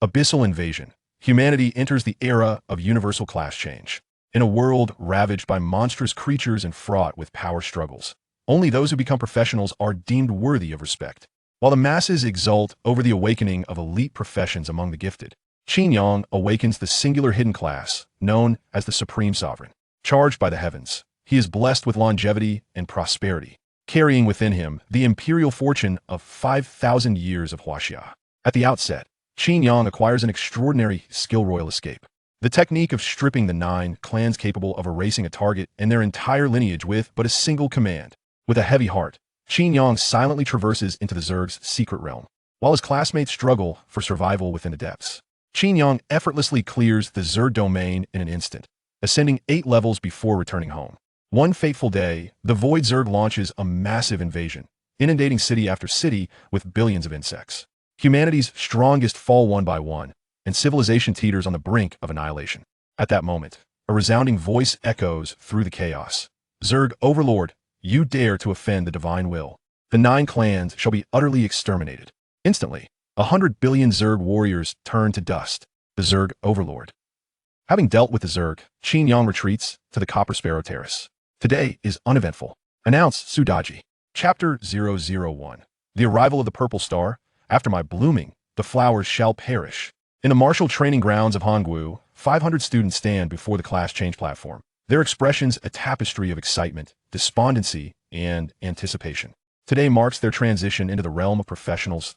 Abyssal invasion. Humanity enters the era of universal class change. In a world ravaged by monstrous creatures and fraught with power struggles, only those who become professionals are deemed worthy of respect. While the masses exult over the awakening of elite professions among the gifted, Qin Yang awakens the singular hidden class, known as the Supreme Sovereign. Charged by the heavens, he is blessed with longevity and prosperity, carrying within him the imperial fortune of 5,000 years of Huaxia. At the outset, Qin Yang acquires an extraordinary skill: royal escape. The technique of stripping the 9 clans capable of erasing a target and their entire lineage with but a single command. With a heavy heart, Qin Yang silently traverses into the Zerg's secret realm, while his classmates struggle for survival within the depths. Qin Yang effortlessly clears the Zerg domain in an instant, ascending 8 levels before returning home. One fateful day, the Void Zerg launches a massive invasion, inundating city after city with billions of insects. Humanity's strongest fall one by one, and civilization teeters on the brink of annihilation. At that moment, a resounding voice echoes through the chaos. Zerg Overlord, you dare to offend the divine will. The 9 clans shall be utterly exterminated. Instantly, 100 billion Zerg warriors turn to dust. The Zerg Overlord. Having dealt with the Zerg, Qin Yang retreats to the Copper Sparrow Terrace. Today is uneventful. Announce Sudaji. Chapter 001. The arrival of the Purple Star. After my blooming, the flowers shall perish. In the martial training grounds of Hongwu, 500 students stand before the class change platform, their expressions a tapestry of excitement, despondency, and anticipation. Today marks their transition into the realm of professionals.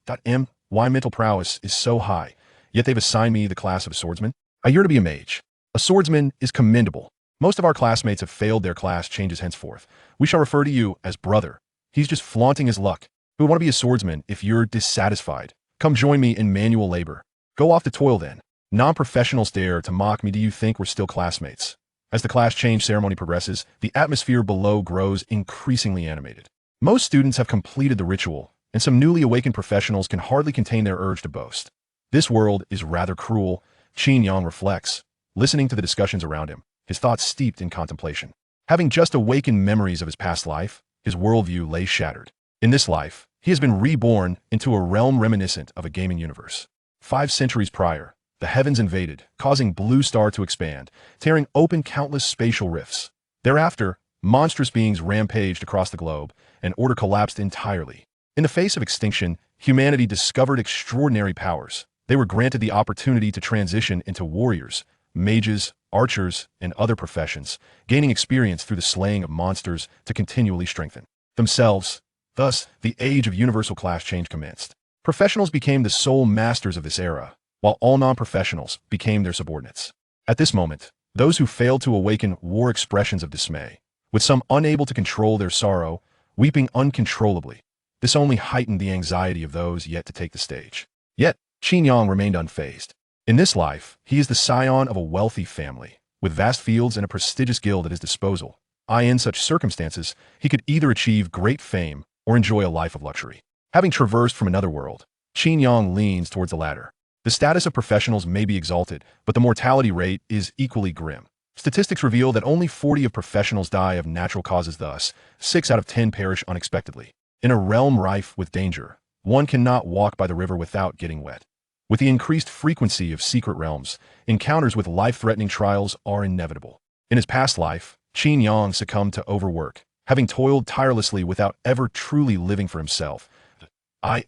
My mental prowess is so high, yet they've assigned me the class of a swordsman. I yearn to be a mage. A swordsman is commendable. Most of our classmates have failed their class changes henceforth. We shall refer to you as brother. He's just flaunting his luck. We want to be a swordsman. If you're dissatisfied, come join me in manual labor. Go off to toil then. Non-professionals dare to mock me. Do you think we're still classmates? As the class change ceremony progresses, the atmosphere below grows increasingly animated. Most students have completed the ritual, and some newly awakened professionals can hardly contain their urge to boast. This world is rather cruel, Qin Yang reflects, listening to the discussions around him, his thoughts steeped in contemplation. Having just awakened memories of his past life, his worldview lay shattered. In this life, he has been reborn into a realm reminiscent of a gaming universe. 5 centuries prior, the heavens invaded, causing Blue Star to expand, tearing open countless spatial rifts. Thereafter, monstrous beings rampaged across the globe, and order collapsed entirely. In the face of extinction, humanity discovered extraordinary powers. They were granted the opportunity to transition into warriors, mages, archers, and other professions, gaining experience through the slaying of monsters to continually strengthen themselves. Thus, the age of universal class change commenced. Professionals became the sole masters of this era, while all non-professionals became their subordinates. At this moment, those who failed to awaken wore expressions of dismay, with some unable to control their sorrow, weeping uncontrollably. This only heightened the anxiety of those yet to take the stage. Yet, Qin Yang remained unfazed. In this life, he is the scion of a wealthy family, with vast fields and a prestigious guild at his disposal. In such circumstances, he could either achieve great fame or enjoy a life of luxury. Having traversed from another world, Qin Yang leans towards the latter. The status of professionals may be exalted, but the mortality rate is equally grim. Statistics reveal that only 40 of professionals die of natural causes, thus 6 out of 10 perish unexpectedly. In a realm rife with danger, one cannot walk by the river without getting wet. With the increased frequency of secret realms, encounters with life-threatening trials are inevitable. In his past life, Qin Yang succumbed to overwork, having toiled tirelessly without ever truly living for himself.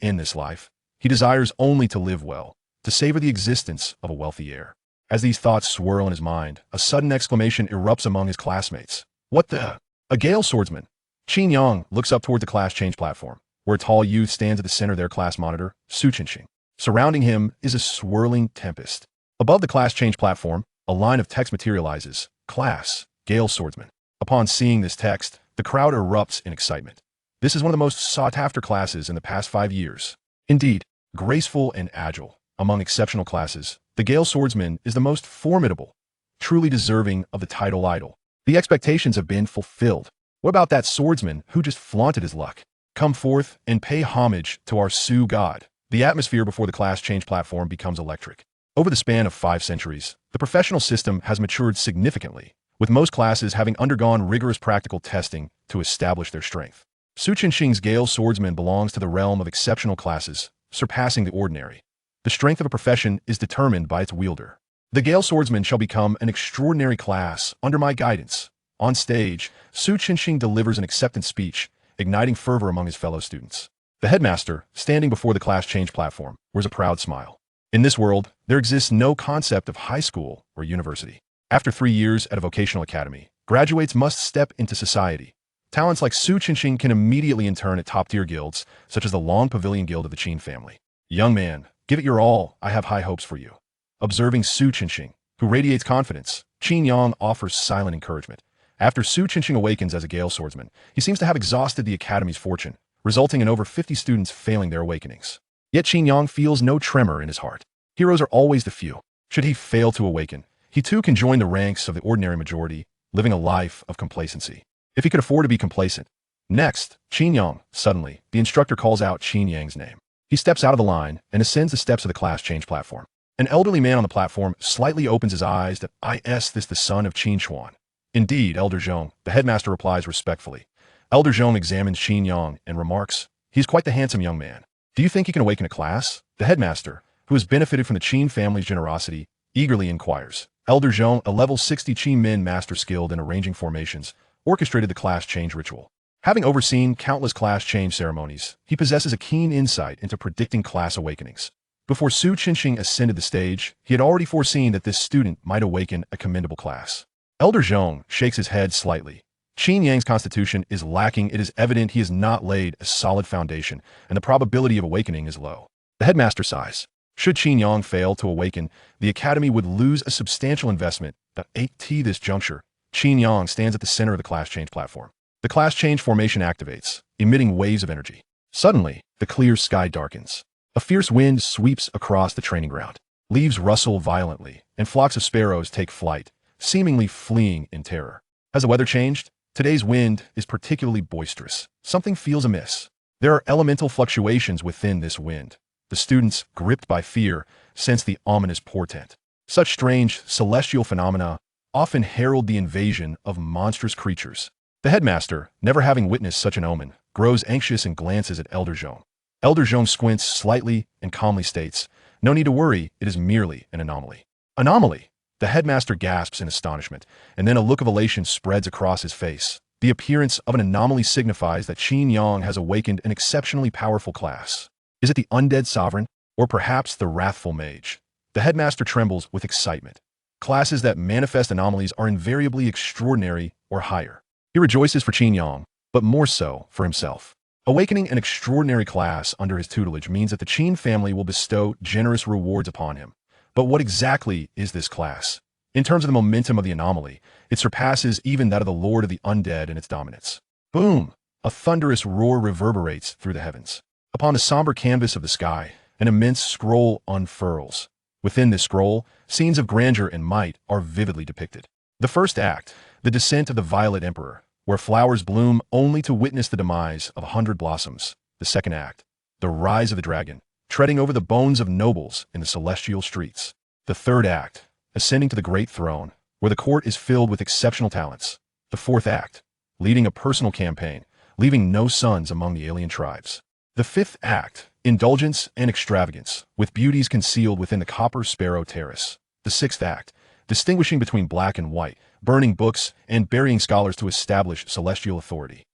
In this life, he desires only to live well, to savor the existence of a wealthy heir. As these thoughts swirl in his mind, a sudden exclamation erupts among his classmates. What the? A Gale swordsman! Qin Yang looks up toward the class change platform, where a tall youth stands at the center of their class monitor, Suchinxing. Surrounding him is a swirling tempest. Above the class change platform, a line of text materializes. Class, Gale swordsman. Upon seeing this text, the crowd erupts in excitement. This is one of the most sought-after classes in the past 5 years. Indeed, graceful and agile, among exceptional classes, the Gale Swordsman is the most formidable, truly deserving of the title idol. The expectations have been fulfilled. What about that swordsman who just flaunted his luck? Come forth and pay homage to our Sioux god. The atmosphere before the class change platform becomes electric. Over the span of 5 centuries, the professional system has matured significantly, with most classes having undergone rigorous practical testing to establish their strength. Suchinxing's Gale Swordsman belongs to the realm of exceptional classes, surpassing the ordinary. The strength of a profession is determined by its wielder. The Gale Swordsman shall become an extraordinary class under my guidance. On stage, Su Qinxing delivers an acceptance speech, igniting fervor among his fellow students. The headmaster, standing before the class change platform, wears a proud smile. In this world, there exists no concept of high school or university. After 3 years at a vocational academy, graduates must step into society. Talents like Su Qinxing can immediately intern at top-tier guilds, such as the Long Pavilion Guild of the Qin family. Young man, give it your all, I have high hopes for you. Observing Su Qinxing, who radiates confidence, Qin Yang offers silent encouragement. After Su Qinxing awakens as a Gale Swordsman, he seems to have exhausted the academy's fortune, resulting in over 50 students failing their awakenings. Yet Qin Yang feels no tremor in his heart. Heroes are always the few. Should he fail to awaken, he too can join the ranks of the ordinary majority, living a life of complacency. If he could afford to be complacent. Next, Qin Yang, suddenly, the instructor calls out Qin Yang's name. He steps out of the line and ascends the steps of the class change platform. An elderly man on the platform slightly opens his eyes that is this the son of Qin Xuan. Indeed, Elder Zhong, the headmaster replies respectfully. Elder Zhong examines Qin Yang and remarks, he's quite the handsome young man. Do you think he can awaken a class? The headmaster, who has benefited from the Qin family's generosity, eagerly inquires. Elder Zhong, a level 60 Qin Min master skilled in arranging formations, orchestrated the class change ritual. Having overseen countless class change ceremonies, he possesses a keen insight into predicting class awakenings. Before Su Qinxing ascended the stage, he had already foreseen that this student might awaken a commendable class. Elder Zhong shakes his head slightly. Qin Yang's constitution is lacking. It is evident he has not laid a solid foundation, and the probability of awakening is low. The headmaster sighs. Should Qin Yang fail to awaken, the academy would lose a substantial investment. At this juncture, Qin Yang stands at the center of the class change platform. The class change formation activates, emitting waves of energy. Suddenly, the clear sky darkens. A fierce wind sweeps across the training ground. Leaves rustle violently, and flocks of sparrows take flight, seemingly fleeing in terror. Has the weather changed? Today's wind is particularly boisterous. Something feels amiss. There are elemental fluctuations within this wind. The students, gripped by fear, sense the ominous portent. Such strange, celestial phenomena often herald the invasion of monstrous creatures. The headmaster, never having witnessed such an omen, grows anxious and glances at Elder Zhong. Elder Zhong squints slightly and calmly states, no need to worry, it is merely an anomaly. Anomaly? The headmaster gasps in astonishment, and then a look of elation spreads across his face. The appearance of an anomaly signifies that Qin Yang has awakened an exceptionally powerful class. Is it the undead sovereign, or perhaps the wrathful mage? The headmaster trembles with excitement. Classes that manifest anomalies are invariably extraordinary or higher. He rejoices for Qin Yang, but more so for himself. Awakening an extraordinary class under his tutelage means that the Qin family will bestow generous rewards upon him. But what exactly is this class? In terms of the momentum of the anomaly, it surpasses even that of the Lord of the Undead in its dominance. Boom! A thunderous roar reverberates through the heavens. Upon the somber canvas of the sky, an immense scroll unfurls. Within this scroll, scenes of grandeur and might are vividly depicted. The first act, the descent of the Violet Emperor, where flowers bloom only to witness the demise of 100 blossoms. The second act, the rise of the dragon, treading over the bones of nobles in the celestial streets. The third act, ascending to the great throne, where the court is filled with exceptional talents. The fourth act, leading a personal campaign, leaving no sons among the alien tribes. The fifth act, indulgence and extravagance, with beauties concealed within the Copper Sparrow Terrace. The sixth act, distinguishing between black and white, burning books and burying scholars to establish celestial authority.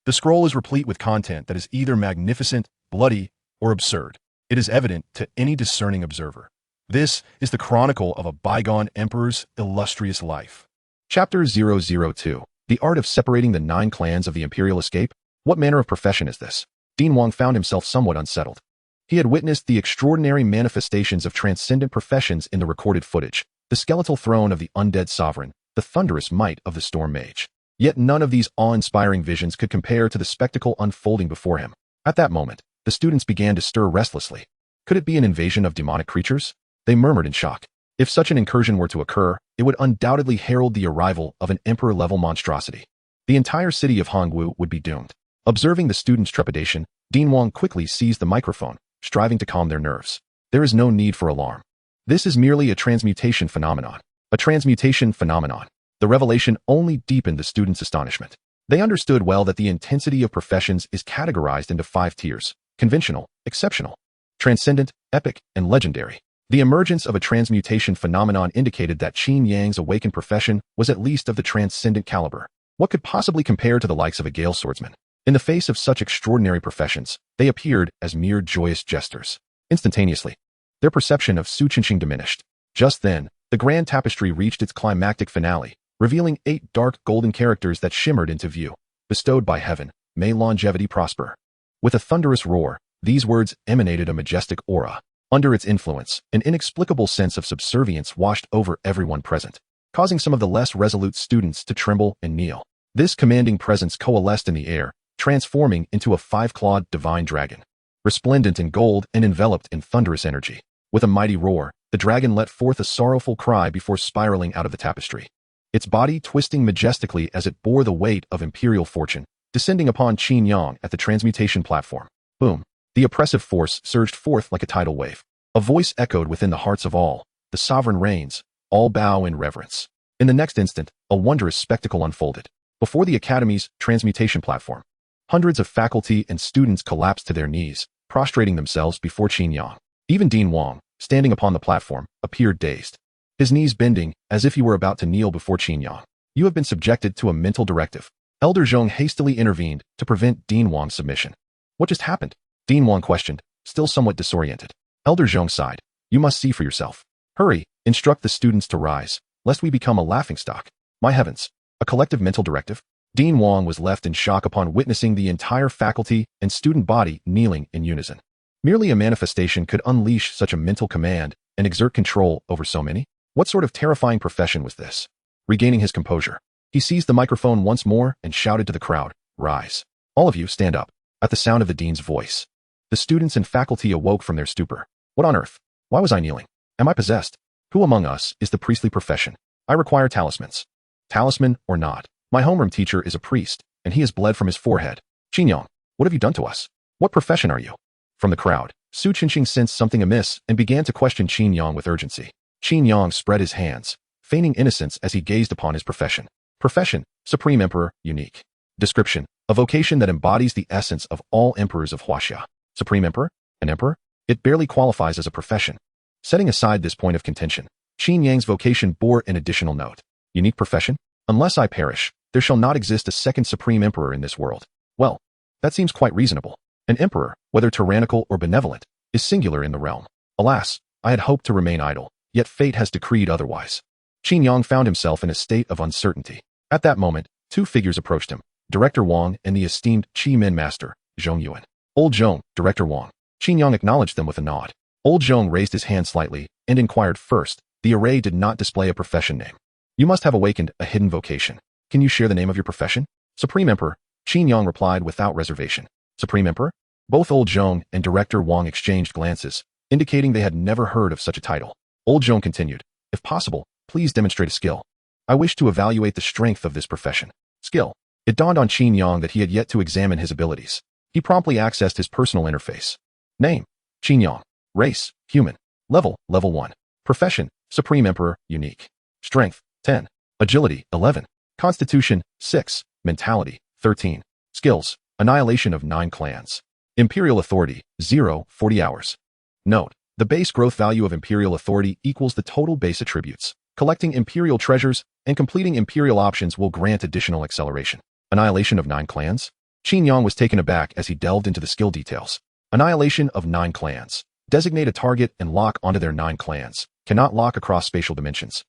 The scroll is replete with content that is either magnificent, bloody, or absurd. It is evident to any discerning observer. This is the chronicle of a bygone emperor's illustrious life. Chapter 002. The Art of Separating the 9 Clans of the Imperial Escape? What manner of profession is this? Dean Wang found himself somewhat unsettled. He had witnessed the extraordinary manifestations of transcendent professions in the recorded footage, the skeletal throne of the undead sovereign, the thunderous might of the storm mage. Yet none of these awe-inspiring visions could compare to the spectacle unfolding before him. At that moment, the students began to stir restlessly. Could it be an invasion of demonic creatures? They murmured in shock. If such an incursion were to occur, it would undoubtedly herald the arrival of an emperor-level monstrosity. The entire city of Hongwu would be doomed. Observing the students' trepidation, Dean Wang quickly seized the microphone, striving to calm their nerves. There is no need for alarm. This is merely a transmutation phenomenon. A transmutation phenomenon. The revelation only deepened the students' astonishment. They understood well that the intensity of professions is categorized into 5 tiers: conventional, exceptional, Transcendent, epic, and legendary. The emergence of a transmutation phenomenon indicated that Qin Yang's awakened profession was at least of the transcendent caliber. What could possibly compare to the likes of a Gale swordsman? In the face of such extraordinary professions, they appeared as mere joyous jesters. Instantaneously, their perception of Su Qinxing diminished. Just then, the grand tapestry reached its climactic finale, revealing 8 dark golden characters that shimmered into view. Bestowed by heaven, may longevity prosper. With a thunderous roar, these words emanated a majestic aura. Under its influence, an inexplicable sense of subservience washed over everyone present, causing some of the less resolute students to tremble and kneel. This commanding presence coalesced in the air, transforming into a 5-clawed divine dragon. Resplendent in gold and enveloped in thunderous energy. With a mighty roar, the dragon let forth a sorrowful cry before spiraling out of the tapestry. Its body twisting majestically as it bore the weight of imperial fortune, descending upon Qin Yang at the transmutation platform. Boom! The oppressive force surged forth like a tidal wave. A voice echoed within the hearts of all. The sovereign reigns. All bow in reverence. In the next instant, a wondrous spectacle unfolded. Before the Academy's transmutation platform, hundreds of faculty and students collapsed to their knees, prostrating themselves before Qin Yang. Even Dean Wang, standing upon the platform, appeared dazed, his knees bending as if he were about to kneel before Qin Yang. You have been subjected to a mental directive. Elder Zhong hastily intervened to prevent Dean Wang's submission. What just happened? Dean Wang questioned, still somewhat disoriented. Elder Zhong sighed. You must see for yourself. Hurry, instruct the students to rise, lest we become a laughingstock. My heavens, a collective mental directive? Dean Wang was left in shock upon witnessing the entire faculty and student body kneeling in unison. Merely a manifestation could unleash such a mental command and exert control over so many? What sort of terrifying profession was this? Regaining his composure, he seized the microphone once more and shouted to the crowd, "Rise. All of you stand up." At the sound of the dean's voice, the students and faculty awoke from their stupor. What on earth? Why was I kneeling? Am I possessed? Who among us is the priestly profession? I require talismans. Talisman or not, my homeroom teacher is a priest, and he has bled from his forehead. Qin Yang, what have you done to us? What profession are you? From the crowd, Su Qinxing sensed something amiss and began to question Qin Yang with urgency. Qin Yang spread his hands, feigning innocence as he gazed upon his profession. Profession, Supreme Emperor, unique. Description, a vocation that embodies the essence of all emperors of Huaxia. Supreme Emperor? An emperor? It barely qualifies as a profession. Setting aside this point of contention, Qin Yang's vocation bore an additional note. Unique profession? Unless I perish, there shall not exist a second Supreme Emperor in this world. Well, that seems quite reasonable. An emperor, whether tyrannical or benevolent, is singular in the realm. Alas, I had hoped to remain idle, yet fate has decreed otherwise. Qin Yang found himself in a state of uncertainty. At that moment, 2 figures approached him, Director Wang and the esteemed Qi Min Master, Zhong Yuan. Old Zhong, Director Wang. Qin Yang acknowledged them with a nod. Old Zhong raised his hand slightly and inquired first. The array did not display a profession name. You must have awakened a hidden vocation. Can you share the name of your profession? Supreme Emperor, Qin Yang replied without reservation. Supreme Emperor? Both Old Zhong and Director Wang exchanged glances, indicating they had never heard of such a title. Old Zhong continued, if possible, please demonstrate a skill. I wish to evaluate the strength of this profession. Skill. It dawned on Qin Yang that he had yet to examine his abilities. He promptly accessed his personal interface. Name, Qin Yang. Race, human. Level 1. Profession, Supreme Emperor, unique. Strength, 10. Agility, 11. Constitution, 6. Mentality, 13. Skills, annihilation of 9 clans. Imperial Authority, 0, 40 hours. Note, the base growth value of Imperial Authority equals the total base attributes. Collecting Imperial treasures and completing Imperial options will grant additional acceleration. Annihilation of 9 clans? Qin Yang was taken aback as he delved into the skill details. Annihilation of 9 clans. Designate a target and lock onto their 9 clans. Cannot lock across spatial dimensions.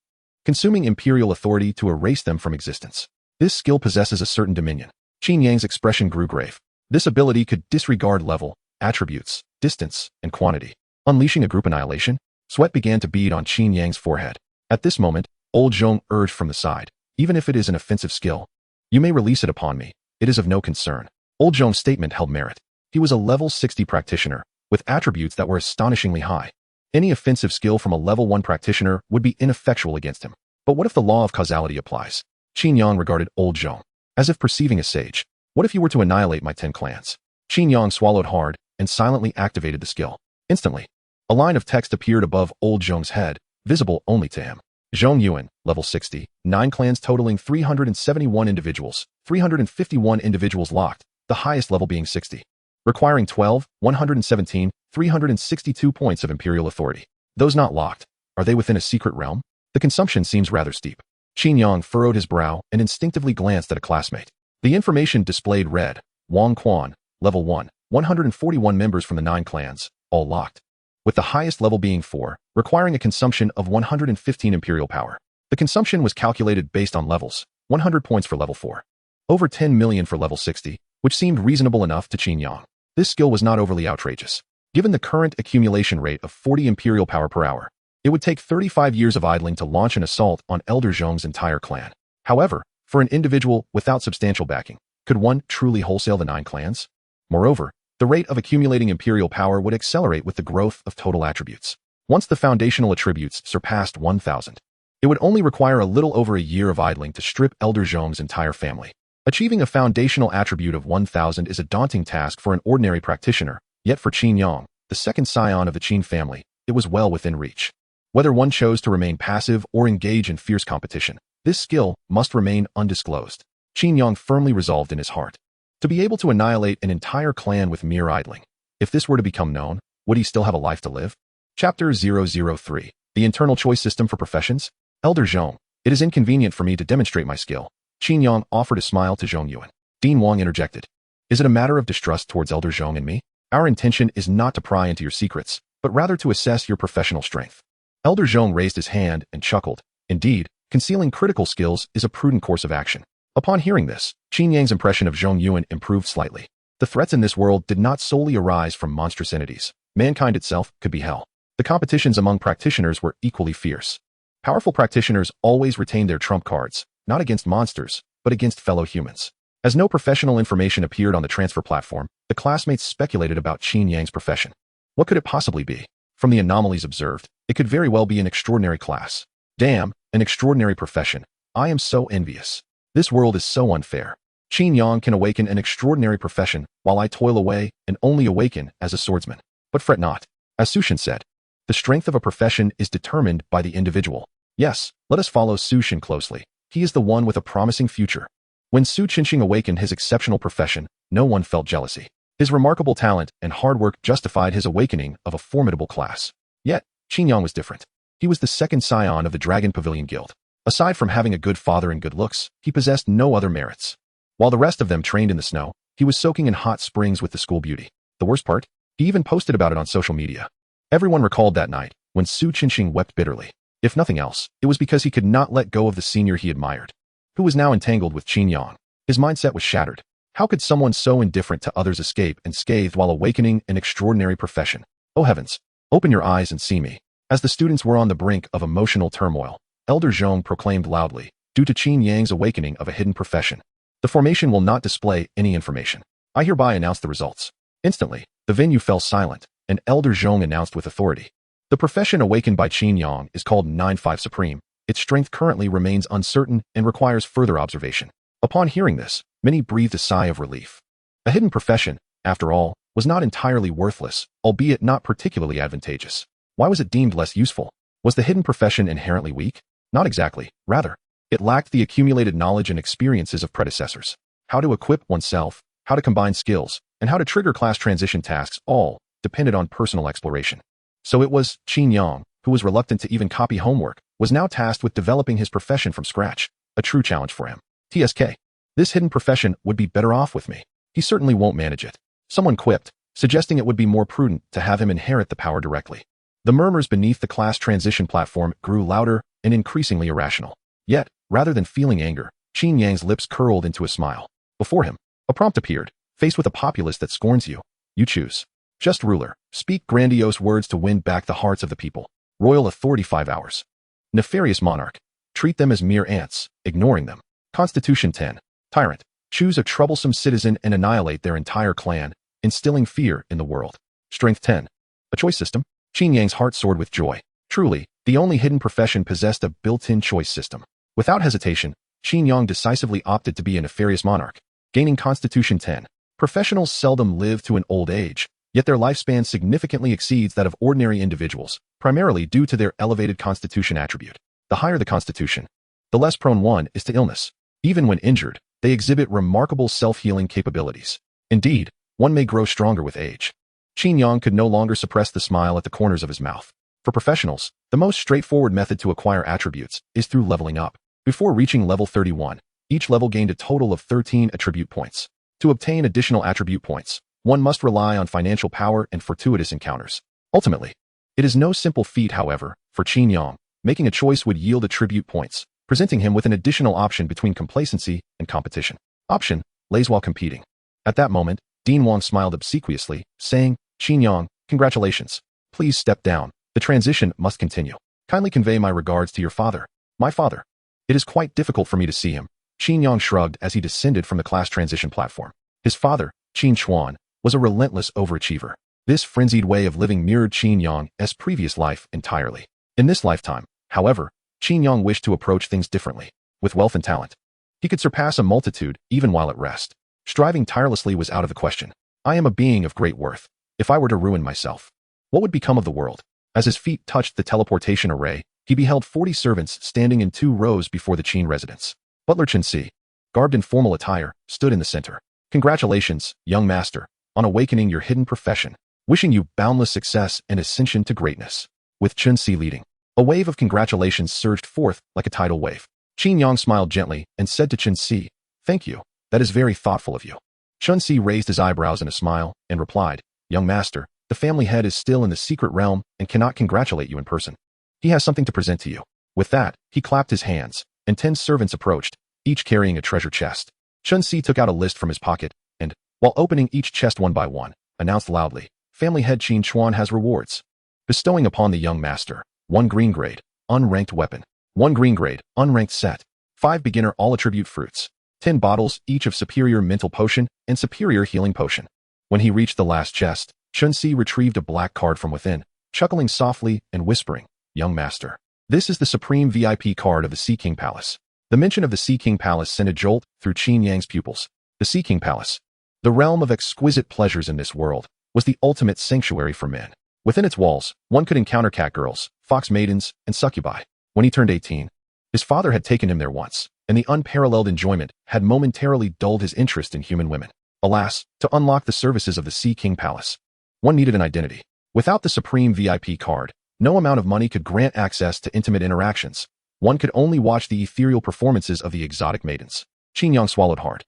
Consuming Imperial Authority to erase them from existence. This skill possesses a certain dominion. Qin Yang's expression grew grave. This ability could disregard level, attributes, distance, and quantity. Unleashing a group annihilation, sweat began to bead on Qin Yang's forehead. At this moment, Old Zhong urged from the side, even if it is an offensive skill. You may release it upon me. It is of no concern. Old Zhong's statement held merit. He was a level 60 practitioner, with attributes that were astonishingly high. Any offensive skill from a level 1 practitioner would be ineffectual against him. But what if the law of causality applies? Qin Yang regarded Old Zhong, as if perceiving a sage. What if you were to annihilate my 10 clans? Qin Yang swallowed hard and silently activated the skill. Instantly, a line of text appeared above Old Zhong's head, visible only to him. Zhong Yuan, level 60, 9 clans totaling 371 individuals, 351 individuals locked, the highest level being 60. Requiring 12, 117, 362 points of Imperial authority. Those not locked, are they within a secret realm? The consumption seems rather steep. Qin Yang furrowed his brow and instinctively glanced at a classmate. The information displayed read, Wang Quan, level 1, 141 members from the 9 clans, all locked. With the highest level being 4, requiring a consumption of 115 Imperial power. The consumption was calculated based on levels, 100 points for level 4. Over 10 million for level 60, which seemed reasonable enough to Qin Yang. This skill was not overly outrageous. Given the current accumulation rate of 40 Imperial power per hour, it would take 35 years of idling to launch an assault on Elder Zhong's entire clan. However, for an individual without substantial backing, could one truly wholesale the 9 clans? Moreover, the rate of accumulating Imperial power would accelerate with the growth of total attributes. Once the foundational attributes surpassed 1,000, it would only require a little over a year of idling to strip Elder Zhong's entire family. Achieving a foundational attribute of 1,000 is a daunting task for an ordinary practitioner, yet for Qin Yang, the second scion of the Qin family, it was well within reach. Whether one chose to remain passive or engage in fierce competition, this skill must remain undisclosed. Qin Yang firmly resolved in his heart to be able to annihilate an entire clan with mere idling. If this were to become known, would he still have a life to live? Chapter 003. The Internal Choice System for Professions? Elder Zhong, it is inconvenient for me to demonstrate my skill. Qin Yang offered a smile to Zhong Yuan. Dean Wang interjected. Is it a matter of distrust towards Elder Zhong and me? Our intention is not to pry into your secrets, but rather to assess your professional strength. Elder Zhong raised his hand and chuckled. Indeed, concealing critical skills is a prudent course of action. Upon hearing this, Qin Yang's impression of Zhong Yuan improved slightly. The threats in this world did not solely arise from monstrous entities. Mankind itself could be hell. The competitions among practitioners were equally fierce. Powerful practitioners always retained their trump cards, not against monsters, but against fellow humans. As no professional information appeared on the transfer platform, the classmates speculated about Qin Yang's profession. What could it possibly be? From the anomalies observed, it could very well be an extraordinary class. Damn, an extraordinary profession. I am so envious. This world is so unfair. Qin Yang can awaken an extraordinary profession, while I toil away and only awaken as a swordsman. But fret not. As Sushin said, the strength of a profession is determined by the individual. Yes, let us follow Sushin closely. He is the one with a promising future. When Su Qinxing awakened his exceptional profession, no one felt jealousy. His remarkable talent and hard work justified his awakening of a formidable class. Yet, Qin Yang was different. He was the second scion of the Dragon Pavilion Guild. Aside from having a good father and good looks, he possessed no other merits. While the rest of them trained in the snow, he was soaking in hot springs with the school beauty. The worst part? He even posted about it on social media. Everyone recalled that night, when Su Qinxing wept bitterly. If nothing else, it was because he could not let go of the senior he admired, who was now entangled with Qin Yang. His mindset was shattered. How could someone so indifferent to others escape unscathed while awakening an extraordinary profession? Oh heavens, open your eyes and see me. As the students were on the brink of emotional turmoil, Elder Zhong proclaimed loudly, due to Qin Yang's awakening of a hidden profession. The formation will not display any information. I hereby announce the results. Instantly, the venue fell silent, and Elder Zhong announced with authority. The profession awakened by Qin Yang is called 9-5 Supreme. Its strength currently remains uncertain and requires further observation. Upon hearing this, many breathed a sigh of relief. A hidden profession, after all, was not entirely worthless, albeit not particularly advantageous. Why was it deemed less useful? Was the hidden profession inherently weak? Not exactly. Rather, it lacked the accumulated knowledge and experiences of predecessors. How to equip oneself, how to combine skills, and how to trigger class transition tasks all depended on personal exploration. So it was Qin Yang, who was reluctant to even copy homework, was now tasked with developing his profession from scratch, a true challenge for him. TSK. This hidden profession would be better off with me. He certainly won't manage it. Someone quipped, suggesting it would be more prudent to have him inherit the power directly. The murmurs beneath the class transition platform grew louder and increasingly irrational. Yet, rather than feeling anger, Qin Yang's lips curled into a smile. Before him, a prompt appeared. Faced with a populace that scorns you, you choose. Just ruler, speak grandiose words to win back the hearts of the people. Royal authority 5 hours. Nefarious monarch, treat them as mere ants, ignoring them. Constitution 10. Tyrant, choose a troublesome citizen and annihilate their entire clan, instilling fear in the world. Strength 10. A choice system? Qin Yang's heart soared with joy. Truly, the only hidden profession possessed a built-in choice system. Without hesitation, Qin Yang decisively opted to be a nefarious monarch, gaining Constitution 10. Professionals seldom live to an old age, yet their lifespan significantly exceeds that of ordinary individuals, primarily due to their elevated Constitution attribute. The higher the Constitution, the less prone one is to illness. Even when injured, they exhibit remarkable self-healing capabilities. Indeed, one may grow stronger with age. Qin Yang could no longer suppress the smile at the corners of his mouth. For professionals, the most straightforward method to acquire attributes is through leveling up. Before reaching level 31, each level gained a total of 13 attribute points. To obtain additional attribute points, one must rely on financial power and fortuitous encounters. Ultimately, it is no simple feat, however, for Qin Yang. Making a choice would yield attribute points, presenting him with an additional option between complacency and competition. Option lays while competing. At that moment, Dean Wang smiled obsequiously, saying, Qin Yang, congratulations. Please step down. The transition must continue. Kindly convey my regards to your father. My father. It is quite difficult for me to see him. Qin Yang shrugged as he descended from the class transition platform. His father, Qin Chuan, was a relentless overachiever. This frenzied way of living mirrored Qin Yang's previous life entirely. In this lifetime, however, Qin Yang wished to approach things differently. With wealth and talent, he could surpass a multitude even while at rest. Striving tirelessly was out of the question. I am a being of great worth. If I were to ruin myself, what would become of the world? As his feet touched the teleportation array, he beheld 40 servants standing in 2 rows before the Qin residence. Butler Chen Si, garbed in formal attire, stood in the center. Congratulations, young master, on awakening your hidden profession. Wishing you boundless success and ascension to greatness. With Chen Si leading, a wave of congratulations surged forth like a tidal wave. Qin Yang smiled gently and said to Chen Si, Thank you. That is very thoughtful of you. Chen Si raised his eyebrows in a smile and replied, Young master, the family head is still in the secret realm and cannot congratulate you in person. He has something to present to you. With that, he clapped his hands, and 10 servants approached, each carrying a treasure chest. Chen Si took out a list from his pocket, and, while opening each chest one by one, announced loudly, Family head Qin Chuan has rewards. Bestowing upon the young master, 1 green grade, unranked weapon, 1 green grade, unranked set, 5 beginner all-attribute fruits, 10 bottles each of superior mental potion and superior healing potion. When he reached the last chest, Chen Si retrieved a black card from within, chuckling softly and whispering, Young master, this is the supreme VIP card of the Sea King Palace. The mention of the Sea King Palace sent a jolt through Qin Yang's pupils. The Sea King Palace, the realm of exquisite pleasures in this world, was the ultimate sanctuary for men. Within its walls, one could encounter cat girls, fox maidens, and succubi. When he turned 18, his father had taken him there once, and the unparalleled enjoyment had momentarily dulled his interest in human women. Alas, to unlock the services of the Sea King Palace, one needed an identity. Without the supreme VIP card, no amount of money could grant access to intimate interactions. One could only watch the ethereal performances of the exotic maidens. Qin Yang swallowed hard.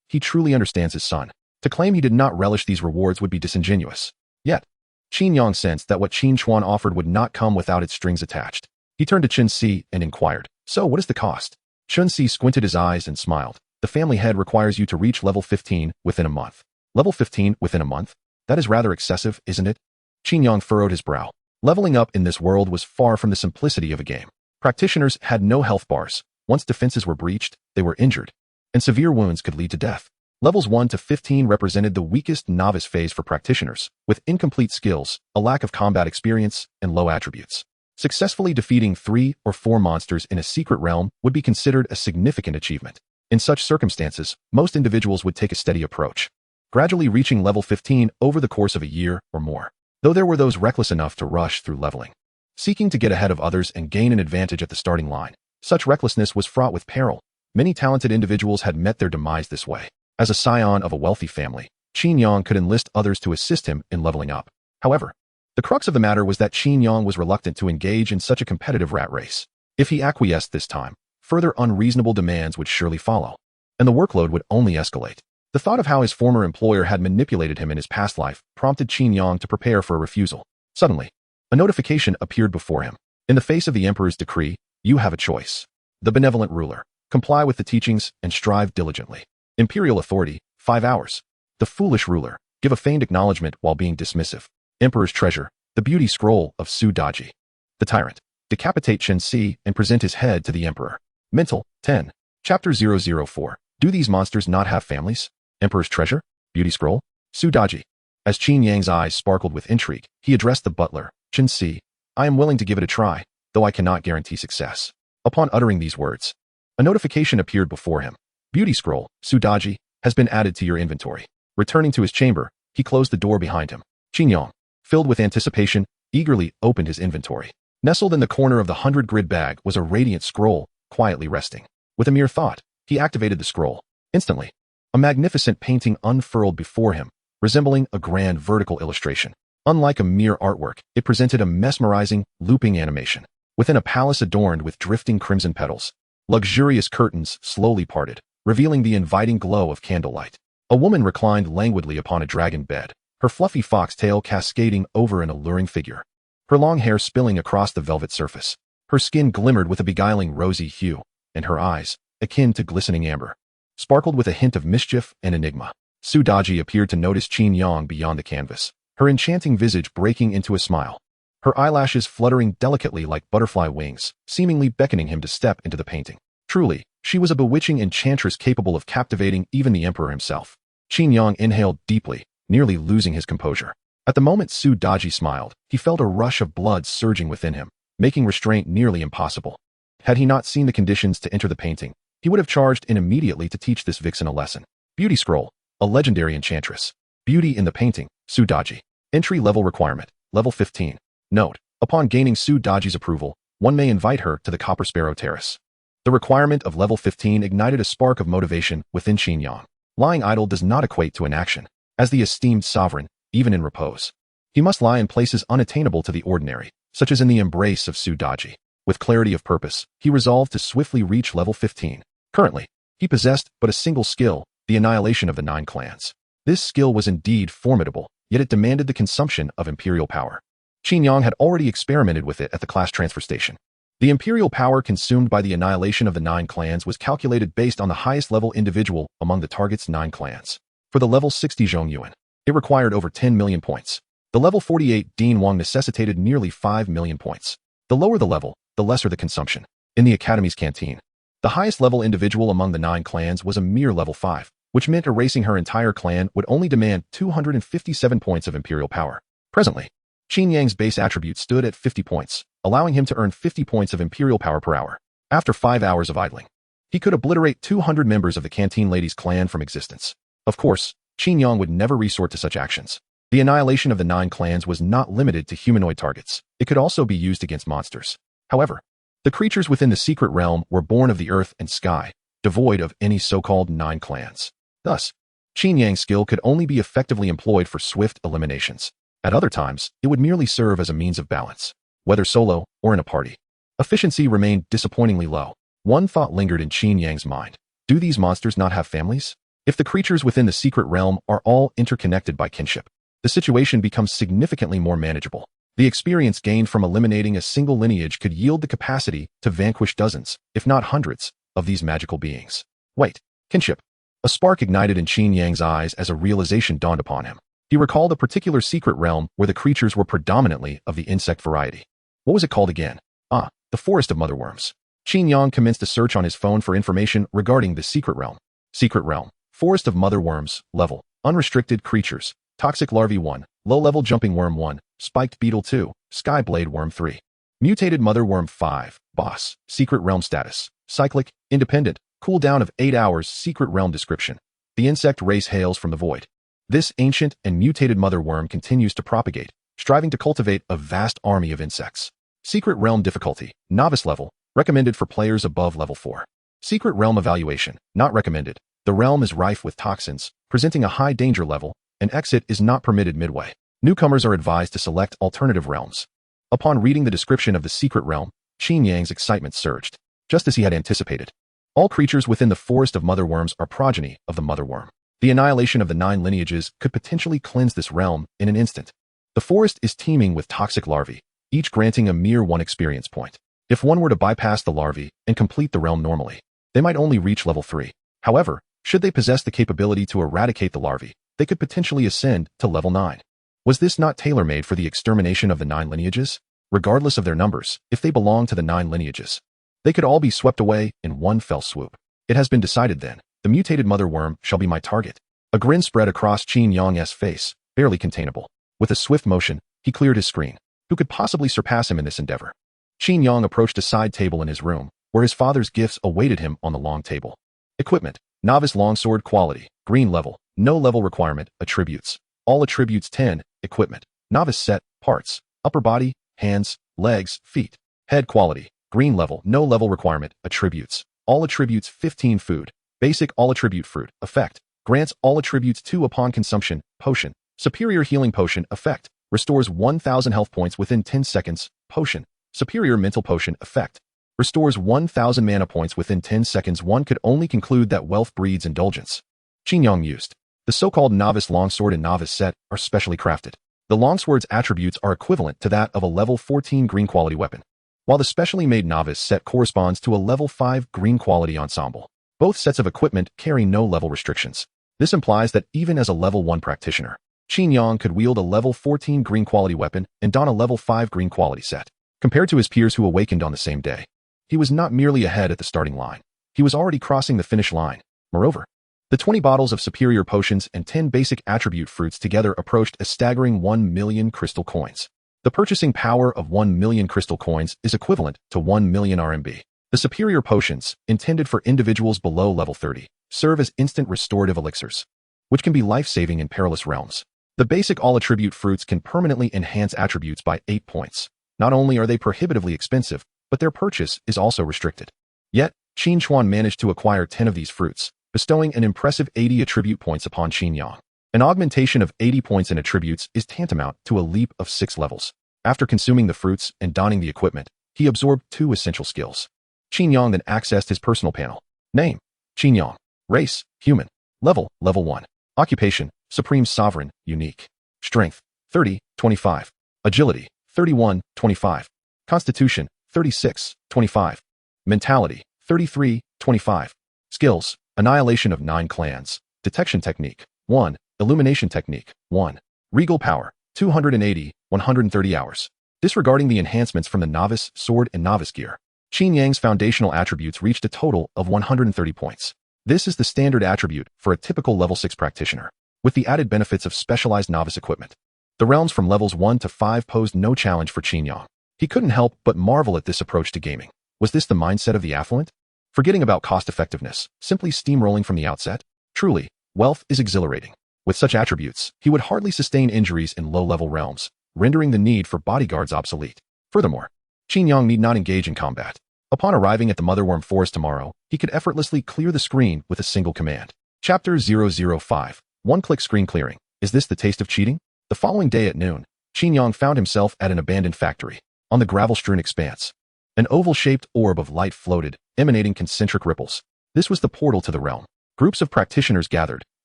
He truly understands his son. To claim he did not relish these rewards would be disingenuous. Yet, Qin Yang sensed that what Qin Chuan offered would not come without its strings attached. He turned to Chen Si and inquired, So what is the cost? Chen Si squinted his eyes and smiled. The family head requires you to reach level 15 within a month. Level 15 within a month? That is rather excessive, isn't it? Qin Yang furrowed his brow. Leveling up in this world was far from the simplicity of a game. Practitioners had no health bars. Once defenses were breached, they were injured, and severe wounds could lead to death. Levels 1 to 15 represented the weakest novice phase for practitioners, with incomplete skills, a lack of combat experience, and low attributes. Successfully defeating 3 or 4 monsters in a secret realm would be considered a significant achievement. In such circumstances, most individuals would take a steady approach, gradually reaching level 15 over the course of a year or more. Though there were those reckless enough to rush through leveling, seeking to get ahead of others and gain an advantage at the starting line. Such recklessness was fraught with peril. Many talented individuals had met their demise this way. As a scion of a wealthy family, Qin Yang could enlist others to assist him in leveling up. However, the crux of the matter was that Qin Yang was reluctant to engage in such a competitive rat race. If he acquiesced this time, further unreasonable demands would surely follow, and the workload would only escalate. The thought of how his former employer had manipulated him in his past life prompted Qin Yang to prepare for a refusal. Suddenly, a notification appeared before him. In the face of the emperor's decree, you have a choice. The benevolent ruler, comply with the teachings and strive diligently. Imperial authority, 5 hours. The foolish ruler, give a feigned acknowledgement while being dismissive. Emperor's treasure, the beauty scroll of Su Daji. The tyrant, decapitate Chen Si and present his head to the emperor. Mental, 10. Chapter 004. Do these monsters not have families? Emperor's treasure, beauty scroll, Su Daji. As Qin Yang's eyes sparkled with intrigue, he addressed the butler, Chen Si. I am willing to give it a try, though I cannot guarantee success. Upon uttering these words, a notification appeared before him. Beauty scroll, Su Daji, has been added to your inventory. Returning to his chamber, he closed the door behind him. Qin Yang, filled with anticipation, eagerly opened his inventory. Nestled in the corner of the 100 grid bag was a radiant scroll, quietly resting. With a mere thought, he activated the scroll. Instantly, a magnificent painting unfurled before him, resembling a grand vertical illustration. Unlike a mere artwork, it presented a mesmerizing, looping animation. Within a palace adorned with drifting crimson petals, luxurious curtains slowly parted, revealing the inviting glow of candlelight. A woman reclined languidly upon a dragon bed, her fluffy foxtail cascading over an alluring figure, her long hair spilling across the velvet surface. Her skin glimmered with a beguiling rosy hue, and her eyes, akin to glistening amber, sparkled with a hint of mischief and enigma. Sudaji appeared to notice Qin Yang beyond the canvas, her enchanting visage breaking into a smile, her eyelashes fluttering delicately like butterfly wings, seemingly beckoning him to step into the painting. Truly, she was a bewitching enchantress capable of captivating even the emperor himself. Qin Yang inhaled deeply, nearly losing his composure. At the moment Sudaji smiled, he felt a rush of blood surging within him, making restraint nearly impossible. Had he not seen the conditions to enter the painting, he would have charged in immediately to teach this vixen a lesson. Beauty Scroll, a legendary enchantress. Beauty in the painting, Sudaji. Entry level requirement, level 15. Note: upon gaining Sudaji's approval, one may invite her to the Copper Sparrow Terrace. The requirement of level 15 ignited a spark of motivation within Qin Yang. Lying idle does not equate to inaction. As the esteemed sovereign, even in repose, he must lie in places unattainable to the ordinary, such as in the embrace of Sudaji. With clarity of purpose, he resolved to swiftly reach level 15. Currently, he possessed but a single skill, the annihilation of the 9 clans. This skill was indeed formidable, yet it demanded the consumption of imperial power. Qin Yang had already experimented with it at the class transfer station. The imperial power consumed by the annihilation of the 9 clans was calculated based on the highest level individual among the target's 9 clans. For the level 60 Zhong Yuan, it required over 10 million points. The level 48 Dean Wang necessitated nearly 5 million points. The lower the level, the lesser the consumption. In the Academy's canteen, the highest level individual among the 9 clans was a mere level 5, which meant erasing her entire clan would only demand 257 points of imperial power. Presently, Qin Yang's base attribute stood at 50 points, allowing him to earn 50 points of imperial power per hour. After 5 hours of idling, he could obliterate 200 members of the Canteen Ladies clan from existence. Of course, Qin Yang would never resort to such actions. The annihilation of the 9 clans was not limited to humanoid targets. It could also be used against monsters. However, the creatures within the secret realm were born of the earth and sky, devoid of any so-called 9 clans. Thus, Qin Yang's skill could only be effectively employed for swift eliminations. At other times, it would merely serve as a means of balance, whether solo or in a party. Efficiency remained disappointingly low. One thought lingered in Qin Yang's mind. Do these monsters not have families? If the creatures within the secret realm are all interconnected by kinship, the situation becomes significantly more manageable. The experience gained from eliminating a single lineage could yield the capacity to vanquish dozens, if not hundreds, of these magical beings. Wait, kinship. A spark ignited in Qin Yang's eyes as a realization dawned upon him. He recalled a particular secret realm where the creatures were predominantly of the insect variety. What was it called again? The Forest of Motherworms. Qin Yang commenced a search on his phone for information regarding the secret realm. Secret realm. Forest of Motherworms. Level: unrestricted creatures. Toxic larvae 1, low-level jumping worm 1, spiked beetle 2, sky blade worm 3. Mutated motherworm 5, boss. Secret realm status: cyclic, independent, cooldown of 8 hours. Secret realm description: the insect race hails from the void. This ancient and mutated motherworm continues to propagate, striving to cultivate a vast army of insects. Secret realm difficulty: novice level, recommended for players above level 4. Secret realm evaluation: not recommended. The realm is rife with toxins, presenting a high danger level. An exit is not permitted midway. Newcomers are advised to select alternative realms. Upon reading the description of the secret realm, Qin Yang's excitement surged. Just as he had anticipated, all creatures within the Forest of Motherworms are progeny of the motherworm. The annihilation of the 9 lineages could potentially cleanse this realm in an instant. The forest is teeming with toxic larvae, each granting a mere 1 experience point. If one were to bypass the larvae and complete the realm normally, they might only reach level 3. However, should they possess the capability to eradicate the larvae, they could potentially ascend to level 9. Was this not tailor-made for the extermination of the 9 lineages? Regardless of their numbers, if they belong to the 9 lineages, they could all be swept away in one fell swoop. It has been decided then. The mutated motherworm shall be my target. A grin spread across Qin Yang's face, barely containable. With a swift motion, he cleared his screen. Who could possibly surpass him in this endeavor? Qin Yang approached a side table in his room, where his father's gifts awaited him on the long table. Equipment: novice longsword quality, green level, no level requirement, attributes. All attributes 10, equipment, novice set, parts, upper body, hands, legs, feet. Head quality, green level, no level requirement, attributes. All attributes 15, food, basic all attribute fruit, effect. Grants all attributes 2 upon consumption. Potion. Superior healing potion effect. Restores 1000 health points within 10 seconds. Potion. Superior mental potion effect. Restores 1000 mana points within 10 seconds. One could only conclude that wealth breeds indulgence. Qin Yang used. The so-called novice longsword and novice set are specially crafted. The longsword's attributes are equivalent to that of a level 14 green quality weapon, while the specially made novice set corresponds to a level 5 green quality ensemble. Both sets of equipment carry no level restrictions. This implies that even as a level 1 practitioner, Qin Yang could wield a level 14 green quality weapon and don a level 5 green quality set. Compared to his peers who awakened on the same day, he was not merely ahead at the starting line. He was already crossing the finish line. Moreover, the 20 bottles of superior potions and 10 basic attribute fruits together approached a staggering 1 million crystal coins. The purchasing power of 1 million crystal coins is equivalent to 1 million RMB. The superior potions, intended for individuals below level 30, serve as instant restorative elixirs, which can be life-saving in perilous realms. The basic all-attribute fruits can permanently enhance attributes by 8 points. Not only are they prohibitively expensive, but their purchase is also restricted. Yet, Qin Chuan managed to acquire 10 of these fruits, bestowing an impressive 80 attribute points upon Qin Yang. An augmentation of 80 points in attributes is tantamount to a leap of 6 levels. After consuming the fruits and donning the equipment, he absorbed 2 essential skills. Qin Yang then accessed his personal panel. Name: Qin Yang. Race: human. Level: level 1. Occupation: supreme sovereign, unique. Strength: 30, 25. Agility: 31, 25. Constitution: 36, 25. Mentality: 33, 25. Skills: annihilation of 9 clans. Detection technique: 1. Illumination technique: 1. Regal power: 280, 130 hours. Disregarding the enhancements from the novice, sword, and novice gear, Qin Yang's foundational attributes reached a total of 130 points. This is the standard attribute for a typical level 6 practitioner, with the added benefits of specialized novice equipment. The realms from levels 1 to 5 posed no challenge for Qin Yang. He couldn't help but marvel at this approach to gaming. Was this the mindset of the affluent? Forgetting about cost-effectiveness, simply steamrolling from the outset? Truly, wealth is exhilarating. With such attributes, he would hardly sustain injuries in low-level realms, rendering the need for bodyguards obsolete. Furthermore, Qin Yang need not engage in combat. Upon arriving at the Motherworm Forest tomorrow, he could effortlessly clear the screen with a single command. Chapter 005. One-click screen clearing. Is this the taste of cheating? The following day at noon, Qin Yang found himself at an abandoned factory. On the gravel-strewn expanse, an oval-shaped orb of light floated, emanating concentric ripples. This was the portal to the realm. Groups of practitioners gathered,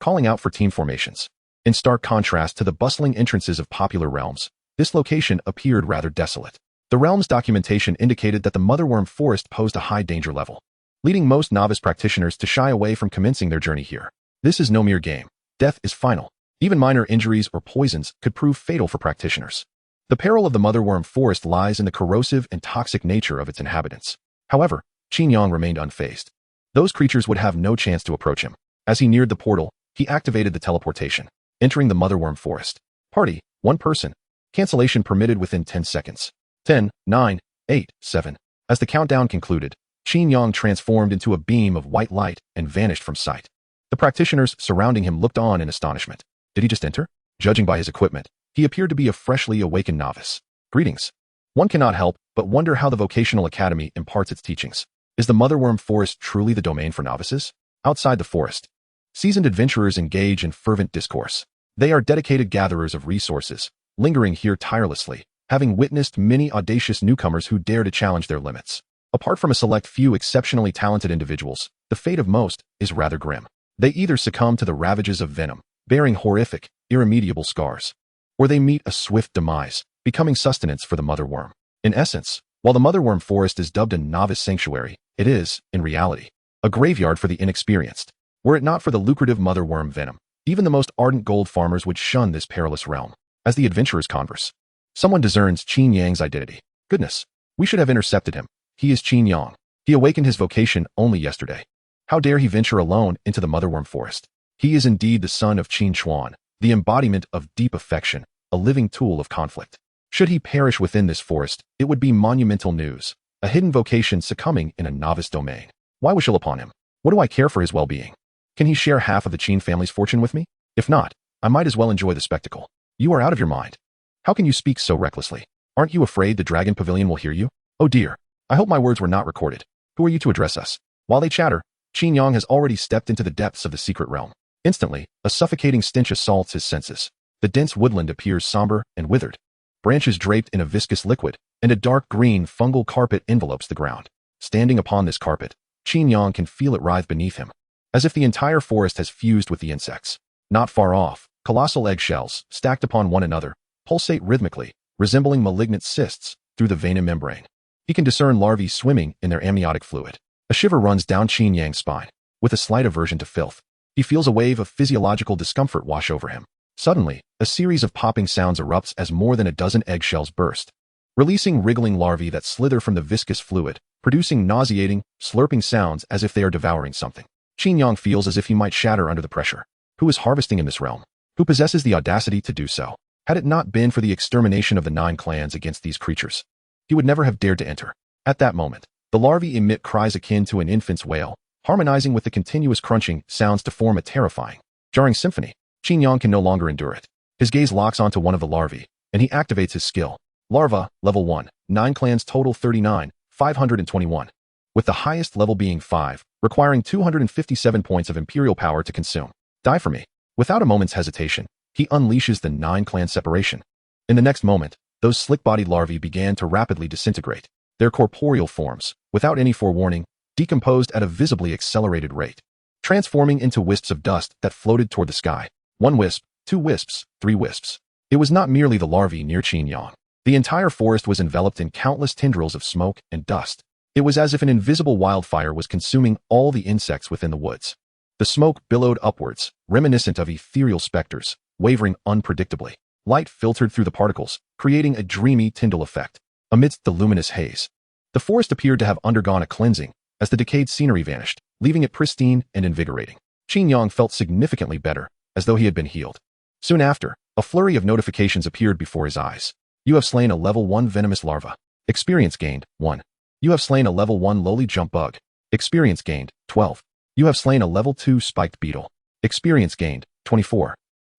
calling out for team formations. In stark contrast to the bustling entrances of popular realms, this location appeared rather desolate. The realm's documentation indicated that the Motherworm Forest posed a high danger level, leading most novice practitioners to shy away from commencing their journey here. This is no mere game. Death is final. Even minor injuries or poisons could prove fatal for practitioners. The peril of the Motherworm Forest lies in the corrosive and toxic nature of its inhabitants. However, Qin Yang remained unfazed. Those creatures would have no chance to approach him. As he neared the portal, he activated the teleportation, entering the Motherworm Forest. Party: 1 person. Cancellation permitted within 10 seconds. 10, 9, 8, 7. As the countdown concluded, Qin Yang transformed into a beam of white light and vanished from sight. The practitioners surrounding him looked on in astonishment. Did he just enter? Judging by his equipment, he appeared to be a freshly awakened novice. Greetings. One cannot help but wonder how the Vocational Academy imparts its teachings. Is the Motherworm Forest truly the domain for novices? Outside the forest, seasoned adventurers engage in fervent discourse. They are dedicated gatherers of resources, lingering here tirelessly, having witnessed many audacious newcomers who dare to challenge their limits. Apart from a select few exceptionally talented individuals, the fate of most is rather grim. They either succumb to the ravages of venom, bearing horrific, irremediable scars, or they meet a swift demise, becoming sustenance for the motherworm. In essence, while the Motherworm Forest is dubbed a novice sanctuary, it is, in reality, a graveyard for the inexperienced. Were it not for the lucrative motherworm venom, even the most ardent gold farmers would shun this perilous realm. As the adventurers converse, someone discerns Qin Yang's identity. Goodness, we should have intercepted him. He is Qin Yang. He awakened his vocation only yesterday. How dare he venture alone into the Motherworm Forest? He is indeed the son of Qin Chuan, the embodiment of deep affection, a living tool of conflict. Should he perish within this forest, it would be monumental news, a hidden vocation succumbing in a novice domain. Why wish ill upon him? What do I care for his well-being? Can he share half of the Qin family's fortune with me? If not, I might as well enjoy the spectacle. You are out of your mind. How can you speak so recklessly? Aren't you afraid the Dragon Pavilion will hear you? Oh dear, I hope my words were not recorded. Who are you to address us? While they chatter, Qin Yang has already stepped into the depths of the secret realm. Instantly, a suffocating stench assaults his senses. The dense woodland appears somber and withered. Branches draped in a viscous liquid, and a dark green fungal carpet envelopes the ground. Standing upon this carpet, Qin Yang can feel it writhe beneath him, as if the entire forest has fused with the insects. Not far off, colossal eggshells, stacked upon one another, pulsate rhythmically, resembling malignant cysts, through the vein and membrane. He can discern larvae swimming in their amniotic fluid. A shiver runs down Qin Yang's spine. With a slight aversion to filth, he feels a wave of physiological discomfort wash over him. Suddenly, a series of popping sounds erupts as more than a dozen eggshells burst, releasing wriggling larvae that slither from the viscous fluid, producing nauseating, slurping sounds as if they are devouring something. Qin Yang feels as if he might shatter under the pressure. Who is harvesting in this realm? Who possesses the audacity to do so? Had it not been for the extermination of the 9 clans against these creatures, he would never have dared to enter. At that moment, the larvae emit cries akin to an infant's wail, harmonizing with the continuous crunching sounds to form a terrifying, jarring symphony. Qin Yang can no longer endure it. His gaze locks onto one of the larvae, and he activates his skill. Larva, level 1, 9 clans total 39, 521. With the highest level being 5, requiring 257 points of Imperial power to consume. Die for me. Without a moment's hesitation, he unleashes the 9 clan separation. In the next moment, those slick-bodied larvae began to rapidly disintegrate. Their corporeal forms, without any forewarning, decomposed at a visibly accelerated rate, transforming into wisps of dust that floated toward the sky. 1 wisp, 2 wisps, 3 wisps. It was not merely the larvae near Qin Yang. The entire forest was enveloped in countless tendrils of smoke and dust. It was as if an invisible wildfire was consuming all the insects within the woods. The smoke billowed upwards, reminiscent of ethereal specters, wavering unpredictably. Light filtered through the particles, creating a dreamy Tyndall effect. Amidst the luminous haze, the forest appeared to have undergone a cleansing, as the decayed scenery vanished, leaving it pristine and invigorating. Qin Yang felt significantly better, as though he had been healed. Soon after, a flurry of notifications appeared before his eyes. You have slain a level 1 venomous larva. Experience gained, 1. You have slain a level 1 lowly jump bug. Experience gained, 12. You have slain a level 2 spiked beetle. Experience gained, 24.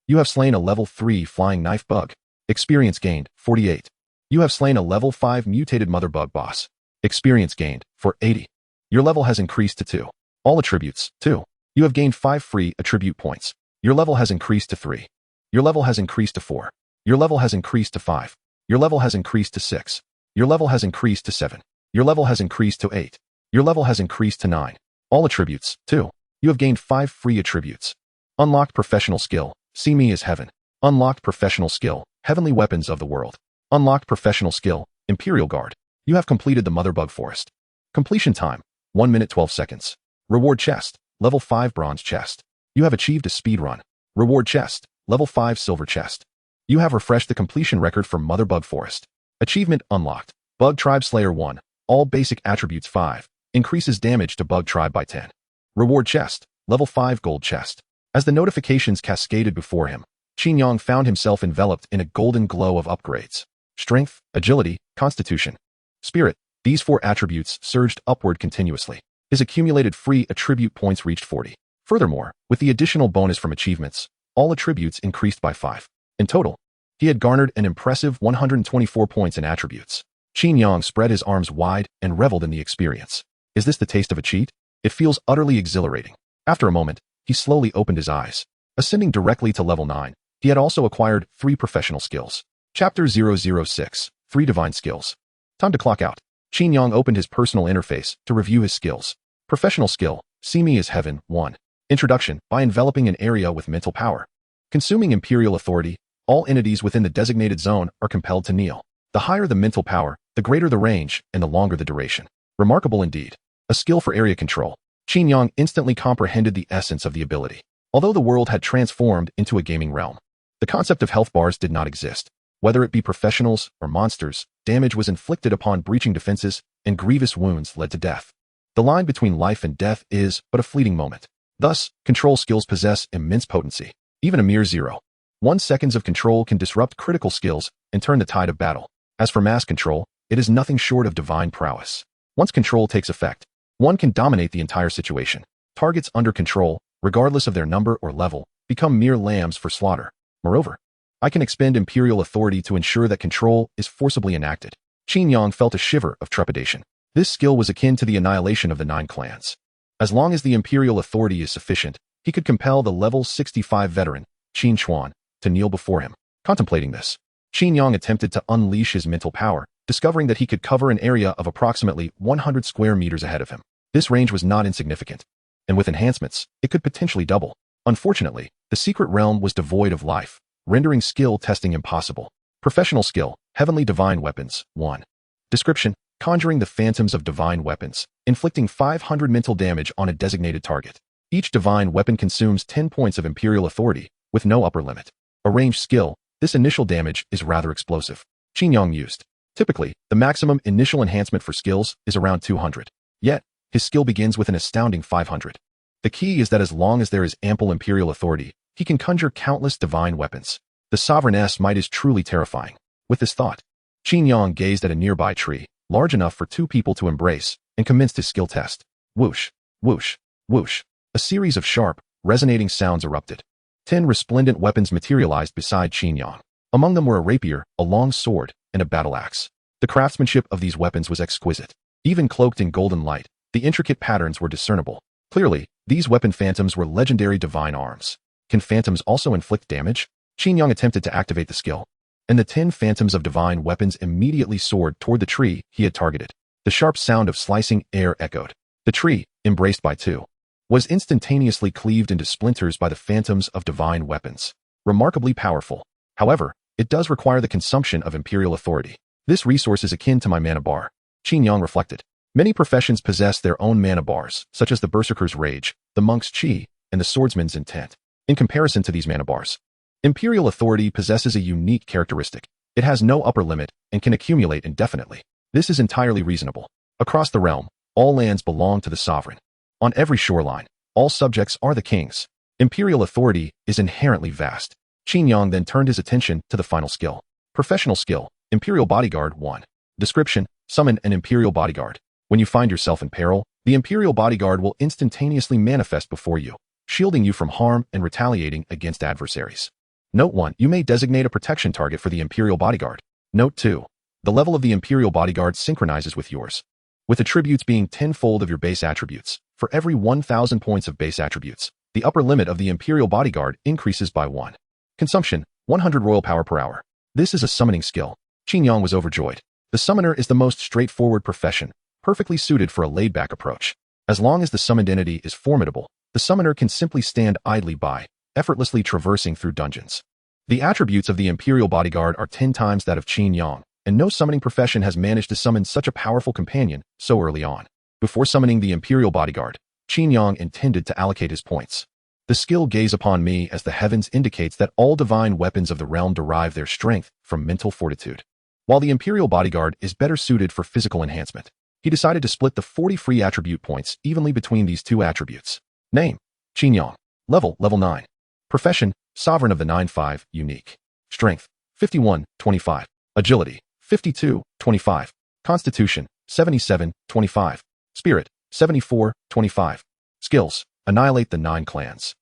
You have slain a level 3 flying knife bug. Experience gained, 48. You have slain a level 5 mutated mother bug boss. Experience gained, for 80. Your level has increased to 2. All attributes, 2. You have gained 5 free attribute points. Your level has increased to 3. Your level has increased to 4. Your level has increased to 5. Your level has increased to 6. Your level has increased to 7. Your level has increased to 8. Your level has increased to 9. All attributes, 2. You have gained 5 free attributes. Unlocked professional skill, see me as heaven. Unlocked professional skill, heavenly weapons of the world. Unlocked professional skill, Imperial Guard. You have completed the Mother Bug Forest. Completion time, 1 minute 12 seconds. Reward chest, level 5 bronze chest. You have achieved a speed run. Reward chest, level 5 silver chest. You have refreshed the completion record for Mother Bug Forest. Achievement unlocked. Bug Tribe Slayer 1. All basic attributes 5. Increases damage to Bug Tribe by 10. Reward chest, level 5 gold chest. As the notifications cascaded before him, Qin Yang found himself enveloped in a golden glow of upgrades. Strength, agility, constitution, spirit. These 4 attributes surged upward continuously. His accumulated free attribute points reached 40. Furthermore, with the additional bonus from achievements, all attributes increased by 5. In total, he had garnered an impressive 124 points in attributes. Qin Yang spread his arms wide and reveled in the experience. Is this the taste of a cheat? It feels utterly exhilarating. After a moment, he slowly opened his eyes. Ascending directly to level 9, he had also acquired 3 professional skills. Chapter 006, 3 divine skills. Time to clock out. Qin Yang opened his personal interface to review his skills. Professional skill, see me as heaven, 1. Introduction, by enveloping an area with mental power. Consuming Imperial authority, all entities within the designated zone are compelled to kneel. The higher the mental power, the greater the range, and the longer the duration. Remarkable indeed. A skill for area control. Qin Yang instantly comprehended the essence of the ability. Although the world had transformed into a gaming realm, the concept of health bars did not exist. Whether it be professionals or monsters, damage was inflicted upon breaching defenses, and grievous wounds led to death. The line between life and death is but a fleeting moment. Thus, control skills possess immense potency. Even a mere 0.1 seconds of control can disrupt critical skills and turn the tide of battle. As for mass control, it is nothing short of divine prowess. Once control takes effect, one can dominate the entire situation. Targets under control, regardless of their number or level, become mere lambs for slaughter. Moreover, I can expend Imperial authority to ensure that control is forcibly enacted. Qin Yang felt a shiver of trepidation. This skill was akin to the annihilation of the 9 clans. As long as the Imperial authority is sufficient, he could compel the level 65 veteran, Qin Yang, to kneel before him. Contemplating this, Qin Yang attempted to unleash his mental power, discovering that he could cover an area of approximately 100 square meters ahead of him. This range was not insignificant, and with enhancements, it could potentially double. Unfortunately, the secret realm was devoid of life, rendering skill testing impossible. Professional skill, Heavenly Divine Weapons, 1. Description, conjuring the phantoms of divine weapons, inflicting 500 mental damage on a designated target. Each divine weapon consumes 10 points of Imperial authority, with no upper limit. A ranged skill, this initial damage is rather explosive. Qin Yang used. Typically, the maximum initial enhancement for skills is around 200. Yet, his skill begins with an astounding 500. The key is that as long as there is ample Imperial authority, he can conjure countless divine weapons. The Sovereign's might is truly terrifying. With this thought, Qin Yang gazed at a nearby tree, large enough for two people to embrace, and commenced his skill test. Whoosh, whoosh, whoosh. A series of sharp, resonating sounds erupted. 10 resplendent weapons materialized beside Qin Yang. Among them were a rapier, a long sword, and a battle axe. The craftsmanship of these weapons was exquisite. Even cloaked in golden light, the intricate patterns were discernible. Clearly, these weapon phantoms were legendary divine arms. Can phantoms also inflict damage? Qin Yang attempted to activate the skill, and the 10 phantoms of divine weapons immediately soared toward the tree he had targeted. The sharp sound of slicing air echoed. The tree, embraced by two, was instantaneously cleaved into splinters by the phantoms of divine weapons. Remarkably powerful. However, it does require the consumption of Imperial authority. This resource is akin to my mana bar. Qin Yang reflected. Many professions possess their own mana bars, such as the Berserker's Rage, the Monk's Chi, and the Swordsman's Intent. In comparison to these mana bars, Imperial authority possesses a unique characteristic. It has no upper limit and can accumulate indefinitely. This is entirely reasonable. Across the realm, all lands belong to the sovereign. On every shoreline, all subjects are the king's. Imperial authority is inherently vast. Qin Yang then turned his attention to the final skill. Professional skill, Imperial Bodyguard 1. Description, summon an Imperial Bodyguard. When you find yourself in peril, the Imperial Bodyguard will instantaneously manifest before you, shielding you from harm and retaliating against adversaries. Note 1. You may designate a protection target for the Imperial Bodyguard. Note 2. The level of the Imperial Bodyguard synchronizes with yours, with attributes being tenfold of your base attributes. For every 1,000 points of base attributes, the upper limit of the Imperial Bodyguard increases by 1. Consumption, 100 royal power per hour. This is a summoning skill. Qin Yang was overjoyed. The summoner is the most straightforward profession, perfectly suited for a laid-back approach. As long as the summoned entity is formidable, the summoner can simply stand idly by, effortlessly traversing through dungeons. The attributes of the Imperial Bodyguard are 10 times that of Qin Yang, and no summoning profession has managed to summon such a powerful companion so early on. Before summoning the Imperial Bodyguard, Qin Yang intended to allocate his points. The skill Gaze Upon Me as the Heavens indicates that all divine weapons of the realm derive their strength from mental fortitude. While the Imperial Bodyguard is better suited for physical enhancement, he decided to split the 40 free attribute points evenly between these two attributes. Name, Qin Yang. Level 9. Profession, Sovereign of the 9-5, unique. Strength, 51-25. Agility, 52-25. Constitution, 77-25. Spirit, 74-25. Skills, Annihilate the 9 clans.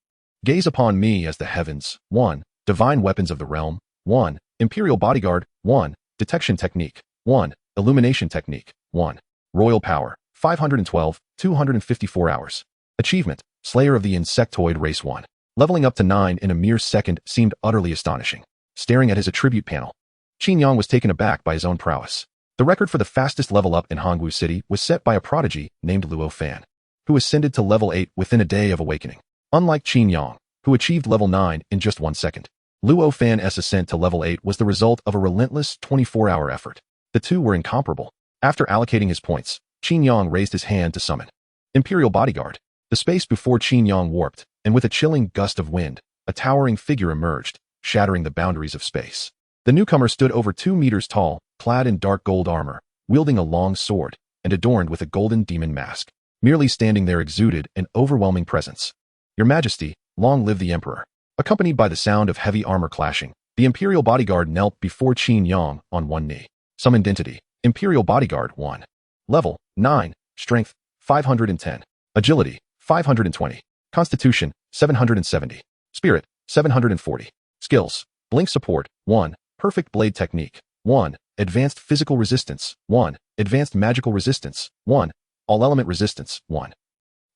Gaze Upon Me as the Heavens, 1. Divine Weapons of the Realm, 1. Imperial Bodyguard, 1. Detection Technique, 1. Illumination Technique, 1. Royal Power, 512, 254 hours. Achievement, Slayer of the Insectoid Race 1. Leveling up to 9 in a mere second seemed utterly astonishing. Staring at his attribute panel, Qin Yang was taken aback by his own prowess. The record for the fastest level up in Hongwu City was set by a prodigy named Luo Fan, who ascended to level 8 within a day of awakening. Unlike Qin Yang, who achieved level 9 in just 1 second, Luo Fan's ascent to level 8 was the result of a relentless 24-hour effort. The two were incomparable. After allocating his points, Qin Yang raised his hand to summon Imperial Bodyguard. The space before Qin Yang warped, and with a chilling gust of wind, a towering figure emerged, shattering the boundaries of space. The newcomer stood over 2 meters tall, clad in dark gold armor, wielding a long sword, and adorned with a golden demon mask. Merely standing there exuded an overwhelming presence. Your Majesty, long live the Emperor. Accompanied by the sound of heavy armor clashing, the Imperial Bodyguard knelt before Qin Yang on one knee. Summoned entity, Imperial Bodyguard 1. Level, 9. Strength, 510. Agility, 520. Constitution, 770. Spirit, 740. Skills, Blink Support, 1. Perfect Blade Technique, 1. Advanced Physical Resistance, 1. Advanced Magical Resistance, 1. All Element Resistance, 1.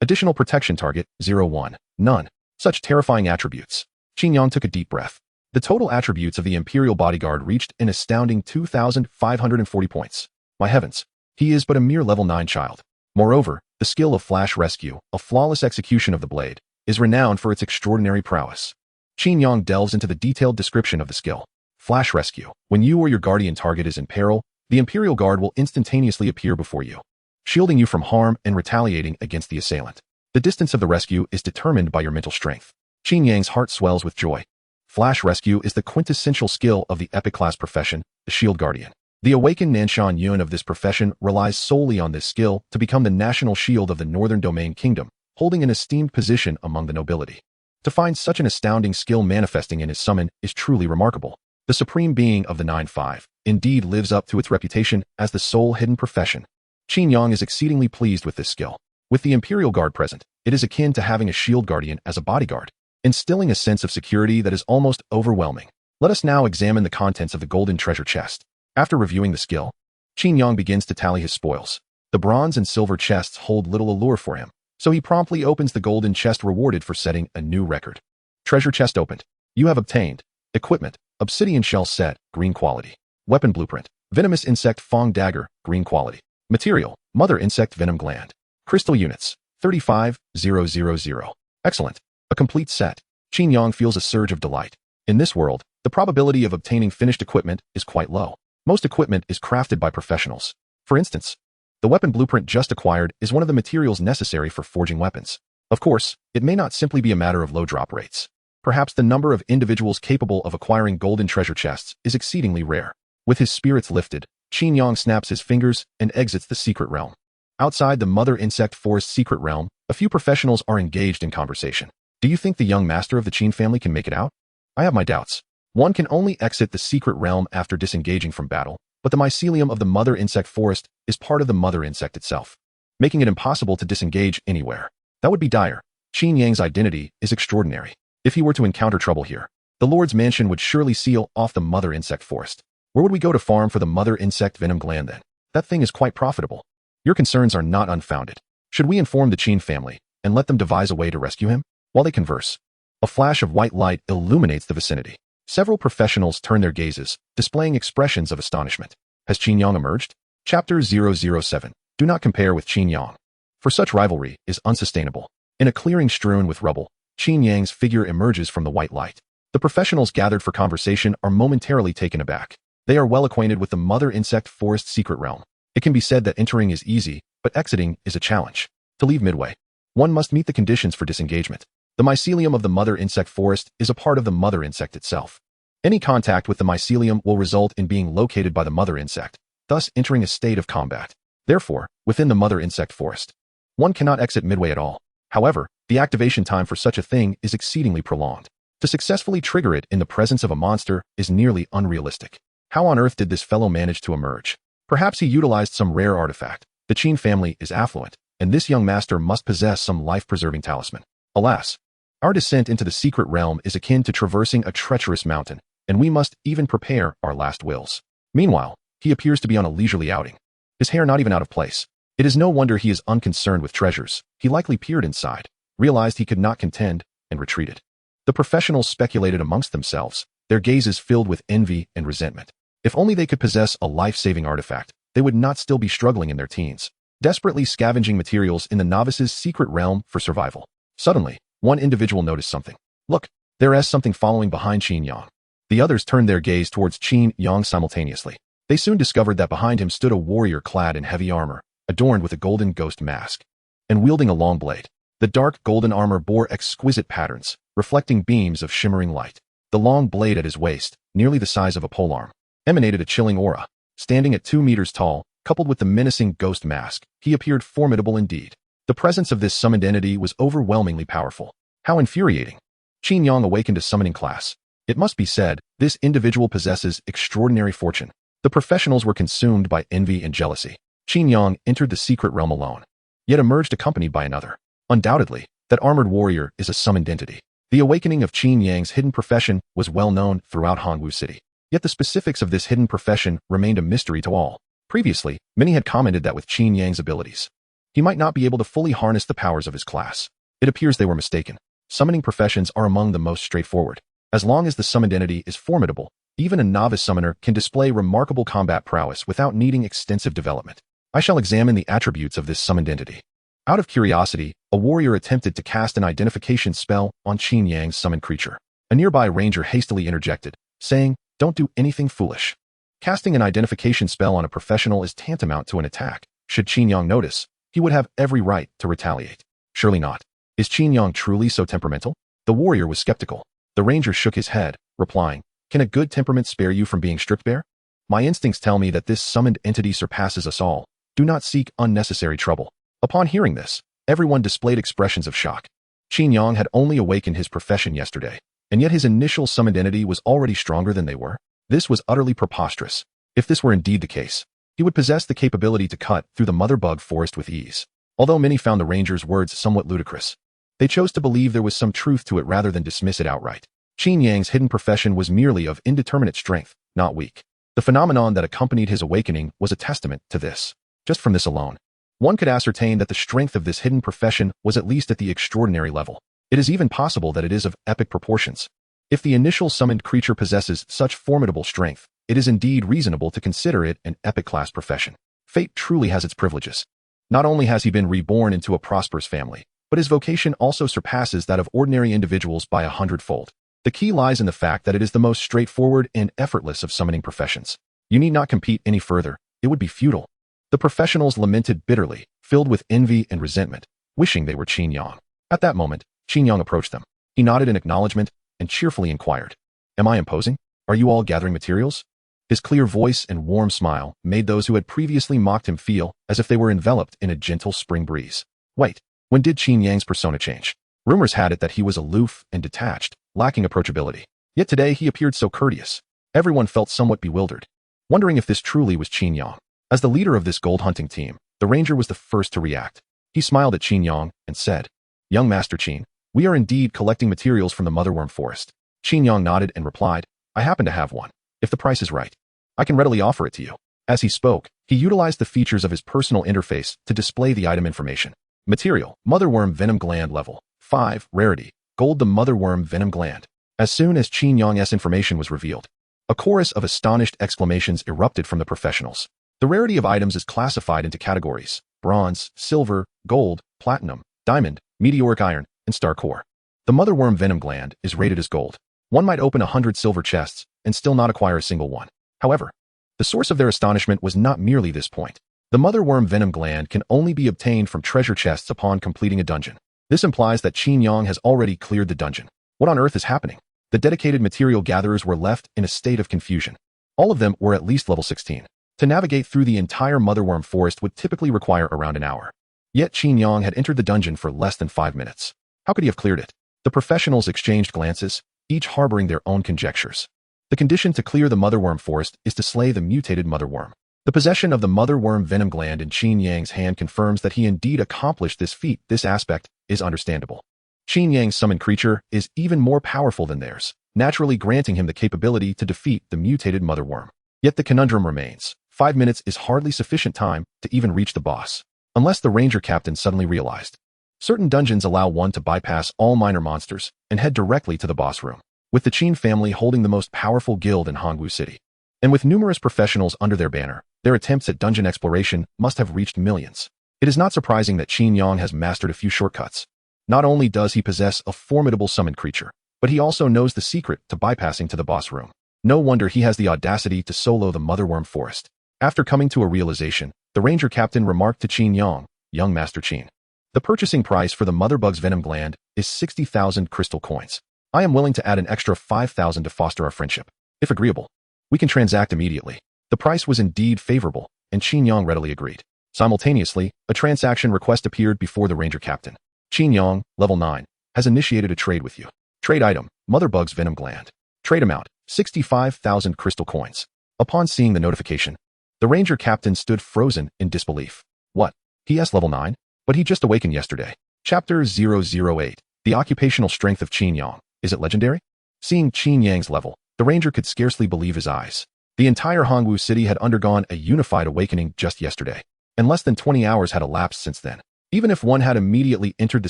Additional Protection Target, 0-1. None. Such terrifying attributes. Qin Yang took a deep breath. The total attributes of the Imperial Bodyguard reached an astounding 2,540 points. My heavens, he is but a mere level 9 child. Moreover, the skill of Flash Rescue, a flawless execution of the blade, is renowned for its extraordinary prowess. Qin Yang delves into the detailed description of the skill. Flash Rescue. When you or your guardian target is in peril, the Imperial Guard will instantaneously appear before you, shielding you from harm and retaliating against the assailant. The distance of the rescue is determined by your mental strength. Qin Yang's heart swells with joy. Flash Rescue is the quintessential skill of the epic class profession, the Shield Guardian. The awakened Nanshan Yuan of this profession relies solely on this skill to become the national shield of the Northern Domain Kingdom, holding an esteemed position among the nobility. To find such an astounding skill manifesting in his summon is truly remarkable. The supreme being of the 9-5 indeed lives up to its reputation as the sole hidden profession. Qin Yang is exceedingly pleased with this skill. With the Imperial Guard present, it is akin to having a shield guardian as a bodyguard, instilling a sense of security that is almost overwhelming. Let us now examine the contents of the golden treasure chest. After reviewing the skill, Qin Yang begins to tally his spoils. The bronze and silver chests hold little allure for him, so he promptly opens the golden chest rewarded for setting a new record. Treasure chest opened. You have obtained equipment, obsidian shell set, green quality. Weapon blueprint, venomous insect fang dagger, green quality. Material, mother insect venom gland. Crystal units, 35,000. Excellent. A complete set. Qin Yang feels a surge of delight. In this world, the probability of obtaining finished equipment is quite low. Most equipment is crafted by professionals. For instance, the weapon blueprint just acquired is one of the materials necessary for forging weapons. Of course, it may not simply be a matter of low drop rates. Perhaps the number of individuals capable of acquiring golden treasure chests is exceedingly rare. With his spirits lifted, Qin Yang snaps his fingers and exits the secret realm. Outside the Mother Insect Forest secret realm, a few professionals are engaged in conversation. Do you think the young master of the Qin family can make it out? I have my doubts. One can only exit the secret realm after disengaging from battle, but the mycelium of the Mother Insect Forest is part of the Mother Insect itself, making it impossible to disengage anywhere. That would be dire. Qin Yang's identity is extraordinary. If he were to encounter trouble here, the Lord's mansion would surely seal off the Mother Insect Forest. Where would we go to farm for the Mother Insect venom gland then? That thing is quite profitable. Your concerns are not unfounded. Should we inform the Qin family and let them devise a way to rescue him? While they converse, a flash of white light illuminates the vicinity. Several professionals turn their gazes, displaying expressions of astonishment. Has Qin Yang emerged? Chapter 007. Do not compare with Qin Yang, for such rivalry is unsustainable. In a clearing strewn with rubble, Qin Yang's figure emerges from the white light. The professionals gathered for conversation are momentarily taken aback. They are well acquainted with the Mother Insect Forest secret realm. It can be said that entering is easy, but exiting is a challenge. To leave midway, one must meet the conditions for disengagement. The mycelium of the Mother Insect Forest is a part of the Mother Insect itself. Any contact with the mycelium will result in being located by the Mother Insect, thus entering a state of combat. Therefore, within the Mother Insect Forest, one cannot exit midway at all. However, the activation time for such a thing is exceedingly prolonged. To successfully trigger it in the presence of a monster is nearly unrealistic. How on earth did this fellow manage to emerge? Perhaps he utilized some rare artifact. The Qin family is affluent, and this young master must possess some life-preserving talisman. Alas, our descent into the secret realm is akin to traversing a treacherous mountain, and we must even prepare our last wills. Meanwhile, he appears to be on a leisurely outing. His hair not even out of place. It is no wonder he is unconcerned with treasures. He likely peered inside, realized he could not contend, and retreated. The professionals speculated amongst themselves, their gazes filled with envy and resentment. If only they could possess a life-saving artifact, they would not still be struggling in their teens, desperately scavenging materials in the novice's secret realm for survival. Suddenly, one individual noticed something. Look, there is something following behind Qin Yang. The others turned their gaze towards Qin Yang simultaneously. They soon discovered that behind him stood a warrior clad in heavy armor, adorned with a golden ghost mask, and wielding a long blade. The dark golden armor bore exquisite patterns, reflecting beams of shimmering light. The long blade at his waist, nearly the size of a polearm, emanated a chilling aura. Standing at 2 meters tall, coupled with the menacing ghost mask, he appeared formidable indeed. The presence of this summoned entity was overwhelmingly powerful. How infuriating! Qin Yang awakened a summoning class. It must be said, this individual possesses extraordinary fortune. The professionals were consumed by envy and jealousy. Qin Yang entered the secret realm alone, yet emerged accompanied by another. Undoubtedly, that armored warrior is a summoned entity. The awakening of Qin Yang's hidden profession was well known throughout Hongwu City. Yet the specifics of this hidden profession remained a mystery to all. Previously, many had commented that with Qin Yang's abilities, he might not be able to fully harness the powers of his class. It appears they were mistaken. Summoning professions are among the most straightforward. As long as the summoned entity is formidable, even a novice summoner can display remarkable combat prowess without needing extensive development. I shall examine the attributes of this summoned entity. Out of curiosity, a warrior attempted to cast an identification spell on Qin Yang's summoned creature. A nearby ranger hastily interjected, saying, "Don't do anything foolish." Casting an identification spell on a professional is tantamount to an attack. Should Qin Yang notice, he would have every right to retaliate. Surely not. Is Qin Yang truly so temperamental? The warrior was skeptical. The ranger shook his head, replying, "Can a good temperament spare you from being stripped bare? My instincts tell me that this summoned entity surpasses us all. Do not seek unnecessary trouble." Upon hearing this, everyone displayed expressions of shock. Qin Yang had only awakened his profession yesterday, and yet his initial summoned entity was already stronger than they were. This was utterly preposterous. If this were indeed the case, he would possess the capability to cut through the mother bug forest with ease. Although many found the ranger's words somewhat ludicrous, they chose to believe there was some truth to it rather than dismiss it outright. Qin Yang's hidden profession was merely of indeterminate strength, not weak. The phenomenon that accompanied his awakening was a testament to this. Just from this alone, one could ascertain that the strength of this hidden profession was at least at the extraordinary level. It is even possible that it is of epic proportions. If the initial summoned creature possesses such formidable strength, it is indeed reasonable to consider it an epic-class profession. Fate truly has its privileges. Not only has he been reborn into a prosperous family, but his vocation also surpasses that of ordinary individuals by 100-fold. The key lies in the fact that it is the most straightforward and effortless of summoning professions. You need not compete any further. It would be futile. The professionals lamented bitterly, filled with envy and resentment, wishing they were Qin Yang. At that moment, Qin Yang approached them. He nodded in acknowledgement and cheerfully inquired, "Am I imposing? Are you all gathering materials?" His clear voice and warm smile made those who had previously mocked him feel as if they were enveloped in a gentle spring breeze. Wait, when did Qin Yang's persona change? Rumors had it that he was aloof and detached, lacking approachability. Yet today he appeared so courteous. Everyone felt somewhat bewildered, wondering if this truly was Qin Yang. As the leader of this gold hunting team, the ranger was the first to react. He smiled at Qin Yang and said, "Young Master Qin, we are indeed collecting materials from the motherworm forest." Qin Yang nodded and replied, "I happen to have one. If the price is right, I can readily offer it to you." As he spoke, he utilized the features of his personal interface to display the item information. Material, motherworm venom gland level 5, rarity, gold. The motherworm venom gland. As soon as Qin Yang's information was revealed, a chorus of astonished exclamations erupted from the professionals. The rarity of items is classified into categories: bronze, silver, gold, platinum, diamond, meteoric iron, and star core. The motherworm venom gland is rated as gold. One might open 100 silver chests and still not acquire a single one. However, the source of their astonishment was not merely this point. The motherworm venom gland can only be obtained from treasure chests upon completing a dungeon. This implies that Qin Yang has already cleared the dungeon. What on earth is happening? The dedicated material gatherers were left in a state of confusion. All of them were at least level 16. To navigate through the entire motherworm forest would typically require around an hour. Yet Qin Yang had entered the dungeon for less than 5 minutes. How could he have cleared it? The professionals exchanged glances, each harboring their own conjectures. The condition to clear the motherworm forest is to slay the mutated motherworm. The possession of the motherworm venom gland in Qin Yang's hand confirms that he indeed accomplished this feat. This aspect is understandable. Qin Yang's summoned creature is even more powerful than theirs, naturally granting him the capability to defeat the mutated motherworm. Yet the conundrum remains. 5 minutes is hardly sufficient time to even reach the boss, unless the ranger captain suddenly realized. Certain dungeons allow one to bypass all minor monsters and head directly to the boss room, with the Qin family holding the most powerful guild in Hongwu City. And with numerous professionals under their banner, their attempts at dungeon exploration must have reached millions. It is not surprising that Qin Yang has mastered a few shortcuts. Not only does he possess a formidable summoned creature, but he also knows the secret to bypassing to the boss room. No wonder he has the audacity to solo the motherworm forest. After coming to a realization, the ranger captain remarked to Qin Yang, "Young Master Qin, the purchasing price for the motherbug's venom gland is 60,000 crystal coins. I am willing to add an extra 5,000 to foster our friendship. If agreeable, we can transact immediately." The price was indeed favorable, and Qin Yang readily agreed. Simultaneously, a transaction request appeared before the ranger captain. "Qin Yang, level 9, has initiated a trade with you. Trade item, motherbug's venom gland. Trade amount, 65,000 crystal coins." Upon seeing the notification, the ranger captain stood frozen in disbelief. What? He level 9? But he just awakened yesterday. Chapter 008. The occupational strength of Qin Yang. Is it legendary? Seeing Qin Yang's level, the ranger could scarcely believe his eyes. The entire Hongwu city had undergone a unified awakening just yesterday, and less than 20 hours had elapsed since then. Even if one had immediately entered the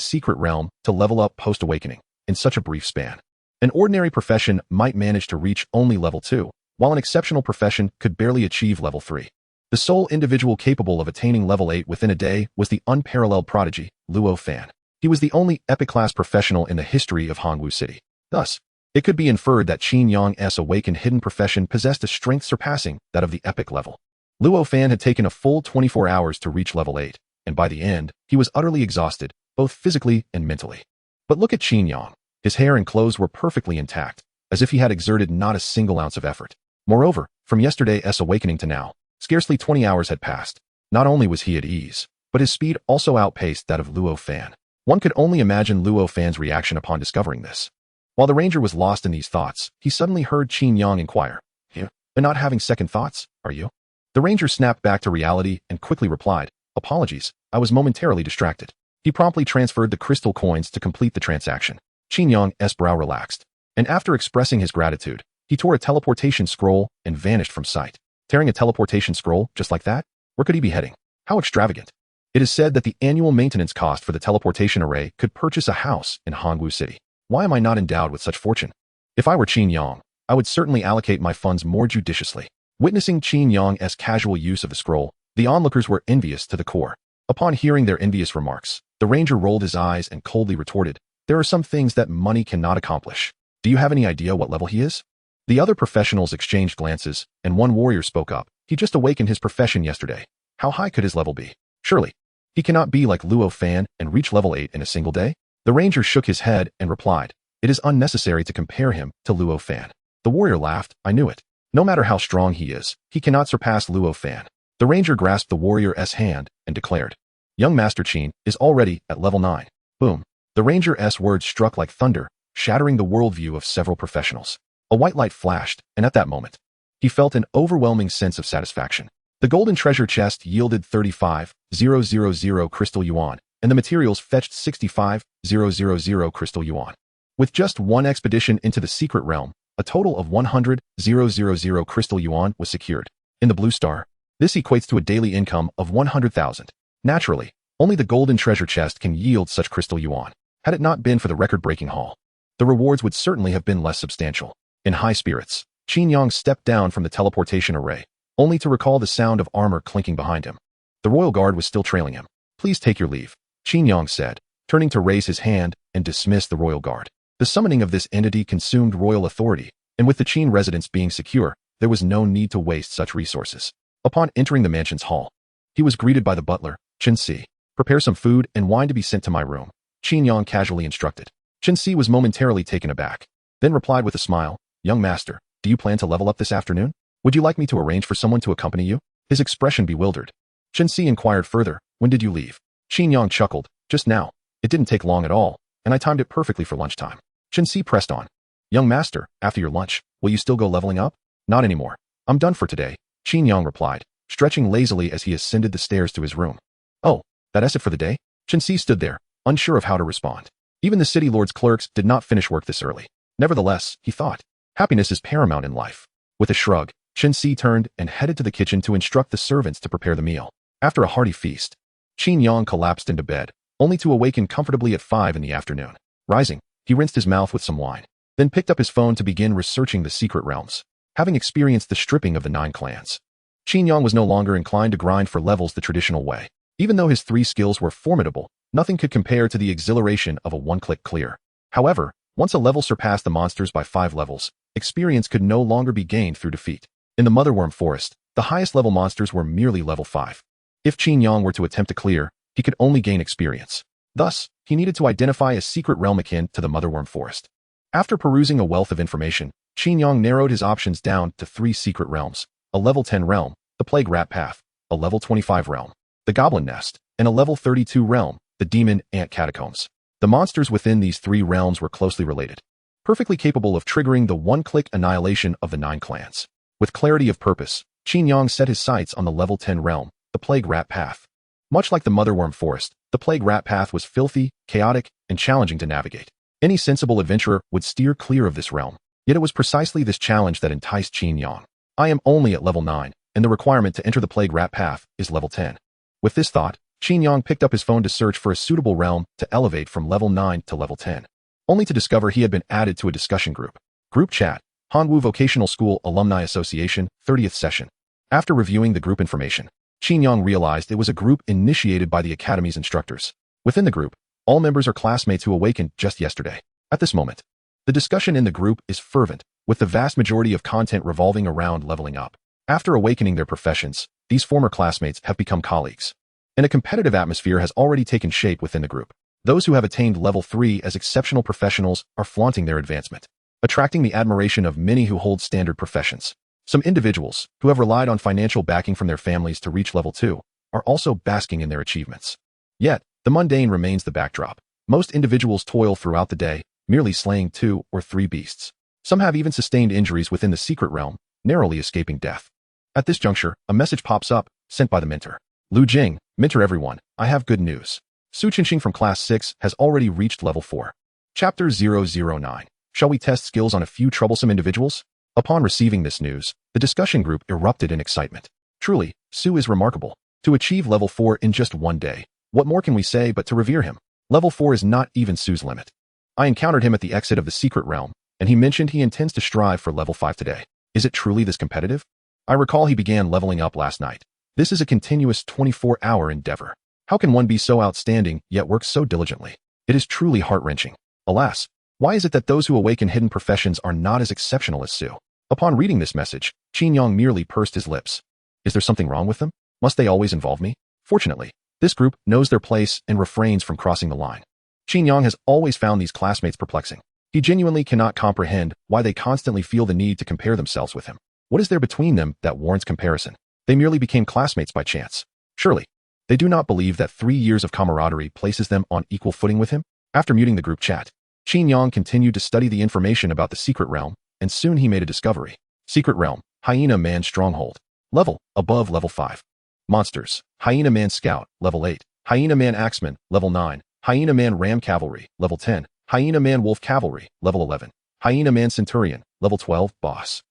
secret realm to level up post-awakening, in such a brief span. An ordinary profession might manage to reach only level 2, while an exceptional profession could barely achieve level 3. The sole individual capable of attaining level 8 within a day was the unparalleled prodigy, Luo Fan. He was the only epic-class professional in the history of Hongwu City. Thus, it could be inferred that Qin Yang's awakened hidden profession possessed a strength surpassing that of the epic level. Luo Fan had taken a full 24 hours to reach level 8, and by the end, he was utterly exhausted, both physically and mentally. But look at Qin Yang. His hair and clothes were perfectly intact, as if he had exerted not a single ounce of effort. Moreover, from yesterday's awakening to now, scarcely 20 hours had passed. Not only was he at ease, but his speed also outpaced that of Luo Fan. One could only imagine Luo Fan's reaction upon discovering this. While the ranger was lost in these thoughts, he suddenly heard Qin Yang inquire, "You, and not having second thoughts, are you?" The ranger snapped back to reality and quickly replied, "Apologies, I was momentarily distracted." He promptly transferred the crystal coins to complete the transaction. Qin Yang's brow relaxed, and after expressing his gratitude, he tore a teleportation scroll and vanished from sight. Tearing a teleportation scroll just like that? Where could he be heading? How extravagant. It is said that the annual maintenance cost for the teleportation array could purchase a house in Hongwu City. Why am I not endowed with such fortune? If I were Qin Yang, I would certainly allocate my funds more judiciously. Witnessing Qin Yang's casual use of the scroll, the onlookers were envious to the core. Upon hearing their envious remarks, the ranger rolled his eyes and coldly retorted, "There are some things that money cannot accomplish. Do you have any idea what level he is?" The other professionals exchanged glances, and one warrior spoke up. "He just awakened his profession yesterday. How high could his level be? Surely, he cannot be like Luo Fan and reach level 8 in a single day?" The ranger shook his head and replied, "It is unnecessary to compare him to Luo Fan." The warrior laughed, "I knew it. No matter how strong he is, he cannot surpass Luo Fan." The ranger grasped the warrior's hand and declared, "Young Master Qin is already at level 9. Boom. The ranger's words struck like thunder, shattering the worldview of several professionals. A white light flashed, and at that moment, he felt an overwhelming sense of satisfaction. The golden treasure chest yielded 35,000 crystal yuan, and the materials fetched 65,000 crystal yuan. With just one expedition into the secret realm, a total of 100,000 crystal yuan was secured. In the Blue Star, this equates to a daily income of 100,000. Naturally, only the golden treasure chest can yield such crystal yuan. Had it not been for the record-breaking haul, the rewards would certainly have been less substantial. In high spirits, Qin Yang stepped down from the teleportation array, only to recall the sound of armor clinking behind him. The royal guard was still trailing him. "Please take your leave," Qin Yang said, turning to raise his hand and dismiss the royal guard. The summoning of this entity consumed royal authority, and with the Qin residence being secure, there was no need to waste such resources. Upon entering the mansion's hall, he was greeted by the butler, Chen Si. "Prepare some food and wine to be sent to my room," Qin Yang casually instructed. Chen Si was momentarily taken aback, then replied with a smile, "Young master, do you plan to level up this afternoon? Would you like me to arrange for someone to accompany you?" His expression bewildered. Chen Si inquired further, "When did you leave?" Qin Yang chuckled, "Just now. It didn't take long at all, and I timed it perfectly for lunchtime." Chen Si pressed on, "Young master, after your lunch, will you still go leveling up?" "Not anymore. I'm done for today," Qin Yang replied, stretching lazily as he ascended the stairs to his room. "Oh, that's it for the day?" Chen Si stood there, unsure of how to respond. Even the city lord's clerks did not finish work this early. Nevertheless, he thought, happiness is paramount in life. With a shrug, Chen Si turned and headed to the kitchen to instruct the servants to prepare the meal. After a hearty feast, Qin Yang collapsed into bed, only to awaken comfortably at 5 in the afternoon. Rising, he rinsed his mouth with some wine, then picked up his phone to begin researching the secret realms. Having experienced the stripping of the 9 clans, Qin Yang was no longer inclined to grind for levels the traditional way. Even though his 3 skills were formidable, nothing could compare to the exhilaration of a one-click clear. However, once a level surpassed the monsters by 5 levels, experience could no longer be gained through defeat. In the Motherworm Forest, the highest level monsters were merely level 5. If Qin Yang were to attempt to clear, he could only gain experience. Thus, he needed to identify a secret realm akin to the Motherworm Forest. After perusing a wealth of information, Qin Yang narrowed his options down to 3 secret realms: a level 10 realm, the Plague Rat Path; a level 25 realm, the Goblin Nest; and a level 32 realm, the Demon Ant Catacombs. The monsters within these 3 realms were closely related, perfectly capable of triggering the one-click annihilation of the 9 clans. With clarity of purpose, Qin Yang set his sights on the level 10 realm, the Plague Rat Path. Much like the Motherworm Forest, the Plague Rat Path was filthy, chaotic, and challenging to navigate. Any sensible adventurer would steer clear of this realm. Yet it was precisely this challenge that enticed Qin Yang. "I am only at level 9, and the requirement to enter the Plague Rat Path is level 10. With this thought, Qin Yang picked up his phone to search for a suitable realm to elevate from level 9 to level 10. only to discover he had been added to a discussion group. Group chat, Hanwoo Vocational School Alumni Association, 30th session. After reviewing the group information, Qin Yang realized it was a group initiated by the academy's instructors. Within the group, all members are classmates who awakened just yesterday. At this moment, the discussion in the group is fervent, with the vast majority of content revolving around leveling up. After awakening their professions, these former classmates have become colleagues. And a competitive atmosphere has already taken shape within the group. Those who have attained level 3 as exceptional professionals are flaunting their advancement, attracting the admiration of many who hold standard professions. Some individuals, who have relied on financial backing from their families to reach level 2, are also basking in their achievements. Yet, the mundane remains the backdrop. Most individuals toil throughout the day, merely slaying 2 or 3 beasts. Some have even sustained injuries within the secret realm, narrowly escaping death. At this juncture, a message pops up, sent by the mentor. Lu Jing, mentor everyone, I have good news. Su Qinxing from Class 6 has already reached level 4. Chapter 009. Shall we test skills on a few troublesome individuals? Upon receiving this news, the discussion group erupted in excitement. Truly, Su is remarkable. To achieve level 4 in just one day, what more can we say but to revere him? Level 4 is not even Su's limit. I encountered him at the exit of the secret realm, and he mentioned he intends to strive for level 5 today. Is it truly this competitive? I recall he began leveling up last night. This is a continuous 24-hour endeavor. How can one be so outstanding, yet work so diligently? It is truly heart-wrenching. Alas, why is it that those who awaken hidden professions are not as exceptional as Su? Upon reading this message, Qin Yang merely pursed his lips. Is there something wrong with them? Must they always involve me? Fortunately, this group knows their place and refrains from crossing the line. Qin Yang has always found these classmates perplexing. He genuinely cannot comprehend why they constantly feel the need to compare themselves with him. What is there between them that warrants comparison? They merely became classmates by chance. Surely, they do not believe that 3 years of camaraderie places them on equal footing with him? After muting the group chat, Qin Yang continued to study the information about the secret realm, and soon he made a discovery. Secret realm, Hyena Man Stronghold. Level, above level 5. Monsters, Hyena Man Scout, level 8. Hyena Man Axeman, level 9. Hyena Man Ram Cavalry, level 10. Hyena Man Wolf Cavalry, level 11. Hyena Man Centurion, level 12, Boss.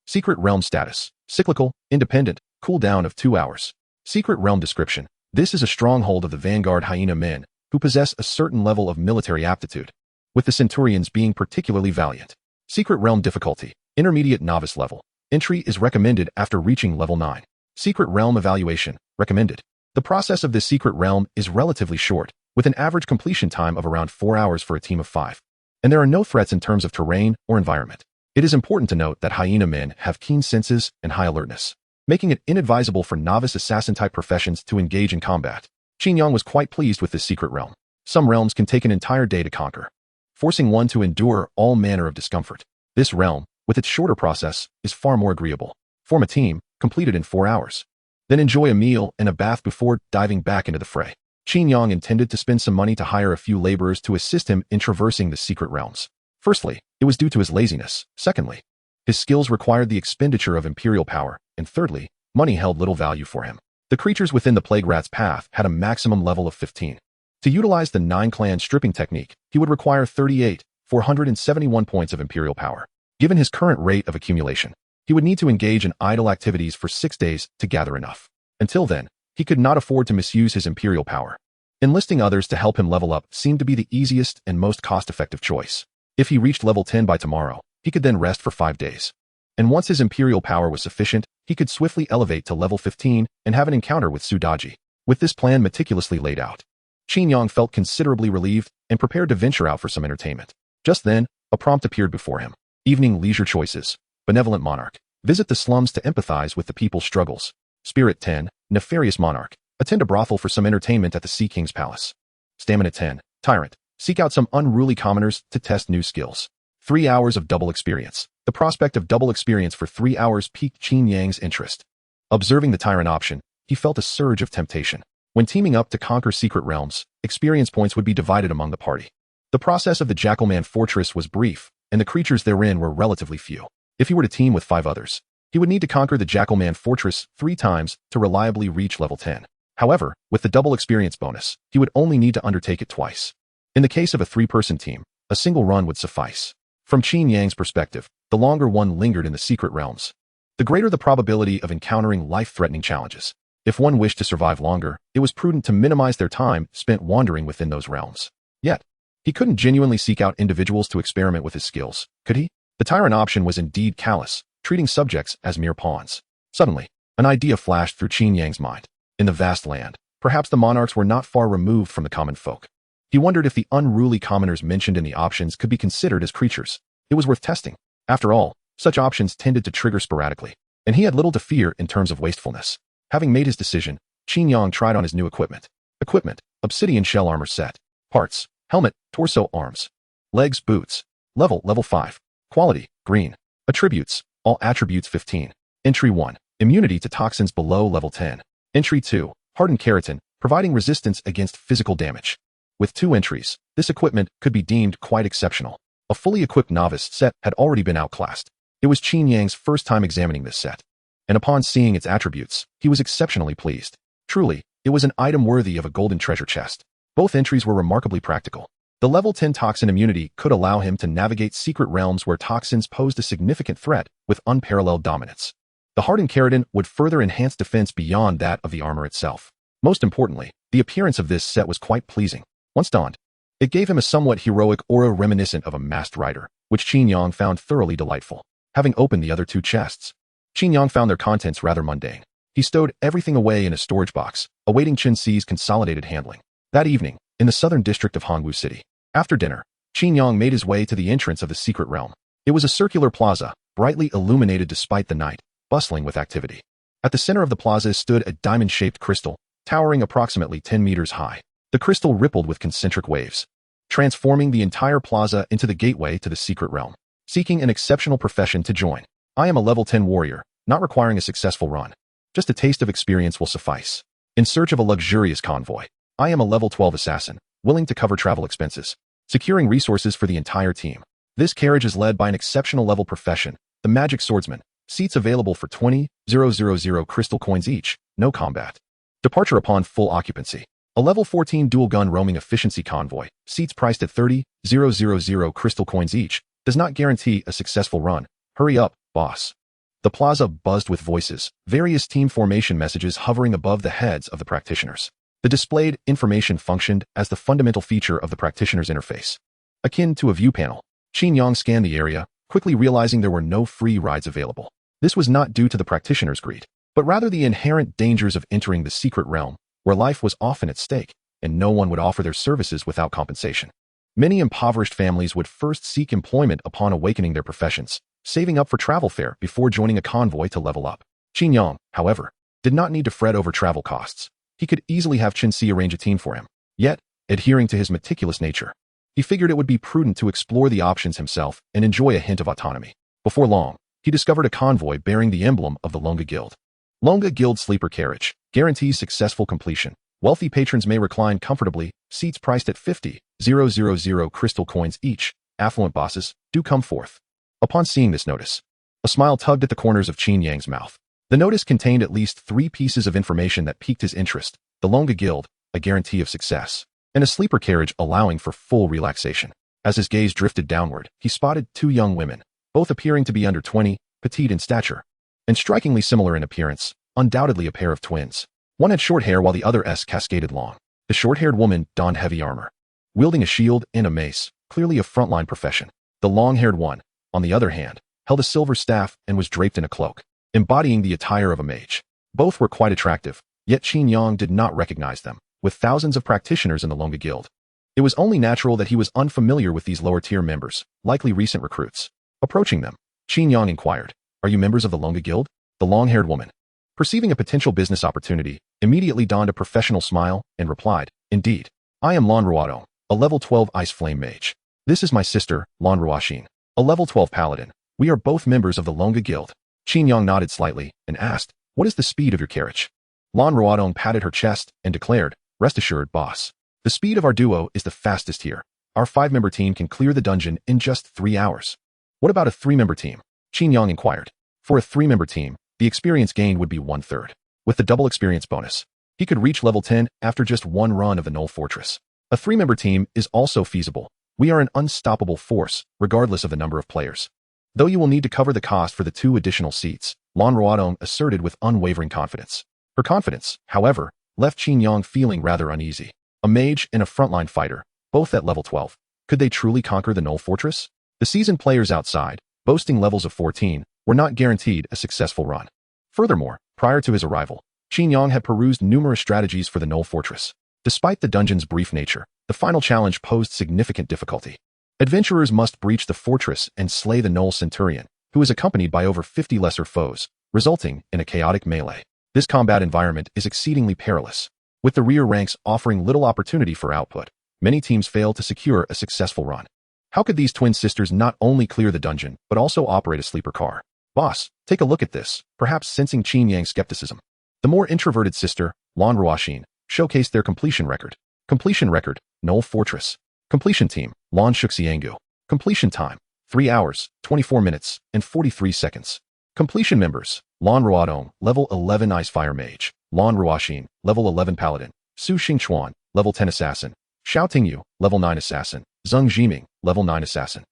Secret realm status, cyclical, independent, cooldown of 2 hours. Secret realm description. This is a stronghold of the vanguard hyena men, who possess a certain level of military aptitude, with the centurions being particularly valiant. Secret realm difficulty, intermediate novice level. Entry is recommended after reaching level 9. Secret realm evaluation, recommended. The process of this secret realm is relatively short, with an average completion time of around 4 hours for a team of 5. And there are no threats in terms of terrain or environment. It is important to note that hyena men have keen senses and high alertness, making it inadvisable for novice assassin-type professions to engage in combat. Qin Yang was quite pleased with this secret realm. Some realms can take an entire day to conquer, forcing one to endure all manner of discomfort. This realm, with its shorter process, is far more agreeable. Form a team, completed in 4 hours. Then enjoy a meal and a bath before diving back into the fray. Qin Yang intended to spend some money to hire a few laborers to assist him in traversing the secret realms. Firstly, it was due to his laziness. Secondly, his skills required the expenditure of imperial power. And thirdly, money held little value for him. The creatures within the plague rat's path had a maximum level of 15. To utilize the 9-clan stripping technique, he would require 471 points of imperial power. Given his current rate of accumulation, he would need to engage in idle activities for 6 days to gather enough. Until then, he could not afford to misuse his imperial power. Enlisting others to help him level up seemed to be the easiest and most cost-effective choice. If he reached level 10 by tomorrow, he could then rest for 5 days. And once his imperial power was sufficient, he could swiftly elevate to level 15 and have an encounter with Su Daji. With this plan meticulously laid out, Qin Yang felt considerably relieved and prepared to venture out for some entertainment. Just then, a prompt appeared before him. Evening leisure choices. Benevolent monarch. Visit the slums to empathize with the people's struggles. Spirit 10. Nefarious monarch. Attend a brothel for some entertainment at the Sea King's palace. Stamina 10. Tyrant. Seek out some unruly commoners to test new skills. 3 hours of double experience. The prospect of double experience for 3 hours piqued Qin Yang's interest. Observing the tyrant option, he felt a surge of temptation. When teaming up to conquer secret realms, experience points would be divided among the party. The process of the Jackalman Fortress was brief, and the creatures therein were relatively few. If he were to team with 5 others, he would need to conquer the Jackalman Fortress 3 times to reliably reach level 10. However, with the double experience bonus, he would only need to undertake it twice. In the case of a 3-person team, a single run would suffice. From Qin Yang's perspective, the longer one lingered in the secret realms, the greater the probability of encountering life-threatening challenges. If one wished to survive longer, it was prudent to minimize their time spent wandering within those realms. Yet, He couldn't genuinely seek out individuals to experiment with his skills, could he? The tyrant option was indeed callous, treating subjects as mere pawns. Suddenly, an idea flashed through Qin Yang's mind. In the vast land, perhaps the monarchs were not far removed from the common folk. He wondered if the unruly commoners mentioned in the options could be considered as creatures. It was worth testing. After all, such options tended to trigger sporadically, and he had little to fear in terms of wastefulness. Having made his decision, Qin Yang tried on his new equipment. Equipment: obsidian shell armor set. Parts: helmet, torso, arms. Legs, boots. Level 5. Quality: green. Attributes: all attributes 15. Entry 1. Immunity to toxins below level 10. Entry 2. Hardened keratin, providing resistance against physical damage. With 2 entries, this equipment could be deemed quite exceptional. A fully equipped novice set had already been outclassed. It was Qin Yang's first time examining this set, and upon seeing its attributes, he was exceptionally pleased. Truly, it was an item worthy of a golden treasure chest. Both entries were remarkably practical. The level 10 toxin immunity could allow him to navigate secret realms where toxins posed a significant threat with unparalleled dominance. The hardened keratin would further enhance defense beyond that of the armor itself. Most importantly, the appearance of this set was quite pleasing. Once donned, it gave him a somewhat heroic aura reminiscent of a masked rider, which Qin Yang found thoroughly delightful. Having opened the other 2 chests, Qin Yang found their contents rather mundane. He stowed everything away in a storage box, awaiting Qin Ci's consolidated handling. That evening, in the southern district of Hongwu City, after dinner, Qin Yang made his way to the entrance of the secret realm. It was a circular plaza, brightly illuminated despite the night, bustling with activity. At the center of the plaza stood a diamond-shaped crystal, towering approximately 10 meters high. The crystal rippled with concentric waves, transforming the entire plaza into the gateway to the secret realm. Seeking an exceptional profession to join. I am a level 10 warrior, not requiring a successful run. Just a taste of experience will suffice. In search of a luxurious convoy. I am a level 12 assassin, willing to cover travel expenses. Securing resources for the entire team. This carriage is led by an exceptional level profession, the Magic Swordsman. Seats available for 20,000 crystal coins each, no combat. Departure upon full occupancy. A level 14 dual-gun roaming efficiency convoy, seats priced at 30,000 crystal coins each, does not guarantee a successful run. Hurry up, boss. The plaza buzzed with voices, various team formation messages hovering above the heads of the practitioners. The displayed information functioned as the fundamental feature of the practitioner's interface. Akin to a view panel, Qin Yang scanned the area, quickly realizing there were no free rides available. This was not due to the practitioner's greed, but rather the inherent dangers of entering the secret realm, where life was often at stake, and no one would offer their services without compensation. Many impoverished families would first seek employment upon awakening their professions, saving up for travel fare before joining a convoy to level up. Qin Yang, however, did not need to fret over travel costs. He could easily have Qin Ci arrange a team for him. Yet, adhering to his meticulous nature, he figured it would be prudent to explore the options himself and enjoy a hint of autonomy. Before long, he discovered a convoy bearing the emblem of the Longa Guild. Longa Guild Sleeper Carriage guarantees successful completion. Wealthy patrons may recline comfortably, seats priced at 50,000 crystal coins each. Affluent bosses, do come forth. Upon seeing this notice, a smile tugged at the corners of Qin Yang's mouth. The notice contained at least 3 pieces of information that piqued his interest: the Longa Guild, a guarantee of success, and a sleeper carriage allowing for full relaxation. As his gaze drifted downward, he spotted 2 young women, both appearing to be under 20, petite in stature, and strikingly similar in appearance, undoubtedly a pair of twins. One had short hair while the other's cascaded long. The short-haired woman donned heavy armor, wielding a shield and a mace, clearly a frontline profession. The long-haired one, on the other hand, held a silver staff and was draped in a cloak, embodying the attire of a mage. Both were quite attractive, yet Qin Yang did not recognize them. With thousands of practitioners in the Longa Guild, it was only natural that he was unfamiliar with these lower-tier members, likely recent recruits. Approaching them, Qin Yang inquired, "Are you members of the Longa Guild?" The long-haired woman, perceiving a potential business opportunity, immediately donned a professional smile and replied, "Indeed. I am Manhwaaudibook, a level 12 Ice Flame Mage. This is my sister, Manhwaesumen, a level 12 Paladin. We are both members of the Longa Guild." Qin Yang nodded slightly and asked, "What is the speed of your carriage?" Manhwaaudibook patted her chest and declared, "Rest assured, boss. The speed of our duo is the fastest here. Our 5-member team can clear the dungeon in just 3 hours." "What about a 3-member team?" Qin Yang inquired. For a 3-member team, the experience gained would be 1/3. With the double experience bonus, he could reach level 10 after just 1 run of the Null Fortress. A 3-member team is also feasible. We are an unstoppable force, regardless of the number of players. Though you will need to cover the cost for the 2 additional seats, Manhwaaudibook asserted with unwavering confidence. Her confidence, however, left Qin Yang feeling rather uneasy. A mage and a frontline fighter, both at level 12. Could they truly conquer the Null Fortress? The seasoned players outside, boasting levels of 14, were not guaranteed a successful run. Furthermore, prior to his arrival, Qin Yang had perused numerous strategies for the Null Fortress. Despite the dungeon's brief nature, the final challenge posed significant difficulty. Adventurers must breach the fortress and slay the Null Centurion, who is accompanied by over 50 lesser foes, resulting in a chaotic melee. This combat environment is exceedingly perilous. With the rear ranks offering little opportunity for output, many teams fail to secure a successful run. How could these twin sisters not only clear the dungeon, but also operate a sleeper car? Boss, take a look at this, perhaps sensing Qin Yang's skepticism. The more introverted sister, Lan Ruoxin, showcased their completion record. Completion record, Null Fortress. Completion team, Lan Shuxiangu. Completion time, 3 hours, 24 minutes, and 43 seconds. Completion members, Lan Ruodong, level 11 Ice Fire Mage, Lan Ruoxin, level 11 Paladin, Su Xingchuan, level 10 Assassin, Xiao Tingyu, level 9 Assassin, Zheng Jiming, level 9 Assassin.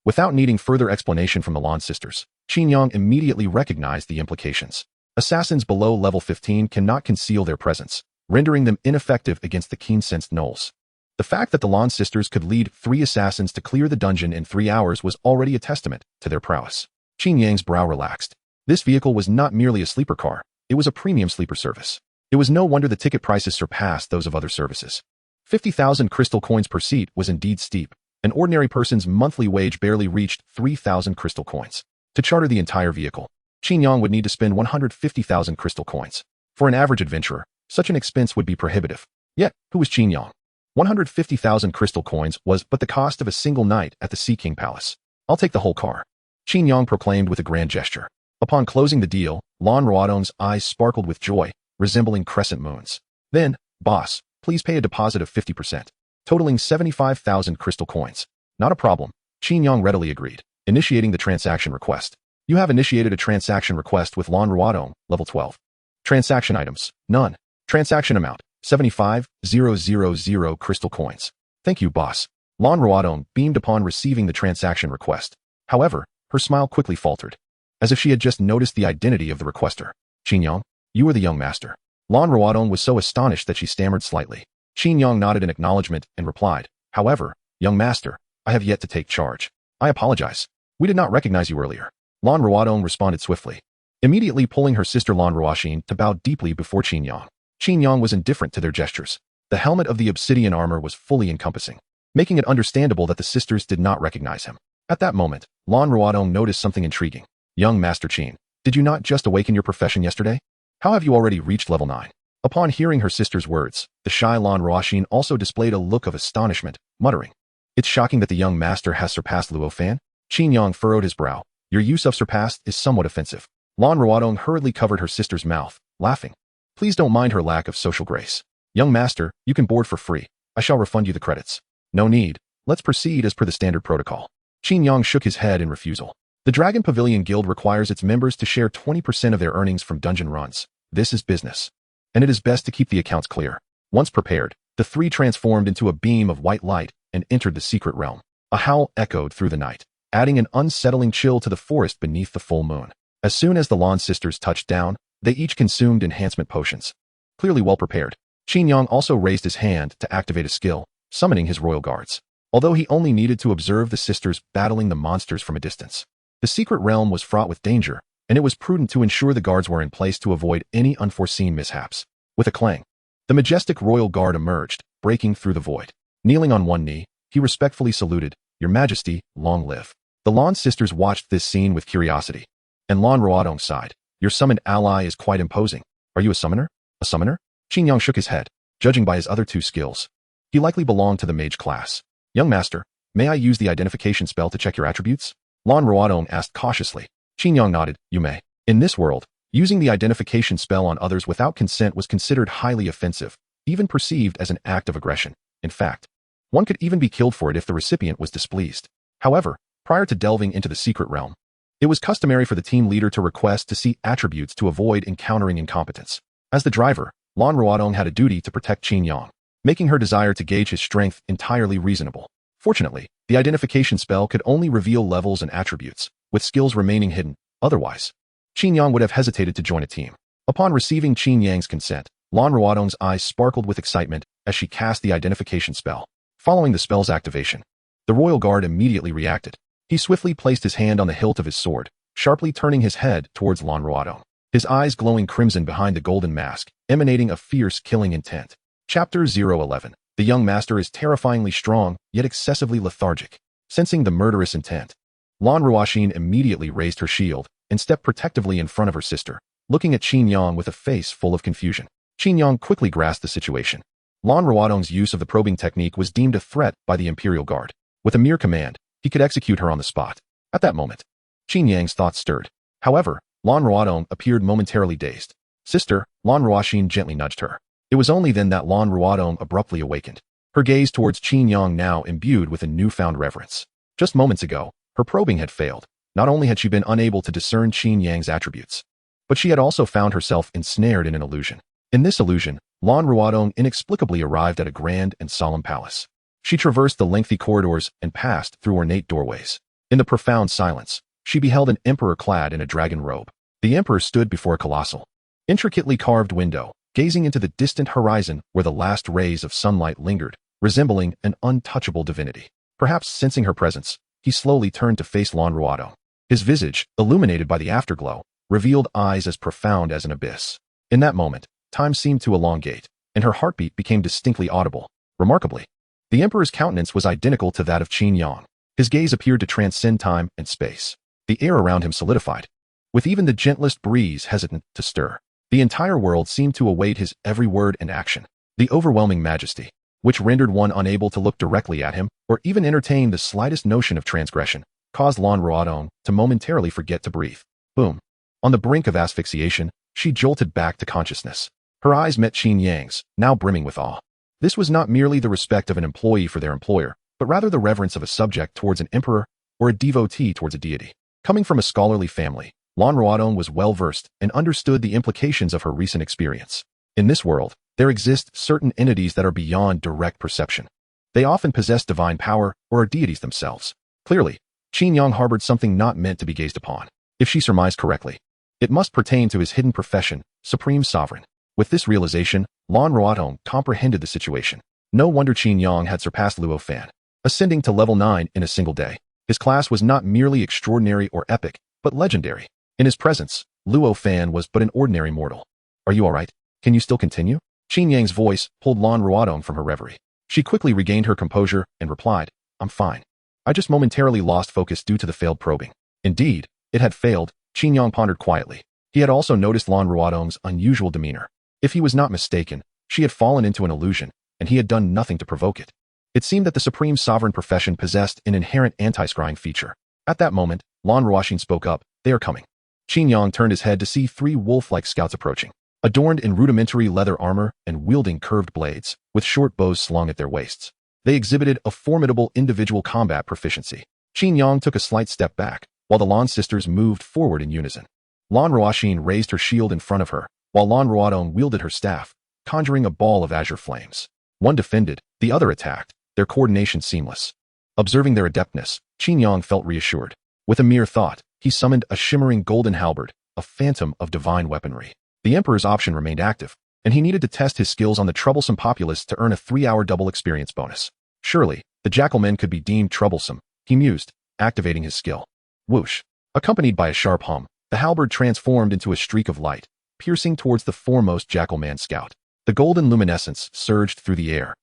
Without needing further explanation from the Lan sisters, Qin Yang immediately recognized the implications. Assassins below level 15 cannot conceal their presence, rendering them ineffective against the keen-sensed gnolls. The fact that the Lan sisters could lead 3 assassins to clear the dungeon in 3 hours was already a testament to their prowess. Qin Yang's brow relaxed. This vehicle was not merely a sleeper car, it was a premium sleeper service. It was no wonder the ticket prices surpassed those of other services. 50,000 crystal coins per seat was indeed steep. An ordinary person's monthly wage barely reached 3,000 crystal coins. To charter the entire vehicle, Qin Yang would need to spend 150,000 crystal coins. For an average adventurer, such an expense would be prohibitive. Yet, who was Qin Yang? 150,000 crystal coins was but the cost of a single night at the Sea King Palace. I'll take the whole car, Qin Yang proclaimed with a grand gesture. Upon closing the deal, Lan Ruodong's eyes sparkled with joy, resembling crescent moons. Then, boss, please pay a deposit of 50%, totaling 75,000 crystal coins. Not a problem, Qin Yang readily agreed, initiating the transaction request. You have initiated a transaction request with Lan Ruodong, level 12. Transaction items, none. Transaction amount, 75,000 crystal coins. Thank you, boss. Lan Ruodong beamed upon receiving the transaction request. However, her smile quickly faltered, as if she had just noticed the identity of the requester. Qin Yang, you are the young master. Lan Ruodong was so astonished that she stammered slightly. Qin Yang nodded in acknowledgement and replied, however, young master, I have yet to take charge. I apologize. We did not recognize you earlier. Lan Ruodong responded swiftly, immediately pulling her sister Lan Ruoxin to bow deeply before Qin Yang. Qin Yang was indifferent to their gestures. The helmet of the obsidian armor was fully encompassing, making it understandable that the sisters did not recognize him. At that moment, Lan Ruodong noticed something intriguing. Young Master Qin, did you not just awaken your profession yesterday? How have you already reached level 9? Upon hearing her sister's words, the shy Lan Ruoxin also displayed a look of astonishment, muttering, it's shocking that the young master has surpassed Luo Fan. Qin Yang furrowed his brow. Your use of surpassed is somewhat offensive. Lan Ruodong hurriedly covered her sister's mouth, laughing. Please don't mind her lack of social grace. Young master, you can board for free. I shall refund you the credits. No need. Let's proceed as per the standard protocol. Qin Yang shook his head in refusal. The Dragon Pavilion Guild requires its members to share 20% of their earnings from dungeon runs. This is business, and it is best to keep the accounts clear. Once prepared, the three transformed into a beam of white light and entered the secret realm. A howl echoed through the night, adding an unsettling chill to the forest beneath the full moon. As soon as the Lan sisters touched down, they each consumed enhancement potions. Clearly well prepared, Qin Yang also raised his hand to activate a skill, summoning his royal guards. Although he only needed to observe the sisters battling the monsters from a distance. The secret realm was fraught with danger, and it was prudent to ensure the guards were in place to avoid any unforeseen mishaps. With a clang, the majestic royal guard emerged, breaking through the void. Kneeling on one knee, he respectfully saluted, Your Majesty, long live. The Lan sisters watched this scene with curiosity, and Lan Ruodong sighed. Your summoned ally is quite imposing. Are you a summoner? A summoner? Qin Yang shook his head, judging by his other two skills. He likely belonged to the mage class. Young master, may I use the identification spell to check your attributes? Lan Ruodong asked cautiously. Qin Yang nodded, you may. In this world, using the identification spell on others without consent was considered highly offensive, even perceived as an act of aggression. In fact, one could even be killed for it if the recipient was displeased. However, prior to delving into the secret realm, it was customary for the team leader to request to see attributes to avoid encountering incompetence. As the driver, Lan Ruodong had a duty to protect Qin Yang, making her desire to gauge his strength entirely reasonable. Fortunately, the identification spell could only reveal levels and attributes, with skills remaining hidden. Otherwise, Qin Yang would have hesitated to join a team. Upon receiving Qin Yang's consent, Lan Ruodong's eyes sparkled with excitement as she cast the identification spell. Following the spell's activation, The royal guard immediately reacted. He swiftly placed his hand on the hilt of his sword, sharply turning his head towards Manhwaadong, his eyes glowing crimson behind the golden mask, emanating a fierce killing intent. Chapter 011. The young master is terrifyingly strong, yet excessively lethargic. Sensing the murderous intent, Manhwaadong immediately raised her shield and stepped protectively in front of her sister, looking at Qin Yang with a face full of confusion. Qin Yang quickly grasped the situation. Manhwaadong's use of the probing technique was deemed a threat by the Imperial Guard. With a mere command, he could execute her on the spot. At that moment, Qin Yang's thoughts stirred. However, Manhwaadong appeared momentarily dazed. Sister, Manhwaadong gently nudged her. It was only then that Manhwaadong abruptly awakened, her gaze towards Qin Yang now imbued with a newfound reverence. Just moments ago, her probing had failed. Not only had she been unable to discern Qin Yang's attributes, but she had also found herself ensnared in an illusion. In this illusion, Manhwaadong inexplicably arrived at a grand and solemn palace. She traversed the lengthy corridors and passed through ornate doorways. In the profound silence, she beheld an emperor clad in a dragon robe. The emperor stood before a colossal, intricately carved window, gazing into the distant horizon where the last rays of sunlight lingered, resembling an untouchable divinity. Perhaps sensing her presence, he slowly turned to face Manhwaadong. His visage, illuminated by the afterglow, revealed eyes as profound as an abyss. In that moment, time seemed to elongate, and her heartbeat became distinctly audible. Remarkably, the emperor's countenance was identical to that of Qin Yang. His gaze appeared to transcend time and space. The air around him solidified, with even the gentlest breeze hesitant to stir. The entire world seemed to await his every word and action. The overwhelming majesty, which rendered one unable to look directly at him or even entertain the slightest notion of transgression, caused Manhwaadong to momentarily forget to breathe. Boom. On the brink of asphyxiation, she jolted back to consciousness. Her eyes met Qin Yang's, now brimming with awe. This was not merely the respect of an employee for their employer, but rather the reverence of a subject towards an emperor or a devotee towards a deity. Coming from a scholarly family, Manhwaadong was well-versed and understood the implications of her recent experience. In this world, there exist certain entities that are beyond direct perception. They often possess divine power or are deities themselves. Clearly, Qin Yang harbored something not meant to be gazed upon. If she surmised correctly, it must pertain to his hidden profession, Supreme Sovereign. With this realization, Manhwaadong comprehended the situation. No wonder Qin Yang had surpassed Luo Fan, ascending to level 9 in a single day. His class was not merely extraordinary or epic, but legendary. In his presence, Luo Fan was but an ordinary mortal. Are you alright? Can you still continue? Qin Yang's voice pulled Manhwaadong from her reverie. She quickly regained her composure and replied, I'm fine. I just momentarily lost focus due to the failed probing. Indeed, it had failed, Qin Yang pondered quietly. He had also noticed Manhwaadong's unusual demeanor. If he was not mistaken, she had fallen into an illusion, and he had done nothing to provoke it. It seemed that the Supreme Sovereign profession possessed an inherent anti-scrying feature. At that moment, Manhwaadong spoke up, they are coming. Qin Yang turned his head to see 3 wolf-like scouts approaching, adorned in rudimentary leather armor and wielding curved blades, with short bows slung at their waists. They exhibited a formidable individual combat proficiency. Qin Yang took a slight step back, while the Lan sisters moved forward in unison. Manhwaadong raised her shield in front of her, while Manhwaadong wielded her staff, conjuring a ball of azure flames. One defended, the other attacked, their coordination seamless. Observing their adeptness, Qin Yang felt reassured. With a mere thought, he summoned a shimmering golden halberd, a phantom of divine weaponry. The Emperor's option remained active, and he needed to test his skills on the troublesome populace to earn a 3-hour double experience bonus. Surely, the Jackalmen could be deemed troublesome, he mused, activating his skill. Whoosh. Accompanied by a sharp hum, the halberd transformed into a streak of light, piercing towards the foremost Jackalman scout. The golden luminescence surged through the air,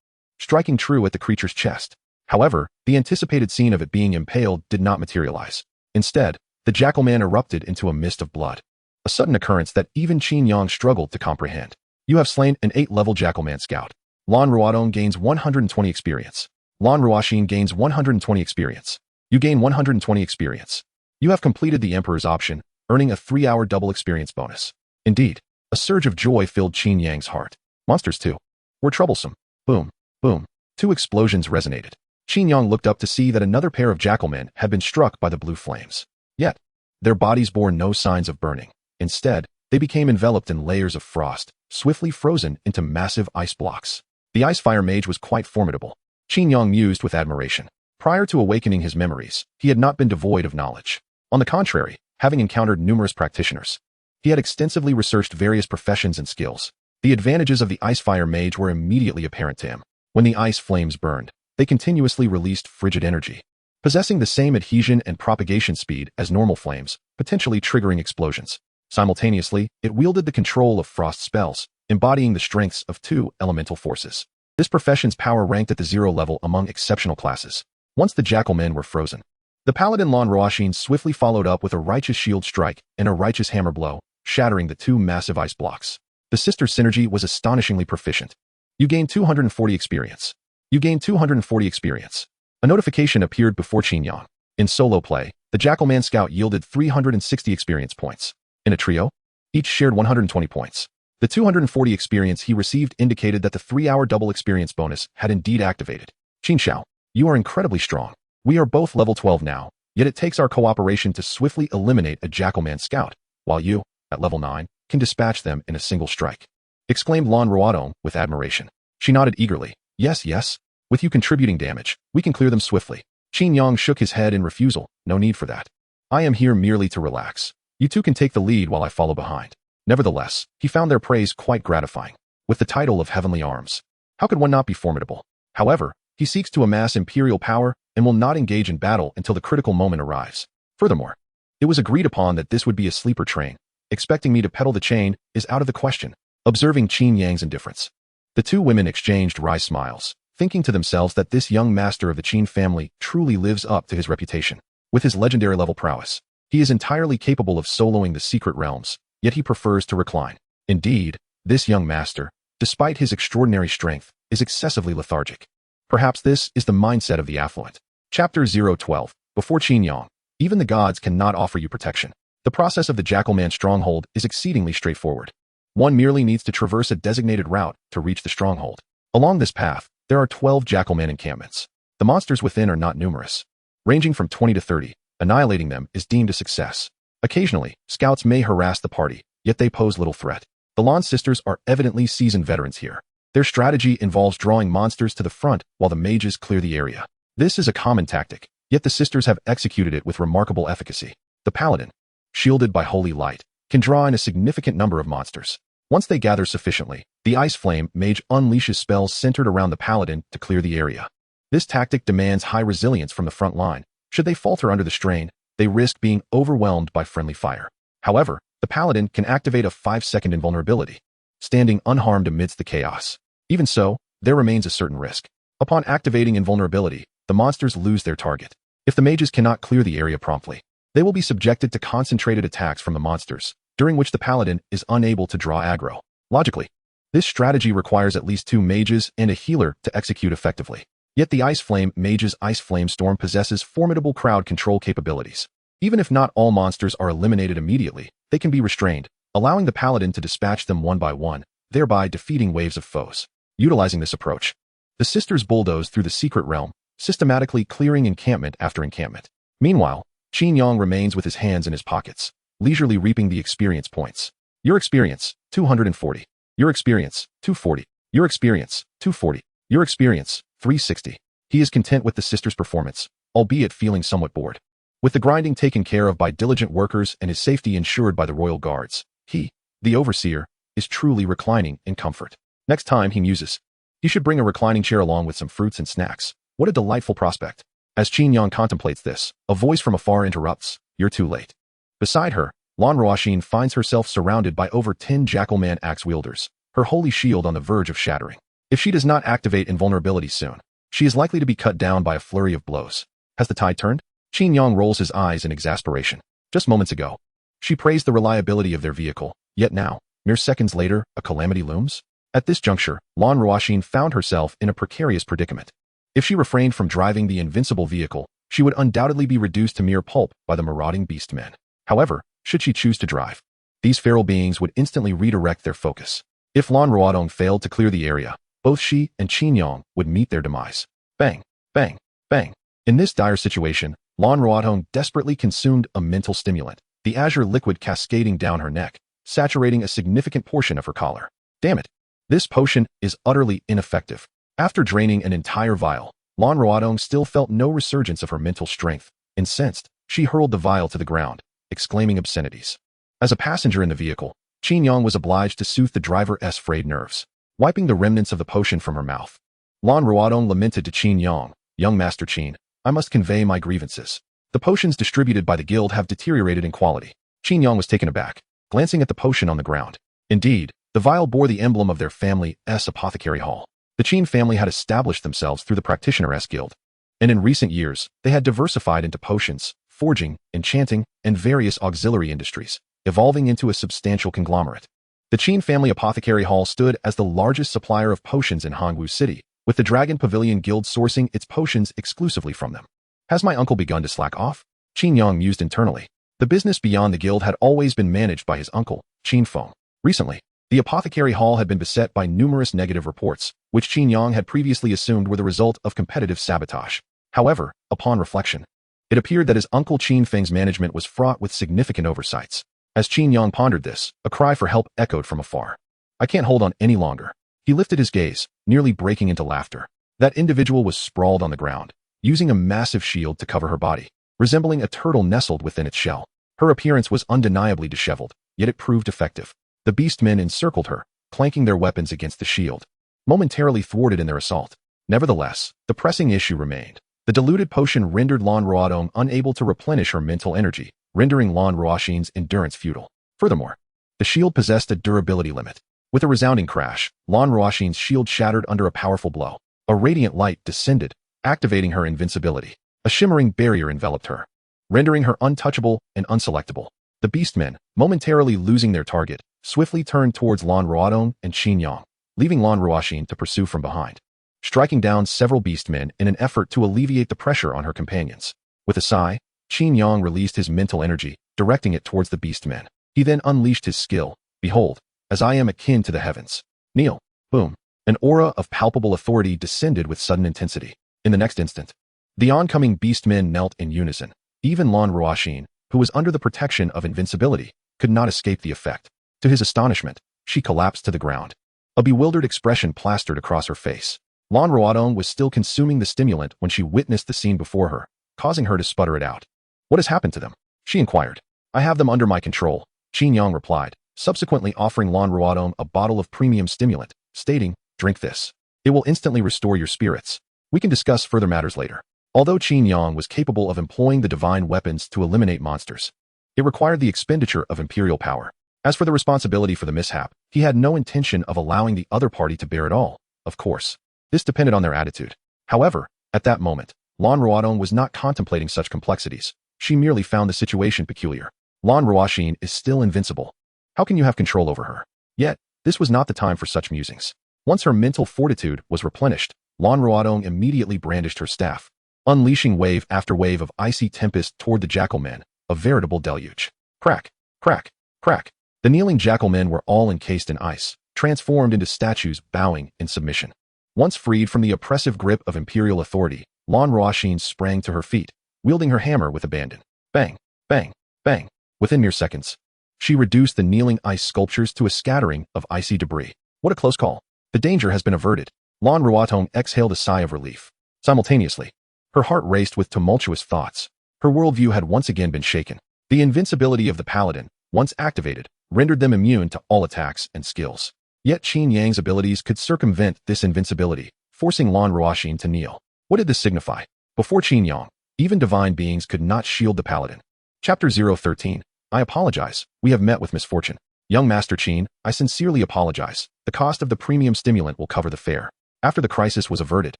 striking true at the creature's chest. However, the anticipated scene of it being impaled did not materialize. Instead, the Jackalman erupted into a mist of blood. A sudden occurrence that even Qin Yang struggled to comprehend. You have slain an 8-level Jackalman scout. Manhwaadong gains 120 experience. Manhwaadong gains 120 experience. You gain 120 experience. You have completed the Emperor's option, earning a 3-hour double experience bonus. Indeed, a surge of joy filled Qin Yang's heart. Monsters too were troublesome. Boom, boom. 2 explosions resonated. Qin Yang looked up to see that another pair of Jackalmen had been struck by the blue flames. Yet, their bodies bore no signs of burning. Instead, they became enveloped in layers of frost, swiftly frozen into massive ice blocks. The Ice Fire Mage was quite formidable. Qin Yang mused with admiration. Prior to awakening his memories, he had not been devoid of knowledge. On the contrary, having encountered numerous practitioners, he had extensively researched various professions and skills. The advantages of the Ice Fire Mage were immediately apparent to him. When the ice flames burned, They continuously released frigid energy, possessing the same adhesion and propagation speed as normal flames, potentially triggering explosions. Simultaneously, it wielded the control of frost spells, embodying the strengths of two elemental forces. This profession's power ranked at the 0 level among exceptional classes. Once the jackal men were frozen, the paladin Lan Ruoxin swiftly followed up with a righteous shield strike and a righteous hammer blow, shattering the two massive ice blocks. The sister's synergy was astonishingly proficient. You gained 240 experience. You gained 240 experience. A notification appeared before Qin Yang. In solo play, the Jackalman Scout yielded 360 experience points. In a trio, each shared 120 points. The 240 experience he received indicated that the 3-hour double experience bonus had indeed activated. Qin Xiao, you are incredibly strong. We are both level 12 now, yet it takes our cooperation to swiftly eliminate a Jackalman Scout, while you, at level 9, can dispatch them in a single strike. Exclaimed Lan Ruoxin with admiration. She nodded eagerly. Yes. With you contributing damage, we can clear them swiftly. Qin Yang shook his head in refusal. No need for that. I am here merely to relax. You two can take the lead while I follow behind. Nevertheless, he found their praise quite gratifying. With the title of Heavenly Arms, how could one not be formidable? However, he seeks to amass imperial power and will not engage in battle until the critical moment arrives. Furthermore, it was agreed upon that this would be a sleeper train. Expecting me to peddle the chain is out of the question. Observing Qin Yang's indifference, the two women exchanged wry smiles, thinking to themselves that this young master of the Qin family truly lives up to his reputation. With his legendary level prowess, he is entirely capable of soloing the secret realms, yet he prefers to recline. Indeed, this young master, despite his extraordinary strength, is excessively lethargic. Perhaps this is the mindset of the affluent. Chapter 012. Before Qin Yang, even the gods cannot offer you protection. The process of the Jackalman stronghold is exceedingly straightforward. One merely needs to traverse a designated route to reach the stronghold. Along this path, there are 12 Jackalman encampments. The monsters within are not numerous. Ranging from 20 to 30, annihilating them is deemed a success. Occasionally, scouts may harass the party, yet they pose little threat. The Lan sisters are evidently seasoned veterans here. Their strategy involves drawing monsters to the front while the mages clear the area. This is a common tactic, yet the sisters have executed it with remarkable efficacy. The paladin, shielded by holy light, can draw in a significant number of monsters. Once they gather sufficiently, the Ice Flame mage unleashes spells centered around the paladin to clear the area. This tactic demands high resilience from the front line. Should they falter under the strain, they risk being overwhelmed by friendly fire. However, the paladin can activate a 5-second invulnerability, standing unharmed amidst the chaos. Even so, there remains a certain risk. Upon activating invulnerability, the monsters lose their target. If the mages cannot clear the area promptly, they will be subjected to concentrated attacks from the monsters, during which the paladin is unable to draw aggro. Logically, this strategy requires at least 2 mages and a healer to execute effectively. Yet the Ice Flame mage's Ice Flame Storm possesses formidable crowd control capabilities. Even if not all monsters are eliminated immediately, they can be restrained, allowing the paladin to dispatch them one by one, thereby defeating waves of foes. Utilizing this approach, the sisters bulldoze through the secret realm, systematically clearing encampment after encampment. Meanwhile, Qin Yang remains with his hands in his pockets, leisurely reaping the experience points. Your experience, 240. Your experience, 240. Your experience, 240. Your experience, 360. He is content with the sisters' performance, albeit feeling somewhat bored. With the grinding taken care of by diligent workers and his safety ensured by the royal guards, he, the overseer, is truly reclining in comfort. Next time he muses, he should bring a reclining chair along with some fruits and snacks. What a delightful prospect. As Qin Yang contemplates this, a voice from afar interrupts. You're too late. Beside her, Lan Ruoxin finds herself surrounded by over 10 Jackalman axe wielders, her holy shield on the verge of shattering. If she does not activate invulnerability soon, she is likely to be cut down by a flurry of blows. Has the tide turned? Qin Yang rolls his eyes in exasperation. Just moments ago, she praised the reliability of their vehicle, yet now, mere seconds later, a calamity looms? At this juncture, Lan Ruoxin found herself in a precarious predicament. If she refrained from driving the invincible vehicle, she would undoubtedly be reduced to mere pulp by the marauding beastmen. However, should she choose to drive, these feral beings would instantly redirect their focus. If Lan Ruoxin failed to clear the area, both she and Qin Yang would meet their demise. Bang, bang, bang. In this dire situation, Lan Ruoxin desperately consumed a mental stimulant, the azure liquid cascading down her neck, saturating a significant portion of her collar. Damn it. This potion is utterly ineffective. After draining an entire vial, Lan Ruoxin still felt no resurgence of her mental strength. Incensed, she hurled the vial to the ground, exclaiming obscenities. As a passenger in the vehicle, Qin Yang was obliged to soothe the driver's frayed nerves, wiping the remnants of the potion from her mouth. Manhwaadong lamented to Qin Yang, "Young Master Qin, I must convey my grievances. The potions distributed by the guild have deteriorated in quality." Qin Yang was taken aback, glancing at the potion on the ground. Indeed, the vial bore the emblem of their family's apothecary hall. The Qin family had established themselves through the Practitioners Guild, and in recent years, they had diversified into potions, forging, enchanting, and various auxiliary industries, evolving into a substantial conglomerate. The Qin family apothecary hall stood as the largest supplier of potions in Hangwu City, with the Dragon Pavilion Guild sourcing its potions exclusively from them. Has my uncle begun to slack off? Qin Yang mused internally. The business beyond the guild had always been managed by his uncle, Qin Feng. Recently, the apothecary hall had been beset by numerous negative reports, which Qin Yang had previously assumed were the result of competitive sabotage. However, upon reflection, it appeared that his uncle Qin Feng's management was fraught with significant oversights. As Qin Yang pondered this, a cry for help echoed from afar. "I can't hold on any longer." He lifted his gaze, nearly breaking into laughter. That individual was sprawled on the ground, using a massive shield to cover her body, resembling a turtle nestled within its shell. Her appearance was undeniably disheveled, yet it proved effective. The beastmen encircled her, clanking their weapons against the shield, momentarily thwarted in their assault. Nevertheless, the pressing issue remained. The diluted potion rendered Manhwaadong unable to replenish her mental energy, rendering Manhwaadong's endurance futile. Furthermore, the shield possessed a durability limit. With a resounding crash, Manhwaadong's shield shattered under a powerful blow. A radiant light descended, activating her invincibility. A shimmering barrier enveloped her, rendering her untouchable and unselectable. The beastmen, momentarily losing their target, swiftly turned towards Manhwaadong and Qin Yang, leaving Manhwaadong to pursue from behind, striking down several beastmen in an effort to alleviate the pressure on her companions. With a sigh, Qin Yang released his mental energy, directing it towards the beastmen. He then unleashed his skill. "Behold, as I am akin to the heavens." Kneel. Boom. An aura of palpable authority descended with sudden intensity. In the next instant, the oncoming beastmen knelt in unison. Even Manhwaadong, who was under the protection of invincibility, could not escape the effect. To his astonishment, she collapsed to the ground. A bewildered expression plastered across her face. Manhwaadong was still consuming the stimulant when she witnessed the scene before her, causing her to sputter it out. "What has happened to them?" she inquired. "I have them under my control," Qin Yang replied, subsequently offering Manhwaadong a bottle of premium stimulant, stating, "Drink this. It will instantly restore your spirits. We can discuss further matters later." Although Qin Yang was capable of employing the divine weapons to eliminate monsters, it required the expenditure of imperial power. As for the responsibility for the mishap, he had no intention of allowing the other party to bear it all. Of course, this depended on their attitude. However, at that moment, Manhwaadong was not contemplating such complexities. She merely found the situation peculiar. Manhwaadong is still invincible. How can you have control over her? Yet, this was not the time for such musings. Once her mental fortitude was replenished, Manhwaadong immediately brandished her staff, unleashing wave after wave of icy tempest toward the jackal men, a veritable deluge. Crack, crack, crack. The kneeling jackal men were all encased in ice, transformed into statues bowing in submission. Once freed from the oppressive grip of imperial authority, Manhwaadong sprang to her feet, wielding her hammer with abandon. Bang, bang, bang. Within mere seconds, she reduced the kneeling ice sculptures to a scattering of icy debris. What a close call. The danger has been averted. Manhwaadong exhaled a sigh of relief. Simultaneously, her heart raced with tumultuous thoughts. Her worldview had once again been shaken. The invincibility of the paladin, once activated, rendered them immune to all attacks and skills. Yet Qin Yang's abilities could circumvent this invincibility, forcing Manhwaadong to kneel. What did this signify? Before Qin Yang, even divine beings could not shield the paladin. Chapter 013. I apologize. We have met with misfortune. Young Master Qin, I sincerely apologize. The cost of the premium stimulant will cover the fare. After the crisis was averted,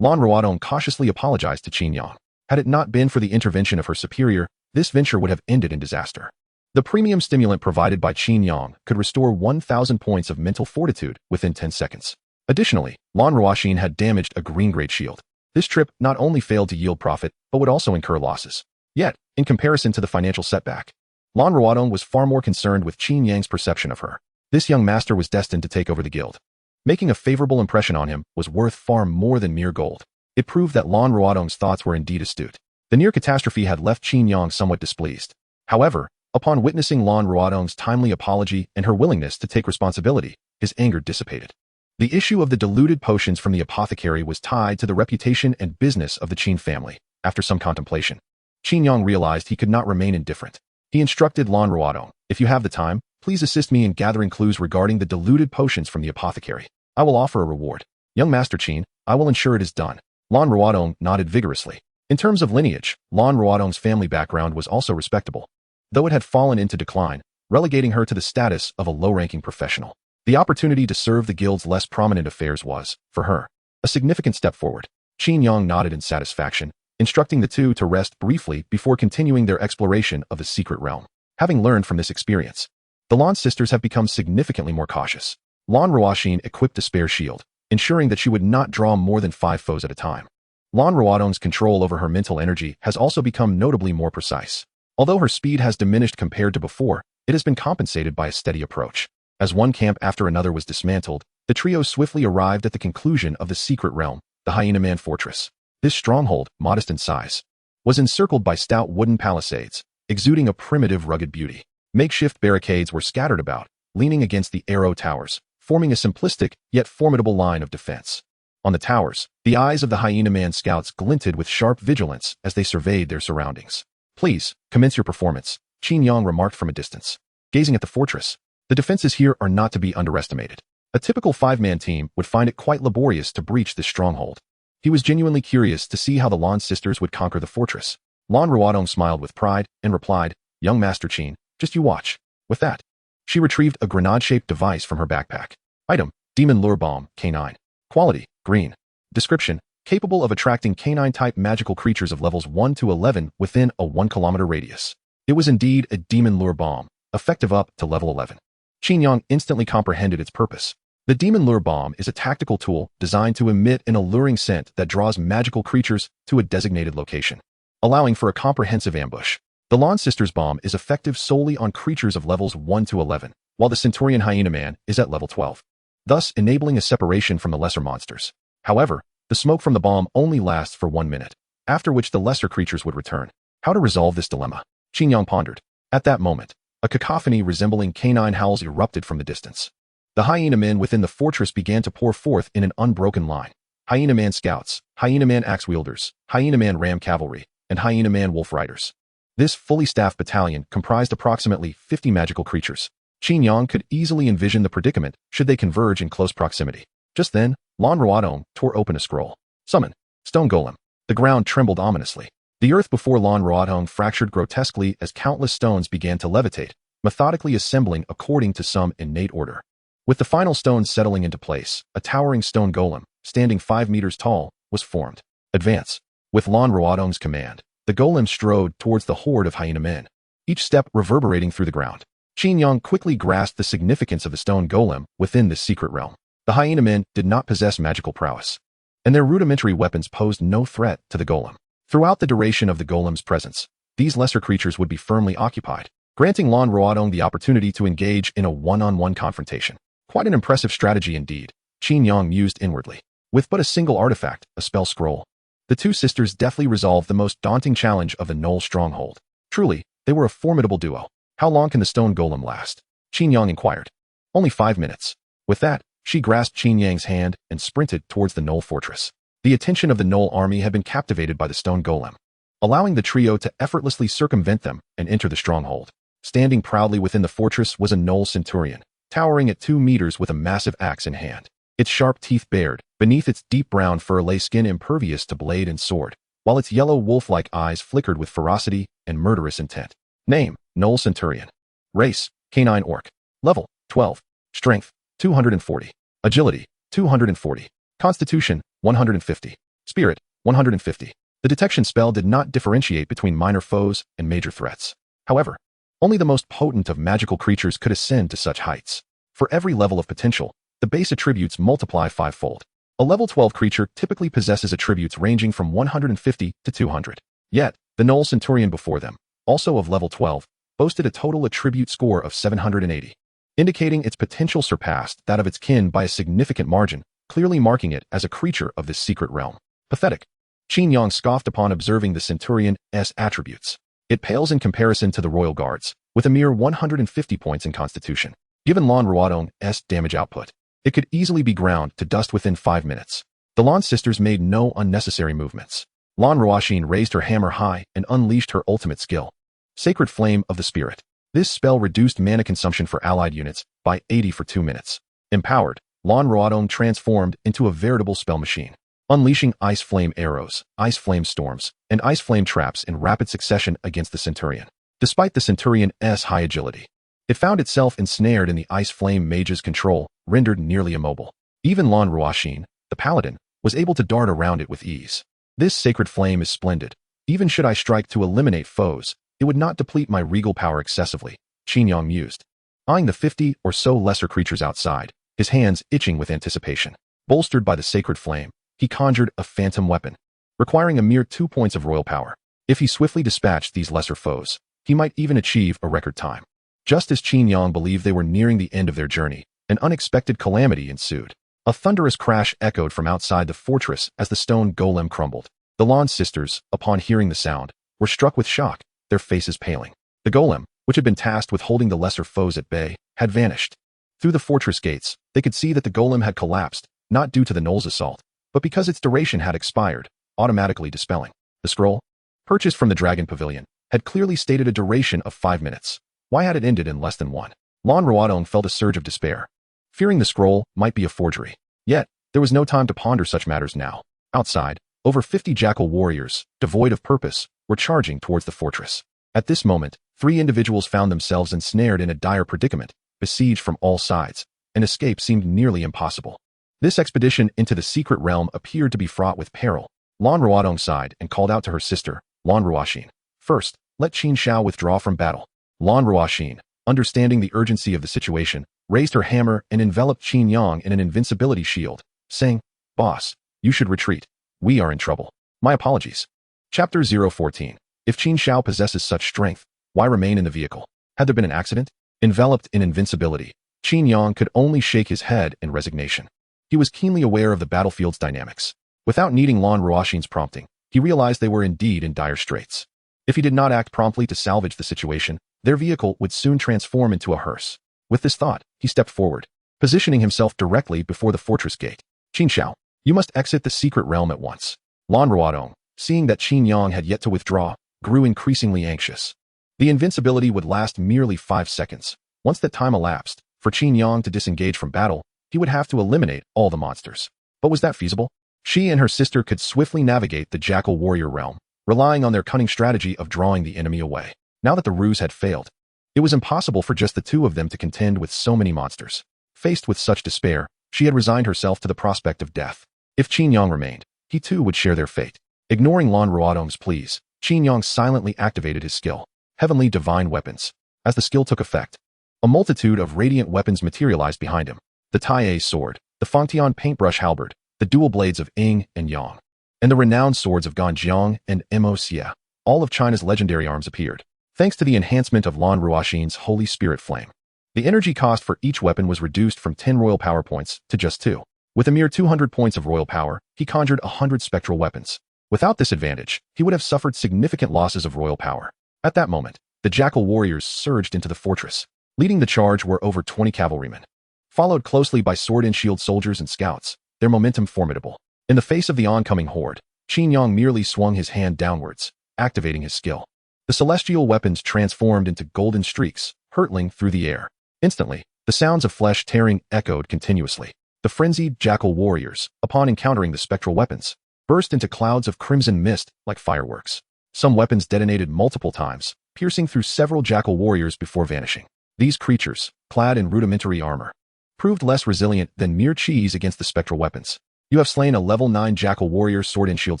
Manhwaadong cautiously apologized to Qin Yang. Had it not been for the intervention of her superior, this venture would have ended in disaster. The premium stimulant provided by Qin Yang could restore 1,000 points of mental fortitude within 10 seconds. Additionally, Manhwaadong had damaged a green-grade shield. This trip not only failed to yield profit, but would also incur losses. Yet, in comparison to the financial setback, Manhwaadong was far more concerned with Qin Yang's perception of her. This young master was destined to take over the guild. Making a favorable impression on him was worth far more than mere gold. It proved that Manhwaadong's thoughts were indeed astute. The near catastrophe had left Qin Yang somewhat displeased. However, upon witnessing Manhwaadong's timely apology and her willingness to take responsibility, his anger dissipated. The issue of the diluted potions from the apothecary was tied to the reputation and business of the Qin family. After some contemplation, Qin Yang realized he could not remain indifferent. He instructed Manhwaadong, "If you have the time, please assist me in gathering clues regarding the diluted potions from the apothecary. I will offer a reward." Young Master Qin, I will ensure it is done. Manhwaedit nodded vigorously. In terms of lineage, Manhwaedit's family background was also respectable, though it had fallen into decline, relegating her to the status of a low-ranking professional. The opportunity to serve the guild's less prominent affairs was, for her, a significant step forward. Qin Yang nodded in satisfaction, instructing the two to rest briefly before continuing their exploration of the secret realm. Having learned from this experience, the Lan sisters have become significantly more cautious. Manhwaedit equipped a spare shield, ensuring that she would not draw more than 5 foes at a time. Manhwaedit's control over her mental energy has also become notably more precise. Although her speed has diminished compared to before, it has been compensated by a steady approach. As one camp after another was dismantled, the trio swiftly arrived at the conclusion of the secret realm, the Hyena Man Fortress. This stronghold, modest in size, was encircled by stout wooden palisades, exuding a primitive rugged beauty. Makeshift barricades were scattered about, leaning against the arrow towers, forming a simplistic yet formidable line of defense. On the towers, the eyes of the Hyena Man scouts glinted with sharp vigilance as they surveyed their surroundings. Please, commence your performance, Qin Yang remarked from a distance. Gazing at the fortress, the defenses here are not to be underestimated. A typical 5-man team would find it quite laborious to breach this stronghold. He was genuinely curious to see how the Lan sisters would conquer the fortress. Manhwaedit smiled with pride and replied, Young Master Qin, just you watch. With that, she retrieved a grenade-shaped device from her backpack. Item, Demon Lure Bomb, K9. Quality, green. Description, capable of attracting canine-type magical creatures of levels 1 to 11 within a 1-kilometer radius. It was indeed a Demon Lure Bomb, effective up to level 11. Qin Yang instantly comprehended its purpose. The Demon Lure Bomb is a tactical tool designed to emit an alluring scent that draws magical creatures to a designated location, allowing for a comprehensive ambush. The Lan Sisters Bomb is effective solely on creatures of levels 1 to 11, while the Centurion Hyena Man is at level 12, thus enabling a separation from the lesser monsters. However, the smoke from the bomb only lasts for 1 minute, after which the lesser creatures would return. How to resolve this dilemma? Qin Yang pondered. At that moment, a cacophony resembling canine howls erupted from the distance. The hyena men within the fortress began to pour forth in an unbroken line. Hyena Man scouts, Hyena Man axe wielders, Hyena Man ram cavalry, and Hyena Man wolf riders. This fully staffed battalion comprised approximately 50 magical creatures. Qin Yang could easily envision the predicament should they converge in close proximity. Just then, Manhwaedit tore open a scroll. Summon, Stone Golem. The ground trembled ominously. The earth before Manhwaedit fractured grotesquely as countless stones began to levitate, methodically assembling according to some innate order. With the final stones settling into place, a towering stone golem, standing 5 meters tall, was formed. Advance. With Manhwaedit's command, the golem strode towards the horde of hyena men, each step reverberating through the ground. Qin Yang quickly grasped the significance of the stone golem within this secret realm. The hyena men did not possess magical prowess, and their rudimentary weapons posed no threat to the golem. Throughout the duration of the golem's presence, these lesser creatures would be firmly occupied, granting Manhwaedit the opportunity to engage in a one-on-one confrontation. Quite an impressive strategy indeed, Qin Yang mused inwardly. With but a single artifact, a spell scroll, the two sisters deftly resolved the most daunting challenge of the Knoll stronghold. Truly, they were a formidable duo. How long can the stone golem last? Qin Yang inquired. Only 5 minutes. With that, she grasped Qin Yang's hand and sprinted towards the Knoll fortress. The attention of the Knoll army had been captivated by the stone golem, allowing the trio to effortlessly circumvent them and enter the stronghold. Standing proudly within the fortress was a Knoll centurion, towering at 2 meters with a massive axe in hand. Its sharp teeth bared, beneath its deep brown fur lay skin impervious to blade and sword, while its yellow wolf-like eyes flickered with ferocity and murderous intent. Name, Knoll Centurion. Race, Canine Orc. Level, 12. Strength, 240. Agility, 240. Constitution, 150. Spirit, 150. The detection spell did not differentiate between minor foes and major threats. However, only the most potent of magical creatures could ascend to such heights. For every level of potential, the base attributes multiply 5-fold. A level 12 creature typically possesses attributes ranging from 150 to 200. Yet, the Knoll Centurion before them, also of level 12, boasted a total attribute score of 780, indicating its potential surpassed that of its kin by a significant margin, clearly marking it as a creature of this secret realm. Pathetic. Qin Yang scoffed upon observing the Centurion's attributes. It pales in comparison to the Royal Guards, with a mere 150 points in Constitution. Given Manhwaedit's damage output, it could easily be ground to dust within 5 minutes. The Lan sisters made no unnecessary movements. Manhwaedit raised her hammer high and unleashed her ultimate skill, Sacred Flame of the Spirit. This spell reduced mana consumption for allied units by 80 for 2 minutes. Empowered, Manhwaedit transformed into a veritable spell machine, unleashing ice flame arrows, ice flame storms, and ice flame traps in rapid succession against the Centurion. Despite the Centurion's high agility, it found itself ensnared in the ice flame mage's control, rendered nearly immobile. Even Manhwaedit, the paladin, was able to dart around it with ease. This sacred flame is splendid. Even should I strike to eliminate foes, it would not deplete my regal power excessively, Qin Yang mused, eyeing the 50 or so lesser creatures outside, his hands itching with anticipation. Bolstered by the sacred flame, he conjured a phantom weapon, requiring a mere 2 points of royal power. If he swiftly dispatched these lesser foes, he might even achieve a record time. Just as Qin Yang believed they were nearing the end of their journey, an unexpected calamity ensued. A thunderous crash echoed from outside the fortress as the stone golem crumbled. The Lan sisters, upon hearing the sound, were struck with shock, their faces paling. The golem, which had been tasked with holding the lesser foes at bay, had vanished. Through the fortress gates, they could see that the golem had collapsed, not due to the Knoll's assault, but because its duration had expired, automatically dispelling. The scroll, purchased from the Dragon Pavilion, had clearly stated a duration of 5 minutes. Why had it ended in less than one? Manhwaedit felt a surge of despair, fearing the scroll might be a forgery. Yet, there was no time to ponder such matters now. Outside, over 50 jackal warriors, devoid of purpose, were charging towards the fortress. At this moment, 3 individuals found themselves ensnared in a dire predicament, besieged from all sides, and escape seemed nearly impossible. This expedition into the secret realm appeared to be fraught with peril. Manhwaedit sighed and called out to her sister, Manhwaedit. First, let Qin Shao withdraw from battle. Manhwaedit, understanding the urgency of the situation, raised her hammer and enveloped Qin Yang in an invincibility shield, saying, "Boss, you should retreat. We are in trouble. My apologies." Chapter 014. If Qin Shao possesses such strength, why remain in the vehicle? Had there been an accident? Enveloped in invincibility, Qin Yang could only shake his head in resignation. He was keenly aware of the battlefield's dynamics. Without needing Manhwaedit's prompting, he realized they were indeed in dire straits. If he did not act promptly to salvage the situation, their vehicle would soon transform into a hearse. With this thought, he stepped forward, positioning himself directly before the fortress gate. "Qin Shao, you must exit the secret realm at once." Manhwaedit, seeing that Qin Yang had yet to withdraw, grew increasingly anxious. The invincibility would last merely 5 seconds. Once that time elapsed, for Qin Yang to disengage from battle, he would have to eliminate all the monsters. But was that feasible? She and her sister could swiftly navigate the jackal warrior realm, relying on their cunning strategy of drawing the enemy away. Now that the ruse had failed, it was impossible for just the two of them to contend with so many monsters. Faced with such despair, she had resigned herself to the prospect of death. If Qin Yang remained, he too would share their fate. Ignoring Manhwaedit's pleas, Qin Yang silently activated his skill, Heavenly Divine Weapons. As the skill took effect, a multitude of radiant weapons materialized behind him. The Tai sword, the Fangtian paintbrush halberd, the dual blades of Yin and Yang, and the renowned swords of Ganjiang and Mo Xie. All of China's legendary arms appeared, thanks to the enhancement of Manhwaedit's Holy Spirit Flame. The energy cost for each weapon was reduced from 10 royal power points to just 2. With a mere 200 points of royal power, he conjured 100 spectral weapons. Without this advantage, he would have suffered significant losses of royal power. At that moment, the jackal warriors surged into the fortress. Leading the charge were over 20 cavalrymen, followed closely by sword and shield soldiers and scouts, their momentum formidable. In the face of the oncoming horde, Qin Yang merely swung his hand downwards, activating his skill. The celestial weapons transformed into golden streaks, hurtling through the air. Instantly, the sounds of flesh tearing echoed continuously. The frenzied jackal warriors, upon encountering the spectral weapons, burst into clouds of crimson mist like fireworks. Some weapons detonated multiple times, piercing through several jackal warriors before vanishing. These creatures, clad in rudimentary armor, proved less resilient than mere cheese against the spectral weapons. You have slain a level 9 jackal warrior sword and shield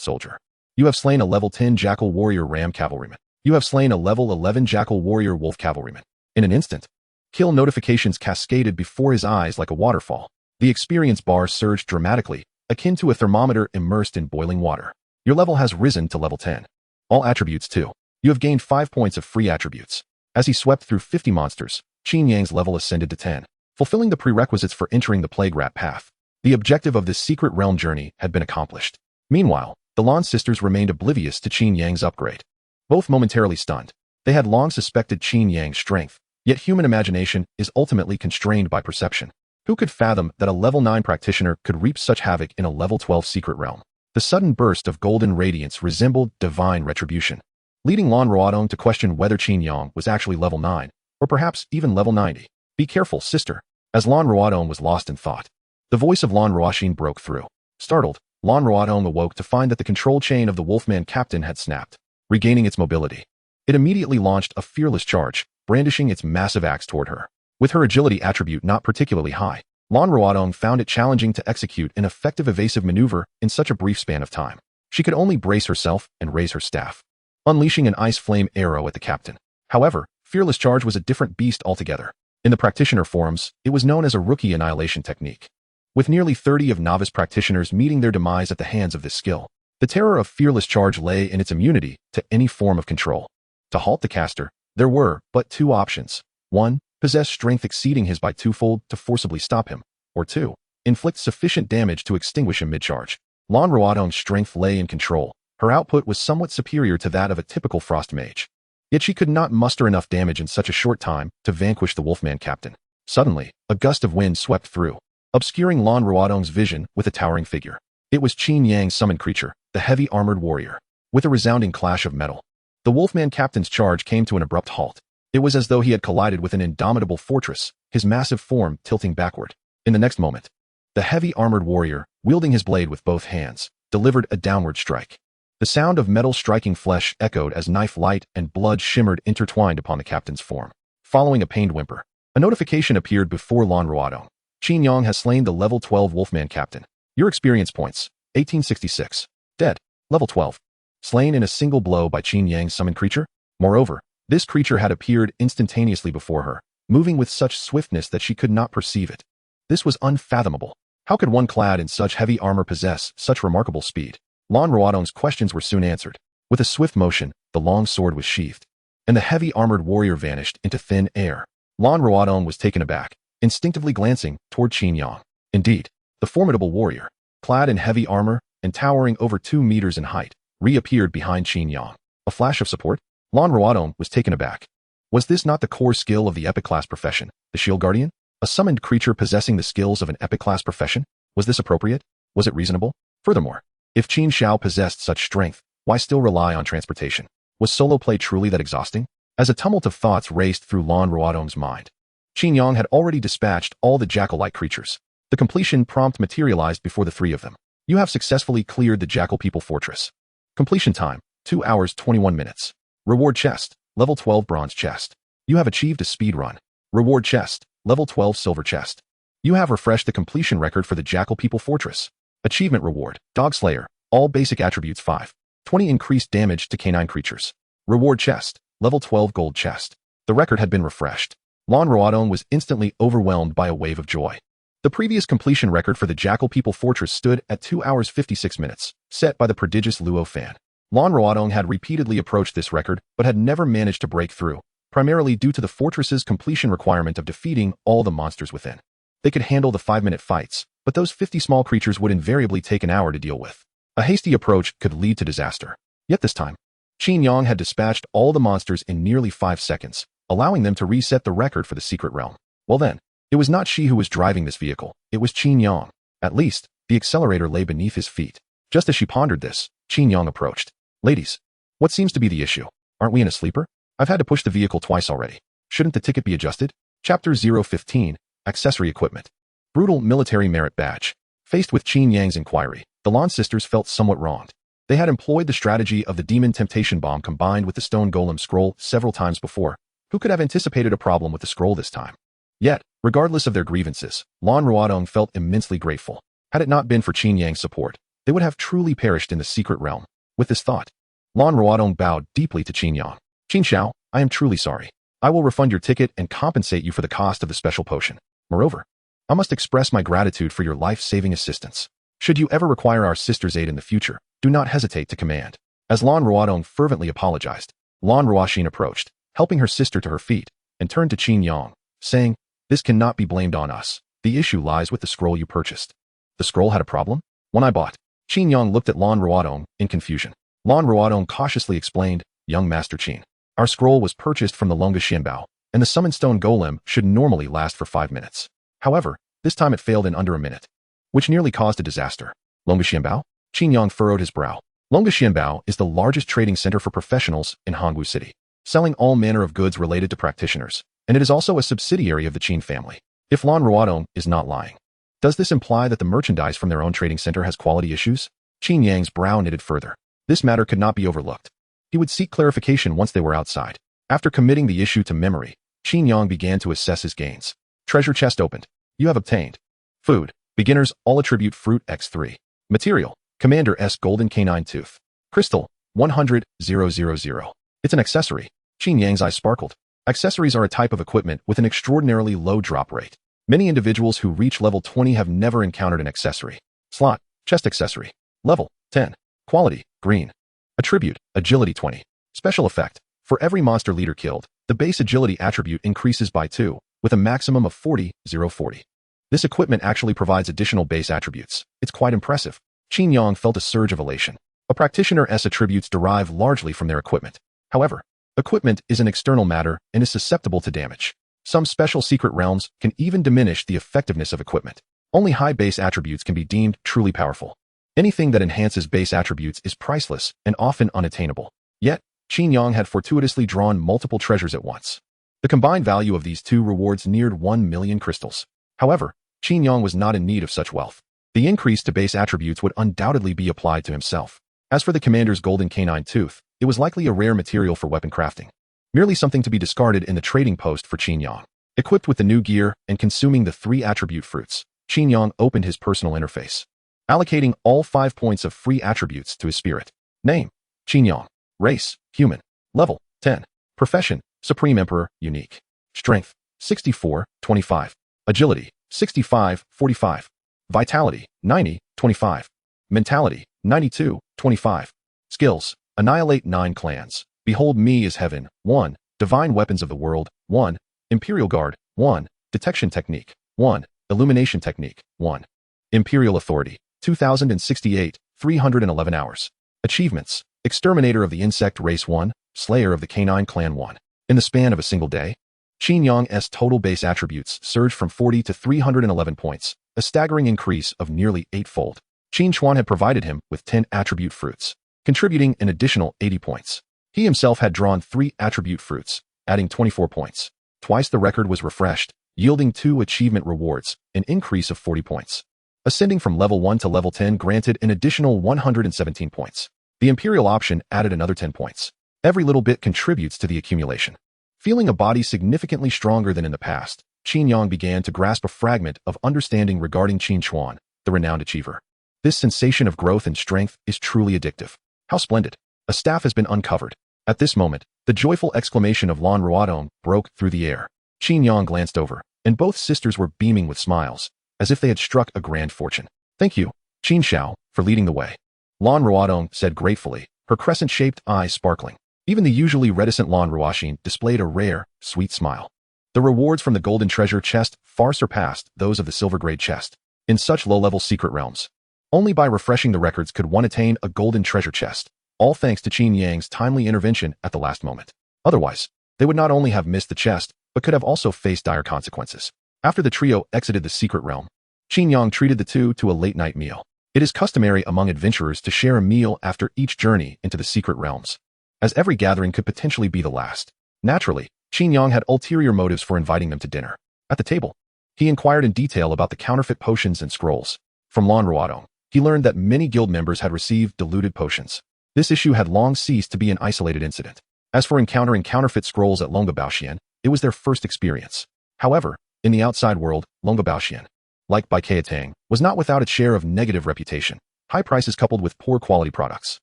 soldier. You have slain a level 10 jackal warrior ram cavalryman. You have slain a level 11 jackal warrior wolf cavalryman. In an instant, kill notifications cascaded before his eyes like a waterfall. The experience bar surged dramatically, akin to a thermometer immersed in boiling water. Your level has risen to level 10. All attributes too. You have gained 5 points of free attributes. As he swept through 50 monsters, Qin Yang's level ascended to 10, fulfilling the prerequisites for entering the plague rat path. The objective of this secret realm journey had been accomplished. Meanwhile, the Lan sisters remained oblivious to Qin Yang's upgrade. Both momentarily stunned, they had long suspected Qin Yang's strength, yet human imagination is ultimately constrained by perception. Who could fathom that a level 9 practitioner could reap such havoc in a level 12 secret realm? The sudden burst of golden radiance resembled divine retribution, leading Manhwaedit to question whether Qin Yang was actually level 9, or perhaps even level 90. Be careful, sister. As Manhwaedit was lost in thought, The voice of Lan Ruoxin broke through. Startled, Lan Ruoxin awoke to find that the control chain of the Wolfman captain had snapped, regaining its mobility. It immediately launched a fearless charge, brandishing its massive axe toward her. With her agility attribute not particularly high, Lan Ruoxin found it challenging to execute an effective evasive maneuver in such a brief span of time. She could only brace herself and raise her staff, unleashing an ice flame arrow at the captain. However, Fearless Charge was a different beast altogether. In the practitioner forums, it was known as a rookie annihilation technique. With nearly 30 of novice practitioners meeting their demise at the hands of this skill, the terror of Fearless Charge lay in its immunity to any form of control. To halt the caster, there were but two options. 1. Possess strength exceeding his by twofold to forcibly stop him, or 2. Inflict sufficient damage to extinguish him mid-charge. Lan Ruoxin's strength lay in control. Her output was somewhat superior to that of a typical frost mage. Yet she could not muster enough damage in such a short time to vanquish the Wolfman captain. Suddenly, a gust of wind swept through, obscuring Lan Ruoxin's vision with a towering figure. It was Qin Yang's summoned creature, the heavy armored warrior. With a resounding clash of metal, the Wolfman captain's charge came to an abrupt halt. It was as though he had collided with an indomitable fortress, his massive form tilting backward. In the next moment, the heavy armored warrior, wielding his blade with both hands, delivered a downward strike. The sound of metal striking flesh echoed as knife light and blood shimmered intertwined upon the captain's form. Following a pained whimper, a notification appeared before Lan Ruoxin. Qin Yang has slain the level 12 Wolfman captain. Your experience points, 1866. Dead, level 12. Slain in a single blow by Qin Yang's summoned creature? Moreover, this creature had appeared instantaneously before her, moving with such swiftness that she could not perceive it. This was unfathomable. How could one clad in such heavy armor possess such remarkable speed? Lan Ruoxin's questions were soon answered. With a swift motion, the long sword was sheathed, and the heavy armored warrior vanished into thin air. Lan Ruoxin was taken aback, instinctively glancing toward Qin Yang. Indeed, the formidable warrior, clad in heavy armor and towering over 2 meters in height, reappeared behind Qin Yang. A flash of support? Lan Ruoxin was taken aback. Was this not the core skill of the epic class profession, the Shield Guardian? A summoned creature possessing the skills of an epic class profession? Was this appropriate? Was it reasonable? Furthermore, if Qin Xiao possessed such strength, why still rely on transportation? Was solo play truly that exhausting? As a tumult of thoughts raced through Lan Ruoxin's mind, Qin Yang had already dispatched all the jackal-like creatures. The completion prompt materialized before the 3 of them. You have successfully cleared the Jackal People Fortress. Completion time, 2 hours 21 minutes. Reward chest, level 12 bronze chest. You have achieved a speed run. Reward chest, level 12 silver chest. You have refreshed the completion record for the Jackal People Fortress. Achievement reward, Dog Slayer, all basic attributes 5. 20 increased damage to canine creatures. Reward chest, level 12 gold chest. The record had been refreshed. Lan Ruoxin was instantly overwhelmed by a wave of joy. The previous completion record for the Jackal People Fortress stood at 2 hours 56 minutes, set by the prodigious Luo Fan. Lan Ruoxin had repeatedly approached this record but had never managed to break through, primarily due to the fortress's completion requirement of defeating all the monsters within. They could handle the 5-minute fights, but those 50 small creatures would invariably take an hour to deal with. A hasty approach could lead to disaster. Yet this time, Qin Yang had dispatched all the monsters in nearly 5 seconds, allowing them to reset the record for the secret realm. Well then, it was not she who was driving this vehicle, it was Qin Yang. At least, the accelerator lay beneath his feet. Just as she pondered this, Qin Yang approached. Ladies, what seems to be the issue? Aren't we in a sleeper? I've had to push the vehicle twice already. Shouldn't the ticket be adjusted? Chapter 015, Accessory Equipment. Brutal Military Merit Badge. Faced with Qin Yang's inquiry, the Lan sisters felt somewhat wronged. They had employed the strategy of the Demon Temptation Bomb combined with the Stone Golem Scroll several times before. Who could have anticipated a problem with the scroll this time? Yet, regardless of their grievances, Lan Ruoxin felt immensely grateful. Had it not been for Qin Yang's support, they would have truly perished in the secret realm. With this thought, Lan Ruoxin bowed deeply to Qin Yang. Qin Xiao, I am truly sorry. I will refund your ticket and compensate you for the cost of the special potion. Moreover, I must express my gratitude for your life-saving assistance. Should you ever require our sister's aid in the future, do not hesitate to command. As Lan Ruoxin fervently apologized, Lan Ruoxin approached, helping her sister to her feet, and turned to Qin Yang, saying, "This cannot be blamed on us. The issue lies with the scroll you purchased." The scroll had a problem? One I bought. Qin Yang looked at Lan Ruoxin in confusion. Lan Ruoxin cautiously explained, "Young Master Qin, our scroll was purchased from the Longa Xianbao, and the summoned stone golem should normally last for 5 minutes. However, this time it failed in under a minute, which nearly caused a disaster." Longa Xianbao? Qin Yang furrowed his brow. Longa Xianbao is the largest trading center for professionals in Hangwu City, selling all manner of goods related to practitioners, and it is also a subsidiary of the Qin family. If Lan Ruoxin is not lying, Does this imply that the merchandise from their own trading center has quality issues? Qin Yang's brow knitted further. This matter could not be overlooked. He would seek clarification once they were outside. After committing the issue to memory, Qin Yang began to assess his gains. Treasure chest opened. You have obtained. Food. Beginners, all attribute fruit x3. Material. Commander S golden canine tooth. Crystal. 100,000. It's an accessory. Qin Yang's eyes sparkled. Accessories are a type of equipment with an extraordinarily low drop rate. Many individuals who reach level 20 have never encountered an accessory. Slot. Chest accessory. Level. 10. Quality. Green. Attribute. Agility 20. Special effect. For every monster leader killed, the base agility attribute increases by 2, with a maximum of 40,040. This equipment actually provides additional base attributes. It's quite impressive. Qin Yang felt a surge of elation. A practitioner's attributes derive largely from their equipment. However, equipment is an external matter and is susceptible to damage. Some special secret realms can even diminish the effectiveness of equipment. Only high base attributes can be deemed truly powerful. Anything that enhances base attributes is priceless and often unattainable. Yet, Qin Yang had fortuitously drawn multiple treasures at once. The combined value of these two rewards neared 1 million crystals. However, Qin Yang was not in need of such wealth. The increase to base attributes would undoubtedly be applied to himself. As for the commander's golden canine tooth, it was likely a rare material for weapon crafting. Merely something to be discarded in the trading post for Qin Yang. Equipped with the new gear and consuming the 3 attribute fruits, Qin Yang opened his personal interface, allocating all 5 points of free attributes to his spirit. Name: Qin Yang. Race: human. Level: 10. Profession: Supreme Emperor, unique. Strength: 64/25. Agility: 65/45. Vitality: 90/25. Mentality: 92/25. Skills: Annihilate 9 clans. Behold me as heaven, 1. Divine weapons of the world, 1. Imperial Guard, 1. Detection Technique, 1. Illumination Technique, 1. Imperial Authority, 2068, 311 hours. Achievements: Exterminator of the Insect Race 1, Slayer of the Canine Clan 1. In the span of a single day, Qin Yang's total base attributes surged from 40 to 311 points, a staggering increase of nearly 8-fold. Qin Chuan had provided him with 10 attribute fruits, contributing an additional 80 points. He himself had drawn 3 attribute fruits, adding 24 points. Twice the record was refreshed, yielding 2 achievement rewards, an increase of 40 points. Ascending from level 1 to level 10 granted an additional 117 points. The Imperial option added another 10 points. Every little bit contributes to the accumulation. Feeling a body significantly stronger than in the past, Qin Yang began to grasp a fragment of understanding regarding Qin Chuan, the renowned achiever. This sensation of growth and strength is truly addictive. How splendid! A staff has been uncovered. At this moment, the joyful exclamation of Manhwaadiobook broke through the air. Qin Yang glanced over, and both sisters were beaming with smiles, as if they had struck a grand fortune. Thank you, Qin Xiao, for leading the way. Manhwaadiobook said gratefully, her crescent-shaped eyes sparkling. Even the usually reticent Manhwaadiobook displayed a rare, sweet smile. The rewards from the golden treasure chest far surpassed those of the silver-grade chest. In such low-level secret realms, only by refreshing the records could one attain a golden treasure chest, all thanks to Qin Yang's timely intervention at the last moment. Otherwise, they would not only have missed the chest, but could have also faced dire consequences. After the trio exited the secret realm, Qin Yang treated the two to a late-night meal. It is customary among adventurers to share a meal after each journey into the secret realms, as every gathering could potentially be the last. Naturally, Qin Yang had ulterior motives for inviting them to dinner. At the table, he inquired in detail about the counterfeit potions and scrolls. From Manhwaadiobook, he learned that many guild members had received diluted potions. This issue had long ceased to be an isolated incident. As for encountering counterfeit scrolls at Longbaoxian, it was their first experience. However, in the outside world, Longbaoxian, like Bai Keatang, was not without its share of negative reputation, high prices coupled with poor quality products.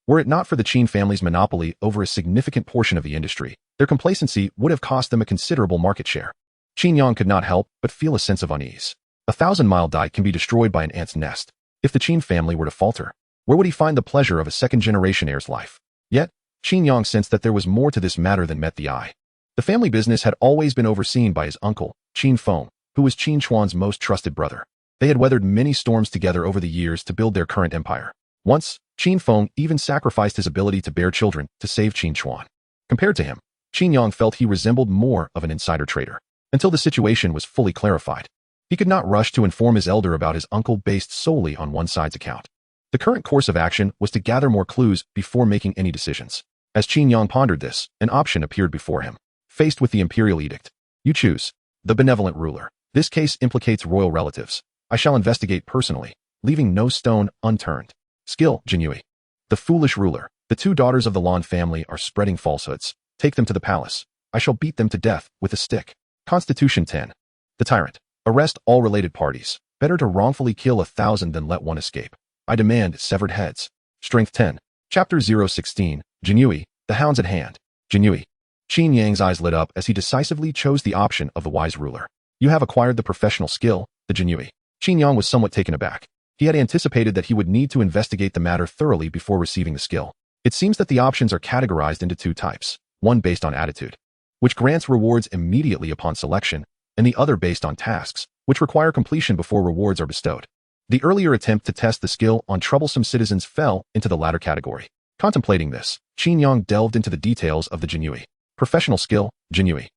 Were it not for the Qin family's monopoly over a significant portion of the industry, their complacency would have cost them a considerable market share. Qin Yang could not help but feel a sense of unease. A 1,000-mile dike can be destroyed by an ant's nest. If the Qin family were to falter, where would he find the pleasure of a second-generation heir's life? Yet, Qin Yang sensed that there was more to this matter than met the eye. The family business had always been overseen by his uncle, Qin Feng, who was Qin Chuan's most trusted brother. They had weathered many storms together over the years to build their current empire. Once, Qin Feng even sacrificed his ability to bear children to save Qin Chuan. Compared to him, Qin Yang felt he resembled more of an insider trader. Until the situation was fully clarified, he could not rush to inform his elder about his uncle based solely on one side's account. The current course of action was to gather more clues before making any decisions. As Qin Yang pondered this, an option appeared before him. Faced with the Imperial Edict, you choose the benevolent ruler. This case implicates royal relatives. I shall investigate personally, leaving no stone unturned. Skill, Jinui. The foolish ruler. The two daughters of the Lan family are spreading falsehoods. Take them to the palace. I shall beat them to death with a stick. Constitution 10. The tyrant. Arrest all related parties. Better to wrongfully kill 1,000 than let one escape. I demand severed heads. Strength 10. Chapter 016. Jinui. The hounds at hand. Jinui. Qin Yang's eyes lit up as he decisively chose the option of the wise ruler. You have acquired the professional skill, the Jinui. Qin Yang was somewhat taken aback. He had anticipated that he would need to investigate the matter thoroughly before receiving the skill. It seems that the options are categorized into two types, one based on attitude, which grants rewards immediately upon selection, and the other based on tasks, which require completion before rewards are bestowed. The earlier attempt to test the skill on troublesome citizens fell into the latter category. Contemplating this, Qin Yang delved into the details of the Jinui. Professional skill, Jinui.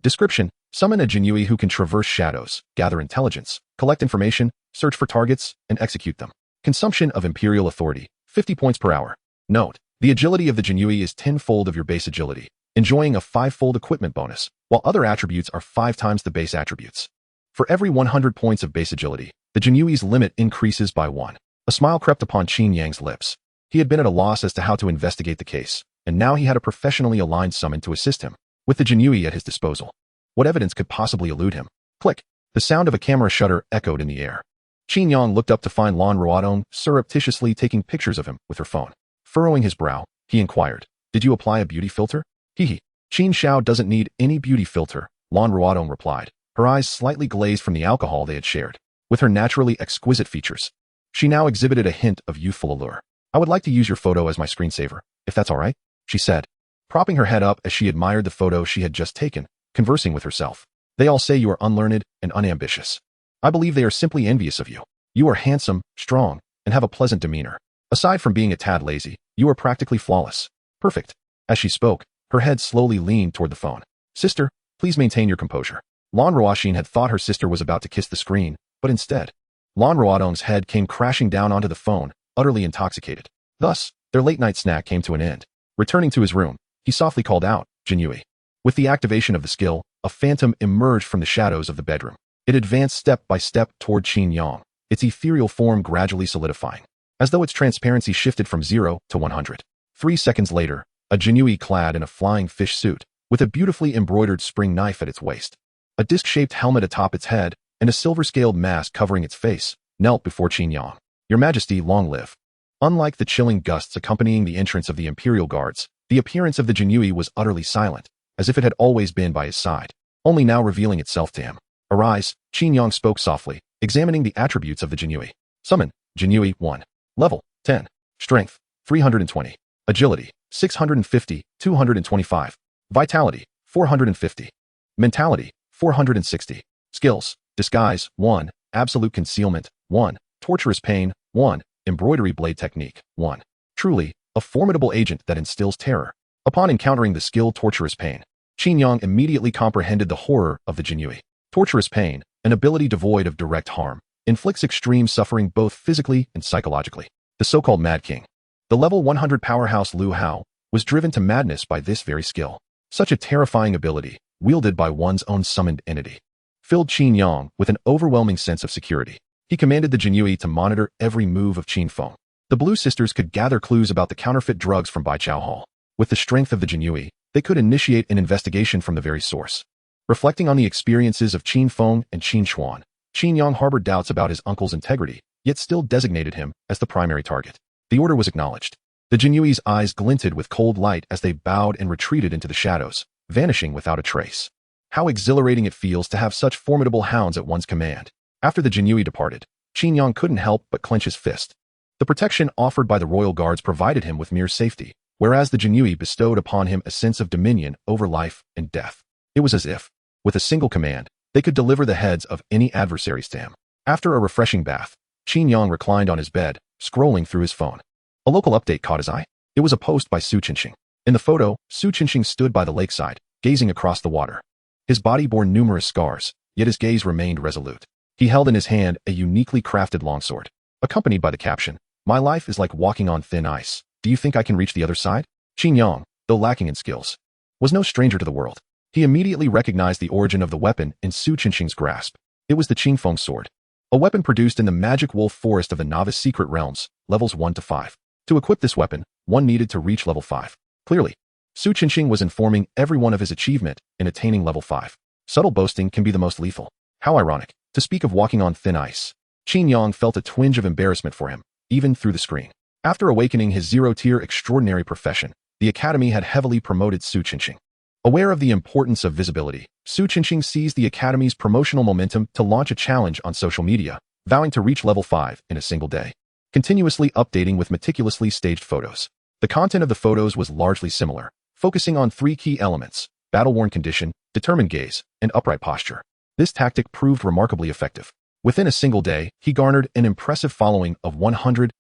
Description: summon a Jinui who can traverse shadows, gather intelligence, collect information, search for targets, and execute them. Consumption of Imperial authority, 50 points per hour. Note: the agility of the Jinui is 10-fold of your base agility, enjoying a 5-fold equipment bonus, while other attributes are 5 times the base attributes. For every 100 points of base agility, the Jinui's limit increases by 1. A smile crept upon Qin Yang's lips. He had been at a loss as to how to investigate the case, and now he had a professionally aligned summon to assist him, with the Jinui at his disposal. What evidence could possibly elude him? Click. The sound of a camera shutter echoed in the air. Qin Yang looked up to find Manhwaedit surreptitiously taking pictures of him with her phone. Furrowing his brow, he inquired, "Did you apply a beauty filter?" Hee. Qin Xiao doesn't need any beauty filter, Manhwaedit replied, her eyes slightly glazed from the alcohol they had shared. With her naturally exquisite features, she now exhibited a hint of youthful allure. "I would like to use your photo as my screensaver, if that's all right," she said, propping her head up as she admired the photo she had just taken, conversing with herself. "They all say you are unlearned and unambitious. I believe they are simply envious of you. You are handsome, strong, and have a pleasant demeanor. Aside from being a tad lazy, you are practically flawless. Perfect." As she spoke, her head slowly leaned toward the phone. "Sister, please maintain your composure." Manhwaedit had thought her sister was about to kiss the screen, but instead, Manhwaedit's head came crashing down onto the phone, utterly intoxicated. Thus, their late-night snack came to an end. Returning to his room, he softly called out, "Jinui." With the activation of the skill, a phantom emerged from the shadows of the bedroom. It advanced step by step toward Qin Yang, its ethereal form gradually solidifying, as though its transparency shifted from 0 to 100. 3 seconds later, a Jinui clad in a flying fish suit, with a beautifully embroidered spring knife at its waist, a disc-shaped helmet atop its head, and a silver-scaled mask covering its face, knelt before Qin Yang. "Your Majesty, long live." Unlike the chilling gusts accompanying the entrance of the Imperial Guards, the appearance of the Jinui was utterly silent, as if it had always been by his side, only now revealing itself to him. "Arise," Qin Yang spoke softly, examining the attributes of the Jinui. Summon, Jinui 1. Level, 10. Strength, 320. Agility, 650, 225. Vitality, 450. Mentality, 460. Skills, Disguise, 1. Absolute Concealment, 1. Torturous Pain, 1. Embroidery Blade Technique, 1. Truly, a formidable agent that instills terror. Upon encountering the skill Torturous Pain, Qin Yang immediately comprehended the horror of the Jinui. Torturous Pain, an ability devoid of direct harm, inflicts extreme suffering both physically and psychologically. The so-called Mad King, the level 100 powerhouse Liu Hao, was driven to madness by this very skill. Such a terrifying ability, wielded by one's own summoned entity, filled Qin Yang with an overwhelming sense of security. He commanded the Jinui to monitor every move of Qin Feng. The Blue Sisters could gather clues about the counterfeit drugs from Baichao Hall. With the strength of the Jinui, they could initiate an investigation from the very source. Reflecting on the experiences of Qin Feng and Qin Xuan, Qin Yang harbored doubts about his uncle's integrity, yet still designated him as the primary target. The order was acknowledged. The Jinui's eyes glinted with cold light as they bowed and retreated into the shadows, vanishing without a trace. How exhilarating it feels to have such formidable hounds at one's command. After the Jinui departed, Qin Yang couldn't help but clench his fist. The protection offered by the royal guards provided him with mere safety, whereas the Jinui bestowed upon him a sense of dominion over life and death. It was as if, with a single command, they could deliver the heads of any adversaries to him. After a refreshing bath, Qin Yang reclined on his bed, scrolling through his phone. A local update caught his eye. It was a post by Su Qinxing. In the photo, Su Qinxing stood by the lakeside, gazing across the water. His body bore numerous scars, yet his gaze remained resolute. He held in his hand a uniquely crafted longsword, accompanied by the caption, "My life is like walking on thin ice. Do you think I can reach the other side?" Qin Yang, though lacking in skills, was no stranger to the world. He immediately recognized the origin of the weapon in Su Qinxing's grasp. It was the Qin Feng sword. A weapon produced in the magic wolf forest of the novice secret realms, levels 1 to 5. To equip this weapon, one needed to reach level 5. Clearly, Su Qinxing was informing everyone of his achievement in attaining level 5. Subtle boasting can be the most lethal. How ironic. To speak of walking on thin ice. Qin Yang felt a twinge of embarrassment for him, even through the screen. After awakening his zero-tier extraordinary profession, the Academy had heavily promoted Su Qinxing. Aware of the importance of visibility, Su Qinxing seized the Academy's promotional momentum to launch a challenge on social media, vowing to reach level 5 in a single day, continuously updating with meticulously staged photos. The content of the photos was largely similar, focusing on 3 key elements: battle-worn condition, determined gaze, and upright posture. This tactic proved remarkably effective. Within a single day, he garnered an impressive following of 100,000.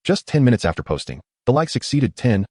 Just 10 minutes after posting, the likes exceeded 10,000.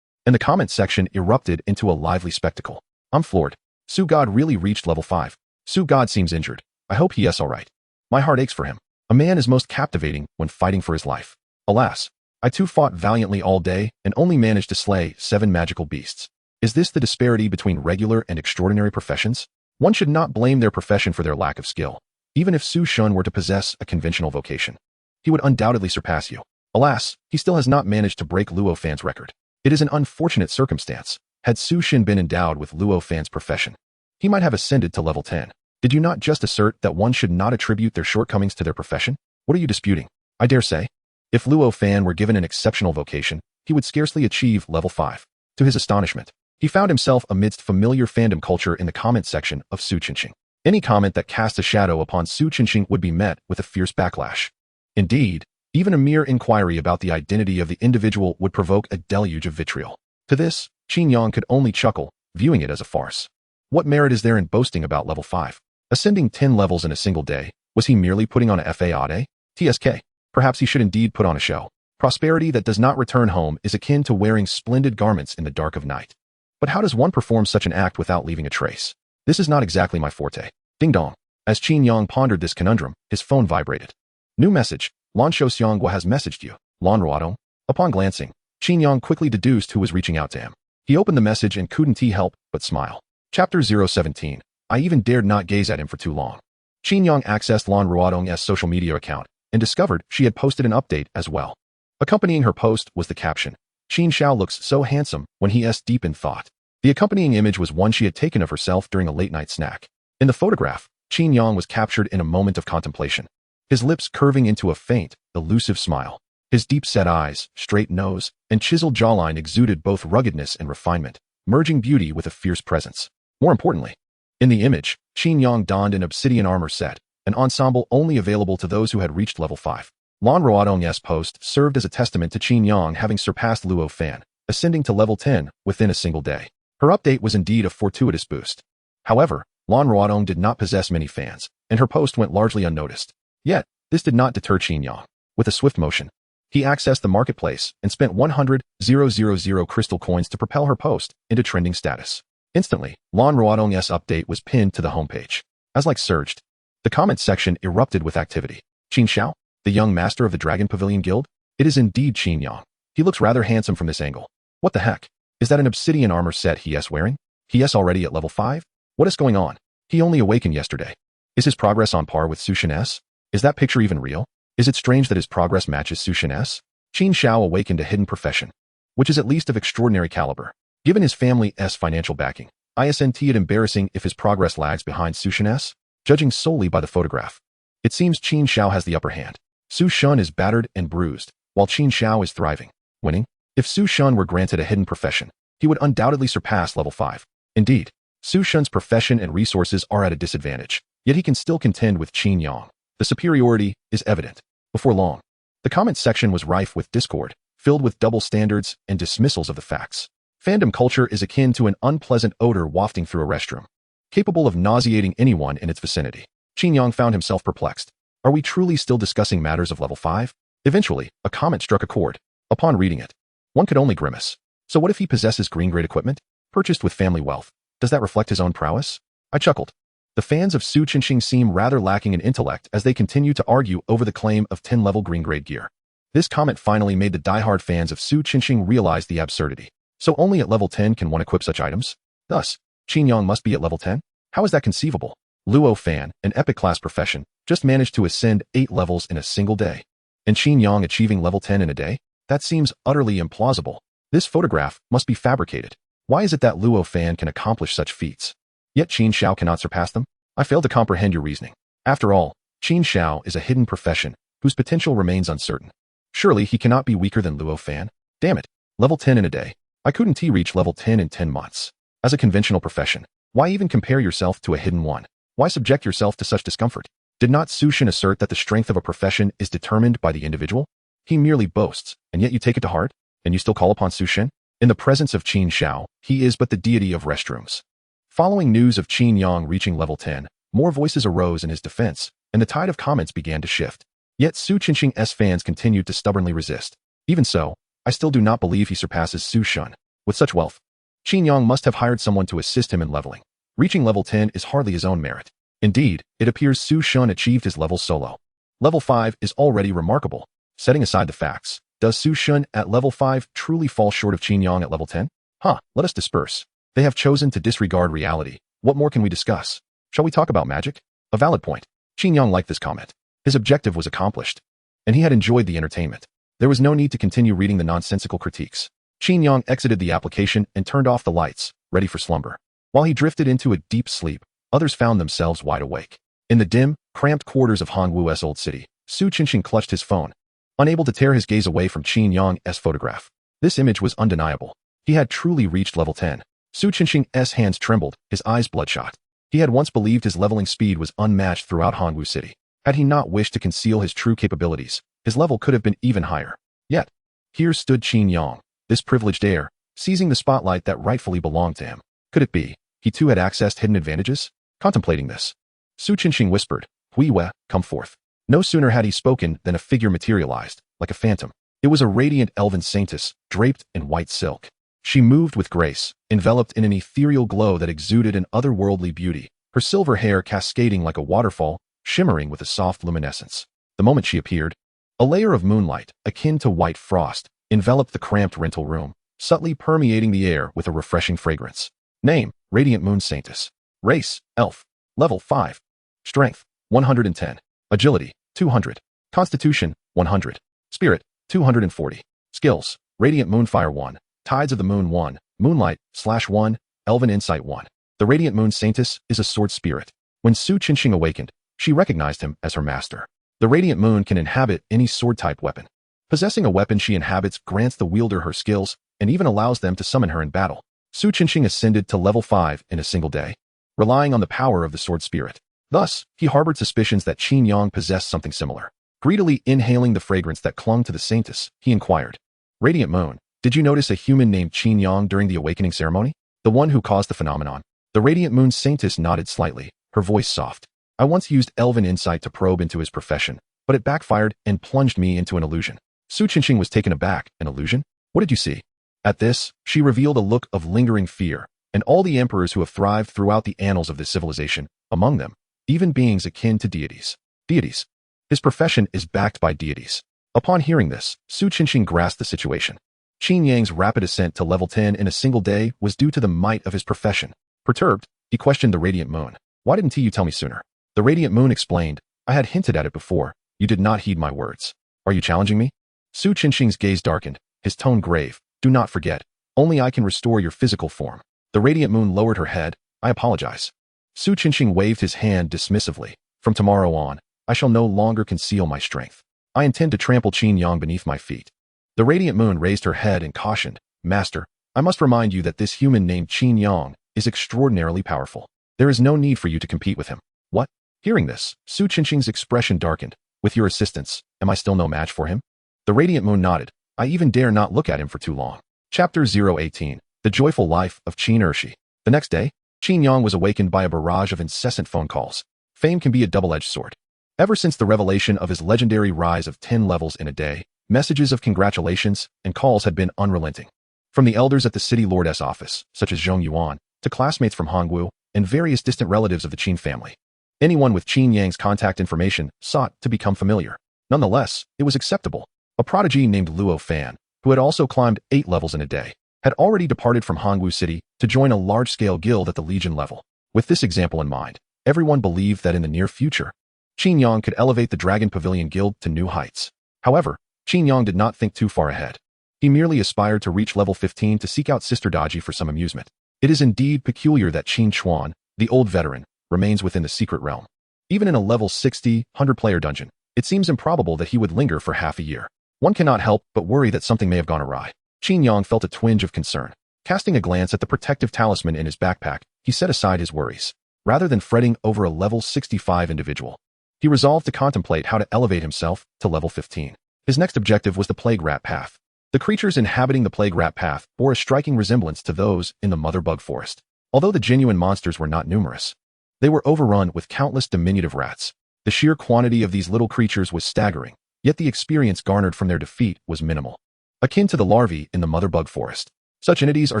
And the comment section erupted into a lively spectacle. I'm floored. Su God really reached level 5. Su God seems injured. I hope he is alright. My heart aches for him. A man is most captivating when fighting for his life. Alas, I too fought valiantly all day and only managed to slay 7 magical beasts. Is this the disparity between regular and extraordinary professions? One should not blame their profession for their lack of skill. Even if Su Shun were to possess a conventional vocation, he would undoubtedly surpass you. Alas, he still has not managed to break Luo Fan's record. It is an unfortunate circumstance. Had Su Shin been endowed with Luo Fan's profession, he might have ascended to level 10. Did you not just assert that one should not attribute their shortcomings to their profession? What are you disputing? I dare say, if Luo Fan were given an exceptional vocation, he would scarcely achieve level 5. To his astonishment, he found himself amidst familiar fandom culture in the comment section of Su Qinxing. Any comment that cast a shadow upon Su Qinxing would be met with a fierce backlash. Indeed, even a mere inquiry about the identity of the individual would provoke a deluge of vitriol. To this, Qin Yang could only chuckle, viewing it as a farce. What merit is there in boasting about level 5? Ascending 10 levels in a single day, was he merely putting on a fade? TSK. Perhaps he should indeed put on a show. Prosperity that does not return home is akin to wearing splendid garments in the dark of night. But how does one perform such an act without leaving a trace? This is not exactly my forte. Ding dong. As Qin Yang pondered this conundrum, his phone vibrated. New message. Lan Shouxianghua has messaged you. Lan Ruodong. Upon glancing, Qin Yang quickly deduced who was reaching out to him. He opened the message and couldn't help but smile. Chapter 017. I even dared not gaze at him for too long. Qin Yang accessed Lan Ruodong's social media account and discovered she had posted an update as well. Accompanying her post was the caption, Qin Xiao looks so handsome when he is deep in thought. The accompanying image was one she had taken of herself during a late-night snack. In the photograph, Qin Yang was captured in a moment of contemplation, his lips curving into a faint, elusive smile. His deep-set eyes, straight nose, and chiseled jawline exuded both ruggedness and refinement, merging beauty with a fierce presence. More importantly, in the image, Qin Yang donned an obsidian armor set, an ensemble only available to those who had reached level 5. Lan Ruodong's post served as a testament to Qin Yang having surpassed Luo Fan, ascending to level 10 within a single day. Her update was indeed a fortuitous boost. However, Lan Ruodong did not possess many fans, and her post went largely unnoticed. Yet, this did not deter Qin Yang. With a swift motion, he accessed the marketplace and spent 100,000 crystal coins to propel her post into trending status. Instantly, Lan Ruodong's update was pinned to the homepage. As likes surged, the comment section erupted with activity. Qin Xiao, the young master of the Dragon Pavilion Guild? It is indeed Qin Yang. He looks rather handsome from this angle. What the heck? Is that an obsidian armor set he is wearing? He is already at level 5? What is going on? He only awakened yesterday. Is his progress on par with Su Shin's? Is that picture even real? Is it strange that his progress matches Su Shin's? Qin Xiao awakened a hidden profession, which is at least of extraordinary caliber. Given his family's financial backing, isn't it embarrassing if his progress lags behind Su Shin's? Judging solely by the photograph, it seems Qin Xiao has the upper hand. Su Shun is battered and bruised, while Qin Xiao is thriving, winning. If Su Shun were granted a hidden profession, he would undoubtedly surpass level 5. Indeed, Su Shun's profession and resources are at a disadvantage, yet he can still contend with Qin Yang. The superiority is evident. Before long, the comment section was rife with discord, filled with double standards and dismissals of the facts. Fandom culture is akin to an unpleasant odor wafting through a restroom, capable of nauseating anyone in its vicinity. Qin Yang found himself perplexed. Are we truly still discussing matters of level 5? Eventually, a comment struck a chord. Upon reading it, one could only grimace. So what if he possesses green-grade equipment, purchased with family wealth? Does that reflect his own prowess? I chuckled. The fans of Su Qinxing seem rather lacking in intellect as they continue to argue over the claim of 10-level green-grade gear. This comment finally made the die-hard fans of Su Qinxing realize the absurdity. So only at level 10 can one equip such items? Thus, Qin Yang must be at level 10? How is that conceivable? Luo Fan, an epic-class profession, just managed to ascend 8 levels in a single day. And Qin Yang achieving level 10 in a day? That seems utterly implausible. This photograph must be fabricated. Why is it that Luo Fan can accomplish such feats, yet Qin Xiao cannot surpass them? I fail to comprehend your reasoning. After all, Qin Xiao is a hidden profession whose potential remains uncertain. Surely he cannot be weaker than Luo Fan. Damn it. Level 10 in a day. I couldn't reach level 10 in 10 months. As a conventional profession, why even compare yourself to a hidden one? Why subject yourself to such discomfort? Did not Su Shen assert that the strength of a profession is determined by the individual? He merely boasts, and yet you take it to heart, and you still call upon Su Shen? In the presence of Qin Xiao, he is but the deity of restrooms. Following news of Qin Yang reaching level 10, more voices arose in his defense, and the tide of comments began to shift. Yet Su Qinxing's fans continued to stubbornly resist. Even so, I still do not believe he surpasses Su Shen. With such wealth, Qin Yang must have hired someone to assist him in leveling. Reaching level 10 is hardly his own merit. Indeed, it appears Su Shen achieved his level solo. Level 5 is already remarkable. Setting aside the facts, does Su Shen at level 5 truly fall short of Qin Yang at level 10? Let us disperse. They have chosen to disregard reality. What more can we discuss? Shall we talk about magic? A valid point. Qin Yang liked this comment. His objective was accomplished, and he had enjoyed the entertainment. There was no need to continue reading the nonsensical critiques. Qin Yang exited the application and turned off the lights, ready for slumber. While he drifted into a deep sleep, others found themselves wide awake. In the dim, cramped quarters of Hongwu's old city, Su Qinxing clutched his phone, unable to tear his gaze away from Qin Yang's photograph. This image was undeniable. He had truly reached level 10. Su Qinxing's hands trembled, his eyes bloodshot. He had once believed his leveling speed was unmatched throughout Hongwu City. Had he not wished to conceal his true capabilities, his level could have been even higher. Yet, here stood Qin Yang, this privileged heir, seizing the spotlight that rightfully belonged to him. Could it be he too had accessed hidden advantages? Contemplating this, Su Qinxing whispered, "Huiwe, come forth." No sooner had he spoken than a figure materialized, like a phantom. It was a radiant elven saintess, draped in white silk. She moved with grace, enveloped in an ethereal glow that exuded an otherworldly beauty, her silver hair cascading like a waterfall, shimmering with a soft luminescence. The moment she appeared, a layer of moonlight, akin to white frost, enveloped the cramped rental room, subtly permeating the air with a refreshing fragrance. Name, Radiant Moon Saintess. Race, Elf. Level 5. Strength, 110. Agility, 200. Constitution, 100. Spirit, 240. Skills, Radiant Moonfire 1. Tides of the Moon 1. Moonlight/1. Elven Insight 1. The Radiant Moon Saintess is a sword spirit. When Su Qinxing awakened, she recognized him as her master. The Radiant Moon can inhabit any sword-type weapon. Possessing a weapon she inhabits grants the wielder her skills and even allows them to summon her in battle. Su Qinxing ascended to level 5 in a single day, relying on the power of the sword spirit. Thus, he harbored suspicions that Qin Yang possessed something similar. Greedily inhaling the fragrance that clung to the saintess, he inquired, "Radiant Moon, did you notice a human named Qin Yang during the awakening ceremony? The one who caused the phenomenon?" The Radiant Moon Saintess nodded slightly, her voice soft. "I once used elven insight to probe into his profession, but it backfired and plunged me into an illusion." Su Qinxing was taken aback. An illusion? What did you see? At this, she revealed a look of lingering fear, and all the emperors who have thrived throughout the annals of this civilization, among them, even beings akin to deities. Deities. His profession is backed by deities. Upon hearing this, Su Qinxing grasped the situation. Qin Yang's rapid ascent to level 10 in a single day was due to the might of his profession. Perturbed, he questioned the Radiant Moon. "Why didn't you tell me sooner?" The Radiant Moon explained, "I had hinted at it before. You did not heed my words. Are you challenging me?" Su Qinxing's gaze darkened, his tone grave. "Do not forget, only I can restore your physical form." The Radiant Moon lowered her head. "I apologize." Su Qinxing waved his hand dismissively. "From tomorrow on, I shall no longer conceal my strength. I intend to trample Qin Yang beneath my feet." The Radiant Moon raised her head and cautioned, "Master, I must remind you that this human named Qin Yang is extraordinarily powerful. There is no need for you to compete with him." "What?" Hearing this, Su Qinxing's expression darkened. "With your assistance, am I still no match for him?" The Radiant Moon nodded. "I even dare not look at him for too long." Chapter 018. The Joyful Life of Qin Ershi. The next day, Qin Yang was awakened by a barrage of incessant phone calls. Fame can be a double-edged sword. Ever since the revelation of his legendary rise of 10 levels in a day, messages of congratulations and calls had been unrelenting. From the elders at the city lord's office, such as Zhong Yuan, to classmates from Hongwu, and various distant relatives of the Qin family. Anyone with Qin Yang's contact information sought to become familiar. Nonetheless, it was acceptable. A prodigy named Luo Fan, who had also climbed 8 levels in a day, had already departed from Hongwu City to join a large-scale guild at the Legion level. With this example in mind, Everyone believed that in the near future, Qin Yang could elevate the Dragon Pavilion Guild to new heights. However, Qin Yang did not think too far ahead. He merely aspired to reach level 15 to seek out Sister Daji for some amusement. It is indeed peculiar that Qin Chuan, the old veteran, remains within the secret realm. Even in a level 60, 100-player dungeon, it seems improbable that he would linger for half a year. One cannot help but worry that something may have gone awry. Qin Yang felt a twinge of concern. Casting a glance at the protective talisman in his backpack, he set aside his worries. Rather than fretting over a level 65 individual, he resolved to contemplate how to elevate himself to level 15. His next objective was the Plague Rat Path. The creatures inhabiting the Plague Rat Path bore a striking resemblance to those in the Mother Bug Forest. Although the genuine monsters were not numerous, they were overrun with countless diminutive rats. The sheer quantity of these little creatures was staggering, yet the experience garnered from their defeat was minimal. Akin to the larvae in the Mother Bug Forest, such entities are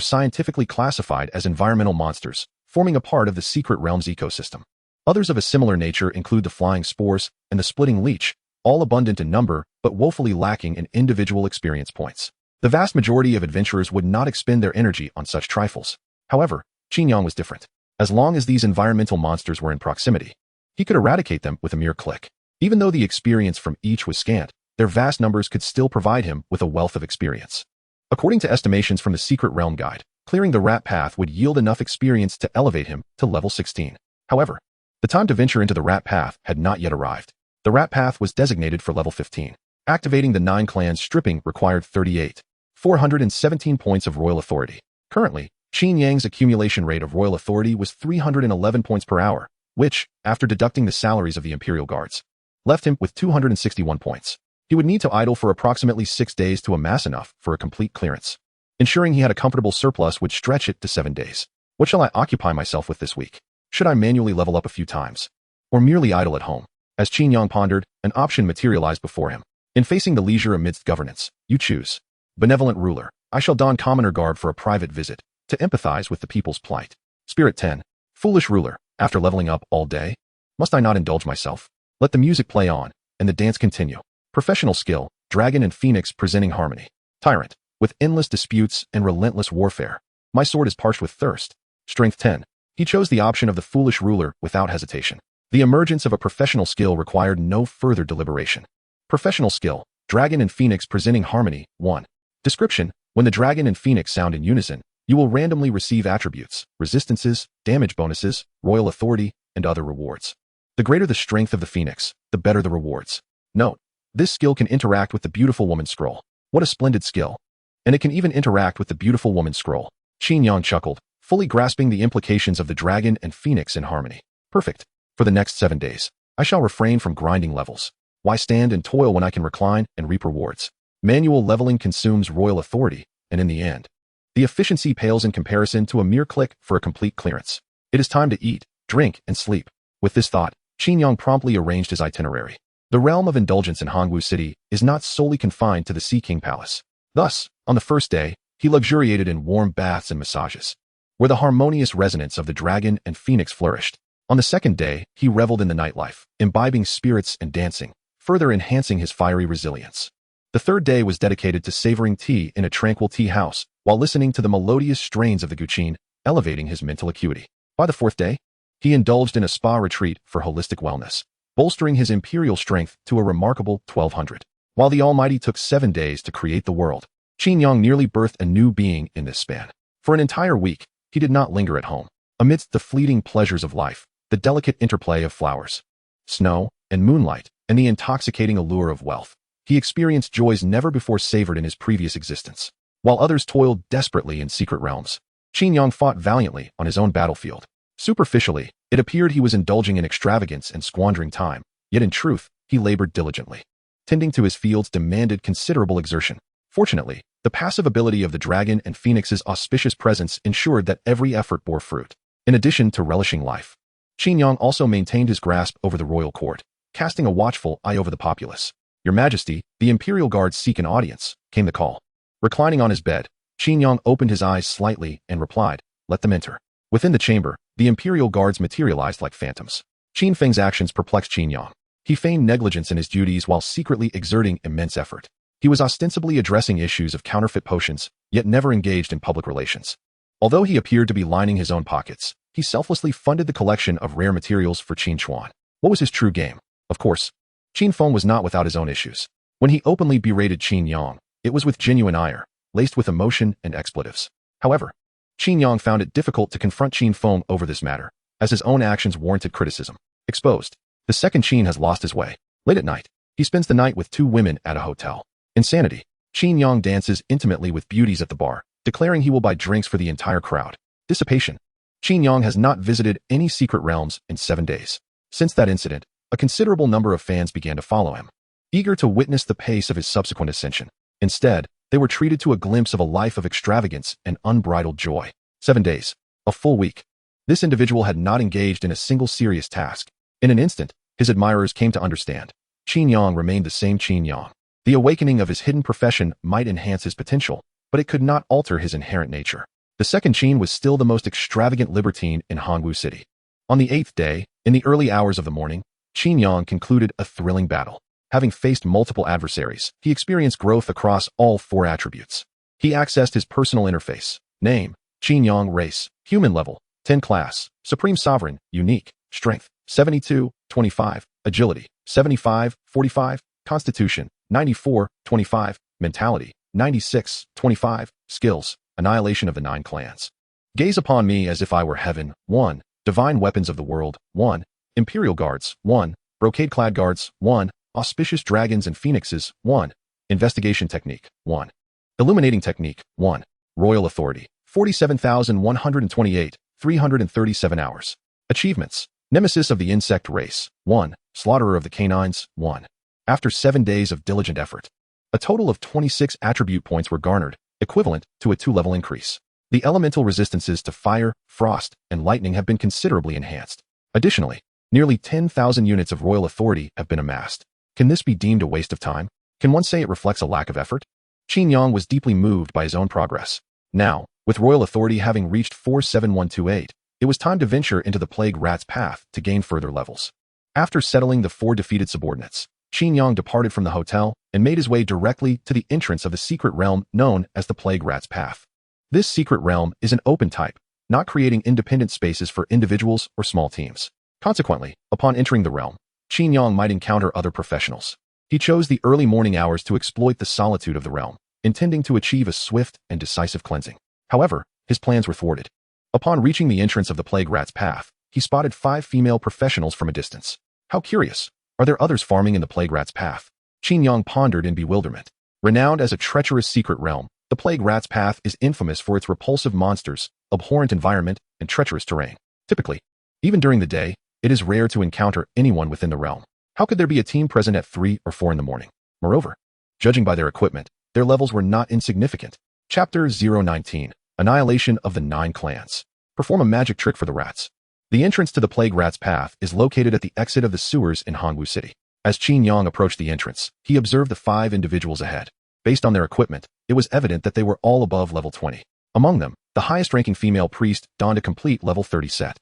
scientifically classified as environmental monsters, forming a part of the secret realm's ecosystem. Others of a similar nature include the flying spores and the splitting leech, all abundant in number but woefully lacking in individual experience points. The vast majority of adventurers would not expend their energy on such trifles. However, Qin Yang was different. As long as these environmental monsters were in proximity, he could eradicate them with a mere click. Even though the experience from each was scant, their vast numbers could still provide him with a wealth of experience. According to estimations from the Secret Realm Guide, clearing the rat path would yield enough experience to elevate him to level 16. However, the time to venture into the rat path had not yet arrived. The rat path was designated for level 15. Activating the 9 clans stripping required 417 points of royal authority. Currently, Qin Yang's accumulation rate of royal authority was 311 points per hour, which, after deducting the salaries of the Imperial Guards, left him with 261 points. He would need to idle for approximately 6 days to amass enough for a complete clearance. Ensuring he had a comfortable surplus would stretch it to 7 days. What shall I occupy myself with this week? Should I manually level up a few times? Or merely idle at home? As Qin Yang pondered, an option materialized before him. In facing the leisure amidst governance, you choose. Benevolent ruler, I shall don commoner garb for a private visit, to empathize with the people's plight. Spirit 10, foolish ruler, after leveling up all day, must I not indulge myself? Let the music play on, and the dance continue. Professional skill, dragon and phoenix presenting harmony. Tyrant, with endless disputes and relentless warfare. My sword is parched with thirst. Strength 10. He chose the option of the foolish ruler without hesitation. The emergence of a professional skill required no further deliberation. Professional skill, dragon and phoenix presenting harmony. 1. Description, when the dragon and phoenix sound in unison, you will randomly receive attributes, resistances, damage bonuses, royal authority, and other rewards. The greater the strength of the phoenix, the better the rewards. Note, this skill can interact with the beautiful woman scroll. What a splendid skill. And it can even interact with the beautiful woman scroll. Qin Yang chuckled, fully grasping the implications of the dragon and phoenix in harmony. Perfect. For the next 7 days, I shall refrain from grinding levels. Why stand and toil when I can recline and reap rewards? Manual leveling consumes royal authority, and in the end, the efficiency pales in comparison to a mere click for a complete clearance. It is time to eat, drink, and sleep. With this thought, Qin Yang promptly arranged his itinerary. The realm of indulgence in Hongwu City is not solely confined to the Sea King Palace. Thus, on the first day, he luxuriated in warm baths and massages, where the harmonious resonance of the dragon and phoenix flourished. On the second day, he reveled in the nightlife, imbibing spirits and dancing, further enhancing his fiery resilience. The third day was dedicated to savoring tea in a tranquil tea house, while listening to the melodious strains of the guqin, elevating his mental acuity. By the fourth day, he indulged in a spa retreat for holistic wellness, bolstering his imperial strength to a remarkable 1200. While the Almighty took 7 days to create the world, Qin Yang nearly birthed a new being in this span. For an entire week, he did not linger at home. Amidst the fleeting pleasures of life, the delicate interplay of flowers, snow, and moonlight, and the intoxicating allure of wealth, he experienced joys never before savored in his previous existence. While others toiled desperately in secret realms, Qin Yang fought valiantly on his own battlefield. Superficially, it appeared he was indulging in extravagance and squandering time, yet in truth, he labored diligently. Tending to his fields demanded considerable exertion. Fortunately, the passive ability of the dragon and phoenix's auspicious presence ensured that every effort bore fruit. In addition to relishing life, Qin Yang also maintained his grasp over the royal court, casting a watchful eye over the populace. Your Majesty, the Imperial Guards seek an audience, came the call. Reclining on his bed, Qin Yang opened his eyes slightly and replied, let them enter. Within the chamber, the Imperial Guards materialized like phantoms. Qin Feng's actions perplexed Qin Yang. He feigned negligence in his duties while secretly exerting immense effort. He was ostensibly addressing issues of counterfeit potions, yet never engaged in public relations. Although he appeared to be lining his own pockets, he selflessly funded the collection of rare materials for Qin Chuan. What was his true game? Of course, Qin Feng was not without his own issues. When he openly berated Qin Yang, it was with genuine ire, laced with emotion and expletives. However, Qin Yang found it difficult to confront Qin Feng over this matter, as his own actions warranted criticism. Exposed, the second Qin has lost his way. Late at night, he spends the night with two women at a hotel. Insanity, Qin Yang dances intimately with beauties at the bar, declaring he will buy drinks for the entire crowd. Dissipation, Qin Yang has not visited any secret realms in 7 days. Since that incident, a considerable number of fans began to follow him, eager to witness the pace of his subsequent ascension. Instead, they were treated to a glimpse of a life of extravagance and unbridled joy. 7 days, a full week. This individual had not engaged in a single serious task. In an instant, his admirers came to understand. Qin Yang remained the same Qin Yang. The awakening of his hidden profession might enhance his potential, but it could not alter his inherent nature. The second Qin was still the most extravagant libertine in Hanwu City. On the 8th day, in the early hours of the morning, Qin Yang concluded a thrilling battle. Having faced multiple adversaries, he experienced growth across all 4 attributes. He accessed his personal interface. Name, Qin Yang. Race, human level, 10. Class, Supreme Sovereign, unique. Strength, 72, 25. Agility, 75, 45. Constitution, 94, 25. Mentality, 96, 25. Skills, annihilation of the 9 clans. Gaze upon me as if I were heaven, 1. Divine weapons of the world, 1. Imperial guards, 1. Brocade-clad guards, 1. Auspicious dragons and phoenixes, 1. Investigation technique, 1. Illuminating technique, 1. Royal authority, 47,128, 337 hours. Achievements, nemesis of the insect race, 1. Slaughterer of the canines, 1. After 7 days of diligent effort, a total of 26 attribute points were garnered, equivalent to a 2-level increase. The elemental resistances to fire, frost, and lightning have been considerably enhanced. Additionally, nearly 10,000 units of royal authority have been amassed. Can this be deemed a waste of time? Can one say it reflects a lack of effort? Qin Yang was deeply moved by his own progress. Now, with royal authority having reached 47128, it was time to venture into the plague rat's path to gain further levels. After settling the 4 defeated subordinates, Qin Yang departed from the hotel and made his way directly to the entrance of the secret realm known as the plague rat's path. This secret realm is an open type, not creating independent spaces for individuals or small teams. Consequently, upon entering the realm, Qin Yang might encounter other professionals. He chose the early morning hours to exploit the solitude of the realm, intending to achieve a swift and decisive cleansing. However, his plans were thwarted. Upon reaching the entrance of the plague rat's path, he spotted 5 female professionals from a distance. How curious! Are there others farming in the plague rat's path? Qin Yang pondered in bewilderment. Renowned as a treacherous secret realm, the plague rat's path is infamous for its repulsive monsters, abhorrent environment, and treacherous terrain. Typically, even during the day, it is rare to encounter anyone within the realm. How could there be a team present at 3 or 4 in the morning? Moreover, judging by their equipment, their levels were not insignificant. Chapter 019, Annihilation of the 9 Clans. Perform a magic trick for the rats. The entrance to the plague rat's path is located at the exit of the sewers in Hanwu City. As Qin Yang approached the entrance, he observed the 5 individuals ahead. Based on their equipment, it was evident that they were all above level 20. Among them, the highest-ranking female priest donned a complete level 30 set.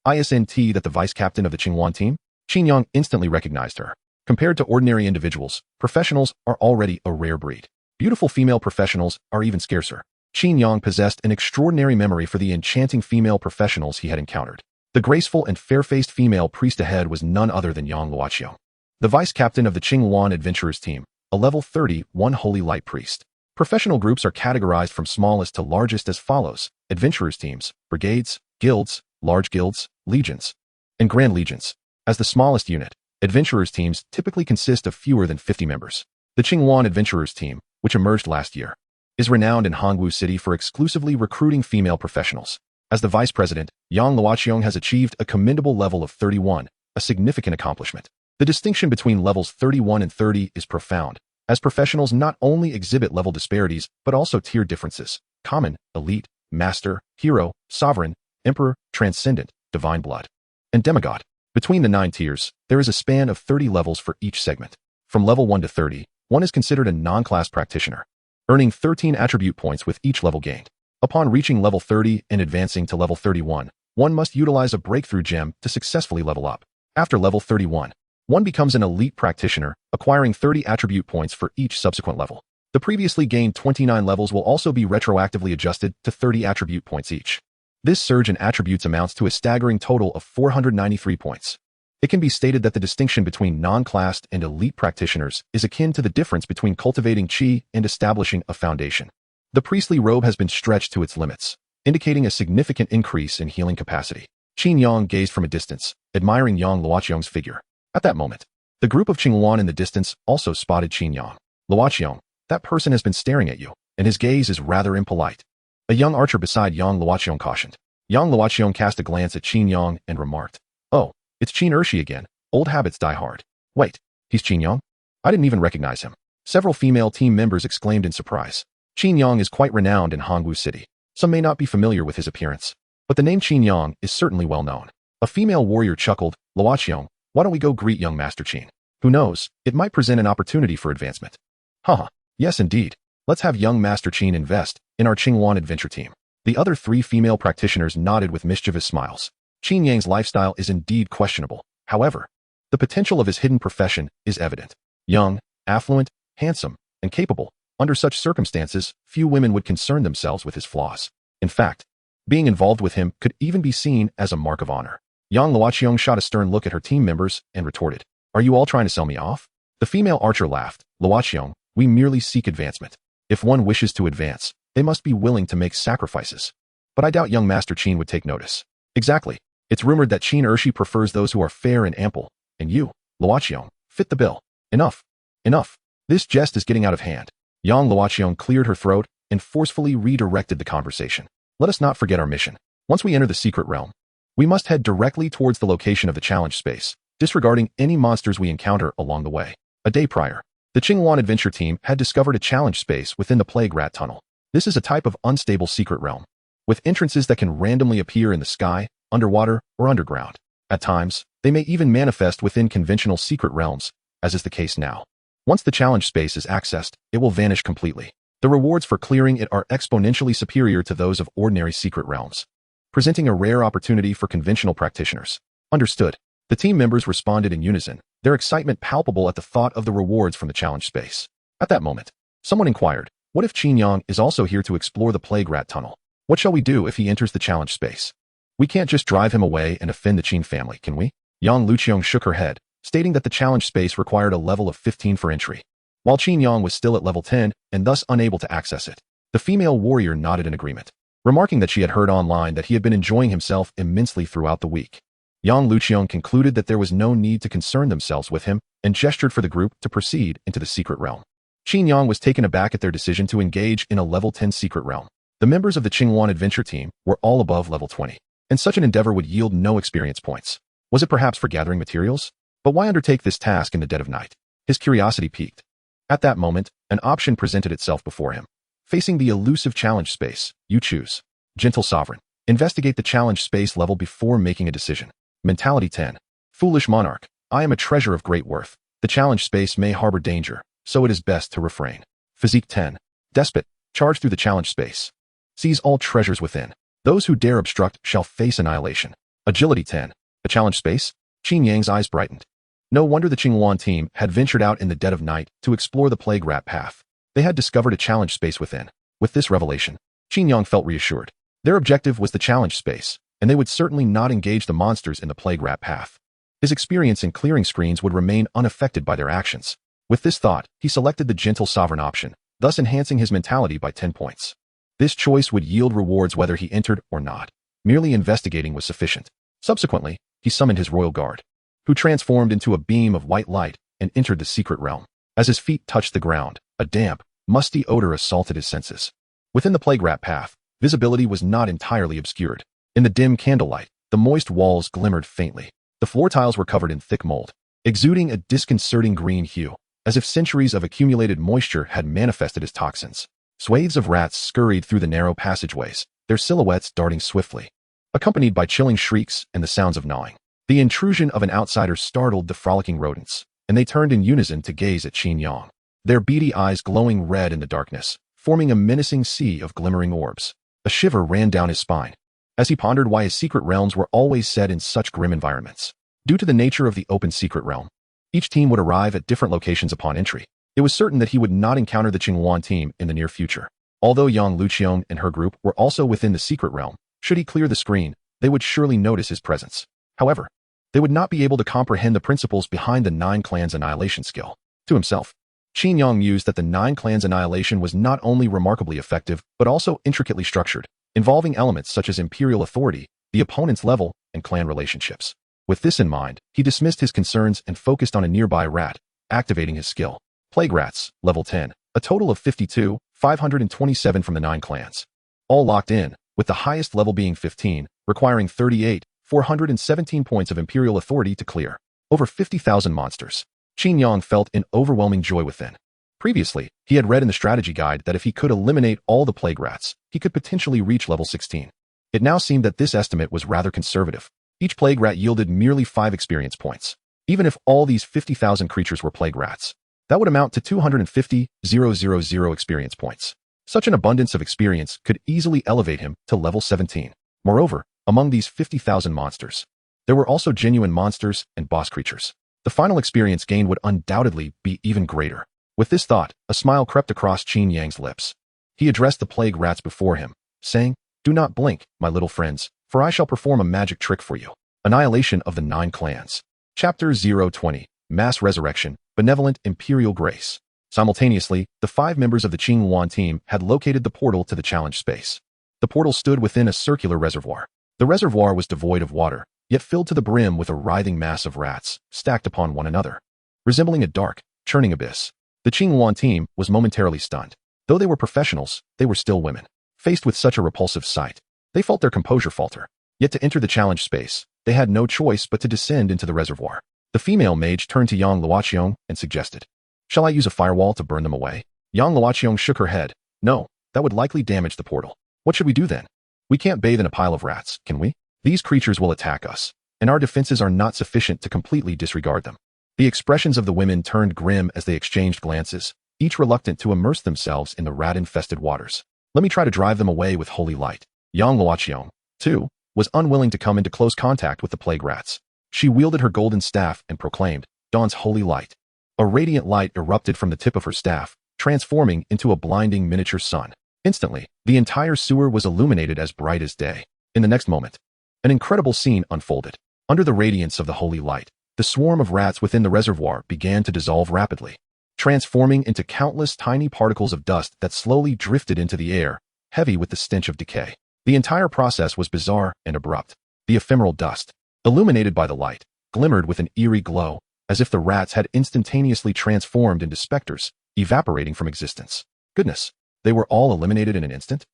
Isn't that the vice-captain of the Qingyuan team? Qin Yang instantly recognized her. Compared to ordinary individuals, professionals are already a rare breed. Beautiful female professionals are even scarcer. Qin Yang possessed an extraordinary memory for the enchanting female professionals he had encountered. The graceful and fair-faced female priest ahead was none other than Yang Luoqiao, the vice-captain of the Qingyuan adventurers team, a level 31 holy light priest. Professional groups are categorized from smallest to largest as follows: adventurers teams, brigades, guilds, large guilds, legions, and grand legions. As the smallest unit, adventurers teams typically consist of fewer than 50 members. The Qingyuan adventurers team, which emerged last year, is renowned in Hanwu City for exclusively recruiting female professionals. As the vice president, Yang Luoqiao has achieved a commendable level of 31, a significant accomplishment. The distinction between levels 31 and 30 is profound, as professionals not only exhibit level disparities but also tier differences: common, elite, master, hero, sovereign, emperor, transcendent, divine blood, and demigod. Between the 9 tiers, there is a span of 30 levels for each segment. From level 1 to 30, one is considered a non-class practitioner, earning 13 attribute points with each level gained. Upon reaching level 30 and advancing to level 31, one must utilize a breakthrough gem to successfully level up. After level 31, one becomes an elite practitioner, acquiring 30 attribute points for each subsequent level. The previously gained 29 levels will also be retroactively adjusted to 30 attribute points each. This surge in attributes amounts to a staggering total of 493 points. It can be stated that the distinction between non-classed and elite practitioners is akin to the difference between cultivating qi and establishing a foundation. The priestly robe has been stretched to its limits, indicating a significant increase in healing capacity. Qin Yang gazed from a distance, admiring Yang Luoqiang's figure. At that moment, the group of Yuan in the distance also spotted Qin Yang. Luoqiang, that person has been staring at you, and his gaze is rather impolite. A young archer beside Yang Luoqiang cautioned. Yang Luoqiang cast a glance at Qin Yang and remarked, "Oh, it's Qin Ershi again. Old habits die hard. Wait, he's Qin Yang? I didn't even recognize him." Several female team members exclaimed in surprise. Qin Yang is quite renowned in Hangwu City. Some may not be familiar with his appearance, but the name Qin Yang is certainly well known. A female warrior chuckled, "Luoqiang, why don't we go greet young Master Qin? Who knows, it might present an opportunity for advancement." Haha, yes indeed. Let's have young Master Qin invest in our Qingyuan adventure team. The other 3 female practitioners nodded with mischievous smiles. Qin Yang's lifestyle is indeed questionable. However, the potential of his hidden profession is evident. Young, affluent, handsome, and capable. Under such circumstances, few women would concern themselves with his flaws. In fact, being involved with him could even be seen as a mark of honor. Yang Luoqiang shot a stern look at her team members and retorted, "Are you all trying to sell me off?" The female archer laughed. "Luoqiang, we merely seek advancement. If one wishes to advance, they must be willing to make sacrifices. But I doubt young Master Qin would take notice." "Exactly. It's rumored that Qin Ershi prefers those who are fair and ample, and you, Luoqiang, fit the bill. Enough. Enough. This jest is getting out of hand." Yang Luoqiang cleared her throat and forcefully redirected the conversation. "Let us not forget our mission. Once we enter the secret realm, we must head directly towards the location of the challenge space, disregarding any monsters we encounter along the way." A day prior, the Qingyuan adventure team had discovered a challenge space within the Plague Rat Tunnel. This is a type of unstable secret realm, with entrances that can randomly appear in the sky, underwater, or underground. At times, they may even manifest within conventional secret realms, as is the case now. Once the challenge space is accessed, it will vanish completely. The rewards for clearing it are exponentially superior to those of ordinary secret realms, presenting a rare opportunity for conventional practitioners. Understood. The team members responded in unison, their excitement palpable at the thought of the rewards from the challenge space. At that moment, someone inquired, "What if Qin Yang is also here to explore the Plague Rat Tunnel? What shall we do if he enters the challenge space? We can't just drive him away and offend the Qin family, can we?" Yang Luoqiang shook her head, stating that the challenge space required a level of 15 for entry, while Qin Yang was still at level 10 and thus unable to access it. The female warrior nodded in agreement, remarking that she had heard online that he had been enjoying himself immensely throughout the week. Yang Luoqiang concluded that there was no need to concern themselves with him and gestured for the group to proceed into the secret realm. Qin Yang was taken aback at their decision to engage in a level 10 secret realm. The members of the Qingyuan adventure team were all above level 20, and such an endeavor would yield no experience points. Was it perhaps for gathering materials? But why undertake this task in the dead of night? His curiosity piqued. At that moment, an option presented itself before him. Facing the elusive challenge space, you choose. Gentle Sovereign. Investigate the challenge space level before making a decision. Mentality 10. Foolish Monarch. I am a treasure of great worth. The challenge space may harbor danger, so it is best to refrain. Physique 10. Despot. Charge through the challenge space. Seize all treasures within. Those who dare obstruct shall face annihilation. Agility 10. A challenge space? Qin Yang's eyes brightened. No wonder the Qingyuan team had ventured out in the dead of night to explore the Plague Rat path. They had discovered a challenge space within. With this revelation, Qin Yang felt reassured. Their objective was the challenge space, and they would certainly not engage the monsters in the Plague Rat path. His experience in clearing screens would remain unaffected by their actions. With this thought, he selected the Gentle Sovereign option, thus enhancing his mentality by 10 points. This choice would yield rewards whether he entered or not. Merely investigating was sufficient. Subsequently, he summoned his royal guard, who transformed into a beam of white light and entered the secret realm. As his feet touched the ground, a damp, musty odor assaulted his senses. Within the Plague Rat path, visibility was not entirely obscured. In the dim candlelight, the moist walls glimmered faintly. The floor tiles were covered in thick mold, exuding a disconcerting green hue, as if centuries of accumulated moisture had manifested as toxins. Swathes of rats scurried through the narrow passageways, their silhouettes darting swiftly, accompanied by chilling shrieks and the sounds of gnawing. The intrusion of an outsider startled the frolicking rodents, and they turned in unison to gaze at Qin Yang, their beady eyes glowing red in the darkness, forming a menacing sea of glimmering orbs. A shiver ran down his spine, as he pondered why his secret realms were always set in such grim environments. Due to the nature of the open secret realm, each team would arrive at different locations upon entry. It was certain that he would not encounter the Qingyuan team in the near future. Although Yang Luoqiang and her group were also within the secret realm, Should he clear the screen, they would surely notice his presence. However, they would not be able to comprehend the principles behind the 9 clans annihilation skill. To himself, Qin Yang mused that the 9 clans annihilation was not only remarkably effective, but also intricately structured, involving elements such as imperial authority, the opponent's level, and clan relationships. With this in mind, he dismissed his concerns and focused on a nearby rat, activating his skill. Plague Rats, level 10, a total of 52, 527 from the 9 clans. All locked in, with the highest level being 15, requiring 38, 417 points of imperial authority to clear. Over 50,000 monsters. Qin Yang felt an overwhelming joy within. Previously, he had read in the strategy guide that if he could eliminate all the plague rats, he could potentially reach level 16. It now seemed that this estimate was rather conservative. Each plague rat yielded merely 5 experience points. Even if all these 50,000 creatures were plague rats, that would amount to 250,000 experience points. Such an abundance of experience could easily elevate him to level 17. Moreover, among these 50,000 monsters, there were also genuine monsters and boss creatures. The final experience gain would undoubtedly be even greater. With this thought, a smile crept across Qin Yang's lips. He addressed the plague rats before him, saying, "Do not blink, my little friends, for I shall perform a magic trick for you." Annihilation of the 9 clans. Chapter 020, Mass Resurrection, Benevolent Imperial Grace. Simultaneously, the 5 members of the Qin Yuan team had located the portal to the challenge space. The portal stood within a circular reservoir. The reservoir was devoid of water, yet filled to the brim with a writhing mass of rats, stacked upon one another. Resembling a dark, churning abyss, the Qin Yuan team was momentarily stunned. Though they were professionals, they were still women. Faced with such a repulsive sight, they felt their composure falter. Yet to enter the challenge space, they had no choice but to descend into the reservoir. The female mage turned to Yang Luoqiong and suggested, "Shall I use a firewall to burn them away?" Yang Luoqiong shook her head. "No, that would likely damage the portal. What should we do then? We can't bathe in a pile of rats, can we? These creatures will attack us, and our defenses are not sufficient to completely disregard them." The expressions of the women turned grim as they exchanged glances, each reluctant to immerse themselves in the rat-infested waters. "Let me try to drive them away with holy light." Yang Luoqiong, too, was unwilling to come into close contact with the plague rats. She wielded her golden staff and proclaimed, "Dawn's holy light." A radiant light erupted from the tip of her staff, transforming into a blinding miniature sun. Instantly, the entire sewer was illuminated as bright as day. In the next moment, an incredible scene unfolded. Under the radiance of the holy light, the swarm of rats within the reservoir began to dissolve rapidly, transforming into countless tiny particles of dust that slowly drifted into the air, heavy with the stench of decay. The entire process was bizarre and abrupt. The ephemeral dust, illuminated by the light, glimmered with an eerie glow, as if the rats had instantaneously transformed into specters, evaporating from existence. Goodness, they were all eliminated in an instant?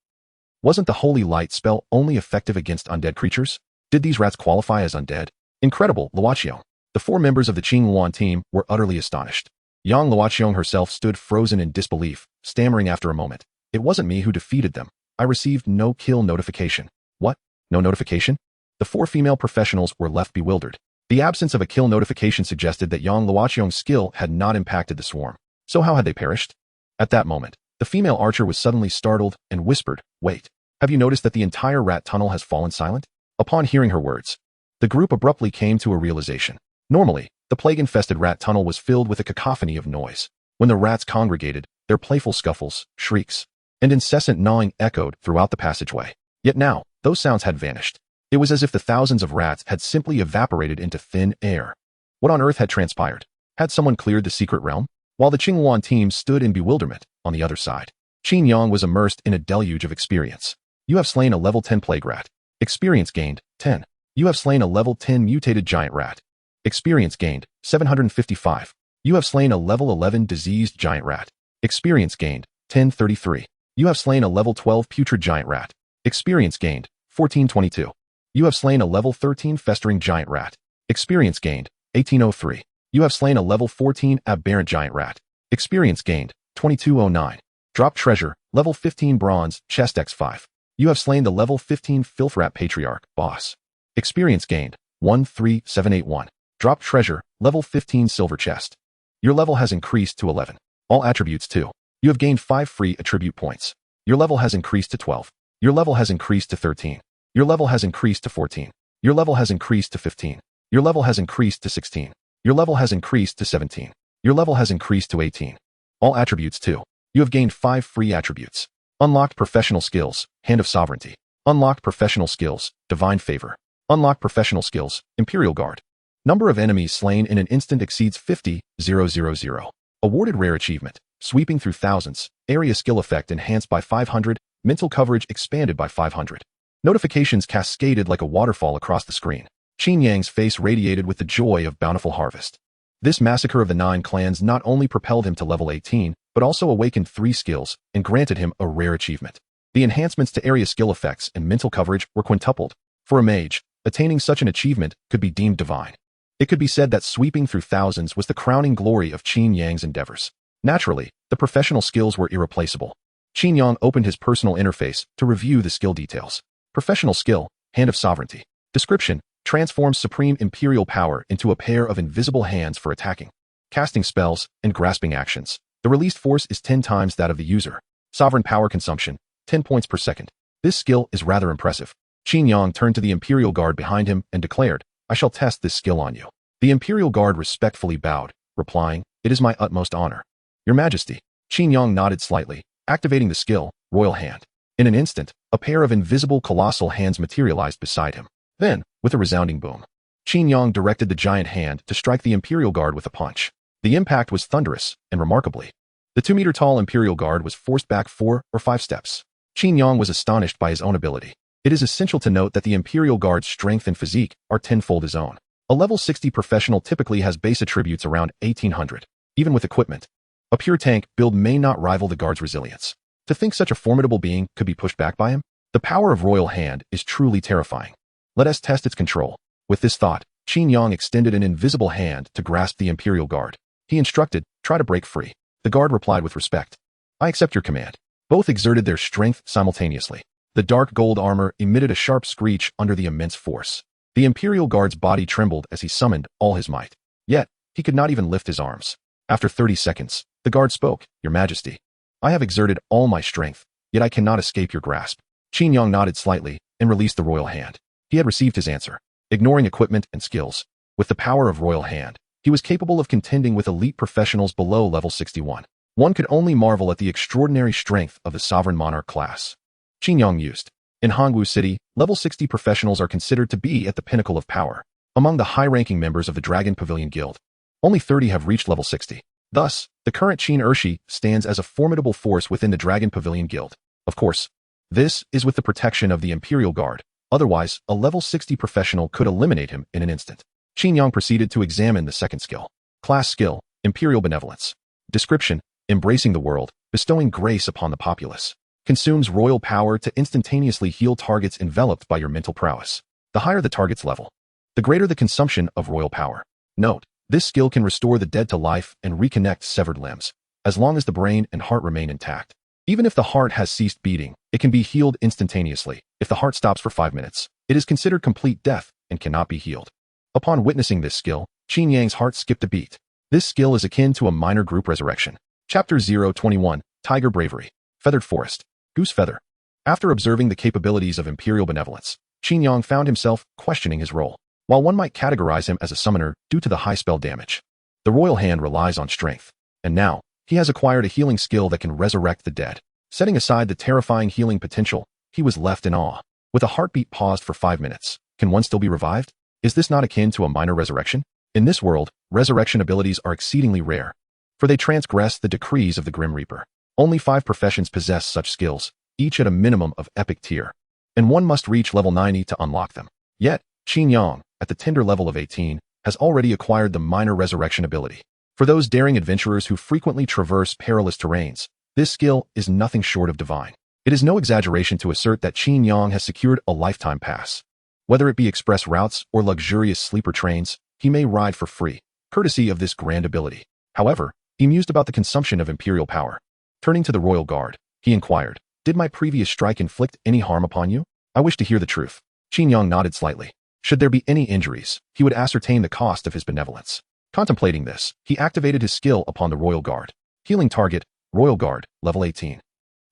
Wasn't the holy light spell only effective against undead creatures? Did these rats qualify as undead? Incredible, Luoqiong. The 4 members of the Qin Yuan team were utterly astonished. Yang Luoqiong herself stood frozen in disbelief, stammering after a moment, "It wasn't me who defeated them. I received no kill notification." "What? No notification?" The 4 female professionals were left bewildered. The absence of a kill notification suggested that Yang Luoqiong's skill had not impacted the swarm. So how had they perished? At that moment, the female archer was suddenly startled and whispered, "Wait, have you noticed that the entire rat tunnel has fallen silent?" Upon hearing her words, the group abruptly came to a realization. Normally, the plague-infested rat tunnel was filled with a cacophony of noise. When the rats congregated, their playful scuffles, shrieks, and incessant gnawing echoed throughout the passageway. Yet now, those sounds had vanished. It was as if the thousands of rats had simply evaporated into thin air. What on earth had transpired? Had someone cleared the secret realm? While the Qin Yuan team stood in bewilderment, on the other side, Qin Yang was immersed in a deluge of experience. "You have slain a level 10 plague rat. Experience gained, 10. You have slain a level 10 mutated giant rat. Experience gained, 755. You have slain a level 11 diseased giant rat. Experience gained, 1033. You have slain a level 12 putrid giant rat. Experience gained, 1422. You have slain a level 13 festering giant rat. Experience gained, 1803. You have slain a level 14 aberrant giant rat. Experience gained, 2209. Drop treasure, level 15 bronze, chest x5. You have slain the level 15 filth rat patriarch, boss. Experience gained, 13781. Drop treasure, level 15 silver chest. Your level has increased to 11. All attributes too. You have gained 5 free attribute points. Your level has increased to 12. Your level has increased to 13. Your level has increased to 14. Your level has increased to 15. Your level has increased to 16. Your level has increased to 17. Your level has increased to 18. All attributes too. You have gained 5 free attributes. Unlocked professional skills, Hand of Sovereignty. Unlocked professional skills, divine favor. Unlocked professional skills, Imperial Guard. Number of enemies slain in an instant exceeds 50,000. Awarded rare achievement, sweeping through thousands, area skill effect enhanced by 500, mental coverage expanded by 500. Notifications cascaded like a waterfall across the screen. Qin Yang's face radiated with the joy of bountiful harvest. This massacre of the 9 clans not only propelled him to level 18, but also awakened 3 skills and granted him a rare achievement. The enhancements to area skill effects and mental coverage were quintupled. For a mage, attaining such an achievement could be deemed divine. It could be said that sweeping through thousands was the crowning glory of Qin Yang's endeavors. Naturally, the professional skills were irreplaceable. Qin Yang opened his personal interface to review the skill details. Professional skill, Hand of Sovereignty. Description, transforms supreme imperial power into a pair of invisible hands for attacking, casting spells, and grasping actions. The released force is 10 times that of the user. Sovereign power consumption, 10 points per second. This skill is rather impressive. Qin Yang turned to the Imperial Guard behind him and declared, I shall test this skill on you. The Imperial Guard respectfully bowed, replying, It is my utmost honor. Your Majesty. Qin Yang nodded slightly, activating the skill, Royal Hand. In an instant, a pair of invisible colossal hands materialized beside him. Then, with a resounding boom, Qin Yang directed the giant hand to strike the Imperial Guard with a punch. The impact was thunderous, and remarkably, the 2-meter-tall Imperial Guard was forced back 4 or 5 steps. Qin Yang was astonished by his own ability. It is essential to note that the Imperial Guard's strength and physique are tenfold his own. A level 60 professional typically has base attributes around 1800. Even with equipment, a pure tank build may not rival the Guard's resilience. To think such a formidable being could be pushed back by him? The power of Royal Hand is truly terrifying. Let us test its control. With this thought, Qin Yang extended an invisible hand to grasp the Imperial Guard. He instructed, try to break free. The guard replied with respect. I accept your command. Both exerted their strength simultaneously. The dark gold armor emitted a sharp screech under the immense force. The Imperial Guard's body trembled as he summoned all his might. Yet, he could not even lift his arms. After 30 seconds, the guard spoke, Your Majesty. I have exerted all my strength, yet I cannot escape your grasp. Qin Yang nodded slightly and released the Royal Hand. He had received his answer. Ignoring equipment and skills, with the power of Royal Hand, he was capable of contending with elite professionals below level 61. One could only marvel at the extraordinary strength of the Sovereign Monarch class. Qin Yang used. In Hongwu City, level 60 professionals are considered to be at the pinnacle of power. Among the high-ranking members of the Dragon Pavilion Guild, only 30 have reached level 60. Thus, the current Qin Ershi stands as a formidable force within the Dragon Pavilion Guild. Of course, this is with the protection of the Imperial Guard. Otherwise, a level 60 professional could eliminate him in an instant. Qin Yang proceeded to examine the second skill. Class skill, Imperial Benevolence. Description, embracing the world, bestowing grace upon the populace. Consumes royal power to instantaneously heal targets enveloped by your mental prowess. The higher the target's level, the greater the consumption of royal power. Note, this skill can restore the dead to life and reconnect severed limbs, as long as the brain and heart remain intact. Even if the heart has ceased beating, it can be healed instantaneously. If the heart stops for 5 minutes, it is considered complete death and cannot be healed. Upon witnessing this skill, Qin Yang's heart skipped a beat. This skill is akin to a minor group resurrection. Chapter 021, Tiger Bravery. Feathered Forest. Goose Feather. After observing the capabilities of Imperial Benevolence, Qin Yang found himself questioning his role. While one might categorize him as a summoner due to the high spell damage, the Royal Hand relies on strength. And now, he has acquired a healing skill that can resurrect the dead. Setting aside the terrifying healing potential, he was left in awe. With a heartbeat paused for 5 minutes, can one still be revived? Is this not akin to a minor resurrection? In this world, resurrection abilities are exceedingly rare, for they transgress the decrees of the Grim Reaper. Only 5 professions possess such skills, each at a minimum of epic tier, and one must reach level 90 to unlock them. Yet, Qin Yang, at the tender level of 18, has already acquired the minor resurrection ability. For those daring adventurers who frequently traverse perilous terrains, this skill is nothing short of divine. It is no exaggeration to assert that Qin Yang has secured a lifetime pass. Whether it be express routes or luxurious sleeper trains, he may ride for free, courtesy of this grand ability. However, he mused about the consumption of imperial power. Turning to the Royal Guard, he inquired, Did my previous strike inflict any harm upon you? I wish to hear the truth. Qin Yang nodded slightly. Should there be any injuries, he would ascertain the cost of his benevolence. Contemplating this, he activated his skill upon the Royal Guard. Healing target, Royal Guard, level 18.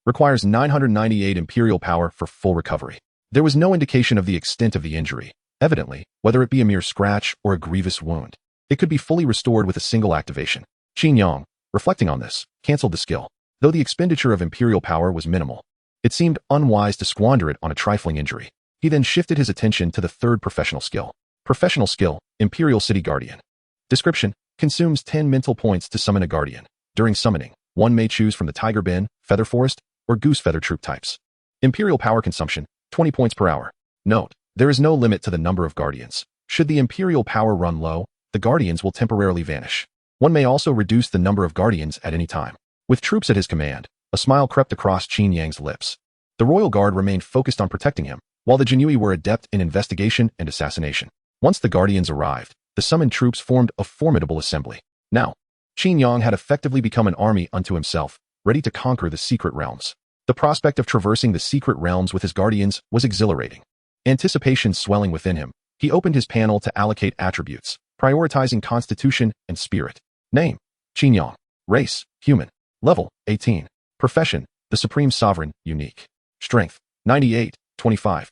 Requires 998 imperial power for full recovery. There was no indication of the extent of the injury. Evidently, whether it be a mere scratch or a grievous wound, it could be fully restored with a single activation. Qin Yang, reflecting on this, cancelled the skill. Though the expenditure of imperial power was minimal, It seemed unwise to squander it on a trifling injury. He then shifted his attention to the third professional skill. Professional skill, Imperial City Guardian. Description: consumes 10 mental points to summon a guardian. During summoning, one may choose from the Tiger Ben, Feather Forest, or Goose Feather troop types. Imperial power consumption, 20 points per hour. Note: there is no limit to the number of guardians. Should the Imperial power run low, the guardians will temporarily vanish. One may also reduce the number of guardians at any time. With troops at his command, a smile crept across Qin Yang's lips. The royal guard remained focused on protecting him, while the Jinui were adept in investigation and assassination. Once the guardians arrived, the summoned troops formed a formidable assembly. Now, Qin Yang had effectively become an army unto himself, ready to conquer the secret realms. The prospect of traversing the secret realms with his guardians was exhilarating. Anticipation swelling within him, he opened his panel to allocate attributes, prioritizing constitution and spirit. Name: Qin Yang. Race: human. Level: 18. Profession: the Supreme Sovereign, unique. Strength: 98, 25.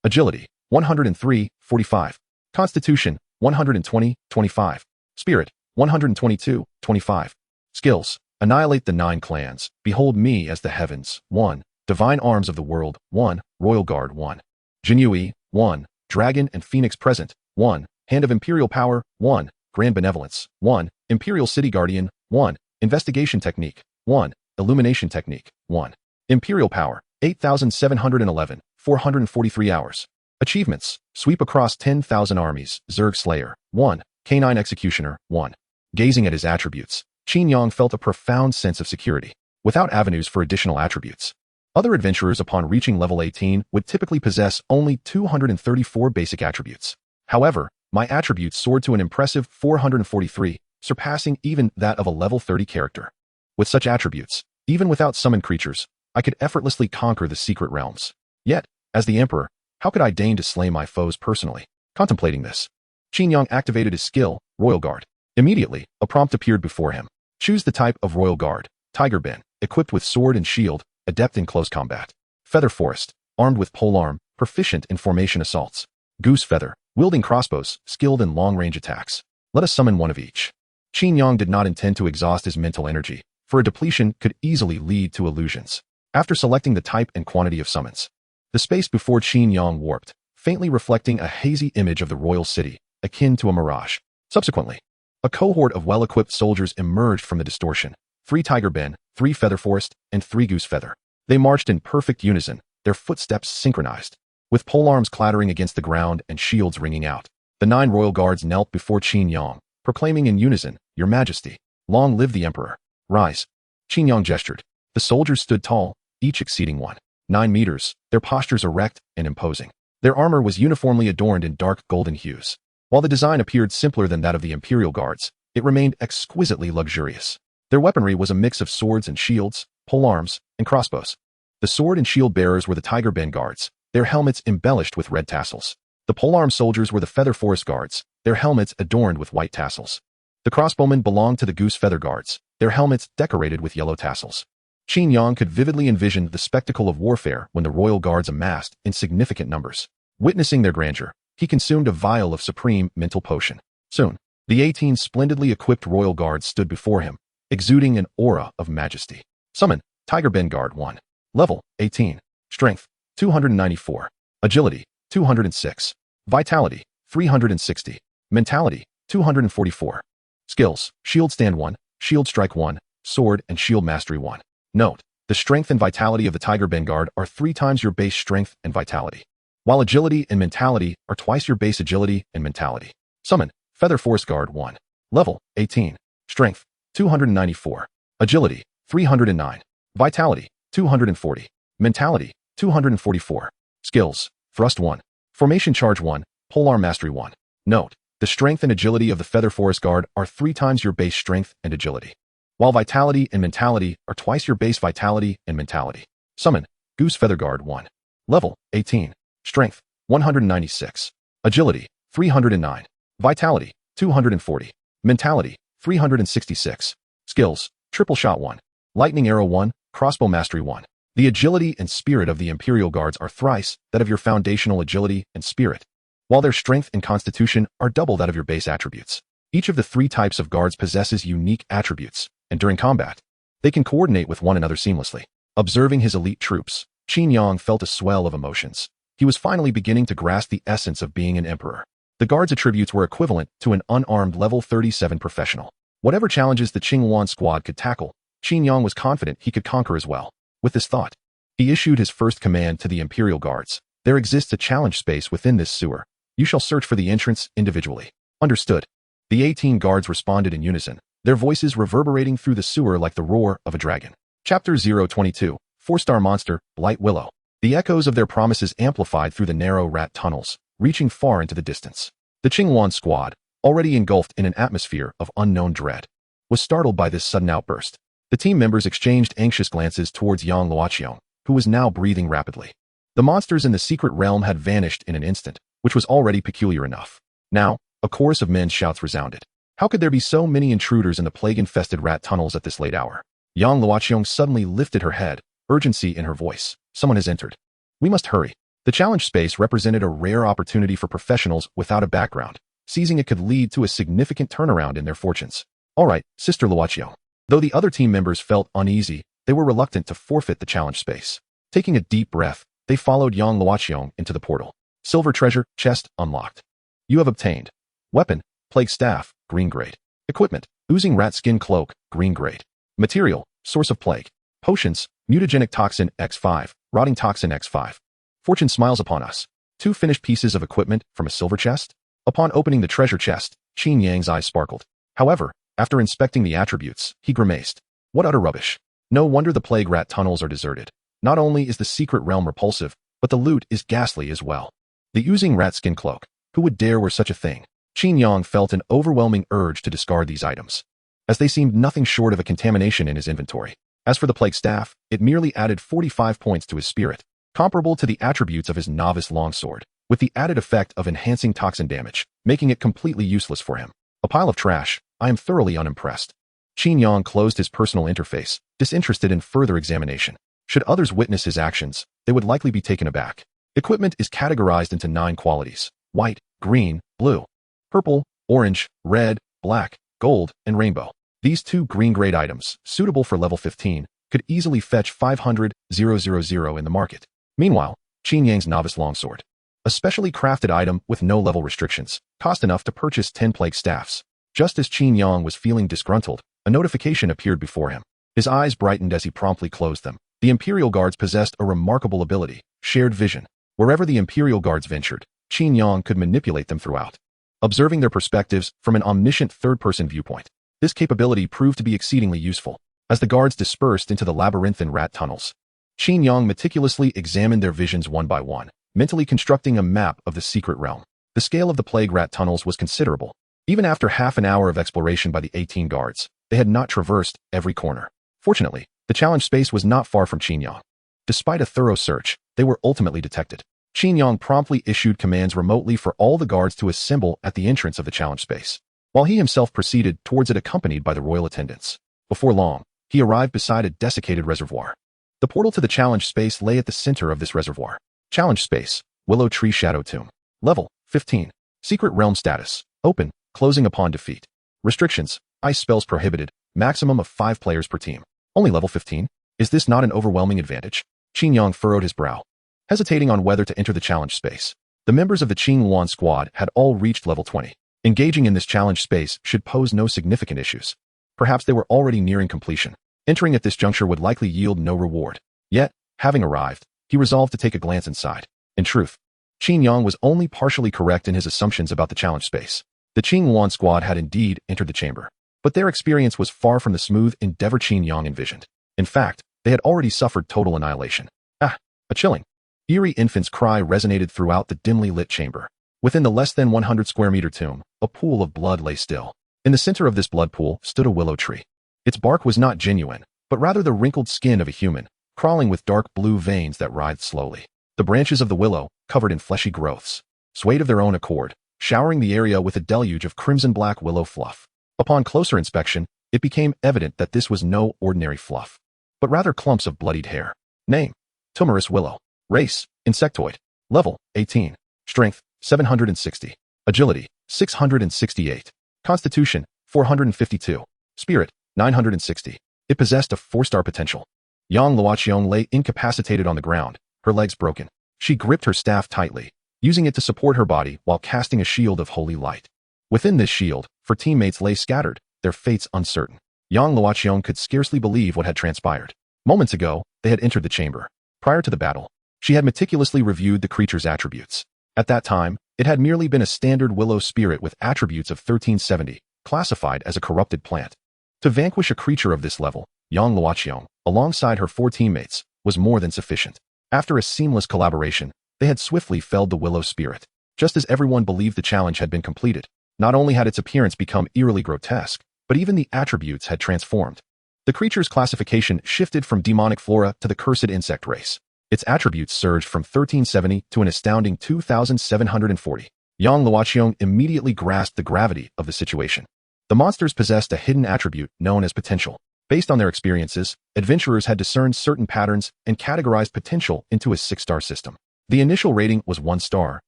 Agility: 103, 45. Constitution: 120, 25. Spirit: 122, 25. Skills: annihilate the 9 clans, behold me as the heavens, 1. Divine arms of the world, 1. Royal guard, 1. Jinui, 1. Dragon and Phoenix present, 1. Hand of Imperial power, 1. Grand benevolence, 1. Imperial city guardian, 1. Investigation technique, 1. Illumination technique, 1. Imperial power, 8,711, 443 hours. Achievements: sweep across 10,000 armies, Zerg Slayer, 1. Canine Executioner, 1. Gazing at his attributes, Qin Yang felt a profound sense of security, without avenues for additional attributes. Other adventurers upon reaching level 18 would typically possess only 234 basic attributes. However, my attributes soared to an impressive 443, surpassing even that of a level 30 character. With such attributes, even without summoned creatures, I could effortlessly conquer the secret realms. Yet, as the Emperor, how could I deign to slay my foes personally? Contemplating this, Qin Yang activated his skill, Royal Guard. Immediately, a prompt appeared before him. Choose the type of Royal Guard: Tiger Ben, equipped with sword and shield, adept in close combat. Feather Forest, armed with polearm, proficient in formation assaults. Goose Feather, wielding crossbows, skilled in long-range attacks. Let us summon one of each. Qin Yang did not intend to exhaust his mental energy, for a depletion could easily lead to illusions. After selecting the type and quantity of summons, the space before Qin Yang warped, faintly reflecting a hazy image of the royal city, akin to a mirage. Subsequently, a cohort of well-equipped soldiers emerged from the distortion. 3 Tiger Ben, 3 Feather Forest, and 3 Goose Feather. They marched in perfect unison, their footsteps synchronized. With polearms clattering against the ground and shields ringing out, the 9 royal guards knelt before Qin Yang, proclaiming in unison, "Your Majesty, long live the Emperor. Rise." Qin Yang gestured. The soldiers stood tall, each exceeding 1.9 meters, their postures erect and imposing. Their armor was uniformly adorned in dark golden hues. While the design appeared simpler than that of the Imperial Guards, it remained exquisitely luxurious. Their weaponry was a mix of swords and shields, polearms, and crossbows. The sword and shield bearers were the Tiger Ben guards, their helmets embellished with red tassels. The polearm soldiers were the Feather Forest guards, their helmets adorned with white tassels. The crossbowmen belonged to the Goose Feather guards, their helmets decorated with yellow tassels. Qin Yang could vividly envision the spectacle of warfare when the royal guards amassed in significant numbers. Witnessing their grandeur, he consumed a vial of supreme mental potion. Soon, the 18 splendidly equipped royal guards stood before him, exuding an aura of majesty. Summon, Tiger Ben Guard 1. Level, 18. Strength, 294. Agility, 206. Vitality, 360. Mentality, 244. Skills, Shield Stand 1, Shield Strike 1, Sword and Shield Mastery 1. Note: the strength and vitality of the Tiger Ben Guard are 3 times your base strength and vitality, while agility and mentality are twice your base agility and mentality. Summon, Feather Forest Guard 1. Level, 18. Strength, 294. Agility, 309. Vitality, 240. Mentality, 244. Skills, Thrust 1. Formation Charge 1, Polearm Mastery 1. Note: the strength and agility of the Feather Forest Guard are 3 times your base strength and agility, while vitality and mentality are twice your base vitality and mentality. Summon, Goose Feather Guard 1. Level, 18. Strength, 196. Agility, 309. Vitality, 240. Mentality, 366. Skills, Triple Shot 1. Lightning Arrow 1, Crossbow Mastery 1. The agility and spirit of the Imperial Guards are thrice that of your foundational agility and spirit, while their strength and constitution are double that of your base attributes. Each of the 3 types of guards possesses unique attributes, and during combat, they can coordinate with one another seamlessly. Observing his elite troops, Qin Yang felt a swell of emotions. He was finally beginning to grasp the essence of being an emperor. The guard's attributes were equivalent to an unarmed level 37 professional. Whatever challenges the Qing squad could tackle, Qin Yang was confident he could conquer as well. With this thought, he issued his first command to the Imperial Guards. There exists a challenge space within this sewer. You shall search for the entrance individually. Understood. The 18 guards responded in unison, their voices reverberating through the sewer like the roar of a dragon. Chapter 022, 4-star monster, Blight Willow. The echoes of their promises amplified through the narrow rat tunnels, reaching far into the distance. The Qing squad, already engulfed in an atmosphere of unknown dread, was startled by this sudden outburst. The team members exchanged anxious glances towards Yang Luoqiong, who was now breathing rapidly. The monsters in the secret realm had vanished in an instant, which was already peculiar enough. Now, a chorus of men's shouts resounded. How could there be so many intruders in the plague-infested rat tunnels at this late hour? Yang Luoqiong suddenly lifted her head, urgency in her voice. Someone has entered. We must hurry. The challenge space represented a rare opportunity for professionals without a background. Seizing it could lead to a significant turnaround in their fortunes. All right, Sister Luoqiong. Though the other team members felt uneasy, they were reluctant to forfeit the challenge space. Taking a deep breath, they followed Yang Luoqiong into the portal. Silver treasure, chest, unlocked. You have obtained. Weapon, plague staff, green grade. Equipment, oozing rat skin cloak, green grade. Material, source of plague. Potions, mutagenic toxin X5, rotting toxin X5. Fortune smiles upon us. 2 finished pieces of equipment from a silver chest. Upon opening the treasure chest, Qin Yang's eyes sparkled. However, after inspecting the attributes, he grimaced. What utter rubbish. No wonder the plague rat tunnels are deserted. Not only is the secret realm repulsive, but the loot is ghastly as well. The oozing rat skin cloak. Who would dare wear such a thing? Qin Yang felt an overwhelming urge to discard these items, as they seemed nothing short of a contamination in his inventory. As for the plague staff, it merely added 45 points to his spirit, comparable to the attributes of his novice longsword, with the added effect of enhancing toxin damage, making it completely useless for him. A pile of trash. I am thoroughly unimpressed. Qin Yang closed his personal interface, disinterested in further examination. Should others witness his actions, they would likely be taken aback. Equipment is categorized into 9 qualities: white, green, blue, purple, orange, red, black, gold, and rainbow. These 2 green-grade items, suitable for level 15, could easily fetch 500,000 in the market. Meanwhile, Qin Yang's novice longsword, a specially crafted item with no level restrictions, cost enough to purchase 10 plague staffs. Just as Qin Yang was feeling disgruntled, a notification appeared before him. His eyes brightened as he promptly closed them. The Imperial Guards possessed a remarkable ability, shared vision. Wherever the Imperial Guards ventured, Qin Yang could manipulate them throughout, observing their perspectives from an omniscient third-person viewpoint. This capability proved to be exceedingly useful. As the guards dispersed into the labyrinthine rat tunnels, Qin Yang meticulously examined their visions one by one, mentally constructing a map of the secret realm. The scale of the plague rat tunnels was considerable. Even after half an hour of exploration by the 18 guards, they had not traversed every corner. Fortunately, the challenge space was not far from Qin Yang. Despite a thorough search, they were ultimately detected. Qin Yang promptly issued commands remotely for all the guards to assemble at the entrance of the challenge space, while he himself proceeded towards it accompanied by the royal attendants. Before long, he arrived beside a desiccated reservoir. The portal to the challenge space lay at the center of this reservoir. Challenge space, Willow Tree Shadow Tomb. Level, 15. Secret realm status, open, closing upon defeat. Restrictions, ice spells prohibited, maximum of 5 players per team. Only level 15? Is this not an overwhelming advantage? Qin Yang furrowed his brow, hesitating on whether to enter the challenge space. The members of the Qing squad had all reached level 20. Engaging in this challenge space should pose no significant issues. Perhaps they were already nearing completion. Entering at this juncture would likely yield no reward. Yet, having arrived, he resolved to take a glance inside. In truth, Qin Yang was only partially correct in his assumptions about the challenge space. The Qing squad had indeed entered the chamber, but their experience was far from the smooth endeavor Qin Yang envisioned. In fact, they had already suffered total annihilation. A chilling, eerie infant's cry resonated throughout the dimly lit chamber. Within the less than 100 square meter tomb, a pool of blood lay still. In the center of this blood pool stood a willow tree. Its bark was not genuine, but rather the wrinkled skin of a human, crawling with dark blue veins that writhed slowly. The branches of the willow, covered in fleshy growths, swayed of their own accord, showering the area with a deluge of crimson-black willow fluff. Upon closer inspection, it became evident that this was no ordinary fluff, but rather clumps of bloodied hair. Name: Tumorous Willow. Race: Insectoid. Level: 18. Strength: 760. Agility: 668. Constitution: 452. Spirit: 960. It possessed a 4-star potential. Yang Luoqiang lay incapacitated on the ground, her legs broken. She gripped her staff tightly, using it to support her body while casting a shield of holy light. Within this shield, her teammates lay scattered, their fates uncertain. Yang Luoqiang could scarcely believe what had transpired. Moments ago, they had entered the chamber. Prior to the battle, she had meticulously reviewed the creature's attributes. At that time, it had merely been a standard willow spirit with attributes of 1370, classified as a corrupted plant. To vanquish a creature of this level, Yang Luoqiang, alongside her 4 teammates, was more than sufficient. After a seamless collaboration, they had swiftly felled the willow spirit. Just as everyone believed the challenge had been completed, not only had its appearance become eerily grotesque, but even the attributes had transformed. The creature's classification shifted from demonic flora to the cursed insect race. Its attributes surged from 1370 to an astounding 2,740. Yang Luoqiang immediately grasped the gravity of the situation. The monsters possessed a hidden attribute known as potential. Based on their experiences, adventurers had discerned certain patterns and categorized potential into a 6-star system. The initial rating was 1 star,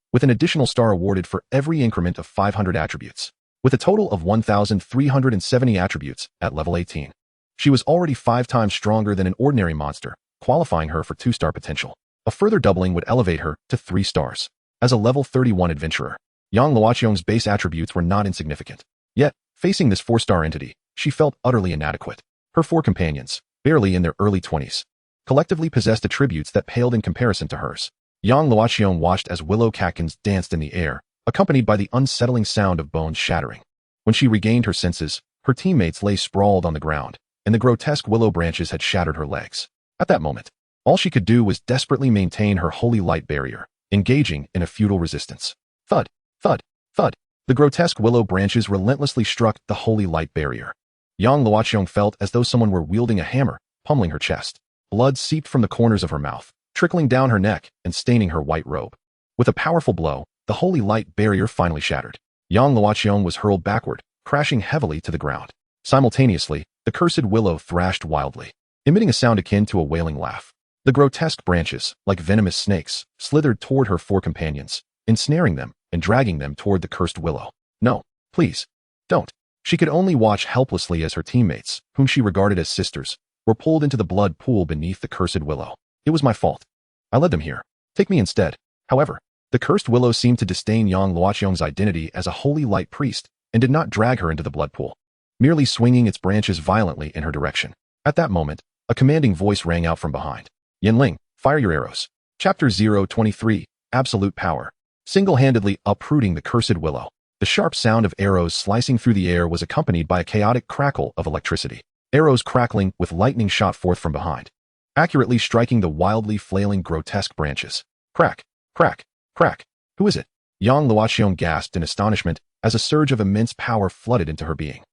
with an additional star awarded for every increment of 500 attributes. With a total of 1,370 attributes at level 18. She was already 5 times stronger than an ordinary monster, qualifying her for 2-star potential. A further doubling would elevate her to 3 stars. As a level 31 adventurer, Yang Luoqiang's base attributes were not insignificant. Yet, facing this 4-star entity, she felt utterly inadequate. Her 4 companions, barely in their early 20s, collectively possessed attributes that paled in comparison to hers. Yang Luoqiang watched as willow catkins danced in the air, accompanied by the unsettling sound of bones shattering. When she regained her senses, her teammates lay sprawled on the ground, and the grotesque willow branches had shattered her legs. At that moment, all she could do was desperately maintain her holy light barrier, engaging in a futile resistance. Thud, thud, thud. The grotesque willow branches relentlessly struck the holy light barrier. Yang Luoqiang felt as though someone were wielding a hammer, pummeling her chest. Blood seeped from the corners of her mouth, trickling down her neck and staining her white robe. With a powerful blow, the holy light barrier finally shattered. Yang Luoqiang was hurled backward, crashing heavily to the ground. Simultaneously, the cursed willow thrashed wildly, emitting a sound akin to a wailing laugh. The grotesque branches, like venomous snakes, slithered toward her 4 companions, ensnaring them and dragging them toward the cursed willow. No, please, don't. She could only watch helplessly as her teammates, whom she regarded as sisters, were pulled into the blood pool beneath the cursed willow. It was my fault. I led them here. Take me instead. However, the cursed willow seemed to disdain Yang Luoqiang's identity as a holy light priest and did not drag her into the blood pool, merely swinging its branches violently in her direction. At that moment, a commanding voice rang out from behind. Yanling, fire your arrows. Chapter 023, Absolute Power. Single-handedly uprooting the cursed willow. The sharp sound of arrows slicing through the air was accompanied by a chaotic crackle of electricity. Arrows crackling with lightning shot forth from behind, accurately striking the wildly flailing grotesque branches. Crack, crack, crack. Who is it? Yang Luoqiang gasped in astonishment as a surge of immense power flooded into her being.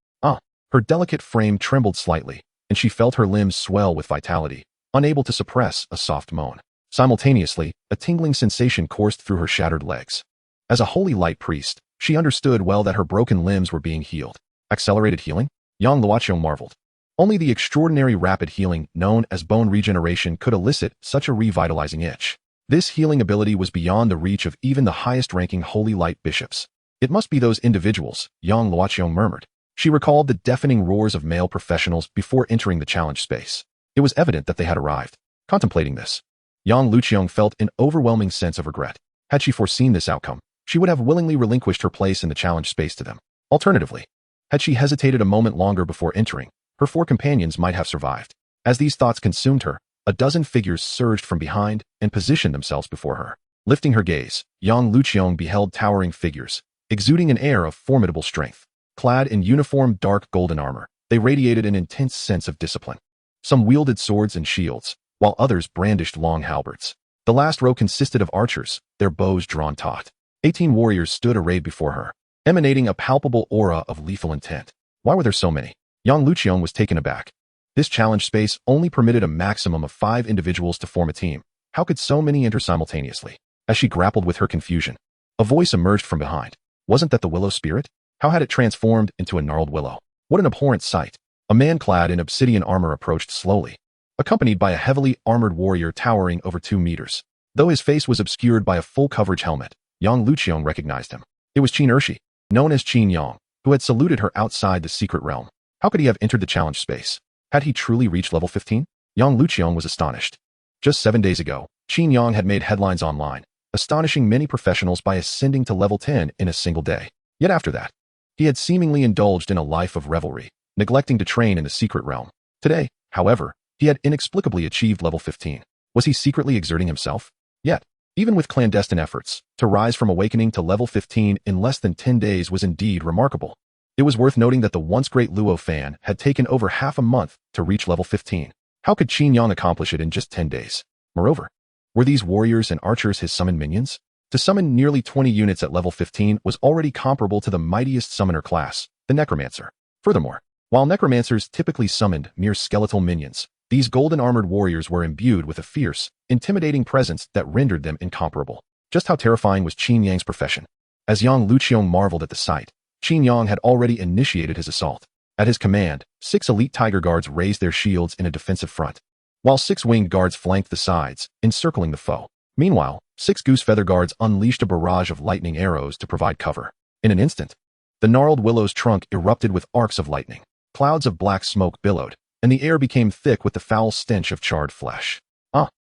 Her delicate frame trembled slightly, and she felt her limbs swell with vitality, unable to suppress a soft moan. Simultaneously, a tingling sensation coursed through her shattered legs. As a holy light priest, she understood well that her broken limbs were being healed. Accelerated healing? Yang Luoqiang marveled. Only the extraordinary rapid healing known as bone regeneration could elicit such a revitalizing itch. This healing ability was beyond the reach of even the highest-ranking holy light bishops. It must be those individuals, Yang Luoqiang murmured. She recalled the deafening roars of male professionals before entering the challenge space. It was evident that they had arrived. Contemplating this, Yang Luoqiang felt an overwhelming sense of regret. Had she foreseen this outcome, she would have willingly relinquished her place in the challenge space to them. Alternatively, had she hesitated a moment longer before entering, her 4 companions might have survived. As these thoughts consumed her, a dozen figures surged from behind and positioned themselves before her. Lifting her gaze, Yang Luoqiang beheld towering figures, exuding an air of formidable strength. Clad in uniform dark golden armor, they radiated an intense sense of discipline. Some wielded swords and shields, while others brandished long halberds. The last row consisted of archers, their bows drawn taut. 18 warriors stood arrayed before her, emanating a palpable aura of lethal intent. Why were there so many? Yang Luoqiang was taken aback. This challenge space only permitted a maximum of 5 individuals to form a team. How could so many enter simultaneously? As she grappled with her confusion, a voice emerged from behind. Wasn't that the willow spirit? How had it transformed into a gnarled willow? What an abhorrent sight. A man clad in obsidian armor approached slowly, accompanied by a heavily armored warrior towering over 2 meters. Though his face was obscured by a full-coverage helmet, Yang Luoqiang recognized him. It was Qin Ershi, known as Qin Yang, who had saluted her outside the secret realm. How could he have entered the challenge space? Had he truly reached level 15? Yang Luqiang was astonished. Just 7 days ago, Qin Yang had made headlines online, astonishing many professionals by ascending to level 10 in a single day. Yet after that, he had seemingly indulged in a life of revelry, neglecting to train in the secret realm. Today, however, he had inexplicably achieved level 15. Was he secretly exerting himself? Yet, even with clandestine efforts, to rise from awakening to level 15 in less than 10 days was indeed remarkable. It was worth noting that the once great Luo fan had taken over half a month to reach level 15. How could Qin Yang accomplish it in just 10 days? Moreover, were these warriors and archers his summoned minions? To summon nearly 20 units at level 15 was already comparable to the mightiest summoner class, the necromancer. Furthermore, while necromancers typically summoned mere skeletal minions, these golden-armored warriors were imbued with a fierce, intimidating presence that rendered them incomparable. Just how terrifying was Qin Yang's profession? As Yang Luqiang marveled at the sight, Qin Yang had already initiated his assault. At his command, 6 elite tiger guards raised their shields in a defensive front, while 6 winged guards flanked the sides, encircling the foe. Meanwhile, 6 goose feather guards unleashed a barrage of lightning arrows to provide cover. In an instant, the gnarled willow's trunk erupted with arcs of lightning. Clouds of black smoke billowed, and the air became thick with the foul stench of charred flesh.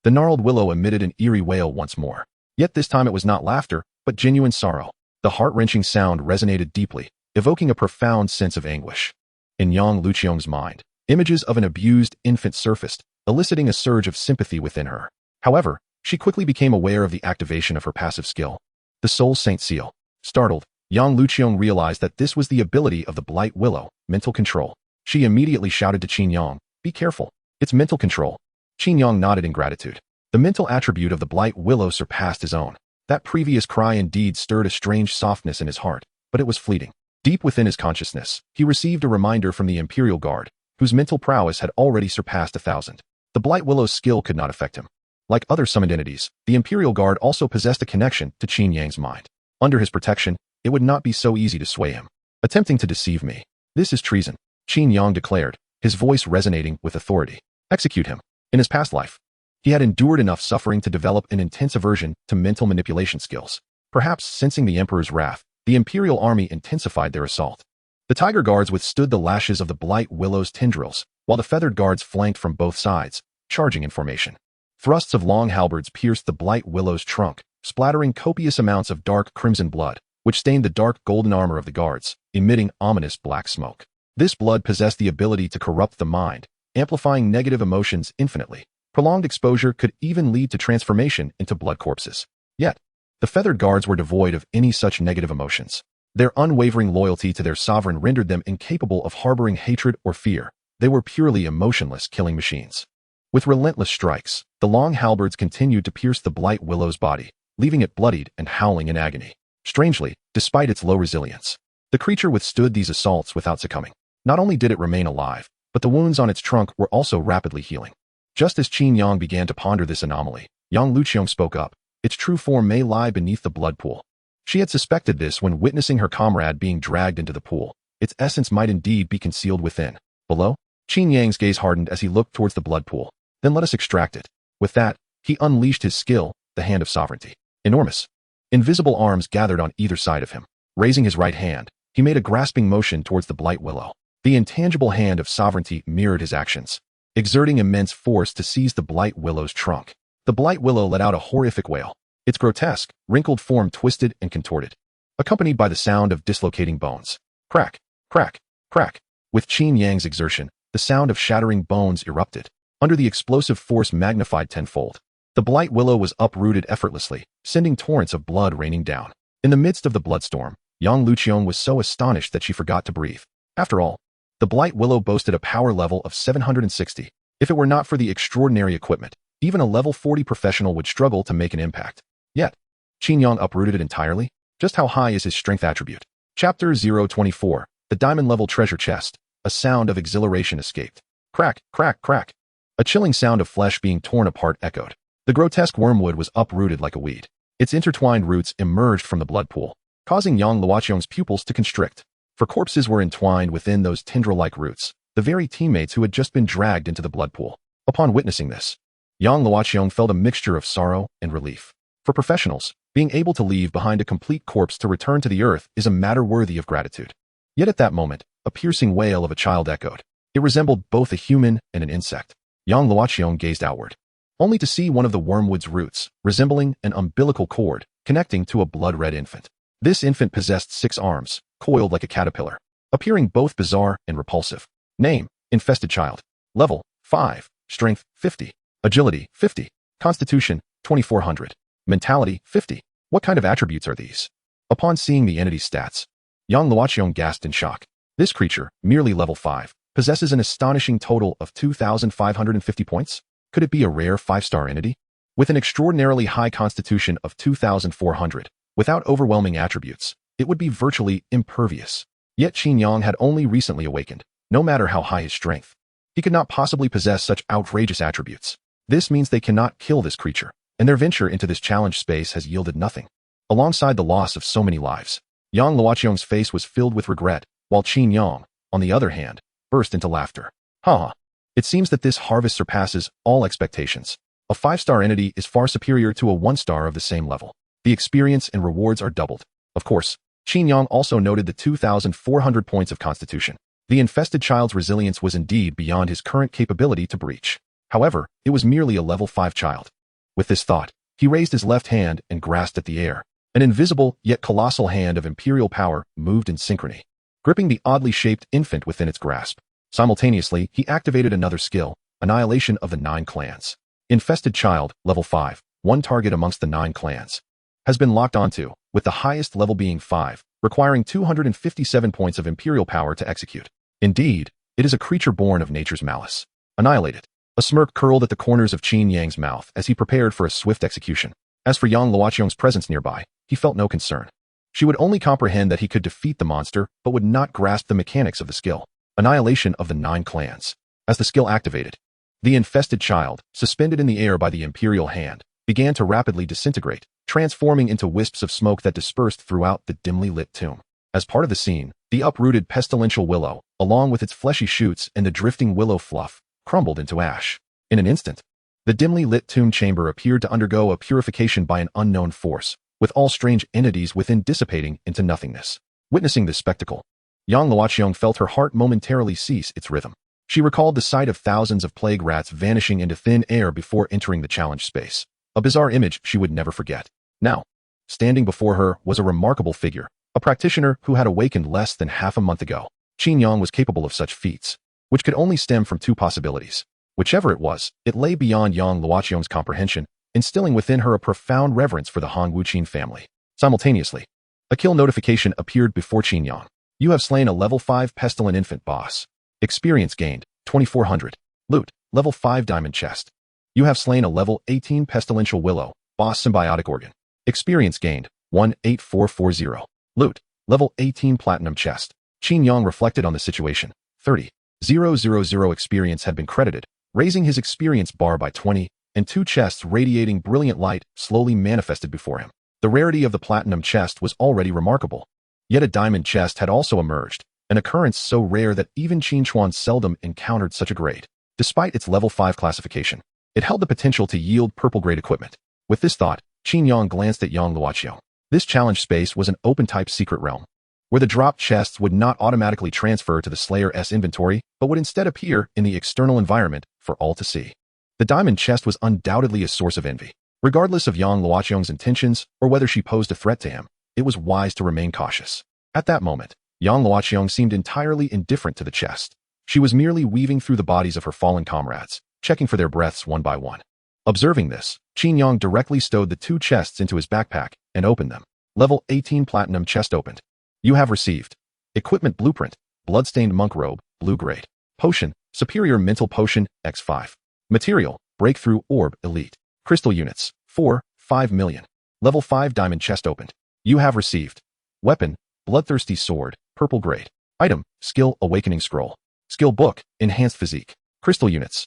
The gnarled willow emitted an eerie wail once more. Yet this time it was not laughter, but genuine sorrow. The heart-wrenching sound resonated deeply, evoking a profound sense of anguish. In Yang Luqiang's mind, images of an abused infant surfaced, eliciting a surge of sympathy within her. However, she quickly became aware of the activation of her passive skill, the Soul Saint Seal. Startled, Yang Luqiang realized that this was the ability of the Blight Willow, mental control. She immediately shouted to Qin Yang, "Be careful, it's mental control." Qin Yang nodded in gratitude. The mental attribute of the Blight Willow surpassed his own. That previous cry indeed stirred a strange softness in his heart, but it was fleeting. Deep within his consciousness, he received a reminder from the Imperial Guard, whose mental prowess had already surpassed 1,000. The Blight Willow's skill could not affect him. Like other summoned entities, the Imperial Guard also possessed a connection to Qin Yang's mind. Under his protection, it would not be so easy to sway him. Attempting to deceive me. This is treason, Qin Yang declared, his voice resonating with authority. Execute him. In his past life, he had endured enough suffering to develop an intense aversion to mental manipulation skills. Perhaps sensing the Emperor's wrath, the Imperial army intensified their assault. The Tiger Guards withstood the lashes of the Blight Willow's tendrils, while the Feathered Guards flanked from both sides, charging in formation. Thrusts of long halberds pierced the Blight Willow's trunk, splattering copious amounts of dark crimson blood, which stained the dark golden armor of the guards, emitting ominous black smoke. This blood possessed the ability to corrupt the mind, amplifying negative emotions infinitely. Prolonged exposure could even lead to transformation into blood corpses. Yet, the Feathered Guards were devoid of any such negative emotions. Their unwavering loyalty to their sovereign rendered them incapable of harboring hatred or fear. They were purely emotionless killing machines. With relentless strikes, the long halberds continued to pierce the Blight Willow's body, leaving it bloodied and howling in agony. Strangely, despite its low resilience, the creature withstood these assaults without succumbing. Not only did it remain alive, but the wounds on its trunk were also rapidly healing. Just as Qin Yang began to ponder this anomaly, Yang Luqiang spoke up. Its true form may lie beneath the blood pool. She had suspected this when witnessing her comrade being dragged into the pool. Its essence might indeed be concealed within. Below, Qin Yang's gaze hardened as he looked towards the blood pool. Then let us extract it. With that, he unleashed his skill, the Hand of Sovereignty. Enormous, invisible arms gathered on either side of him. Raising his right hand, he made a grasping motion towards the Blight Willow. The intangible Hand of Sovereignty mirrored his actions, exerting immense force to seize the Blight Willow's trunk. The Blight Willow let out a horrific wail. Its grotesque, wrinkled form twisted and contorted, accompanied by the sound of dislocating bones. Crack, crack, crack. With Qin Yang's exertion, the sound of shattering bones erupted. Under the explosive force magnified tenfold, the Blight Willow was uprooted effortlessly, sending torrents of blood raining down. In the midst of the bloodstorm, Yang Luqiang was so astonished that she forgot to breathe. After all, the Blight Willow boasted a power level of 760. If it were not for the extraordinary equipment, even a level 40 professional would struggle to make an impact. Yet, Qin Yang uprooted it entirely? Just how high is his strength attribute? Chapter 024, The Diamond Level Treasure Chest. A sound of exhilaration escaped. Crack, crack, crack. A chilling sound of flesh being torn apart echoed. The grotesque wormwood was uprooted like a weed. Its intertwined roots emerged from the blood pool, causing Yang Luqiang's pupils to constrict. For corpses were entwined within those tendril-like roots, the very teammates who had just been dragged into the blood pool. Upon witnessing this, Yang Luqiang felt a mixture of sorrow and relief. For professionals, being able to leave behind a complete corpse to return to the earth is a matter worthy of gratitude. Yet at that moment, a piercing wail of a child echoed. It resembled both a human and an insect. Yang Luoqiong gazed outward, only to see one of the wormwood's roots, resembling an umbilical cord, connecting to a blood-red infant. This infant possessed 6 arms, coiled like a caterpillar, appearing both bizarre and repulsive. Name: Infested Child. Level: 5. Strength: 50. Agility: 50. Constitution: 2400. Mentality: 50. What kind of attributes are these? Upon seeing the entity's stats, Yang Luoqiong gasped in shock. This creature, merely level 5, possesses an astonishing total of 2,550 points? Could it be a rare 5-star entity? With an extraordinarily high constitution of 2,400, without overwhelming attributes, it would be virtually impervious. Yet Qin Yang had only recently awakened, no matter how high his strength. He could not possibly possess such outrageous attributes. This means they cannot kill this creature, and their venture into this challenge space has yielded nothing. Alongside the loss of so many lives, Yang Luoqiong's face was filled with regret, while Qin Yang, on the other hand, burst into laughter. Haha. It seems that this harvest surpasses all expectations. A 5-star entity is far superior to a 1-star of the same level. The experience and rewards are doubled. Of course, Qin Yang also noted the 2,400 points of constitution. The infested child's resilience was indeed beyond his current capability to breach. However, it was merely a level 5 child. With this thought, he raised his left hand and grasped at the air. An invisible yet colossal hand of imperial power moved in synchrony, gripping the oddly shaped infant within its grasp. Simultaneously, he activated another skill, Annihilation of the 9 clans. Infested Child, level 5, one target amongst the 9 clans, has been locked onto, with the highest level being 5, requiring 257 points of imperial power to execute. Indeed, it is a creature born of nature's malice. Annihilated. A smirk curled at the corners of Qin Yang's mouth as he prepared for a swift execution. As for Yang Luoqiong's presence nearby, he felt no concern. She would only comprehend that he could defeat the monster, but would not grasp the mechanics of the skill. Annihilation of the 9 clans. As the skill activated, the infested child, suspended in the air by the imperial hand, began to rapidly disintegrate, transforming into wisps of smoke that dispersed throughout the dimly lit tomb. As part of the scene, the uprooted pestilential willow, along with its fleshy shoots and the drifting willow fluff, crumbled into ash. In an instant, the dimly lit tomb chamber appeared to undergo a purification by an unknown force, with all strange entities within dissipating into nothingness. Witnessing this spectacle, Yang Luoqiong felt her heart momentarily cease its rhythm. She recalled the sight of thousands of plague rats vanishing into thin air before entering the challenge space. A bizarre image she would never forget. Now, standing before her was a remarkable figure, a practitioner who had awakened less than half a month ago. Qin Yang was capable of such feats, which could only stem from 2 possibilities. Whichever it was, it lay beyond Yang Luoqiong's comprehension, instilling within her a profound reverence for the Han Wuqin family. Simultaneously, a kill notification appeared before Qin Yang. You have slain a level 5 pestilent infant boss. Experience gained, 2400. Loot, level 5 diamond chest. You have slain a level 18 pestilential willow, boss symbiotic organ. Experience gained, 18440. Loot, level 18 platinum chest. Qin Yang reflected on the situation. 30,000 experience had been credited, raising his experience bar by 20, and 2 chests radiating brilliant light slowly manifested before him. The rarity of the platinum chest was already remarkable. Yet a diamond chest had also emerged, an occurrence so rare that even Qin Chuan seldom encountered such a grade. Despite its level 5 classification, it held the potential to yield purple-grade equipment. With this thought, Qin Yang glanced at Yang Luoqiong. This challenge space was an open-type secret realm, where the dropped chests would not automatically transfer to the Slayer's inventory, but would instead appear in the external environment for all to see. The diamond chest was undoubtedly a source of envy. Regardless of Yang Luoqiong's intentions or whether she posed a threat to him, it was wise to remain cautious. At that moment, Yang Luoqiong seemed entirely indifferent to the chest. She was merely weaving through the bodies of her fallen comrades, checking for their breaths one by one. Observing this, Qin Yang directly stowed the 2 chests into his backpack and opened them. Level 18 platinum chest opened. You have received Equipment Blueprint, Bloodstained Monk Robe, Blue Grade. Potion, Superior Mental Potion, X5. Material, Breakthrough Orb, Elite. Crystal Units, 5 million. Level 5 diamond chest opened. You have received Weapon, Bloodthirsty Sword, Purple Grade. Item, Skill Awakening Scroll. Skill Book, Enhanced Physique. Crystal Units,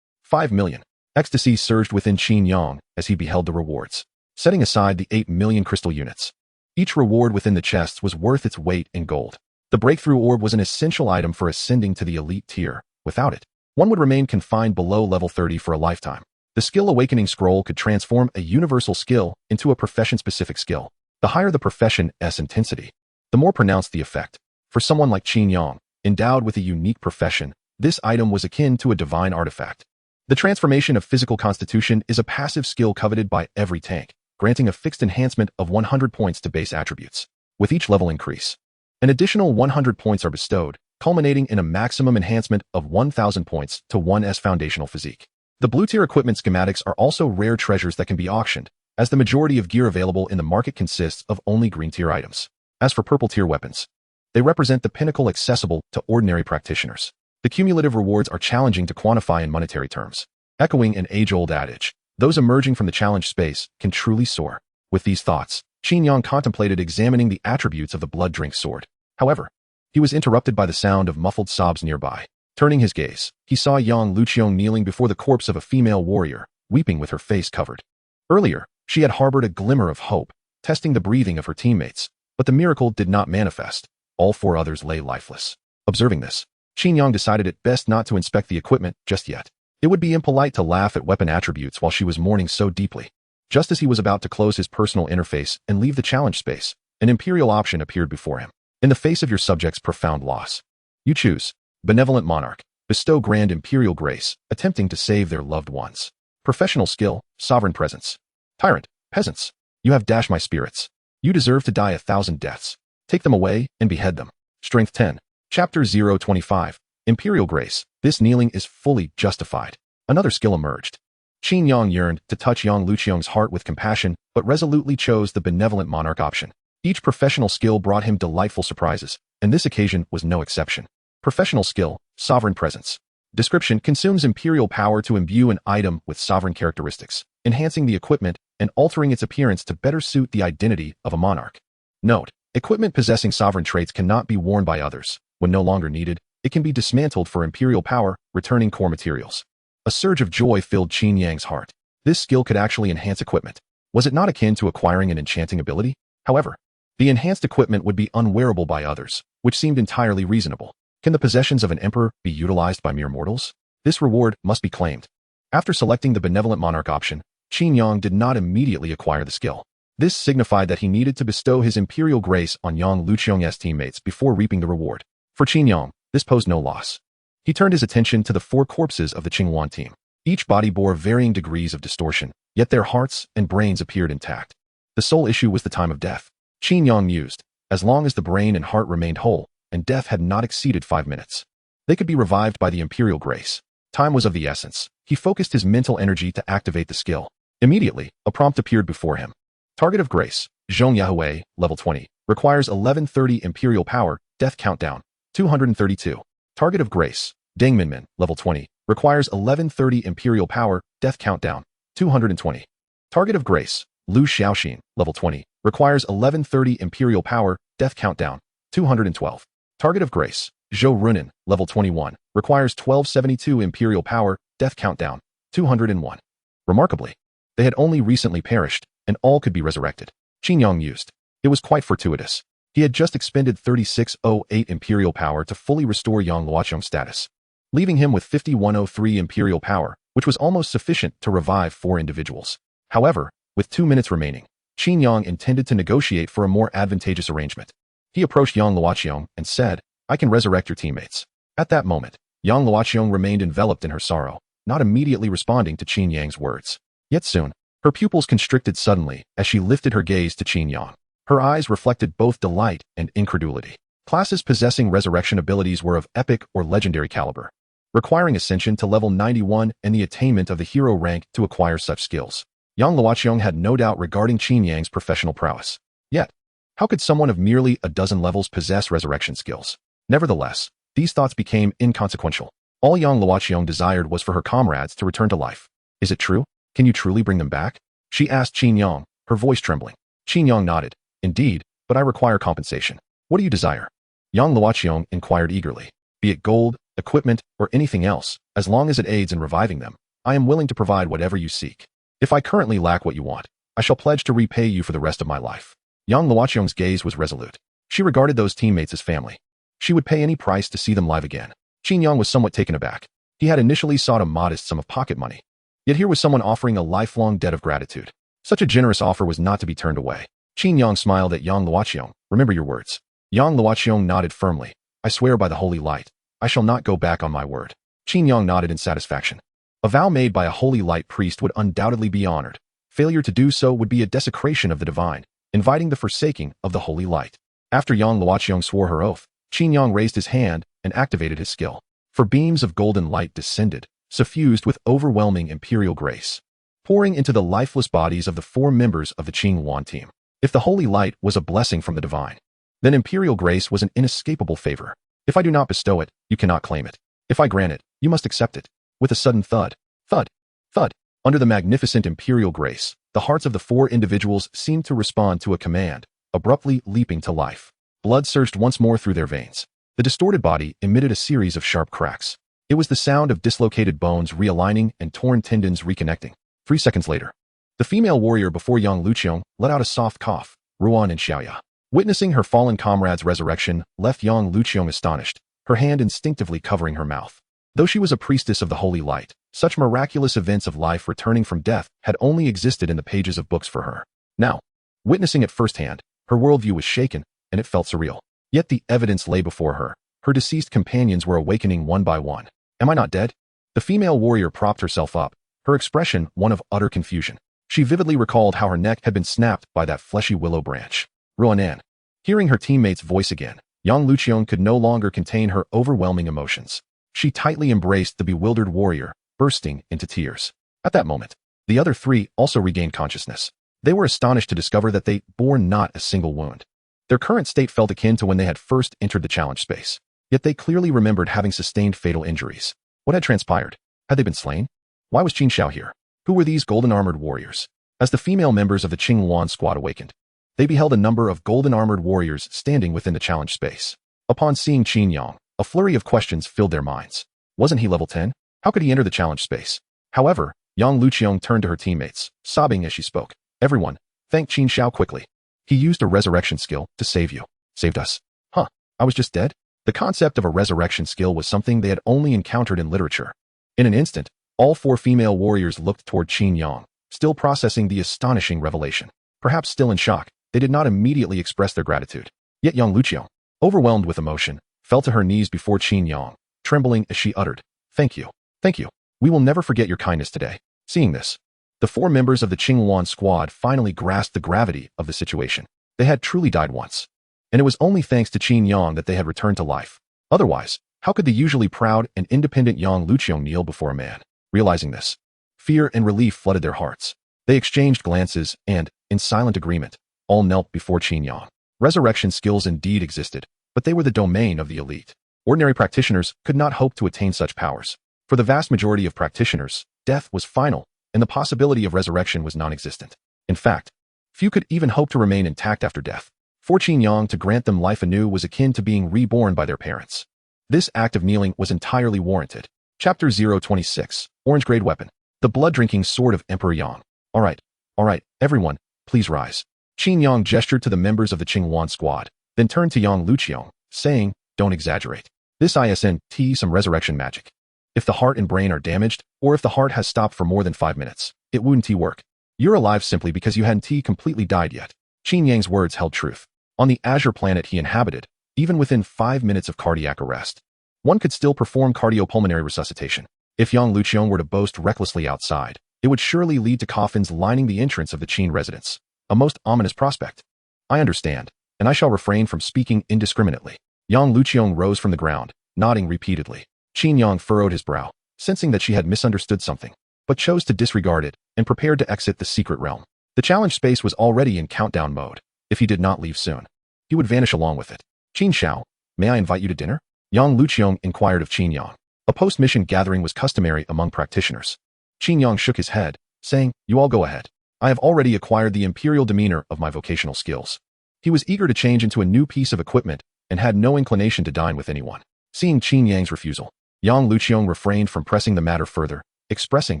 5 million. Ecstasy surged within Qin Yang as he beheld the rewards. Setting aside the 8 million crystal units, each reward within the chests was worth its weight in gold. The Breakthrough Orb was an essential item for ascending to the elite tier. Without it, one would remain confined below level 30 for a lifetime. The Skill Awakening Scroll could transform a universal skill into a profession-specific skill. The higher the profession's intensity, the more pronounced the effect. For someone like Qin Yang, endowed with a unique profession, this item was akin to a divine artifact. The transformation of physical constitution is a passive skill coveted by every tank, granting a fixed enhancement of 100 points to base attributes. With each level increase, an additional 100 points are bestowed, culminating in a maximum enhancement of 1,000 points to 1's foundational physique. The blue-tier equipment schematics are also rare treasures that can be auctioned, as the majority of gear available in the market consists of only green-tier items. As for purple-tier weapons, they represent the pinnacle accessible to ordinary practitioners. The cumulative rewards are challenging to quantify in monetary terms. Echoing an age-old adage, those emerging from the challenge space can truly soar. With these thoughts, Qin Yang contemplated examining the attributes of the blood-drink sword. However, he was interrupted by the sound of muffled sobs nearby. Turning his gaze, he saw Yang Luqiong kneeling before the corpse of a female warrior, weeping with her face covered. Earlier, she had harbored a glimmer of hope, testing the breathing of her teammates, but the miracle did not manifest. All 4 others lay lifeless. Observing this, Qin Yang decided it best not to inspect the equipment just yet. It would be impolite to laugh at weapon attributes while she was mourning so deeply. Just as he was about to close his personal interface and leave the challenge space, an Imperial option appeared before him. In the face of your subject's profound loss, you choose Benevolent Monarch, bestow Grand Imperial Grace, attempting to save their loved ones. Professional skill, Sovereign Presence. Tyrant, peasants, you have dashed my spirits. You deserve to die 1,000 deaths. Take them away and behead them. Strength 10. Chapter 025. Imperial Grace. This kneeling is fully justified. Another skill emerged. Qin Yang yearned to touch Yang Luqiong's heart with compassion, but resolutely chose the Benevolent Monarch option. Each professional skill brought him delightful surprises, and this occasion was no exception. Professional skill, Sovereign Presence. Description: consumes Imperial power to imbue an item with sovereign characteristics, enhancing the equipment and altering its appearance to better suit the identity of a monarch. Note: equipment possessing sovereign traits cannot be worn by others. When no longer needed, it can be dismantled for Imperial power, returning core materials. A surge of joy filled Qin Yang's heart. This skill could actually enhance equipment. Was it not akin to acquiring an enchanting ability? However, the enhanced equipment would be unwearable by others, which seemed entirely reasonable. Can the possessions of an emperor be utilized by mere mortals? This reward must be claimed. After selecting the Benevolent Monarch option, Qin Yang did not immediately acquire the skill. This signified that he needed to bestow his Imperial Grace on Yang Luqiong's teammates before reaping the reward. For Qin Yang, this posed no loss. He turned his attention to the 4 corpses of the Qingwan team. Each body bore varying degrees of distortion, yet their hearts and brains appeared intact. The sole issue was the time of death. Qin Yang mused, as long as the brain and heart remained whole, and death had not exceeded 5 minutes, they could be revived by the Imperial Grace. Time was of the essence. He focused his mental energy to activate the skill. Immediately, a prompt appeared before him. Target of Grace, Zhong Yahweh, level 20, requires 1130 Imperial power, death countdown, 232. Target of Grace, Deng Minmin, level 20, requires 1130 Imperial power, death countdown, 220. Target of Grace, Lu Xiaoxin, level 20, requires 1130 Imperial power, death countdown, 212. Target of Grace, Zhou Runin, level 21, requires 1272 Imperial power, death countdown, 201. Remarkably, they had only recently perished, and all could be resurrected. Qin Yang mused. It was quite fortuitous. He had just expended 3608 Imperial power to fully restore Yang Luqiong's status, leaving him with 5103 Imperial power, which was almost sufficient to revive 4 individuals. However, with 2 minutes remaining, Qin Yang intended to negotiate for a more advantageous arrangement. He approached Yang Luqiong and said, I can resurrect your teammates. At that moment, Yang Luqiong remained enveloped in her sorrow, not immediately responding to Qin Yang's words. Yet soon, her pupils constricted suddenly as she lifted her gaze to Qin Yang. Her eyes reflected both delight and incredulity. Classes possessing resurrection abilities were of epic or legendary caliber, requiring ascension to level 91 and the attainment of the hero rank to acquire such skills. Yang Luqiong had no doubt regarding Qin Yang's professional prowess. Yet, how could someone of merely a dozen levels possess resurrection skills? Nevertheless, these thoughts became inconsequential. All Yang Luqiong desired was for her comrades to return to life. Is it true? Can you truly bring them back? She asked Qin Yang, her voice trembling. Qin Yang nodded. Indeed, but I require compensation. What do you desire? Yang Luqiong inquired eagerly. Be it gold, equipment, or anything else, as long as it aids in reviving them, I am willing to provide whatever you seek. If I currently lack what you want, I shall pledge to repay you for the rest of my life. Yang Luqiong's gaze was resolute. She regarded those teammates as family. She would pay any price to see them live again. Qin Yang was somewhat taken aback. He had initially sought a modest sum of pocket money. Yet here was someone offering a lifelong debt of gratitude. Such a generous offer was not to be turned away. Qin Yang smiled at Yang Luqiong. Remember your words. Yang Luqiong nodded firmly. I swear by the holy light, I shall not go back on my word. Qin Yang nodded in satisfaction. A vow made by a holy light priest would undoubtedly be honored. Failure to do so would be a desecration of the divine, inviting the forsaking of the holy light. After Yang Luoqiang swore her oath, Qin Yang raised his hand and activated his skill. For beams of golden light descended, suffused with overwhelming imperial grace, pouring into the lifeless bodies of the 4 members of the Qin Yuan team. If the holy light was a blessing from the divine, then imperial grace was an inescapable favor. If I do not bestow it, you cannot claim it. If I grant it, you must accept it. With a sudden thud, thud, thud, under the magnificent imperial grace, the hearts of the 4 individuals seemed to respond to a command, abruptly leaping to life. Blood surged once more through their veins. The distorted body emitted a series of sharp cracks. It was the sound of dislocated bones realigning and torn tendons reconnecting. 3 seconds later, the female warrior before Yang Luoqiang let out a soft cough. Ruan and Xiaoya, witnessing her fallen comrade's resurrection, left Yang Luoqiang astonished, her hand instinctively covering her mouth. Though she was a priestess of the holy light, such miraculous events of life returning from death had only existed in the pages of books for her. Now, witnessing it firsthand, her worldview was shaken, and it felt surreal. Yet the evidence lay before her. Her deceased companions were awakening one by one. Am I not dead? The female warrior propped herself up, her expression one of utter confusion. She vividly recalled how her neck had been snapped by that fleshy willow branch. Ruanan. Hearing her teammate's voice again, Yang Luoqiang could no longer contain her overwhelming emotions. She tightly embraced the bewildered warrior, bursting into tears. At that moment, the other 3 also regained consciousness. They were astonished to discover that they bore not a single wound. Their current state felt akin to when they had first entered the challenge space. Yet they clearly remembered having sustained fatal injuries. What had transpired? Had they been slain? Why was Qin Xiao here? Who were these golden-armored warriors? As the female members of the Qin Yuan squad awakened, they beheld a number of golden-armored warriors standing within the challenge space. Upon seeing Qin Yang, a flurry of questions filled their minds. Wasn't he level 10? How could he enter the challenge space? However, Yang Luoqiang turned to her teammates, sobbing as she spoke. Everyone, thank Qin Xiao quickly. He used a resurrection skill to save you. Saved us. Huh, I was just dead? The concept of a resurrection skill was something they had only encountered in literature. In an instant, all 4 female warriors looked toward Qin Yang, still processing the astonishing revelation. Perhaps still in shock, they did not immediately express their gratitude. Yet Yang Luoqiang, overwhelmed with emotion, fell to her knees before Qin Yang, trembling as she uttered, Thank you. Thank you. We will never forget your kindness today. Seeing this, the 4 members of the Qin Yuan squad finally grasped the gravity of the situation. They had truly died once. And it was only thanks to Qin Yang that they had returned to life. Otherwise, how could the usually proud and independent Yang Luoqiang kneel before a man? Realizing this, fear and relief flooded their hearts. They exchanged glances and, in silent agreement, all knelt before Qin Yang. Resurrection skills indeed existed, but they were the domain of the elite. Ordinary practitioners could not hope to attain such powers. For the vast majority of practitioners, death was final, and the possibility of resurrection was non-existent. In fact, few could even hope to remain intact after death. For Qin Yang to grant them life anew was akin to being reborn by their parents. This act of kneeling was entirely warranted. Chapter 026, Orange Grade Weapon. The blood-drinking sword of Emperor Yang. All right, everyone, please rise. Qin Yang gestured to the members of the Qin Yuan squad, then turned to Yang Luoqiang, saying, Don't exaggerate. This isn't some resurrection magic. If the heart and brain are damaged, or if the heart has stopped for more than 5 minutes, it wouldn't work. You're alive simply because you hadn't completely died yet. Qin Yang's words held truth. On the azure planet he inhabited, even within 5 minutes of cardiac arrest, one could still perform cardiopulmonary resuscitation. If Yang Luoqiang were to boast recklessly outside, it would surely lead to coffins lining the entrance of the Qin residence. A most ominous prospect. I understand, and I shall refrain from speaking indiscriminately. Yang Luoqiang rose from the ground, nodding repeatedly. Qin Yang furrowed his brow, sensing that she had misunderstood something, but chose to disregard it and prepared to exit the secret realm. The challenge space was already in countdown mode. If he did not leave soon, he would vanish along with it. Qin Xiao, may I invite you to dinner? Yang Luoqiang inquired of Qin Yang. A post-mission gathering was customary among practitioners. Qin Yang shook his head, saying, You all go ahead. I have already acquired the imperial demeanor of my vocational skills. He was eager to change into a new piece of equipment and had no inclination to dine with anyone. Seeing Qin Yang's refusal, Yang Luoqiang refrained from pressing the matter further, expressing,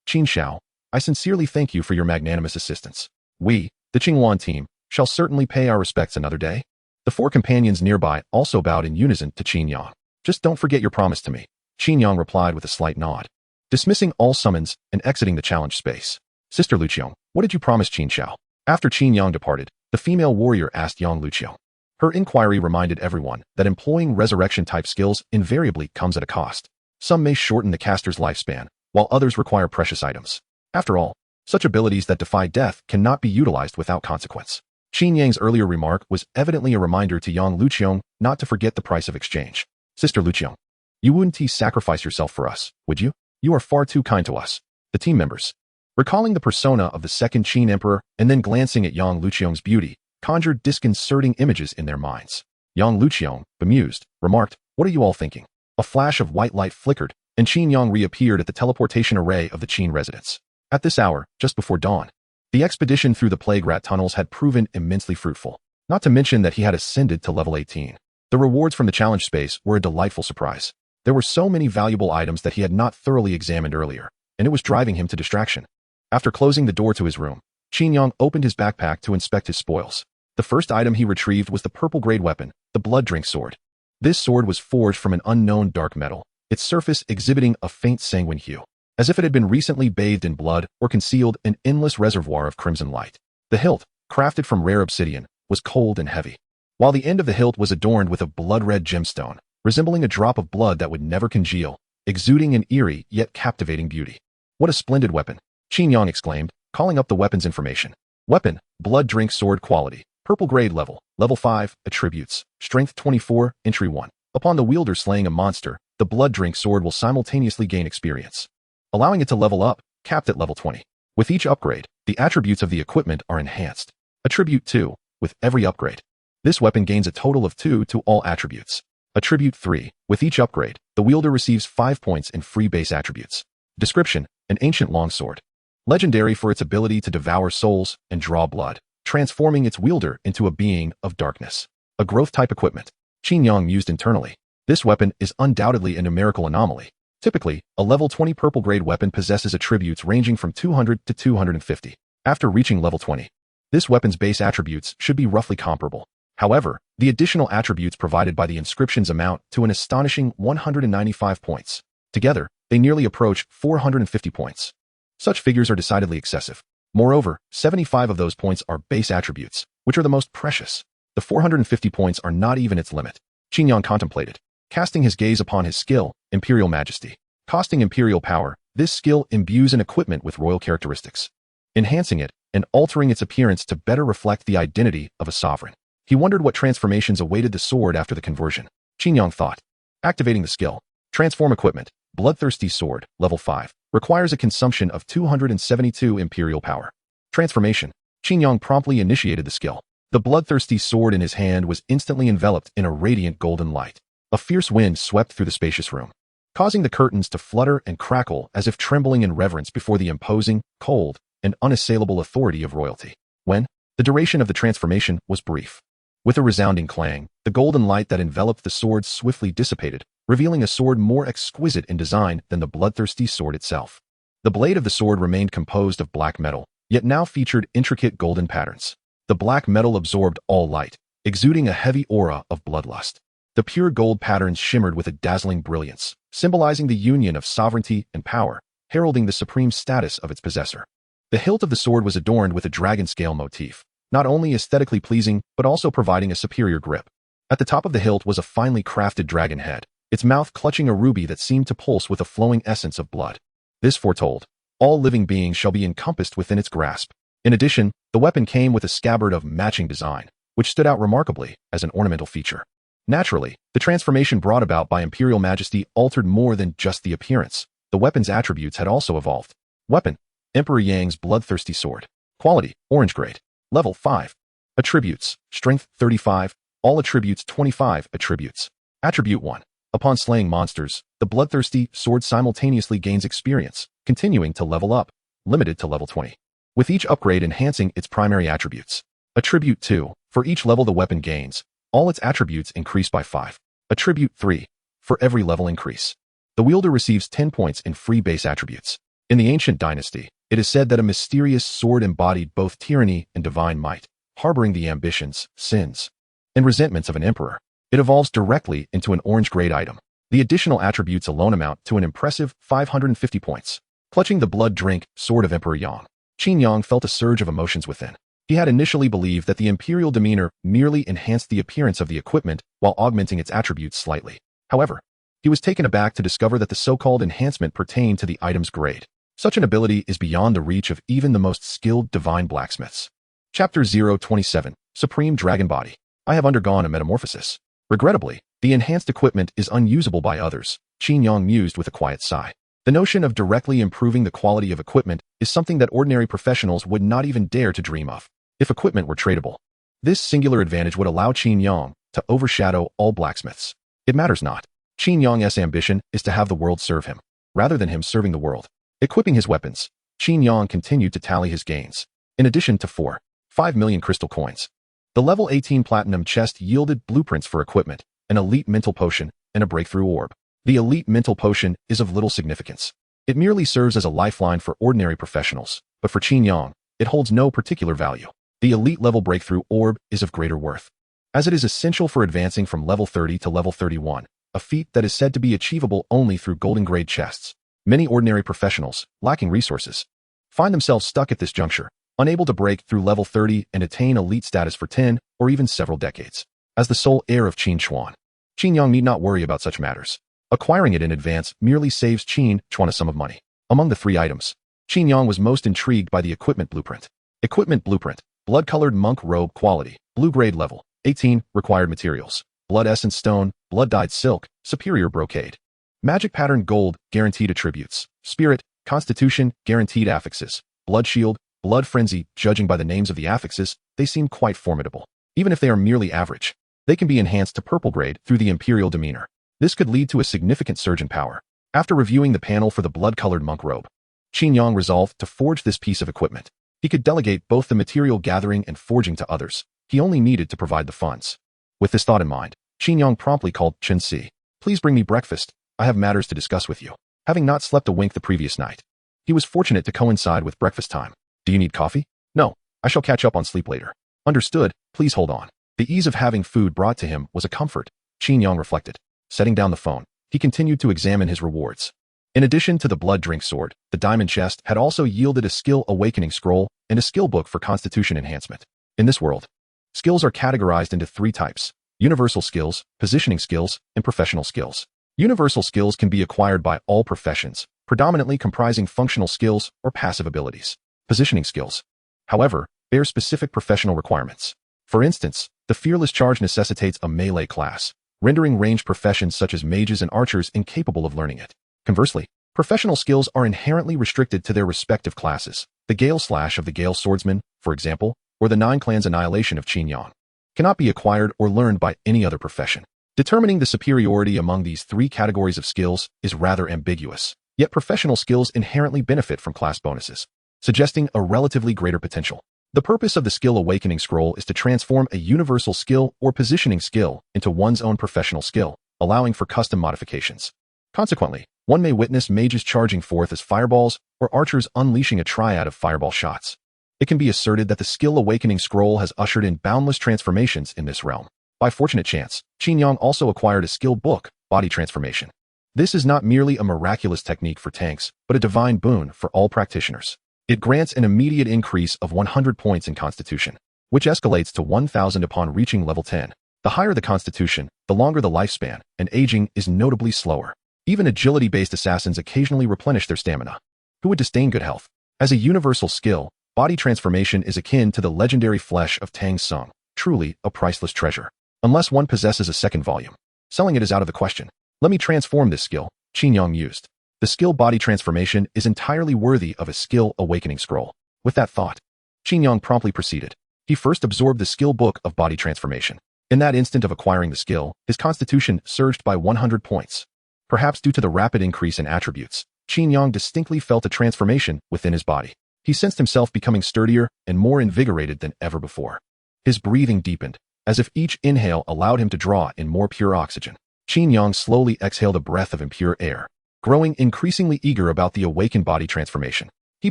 Qin Xiao, I sincerely thank you for your magnanimous assistance. We, the Qin Yuan team, shall certainly pay our respects another day. The 4 companions nearby also bowed in unison to Qin Yang. Just don't forget your promise to me. Qin Yang replied with a slight nod, dismissing all summons and exiting the challenge space. Sister Luoqiang, what did you promise Qin Xiao? After Qin Yang departed, the female warrior asked Yang Luoqiang. Her inquiry reminded everyone that employing resurrection-type skills invariably comes at a cost. Some may shorten the caster's lifespan, while others require precious items. After all, such abilities that defy death cannot be utilized without consequence. Qin Yang's earlier remark was evidently a reminder to young Luqiang not to forget the price of exchange. Sister Luqiang, you wouldn't sacrifice yourself for us, would you? You are far too kind to us. The team members, recalling the persona of the second Qin emperor and then glancing at young Luqiang's beauty, conjured disconcerting images in their minds. Young Luqiang, bemused, remarked, "What are you all thinking?" A flash of white light flickered, and Qin Yang reappeared at the teleportation array of the Qin residence. At this hour, just before dawn, the expedition through the plague rat tunnels had proven immensely fruitful, not to mention that he had ascended to level 18. The rewards from the challenge space were a delightful surprise. There were so many valuable items that he had not thoroughly examined earlier, and it was driving him to distraction. After closing the door to his room, Qin Yang opened his backpack to inspect his spoils. The first item he retrieved was the purple-grade weapon, the Blood Drink Sword. This sword was forged from an unknown dark metal, its surface exhibiting a faint sanguine hue, as if it had been recently bathed in blood or concealed an endless reservoir of crimson light. The hilt, crafted from rare obsidian, was cold and heavy, while the end of the hilt was adorned with a blood-red gemstone, resembling a drop of blood that would never congeal, exuding an eerie yet captivating beauty. "What a splendid weapon!" Qin Yang exclaimed, calling up the weapon's information. Weapon, Blood Drink Sword quality, purple grade level 5, attributes, strength 24, entry 1. Upon the wielder slaying a monster, the Blood Drink Sword will simultaneously gain experience, allowing it to level up, capped at level 20. With each upgrade, the attributes of the equipment are enhanced. Attribute 2, with every upgrade, this weapon gains a total of 2 to all attributes. Attribute 3, with each upgrade, the wielder receives 5 points in free base attributes. Description, an ancient longsword, legendary for its ability to devour souls and draw blood, transforming its wielder into a being of darkness. A growth-type equipment, Qin Yang mused internally. This weapon is undoubtedly a numerical anomaly. Typically, a level 20 purple-grade weapon possesses attributes ranging from 200 to 250. After reaching level 20, this weapon's base attributes should be roughly comparable. However, the additional attributes provided by the inscriptions amount to an astonishing 195 points. Together, they nearly approach 450 points. Such figures are decidedly excessive. Moreover, 75 of those points are base attributes, which are the most precious. The 450 points are not even its limit. Qin Yang contemplated, casting his gaze upon his skill, Imperial Majesty. Costing Imperial Power, this skill imbues an equipment with royal characteristics, enhancing it and altering its appearance to better reflect the identity of a sovereign. He wondered what transformations awaited the sword after the conversion. Qin Yang thought. Activating the skill. Transform equipment, Bloodthirsty Sword, level 5, requires a consumption of 272 Imperial Power. Transformation. Qin Yang promptly initiated the skill. The bloodthirsty sword in his hand was instantly enveloped in a radiant golden light. A fierce wind swept through the spacious room, causing the curtains to flutter and crackle as if trembling in reverence before the imposing, cold, and unassailable authority of royalty. The duration of the transformation was brief. With a resounding clang, the golden light that enveloped the sword swiftly dissipated, revealing a sword more exquisite in design than the bloodthirsty sword itself. The blade of the sword remained composed of black metal, yet now featured intricate golden patterns. The black metal absorbed all light, exuding a heavy aura of bloodlust. The pure gold patterns shimmered with a dazzling brilliance, symbolizing the union of sovereignty and power, heralding the supreme status of its possessor. The hilt of the sword was adorned with a dragon scale motif, not only aesthetically pleasing, but also providing a superior grip. At the top of the hilt was a finely crafted dragon head, its mouth clutching a ruby that seemed to pulse with a flowing essence of blood. This foretold, all living beings shall be encompassed within its grasp. In addition, the weapon came with a scabbard of matching design, which stood out remarkably as an ornamental feature. Naturally, the transformation brought about by Imperial Majesty altered more than just the appearance. The weapon's attributes had also evolved. Weapon, Emperor Yang's Bloodthirsty Sword. Quality, Orange Grade. Level 5. Attributes, Strength 35, all attributes 25 attributes. Attribute 1. Upon slaying monsters, the Bloodthirsty Sword simultaneously gains experience, continuing to level up, limited to level 20. With each upgrade enhancing its primary attributes. Attribute 2. For each level the weapon gains, all its attributes increase by 5. Attribute 3. For every level increase, the wielder receives 10 points in free base attributes. In the ancient dynasty, it is said that a mysterious sword embodied both tyranny and divine might, harboring the ambitions, sins, and resentments of an emperor. It evolves directly into an orange-grade item. The additional attributes alone amount to an impressive 550 points. Clutching the blood drink sword of Emperor Yang, Qin Yang felt a surge of emotions within. He had initially believed that the imperial demeanor merely enhanced the appearance of the equipment while augmenting its attributes slightly. However, He was taken aback to discover that the so-called enhancement pertained to the item's grade. Such an ability is beyond the reach of even the most skilled divine blacksmiths. Chapter 027, Supreme Dragon Body. I have undergone a metamorphosis. Regrettably, the enhanced equipment is unusable by others, Qin Yang mused with a quiet sigh. The notion of directly improving the quality of equipment is something that ordinary professionals would not even dare to dream of. If equipment were tradable, this singular advantage would allow Qin Yang to overshadow all blacksmiths. It matters not. Qin Yang's ambition is to have the world serve him, rather than him serving the world. Equipping his weapons, Qin Yang continued to tally his gains. In addition to 5 million crystal coins, the level 18 platinum chest yielded blueprints for equipment, an elite mental potion, and a breakthrough orb. The elite mental potion is of little significance. It merely serves as a lifeline for ordinary professionals, but for Qin Yang, it holds no particular value. The elite level breakthrough orb is of greater worth, as it is essential for advancing from level 30 to level 31, a feat that is said to be achievable only through golden grade chests. Many ordinary professionals, lacking resources, find themselves stuck at this juncture, unable to break through level 30 and attain elite status for 10 or even several decades. As the sole heir of Qin Chuan, Qin Yang need not worry about such matters. Acquiring it in advance merely saves Qin Chuan a sum of money. Among the 3 items, Qin Yang was most intrigued by the equipment blueprint. Equipment blueprint, blood-colored monk robe quality, blue grade level, 18, required materials, blood essence stone, blood-dyed silk, superior brocade. Magic pattern gold, guaranteed attributes, spirit, constitution, guaranteed affixes, blood shield, blood frenzy. Judging by the names of the affixes, they seem quite formidable. Even if they are merely average, they can be enhanced to purple grade through the imperial demeanor. This could lead to a significant surge in power. After reviewing the panel for the blood-colored monk robe, Qin Yang resolved to forge this piece of equipment. He could delegate both the material gathering and forging to others. He only needed to provide the funds. With this thought in mind, Qin Yang promptly called Chen Si. Please bring me breakfast. I have matters to discuss with you. Having not slept a wink the previous night, he was fortunate to coincide with breakfast time. Do you need coffee? No, I shall catch up on sleep later. Understood, please hold on. The ease of having food brought to him was a comfort, Qin Yang reflected. Setting down the phone, he continued to examine his rewards. In addition to the blood drink sword, the diamond chest had also yielded a skill awakening scroll and a skill book for constitution enhancement. In this world, skills are categorized into 3 types: universal skills, positioning skills, and professional skills. Universal skills can be acquired by all professions, predominantly comprising functional skills or passive abilities. Positioning skills, however, bear specific professional requirements. For instance, the fearless charge necessitates a melee class, rendering ranged professions such as mages and archers incapable of learning it. Conversely, professional skills are inherently restricted to their respective classes. The Gale Slash of the Gale Swordsman, for example, or the 9 Clans Annihilation of Qin Yang, cannot be acquired or learned by any other profession. Determining the superiority among these 3 categories of skills is rather ambiguous, yet professional skills inherently benefit from class bonuses, suggesting a relatively greater potential. The purpose of the Skill Awakening Scroll is to transform a universal skill or positioning skill into one's own professional skill, allowing for custom modifications. Consequently, one may witness mages charging forth as fireballs or archers unleashing a triad of fireball shots. It can be asserted that the Skill Awakening Scroll has ushered in boundless transformations in this realm. By fortunate chance, Qin Yang also acquired a skill book, Body Transformation. This is not merely a miraculous technique for tanks, but a divine boon for all practitioners. It grants an immediate increase of 100 points in Constitution, which escalates to 1,000 upon reaching level 10. The higher the Constitution, the longer the lifespan, and aging is notably slower. Even agility-based assassins occasionally replenish their stamina. Who would disdain good health? As a universal skill, Body Transformation is akin to the legendary flesh of Tang Sung, truly a priceless treasure. Unless one possesses a second volume, selling it is out of the question. Let me transform this skill, Qin Yang mused. The skill Body Transformation is entirely worthy of a Skill Awakening Scroll. With that thought, Qin Yang promptly proceeded. He first absorbed the skill book of Body Transformation. In that instant of acquiring the skill, his constitution surged by 100 points. Perhaps due to the rapid increase in attributes, Qin Yang distinctly felt a transformation within his body. He sensed himself becoming sturdier and more invigorated than ever before. His breathing deepened, as if each inhale allowed him to draw in more pure oxygen. Qin Yang slowly exhaled a breath of impure air, growing increasingly eager about the awakened body transformation. He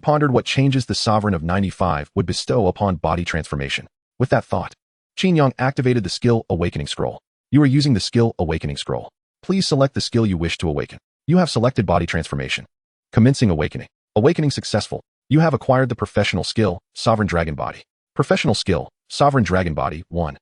pondered what changes the Sovereign of 95 would bestow upon body transformation. With that thought, Qin Yang activated the Skill Awakening Scroll. You are using the Skill Awakening Scroll. Please select the skill you wish to awaken. You have selected Body Transformation. Commencing awakening. Awakening successful. You have acquired the professional skill, Sovereign Dragon Body. Professional skill, Sovereign Dragon Body 1.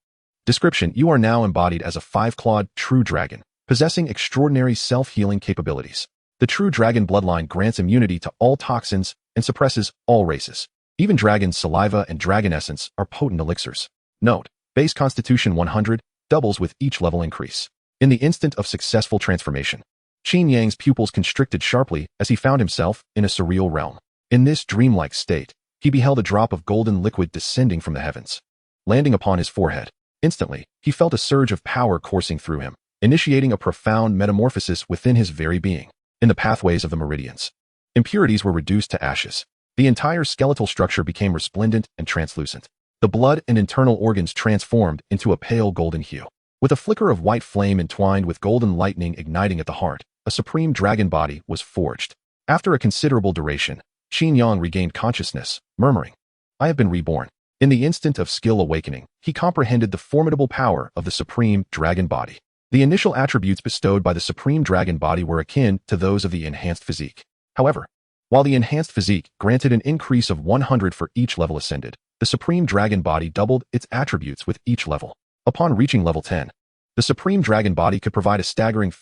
Description: you are now embodied as a 5-clawed, true dragon, possessing extraordinary self-healing capabilities. The true dragon bloodline grants immunity to all toxins and suppresses all races. Even dragon saliva and dragon essence are potent elixirs. Note: base constitution 100 doubles with each level increase. In the instant of successful transformation, Qin Yang's pupils constricted sharply as he found himself in a surreal realm. In this dreamlike state, he beheld a drop of golden liquid descending from the heavens, landing upon his forehead. Instantly, he felt a surge of power coursing through him, initiating a profound metamorphosis within his very being. In the pathways of the meridians, impurities were reduced to ashes. The entire skeletal structure became resplendent and translucent. The blood and internal organs transformed into a pale golden hue. With a flicker of white flame entwined with golden lightning igniting at the heart, a supreme dragon body was forged. After a considerable duration, Qin Yang regained consciousness, murmuring, "I have been reborn." In the instant of skill awakening, he comprehended the formidable power of the supreme dragon body. The initial attributes bestowed by the supreme dragon body were akin to those of the enhanced physique. However, while the enhanced physique granted an increase of 100 for each level ascended, the supreme dragon body doubled its attributes with each level. Upon reaching level 10, the supreme dragon body could provide a staggering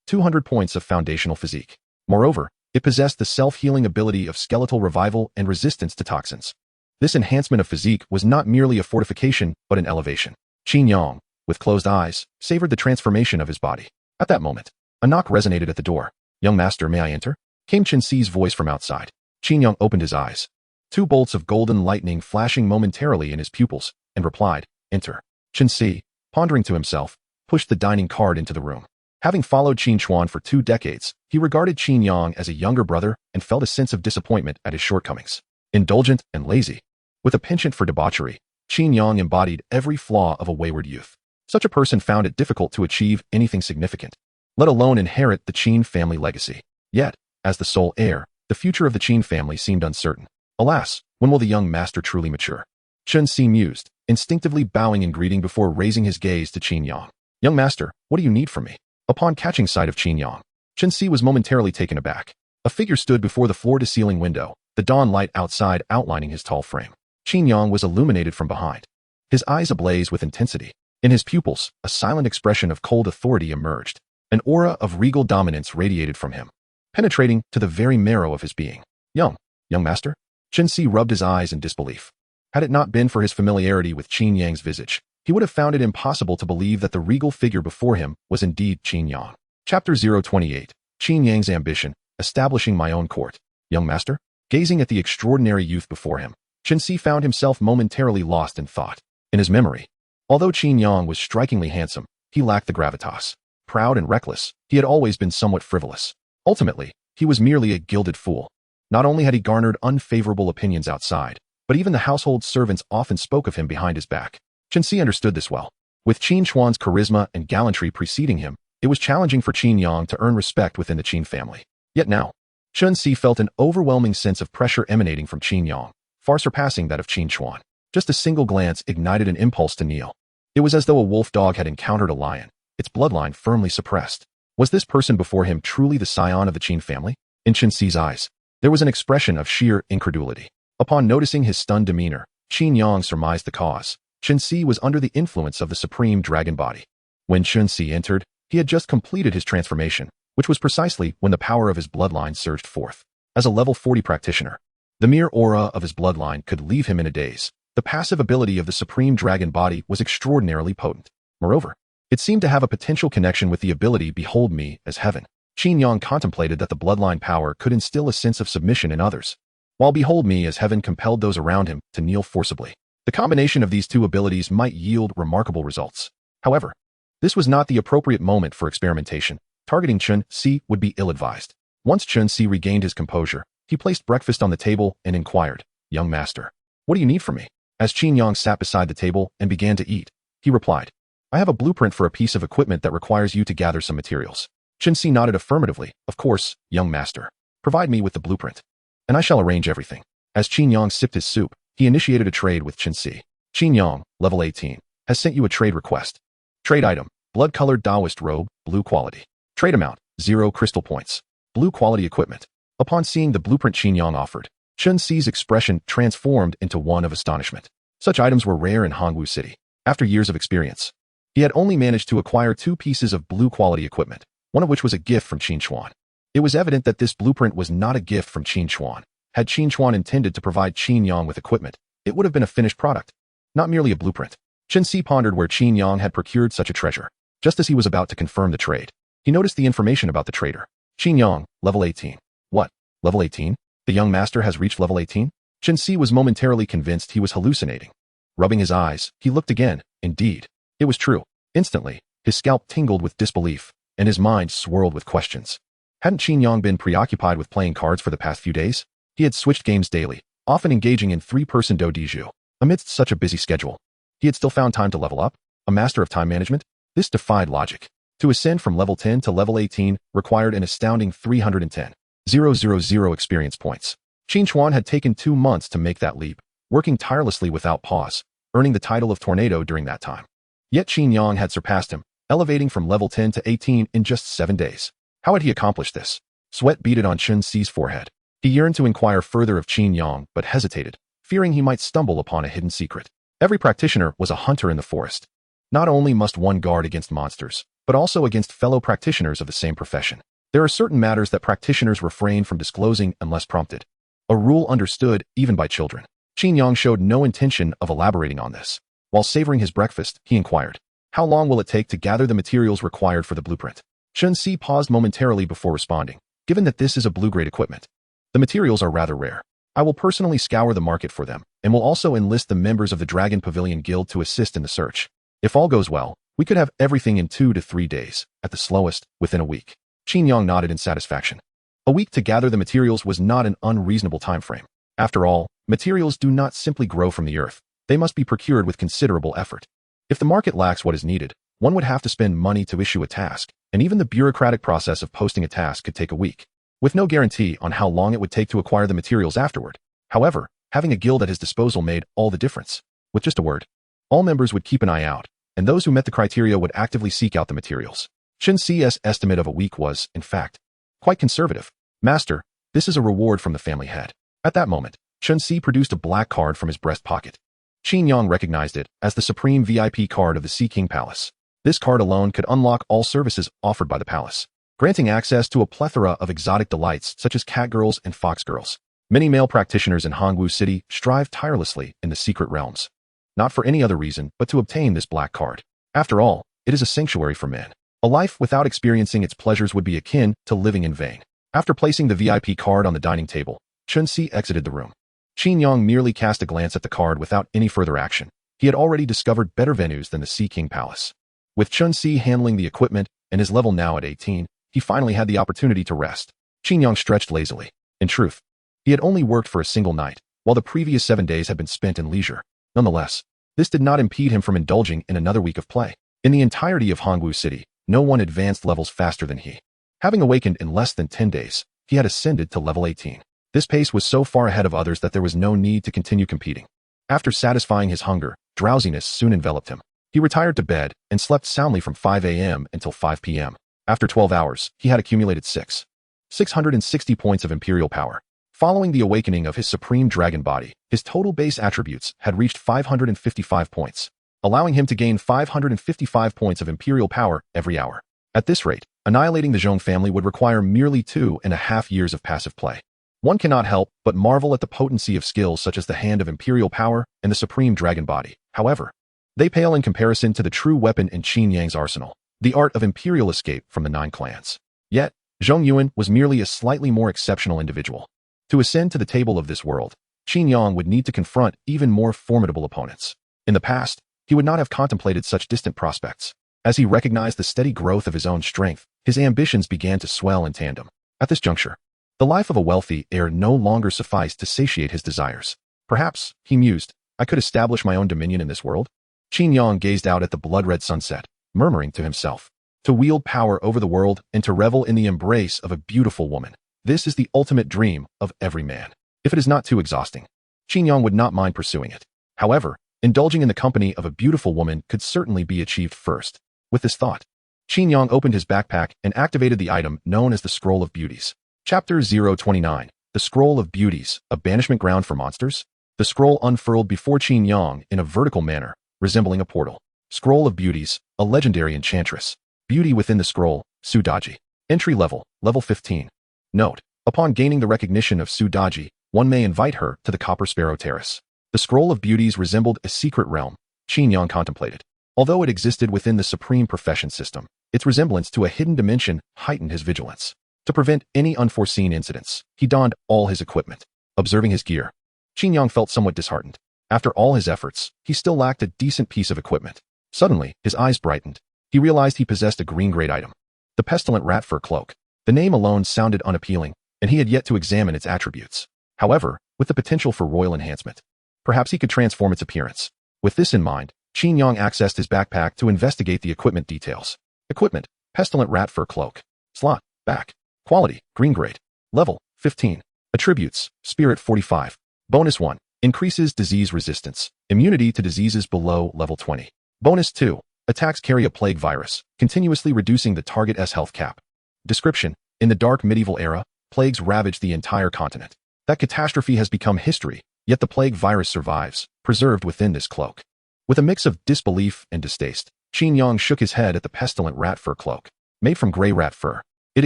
200 points of foundational physique. Moreover, it possessed the self-healing ability of skeletal revival and resistance to toxins. This enhancement of physique was not merely a fortification, but an elevation. Qin Yang, with closed eyes, savored the transformation of his body. At that moment, a knock resonated at the door. "Young master, may I enter?" came Qin Si's voice from outside. Qin Yang opened his eyes, two bolts of golden lightning flashing momentarily in his pupils, and replied, "Enter." Qin Si, pondering to himself, pushed the dining card into the room. Having followed Qin Chuan for 2 decades, he regarded Qin Yang as a younger brother and felt a sense of disappointment at his shortcomings. Indulgent and lazy, with a penchant for debauchery, Qin Yang embodied every flaw of a wayward youth. Such a person found it difficult to achieve anything significant, let alone inherit the Qin family legacy. Yet, as the sole heir, the future of the Qin family seemed uncertain. Alas, when will the young master truly mature? Qin Si mused, instinctively bowing in greeting before raising his gaze to Qin Yang. "Young master, what do you need from me?" Upon catching sight of Qin Yang, Qin Si was momentarily taken aback. A figure stood before the floor-to-ceiling window, the dawn light outside outlining his tall frame. Qin Yang was illuminated from behind, his eyes ablaze with intensity. In his pupils, a silent expression of cold authority emerged. An aura of regal dominance radiated from him, penetrating to the very marrow of his being. Young master?" Qin Si rubbed his eyes in disbelief. Had it not been for his familiarity with Qin Yang's visage, he would have found it impossible to believe that the regal figure before him was indeed Qin Yang. Chapter 028, Qin Yang's Ambition, Establishing My Own Court. "Young master?" Gazing at the extraordinary youth before him, Qin Si found himself momentarily lost in thought. In his memory, although Qin Yang was strikingly handsome, he lacked the gravitas. Proud and reckless, he had always been somewhat frivolous. Ultimately, he was merely a gilded fool. Not only had he garnered unfavorable opinions outside, but even the household servants often spoke of him behind his back. Qin Si understood this well. With Qin Chuan's charisma and gallantry preceding him, it was challenging for Qin Yang to earn respect within the Qin family. Yet now, Qin Si felt an overwhelming sense of pressure emanating from Qin Yang, far surpassing that of Qin Chuan. Just a single glance ignited an impulse to kneel. It was as though a wolf dog had encountered a lion, its bloodline firmly suppressed. Was this person before him truly the scion of the Qin family? In Qin Si's eyes, there was an expression of sheer incredulity. Upon noticing his stunned demeanor, Qin Yang surmised the cause. Qin Si was under the influence of the supreme dragon body. When Qin Si entered, he had just completed his transformation, which was precisely when the power of his bloodline surged forth. As a level 40 practitioner, the mere aura of his bloodline could leave him in a daze. The passive ability of the supreme dragon body was extraordinarily potent. Moreover, it seemed to have a potential connection with the ability "Behold me as heaven." Qin Yang contemplated that the bloodline power could instill a sense of submission in others, while "Behold me as heaven" compelled those around him to kneel forcibly. The combination of these two abilities might yield remarkable results. However, this was not the appropriate moment for experimentation. Targeting Qin Si would be ill-advised. Once Qin Si regained his composure, he placed breakfast on the table and inquired, "Young master, what do you need from me?" As Qin Yang sat beside the table and began to eat, he replied, "I have a blueprint for a piece of equipment that requires you to gather some materials." Qin Si nodded affirmatively. "Of course, young master. Provide me with the blueprint, and I shall arrange everything." As Qin Yang sipped his soup, he initiated a trade with Qin Si. "Qin Yang, level 18, has sent you a trade request. Trade item, blood-colored Taoist robe, blue quality. Trade amount, 0 crystal points. Blue quality equipment." Upon seeing the blueprint Qin Yang offered, Qin Si's expression transformed into one of astonishment. Such items were rare in Hongwu City. After years of experience, He had only managed to acquire 2 pieces of blue-quality equipment, one of which was a gift from Qin Yuan. It was evident that this blueprint was not a gift from Qin Yuan. Had Qin Yuan intended to provide Qin Yang with equipment, it would have been a finished product, not merely a blueprint. Chen Si pondered where Qin Yang had procured such a treasure. Just as he was about to confirm the trade, he noticed the information about the trader. Qin Yang, level 18. What? Level 18? The young master has reached level 18? Chen Si was momentarily convinced he was hallucinating. Rubbing his eyes, he looked again. Indeed, it was true. Instantly, his scalp tingled with disbelief, and his mind swirled with questions. Hadn't Qin Yang been preoccupied with playing cards for the past few days? He had switched games daily, often engaging in 3-person doujiju. Amidst such a busy schedule, he had still found time to level up? A master of time management? This defied logic. To ascend from level 10 to level 18 required an astounding 310,000 experience points. Qin Yuan had taken 2 months to make that leap, working tirelessly without pause, earning the title of Tornado during that time. Yet Qin Yang had surpassed him, elevating from level 10 to 18 in just 7 days. How had he accomplished this? Sweat beaded on Chen Si's forehead. He yearned to inquire further of Qin Yang, but hesitated, fearing he might stumble upon a hidden secret. Every practitioner was a hunter in the forest. Not only must one guard against monsters, but also against fellow practitioners of the same profession. There are certain matters that practitioners refrain from disclosing unless prompted. A rule understood even by children. Qin Yang showed no intention of elaborating on this. While savoring his breakfast, he inquired, "How long will it take to gather the materials required for the blueprint?" Chen Si paused momentarily before responding. "Given that this is a blue-grade equipment, the materials are rather rare. I will personally scour the market for them, and will also enlist the members of the Dragon Pavilion Guild to assist in the search. If all goes well, we could have everything in 2 to 3 days, at the slowest, within a week." Qin Yang nodded in satisfaction. A week to gather the materials was not an unreasonable time frame. After all, materials do not simply grow from the earth. They must be procured with considerable effort. If the market lacks what is needed, one would have to spend money to issue a task, and even the bureaucratic process of posting a task could take a week, with no guarantee on how long it would take to acquire the materials afterward. However, having a guild at his disposal made all the difference. With just a word, all members would keep an eye out, and those who met the criteria would actively seek out the materials. Chen Si's estimate of a week was, in fact, quite conservative. "Master, this is a reward from the family head." At that moment, Chen Si produced a black card from his breast pocket. Qin Yang recognized it as the supreme VIP card of the Sea King Palace. This card alone could unlock all services offered by the palace, granting access to a plethora of exotic delights such as cat girls and fox girls. Many male practitioners in Hongwu City strive tirelessly in the secret realms, not for any other reason but to obtain this black card. After all, it is a sanctuary for men. A life without experiencing its pleasures would be akin to living in vain. After placing the VIP card on the dining table, Chen Si exited the room. Qin Yang merely cast a glance at the card without any further action. He had already discovered better venues than the Sea King Palace. With Chen Si handling the equipment and his level now at 18, he finally had the opportunity to rest. Qin Yang stretched lazily. In truth, he had only worked for a single night, while the previous 7 days had been spent in leisure. Nonetheless, this did not impede him from indulging in another week of play. In the entirety of Hongwu City, no one advanced levels faster than he. Having awakened in less than 10 days, he had ascended to level 18. This pace was so far ahead of others that there was no need to continue competing. After satisfying his hunger, drowsiness soon enveloped him. He retired to bed and slept soundly from 5 a.m. until 5 p.m. After 12 hours, he had accumulated 660 points of Imperial power. Following the awakening of his supreme dragon body, his total base attributes had reached 555 points, allowing him to gain 555 points of Imperial power every hour. At this rate, annihilating the Zhong family would require merely 2.5 years of passive play. One cannot help but marvel at the potency of skills such as the Hand of Imperial Power and the Supreme Dragon Body. However, they pale in comparison to the true weapon in Qin Yang's arsenal, the art of Imperial Escape from the 9 clans. Yet, Zhong Yuan was merely a slightly more exceptional individual. To ascend to the table of this world, Qin Yang would need to confront even more formidable opponents. In the past, he would not have contemplated such distant prospects. As he recognized the steady growth of his own strength, his ambitions began to swell in tandem. At this juncture, the life of a wealthy heir no longer sufficed to satiate his desires. Perhaps, he mused, I could establish my own dominion in this world. Qin Yang gazed out at the blood-red sunset, murmuring to himself, to wield power over the world and to revel in the embrace of a beautiful woman. This is the ultimate dream of every man. If it is not too exhausting, Qin Yang would not mind pursuing it. However, indulging in the company of a beautiful woman could certainly be achieved first. With this thought, Qin Yang opened his backpack and activated the item known as the Scroll of Beauties. Chapter 029, The Scroll of Beauties, a banishment ground for monsters? The scroll unfurled before Qin Yang in a vertical manner, resembling a portal. Scroll of Beauties, a legendary enchantress. Beauty within the scroll, Sudaji. Entry level, level 15. Note: upon gaining the recognition of Sudaji, one may invite her to the Copper Sparrow Terrace. The Scroll of Beauties resembled a secret realm, Qin Yang contemplated. Although it existed within the supreme profession system, its resemblance to a hidden dimension heightened his vigilance. To prevent any unforeseen incidents, he donned all his equipment. Observing his gear, Qin Yang felt somewhat disheartened. After all his efforts, he still lacked a decent piece of equipment. Suddenly, his eyes brightened. He realized he possessed a green-grade item. The pestilent rat fur cloak. The name alone sounded unappealing, and he had yet to examine its attributes. However, with the potential for royal enhancement, perhaps he could transform its appearance. With this in mind, Qin Yang accessed his backpack to investigate the equipment details. Equipment: pestilent rat fur cloak. Slot: back. Quality: green grade. Level: 15. Attributes: Spirit 45. Bonus 1. Increases disease resistance. Immunity to diseases below level 20. Bonus 2. Attacks carry a plague virus, continuously reducing the target's health cap. Description: in the dark medieval era, plagues ravaged the entire continent. That catastrophe has become history, yet the plague virus survives, preserved within this cloak. With a mix of disbelief and distaste, Qin Yang shook his head at the pestilent rat fur cloak. Made from gray rat fur, it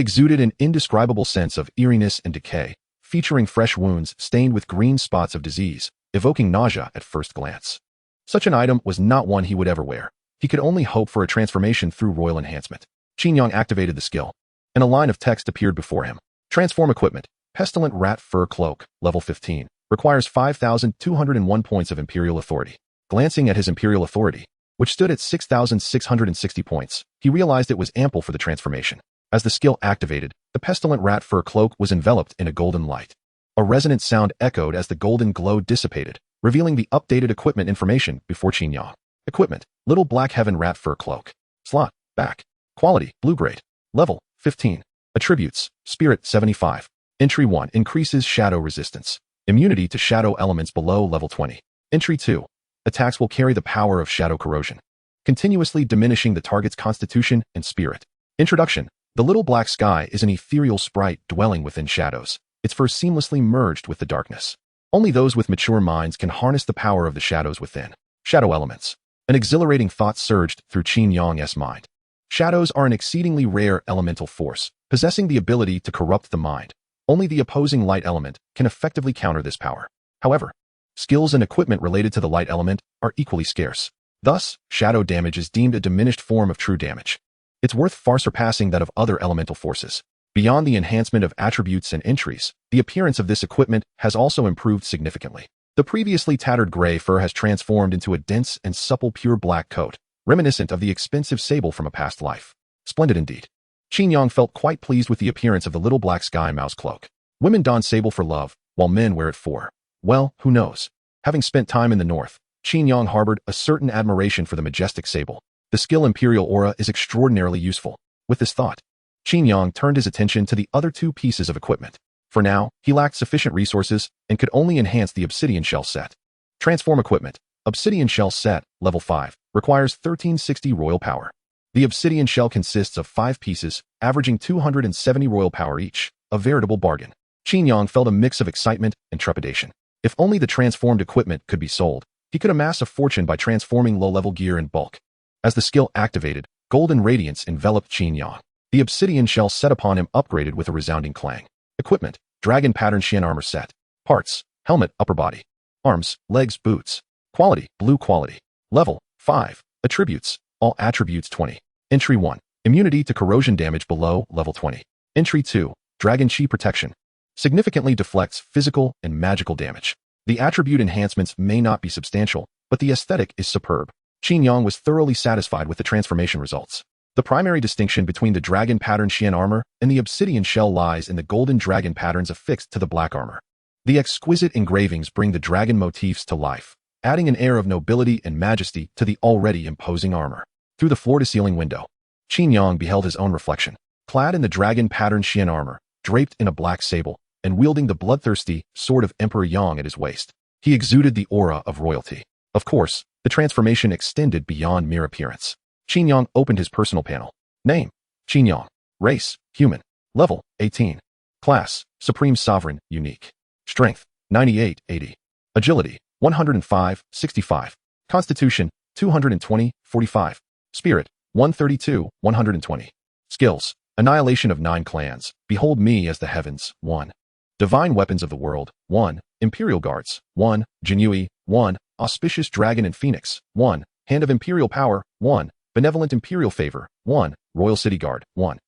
exuded an indescribable sense of eeriness and decay, featuring fresh wounds stained with green spots of disease, evoking nausea at first glance. Such an item was not one he would ever wear. He could only hope for a transformation through royal enhancement. Qin Yang activated the skill, and a line of text appeared before him. Transform equipment: pestilent rat fur cloak, level 15. Requires 5,201 points of Imperial authority. Glancing at his Imperial authority, which stood at 6,660 points, he realized it was ample for the transformation. As the skill activated, the pestilent rat fur cloak was enveloped in a golden light. A resonant sound echoed as the golden glow dissipated, revealing the updated equipment information before Qin Yang. Equipment: little black heaven rat fur cloak. Slot: back. Quality: blue grade. Level: 15. Attributes: Spirit 75. Entry 1. Increases shadow resistance. Immunity to shadow elements below level 20. Entry 2. Attacks will carry the power of shadow corrosion, continuously diminishing the target's constitution and spirit. Introduction: the little black sky is an ethereal sprite dwelling within shadows. Its fur seamlessly merged with the darkness. Only those with mature minds can harness the power of the shadows within. Shadow elements. An exhilarating thought surged through Qin Yang's mind. Shadows are an exceedingly rare elemental force, possessing the ability to corrupt the mind. Only the opposing light element can effectively counter this power. However, skills and equipment related to the light element are equally scarce. Thus, shadow damage is deemed a diminished form of true damage. Its worth far surpassing that of other elemental forces. Beyond the enhancement of attributes and entries, the appearance of this equipment has also improved significantly. The previously tattered gray fur has transformed into a dense and supple pure black coat, reminiscent of the expensive sable from a past life. Splendid indeed. Qin Yang felt quite pleased with the appearance of the little black sky mouse cloak. Women don sable for love, while men wear it for, well, who knows? Having spent time in the north, Qin Yang harbored a certain admiration for the majestic sable. The skill Imperial Aura is extraordinarily useful. With this thought, Qin Yang turned his attention to the other two pieces of equipment. For now, he lacked sufficient resources and could only enhance the Obsidian Shell set. Transform equipment. Obsidian Shell set, level 5, requires 1360 royal power. The Obsidian Shell consists of 5 pieces, averaging 270 royal power each, a veritable bargain. Qin Yang felt a mix of excitement and trepidation. If only the transformed equipment could be sold, he could amass a fortune by transforming low-level gear in bulk. As the skill activated, golden radiance enveloped Qin Yang. The Obsidian Shell set upon him upgraded with a resounding clang. Equipment: Dragon Pattern Xian Armor Set. Parts: Helmet, upper body. Arms, legs, boots. Quality: blue quality. Level: 5. Attributes: all attributes 20. Entry 1. Immunity to corrosion damage below level 20. Entry 2. Dragon Chi Protection. Significantly deflects physical and magical damage. The attribute enhancements may not be substantial, but the aesthetic is superb. Qin Yang was thoroughly satisfied with the transformation results. The primary distinction between the Dragon Pattern Xian armor and the Obsidian Shell lies in the golden dragon patterns affixed to the black armor. The exquisite engravings bring the dragon motifs to life, adding an air of nobility and majesty to the already imposing armor. Through the floor-to-ceiling window, Qin Yang beheld his own reflection, clad in the Dragon Pattern Xian armor, draped in a black sable, and wielding the bloodthirsty sword of Emperor Yang at his waist. He exuded the aura of royalty. Of course, the transformation extended beyond mere appearance. Qin Yang opened his personal panel. Name: Qin Yang. Race: human. Level: 18. Class: Supreme Sovereign, unique. Strength: 98/80. Agility: 105/65. Constitution: 220, 45. Spirit, 132, 120. Skills, annihilation of 9 clans, behold me as the heavens, 1. Divine weapons of the world, 1. Imperial guards, 1. Jinui, 1. Auspicious dragon and phoenix, 1. Hand of imperial power, 1. Benevolent imperial favor, 1. Royal city guard, 1.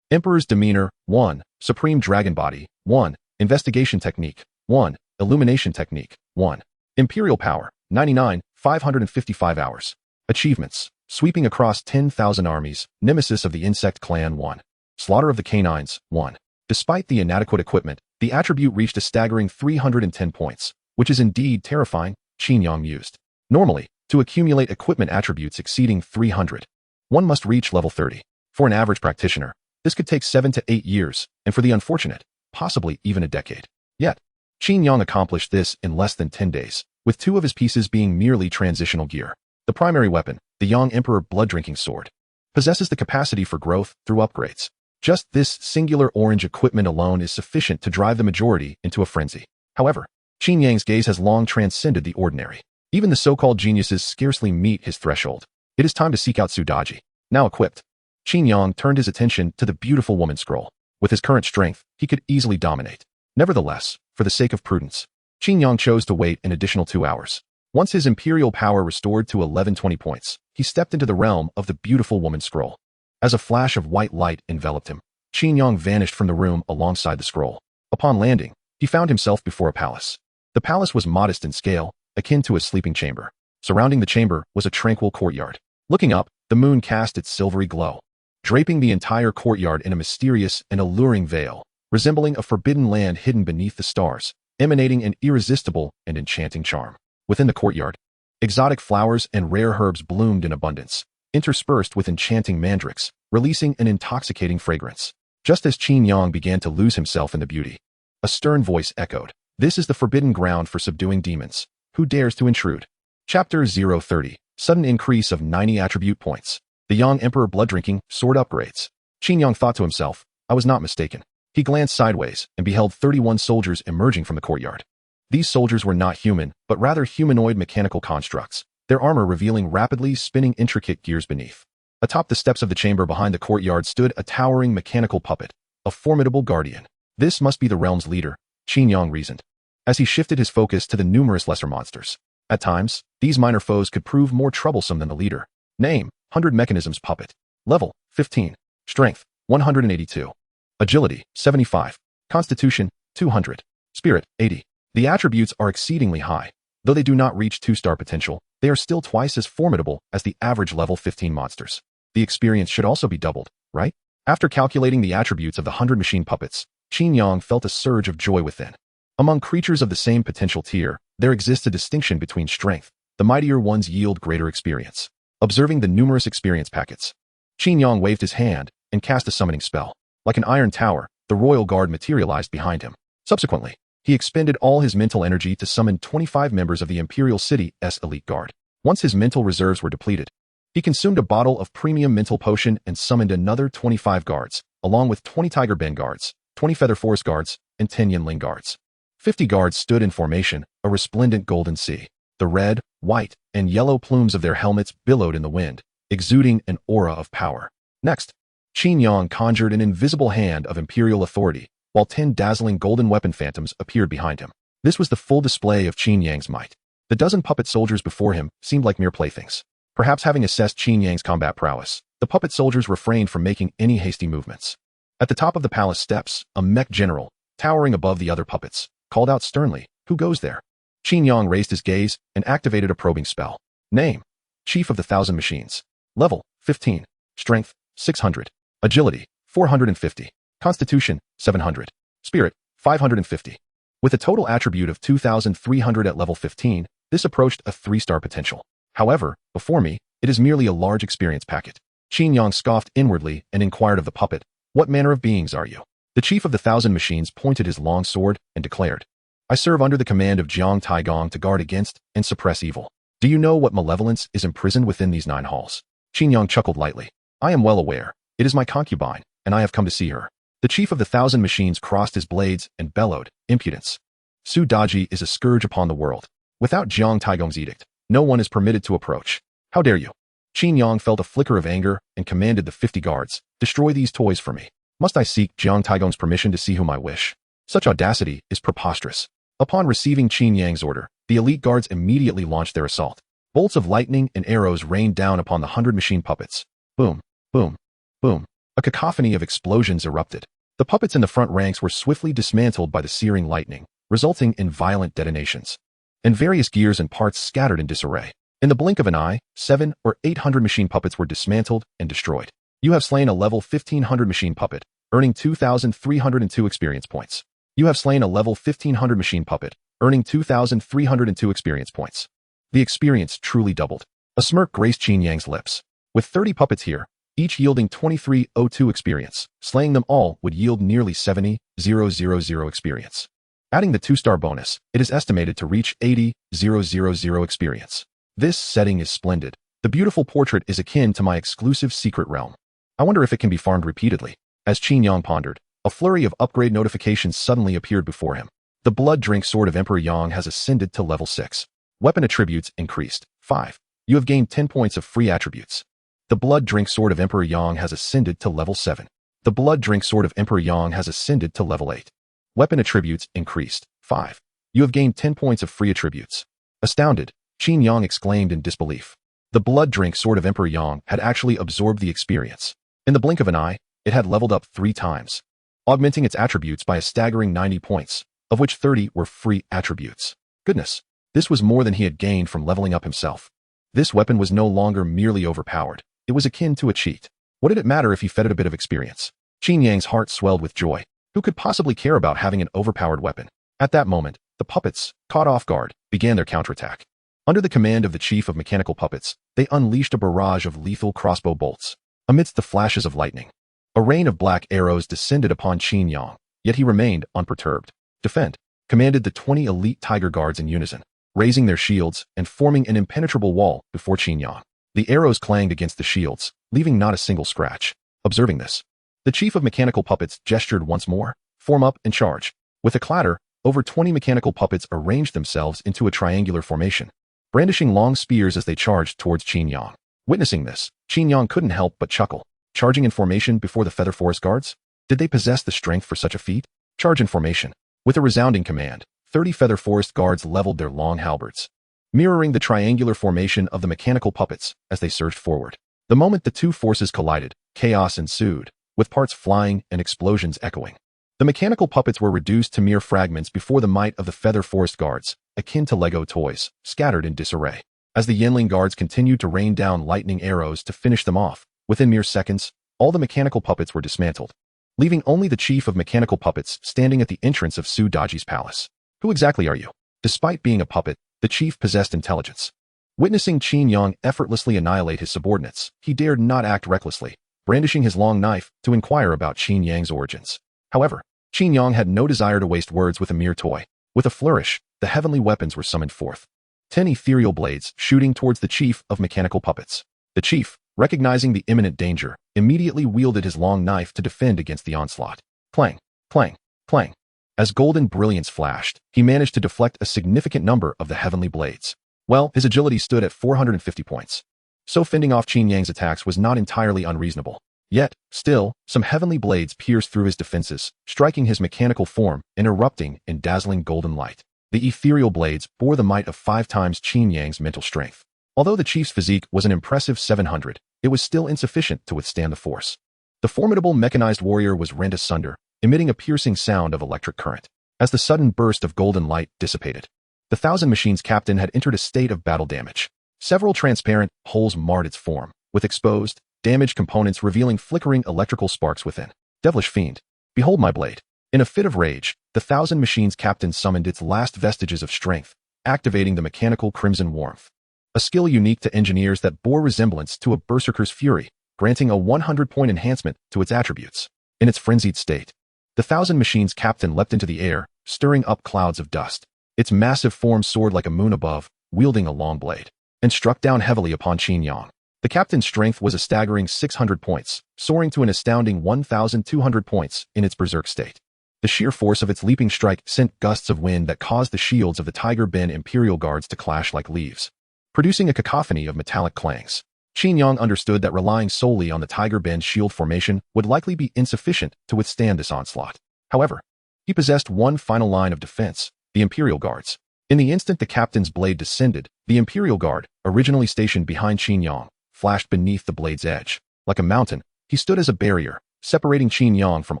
Emperor's demeanor, 1. Supreme dragon body, 1. Investigation technique, 1. Illumination technique, 1. Imperial power, 99, 555 hours. Achievements, sweeping across 10,000 armies, nemesis of the insect clan, 1. Slaughter of the canines, 1. Despite the inadequate equipment, the attribute reached a staggering 310 points, which is indeed terrifying, Qin Yang mused. Normally, to accumulate equipment attributes exceeding 300, one must reach level 30. For an average practitioner, this could take 7 to 8 years, and for the unfortunate, possibly even a decade. Yet, Qin Yang accomplished this in less than 10 days, with 2 of his pieces being merely transitional gear. The primary weapon, the Yang Emperor blood-drinking sword, possesses the capacity for growth through upgrades. Just this singular orange equipment alone is sufficient to drive the majority into a frenzy. However, Qin Yang's gaze has long transcended the ordinary. Even the so-called geniuses scarcely meet his threshold. It is time to seek out Sudaji. Now equipped, Qin Yang turned his attention to the beautiful woman scroll. With his current strength, he could easily dominate. Nevertheless, for the sake of prudence, Qin Yang chose to wait an additional 2 hours. Once his imperial power restored to 1120 points, he stepped into the realm of the beautiful woman scroll. As a flash of white light enveloped him, Qin Yang vanished from the room alongside the scroll. Upon landing, he found himself before a palace. The palace was modest in scale, akin to a sleeping chamber. Surrounding the chamber was a tranquil courtyard. Looking up, the moon cast its silvery glow, draping the entire courtyard in a mysterious and alluring veil, resembling a forbidden land hidden beneath the stars, emanating an irresistible and enchanting charm. Within the courtyard, exotic flowers and rare herbs bloomed in abundance, interspersed with enchanting mandrakes, releasing an intoxicating fragrance. Just as Qin Yang began to lose himself in the beauty, a stern voice echoed, "This is the forbidden ground for subduing demons. Who dares to intrude?" Chapter 030, Sudden Increase of 90 Attribute Points. The Yang Emperor blood-drinking sword upgrades. Qin Yang thought to himself, I was not mistaken. He glanced sideways and beheld 31 soldiers emerging from the courtyard. These soldiers were not human, but rather humanoid mechanical constructs, their armor revealing rapidly spinning intricate gears beneath. Atop the steps of the chamber behind the courtyard stood a towering mechanical puppet, a formidable guardian. This must be the realm's leader, Qin Yang reasoned, as he shifted his focus to the numerous lesser monsters. At times, these minor foes could prove more troublesome than the leader. Name, 100 Mechanisms Puppet. Level, 15. Strength, 182. Agility, 75. Constitution, 200. Spirit, 80. The attributes are exceedingly high. Though they do not reach 2-star potential, they are still twice as formidable as the average level 15 monsters. The experience should also be doubled, right? After calculating the attributes of the 100 machine puppets, Qin Yang felt a surge of joy within. Among creatures of the same potential tier, there exists a distinction between strength. The mightier ones yield greater experience. Observing the numerous experience packets, Qin Yang waved his hand and cast a summoning spell. Like an iron tower, the royal guard materialized behind him. Subsequently, he expended all his mental energy to summon 25 members of the Imperial City's elite guard. Once his mental reserves were depleted, he consumed a bottle of premium mental potion and summoned another 25 guards, along with 20 Tiger Ben guards, 20 Feather Forest guards, and 10 Yinling guards. 50 guards stood in formation, a resplendent golden sea. The red, white, and yellow plumes of their helmets billowed in the wind, exuding an aura of power. Next, Qin Yang conjured an invisible hand of imperial authority, while 10 dazzling golden weapon phantoms appeared behind him. This was the full display of Qin Yang's might. The dozen puppet soldiers before him seemed like mere playthings. Perhaps having assessed Qin Yang's combat prowess, the puppet soldiers refrained from making any hasty movements. At the top of the palace steps, a mech general, towering above the other puppets, called out sternly, "Who goes there?" Qin Yang raised his gaze and activated a probing spell. Name, Chief of the 1,000 Machines. Level, 15. Strength, 600. Agility, 450. Constitution, 700. Spirit, 550. With a total attribute of 2,300 at level 15, this approached a 3-star potential. However, before me, it is merely a large experience packet. Qin Yang scoffed inwardly and inquired of the puppet, "What manner of beings are you?" The chief of the 1,000 Machines pointed his long sword and declared, "I serve under the command of Jiang Taigong to guard against and suppress evil. Do you know what malevolence is imprisoned within these 9 halls?" Qin Yang chuckled lightly. "I am well aware. It is my concubine, and I have come to see her." The chief of the 1,000 Machines crossed his blades and bellowed, "Impudence! Sudaji is a scourge upon the world. Without Jiang Taigong's edict, no one is permitted to approach." How dare you? Qin Yang felt a flicker of anger and commanded the 50 guards, destroy these toys for me. Must I seek Jiang Taigong's permission to see whom I wish? Such audacity is preposterous. Upon receiving Qin Yang's order, the elite guards immediately launched their assault. Bolts of lightning and arrows rained down upon the 100 machine puppets. Boom, boom, boom. A cacophony of explosions erupted. The puppets in the front ranks were swiftly dismantled by the searing lightning, resulting in violent detonations. And various gears and parts scattered in disarray. In the blink of an eye, 700 or 800 machine puppets were dismantled and destroyed. You have slain a level 1500 machine puppet, earning 2,302 experience points. You have slain a level 1500 machine puppet, earning 2,302 experience points. The experience truly doubled. A smirk graced Qin Yang's lips. With 30 puppets here, each yielding 2302 experience, slaying them all would yield nearly 70,000 experience. Adding the 2-star bonus, it is estimated to reach 80,000 experience. This setting is splendid. The beautiful portrait is akin to my exclusive secret realm. I wonder if it can be farmed repeatedly. As Qin Yang pondered, a flurry of upgrade notifications suddenly appeared before him. The blood drink sword of Emperor Yang has ascended to level 6. Weapon attributes increased. 5. You have gained 10 points of free attributes. The blood drink sword of Emperor Yang has ascended to level 7. The blood drink sword of Emperor Yang has ascended to level 8. Weapon attributes increased. 5. You have gained 10 points of free attributes. Astounded, Qin Yang exclaimed in disbelief. The blood drink sword of Emperor Yang had actually absorbed the experience. In the blink of an eye, it had leveled up 3 times, augmenting its attributes by a staggering 90 points, of which 30 were free attributes. Goodness, this was more than he had gained from leveling up himself. This weapon was no longer merely overpowered. It was akin to a cheat. What did it matter if he fed it a bit of experience? Qin Yang's heart swelled with joy. Who could possibly care about having an overpowered weapon? At that moment, the puppets, caught off guard, began their counterattack. Under the command of the chief of mechanical puppets, they unleashed a barrage of lethal crossbow bolts. Amidst the flashes of lightning, a rain of black arrows descended upon Qin Yang, yet he remained unperturbed. Defend, commanded the 20 elite tiger guards in unison, raising their shields and forming an impenetrable wall before Qin Yang. The arrows clanged against the shields, leaving not a single scratch. Observing this, the chief of mechanical puppets gestured once more, form up and charge. With a clatter, over 20 mechanical puppets arranged themselves into a triangular formation, brandishing long spears as they charged towards Qin Yang. Witnessing this, Qin Yang couldn't help but chuckle. Charging in formation before the Feather Forest guards? Did they possess the strength for such a feat? Charge in formation. With a resounding command, 30 Feather Forest guards leveled their long halberds, mirroring the triangular formation of the mechanical puppets as they surged forward. The moment the two forces collided, chaos ensued, with parts flying and explosions echoing. The mechanical puppets were reduced to mere fragments before the might of the Feather Forest guards, akin to Lego toys, scattered in disarray. As the Yanling guards continued to rain down lightning arrows to finish them off, within mere seconds, all the mechanical puppets were dismantled, leaving only the chief of mechanical puppets standing at the entrance of Su Daji's palace. Who exactly are you? Despite being a puppet, the chief possessed intelligence. Witnessing Qin Yang effortlessly annihilate his subordinates, he dared not act recklessly, brandishing his long knife to inquire about Qin Yang's origins. However, Qin Yang had no desire to waste words with a mere toy. With a flourish, the heavenly weapons were summoned forth. 10 ethereal blades shooting towards the chief of mechanical puppets. The chief, recognizing the imminent danger, immediately wielded his long knife to defend against the onslaught. Clang, clang, clang. As golden brilliance flashed, he managed to deflect a significant number of the heavenly blades. Well, his agility stood at 450 points. So fending off Qin Yang's attacks was not entirely unreasonable. Yet, still, some heavenly blades pierced through his defenses, striking his mechanical form and erupting in dazzling golden light. The ethereal blades bore the might of 5 times Qin Yang's mental strength. Although the chief's physique was an impressive 700, it was still insufficient to withstand the force. The formidable mechanized warrior was rent asunder, emitting a piercing sound of electric current. As the sudden burst of golden light dissipated, the 1,000 Machines captain had entered a state of battle damage. Several transparent holes marred its form, with exposed, damaged components revealing flickering electrical sparks within. Devilish fiend, behold my blade. In a fit of rage, the 1,000 Machines captain summoned its last vestiges of strength, activating the mechanical crimson warmth, a skill unique to engineers that bore resemblance to a berserker's fury, granting a 100-point enhancement to its attributes. In its frenzied state, the 1,000 Machines captain leapt into the air, stirring up clouds of dust. Its massive form soared like a moon above, wielding a long blade, and struck down heavily upon Qin Yang. The captain's strength was a staggering 600 points, soaring to an astounding 1,200 points in its berserk state. The sheer force of its leaping strike sent gusts of wind that caused the shields of the Tiger Ben Imperial Guards to clash like leaves. producing a cacophony of metallic clangs. Qin Yang understood that relying solely on the Tiger Bend shield formation would likely be insufficient to withstand this onslaught. However, he possessed one final line of defense, the Imperial Guards. In the instant the captain's blade descended, the Imperial Guard, originally stationed behind Qin Yang, flashed beneath the blade's edge. Like a mountain, he stood as a barrier, separating Qin Yang from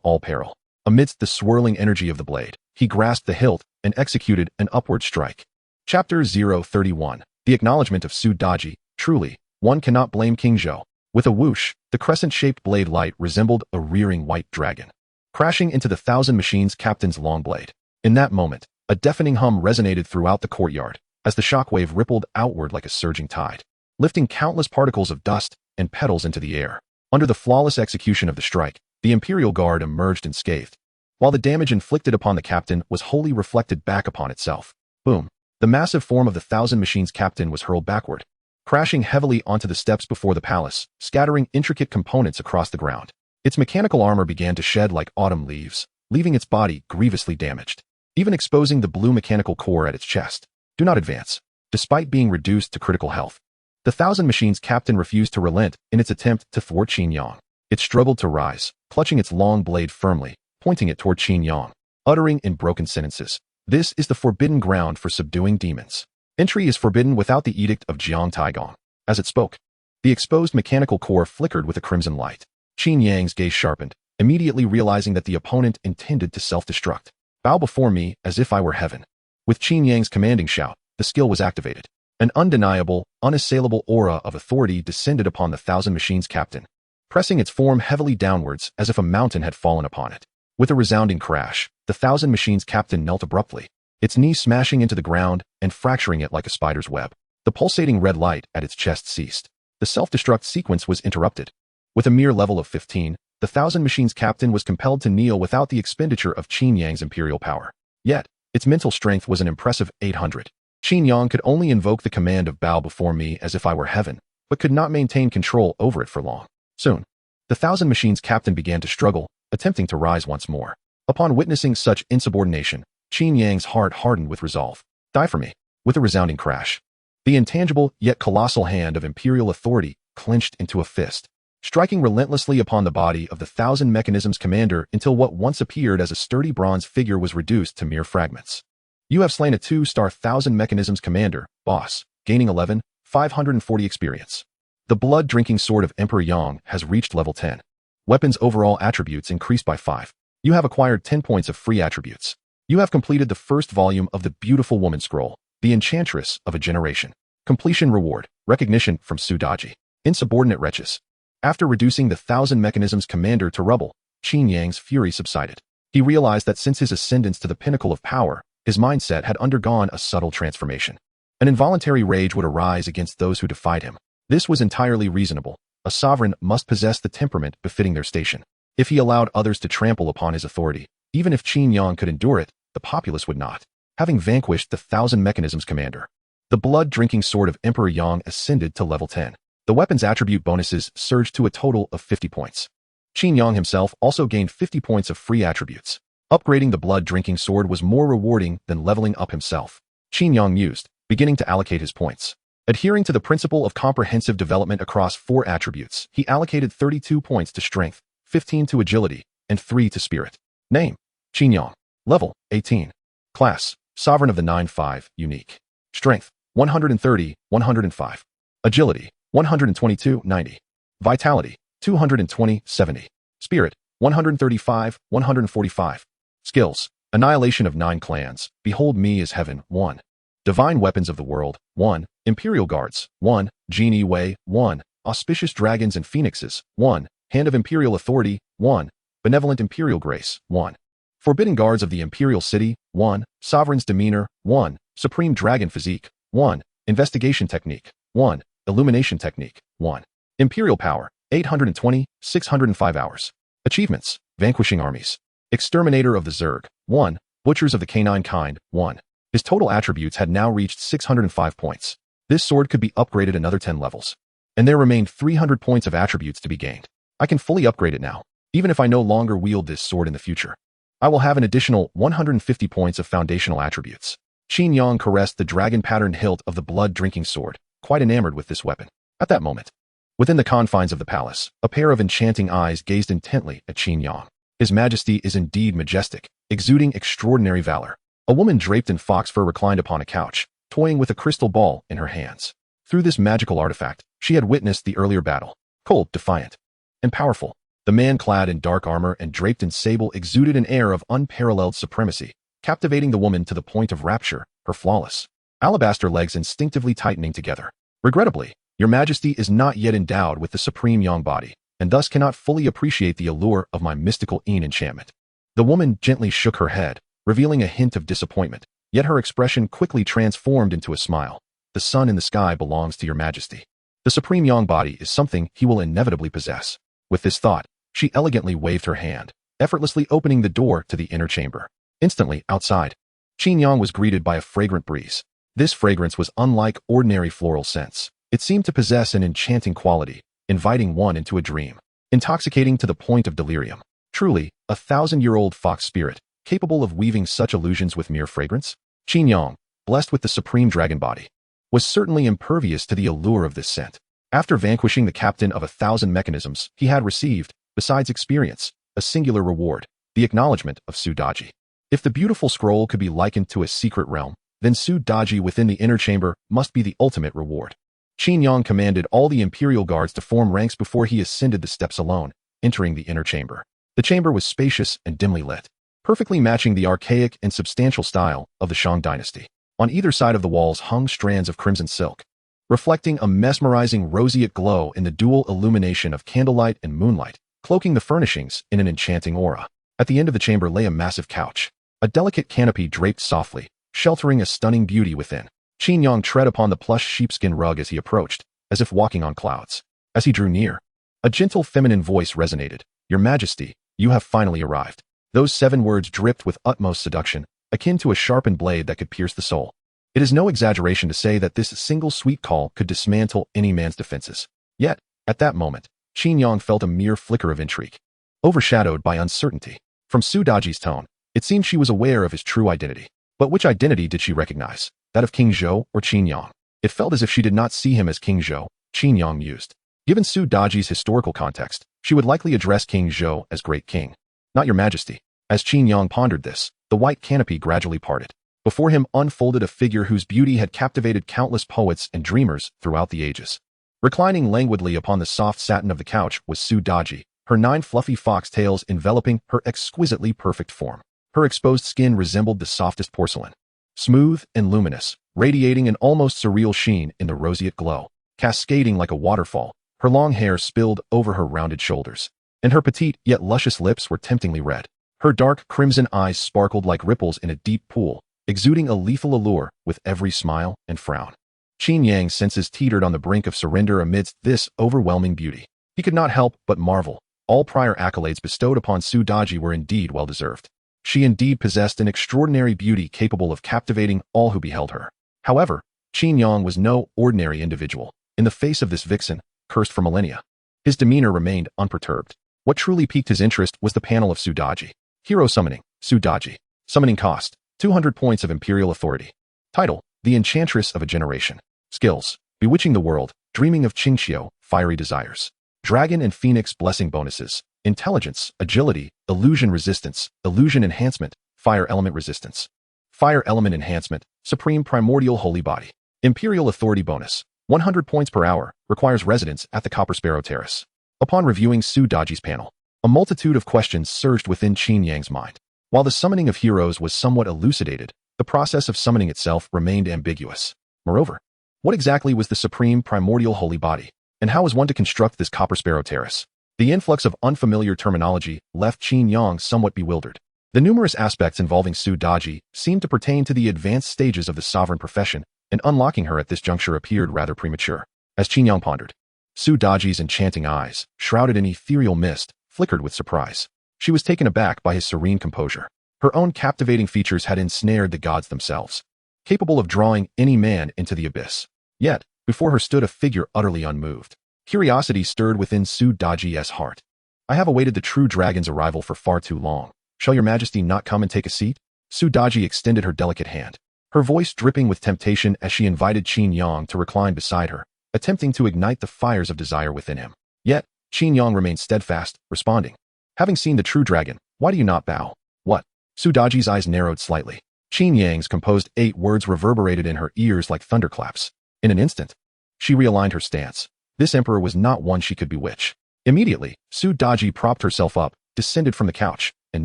all peril. Amidst the swirling energy of the blade, he grasped the hilt and executed an upward strike. Chapter 031. The Acknowledgement of Su Daji. Truly, one cannot blame King Zhou. With a whoosh, the crescent-shaped blade light resembled a rearing white dragon, crashing into the Thousand Machines captain's long blade. In that moment, a deafening hum resonated throughout the courtyard, as the shockwave rippled outward like a surging tide, lifting countless particles of dust and petals into the air. Under the flawless execution of the strike, the Imperial Guard emerged unscathed, while the damage inflicted upon the captain was wholly reflected back upon itself. Boom! The massive form of the Thousand Machines captain was hurled backward, crashing heavily onto the steps before the palace, scattering intricate components across the ground. Its mechanical armor began to shed like autumn leaves, leaving its body grievously damaged, even exposing the blue mechanical core at its chest. Do not advance. Despite being reduced to critical health, the Thousand Machines captain refused to relent in its attempt to thwart Qin Yang. It struggled to rise, clutching its long blade firmly, pointing it toward Qin Yang, uttering in broken sentences, "This is the forbidden ground for subduing demons. Entry is forbidden without the edict of Jiang Taigong." As it spoke, the exposed mechanical core flickered with a crimson light. Qin Yang's gaze sharpened, immediately realizing that the opponent intended to self-destruct. "Bow before me as if I were heaven." With Qin Yang's commanding shout, the skill was activated. An undeniable, unassailable aura of authority descended upon the Thousand Machines captain, pressing its form heavily downwards as if a mountain had fallen upon it. With a resounding crash, the Thousand Machines captain knelt abruptly, its knee smashing into the ground and fracturing it like a spider's web. The pulsating red light at its chest ceased. The self-destruct sequence was interrupted. With a mere level of 15, the Thousand Machines captain was compelled to kneel without the expenditure of Qin Yang's imperial power. Yet, its mental strength was an impressive 800. Qin Yang could only invoke the command of "bow before me as if I were heaven," but could not maintain control over it for long. Soon, the Thousand Machines captain began to struggle, attempting to rise once more. Upon witnessing such insubordination, Qin Yang's heart hardened with resolve. "Die for me." With a resounding crash, the intangible yet colossal hand of imperial authority clenched into a fist, striking relentlessly upon the body of the Thousand Mechanisms commander until what once appeared as a sturdy bronze figure was reduced to mere fragments. You have slain a 2-star Thousand Mechanisms commander, boss, gaining 11,540 experience. The blood-drinking sword of Emperor Yang has reached level 10. Weapons overall attributes increased by 5. You have acquired 10 points of free attributes. You have completed the first volume of the Beautiful Woman Scroll, the Enchantress of a Generation. Completion reward, recognition from Su Daji. Insubordinate wretches. After reducing the Thousand Mechanisms commander to rubble, Qin Yang's fury subsided. He realized that since his ascendance to the pinnacle of power, his mindset had undergone a subtle transformation. An involuntary rage would arise against those who defied him. This was entirely reasonable. A sovereign must possess the temperament befitting their station. If he allowed others to trample upon his authority, even if Qin Yang could endure it, the populace would not. Having vanquished the Thousand Mechanisms commander, the blood-drinking sword of Emperor Yang ascended to level 10. The weapon's attribute bonuses surged to a total of 50 points. Qin Yang himself also gained 50 points of free attributes. Upgrading the blood-drinking sword was more rewarding than leveling up himself. Qin Yang mused, beginning to allocate his points. Adhering to the principle of comprehensive development across 4 attributes, he allocated 32 points to strength, 15 to agility, and 3 to spirit. Name: Qin Yang. Level: 18. Class: Sovereign of the 9-5, unique. Strength: 130, 105. Agility: 122, 90. Vitality: 220, 70. Spirit: 135, 145. Skills: Annihilation of 9 clans, Behold Me as Heaven, 1. Divine Weapons of the World, 1. Imperial Guards, 1. Genie Way, 1. Auspicious Dragons and Phoenixes, 1. Hand of Imperial Authority, 1. Benevolent Imperial Grace, 1. Forbidden Guards of the Imperial City, 1. Sovereign's Demeanor, 1. Supreme Dragon Physique, 1. Investigation Technique, 1. Illumination Technique, 1. Imperial Power, 820, 605 hours. Achievements: Vanquishing Armies. Exterminator of the Zerg, 1. Butchers of the Canine Kind, 1. His total attributes had now reached 605 points. This sword could be upgraded another 10 levels. And there remained 300 points of attributes to be gained. I can fully upgrade it now, even if I no longer wield this sword in the future. I will have an additional 150 points of foundational attributes. Qin Yang caressed the dragon-patterned hilt of the blood-drinking sword, quite enamored with this weapon. At that moment, within the confines of the palace, a pair of enchanting eyes gazed intently at Qin Yang. His Majesty is indeed majestic, exuding extraordinary valor. A woman draped in fox fur reclined upon a couch, toying with a crystal ball in her hands. Through this magical artifact, she had witnessed the earlier battle. Cold, defiant, and powerful, the man clad in dark armor and draped in sable exuded an air of unparalleled supremacy, captivating the woman to the point of rapture, her flawless alabaster legs instinctively tightening together. Regrettably, your Majesty is not yet endowed with the supreme yang body, and thus cannot fully appreciate the allure of my mystical enchantment. The woman gently shook her head, revealing a hint of disappointment, yet her expression quickly transformed into a smile. The sun in the sky belongs to your Majesty. The supreme yang body is something he will inevitably possess. With this thought, she elegantly waved her hand, effortlessly opening the door to the inner chamber. Instantly, outside, Qin Yang was greeted by a fragrant breeze. This fragrance was unlike ordinary floral scents. It seemed to possess an enchanting quality, inviting one into a dream, intoxicating to the point of delirium. Truly, a 1,000-year-old fox spirit, capable of weaving such illusions with mere fragrance? Qin Yang, blessed with the supreme dragon body, was certainly impervious to the allure of this scent. After vanquishing the captain of 1,000 mechanisms, he had received, besides experience, a singular reward, the acknowledgement of Sudaji. If the beautiful scroll could be likened to a secret realm, then Sudaji within the inner chamber must be the ultimate reward. Qin Yang commanded all the Imperial guards to form ranks before he ascended the steps alone, entering the inner chamber. The chamber was spacious and dimly lit, perfectly matching the archaic and substantial style of the Shang dynasty. On either side of the walls hung strands of crimson silk, reflecting a mesmerizing roseate glow in the dual illumination of candlelight and moonlight, cloaking the furnishings in an enchanting aura. At the end of the chamber lay a massive couch, a delicate canopy draped softly, sheltering a stunning beauty within. Qin Yang tread upon the plush sheepskin rug as he approached, as if walking on clouds. As he drew near, a gentle feminine voice resonated. Your Majesty, you have finally arrived. Those 7 words dripped with utmost seduction, akin to a sharpened blade that could pierce the soul. It is no exaggeration to say that this single sweet call could dismantle any man's defenses. Yet, at that moment, Qin Yang felt a mere flicker of intrigue, overshadowed by uncertainty. From Sudaji's tone, it seemed she was aware of his true identity. But which identity did she recognize? That of King Zhou or Qin Yang? It felt as if she did not see him as King Zhou, Qin Yang mused. Given Sudaji's historical context, she would likely address King Zhou as Great King. Not your Majesty. As Qin Yang pondered this, the white canopy gradually parted. Before him unfolded a figure whose beauty had captivated countless poets and dreamers throughout the ages. Reclining languidly upon the soft satin of the couch was Sudaji, her 9 fluffy fox tails enveloping her exquisitely perfect form. Her exposed skin resembled the softest porcelain, smooth and luminous, radiating an almost surreal sheen in the roseate glow. Cascading like a waterfall, her long hair spilled over her rounded shoulders, and her petite yet luscious lips were temptingly red. Her dark crimson eyes sparkled like ripples in a deep pool, exuding a lethal allure with every smile and frown. Qin Yang's senses teetered on the brink of surrender amidst this overwhelming beauty. He could not help but marvel. All prior accolades bestowed upon Sudaji were indeed well-deserved. She indeed possessed an extraordinary beauty capable of captivating all who beheld her. However, Qin Yang was no ordinary individual. In the face of this vixen, cursed for millennia, his demeanor remained unperturbed. What truly piqued his interest was the panel of Sudaji. Hero summoning, Sudaji. Summoning cost, 200 points of Imperial authority. Title, The Enchantress of a Generation. Skills, Bewitching the World, Dreaming of Qingxiu, Fiery Desires. Dragon and Phoenix blessing bonuses. Intelligence, Agility, Illusion Resistance, Illusion Enhancement, Fire Element Resistance. Fire Element Enhancement, Supreme Primordial Holy Body. Imperial Authority Bonus, 100 points per hour, requires residence at the Copper Sparrow Terrace. Upon reviewing Sudaji's panel, a multitude of questions surged within Qin Yang's mind. While the summoning of heroes was somewhat elucidated, the process of summoning itself remained ambiguous. Moreover, what exactly was the Supreme Primordial Holy Body, and how was one to construct this Copper Sparrow Terrace? The influx of unfamiliar terminology left Qin Yang somewhat bewildered. The numerous aspects involving Sudaji seemed to pertain to the advanced stages of the sovereign profession, and unlocking her at this juncture appeared rather premature. As Qin Yang pondered, Sudaji's enchanting eyes, shrouded in ethereal mist, flickered with surprise. She was taken aback by his serene composure. Her own captivating features had ensnared the gods themselves, capable of drawing any man into the abyss. Yet, before her stood a figure utterly unmoved. Curiosity stirred within Sudaji's heart. I have awaited the true dragon's arrival for far too long. Shall your Majesty not come and take a seat? Sudaji extended her delicate hand, her voice dripping with temptation as she invited Qin Yang to recline beside her, attempting to ignite the fires of desire within him. Yet, Qin Yang remained steadfast, responding, "Having seen the true dragon, why do you not bow?" "What?" Su Daji's eyes narrowed slightly. Qin Yang's composed 8 words reverberated in her ears like thunderclaps. In an instant, she realigned her stance. This emperor was not one she could bewitch. Immediately, Su Daji propped herself up, descended from the couch, and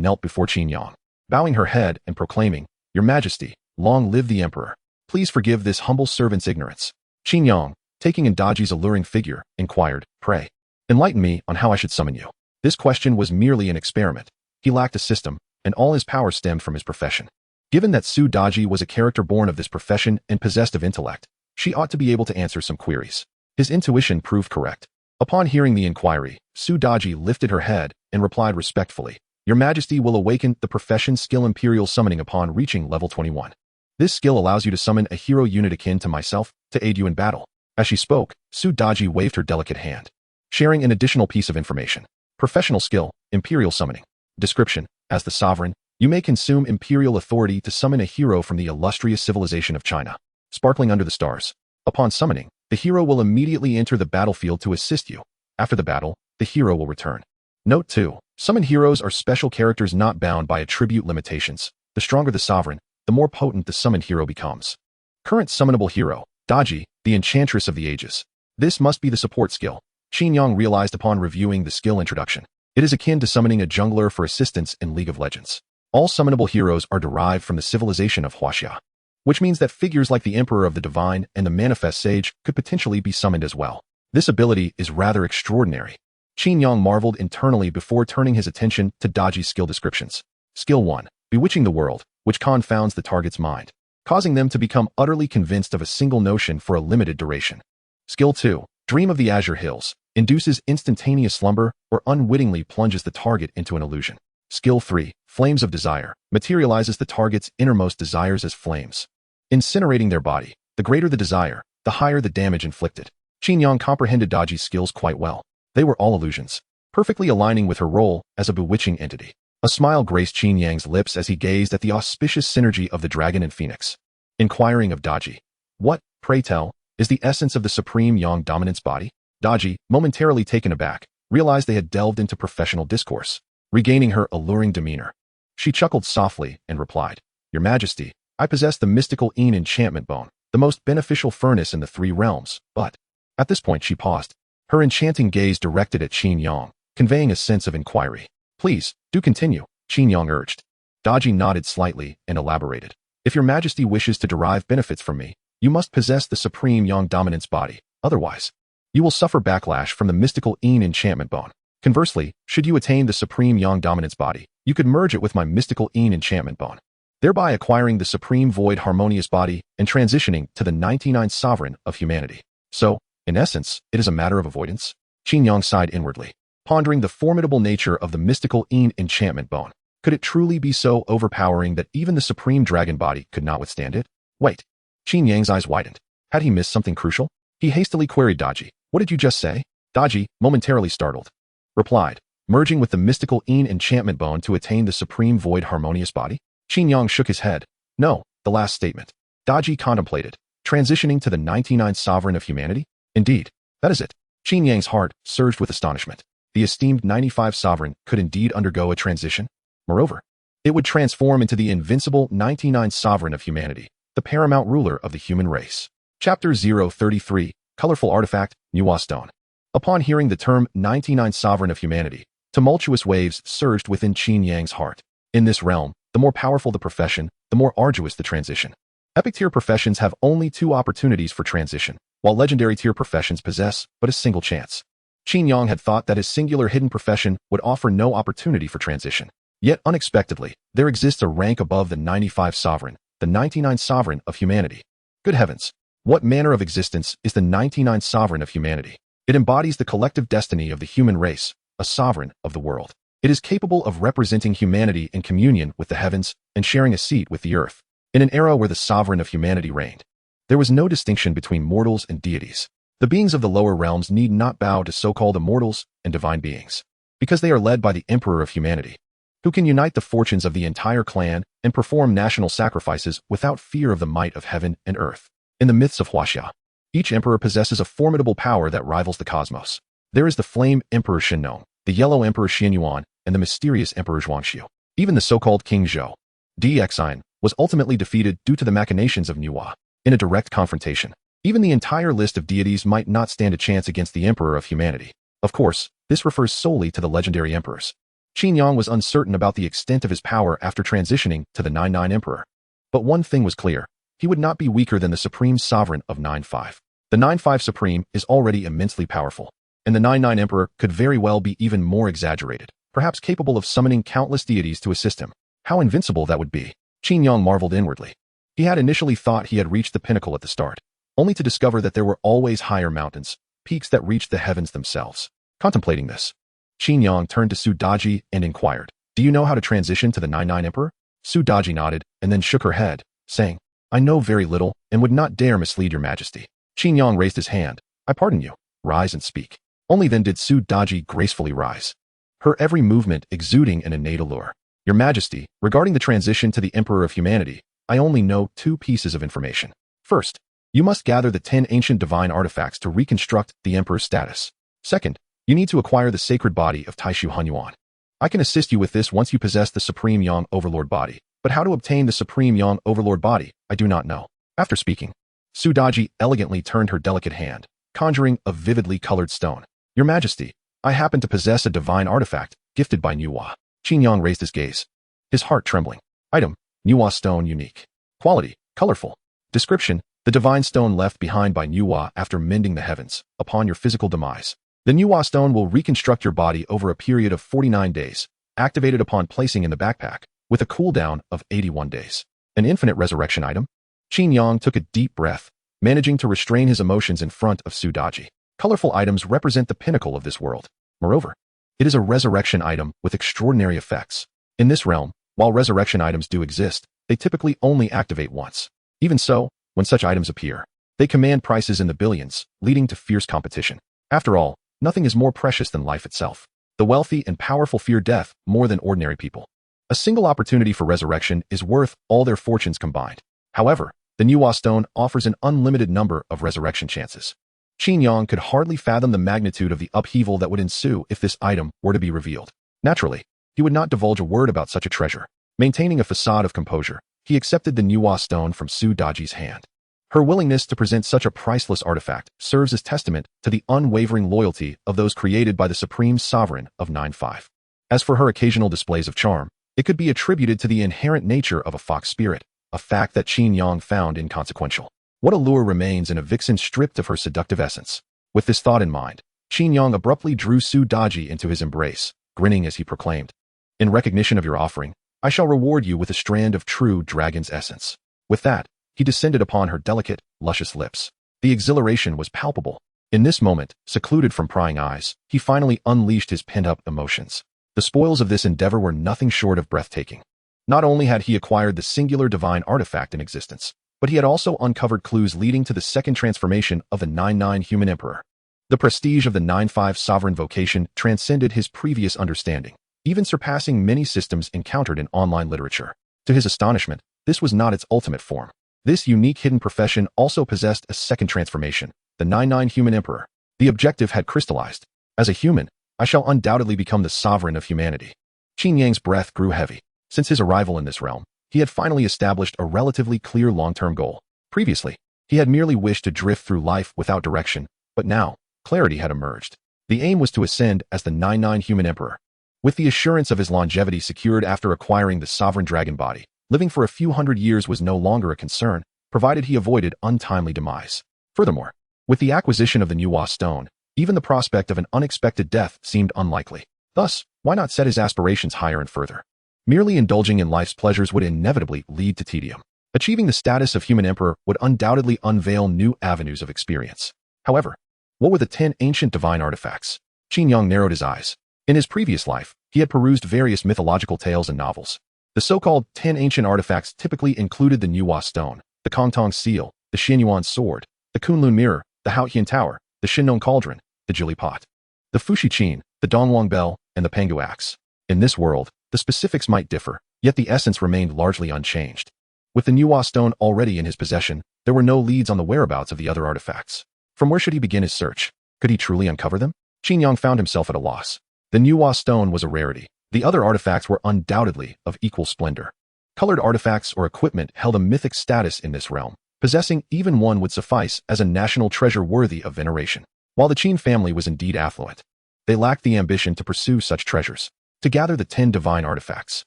knelt before Qin Yang, bowing her head and proclaiming, "Your Majesty, long live the emperor. Please forgive this humble servant's ignorance." Qin Yang, taking in Daji's alluring figure, inquired, "Pray, enlighten me on how I should summon you." This question was merely an experiment. He lacked a system, and all his power stemmed from his profession. Given that Su Daji was a character born of this profession and possessed of intellect, she ought to be able to answer some queries. His intuition proved correct. Upon hearing the inquiry, Su Daji lifted her head and replied respectfully, "Your Majesty will awaken the profession skill Imperial Summoning upon reaching level 21. This skill allows you to summon a hero unit akin to myself to aid you in battle." As she spoke, Su Daji waved her delicate hand, sharing an additional piece of information. Professional skill, Imperial Summoning. Description: as the sovereign, you may consume imperial authority to summon a hero from the illustrious civilization of China, sparkling under the stars. Upon summoning, the hero will immediately enter the battlefield to assist you. After the battle, the hero will return. Note 2. Summoned heroes are special characters not bound by attribute limitations. The stronger the sovereign, the more potent the summoned hero becomes. Current summonable hero, Daji, the Enchantress of the Ages. This must be the support skill. Qin Yang realized upon reviewing the skill introduction. It is akin to summoning a jungler for assistance in League of Legends. All summonable heroes are derived from the civilization of Huaxia, which means that figures like the Emperor of the Divine and the Manifest Sage could potentially be summoned as well. This ability is rather extraordinary. Qin Yang marveled internally before turning his attention to Daji's skill descriptions. Skill 1. Bewitching the world, which confounds the target's mind, causing them to become utterly convinced of a single notion for a limited duration. Skill 2. Dream of the Azure Hills, induces instantaneous slumber or unwittingly plunges the target into an illusion. Skill 3. Flames of Desire, materializes the target's innermost desires as flames, incinerating their body. The greater the desire, the higher the damage inflicted. Qin Yang comprehended Daji's skills quite well. They were all illusions, perfectly aligning with her role as a bewitching entity. A smile graced Qin Yang's lips as he gazed at the auspicious synergy of the dragon and phoenix. Inquiring of Daji, "What, pray tell, is the essence of the supreme Yang dominance body?" Daji, momentarily taken aback, realized they had delved into professional discourse. Regaining her alluring demeanor, she chuckled softly and replied, "Your Majesty, I possess the mystical Yin enchantment bone, the most beneficial furnace in the 3 realms, but..." At this point she paused, her enchanting gaze directed at Qin Yang, conveying a sense of inquiry. "Please, do continue," Qin Yang urged. Daji nodded slightly and elaborated. "If your Majesty wishes to derive benefits from me, you must possess the supreme Yang dominance body, otherwise, you will suffer backlash from the mystical Yin enchantment bone. Conversely, should you attain the supreme Yang dominance body, you could merge it with my mystical Yin enchantment bone, thereby acquiring the supreme void harmonious body and transitioning to the 99th sovereign of humanity. So, in essence, it is a matter of avoidance." Qin Yang sighed inwardly, pondering the formidable nature of the mystical Yin enchantment bone. Could it truly be so overpowering that even the supreme dragon body could not withstand it? Wait. Qin Yang's eyes widened. Had he missed something crucial? He hastily queried Daji, "What did you just say?" Daji, momentarily startled, replied, "Merging with the mystical Yin enchantment bone to attain the supreme void harmonious body?" Qin Yang shook his head. "No, the last statement." Daji contemplated, "Transitioning to the 99th sovereign of humanity? Indeed, that is it." Qin Yang's heart surged with astonishment. The esteemed 95 sovereign could indeed undergo a transition. Moreover, it would transform into the invincible 99th sovereign of humanity, the paramount ruler of the human race. Chapter 033, Colorful Artifact, Nuwa Stone. Upon hearing the term 99th sovereign of humanity, tumultuous waves surged within Qin Yang's heart. In this realm, the more powerful the profession, the more arduous the transition. Epic tier professions have only 2 opportunities for transition, while legendary tier professions possess but a single chance. Qin Yang had thought that his singular hidden profession would offer no opportunity for transition. Yet unexpectedly, there exists a rank above the 95 sovereign, the 99th sovereign of humanity. Good heavens! What manner of existence is the 99th sovereign of humanity? It embodies the collective destiny of the human race, a sovereign of the world. It is capable of representing humanity in communion with the heavens and sharing a seat with the earth. In an era where the sovereign of humanity reigned, there was no distinction between mortals and deities. The beings of the lower realms need not bow to so-called immortals and divine beings, because they are led by the emperor of humanity. who can unite the fortunes of the entire clan and perform national sacrifices without fear of the might of heaven and earth. In the myths of Huaxia, each emperor possesses a formidable power that rivals the cosmos. There is the Flame Emperor Qin Yang, the Yellow Emperor Yuan, and the mysterious Emperor Zhuangxiu. Even the so-called King Zhou Dxin was ultimately defeated due to the machinations of Manhwa. In a direct confrontation, even the entire list of deities might not stand a chance against the Emperor of Humanity. Of course, this refers solely to the legendary emperors. Qin Yang was uncertain about the extent of his power after transitioning to the 9-9 Emperor. But one thing was clear. He would not be weaker than the Supreme Sovereign of 9-5. The 9-5 Supreme is already immensely powerful, and the 9-9 Emperor could very well be even more exaggerated, perhaps capable of summoning countless deities to assist him. How invincible that would be! Qin Yang marveled inwardly. He had initially thought he had reached the pinnacle at the start, only to discover that there were always higher mountains, peaks that reached the heavens themselves. Contemplating this, Qin Yang turned to Su Daji and inquired, "Do you know how to transition to the 9-9 Emperor?" Su Daji nodded and then shook her head, saying, "I know very little and would not dare mislead your majesty." Qin Yang raised his hand. "I pardon you. Rise and speak." Only then did Su Daji gracefully rise, her every movement exuding an innate allure. "Your Majesty, regarding the transition to the Emperor of Humanity, I only know 2 pieces of information. First, you must gather the 10 ancient divine artifacts to reconstruct the Emperor's status. Second, you need to acquire the sacred body of Taishu Hunyuan. I can assist you with this once you possess the Supreme Yang Overlord body, but how to obtain the Supreme Yang Overlord body, I do not know." After speaking, Su Daji elegantly turned her delicate hand, conjuring a vividly colored stone. "Your Majesty, I happen to possess a divine artifact gifted by Manhwa." Qin Yang raised his gaze, his heart trembling. Item: Manhwa stone, unique. Quality: colorful. Description: the divine stone left behind by Manhwa after mending the heavens. Upon your physical demise, the Manhwa stone will reconstruct your body over a period of 49 days, activated upon placing in the backpack, with a cooldown of 81 days. An infinite resurrection item? Qin Yang took a deep breath, managing to restrain his emotions in front of Su Daji. Colorful items represent the pinnacle of this world. Moreover, it is a resurrection item with extraordinary effects. In this realm, while resurrection items do exist, they typically only activate once. Even so, when such items appear, they command prices in the billions, leading to fierce competition. After all, nothing is more precious than life itself. The wealthy and powerful fear death more than ordinary people. A single opportunity for resurrection is worth all their fortunes combined. However, the Manhwa stone offers an unlimited number of resurrection chances. Qin Yang could hardly fathom the magnitude of the upheaval that would ensue if this item were to be revealed. Naturally, he would not divulge a word about such a treasure. Maintaining a facade of composure, he accepted the Manhwa stone from Su Daji's hand. Her willingness to present such a priceless artifact serves as testament to the unwavering loyalty of those created by the Supreme Sovereign of 9-5. As for her occasional displays of charm, it could be attributed to the inherent nature of a fox spirit, a fact that Qin Yang found inconsequential. What allure remains in a vixen stripped of her seductive essence? With this thought in mind, Qin Yang abruptly drew Su Daji into his embrace, grinning as he proclaimed, "In recognition of your offering, I shall reward you with a strand of true dragon's essence." With that, he descended upon her delicate, luscious lips. The exhilaration was palpable. In this moment, secluded from prying eyes, he finally unleashed his pent-up emotions. The spoils of this endeavor were nothing short of breathtaking. Not only had he acquired the singular divine artifact in existence, but he had also uncovered clues leading to the second transformation of the 9-9 human emperor. The prestige of the 9-5 sovereign vocation transcended his previous understanding, even surpassing many systems encountered in online literature. To his astonishment, this was not its ultimate form. This unique hidden profession also possessed a second transformation, the 9-9 human emperor. The objective had crystallized. As a human, I shall undoubtedly become the sovereign of humanity. Qin Yang's breath grew heavy. Since his arrival in this realm, he had finally established a relatively clear long-term goal. Previously, he had merely wished to drift through life without direction, but now, clarity had emerged. The aim was to ascend as the 9-9 human emperor. With the assurance of his longevity secured after acquiring the sovereign dragon body, living for a few hundred years was no longer a concern, provided he avoided untimely demise. Furthermore, with the acquisition of the Manhwa stone, even the prospect of an unexpected death seemed unlikely. Thus, why not set his aspirations higher and further? Merely indulging in life's pleasures would inevitably lead to tedium. Achieving the status of human emperor would undoubtedly unveil new avenues of experience. However, what were the 10 ancient divine artifacts? Qin Yang narrowed his eyes. In his previous life, he had perused various mythological tales and novels. The so-called 10 ancient artifacts typically included the Manhwa stone, the Kongtong seal, the Xianyuan sword, the Kunlun mirror, the Haotian tower, the Shinnong cauldron, the Jili pot, the Fushi Qin, the Dongwang bell, and the Pangu axe. In this world, The specifics might differ, yet the essence remained largely unchanged. With the Nuwa stone already in his possession, there were no leads on the whereabouts of the other artifacts. From where should he begin his search? Could he truly uncover them? Qin Yang found himself at a loss. The Nuwa stone was a rarity. The other artifacts were undoubtedly of equal splendor. Colored artifacts or equipment held a mythic status in this realm. Possessing even one would suffice as a national treasure worthy of veneration. While the Qin family was indeed affluent, they lacked the ambition to pursue such treasures. To gather the 10 divine artifacts,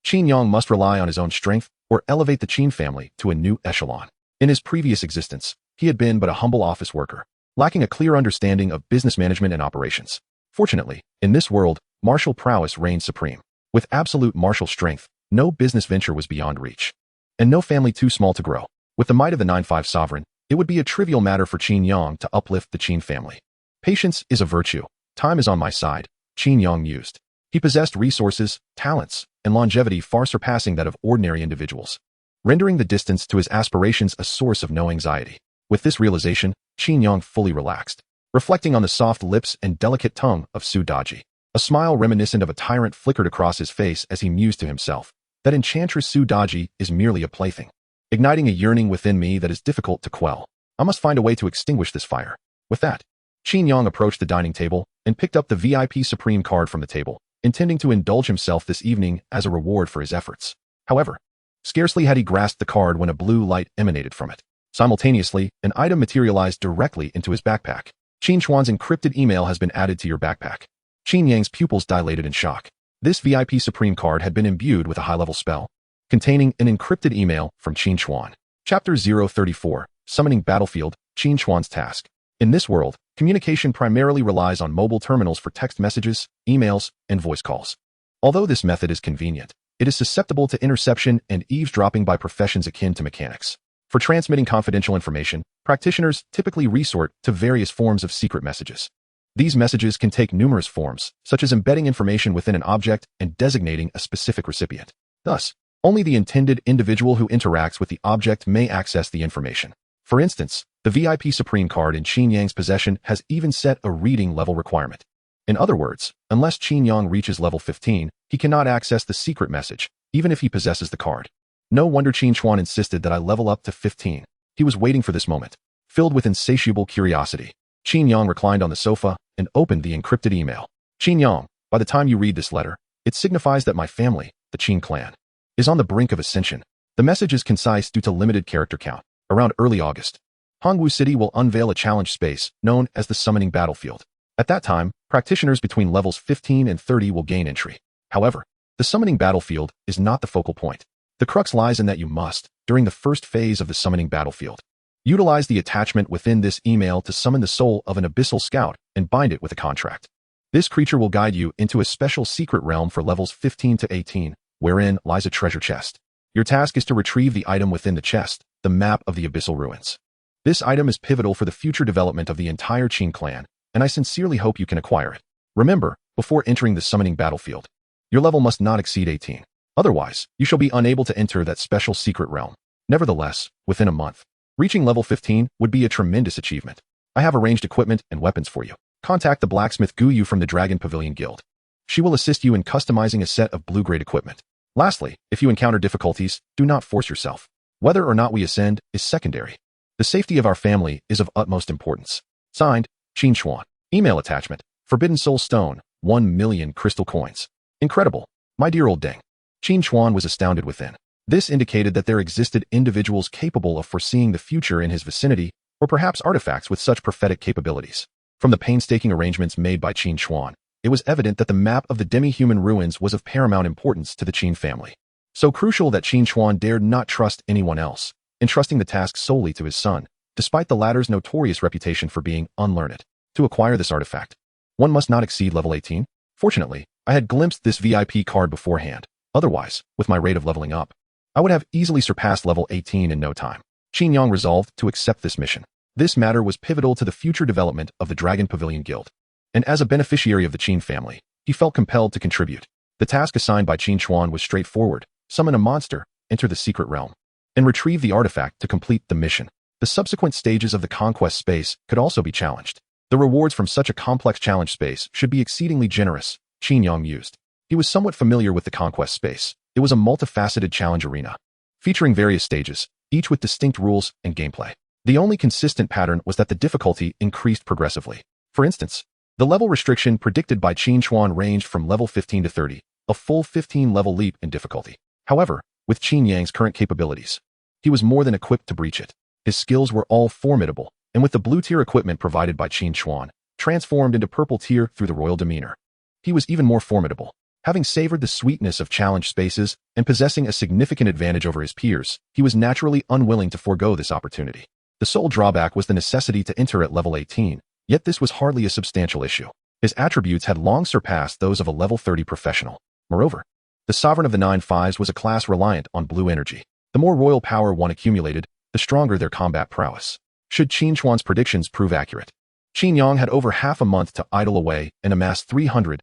Qin Yang must rely on his own strength or elevate the Qin family to a new echelon. In his previous existence, he had been but a humble office worker, lacking a clear understanding of business management and operations. Fortunately, in this world, martial prowess reigned supreme. With absolute martial strength, no business venture was beyond reach, and no family too small to grow. With the might of the 9-5 sovereign, it would be a trivial matter for Qin Yang to uplift the Qin family. Patience is a virtue. Time is on my side, Qin Yang mused. He possessed resources, talents, and longevity far surpassing that of ordinary individuals, rendering the distance to his aspirations a source of no anxiety. With this realization, Qin Yang fully relaxed, reflecting on the soft lips and delicate tongue of Su Daji. A smile reminiscent of a tyrant flickered across his face as he mused to himself, that enchantress Su Daji is merely a plaything, igniting a yearning within me that is difficult to quell. I must find a way to extinguish this fire. With that, Qin Yang approached the dining table and picked up the VIP Supreme card from the table, intending to indulge himself this evening as a reward for his efforts. However, scarcely had he grasped the card when a blue light emanated from it. Simultaneously, an item materialized directly into his backpack. Qin Chuan's encrypted email has been added to your backpack. Qin Yang's pupils dilated in shock. This VIP Supreme card had been imbued with a high-level spell, containing an encrypted email from Qin Chuan. Chapter 034, Summoning Battlefield, Qin Chuan's Task. In this world, communication primarily relies on mobile terminals for text messages, emails, and voice calls. Although this method is convenient, it is susceptible to interception and eavesdropping by professions akin to mechanics. For transmitting confidential information, practitioners typically resort to various forms of secret messages. These messages can take numerous forms, such as embedding information within an object and designating a specific recipient. Thus, only the intended individual who interacts with the object may access the information. For instance, the VIP Supreme card in Qin Yang's possession has even set a reading level requirement. In other words, unless Qin Yang reaches level 15, he cannot access the secret message, even if he possesses the card. No wonder Qin Chuan insisted that I level up to 15. He was waiting for this moment, filled with insatiable curiosity. Qin Yang reclined on the sofa and opened the encrypted email. Qin Yang, by the time you read this letter, it signifies that my family, the Qin clan, is on the brink of ascension. The message is concise due to limited character count. Around early August, Hongwu City will unveil a challenge space known as the Summoning Battlefield. At that time, practitioners between levels 15 and 30 will gain entry. However, the Summoning Battlefield is not the focal point. The crux lies in that you must, during the first phase of the Summoning Battlefield, utilize the attachment within this email to summon the soul of an abyssal scout and bind it with a contract. This creature will guide you into a special secret realm for levels 15 to 18, wherein lies a treasure chest. Your task is to retrieve the item within the chest, the map of the abyssal ruins. This item is pivotal for the future development of the entire Qin clan, and I sincerely hope you can acquire it. Remember, before entering the Summoning Battlefield, your level must not exceed 18. Otherwise, you shall be unable to enter that special secret realm. Nevertheless, within a month, reaching level 15 would be a tremendous achievement. I have arranged equipment and weapons for you. Contact the blacksmith Guyu from the Dragon Pavilion Guild. She will assist you in customizing a set of blue-grade equipment. Lastly, if you encounter difficulties, do not force yourself. Whether or not we ascend is secondary. The safety of our family is of utmost importance. Signed, Qin Chuan. Email attachment. Forbidden Soul Stone, 1 million crystal coins. Incredible. My dear old Deng. Qin Chuan was astounded within. This indicated that there existed individuals capable of foreseeing the future in his vicinity, or perhaps artifacts with such prophetic capabilities. From the painstaking arrangements made by Qin Chuan, it was evident that the map of the demi-human ruins was of paramount importance to the Qin family. So crucial that Qin Chuan dared not trust anyone else, entrusting the task solely to his son, despite the latter's notorious reputation for being unlearned. To acquire this artifact, one must not exceed level 18. Fortunately, I had glimpsed this VIP card beforehand. Otherwise, with my rate of leveling up, I would have easily surpassed level 18 in no time. Qin Yang resolved to accept this mission. This matter was pivotal to the future development of the Dragon Pavilion Guild, and as a beneficiary of the Qin family, he felt compelled to contribute. The task assigned by Qin Chuan was straightforward: summon a monster, enter the secret realm, and retrieve the artifact to complete the mission. The subsequent stages of the conquest space could also be challenged. The rewards from such a complex challenge space should be exceedingly generous, Qin Yang mused. He was somewhat familiar with the conquest space. It was a multifaceted challenge arena, featuring various stages, each with distinct rules and gameplay. The only consistent pattern was that the difficulty increased progressively. For instance, the level restriction predicted by Qin Yang ranged from level 15 to 30, a full 15-level leap in difficulty. However, with Qin Yang's current capabilities, he was more than equipped to breach it. His skills were all formidable, and with the blue-tier equipment provided by Qin Yang, transformed into purple tier through the royal demeanor, he was even more formidable. Having savored the sweetness of challenge spaces and possessing a significant advantage over his peers, he was naturally unwilling to forego this opportunity. The sole drawback was the necessity to enter at level 18, yet this was hardly a substantial issue. His attributes had long surpassed those of a level 30 professional. Moreover, the Sovereign of the Nine Fives was a class reliant on blue energy. The more royal power one accumulated, the stronger their combat prowess. Should Qin Yang's predictions prove accurate, Qin Yang had over half a month to idle away and amass 300,000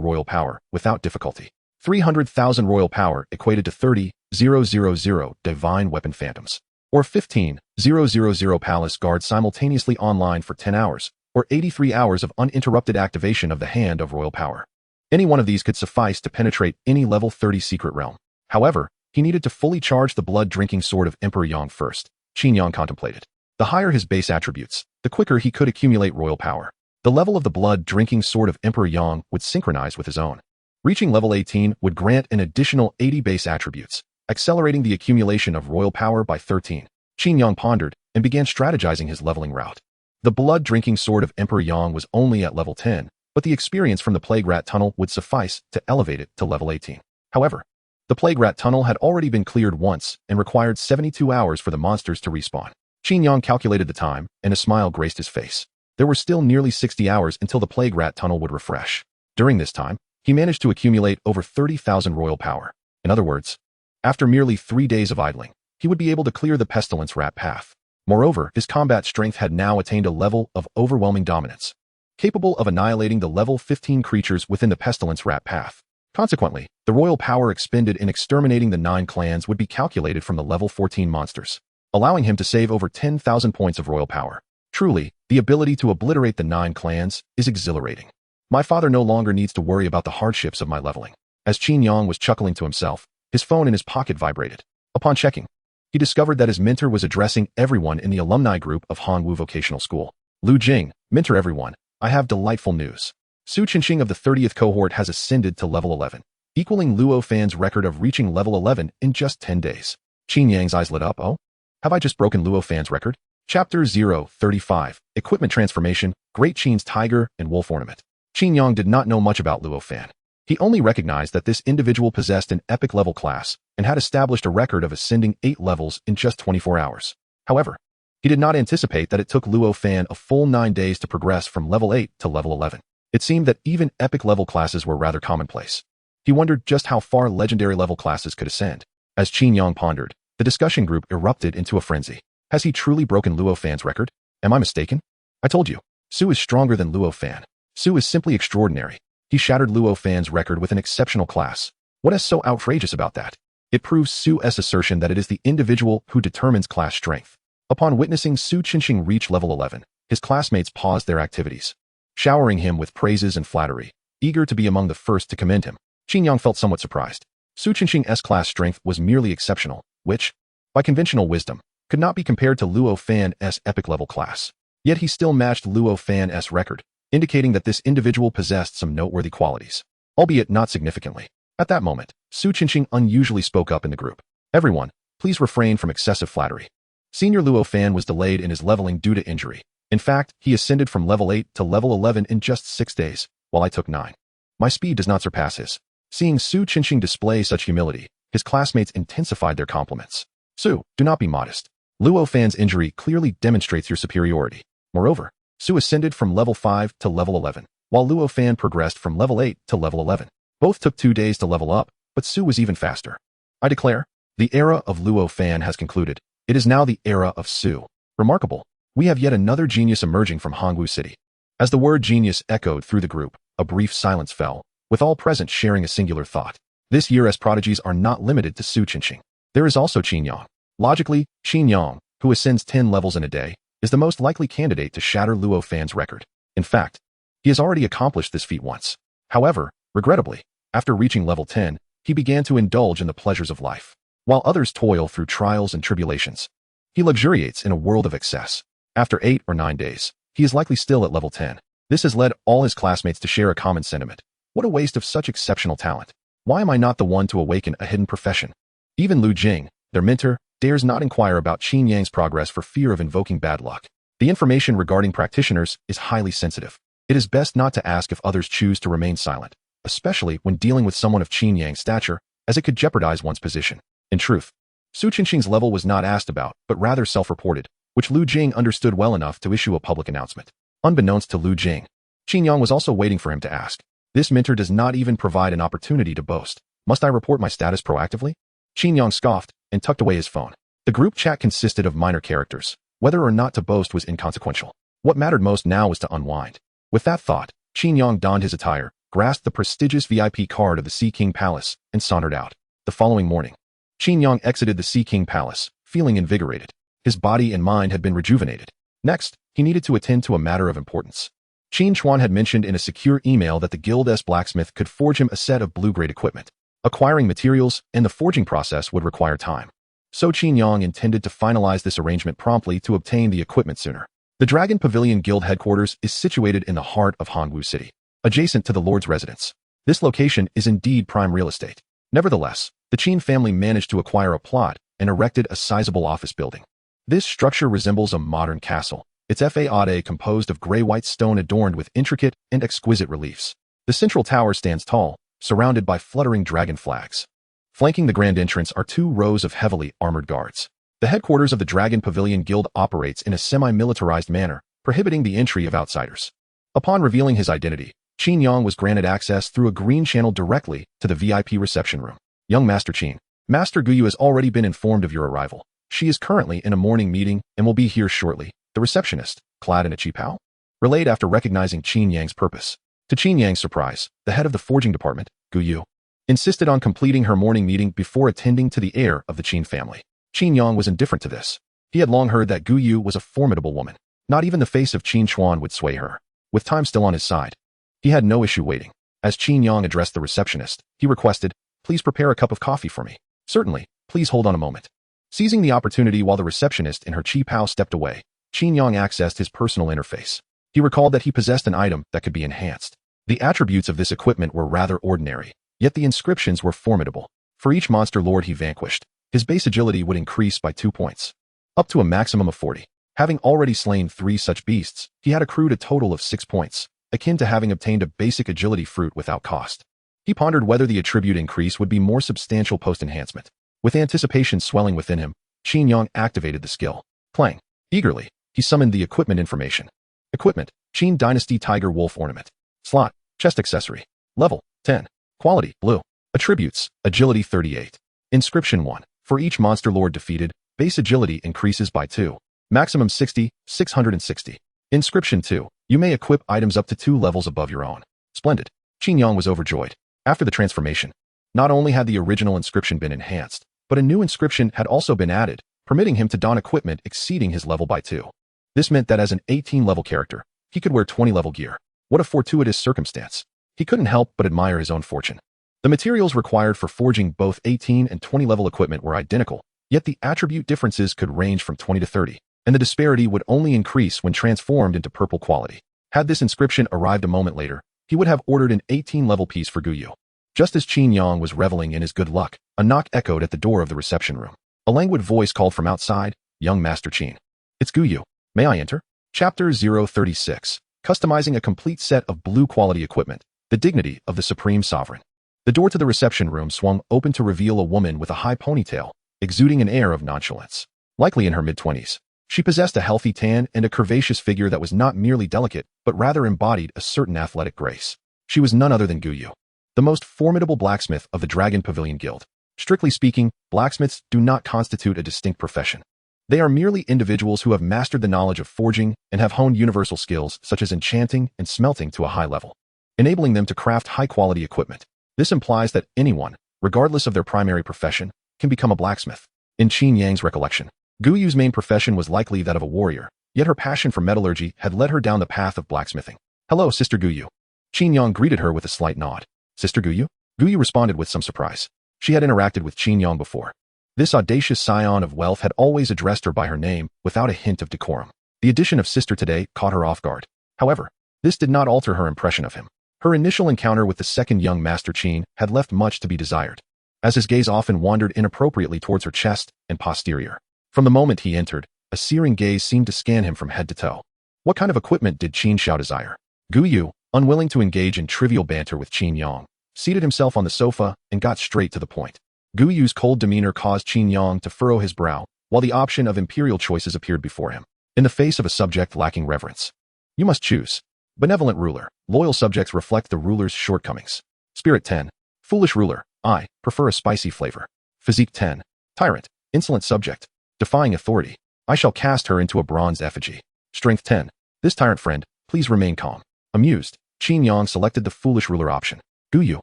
royal power without difficulty. 300,000 royal power equated to 30,000 divine weapon phantoms, or 15,000 palace guards simultaneously online for 10 hours, or 83 hours of uninterrupted activation of the hand of royal power. Any one of these could suffice to penetrate any level 30 secret realm. However, he needed to fully charge the blood-drinking sword of Emperor Yang first, Qin Yang contemplated. The higher his base attributes, the quicker he could accumulate royal power. The level of the blood-drinking sword of Emperor Yang would synchronize with his own. Reaching level 18 would grant an additional 80 base attributes, accelerating the accumulation of royal power by 13. Qin Yang pondered and began strategizing his leveling route. The blood-drinking sword of Emperor Yang was only at level 10, but the experience from the Plague Rat Tunnel would suffice to elevate it to level 18. However, the Plague Rat Tunnel had already been cleared once and required 72 hours for the monsters to respawn. Qin Yang calculated the time, and a smile graced his face. There were still nearly 60 hours until the Plague Rat Tunnel would refresh. During this time, he managed to accumulate over 30,000 royal power. In other words, after merely 3 days of idling, he would be able to clear the Pestilence Rat path. Moreover, his combat strength had now attained a level of overwhelming dominance, capable of annihilating the level 15 creatures within the Pestilence Rat path. Consequently, the royal power expended in exterminating the 9 clans would be calculated from the level 14 monsters, allowing him to save over 10,000 points of royal power. Truly, the ability to obliterate the 9 clans is exhilarating. My father no longer needs to worry about the hardships of my leveling. As Qin Yang was chuckling to himself, his phone in his pocket vibrated. Upon checking, he discovered that his mentor was addressing everyone in the alumni group of Hongwu Vocational School. Lu Jing, mentor everyone, I have delightful news. Su Qinxing of the 30th cohort has ascended to level 11, equaling Luo Fan's record of reaching level 11 in just 10 days. Qin Yang's eyes lit up. Oh? Have I just broken Luo Fan's record? Chapter 035, Equipment Transformation, Great Qin's Tiger and Wolf Ornament. Qin Yang did not know much about Luo Fan. He only recognized that this individual possessed an epic level class and had established a record of ascending 8 levels in just 24 hours. However, he did not anticipate that it took Luo Fan a full 9 days to progress from level 8 to level 11. It seemed that even epic level classes were rather commonplace. He wondered just how far legendary level classes could ascend. As Qin Yang pondered, the discussion group erupted into a frenzy. Has he truly broken Luo Fan's record? Am I mistaken? I told you, Su is stronger than Luo Fan. Su is simply extraordinary. He shattered Luo Fan's record with an exceptional class. What is so outrageous about that? It proves Su's assertion that it is the individual who determines class strength. Upon witnessing Su Qinxing reach level 11, his classmates paused their activities, showering him with praises and flattery, eager to be among the first to commend him. Qin Yang felt somewhat surprised. Su Qinxing's class strength was merely exceptional, which, by conventional wisdom, could not be compared to Luo Fan's epic level class. Yet he still matched Luo Fan's record, indicating that this individual possessed some noteworthy qualities, albeit not significantly. At that moment, Su Qinxing unusually spoke up in the group. Everyone, please refrain from excessive flattery. Senior Luo Fan was delayed in his leveling due to injury. In fact, he ascended from level 8 to level 11 in just 6 days, while I took 9. My speed does not surpass his. Seeing Su Qinxing display such humility, his classmates intensified their compliments. Su, do not be modest. Luo Fan's injury clearly demonstrates your superiority. Moreover, Su ascended from level 5 to level 11, while Luo Fan progressed from level 8 to level 11. Both took 2 days to level up, but Su was even faster. I declare, the era of Luo Fan has concluded. It is now the era of Su. Remarkable. We have yet another genius emerging from Hongwu City. As the word genius echoed through the group, a brief silence fell, with all present sharing a singular thought. This year's prodigies are not limited to Su Qinxing. There is also Qin Yang. Logically, Qin Yang, who ascends 10 levels in a day, is the most likely candidate to shatter Luo Fan's record. In fact, he has already accomplished this feat once. However, Regrettably, after reaching level 10, he began to indulge in the pleasures of life. While others toil through trials and tribulations, he luxuriates in a world of excess. After 8 or 9 days, he is likely still at level 10. This has led all his classmates to share a common sentiment. What a waste of such exceptional talent. Why am I not the one to awaken a hidden profession? Even Lu Jing, their mentor, dares not inquire about Qin Yang's progress for fear of invoking bad luck. The information regarding practitioners is highly sensitive. It is best not to ask if others choose to remain silent, especially when dealing with someone of Qin Yang's stature, as it could jeopardize one's position. In truth, Su Qinxing's level was not asked about, but rather self-reported, which Lu Jing understood well enough to issue a public announcement. Unbeknownst to Lu Jing, Qin Yang was also waiting for him to ask. This mentor does not even provide an opportunity to boast. Must I report my status proactively? Qin Yang scoffed and tucked away his phone. The group chat consisted of minor characters. Whether or not to boast was inconsequential. What mattered most now was to unwind. With that thought, Qin Yang donned his attire, grasped the prestigious VIP card of the Sea King Palace, and sauntered out. The following morning, Qin Yang exited the Sea King Palace, feeling invigorated. His body and mind had been rejuvenated. Next, he needed to attend to a matter of importance. Qin Chuan had mentioned in a secure email that the Guild's blacksmith could forge him a set of blue-grade equipment. Acquiring materials and the forging process would require time. So Qin Yang intended to finalize this arrangement promptly to obtain the equipment sooner. The Dragon Pavilion Guild headquarters is situated in the heart of Hanwu City, adjacent to the Lord's residence. This location is indeed prime real estate. Nevertheless, the Qin family managed to acquire a plot and erected a sizable office building. This structure resembles a modern castle, its façade composed of gray-white stone adorned with intricate and exquisite reliefs. The central tower stands tall, surrounded by fluttering dragon flags. Flanking the grand entrance are 2 rows of heavily armored guards. The headquarters of the Dragon Pavilion Guild operates in a semi-militarized manner, prohibiting the entry of outsiders. Upon revealing his identity, Qin Yang was granted access through a green channel directly to the VIP reception room. Young Master Qin, Master Guyu has already been informed of your arrival. She is currently in a morning meeting and will be here shortly. The receptionist, clad in a qipao, relayed after recognizing Qin Yang's purpose. To Qin Yang's surprise, the head of the forging department, Guyu, insisted on completing her morning meeting before attending to the heir of the Qin family. Qin Yang was indifferent to this. He had long heard that Guyu was a formidable woman. Not even the face of Qin Chuan would sway her. With time still on his side, he had no issue waiting. As Qin Yang addressed the receptionist, he requested, "Please prepare a cup of coffee for me." "Certainly, please hold on a moment." Seizing the opportunity while the receptionist in her qipao stepped away, Qin Yang accessed his personal interface. He recalled that he possessed an item that could be enhanced. The attributes of this equipment were rather ordinary, yet the inscriptions were formidable. For each monster lord he vanquished, his base agility would increase by 2 points, up to a maximum of 40. Having already slain 3 such beasts, he had accrued a total of 6 points, akin to having obtained a basic agility fruit without cost. He pondered whether the attribute increase would be more substantial post-enhancement. With anticipation swelling within him, Qin Yang activated the skill. Playing eagerly, he summoned the equipment information. Equipment, Qin Dynasty Tiger Wolf Ornament. Slot, chest accessory. Level, 10. Quality, blue. Attributes, agility 38. Inscription 1. For each monster lord defeated, base agility increases by 2. Maximum 60, 660. Inscription 2. You may equip items up to 2 levels above your own. Splendid. Qin Yang was overjoyed. After the transformation, not only had the original inscription been enhanced, but a new inscription had also been added, permitting him to don equipment exceeding his level by 2. This meant that as an 18-level character, he could wear 20-level gear. What a fortuitous circumstance. He couldn't help but admire his own fortune. The materials required for forging both 18 and 20-level equipment were identical, yet the attribute differences could range from 20 to 30, and the disparity would only increase when transformed into purple quality. Had this inscription arrived a moment later, he would have ordered an 18-level piece for Guyu. Just as Qin Yang was reveling in his good luck, a knock echoed at the door of the reception room. A languid voice called from outside, "Young Master Qin. It's Guyu. May I enter?" Chapter 036. Customizing a complete set of blue-quality equipment. The dignity of the Supreme Sovereign. The door to the reception room swung open to reveal a woman with a high ponytail, exuding an air of nonchalance. Likely in her mid-20s, she possessed a healthy tan and a curvaceous figure that was not merely delicate, but rather embodied a certain athletic grace. She was none other than Guyu, the most formidable blacksmith of the Dragon Pavilion Guild. Strictly speaking, blacksmiths do not constitute a distinct profession. They are merely individuals who have mastered the knowledge of forging and have honed universal skills such as enchanting and smelting to a high level, enabling them to craft high-quality equipment. This implies that anyone, regardless of their primary profession, can become a blacksmith. In Qin Yang's recollection, Guyu's main profession was likely that of a warrior, yet her passion for metallurgy had led her down the path of blacksmithing. "Hello, Sister Guyu." Qin Yang greeted her with a slight nod. Sister Guyu? Guyu responded with some surprise. She had interacted with Qin Yang before. This audacious scion of wealth had always addressed her by her name without a hint of decorum. The addition of sister today caught her off guard. However, this did not alter her impression of him. Her initial encounter with the second young Master Qin had left much to be desired, as his gaze often wandered inappropriately towards her chest and posterior. From the moment he entered, a searing gaze seemed to scan him from head to toe. What kind of equipment did Qin Xiao desire? Guyu, unwilling to engage in trivial banter with Qin Yang, seated himself on the sofa and got straight to the point. Guyu's cold demeanor caused Qin Yang to furrow his brow, while the option of imperial choices appeared before him, in the face of a subject lacking reverence. You must choose. Benevolent ruler. Loyal subjects reflect the ruler's shortcomings. Spirit 10. Foolish ruler. I prefer a spicy flavor. Physique 10. Tyrant. Insolent subject. Defying authority. I shall cast her into a bronze effigy. Strength 10. This tyrant friend, please remain calm. Amused, Qin Yang selected the foolish ruler option. Guyu,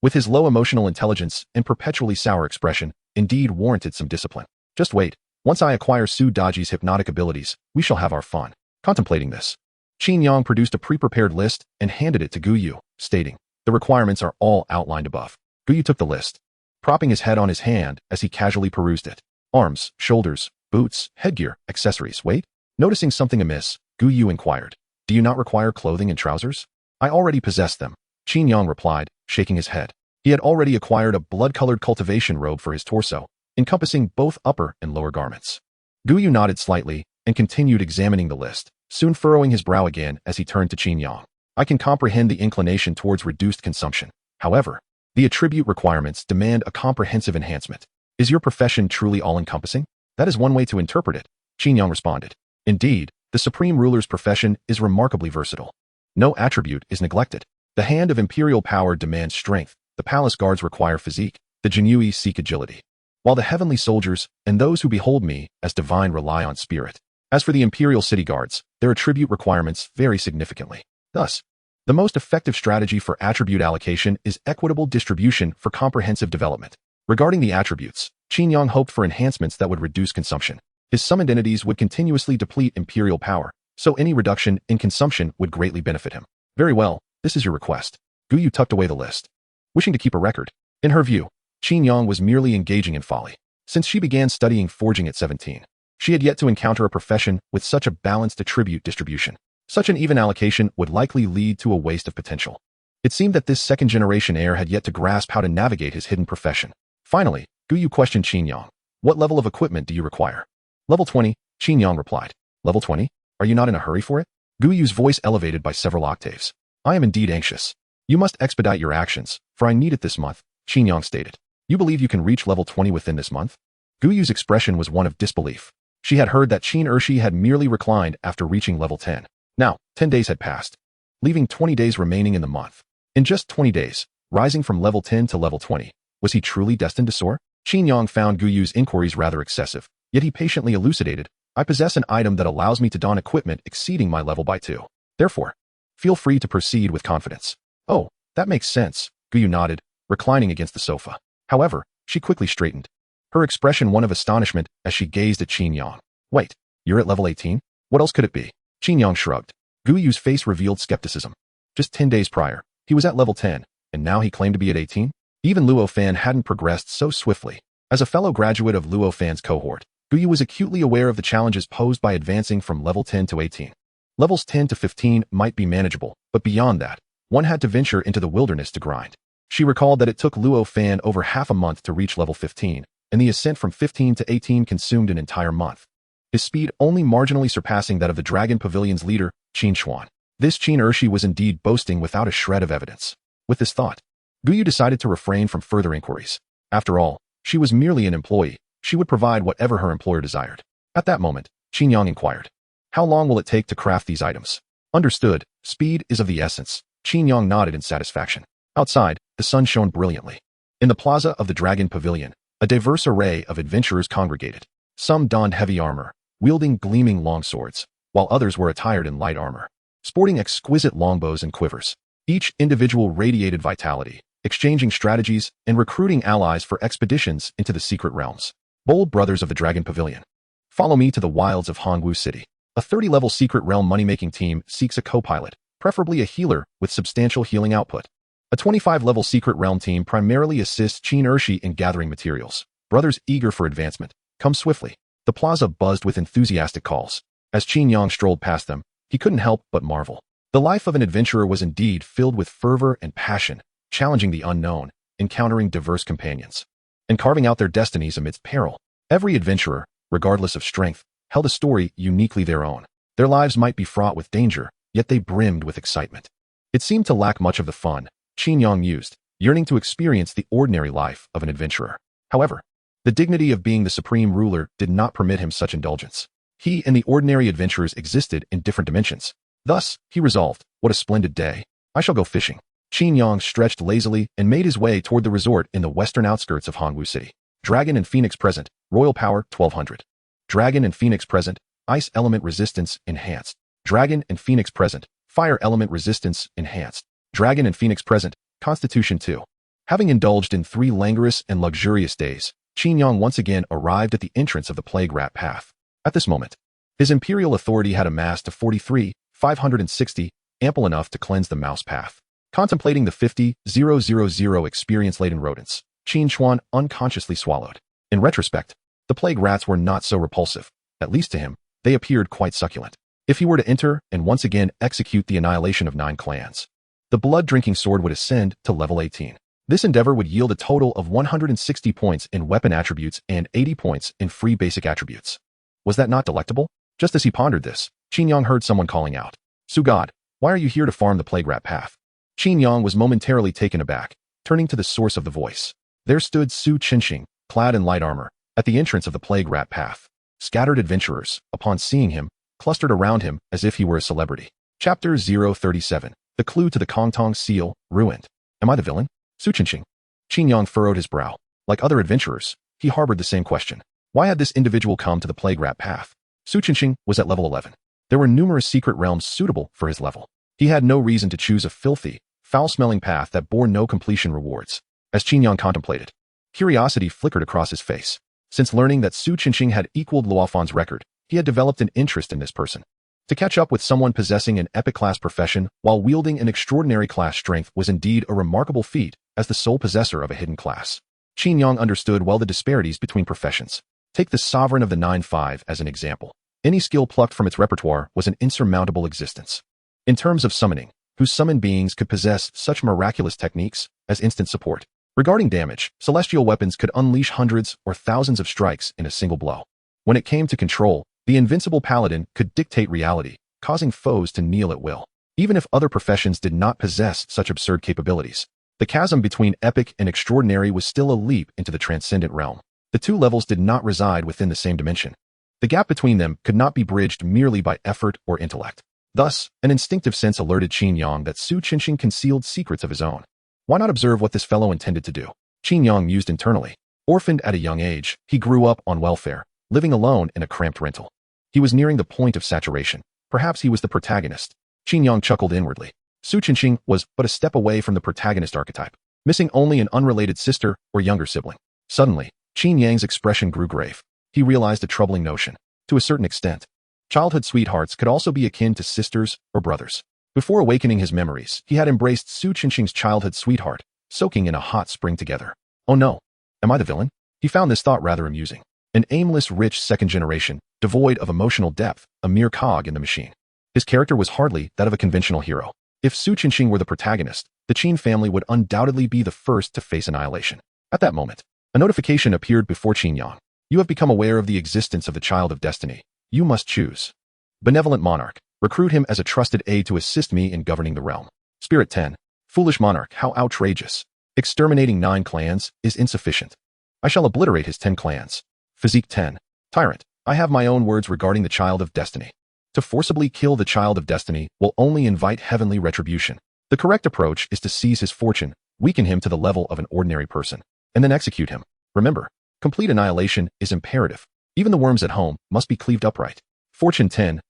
with his low emotional intelligence and perpetually sour expression, indeed warranted some discipline. Just wait. Once I acquire Su Daji's hypnotic abilities, we shall have our fun. Contemplating this, Qin Yang produced a pre-prepared list and handed it to Guyu, stating, the requirements are all outlined above. Guyu took the list, propping his head on his hand as he casually perused it. Arms, shoulders, boots, headgear, accessories. Wait. Noticing something amiss, Guyu inquired, do you not require clothing and trousers? I already possess them, Qin Yang replied, shaking his head. He had already acquired a blood-colored cultivation robe for his torso, encompassing both upper and lower garments. Guyu nodded slightly and continued examining the list, soon furrowing his brow again as he turned to Qin Yang. I can comprehend the inclination towards reduced consumption. However, the attribute requirements demand a comprehensive enhancement. Is your profession truly all-encompassing? That is one way to interpret it, Qin Yang responded. Indeed, the supreme ruler's profession is remarkably versatile. No attribute is neglected. The hand of imperial power demands strength, the palace guards require physique, the Jinyui seek agility, while the heavenly soldiers and those who behold me as divine rely on spirit. As for the imperial city guards, their attribute requirements vary significantly. Thus, the most effective strategy for attribute allocation is equitable distribution for comprehensive development. Regarding the attributes, Qin Yang hoped for enhancements that would reduce consumption. His summoned entities would continuously deplete imperial power, so any reduction in consumption would greatly benefit him. Very well, this is your request. Guyu tucked away the list, wishing to keep a record. In her view, Qin Yang was merely engaging in folly. Since she began studying forging at 17, she had yet to encounter a profession with such a balanced attribute distribution. Such an even allocation would likely lead to a waste of potential. It seemed that this second-generation heir had yet to grasp how to navigate his hidden profession. Finally, Guyu questioned Qin Yang. What level of equipment do you require? Level 20, Qin Yang replied. Level 20? Are you not in a hurry for it? Guyu's voice elevated by several octaves. I am indeed anxious. You must expedite your actions, for I need it this month, Qin Yang stated. You believe you can reach level 20 within this month? Guyu's expression was one of disbelief. She had heard that Qin Ershi had merely reclined after reaching level 10. Now, 10 days had passed, leaving 20 days remaining in the month. In just 20 days, rising from level 10 to level 20, was he truly destined to soar? Qin Yang found Guyu's inquiries rather excessive, yet he patiently elucidated, I possess an item that allows me to don equipment exceeding my level by 2. Therefore, feel free to proceed with confidence. Oh, that makes sense, Guyu nodded, reclining against the sofa. However, she quickly straightened, her expression one of astonishment as she gazed at Qin Yang. Wait, you're at level 18? What else could it be? Qin Yang shrugged. Guyu's face revealed skepticism. Just 10 days prior, he was at level 10, and now he claimed to be at 18? Even Luo Fan hadn't progressed so swiftly. As a fellow graduate of Luo Fan's cohort, Guyu was acutely aware of the challenges posed by advancing from level 10 to 18. Levels 10 to 15 might be manageable, but beyond that, one had to venture into the wilderness to grind. She recalled that it took Luo Fan over half a month to reach level 15, and the ascent from 15 to 18 consumed an entire month. His speed only marginally surpassing that of the Dragon Pavilion's leader, Qin Xuan. This Qin Ershi was indeed boasting without a shred of evidence. With this thought, Guyu decided to refrain from further inquiries. After all, she was merely an employee. She would provide whatever her employer desired. At that moment, Qin Yang inquired, how long will it take to craft these items? Understood, speed is of the essence. Qin Yang nodded in satisfaction. Outside, the sun shone brilliantly. In the plaza of the Dragon Pavilion, a diverse array of adventurers congregated. Some donned heavy armor, wielding gleaming longswords, while others were attired in light armor, sporting exquisite longbows and quivers. Each individual radiated vitality, exchanging strategies and recruiting allies for expeditions into the secret realms. Bold brothers of the Dragon Pavilion, follow me to the wilds of Hongwu City. A 30-level secret realm money-making team seeks a co-pilot, preferably a healer with substantial healing output. A 25-level secret realm team primarily assists Qin Ershi in gathering materials. Brothers eager for advancement, come swiftly. The plaza buzzed with enthusiastic calls. As Qin Yang strolled past them, he couldn't help but marvel. The life of an adventurer was indeed filled with fervor and passion, challenging the unknown, encountering diverse companions, and carving out their destinies amidst peril. Every adventurer, regardless of strength, held a story uniquely their own. Their lives might be fraught with danger, yet they brimmed with excitement. It seemed to lack much of the fun Qin Yang used, yearning to experience the ordinary life of an adventurer. However, the dignity of being the supreme ruler did not permit him such indulgence. He and the ordinary adventurers existed in different dimensions. Thus, he resolved, what a splendid day. I shall go fishing. Qin Yang stretched lazily and made his way toward the resort in the western outskirts of Hongwu City. Dragon and Phoenix present, Royal Power 1200. Dragon and Phoenix present, Ice Element Resistance Enhanced. Dragon and Phoenix present, Fire Element Resistance Enhanced. Dragon and Phoenix present, Constitution 2. Having indulged in 3 languorous and luxurious days, Qin Yang once again arrived at the entrance of the Plague Rat Path. At this moment, his imperial authority had amassed to 43,560, ample enough to cleanse the mouse path. Contemplating the 50,000 experience-laden rodents, Qin Chuan unconsciously swallowed. In retrospect, the plague rats were not so repulsive. At least to him, they appeared quite succulent. If he were to enter and once again execute the annihilation of 9 clans, the blood-drinking sword would ascend to level 18. This endeavor would yield a total of 160 points in weapon attributes and 80 points in free basic attributes. Was that not delectable? Just as he pondered this, Qin Yang heard someone calling out, "Su God, why are you here to farm the plague rat path?" Qin Yang was momentarily taken aback, turning to the source of the voice. There stood Su Qinxing, clad in light armor, at the entrance of the plague rat path. Scattered adventurers, upon seeing him, clustered around him as if he were a celebrity. Chapter 037. The clue to the Kongtong seal, ruined. Am I the villain? Su Qinxing. Qin Yang furrowed his brow. Like other adventurers, he harbored the same question. Why had this individual come to the plague rat path? Su Qinxing was at level 11. There were numerous secret realms suitable for his level. He had no reason to choose a filthy, foul-smelling path that bore no completion rewards. As Qin Yang contemplated, curiosity flickered across his face. Since learning that Su Qinxing had equaled Luofan's record, he had developed an interest in this person. To catch up with someone possessing an epic-class profession while wielding an extraordinary class strength was indeed a remarkable feat as the sole possessor of a hidden class. Qin Yang understood well the disparities between professions. Take the Sovereign of the 9-5 as an example. Any skill plucked from its repertoire was an insurmountable existence. In terms of summoning, whose summoned beings could possess such miraculous techniques as instant support. Regarding damage, celestial weapons could unleash hundreds or thousands of strikes in a single blow. When it came to control, the invincible paladin could dictate reality, causing foes to kneel at will. Even if other professions did not possess such absurd capabilities, the chasm between epic and extraordinary was still a leap into the transcendent realm. The two levels did not reside within the same dimension. The gap between them could not be bridged merely by effort or intellect. Thus, an instinctive sense alerted Qin Yang that Su Qinxing concealed secrets of his own. Why not observe what this fellow intended to do? Qin Yang mused internally. Orphaned at a young age, he grew up on welfare, living alone in a cramped rental. He was nearing the point of saturation. Perhaps he was the protagonist. Qin Yang chuckled inwardly. Su Qinxing was but a step away from the protagonist archetype, missing only an unrelated sister or younger sibling. Suddenly, Qin Yang's expression grew grave. He realized a troubling notion. To a certain extent, childhood sweethearts could also be akin to sisters or brothers. Before awakening his memories, he had embraced Su Qinxing's childhood sweetheart, soaking in a hot spring together. Oh no, am I the villain? He found this thought rather amusing. An aimless, rich second generation, devoid of emotional depth, a mere cog in the machine. His character was hardly that of a conventional hero. If Su Qinxing were the protagonist, the Qin family would undoubtedly be the first to face annihilation. At that moment, a notification appeared before Qin Yang. You have become aware of the existence of the Child of Destiny. You must choose. Benevolent Monarch, recruit him as a trusted aide to assist me in governing the realm. Spirit 10. Foolish Monarch, how outrageous. Exterminating 9 clans is insufficient. I shall obliterate his 10 clans. Physique 10. Tyrant, I have my own words regarding the Child of Destiny. To forcibly kill the Child of Destiny will only invite heavenly retribution. The correct approach is to seize his fortune, weaken him to the level of an ordinary person, and then execute him. Remember, complete annihilation is imperative. Even the worms at home must be cleaved upright. Fortune 10,000.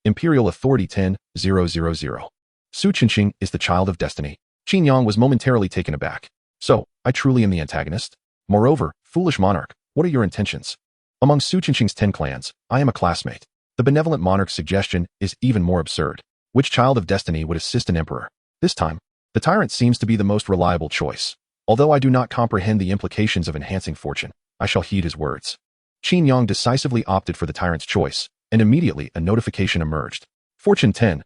Imperial Authority 10,000. Su Qinxing is the Child of Destiny. Qin Yang was momentarily taken aback. So, I truly am the antagonist? Moreover, foolish monarch, what are your intentions? Among Su Qinxing's 10 clans, I am a classmate. The benevolent monarch's suggestion is even more absurd. Which Child of Destiny would assist an emperor? This time, The tyrant seems to be the most reliable choice. Although I do not comprehend the implications of enhancing fortune, I shall heed his words. Qin Yang decisively opted for the tyrant's choice, and immediately a notification emerged. Fortune 10,000.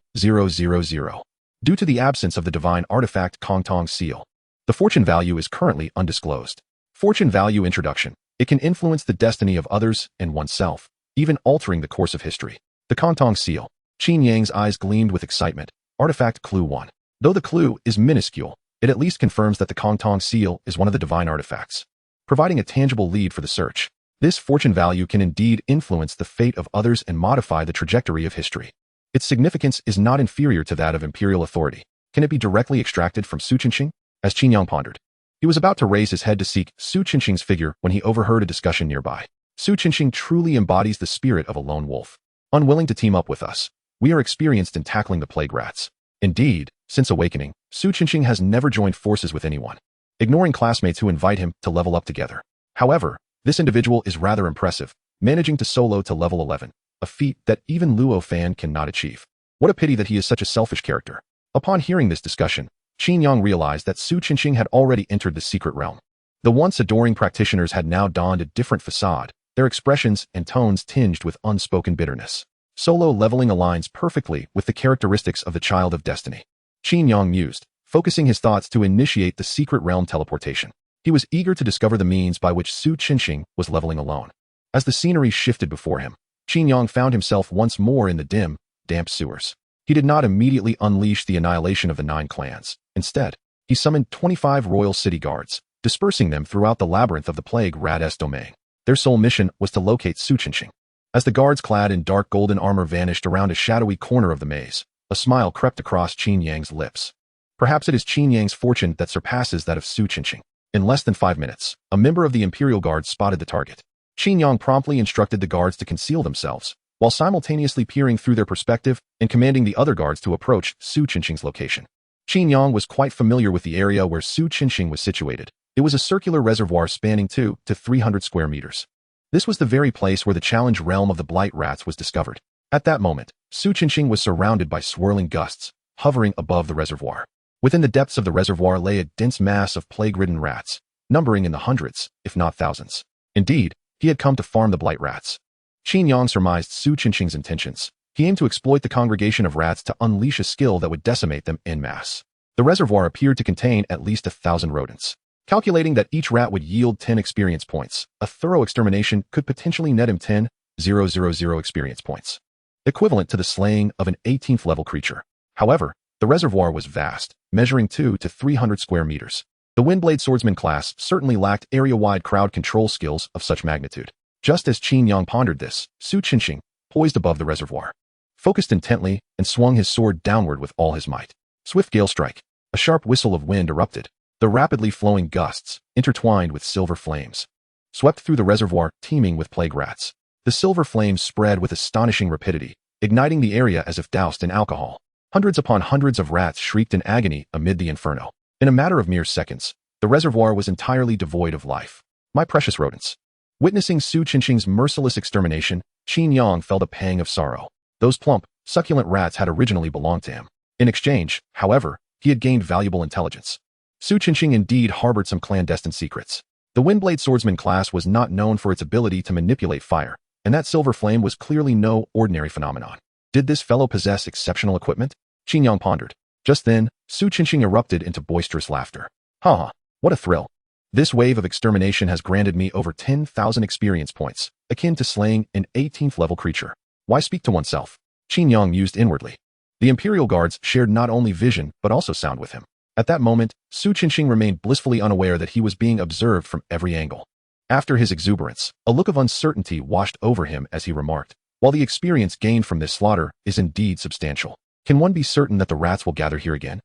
Due to the absence of the divine artifact Kongtong seal, the fortune value is currently undisclosed. Fortune value introduction. It can influence the destiny of others and oneself, even altering the course of history. The Kongtong seal. Qin Yang's eyes gleamed with excitement. Artifact Clue 1. Though the clue is minuscule, it at least confirms that the Kongtong seal is one of the divine artifacts, providing a tangible lead for the search. This fortune value can indeed influence the fate of others and modify the trajectory of history. Its significance is not inferior to that of imperial authority. Can it be directly extracted from Su Qinqing? As Qin Yang pondered, he was about to raise his head to seek Su Qinqing's figure when he overheard a discussion nearby. Su Qinqing truly embodies the spirit of a lone wolf. Unwilling to team up with us, we are experienced in tackling the plague rats. Indeed, since awakening, Su Qinqing has never joined forces with anyone, ignoring classmates who invite him to level up together. However, this individual is rather impressive, managing to solo to level 11, a feat that even Luo Fan cannot achieve. What a pity that he is such a selfish character. Upon hearing this discussion, Qin Yang realized that Su Qinqing had already entered the secret realm. The once adoring practitioners had now donned a different facade, their expressions and tones tinged with unspoken bitterness. Solo leveling aligns perfectly with the characteristics of the child of destiny. Qin Yang mused, focusing his thoughts to initiate the secret realm teleportation. He was eager to discover the means by which Su Qinqing was leveling alone. As the scenery shifted before him, Qin Yang found himself once more in the dim, damp sewers. He did not immediately unleash the annihilation of the 9 clans. Instead, he summoned 25 royal city guards, dispersing them throughout the labyrinth of the plague rat domain. Their sole mission was to locate Su Qinqing. As the guards clad in dark golden armor vanished around a shadowy corner of the maze, a smile crept across Qin Yang's lips. Perhaps it is Qin Yang's fortune that surpasses that of Su Qinqing. In less than 5 minutes, a member of the Imperial Guard spotted the target. Qin Yang promptly instructed the guards to conceal themselves, while simultaneously peering through their perspective and commanding the other guards to approach Su Qinqing's location. Qin Yang was quite familiar with the area where Su Qinqing was situated. It was a circular reservoir spanning 200 to 300 square meters. This was the very place where the challenge realm of the blight rats was discovered. At that moment, Su Qinqing was surrounded by swirling gusts, hovering above the reservoir. Within the depths of the reservoir lay a dense mass of plague-ridden rats, numbering in the hundreds, if not thousands. Indeed, he had come to farm the blight rats. Qin Yang surmised Su Qinqing's intentions. He aimed to exploit the congregation of rats to unleash a skill that would decimate them en masse. The reservoir appeared to contain at least 1,000 rodents. Calculating that each rat would yield 10 experience points, a thorough extermination could potentially net him 10,000 experience points, equivalent to the slaying of an 18th level creature. However, the reservoir was vast, measuring 200 to 300 square meters. The Windblade Swordsman class certainly lacked area-wide crowd control skills of such magnitude. Just as Qin Yang pondered this, Su Qinqing, poised above the reservoir, focused intently and swung his sword downward with all his might. Swift gale strike. A sharp whistle of wind erupted. The rapidly flowing gusts, intertwined with silver flames, swept through the reservoir teeming with plague rats. The silver flames spread with astonishing rapidity, igniting the area as if doused in alcohol. Hundreds upon hundreds of rats shrieked in agony amid the inferno. In a matter of mere seconds, the reservoir was entirely devoid of life. My precious rodents. Witnessing Su Qinqing's merciless extermination, Qin Yang felt a pang of sorrow. Those plump, succulent rats had originally belonged to him. In exchange, however, he had gained valuable intelligence. Su Qinqing indeed harbored some clandestine secrets. The Windblade Swordsman class was not known for its ability to manipulate fire, and that silver flame was clearly no ordinary phenomenon. Did this fellow possess exceptional equipment? Qin Yang pondered. Just then, Su Qinqing erupted into boisterous laughter. Ha! What a thrill. This wave of extermination has granted me over 10,000 experience points, akin to slaying an 18th level creature. Why speak to oneself? Qin Yang mused inwardly. The Imperial Guards shared not only vision but also sound with him. At that moment, Su Qinqing remained blissfully unaware that he was being observed from every angle. After his exuberance, a look of uncertainty washed over him as he remarked, while the experience gained from this slaughter is indeed substantial, can one be certain that the rats will gather here again?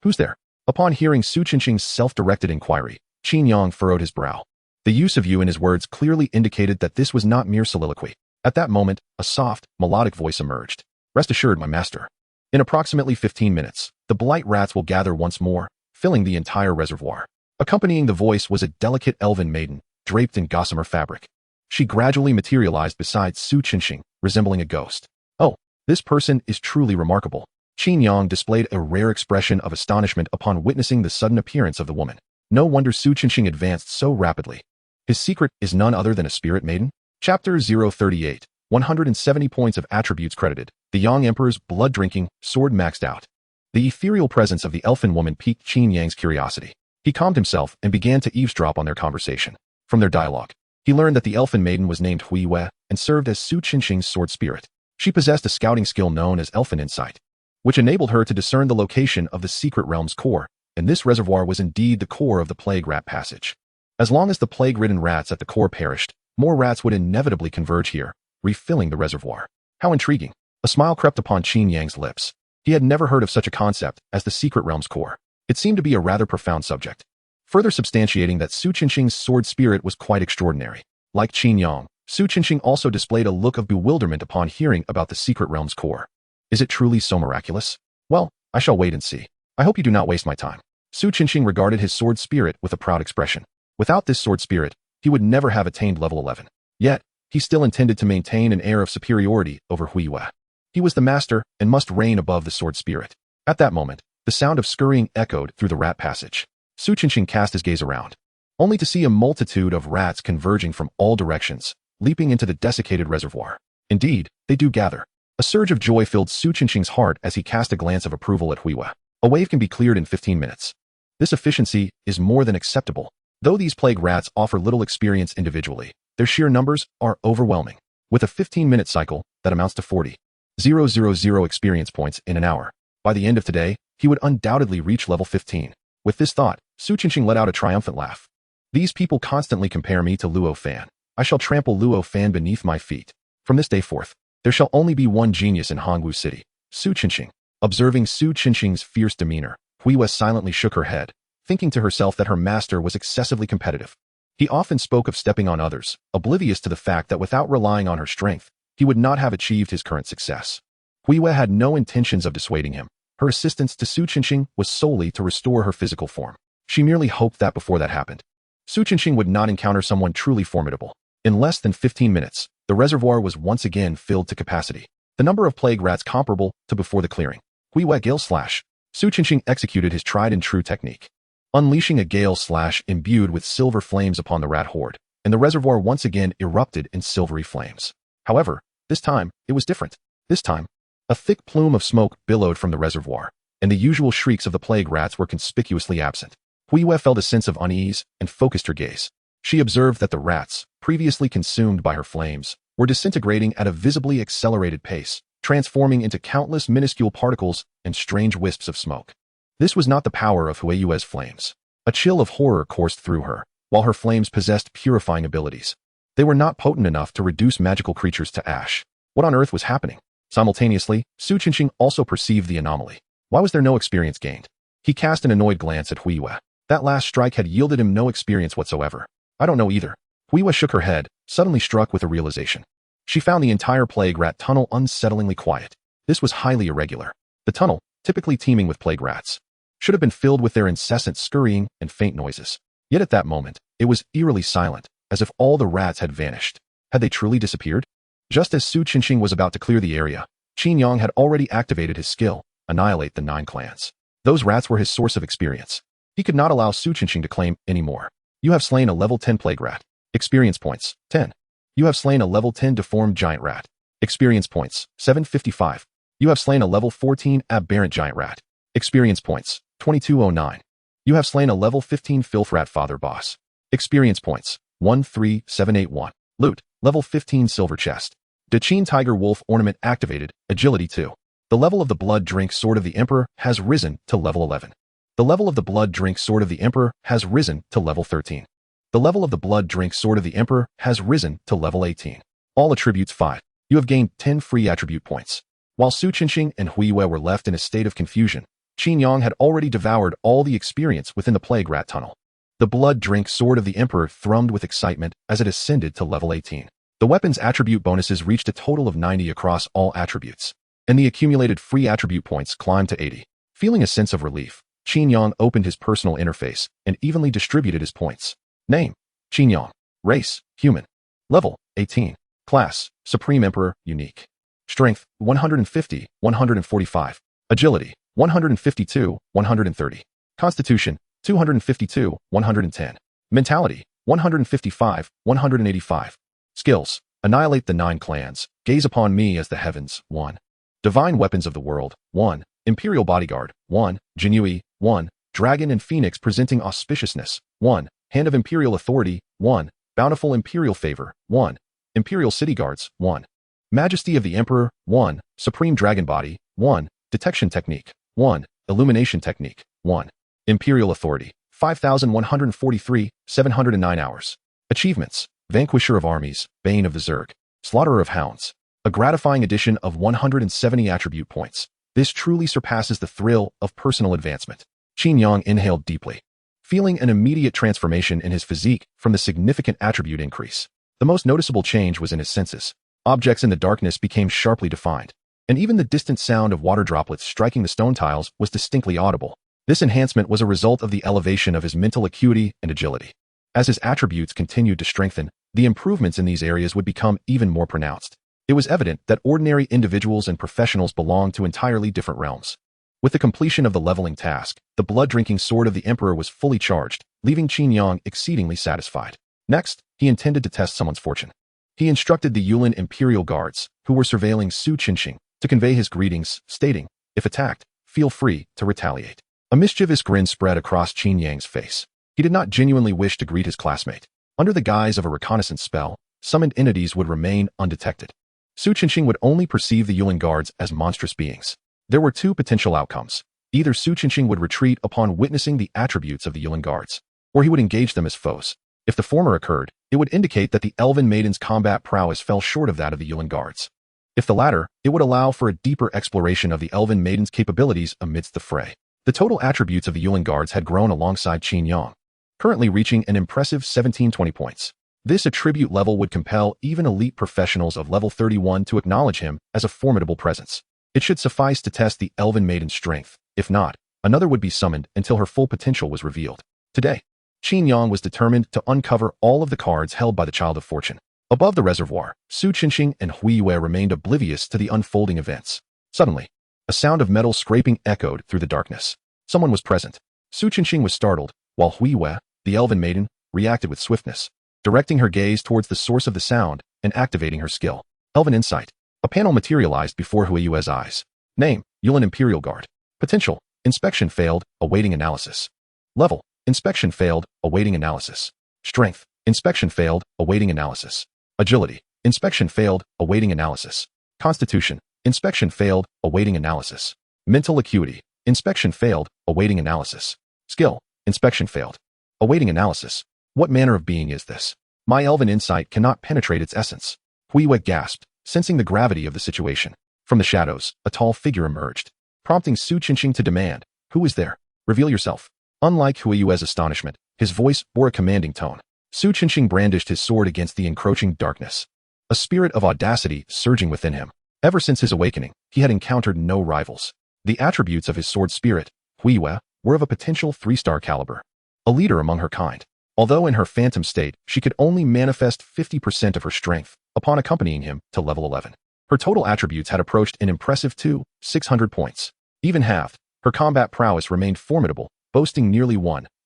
Who's there? Upon hearing Su Qinqing's self-directed inquiry, Qin Yang furrowed his brow. The use of you in his words clearly indicated that this was not mere soliloquy. At that moment, a soft, melodic voice emerged. Rest assured, my master. In approximately 15 minutes, the blight rats will gather once more, filling the entire reservoir. Accompanying the voice was a delicate elven maiden, draped in gossamer fabric. She gradually materialized beside Su Qinqing, resembling a ghost. Oh, this person is truly remarkable. Qin Yang displayed a rare expression of astonishment upon witnessing the sudden appearance of the woman. No wonder Su Qinqing advanced so rapidly. His secret is none other than a spirit maiden? Chapter 038, 170 points of attributes credited. The Yang Emperor's blood-drinking sword maxed out. The ethereal presence of the elfin woman piqued Qin Yang's curiosity. He calmed himself and began to eavesdrop on their conversation. From their dialogue, he learned that the elfin maiden was named Huiwe and served as Su Qinqing's sword spirit. She possessed a scouting skill known as elfin insight, which enabled her to discern the location of the secret realm's core, and this reservoir was indeed the core of the plague rat passage. As long as the plague-ridden rats at the core perished, more rats would inevitably converge here, refilling the reservoir. How intriguing. A smile crept upon Qin Yang's lips. He had never heard of such a concept as the secret realm's core. It seemed to be a rather profound subject, further substantiating that Su Qinqing's sword spirit was quite extraordinary. Like Qin Yang, Su Qinqing also displayed a look of bewilderment upon hearing about the secret realm's core. Is it truly so miraculous? Well, I shall wait and see. I hope you do not waste my time. Su Qinqing regarded his sword spirit with a proud expression. Without this sword spirit, he would never have attained level 11. Yet, he still intended to maintain an air of superiority over Huiwe. He was the master and must reign above the sword spirit. At that moment, the sound of scurrying echoed through the rat passage. Su Qinqing cast his gaze around, only to see a multitude of rats converging from all directions, leaping into the desiccated reservoir. Indeed, they do gather. A surge of joy filled Su Qinqing's heart as he cast a glance of approval at Huiwe. A wave can be cleared in 15 minutes. This efficiency is more than acceptable. Though these plague rats offer little experience individually, their sheer numbers are overwhelming. With a 15-minute cycle, that amounts to 40,000 experience points in an hour. By the end of today, he would undoubtedly reach level 15. With this thought, Su Qinqing let out a triumphant laugh. These people constantly compare me to Luo Fan. I shall trample Luo Fan beneath my feet. From this day forth, there shall only be one genius in Hongwu City, Su Qinqing. Observing Su Qinqing's fierce demeanor, Huiwe silently shook her head, thinking to herself that her master was excessively competitive. He often spoke of stepping on others, oblivious to the fact that without relying on her strength, he would not have achieved his current success. Huiwe had no intentions of dissuading him. Her assistance to Su Qinqing was solely to restore her physical form. She merely hoped that before that happened, Su Qinqing would not encounter someone truly formidable. In less than 15 minutes, the reservoir was once again filled to capacity. The number of plague rats comparable to before the clearing. Huiwe Gale Slash. Su Qinqing executed his tried-and-true technique, unleashing a gale slash imbued with silver flames upon the rat horde, and the reservoir once again erupted in silvery flames. However, this time, it was different. This time, a thick plume of smoke billowed from the reservoir, and the usual shrieks of the plague rats were conspicuously absent. Huiwe felt a sense of unease and focused her gaze. She observed that the rats, previously consumed by her flames, were disintegrating at a visibly accelerated pace, transforming into countless minuscule particles and strange wisps of smoke. This was not the power of Huiwe's flames. A chill of horror coursed through her, while her flames possessed purifying abilities. They were not potent enough to reduce magical creatures to ash. What on earth was happening? Simultaneously, Su Qinqing also perceived the anomaly. Why was there no experience gained? He cast an annoyed glance at Huiwe. That last strike had yielded him no experience whatsoever. I don't know either. Huiwe shook her head, suddenly struck with a realization. She found the entire plague rat tunnel unsettlingly quiet. This was highly irregular. The tunnel, typically teeming with plague rats, should have been filled with their incessant scurrying and faint noises. Yet at that moment, it was eerily silent, as if all the rats had vanished. Had they truly disappeared? Just as Su Qinqing was about to clear the area, Qin Yang had already activated his skill, Annihilate the 9 clans. Those rats were his source of experience. He could not allow Su Qinqing to claim any more. You have slain a level 10 plague rat. Experience points, 10. You have slain a level 10 deformed giant rat. Experience points, 755. You have slain a level 14 aberrant giant rat. Experience points, 2209. You have slain a level 15 filth rat father boss. Experience points, 13781. Loot, level 15 silver chest. De Qin Tiger Wolf ornament activated, agility 2. The level of the blood drink sword of the Emperor has risen to level 11. The level of the blood drink sword of the Emperor has risen to level 13. The level of the blood drink sword of the Emperor has risen to level 18. All attributes 5. You have gained 10 free attribute points. While Su Qinqing and Huiwe were left in a state of confusion, Qin Yang had already devoured all the experience within the plague rat tunnel. The blood drink sword of the Emperor thrummed with excitement as it ascended to level 18. The weapon's attribute bonuses reached a total of 90 across all attributes, and the accumulated free attribute points climbed to 80. Feeling a sense of relief, Qin Yang opened his personal interface and evenly distributed his points. Name, Qin Yang. Race, human. Level, 18. Class, Supreme Emperor, unique. Strength, 150, 145. Agility, 152, 130. Constitution, 252, 110. Mentality, 155, 185. Skills, annihilate the 9 clans, gaze upon me as the heavens, 1. Divine weapons of the world, 1. Imperial bodyguard, 1. Jinui, 1. Dragon and phoenix presenting auspiciousness, 1. Hand of imperial authority, 1. Bountiful imperial favor, 1. Imperial city guards, 1. Majesty of the emperor, 1. Supreme dragon body, 1. Detection technique, 1. Illumination technique, 1. Imperial authority, 5,143, 709 hours. Achievements, Vanquisher of armies, Bane of the Zerg, Slaughterer of hounds. A gratifying addition of 170 attribute points. This truly surpasses the thrill of personal advancement. Qin Yang inhaled deeply, feeling an immediate transformation in his physique from the significant attribute increase. The most noticeable change was in his senses. Objects in the darkness became sharply defined, and even the distant sound of water droplets striking the stone tiles was distinctly audible. This enhancement was a result of the elevation of his mental acuity and agility. As his attributes continued to strengthen, the improvements in these areas would become even more pronounced. It was evident that ordinary individuals and professionals belonged to entirely different realms. With the completion of the leveling task, the blood-drinking sword of the Emperor was fully charged, leaving Qin Yang exceedingly satisfied. Next, he intended to test someone's fortune. He instructed the Yuan Imperial Guards, who were surveilling Su Qinxing, to convey his greetings, stating, "If attacked, feel free to retaliate." A mischievous grin spread across Qin Yang's face. He did not genuinely wish to greet his classmate. Under the guise of a reconnaissance spell, summoned entities would remain undetected. Su Qinxing would only perceive the Yuan Guards as monstrous beings. There were 2 potential outcomes. Either Su Qinxing would retreat upon witnessing the attributes of the Yuan Guards, or he would engage them as foes. If the former occurred, it would indicate that the Elven Maiden's combat prowess fell short of that of the Yuan Guards. If the latter, it would allow for a deeper exploration of the Elven Maiden's capabilities amidst the fray. The total attributes of the Yuan Guards had grown alongside Qin Yang, currently reaching an impressive 1720 points. This attribute level would compel even elite professionals of level 31 to acknowledge him as a formidable presence. It should suffice to test the Elven Maiden's strength. If not, another would be summoned until her full potential was revealed. Today, Qin Yang was determined to uncover all of the cards held by the Child of Fortune. Above the reservoir, Su Qinxing and Hui Yue remained oblivious to the unfolding events. Suddenly, a sound of metal scraping echoed through the darkness. Someone was present. Su Qinxing was startled, while Hui Yue, the Elven Maiden, reacted with swiftness, directing her gaze towards the source of the sound and activating her skill. Elven Insight. A panel materialized before Hui Yue's eyes. Name, Yuan Imperial Guard. Potential, inspection failed, awaiting analysis. Level, inspection failed, awaiting analysis. Strength, inspection failed, awaiting analysis. Agility, inspection failed, awaiting analysis. Constitution, inspection failed, awaiting analysis. Mental acuity, inspection failed, awaiting analysis. Skill, inspection failed, awaiting analysis. What manner of being is this? My Elven Insight cannot penetrate its essence. Hui Yue gasped, sensing the gravity of the situation. From the shadows, a tall figure emerged, prompting Su Qinxing to demand, "Who is there? Reveal yourself." Unlike Hui Yue's astonishment, his voice bore a commanding tone. Su Qinxing brandished his sword against the encroaching darkness, a spirit of audacity surging within him. Ever since his awakening, he had encountered no rivals. The attributes of his sword spirit, Hui Yue, were of a potential 3-star caliber, a leader among her kind. Although in her phantom state, she could only manifest 50% of her strength upon accompanying him to level 11. Her total attributes had approached an impressive 600 points. Even halved, her combat prowess remained formidable, boasting nearly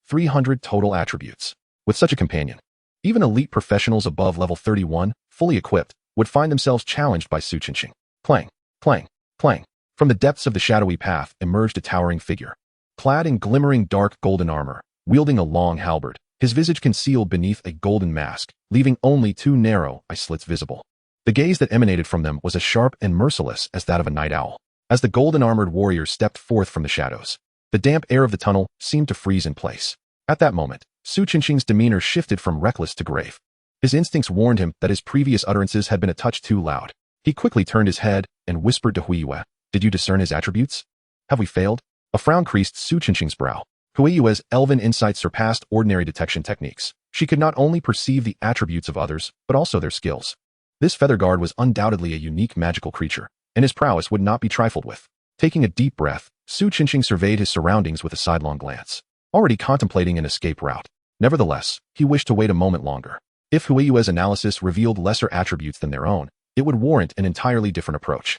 300 total attributes. With such a companion, even elite professionals above level 31, fully equipped, would find themselves challenged by Su Qinxing. Clang, clang, clang. From the depths of the shadowy path emerged a towering figure, clad in glimmering dark golden armor, wielding a long halberd, his visage concealed beneath a golden mask, leaving only 2 narrow eye slits visible. The gaze that emanated from them was as sharp and merciless as that of a night owl. As the golden-armored warrior stepped forth from the shadows, the damp air of the tunnel seemed to freeze in place. At that moment, Su Qinxing's demeanor shifted from reckless to grave. His instincts warned him that his previous utterances had been a touch too loud. He quickly turned his head and whispered to Hui Yue, "Did you discern his attributes? Have we failed?" A frown creased Su Qinxing's brow. Hui Yue's Elven Insight surpassed ordinary detection techniques. She could not only perceive the attributes of others, but also their skills. This feather guard was undoubtedly a unique magical creature, and his prowess would not be trifled with. Taking a deep breath, Su Qinxing surveyed his surroundings with a sidelong glance, already contemplating an escape route. Nevertheless, he wished to wait a moment longer. If Hui Yue's analysis revealed lesser attributes than their own, it would warrant an entirely different approach.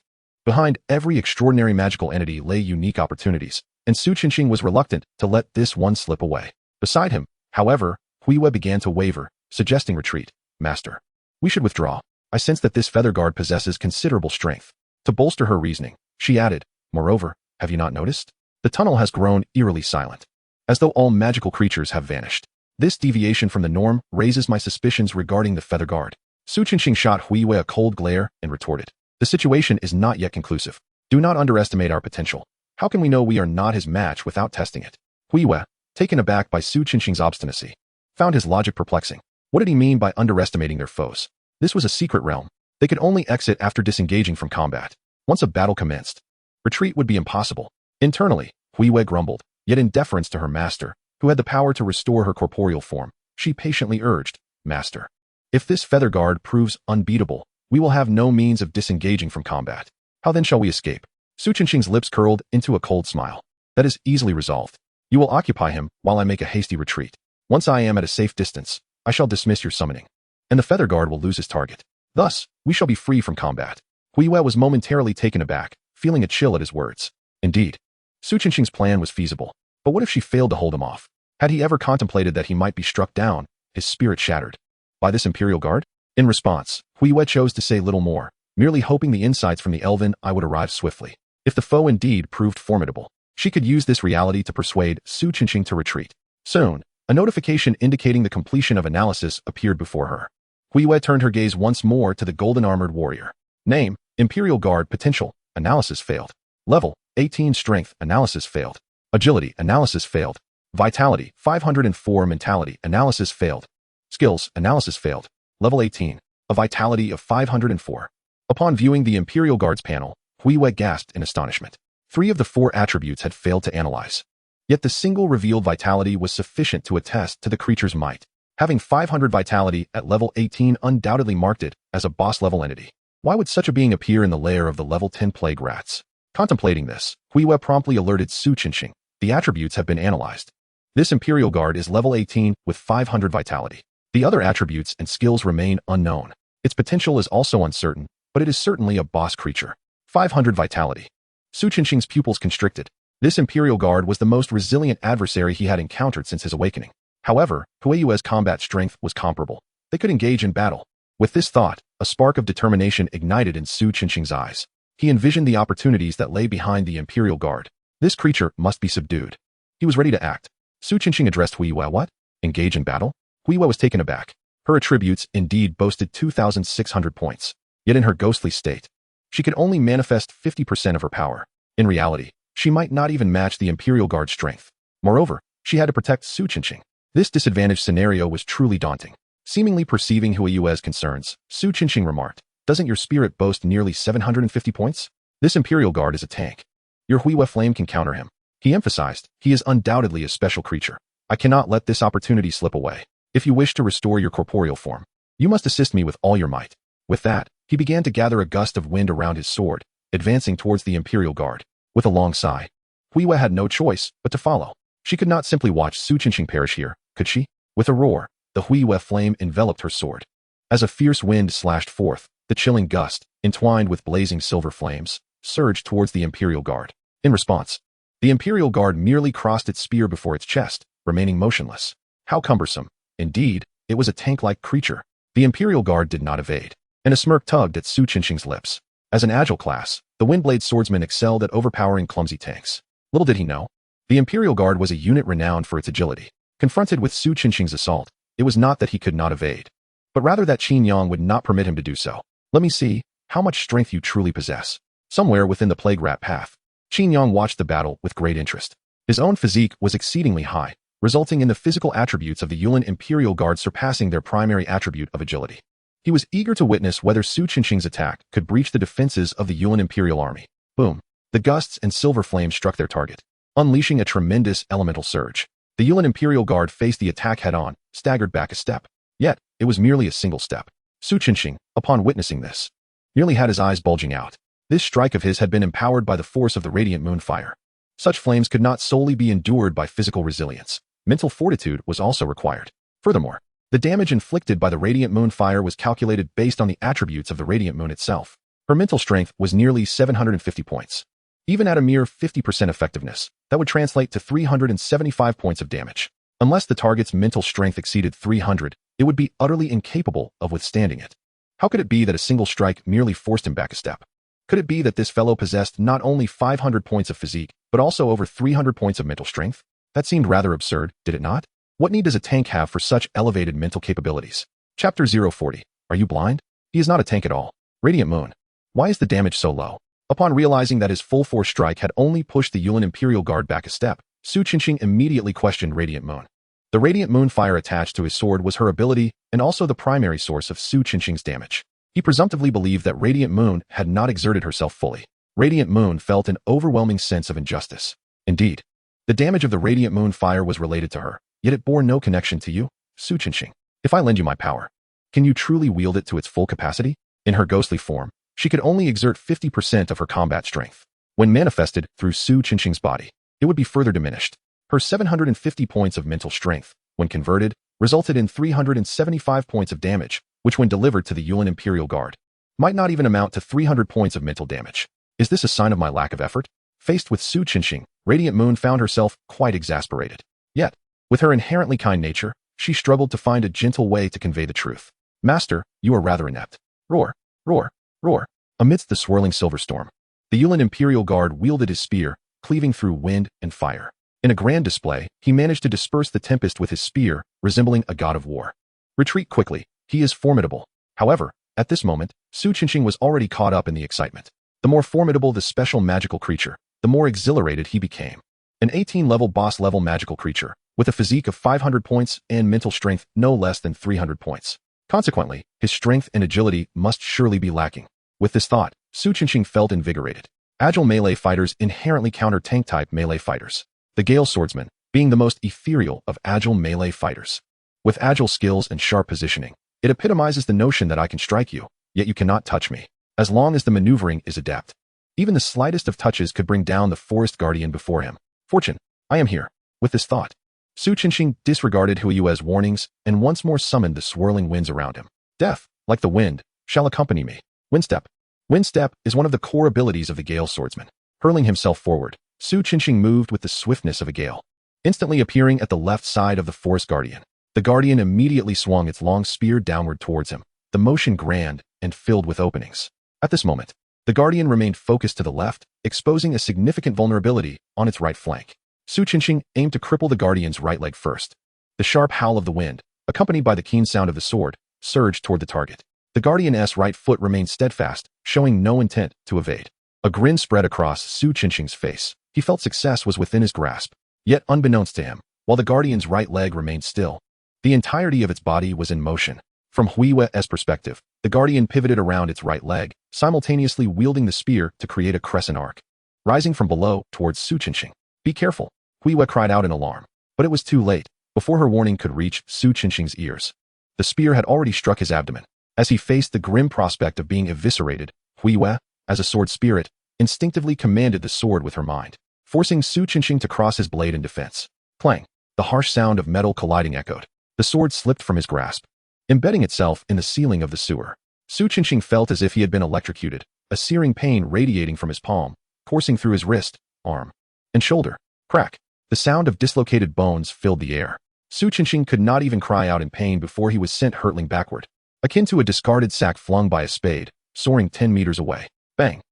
Behind every extraordinary magical entity lay unique opportunities, and Su Qinxing was reluctant to let this one slip away. Beside him, however, Huiwe began to waver, suggesting retreat. Master, we should withdraw. I sense that this feather guard possesses considerable strength. To bolster her reasoning, she added, moreover, have you not noticed? The tunnel has grown eerily silent, as though all magical creatures have vanished. This deviation from the norm raises my suspicions regarding the feather guard. Su Qinxing shot Huiwe a cold glare and retorted, the situation is not yet conclusive. Do not underestimate our potential. How can we know we are not his match without testing it? Huiwe, taken aback by Su Qinxing's obstinacy, found his logic perplexing. What did he mean by underestimating their foes? This was a secret realm. They could only exit after disengaging from combat. Once a battle commenced, retreat would be impossible. Internally, Huiwe grumbled, yet in deference to her master, who had the power to restore her corporeal form, she patiently urged, Master, if this feather guard proves unbeatable, we will have no means of disengaging from combat. How then shall we escape? Su Qinxing's lips curled into a cold smile. That is easily resolved. You will occupy him while I make a hasty retreat. Once I am at a safe distance, I shall dismiss your summoning, and the feather guard will lose his target. Thus, we shall be free from combat. Huiwe was momentarily taken aback, feeling a chill at his words. Indeed, Su Qinxing's plan was feasible, but what if she failed to hold him off? Had he ever contemplated that he might be struck down, his spirit shattered, by this Imperial Guard? In response, Huiwe chose to say little more, merely hoping the insights from the Elven eye would arrive swiftly. If the foe indeed proved formidable, she could use this reality to persuade Su Qinxing to retreat. Soon, a notification indicating the completion of analysis appeared before her. Huiwe turned her gaze once more to the golden-armored warrior. Name, Imperial Guard Potential, Analysis failed. Level, 18 Strength, Analysis failed. Agility, Analysis failed. Vitality, 504 Mentality, Analysis failed. Skills, Analysis failed. Level 18, a Vitality of 504. Upon viewing the Imperial Guard's panel, Huiwe gasped in astonishment. 3 of the 4 attributes had failed to analyze. Yet the single revealed vitality was sufficient to attest to the creature's might. Having 500 vitality at level 18 undoubtedly marked it as a boss-level entity. Why would such a being appear in the lair of the level 10 plague rats? Contemplating this, Huiwe promptly alerted Su Qinxing. The attributes have been analyzed. This Imperial Guard is level 18 with 500 vitality. The other attributes and skills remain unknown. Its potential is also uncertain, but it is certainly a boss creature. 500 vitality. Su Qinxing's pupils constricted. This Imperial Guard was the most resilient adversary he had encountered since his awakening. However, Huiyue's combat strength was comparable. They could engage in battle. With this thought, a spark of determination ignited in Su Qinxing's eyes. He envisioned the opportunities that lay behind the Imperial Guard. This creature must be subdued. He was ready to act. Su Qinxing addressed Huiyue. What? Engage in battle? Huiyue was taken aback. Her attributes indeed boasted 2,600 points. Yet in her ghostly state, she could only manifest 50% of her power. In reality, she might not even match the Imperial Guard's strength. Moreover, she had to protect Su Qinxing. This disadvantaged scenario was truly daunting. Seemingly perceiving Huiyue's concerns, Su Qinxing remarked, doesn't your spirit boast nearly 750 points? This Imperial Guard is a tank. Your Huiyue flame can counter him. He emphasized, he is undoubtedly a special creature. I cannot let this opportunity slip away. If you wish to restore your corporeal form, you must assist me with all your might. With that, he began to gather a gust of wind around his sword, advancing towards the Imperial Guard. With a long sigh, Huiyue had no choice but to follow. She could not simply watch Su Qinxing perish here, could she? With a roar, the Huiyue flame enveloped her sword. As a fierce wind slashed forth, the chilling gust, entwined with blazing silver flames, surged towards the Imperial Guard. In response, the Imperial Guard merely crossed its spear before its chest, remaining motionless. How cumbersome. Indeed, it was a tank-like creature. The Imperial Guard did not evade, and a smirk tugged at Su Qinxing's lips. As an agile class, the Windblade swordsman excelled at overpowering clumsy tanks. Little did he know, the Imperial Guard was a unit renowned for its agility. Confronted with Su Qinxing's assault, it was not that he could not evade, but rather that Qin Yang would not permit him to do so. Let me see how much strength you truly possess. Somewhere within the plague rat path, Qin Yang watched the battle with great interest. His own physique was exceedingly high, resulting in the physical attributes of the Yuan Imperial Guard surpassing their primary attribute of agility. He was eager to witness whether Su Qinxing's attack could breach the defenses of the Yuan Imperial Army. Boom. The gusts and silver flames struck their target, unleashing a tremendous elemental surge. The Yuan Imperial Guard faced the attack head-on, staggered back a step. Yet, it was merely a single step. Su Qinxing, upon witnessing this, nearly had his eyes bulging out. This strike of his had been empowered by the force of the radiant moonfire. Such flames could not solely be endured by physical resilience. Mental fortitude was also required. Furthermore, the damage inflicted by the radiant moonfire was calculated based on the attributes of the radiant moon itself. Her mental strength was nearly 750 points. Even at a mere 50% effectiveness, that would translate to 375 points of damage. Unless the target's mental strength exceeded 300, it would be utterly incapable of withstanding it. How could it be that a single strike merely forced him back a step? Could it be that this fellow possessed not only 500 points of physique, but also over 300 points of mental strength? That seemed rather absurd, did it not? What need does a tank have for such elevated mental capabilities? Chapter 040. Are you blind? He is not a tank at all. Radiant Moon. Why is the damage so low? Upon realizing that his full-force strike had only pushed the Yuan Imperial Guard back a step, Su Qinxing immediately questioned Radiant Moon. The Radiant Moon fire attached to his sword was her ability and also the primary source of Su Qinxing's damage. He presumptively believed that Radiant Moon had not exerted herself fully. Radiant Moon felt an overwhelming sense of injustice. Indeed, the damage of the Radiant Moon fire was related to her, yet it bore no connection to you, Su Qinxing. If I lend you my power, can you truly wield it to its full capacity? In her ghostly form, she could only exert 50% of her combat strength. When manifested through Su Qinxing's body, it would be further diminished. Her 750 points of mental strength, when converted, resulted in 375 points of damage, which when delivered to the Yuan Imperial Guard, might not even amount to 300 points of mental damage. Is this a sign of my lack of effort? Faced with Su Qinxing, Radiant Moon found herself quite exasperated. Yet, with her inherently kind nature, she struggled to find a gentle way to convey the truth. Master, you are rather inept. Roar, roar, roar. Amidst the swirling silver storm, the Yuan Imperial Guard wielded his spear, cleaving through wind and fire. In a grand display, he managed to disperse the tempest with his spear, resembling a god of war. Retreat quickly, he is formidable. However, at this moment, Su Qinxing was already caught up in the excitement. The more formidable the special magical creature, the more exhilarated he became. An 18-level boss-level magical creature, with a physique of 500 points and mental strength no less than 300 points. Consequently, his strength and agility must surely be lacking. With this thought, Su Qinxing felt invigorated. Agile melee fighters inherently counter tank-type melee fighters. The Gale Swordsman, being the most ethereal of agile melee fighters. With agile skills and sharp positioning, it epitomizes the notion that I can strike you, yet you cannot touch me, as long as the maneuvering is adept. Even the slightest of touches could bring down the forest guardian before him. Fortune, I am here. With this thought, Su Qinxing disregarded Huiyue's warnings and once more summoned the swirling winds around him. Death, like the wind, shall accompany me. Windstep. Windstep is one of the core abilities of the Gale Swordsman. Hurling himself forward, Su Qinxing moved with the swiftness of a gale. Instantly appearing at the left side of the forest guardian, the guardian immediately swung its long spear downward towards him, the motion grand and filled with openings. At this moment, the guardian remained focused to the left, exposing a significant vulnerability on its right flank. Su Qinxing aimed to cripple the guardian's right leg first. The sharp howl of the wind, accompanied by the keen sound of the sword, surged toward the target. The guardian's right foot remained steadfast, showing no intent to evade. A grin spread across Su Qinxing's face. He felt success was within his grasp. Yet unbeknownst to him, while the guardian's right leg remained still, the entirety of its body was in motion. From Huiyue's perspective, the guardian pivoted around its right leg, simultaneously wielding the spear to create a crescent arc. Rising from below towards Su Qinxing. Be careful, Huiyue cried out in alarm. But it was too late. Before her warning could reach Su Qinxing's ears, the spear had already struck his abdomen. As he faced the grim prospect of being eviscerated, Huiyue, as a sword spirit, instinctively commanded the sword with her mind, forcing Su Qinxing to cross his blade in defense. Clang! The harsh sound of metal colliding echoed. The sword slipped from his grasp, embedding itself in the ceiling of the sewer. Su Qinxing felt as if he had been electrocuted, a searing pain radiating from his palm, coursing through his wrist, arm, and shoulder. Crack! The sound of dislocated bones filled the air. Su Qinxing could not even cry out in pain before he was sent hurtling backward, akin to a discarded sack flung by a spade, soaring 10 meters away. Bang!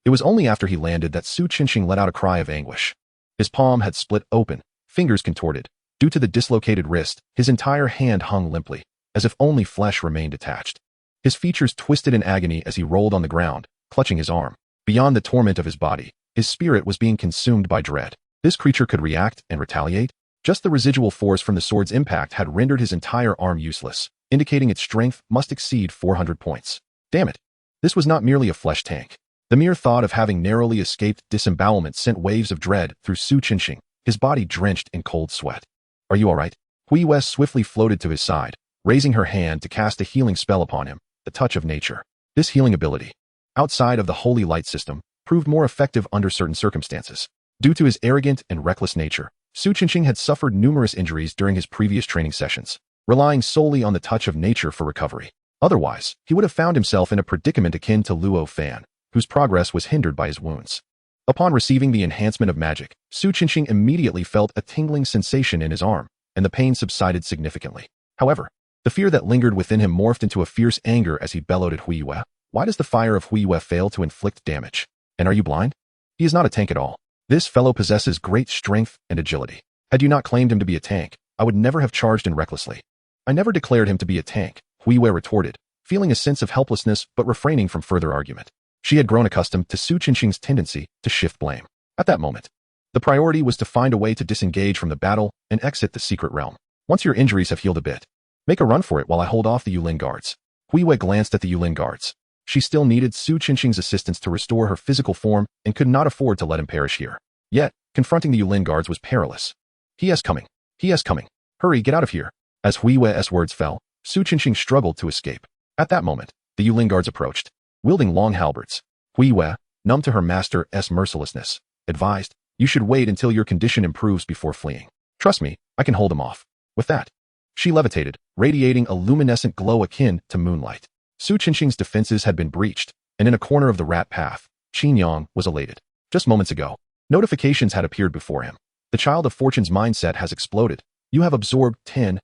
It was only after he landed that Su Qinxing let out a cry of anguish. His palm had split open, fingers contorted. Due to the dislocated wrist, his entire hand hung limply, as if only flesh remained attached. His features twisted in agony as he rolled on the ground, clutching his arm. Beyond the torment of his body, his spirit was being consumed by dread. This creature could react and retaliate. Just the residual force from the sword's impact had rendered his entire arm useless, indicating its strength must exceed 400 points. Damn it! This was not merely a flesh tank. The mere thought of having narrowly escaped disembowelment sent waves of dread through Su Qinxing, his body drenched in cold sweat. Are you all right? Huiyue swiftly floated to his side, raising her hand to cast a healing spell upon him, the touch of nature. This healing ability, outside of the holy light system, proved more effective under certain circumstances. Due to his arrogant and reckless nature, Su Qinxing had suffered numerous injuries during his previous training sessions, relying solely on the touch of nature for recovery. Otherwise, he would have found himself in a predicament akin to Luo Fan, whose progress was hindered by his wounds. Upon receiving the enhancement of magic, Su Qinxing immediately felt a tingling sensation in his arm, and the pain subsided significantly. However, the fear that lingered within him morphed into a fierce anger as he bellowed at Huiyue. Why does the fire of Huiyue fail to inflict damage? And are you blind? He is not a tank at all. This fellow possesses great strength and agility. Had you not claimed him to be a tank, I would never have charged in recklessly. I never declared him to be a tank, Huiyue retorted, feeling a sense of helplessness but refraining from further argument. She had grown accustomed to Su Qinxing's tendency to shift blame. At that moment, the priority was to find a way to disengage from the battle and exit the secret realm. Once your injuries have healed a bit, make a run for it while I hold off the Yulin guards. Huiyue glanced at the Yulin guards. She still needed Su Qinxing's assistance to restore her physical form and could not afford to let him perish here. Yet, confronting the Yulin guards was perilous. He is coming. He is coming. Hurry, get out of here. As Huiyue's words fell, Su Qinxing struggled to escape. At that moment, the Yulin guards approached, wielding long halberds. Huiyue, numb to her master's mercilessness, advised, you should wait until your condition improves before fleeing. Trust me, I can hold him off. With that, she levitated, radiating a luminescent glow akin to moonlight. Su Qinxing's defenses had been breached, and in a corner of the rat path, Qin Yang was elated. Just moments ago, notifications had appeared before him. The Child of Fortune's mindset has exploded. You have absorbed 10,000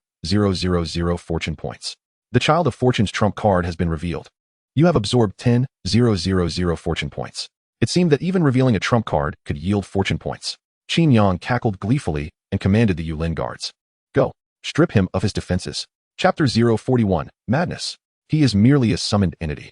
fortune points. The Child of Fortune's trump card has been revealed. You have absorbed 10,000 fortune points. It seemed that even revealing a trump card could yield fortune points. Qin Yang cackled gleefully and commanded the Yulin guards. Go, strip him of his defenses. Chapter 041, Madness. He is merely a summoned entity.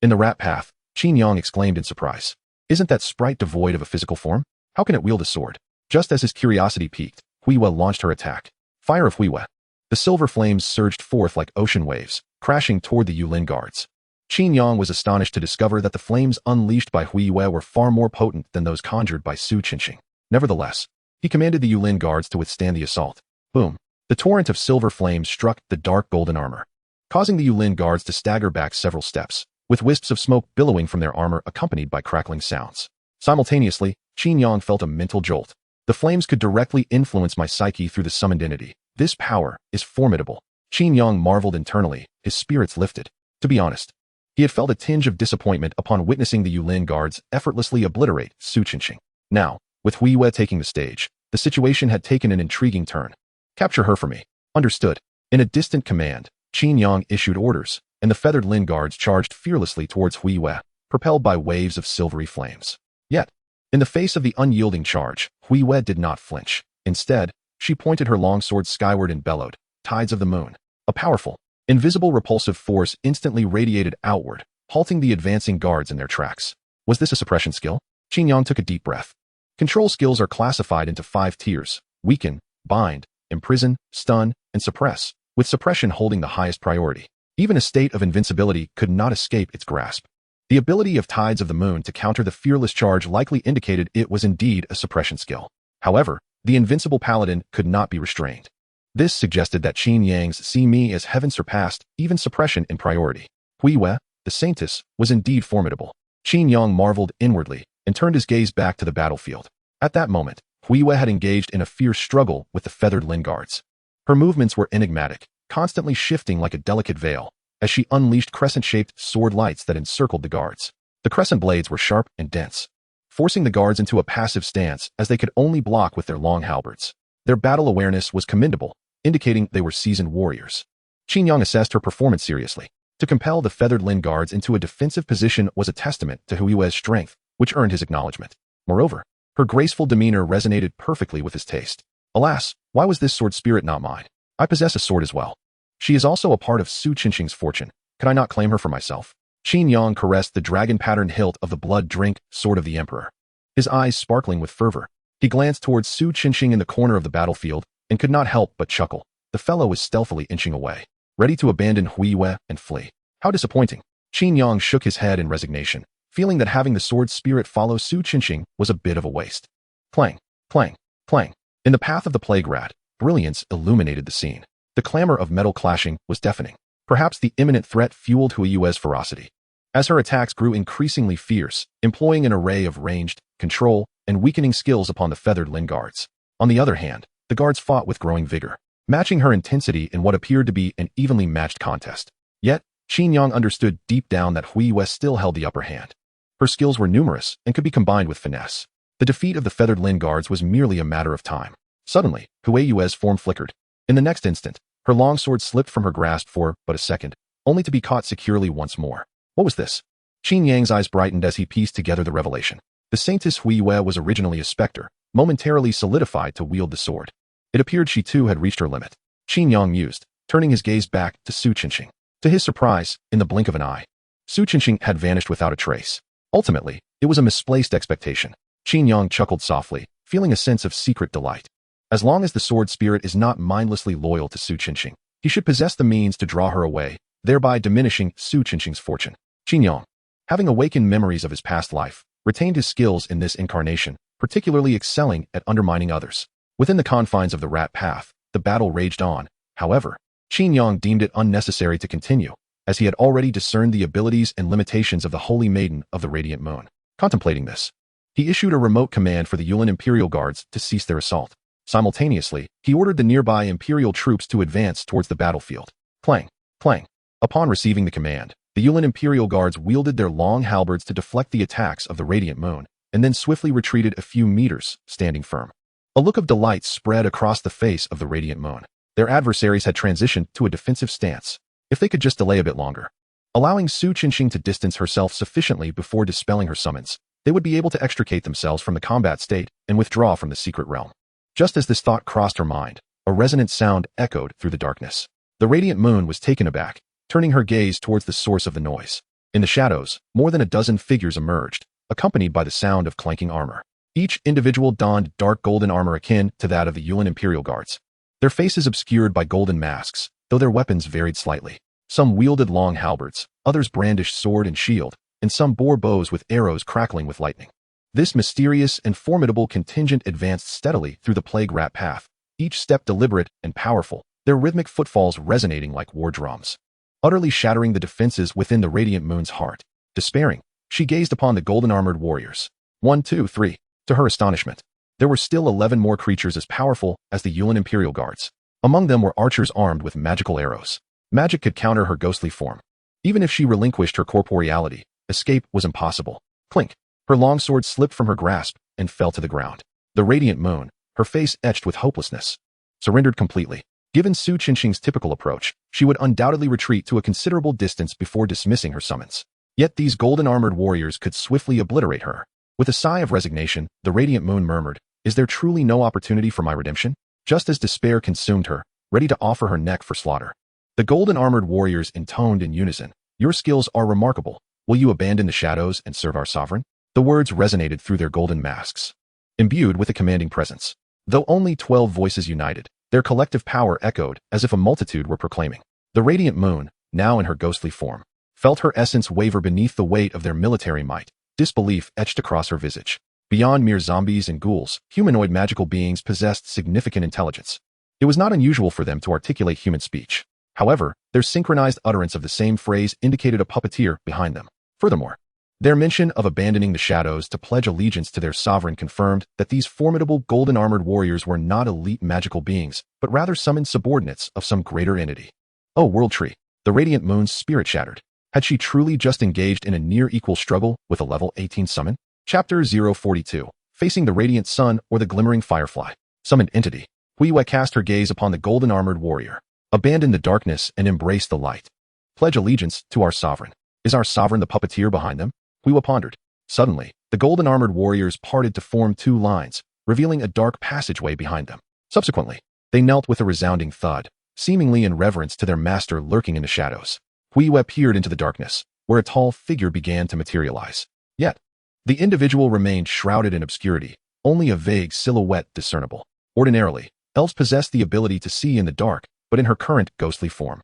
In the rat path, Qin Yang exclaimed in surprise. Isn't that sprite devoid of a physical form? How can it wield a sword? Just as his curiosity piqued, Huiyue launched her attack. Fire of Huiyue. The silver flames surged forth like ocean waves, crashing toward the Yulin guards. Qin Yang was astonished to discover that the flames unleashed by Huiyue were far more potent than those conjured by Su Qinxing. Nevertheless, he commanded the Yulin guards to withstand the assault. Boom. The torrent of silver flames struck the dark golden armor, causing the Yulin guards to stagger back several steps, with wisps of smoke billowing from their armor accompanied by crackling sounds. Simultaneously, Qin Yang felt a mental jolt. The flames could directly influence my psyche through the summoned entity. This power is formidable. Qin Yang marveled internally, his spirits lifted. To be honest, he had felt a tinge of disappointment upon witnessing the Yulin guards effortlessly obliterate Su Qinxing. Now, with Huiyue taking the stage, the situation had taken an intriguing turn. Capture her for me. Understood. In a distant command, Qin Yang issued orders, and the feathered Lin guards charged fearlessly towards Huiyue, propelled by waves of silvery flames. Yet, in the face of the unyielding charge, Huiyue did not flinch. Instead, she pointed her long sword skyward and bellowed, Tides of the Moon. A powerful, invisible repulsive force instantly radiated outward, halting the advancing guards in their tracks. Was this a suppression skill? Qin Yang took a deep breath. Control skills are classified into 5 tiers: weaken, bind, imprison, stun, and suppress, with suppression holding the highest priority. Even a state of invincibility could not escape its grasp. The ability of Tides of the Moon to counter the fearless charge likely indicated it was indeed a suppression skill. However, the invincible paladin could not be restrained. This suggested that Qin Yang's see me as heaven surpassed even suppression in priority. Huiyue, the saintess, was indeed formidable. Qin Yang marveled inwardly and turned his gaze back to the battlefield. At that moment, Huiyue had engaged in a fierce struggle with the feathered Lin guards. Her movements were enigmatic, constantly shifting like a delicate veil, as she unleashed crescent-shaped sword lights that encircled the guards. The crescent blades were sharp and dense, forcing the guards into a passive stance as they could only block with their long halberds. Their battle awareness was commendable, indicating they were seasoned warriors. Qin Yang assessed her performance seriously. To compel the feathered Lin guards into a defensive position was a testament to Huiyue's strength, which earned his acknowledgement. Moreover, her graceful demeanor resonated perfectly with his taste. Alas, why was this sword spirit not mine? I possess a sword as well. She is also a part of Su Qinxing's fortune. Could I not claim her for myself? Qin Yang caressed the dragon-patterned hilt of the blood-drink sword of the emperor. His eyes sparkling with fervor, he glanced towards Su Qinxing in the corner of the battlefield and could not help but chuckle. The fellow was stealthily inching away, ready to abandon Huiyue and flee. How disappointing. Qin Yang shook his head in resignation, feeling that having the sword spirit follow Su Qinxing was a bit of a waste. Clang, clang, clang. In the path of the plague rat, brilliance illuminated the scene. The clamor of metal clashing was deafening. Perhaps the imminent threat fueled Huiyue's ferocity. As her attacks grew increasingly fierce, employing an array of ranged, control, and weakening skills upon the feathered Lin guards. On the other hand, the guards fought with growing vigor, matching her intensity in what appeared to be an evenly matched contest. Yet, Qin Yang understood deep down that Hui still held the upper hand. Her skills were numerous and could be combined with finesse. The defeat of the Feathered Lin guards was merely a matter of time. Suddenly, Huiyue's form flickered. In the next instant, her long sword slipped from her grasp for but a second, only to be caught securely once more. What was this? Qin Yang's eyes brightened as he pieced together the revelation. The Saintess Huiyue was originally a specter, momentarily solidified to wield the sword. It appeared she too had reached her limit. Qin Yang mused, turning his gaze back to Su Qinxing. To his surprise, in the blink of an eye, Su Qinxing had vanished without a trace. Ultimately, it was a misplaced expectation. Qin Yang chuckled softly, feeling a sense of secret delight. As long as the sword spirit is not mindlessly loyal to Su Qinxing, he should possess the means to draw her away, thereby diminishing Su Qinxing's fortune. Qin Yang, having awakened memories of his past life, retained his skills in this incarnation, particularly excelling at undermining others. Within the confines of the rat path, the battle raged on. However, Qin Yang deemed it unnecessary to continue, as he had already discerned the abilities and limitations of the Holy Maiden of the Radiant Moon. Contemplating this, he issued a remote command for the Yuan Imperial Guards to cease their assault. Simultaneously, he ordered the nearby Imperial troops to advance towards the battlefield. Clang, clang. Upon receiving the command, the Yuan Imperial Guards wielded their long halberds to deflect the attacks of the Radiant Moon, and then swiftly retreated a few meters, standing firm. A look of delight spread across the face of the Radiant Moon. Their adversaries had transitioned to a defensive stance. If they could just delay a bit longer, allowing Su Qinxing to distance herself sufficiently before dispelling her summons, they would be able to extricate themselves from the combat state and withdraw from the secret realm. Just as this thought crossed her mind, a resonant sound echoed through the darkness. The Radiant Moon was taken aback, turning her gaze towards the source of the noise. In the shadows, more than a dozen figures emerged, accompanied by the sound of clanking armor. Each individual donned dark golden armor akin to that of the Yuan Imperial Guards. Their faces obscured by golden masks, though their weapons varied slightly. Some wielded long halberds, others brandished sword and shield, and some bore bows with arrows crackling with lightning. This mysterious and formidable contingent advanced steadily through the plague rat path, each step deliberate and powerful, their rhythmic footfalls resonating like war drums, utterly shattering the defenses within the Radiant Moon's heart. Despairing, she gazed upon the golden-armored warriors. 1, 2, 3. To her astonishment, there were still 11 more creatures as powerful as the Yuan Imperial Guards. Among them were archers armed with magical arrows. Magic could counter her ghostly form. Even if she relinquished her corporeality, escape was impossible. Clink. Her long sword slipped from her grasp and fell to the ground. The Radiant Moon, her face etched with hopelessness, surrendered completely. Given Su Qinxing's typical approach, she would undoubtedly retreat to a considerable distance before dismissing her summons. Yet these golden-armored warriors could swiftly obliterate her. With a sigh of resignation, the Radiant Moon murmured, "Is there truly no opportunity for my redemption?" Just as despair consumed her, ready to offer her neck for slaughter. The golden-armored warriors intoned in unison, "Your skills are remarkable. Will you abandon the shadows and serve our sovereign?" The words resonated through their golden masks, imbued with a commanding presence. Though only 12 voices united, their collective power echoed as if a multitude were proclaiming. The Radiant Moon, now in her ghostly form, felt her essence waver beneath the weight of their military might. Disbelief etched across her visage. Beyond mere zombies and ghouls, humanoid magical beings possessed significant intelligence. It was not unusual for them to articulate human speech. However, their synchronized utterance of the same phrase indicated a puppeteer behind them. Furthermore, their mention of abandoning the shadows to pledge allegiance to their sovereign confirmed that these formidable golden-armored warriors were not elite magical beings, but rather summoned subordinates of some greater entity. Oh, World Tree! The Radiant Moon's spirit shattered. Had she truly just engaged in a near-equal struggle with a level 18 summon? Chapter 042. Facing the Radiant Sun or the Glimmering Firefly. Summoned entity. Huiyue cast her gaze upon the golden-armored warrior. Abandon the darkness and embrace the light. Pledge allegiance to our sovereign. Is our sovereign the puppeteer behind them? Huiyue pondered. Suddenly, the golden-armored warriors parted to form two lines, revealing a dark passageway behind them. Subsequently, they knelt with a resounding thud, seemingly in reverence to their master lurking in the shadows. Huiyue peered into the darkness, where a tall figure began to materialize. Yet, the individual remained shrouded in obscurity, only a vague silhouette discernible. Ordinarily, elves possessed the ability to see in the dark, but in her current ghostly form,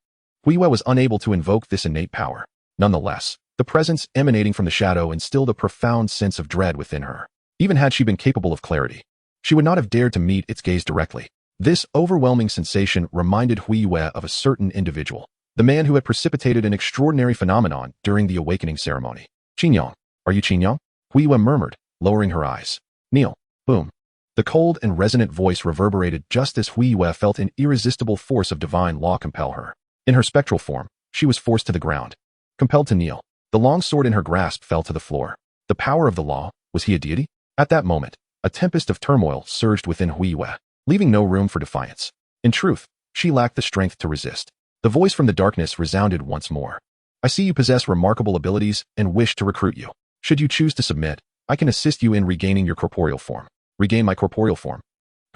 Huiyue was unable to invoke this innate power. Nonetheless, the presence emanating from the shadow instilled a profound sense of dread within her. Even had she been capable of clarity, she would not have dared to meet its gaze directly. This overwhelming sensation reminded Huiyue of a certain individual, the man who had precipitated an extraordinary phenomenon during the awakening ceremony. Qin Yang. Are you Qin Yang? Huiyue murmured, lowering her eyes. Kneel. Boom. The cold and resonant voice reverberated just as Huiyue felt an irresistible force of divine law compel her. In her spectral form, She was forced to the ground, compelled to kneel. The long sword in her grasp fell to the floor. The power of the law, was he a deity? At that moment, a tempest of turmoil surged within Huiyue, leaving no room for defiance. In truth, she lacked the strength to resist. The voice from the darkness resounded once more. I see you possess remarkable abilities and wish to recruit you. Should you choose to submit, I can assist you in regaining your corporeal form. Regain my corporeal form.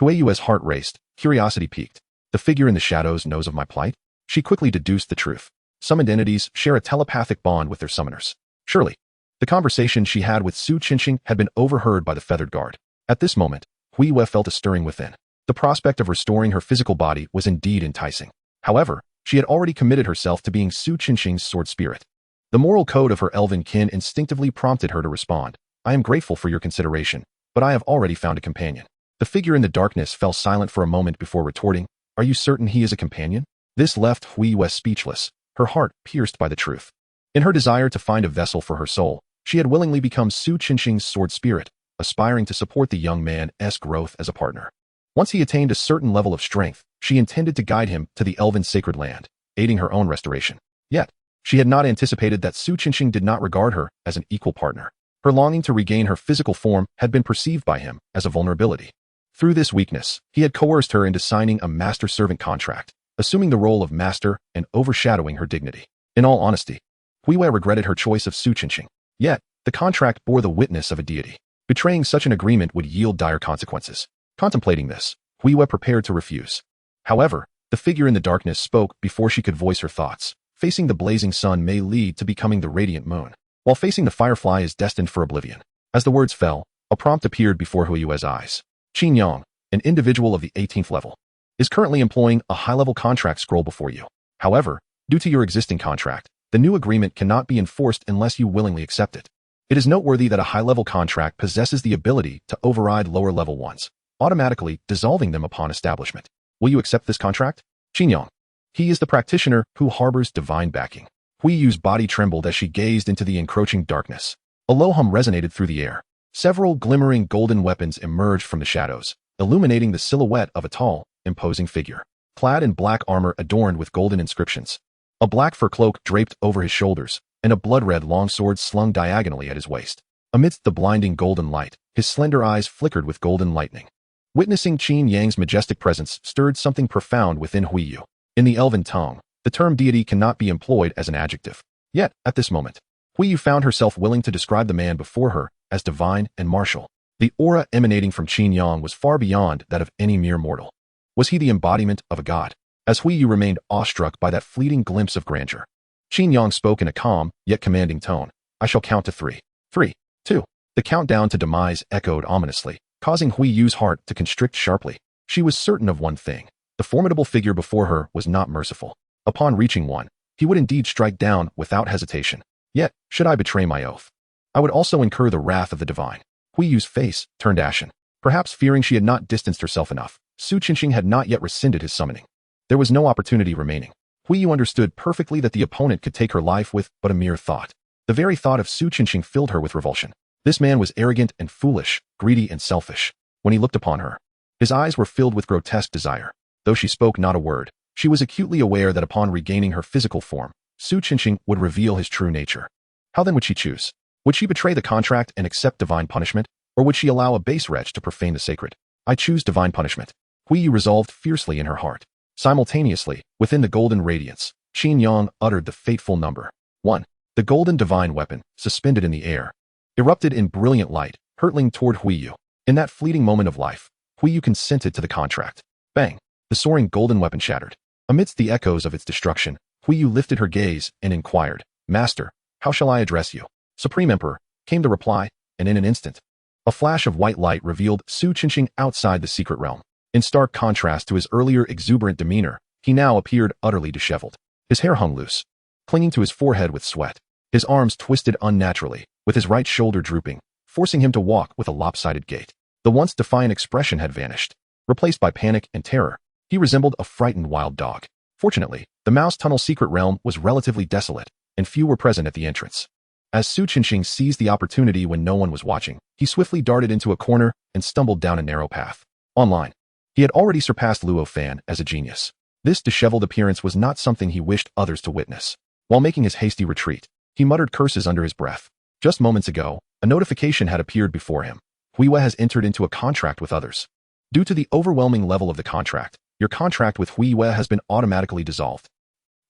Huiyue's heart raced, curiosity piqued. The figure in the shadows knows of my plight? She quickly deduced the truth. Summoned entities share a telepathic bond with their summoners. Surely, the conversation she had with Su Qinxing had been overheard by the feathered guard. At this moment, Huiyue felt a stirring within. The prospect of restoring her physical body was indeed enticing. However, she had already committed herself to being Su Qinxing's sword spirit. The moral code of her elven kin instinctively prompted her to respond. I am grateful for your consideration, but I have already found a companion. The figure in the darkness fell silent for a moment before retorting, Are you certain he is a companion? This left Huiyue speechless, her heart pierced by the truth. In her desire to find a vessel for her soul, she had willingly become Su Qinxing's sword spirit, aspiring to support the young man's growth as a partner. Once he attained a certain level of strength, she intended to guide him to the elven sacred land, aiding her own restoration. Yet, she had not anticipated that Su Qinxing did not regard her as an equal partner. Her longing to regain her physical form had been perceived by him as a vulnerability. Through this weakness, he had coerced her into signing a master-servant contract, assuming the role of master and overshadowing her dignity. In all honesty, Huiyue regretted her choice of Su Qinxing. Yet, the contract bore the witness of a deity. Betraying such an agreement would yield dire consequences. Contemplating this, Huiyue prepared to refuse. However, the figure in the darkness spoke before she could voice her thoughts. Facing the blazing sun may lead to becoming the radiant moon, while facing the firefly is destined for oblivion. As the words fell, a prompt appeared before Huiyue's eyes. Qin Yang, an individual of the 18th level, is currently employing a high-level contract scroll before you. However, due to your existing contract, the new agreement cannot be enforced unless you willingly accept it. It is noteworthy that a high-level contract possesses the ability to override lower-level ones, automatically dissolving them upon establishment. Will you accept this contract? Qin Yang. He is the practitioner who harbors divine backing. Huiyue's body trembled as she gazed into the encroaching darkness. A low hum resonated through the air. Several glimmering golden weapons emerged from the shadows, illuminating the silhouette of a tall, imposing figure, clad in black armor adorned with golden inscriptions. A black fur cloak draped over his shoulders, and a blood-red longsword slung diagonally at his waist. Amidst the blinding golden light, his slender eyes flickered with golden lightning. Witnessing Qin Yang's majestic presence stirred something profound within Huiyue. In the elven tongue, the term deity cannot be employed as an adjective. Yet, at this moment, Huiyue found herself willing to describe the man before her as divine and martial. The aura emanating from Qin Yang was far beyond that of any mere mortal. Was he the embodiment of a god? As Huiyue remained awestruck by that fleeting glimpse of grandeur, Qin Yang spoke in a calm, yet commanding tone. I shall count to 3. 3, 2. The countdown to demise echoed ominously, causing Huiyue's heart to constrict sharply. She was certain of one thing. The formidable figure before her was not merciful. Upon reaching 1, he would indeed strike down without hesitation. Yet, should I betray my oath, I would also incur the wrath of the divine. Huiyue's face turned ashen. Perhaps fearing she had not distanced herself enough, Su Qinxing had not yet rescinded his summoning. There was no opportunity remaining. Huiyue understood perfectly that the opponent could take her life with but a mere thought. The very thought of Su Qinxing filled her with revulsion. This man was arrogant and foolish, greedy and selfish. When he looked upon her, his eyes were filled with grotesque desire. Though she spoke not a word, she was acutely aware that upon regaining her physical form, Su Qinxing would reveal his true nature. How then would she choose? Would she betray the contract and accept divine punishment, or would she allow a base wretch to profane the sacred? I choose divine punishment. Huiyue resolved fiercely in her heart. Simultaneously, within the golden radiance, Qin Yang uttered the fateful number. 1. The golden divine weapon, suspended in the air, erupted in brilliant light, hurtling toward Huiyue. In that fleeting moment of life, Huiyue consented to the contract. Bang! The soaring golden weapon shattered. Amidst the echoes of its destruction, Huiyue lifted her gaze and inquired, Master, how shall I address you? Supreme Emperor, came the reply, and in an instant, a flash of white light revealed Su Qinxing outside the secret realm. In stark contrast to his earlier exuberant demeanor, he now appeared utterly disheveled. His hair hung loose, clinging to his forehead with sweat. His arms twisted unnaturally, with his right shoulder drooping, forcing him to walk with a lopsided gait. The once defiant expression had vanished. Replaced by panic and terror, he resembled a frightened wild dog. Fortunately, the mouse tunnel secret realm was relatively desolate, and few were present at the entrance. As Su Qinxing seized the opportunity when no one was watching, he swiftly darted into a corner and stumbled down a narrow path. Online, he had already surpassed Luo Fan as a genius. This disheveled appearance was not something he wished others to witness. While making his hasty retreat, he muttered curses under his breath. Just moments ago, a notification had appeared before him. Huiwa has entered into a contract with others. Due to the overwhelming level of the contract, your contract with Huiwa has been automatically dissolved.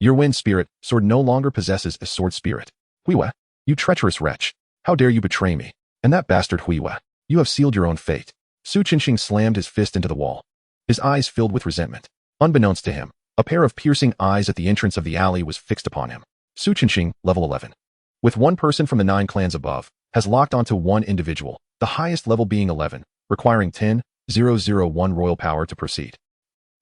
Your wind spirit sword no longer possesses a sword spirit. Huiwa, you treacherous wretch. How dare you betray me? And that bastard Huiwa. You have sealed your own fate. Su Qinxing slammed his fist into the wall. His eyes filled with resentment. Unbeknownst to him, a pair of piercing eyes at the entrance of the alley was fixed upon him. Su Qinxing, level 11. With one person from the 9 clans above, has locked onto one individual, the highest level being 11, requiring 10,001 royal power to proceed.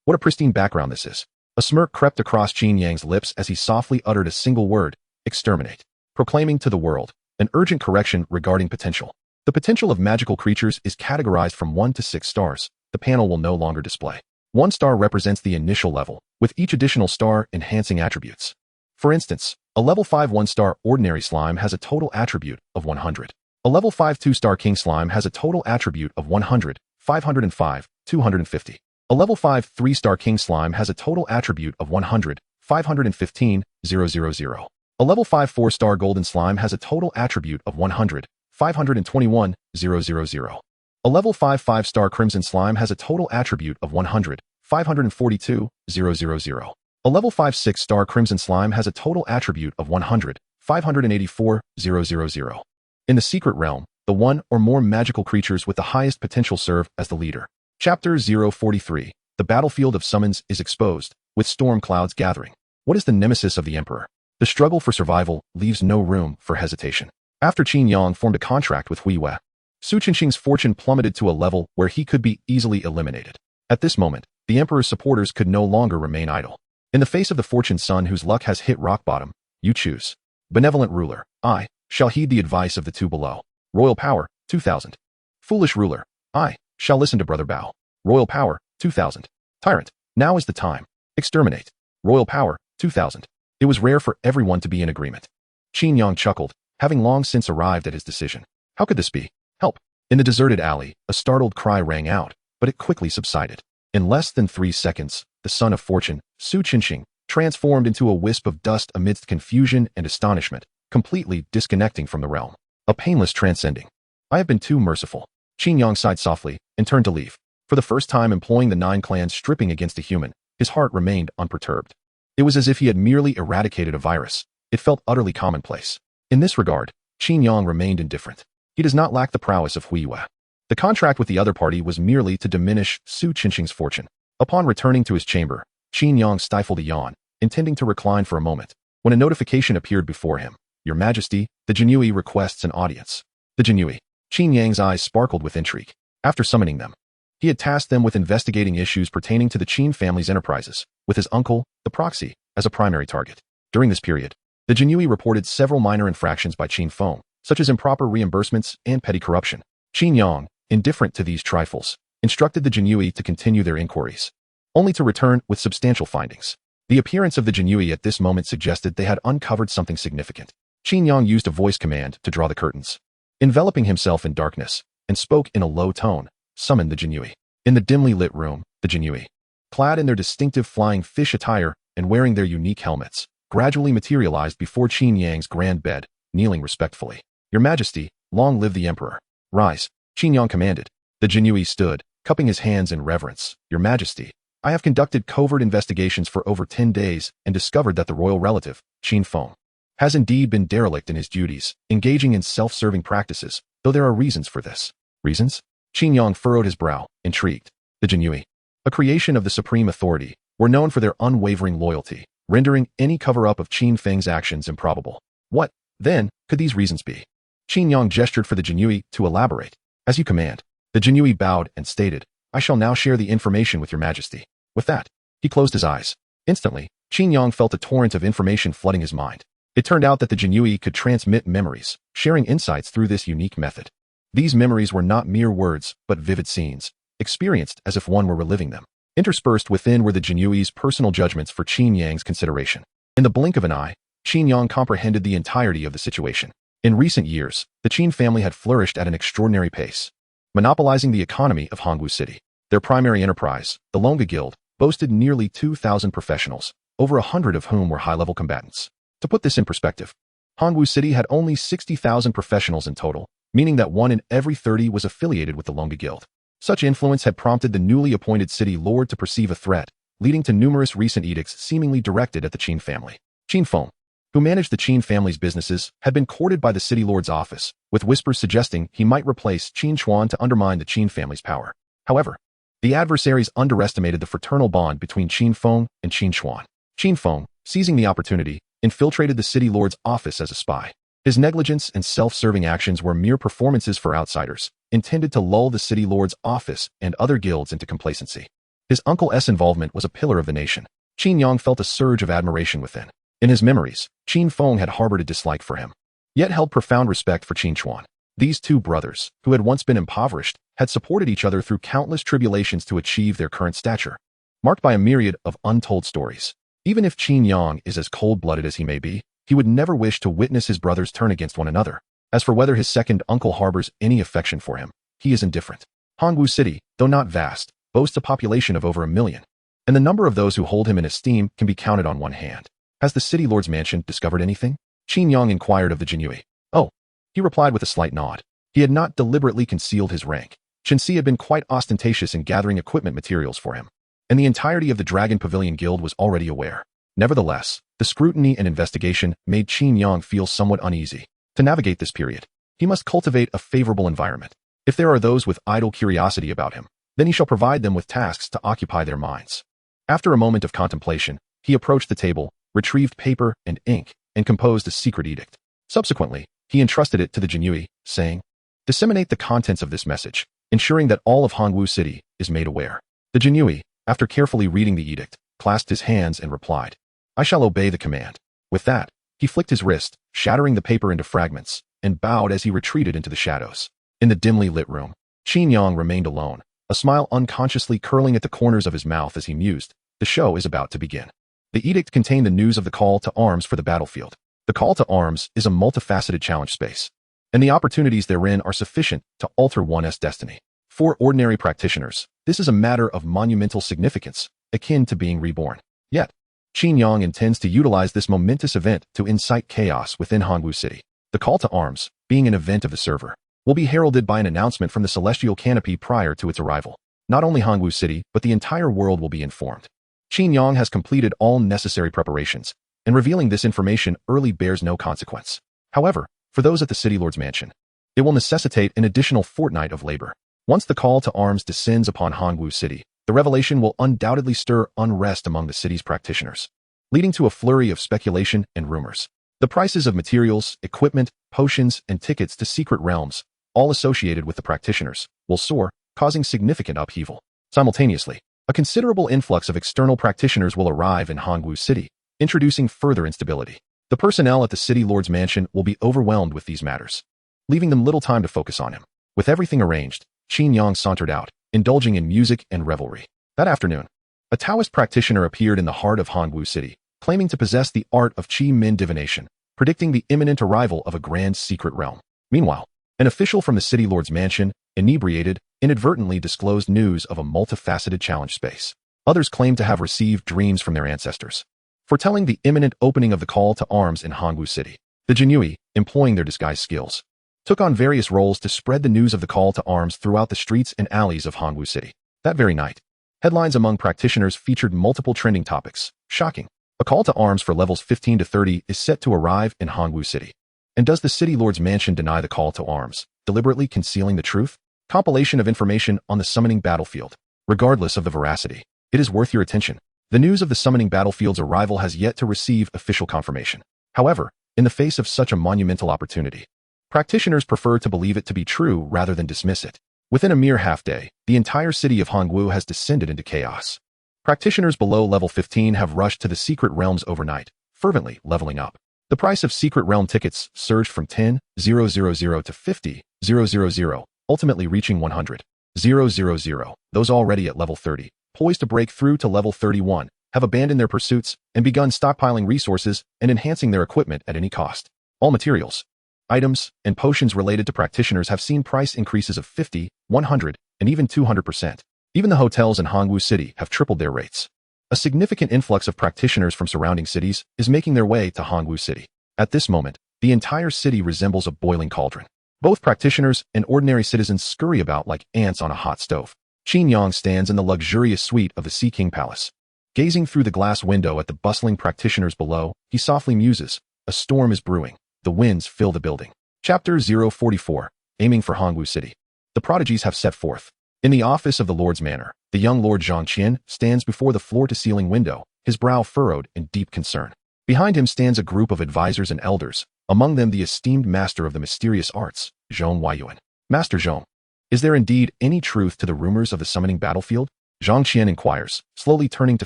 What a pristine background this is. A smirk crept across Qin Yang's lips as he softly uttered a single word, exterminate, proclaiming to the world an urgent correction regarding potential. The potential of magical creatures is categorized from 1 to 6 stars. The panel will no longer display. 1 star represents the initial level, with each additional star enhancing attributes. For instance, a level 5 1-star ordinary slime has a total attribute of 100. A level 5 2-star king slime has a total attribute of 100, 505, 250. A level 5 3-star king slime has a total attribute of 100, 515, 000. A level 5 4-star golden slime has a total attribute of 100, 521, 000. A level 5 5-star crimson slime has a total attribute of 100, 542, 000. A level 5 6-star crimson slime has a total attribute of 100, 584, 000. In the secret realm, the 1 or more magical creatures with the highest potential serve as the leader. Chapter 043. The battlefield of summons is exposed, with storm clouds gathering. What is the nemesis of the Emperor? The struggle for survival leaves no room for hesitation. After Qin Yang formed a contract with Huiwa, Su Qinxing's fortune plummeted to a level where he could be easily eliminated. At this moment, the Emperor's supporters could no longer remain idle. In the face of the fortune sun whose luck has hit rock bottom, you choose. Benevolent ruler, I shall heed the advice of the 2 below. Royal power, 2000. Foolish ruler, I shall listen to Brother Bao. Royal power, 2000. Tyrant, now is the time. Exterminate. Royal power, 2000. It was rare for everyone to be in agreement. Qin Yang chuckled, having long since arrived at his decision. How could this be? Help. In the deserted alley, a startled cry rang out, but it quickly subsided. In less than 3 seconds, the son of fortune, Su Qinxing, transformed into a wisp of dust amidst confusion and astonishment, completely disconnecting from the realm. A painless transcending. I have been too merciful. Qin Yang sighed softly and turned to leave. For the first time employing the 9 clans stripping against a human, his heart remained unperturbed. It was as if he had merely eradicated a virus. It felt utterly commonplace. In this regard, Qin Yang remained indifferent. He does not lack the prowess of Huiwa. The contract with the other party was merely to diminish Su Qinxing's fortune. Upon returning to his chamber, Qin Yang stifled a yawn, intending to recline for a moment, when a notification appeared before him. Your Majesty, the Jinui requests an audience. The Jinui. Qin Yang's eyes sparkled with intrigue. After summoning them, he had tasked them with investigating issues pertaining to the Qin family's enterprises, with his uncle, the proxy, as a primary target. During this period, the Jinui reported several minor infractions by Qin Feng, such as improper reimbursements and petty corruption. Qin Yang, indifferent to these trifles, instructed the Jinui to continue their inquiries, only to return with substantial findings. The appearance of the Jinui at this moment suggested they had uncovered something significant. Qin Yang used a voice command to draw the curtains, enveloping himself in darkness, and spoke in a low tone, summoned the Jinui. In the dimly lit room, the Jinui, clad in their distinctive flying fish attire and wearing their unique helmets, gradually materialized before Qin Yang's grand bed, kneeling respectfully. Your Majesty, long live the Emperor. Rise, Qin Yang commanded. The Jinui stood, cupping his hands in reverence. Your Majesty, I have conducted covert investigations for over 10 days and discovered that the royal relative, Qin Feng, has indeed been derelict in his duties, engaging in self-serving practices, though there are reasons for this. Reasons? Qin Yang furrowed his brow, intrigued. The Jinui, a creation of the supreme authority, were known for their unwavering loyalty, rendering any cover-up of Qin Feng's actions improbable. What, then, could these reasons be? Qin Yang gestured for the Jinui to elaborate. As you command. The Jinui bowed and stated, I shall now share the information with your Majesty. With that, he closed his eyes. Instantly, Qin Yang felt a torrent of information flooding his mind. It turned out that the Jinui could transmit memories, sharing insights through this unique method. These memories were not mere words, but vivid scenes, experienced as if one were reliving them. Interspersed within were the Jinui's personal judgments for Qin Yang's consideration. In the blink of an eye, Qin Yang comprehended the entirety of the situation. In recent years, the Qin family had flourished at an extraordinary pace, monopolizing the economy of Hongwu City. Their primary enterprise, the Longa Guild, boasted nearly 2,000 professionals, over 100 of whom were high-level combatants. To put this in perspective, Hongwu City had only 60,000 professionals in total, meaning that 1 in every 30 was affiliated with the Longa Guild. Such influence had prompted the newly appointed city lord to perceive a threat, leading to numerous recent edicts seemingly directed at the Qin family. Qin Feng, who managed the Qin family's businesses, had been courted by the city lord's office, with whispers suggesting he might replace Qin Chuan to undermine the Qin family's power. However, the adversaries underestimated the fraternal bond between Qin Feng and Qin Chuan. Qin Feng, seizing the opportunity, infiltrated the city lord's office as a spy. His negligence and self-serving actions were mere performances for outsiders, intended to lull the city lord's office and other guilds into complacency. His uncle's involvement was a pillar of the nation. Qin Yang felt a surge of admiration within. In his memories, Qin Feng had harbored a dislike for him, yet held profound respect for Qin Chuan. These two brothers, who had once been impoverished, had supported each other through countless tribulations to achieve their current stature, marked by a myriad of untold stories. Even if Qin Yang is as cold-blooded as he may be, he would never wish to witness his brothers turn against one another. As for whether his second uncle harbors any affection for him, he is indifferent. Hongwu City, though not vast, boasts a population of over 1 million, and the number of those who hold him in esteem can be counted on one hand. Has the city lord's mansion discovered anything? Qin Yang inquired of the Jinyui. Oh, he replied with a slight nod. He had not deliberately concealed his rank. Shenxi had been quite ostentatious in gathering equipment materials for him, and the entirety of the Dragon Pavilion Guild was already aware. Nevertheless, the scrutiny and investigation made Qin Yang feel somewhat uneasy. To navigate this period, he must cultivate a favorable environment. If there are those with idle curiosity about him, then he shall provide them with tasks to occupy their minds. After a moment of contemplation, he approached the table, retrieved paper and ink, and composed a secret edict. Subsequently, he entrusted it to the Jinyui, saying, "Disseminate the contents of this message, ensuring that all of Hongwu City is made aware." The Jinyui, after carefully reading the edict, clasped his hands and replied, "I shall obey the command." With that, he flicked his wrist, shattering the paper into fragments, and bowed as he retreated into the shadows. In the dimly lit room, Qin Yang remained alone, a smile unconsciously curling at the corners of his mouth as he mused. The show is about to begin. The edict contained the news of the call to arms for the battlefield. The call to arms is a multifaceted challenge space, and the opportunities therein are sufficient to alter one's destiny. For ordinary practitioners, this is a matter of monumental significance, akin to being reborn. Yet, Qin Yang intends to utilize this momentous event to incite chaos within Hongwu City. The call to arms, being an event of the server, will be heralded by an announcement from the celestial canopy prior to its arrival. Not only Hongwu City, but the entire world will be informed. Qin Yang has completed all necessary preparations, and revealing this information early bears no consequence. However, for those at the City Lord's mansion, it will necessitate an additional fortnight of labor. Once the call to arms descends upon Hongwu City, the revelation will undoubtedly stir unrest among the city's practitioners, leading to a flurry of speculation and rumors. The prices of materials, equipment, potions, and tickets to secret realms, all associated with the practitioners, will soar, causing significant upheaval. Simultaneously, a considerable influx of external practitioners will arrive in Hongwu City, introducing further instability. The personnel at the City Lord's mansion will be overwhelmed with these matters, leaving them little time to focus on him. With everything arranged, Qin Yang sauntered out, indulging in music and revelry. That afternoon, a Taoist practitioner appeared in the heart of Hongwu City, claiming to possess the art of Qi Min divination, predicting the imminent arrival of a grand secret realm. Meanwhile, an official from the City Lord's mansion, inebriated, inadvertently disclosed news of a multifaceted challenge space. Others claimed to have received dreams from their ancestors, foretelling the imminent opening of the call to arms in Hongwu City. The Jinyui, employing their disguise skills, took on various roles to spread the news of the call to arms throughout the streets and alleys of Hongwu City. That very night, headlines among practitioners featured multiple trending topics. Shocking. A call to arms for levels 15 to 30 is set to arrive in Hongwu City. And does the City Lord's mansion deny the call to arms, deliberately concealing the truth? Compilation of information on the summoning battlefield. Regardless of the veracity, it is worth your attention. The news of the summoning battlefield's arrival has yet to receive official confirmation. However, in the face of such a monumental opportunity, practitioners prefer to believe it to be true rather than dismiss it. Within a mere half-day, the entire city of Hongwu has descended into chaos. Practitioners below level 15 have rushed to the secret realms overnight, fervently leveling up. The price of secret realm tickets surged from 10,000 to 50,000, ultimately reaching 100,000. Those already at level 30, poised to break through to level 31, have abandoned their pursuits and begun stockpiling resources and enhancing their equipment at any cost. All materials, items, and potions related to practitioners have seen price increases of 50, 100, and even 200%. Even the hotels in Hongwu City have tripled their rates. A significant influx of practitioners from surrounding cities is making their way to Hongwu City. At this moment, the entire city resembles a boiling cauldron. Both practitioners and ordinary citizens scurry about like ants on a hot stove. Qin Yang stands in the luxurious suite of the Sea King Palace. Gazing through the glass window at the bustling practitioners below, he softly muses. A storm is brewing. The winds fill the building. Chapter 044. Aiming for Hongwu City. The prodigies have set forth. In the office of the Lord's Manor, the young Lord Zhang Qian stands before the floor-to-ceiling window, his brow furrowed in deep concern. Behind him stands a group of advisors and elders, among them the esteemed master of the mysterious arts, Zhong Yuan. Master Zhong, is there indeed any truth to the rumors of the summoning battlefield? Zhang Qian inquires, slowly turning to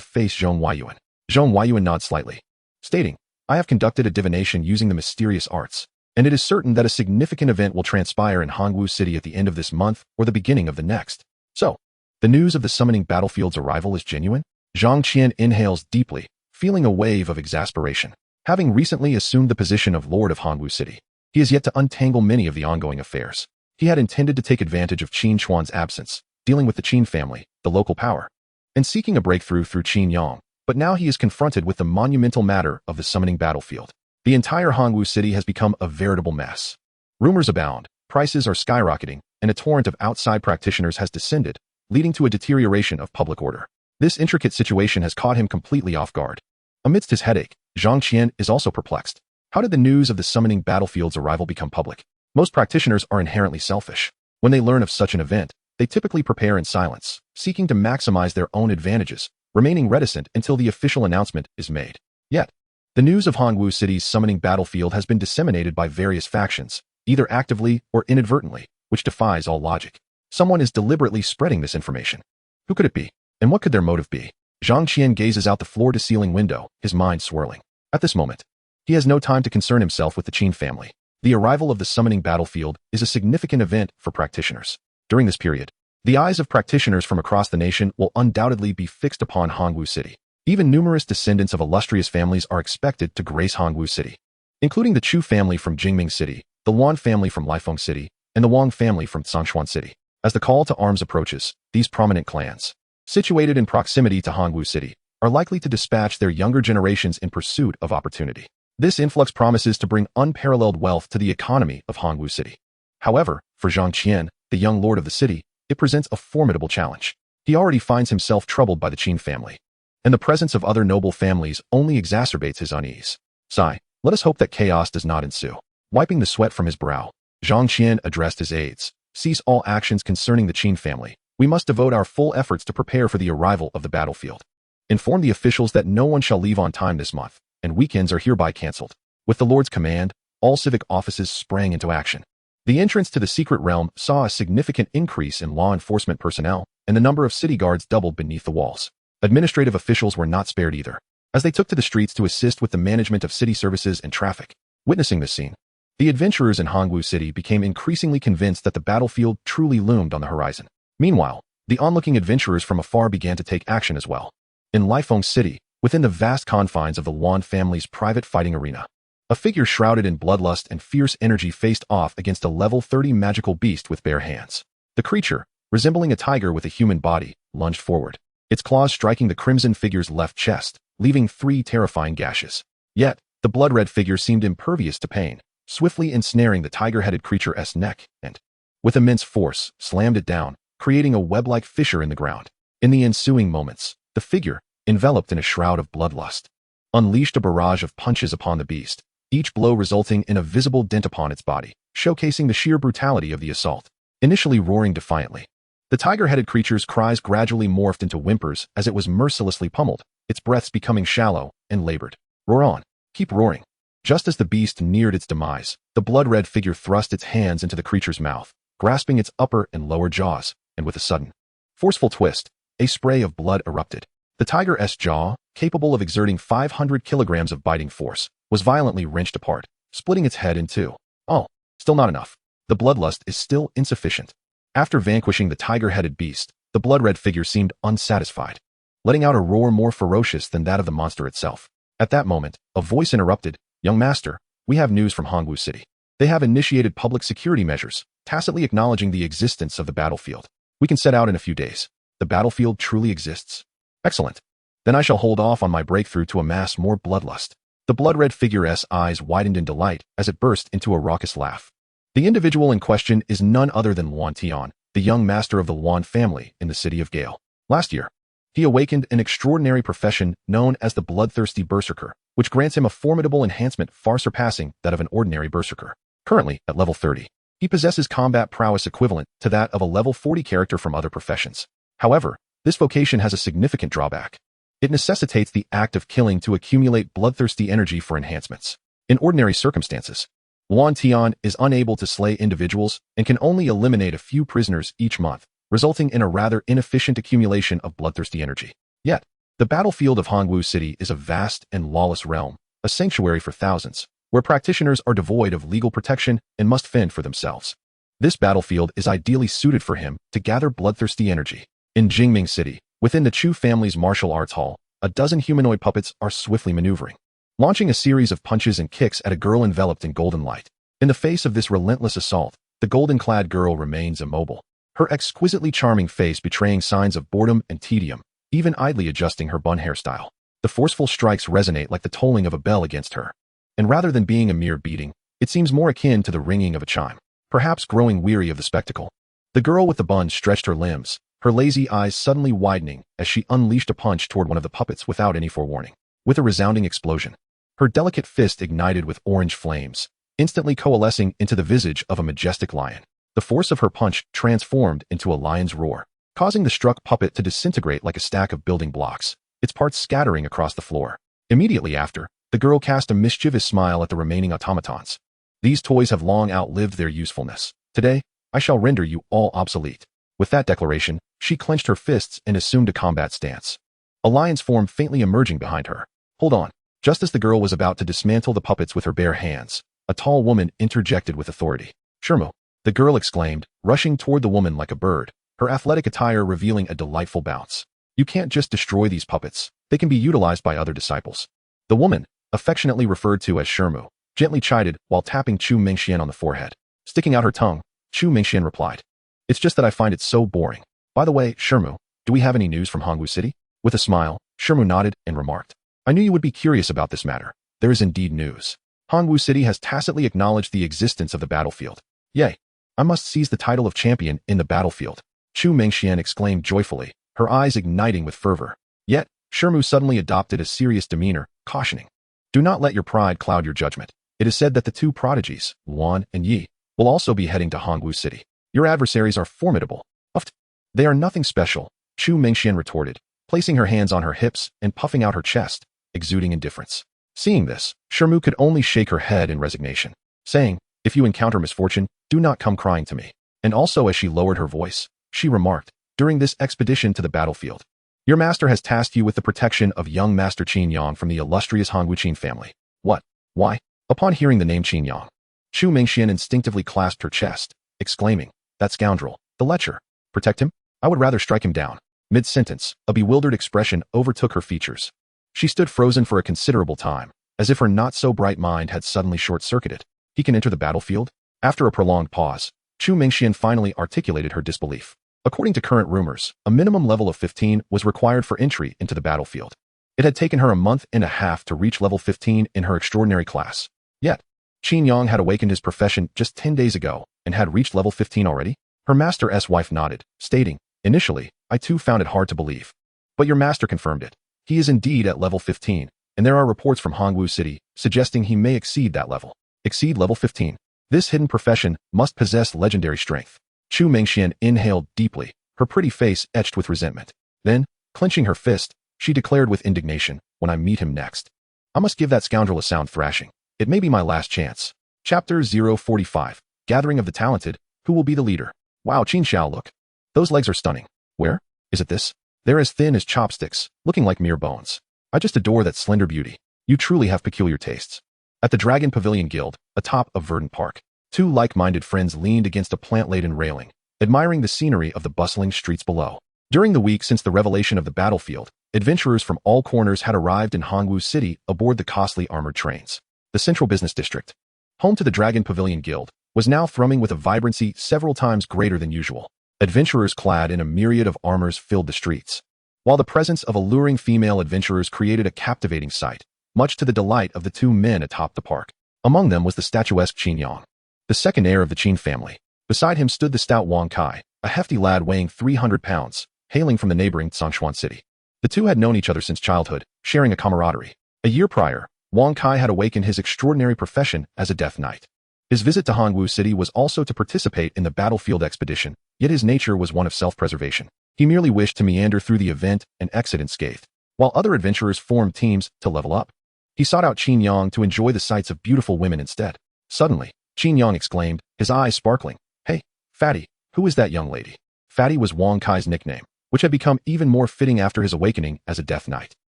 face Zhong Yuan. Zhong Yuan nods slightly, stating, I have conducted a divination using the mysterious arts, and it is certain that a significant event will transpire in Hongwu City at the end of this month or the beginning of the next. So, the news of the summoning battlefield's arrival is genuine? Zhang Qian inhales deeply, feeling a wave of exasperation. Having recently assumed the position of Lord of Hongwu City, he has yet to untangle many of the ongoing affairs. He had intended to take advantage of Qin Chuan's absence, dealing with the Qin family, the local power, and seeking a breakthrough through Qin Yang, but now he is confronted with the monumental matter of the summoning battlefield. The entire Hongwu City has become a veritable mess. Rumors abound, prices are skyrocketing, and a torrent of outside practitioners has descended, leading to a deterioration of public order. This intricate situation has caught him completely off guard. Amidst his headache, Zhang Qian is also perplexed. How did the news of the summoning battlefield's arrival become public? Most practitioners are inherently selfish. When they learn of such an event, they typically prepare in silence, seeking to maximize their own advantages, remaining reticent until the official announcement is made. Yet, the news of Hongwu City's summoning battlefield has been disseminated by various factions, either actively or inadvertently, which defies all logic. Someone is deliberately spreading this information. Who could it be? And what could their motive be? Zhang Qian gazes out the floor-to-ceiling window, his mind swirling. At this moment, he has no time to concern himself with the Qin family. The arrival of the summoning battlefield is a significant event for practitioners. During this period, the eyes of practitioners from across the nation will undoubtedly be fixed upon Hongwu City. Even numerous descendants of illustrious families are expected to grace Hongwu City, including the Chu family from Jingming City, the Yuan family from Lifeng City, and the Wang family from Tsangshuan City. As the call to arms approaches, these prominent clans, situated in proximity to Hongwu City, are likely to dispatch their younger generations in pursuit of opportunity. This influx promises to bring unparalleled wealth to the economy of Hongwu City. However, for Zhang Qian, the young lord of the city, it presents a formidable challenge. He already finds himself troubled by the Qin family, and the presence of other noble families only exacerbates his unease. Sigh, let us hope that chaos does not ensue. Wiping the sweat from his brow, Zhang Qian addressed his aides. Cease all actions concerning the Qin family. We must devote our full efforts to prepare for the arrival of the battlefield. Inform the officials that no one shall leave on time this month, and weekends are hereby cancelled. With the Lord's command, all civic offices sprang into action. The entrance to the secret realm saw a significant increase in law enforcement personnel, and the number of city guards doubled beneath the walls. Administrative officials were not spared either, as they took to the streets to assist with the management of city services and traffic. Witnessing this scene, the adventurers in Hongwu City became increasingly convinced that the battlefield truly loomed on the horizon. Meanwhile, the onlooking adventurers from afar began to take action as well. In Lifeng City, within the vast confines of the Yuan family's private fighting arena, a figure shrouded in bloodlust and fierce energy faced off against a level 30 magical beast with bare hands. The creature, resembling a tiger with a human body, lunged forward, its claws striking the crimson figure's left chest, leaving 3 terrifying gashes. Yet, the blood-red figure seemed impervious to pain, swiftly ensnaring the tiger-headed creature's neck and, with immense force, slammed it down, creating a web-like fissure in the ground. In the ensuing moments, the figure, enveloped in a shroud of bloodlust, unleashed a barrage of punches upon the beast, each blow resulting in a visible dent upon its body, showcasing the sheer brutality of the assault. Initially roaring defiantly, the tiger-headed creature's cries gradually morphed into whimpers as it was mercilessly pummeled, its breaths becoming shallow and labored. Roar on. Keep roaring. Just as the beast neared its demise, the blood-red figure thrust its hands into the creature's mouth, grasping its upper and lower jaws, and with a sudden, forceful twist, a spray of blood erupted. The tiger's jaw, capable of exerting 500 kilograms of biting force, was violently wrenched apart, splitting its head in two. Oh, still not enough. The bloodlust is still insufficient. After vanquishing the tiger-headed beast, the blood-red figure seemed unsatisfied, letting out a roar more ferocious than that of the monster itself. At that moment, a voice interrupted, "Young master, we have news from Hongwu City. They have initiated public security measures, tacitly acknowledging the existence of the battlefield. We can set out in a few days. The battlefield truly exists. Excellent. Then I shall hold off on my breakthrough to amass more bloodlust. The blood-red figure's eyes widened in delight as it burst into a raucous laugh. The individual in question is none other than Yuan, the young master of the Yuan family in the city of Gale. Last year, he awakened an extraordinary profession known as the bloodthirsty berserker, which grants him a formidable enhancement far surpassing that of an ordinary berserker. Currently, at level 30, he possesses combat prowess equivalent to that of a level 40 character from other professions. However, this vocation has a significant drawback. It necessitates the act of killing to accumulate bloodthirsty energy for enhancements. In ordinary circumstances, Yuan is unable to slay individuals and can only eliminate a few prisoners each month, resulting in a rather inefficient accumulation of bloodthirsty energy. Yet, the battlefield of Hongwu City is a vast and lawless realm, a sanctuary for thousands, where practitioners are devoid of legal protection and must fend for themselves. This battlefield is ideally suited for him to gather bloodthirsty energy. In Jingming City, within the Chu family's martial arts hall, a dozen humanoid puppets are swiftly maneuvering, launching a series of punches and kicks at a girl enveloped in golden light. In the face of this relentless assault, the golden-clad girl remains immobile, her exquisitely charming face betraying signs of boredom and tedium, even idly adjusting her bun hairstyle. The forceful strikes resonate like the tolling of a bell against her, and rather than being a mere beating, it seems more akin to the ringing of a chime. Perhaps growing weary of the spectacle, the girl with the bun stretched her limbs, her lazy eyes suddenly widening as she unleashed a punch toward one of the puppets without any forewarning. With a resounding explosion, her delicate fist ignited with orange flames, instantly coalescing into the visage of a majestic lion. The force of her punch transformed into a lion's roar, causing the struck puppet to disintegrate like a stack of building blocks, its parts scattering across the floor. Immediately after, the girl cast a mischievous smile at the remaining automatons. These toys have long outlived their usefulness. Today, I shall render you all obsolete. With that declaration, she clenched her fists and assumed a combat stance. A lion's form faintly emerging behind her. Hold on. Just as the girl was about to dismantle the puppets with her bare hands, a tall woman interjected with authority. Shermo, the girl exclaimed, rushing toward the woman like a bird, her athletic attire revealing a delightful bounce. You can't just destroy these puppets. They can be utilized by other disciples. The woman, affectionately referred to as Shermu, gently chided while tapping Chu Mingxian on the forehead. Sticking out her tongue, Chu Mingxian replied, "It's just that I find it so boring. By the way, Shermu, do we have any news from Hongwu City?" With a smile, Shermu nodded and remarked, "I knew you would be curious about this matter. There is indeed news. Hongwu City has tacitly acknowledged the existence of the battlefield. Yay! I must seize the title of champion in the battlefield." Chu Mingxian exclaimed joyfully, her eyes igniting with fervor. Yet, Shermu suddenly adopted a serious demeanor, cautioning, "Do not let your pride cloud your judgment. It is said that the two prodigies, Yuan and Yi, will also be heading to Hongwu City. Your adversaries are formidable." "Uft. They are nothing special," Chu Mingxian retorted, placing her hands on her hips and puffing out her chest, exuding indifference. Seeing this, Shermu could only shake her head in resignation, saying, "If you encounter misfortune, do not come crying to me." And also as she lowered her voice, she remarked, "During this expedition to the battlefield, your master has tasked you with the protection of young Master Qin Yang from the illustrious Hongwu Qin family." "What? Why?" Upon hearing the name Qin Yang, Chu Mingxian instinctively clasped her chest, exclaiming, "That scoundrel, the lecher. Protect him? I would rather strike him down." Mid-sentence, a bewildered expression overtook her features. She stood frozen for a considerable time, as if her not-so-bright mind had suddenly short-circuited. "He can enter the battlefield?" After a prolonged pause, Chu Mingxian finally articulated her disbelief. According to current rumors, a minimum level of 15 was required for entry into the battlefield. It had taken her a month and a half to reach level 15 in her extraordinary class. Yet, Qin Yang had awakened his profession just 10 days ago and had reached level 15 already? Her master's wife nodded, stating, "Initially, I too found it hard to believe. But your master confirmed it. He is indeed at level 15, and there are reports from Hongwu City suggesting he may exceed that level." Exceed level 15. This hidden profession must possess legendary strength. Chu Mingxian inhaled deeply, her pretty face etched with resentment. Then, clenching her fist, she declared with indignation, "When I meet him next, I must give that scoundrel a sound thrashing. It may be my last chance." Chapter 045, Gathering of the Talented, Who Will Be the Leader? Wow, Qin Xiao, look. Those legs are stunning. Where? Is it this? They're as thin as chopsticks, looking like mere bones. I just adore that slender beauty. You truly have peculiar tastes. At the Dragon Pavilion Guild, atop of Verdant Park, two like-minded friends leaned against a plant-laden railing, admiring the scenery of the bustling streets below. During the week since the revelation of the battlefield, adventurers from all corners had arrived in Hongwu City aboard the costly armored trains. The central business district, home to the Dragon Pavilion Guild, was now thrumming with a vibrancy several times greater than usual. Adventurers clad in a myriad of armors filled the streets, while the presence of alluring female adventurers created a captivating sight, much to the delight of the two men atop the park. Among them was the statuesque Qin Yang, the second heir of the Qin family. Beside him stood the stout Wang Kai, a hefty lad weighing 300 pounds, hailing from the neighboring Zhongshuan city. The two had known each other since childhood, sharing a camaraderie. A year prior, Wang Kai had awakened his extraordinary profession as a death knight. His visit to Hongwu City was also to participate in the battlefield expedition, yet his nature was one of self-preservation. He merely wished to meander through the event and exit unscathed, while other adventurers formed teams to level up. He sought out Qin Yang to enjoy the sights of beautiful women instead. Suddenly, Qin Yang exclaimed, his eyes sparkling, "Hey, Fatty, who is that young lady?" Fatty was Wang Kai's nickname, which had become even more fitting after his awakening as a death knight.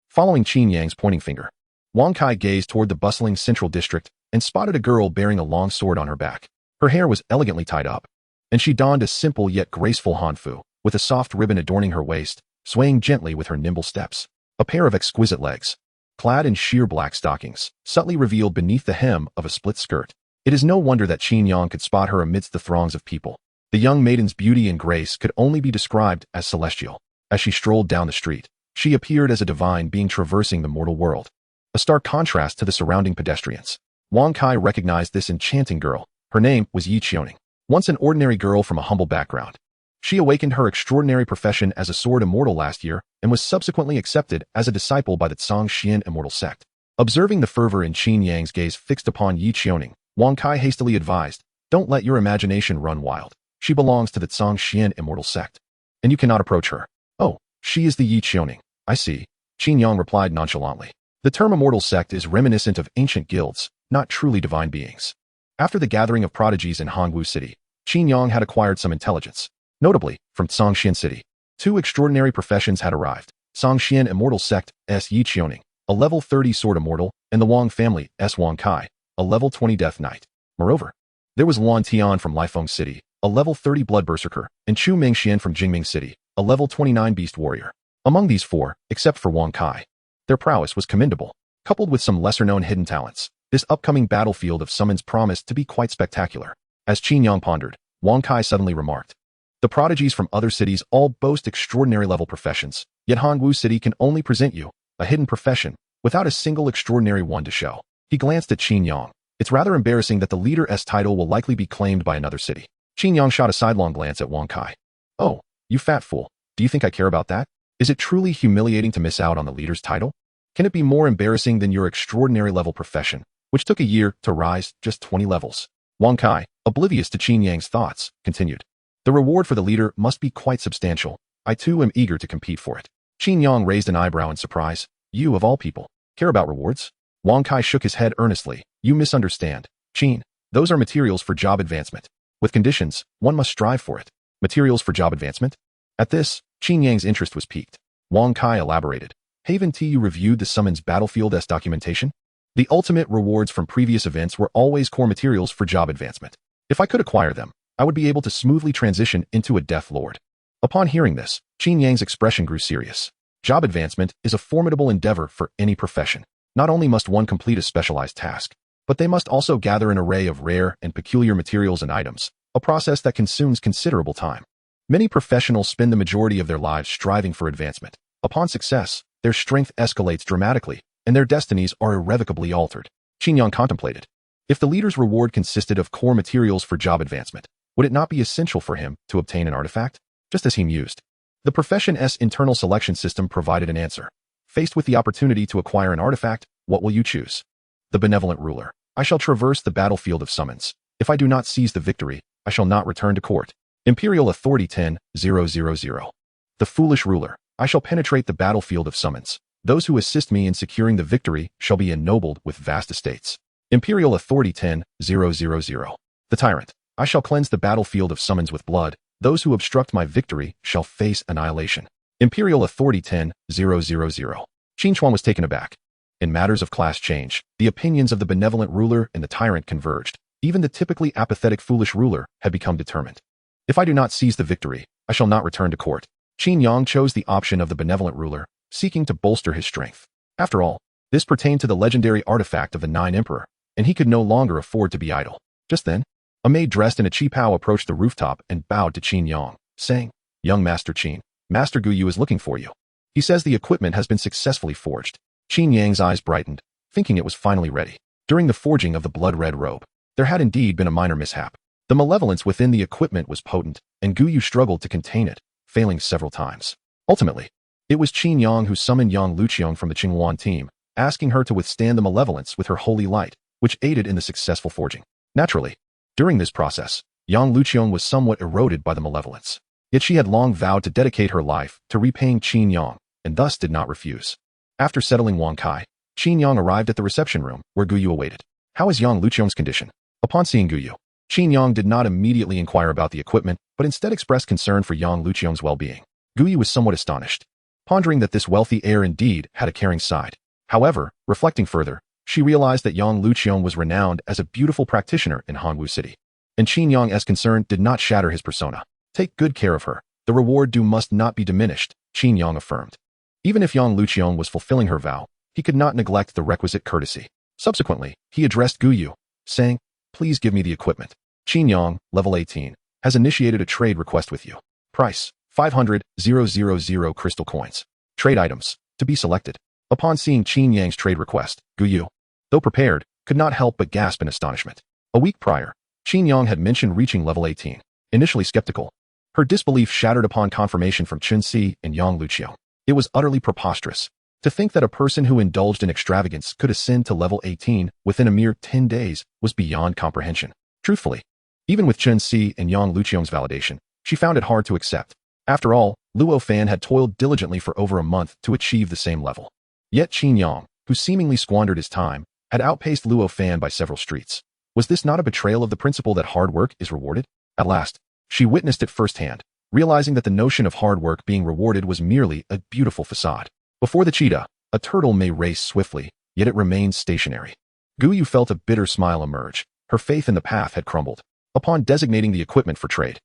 Following Qin Yang's pointing finger, Wang Kai gazed toward the bustling central district and spotted a girl bearing a long sword on her back. Her hair was elegantly tied up, and she donned a simple yet graceful hanfu, with a soft ribbon adorning her waist, swaying gently with her nimble steps. A pair of exquisite legs, clad in sheer black stockings, subtly revealed beneath the hem of a split skirt. It is no wonder that Qin Yang could spot her amidst the throngs of people. The young maiden's beauty and grace could only be described as celestial. As she strolled down the street, she appeared as a divine being traversing the mortal world, a stark contrast to the surrounding pedestrians. Wang Kai recognized this enchanting girl. Her name was Yi Qiuning, once an ordinary girl from a humble background. She awakened her extraordinary profession as a sword immortal last year and was subsequently accepted as a disciple by the Zhongxian immortal sect. Observing the fervor in Qin Yang's gaze fixed upon Yi Qiuning, Wang Kai hastily advised, "Don't let your imagination run wild. She belongs to the Zhongxian immortal sect, and you cannot approach her." "Oh, she is the Yi Qiuning. I see," Qin Yang replied nonchalantly. The term immortal sect is reminiscent of ancient guilds, not truly divine beings. After the gathering of prodigies in Hongwu City, Qin Yang had acquired some intelligence. Notably, from Zhongxian City, two extraordinary professions had arrived: Zhongxian immortal sect S. Yi Qiuning, a level 30 sword immortal, and the Wang family S. Wang Kai, a level 20 death knight. Moreover, there was Luan Tian from Lifeng City, a level 30 blood berserker, and Chu Mingxian from Jingming City, a level 29 beast warrior. Among these four, except for Wang Kai, their prowess was commendable. Coupled with some lesser-known hidden talents, this upcoming battlefield of summons promised to be quite spectacular. As Qin Yang pondered, Wang Kai suddenly remarked, "The prodigies from other cities all boast extraordinary level professions, yet Hongwu City can only present you a hidden profession without a single extraordinary one to show." He glanced at Qin Yang. "It's rather embarrassing that the leader's title will likely be claimed by another city." Qin Yang shot a sidelong glance at Wang Kai. "Oh, you fat fool. Do you think I care about that? Is it truly humiliating to miss out on the leader's title? Can it be more embarrassing than your extraordinary level profession, which took a year to rise just 20 levels?" Wang Kai, oblivious to Qin Yang's thoughts, continued, "The reward for the leader must be quite substantial. I too am eager to compete for it." Qin Yang raised an eyebrow in surprise. "You, of all people, care about rewards?" Wang Kai shook his head earnestly. "You misunderstand, Qin. Those are materials for job advancement. With conditions, one must strive for it." "Materials for job advancement?" At this, Qin Yang's interest was piqued. Wang Kai elaborated, "Haven't you reviewed the summons battlefield's documentation? The ultimate rewards from previous events were always core materials for job advancement. If I could acquire them, I would be able to smoothly transition into a Death Lord." Upon hearing this, Qin Yang's expression grew serious. Job advancement is a formidable endeavor for any profession. Not only must one complete a specialized task, but they must also gather an array of rare and peculiar materials and items, a process that consumes considerable time. Many professionals spend the majority of their lives striving for advancement. Upon success, their strength escalates dramatically, and their destinies are irrevocably altered. Qin Yang contemplated. If the leader's reward consisted of core materials for job advancement, would it not be essential for him to obtain an artifact? Just as he mused, the profession's internal selection system provided an answer. Faced with the opportunity to acquire an artifact, what will you choose? The benevolent ruler. I shall traverse the battlefield of summons. If I do not seize the victory, I shall not return to court. Imperial Authority 10,000. The foolish ruler. I shall penetrate the battlefield of summons. Those who assist me in securing the victory shall be ennobled with vast estates. Imperial Authority 10,000. The tyrant. I shall cleanse the battlefield of summons with blood. Those who obstruct my victory shall face annihilation. Imperial Authority 10,000. Qin Chuan was taken aback. In matters of class change, the opinions of the benevolent ruler and the tyrant converged. Even the typically apathetic foolish ruler had become determined. If I do not seize the victory, I shall not return to court. Qin Yang chose the option of the benevolent ruler, seeking to bolster his strength. After all, this pertained to the legendary artifact of the Nine Emperor, and he could no longer afford to be idle. Just then, a maid dressed in a qipao approached the rooftop and bowed to Qin Yang, saying, "Young Master Qin, Master Guyu is looking for you." He says the equipment has been successfully forged. Qin Yang's eyes brightened, thinking it was finally ready. During the forging of the blood-red robe, there had indeed been a minor mishap. The malevolence within the equipment was potent, and Guyu struggled to contain it, failing several times. Ultimately, it was Qin Yang who summoned Yang Luqiang from the Qingyuan team, asking her to withstand the malevolence with her holy light, which aided in the successful forging. Naturally, during this process, Yang Luqiang was somewhat eroded by the malevolence. Yet she had long vowed to dedicate her life to repaying Qin Yang, and thus did not refuse. After settling Wang Kai, Qin Yang arrived at the reception room, where Guyu awaited. How is Yang Luqiang's condition? Upon seeing Guyu, Qin Yang did not immediately inquire about the equipment, but instead expressed concern for Yang Luqiang's well-being. Guyu was somewhat astonished, pondering that this wealthy heir indeed had a caring side. However, reflecting further, she realized that Yang Luqiang was renowned as a beautiful practitioner in Hanwu City, and Qin Yang's concern did not shatter his persona. Take good care of her. The reward due must not be diminished, Qin Yang affirmed. Even if Yang Luqiang was fulfilling her vow, he could not neglect the requisite courtesy. Subsequently, he addressed Guyu, saying, "Please give me the equipment. Qin Yang, level 18, has initiated a trade request with you. Price, 500,000 crystal coins. Trade items, to be selected." Upon seeing Qin Yang's trade request, Guyu, though prepared, could not help but gasp in astonishment. A week prior, Qin Yang had mentioned reaching level 18. Initially skeptical, her disbelief shattered upon confirmation from Qin Si and Yang Luqiang. It was utterly preposterous. To think that a person who indulged in extravagance could ascend to level 18 within a mere 10 days was beyond comprehension. Truthfully, even with Qin Si and Yang Luqiang's validation, she found it hard to accept. After all, Luo Fan had toiled diligently for over a month to achieve the same level. Yet Qin Yang, who seemingly squandered his time, had outpaced Luo Fan by several streets. Was this not a betrayal of the principle that hard work is rewarded? At last, she witnessed it firsthand, realizing that the notion of hard work being rewarded was merely a beautiful facade. Before the cheetah, a turtle may race swiftly, yet it remains stationary. Guyu felt a bitter smile emerge. Her faith in the path had crumbled. Upon designating the equipment for trade,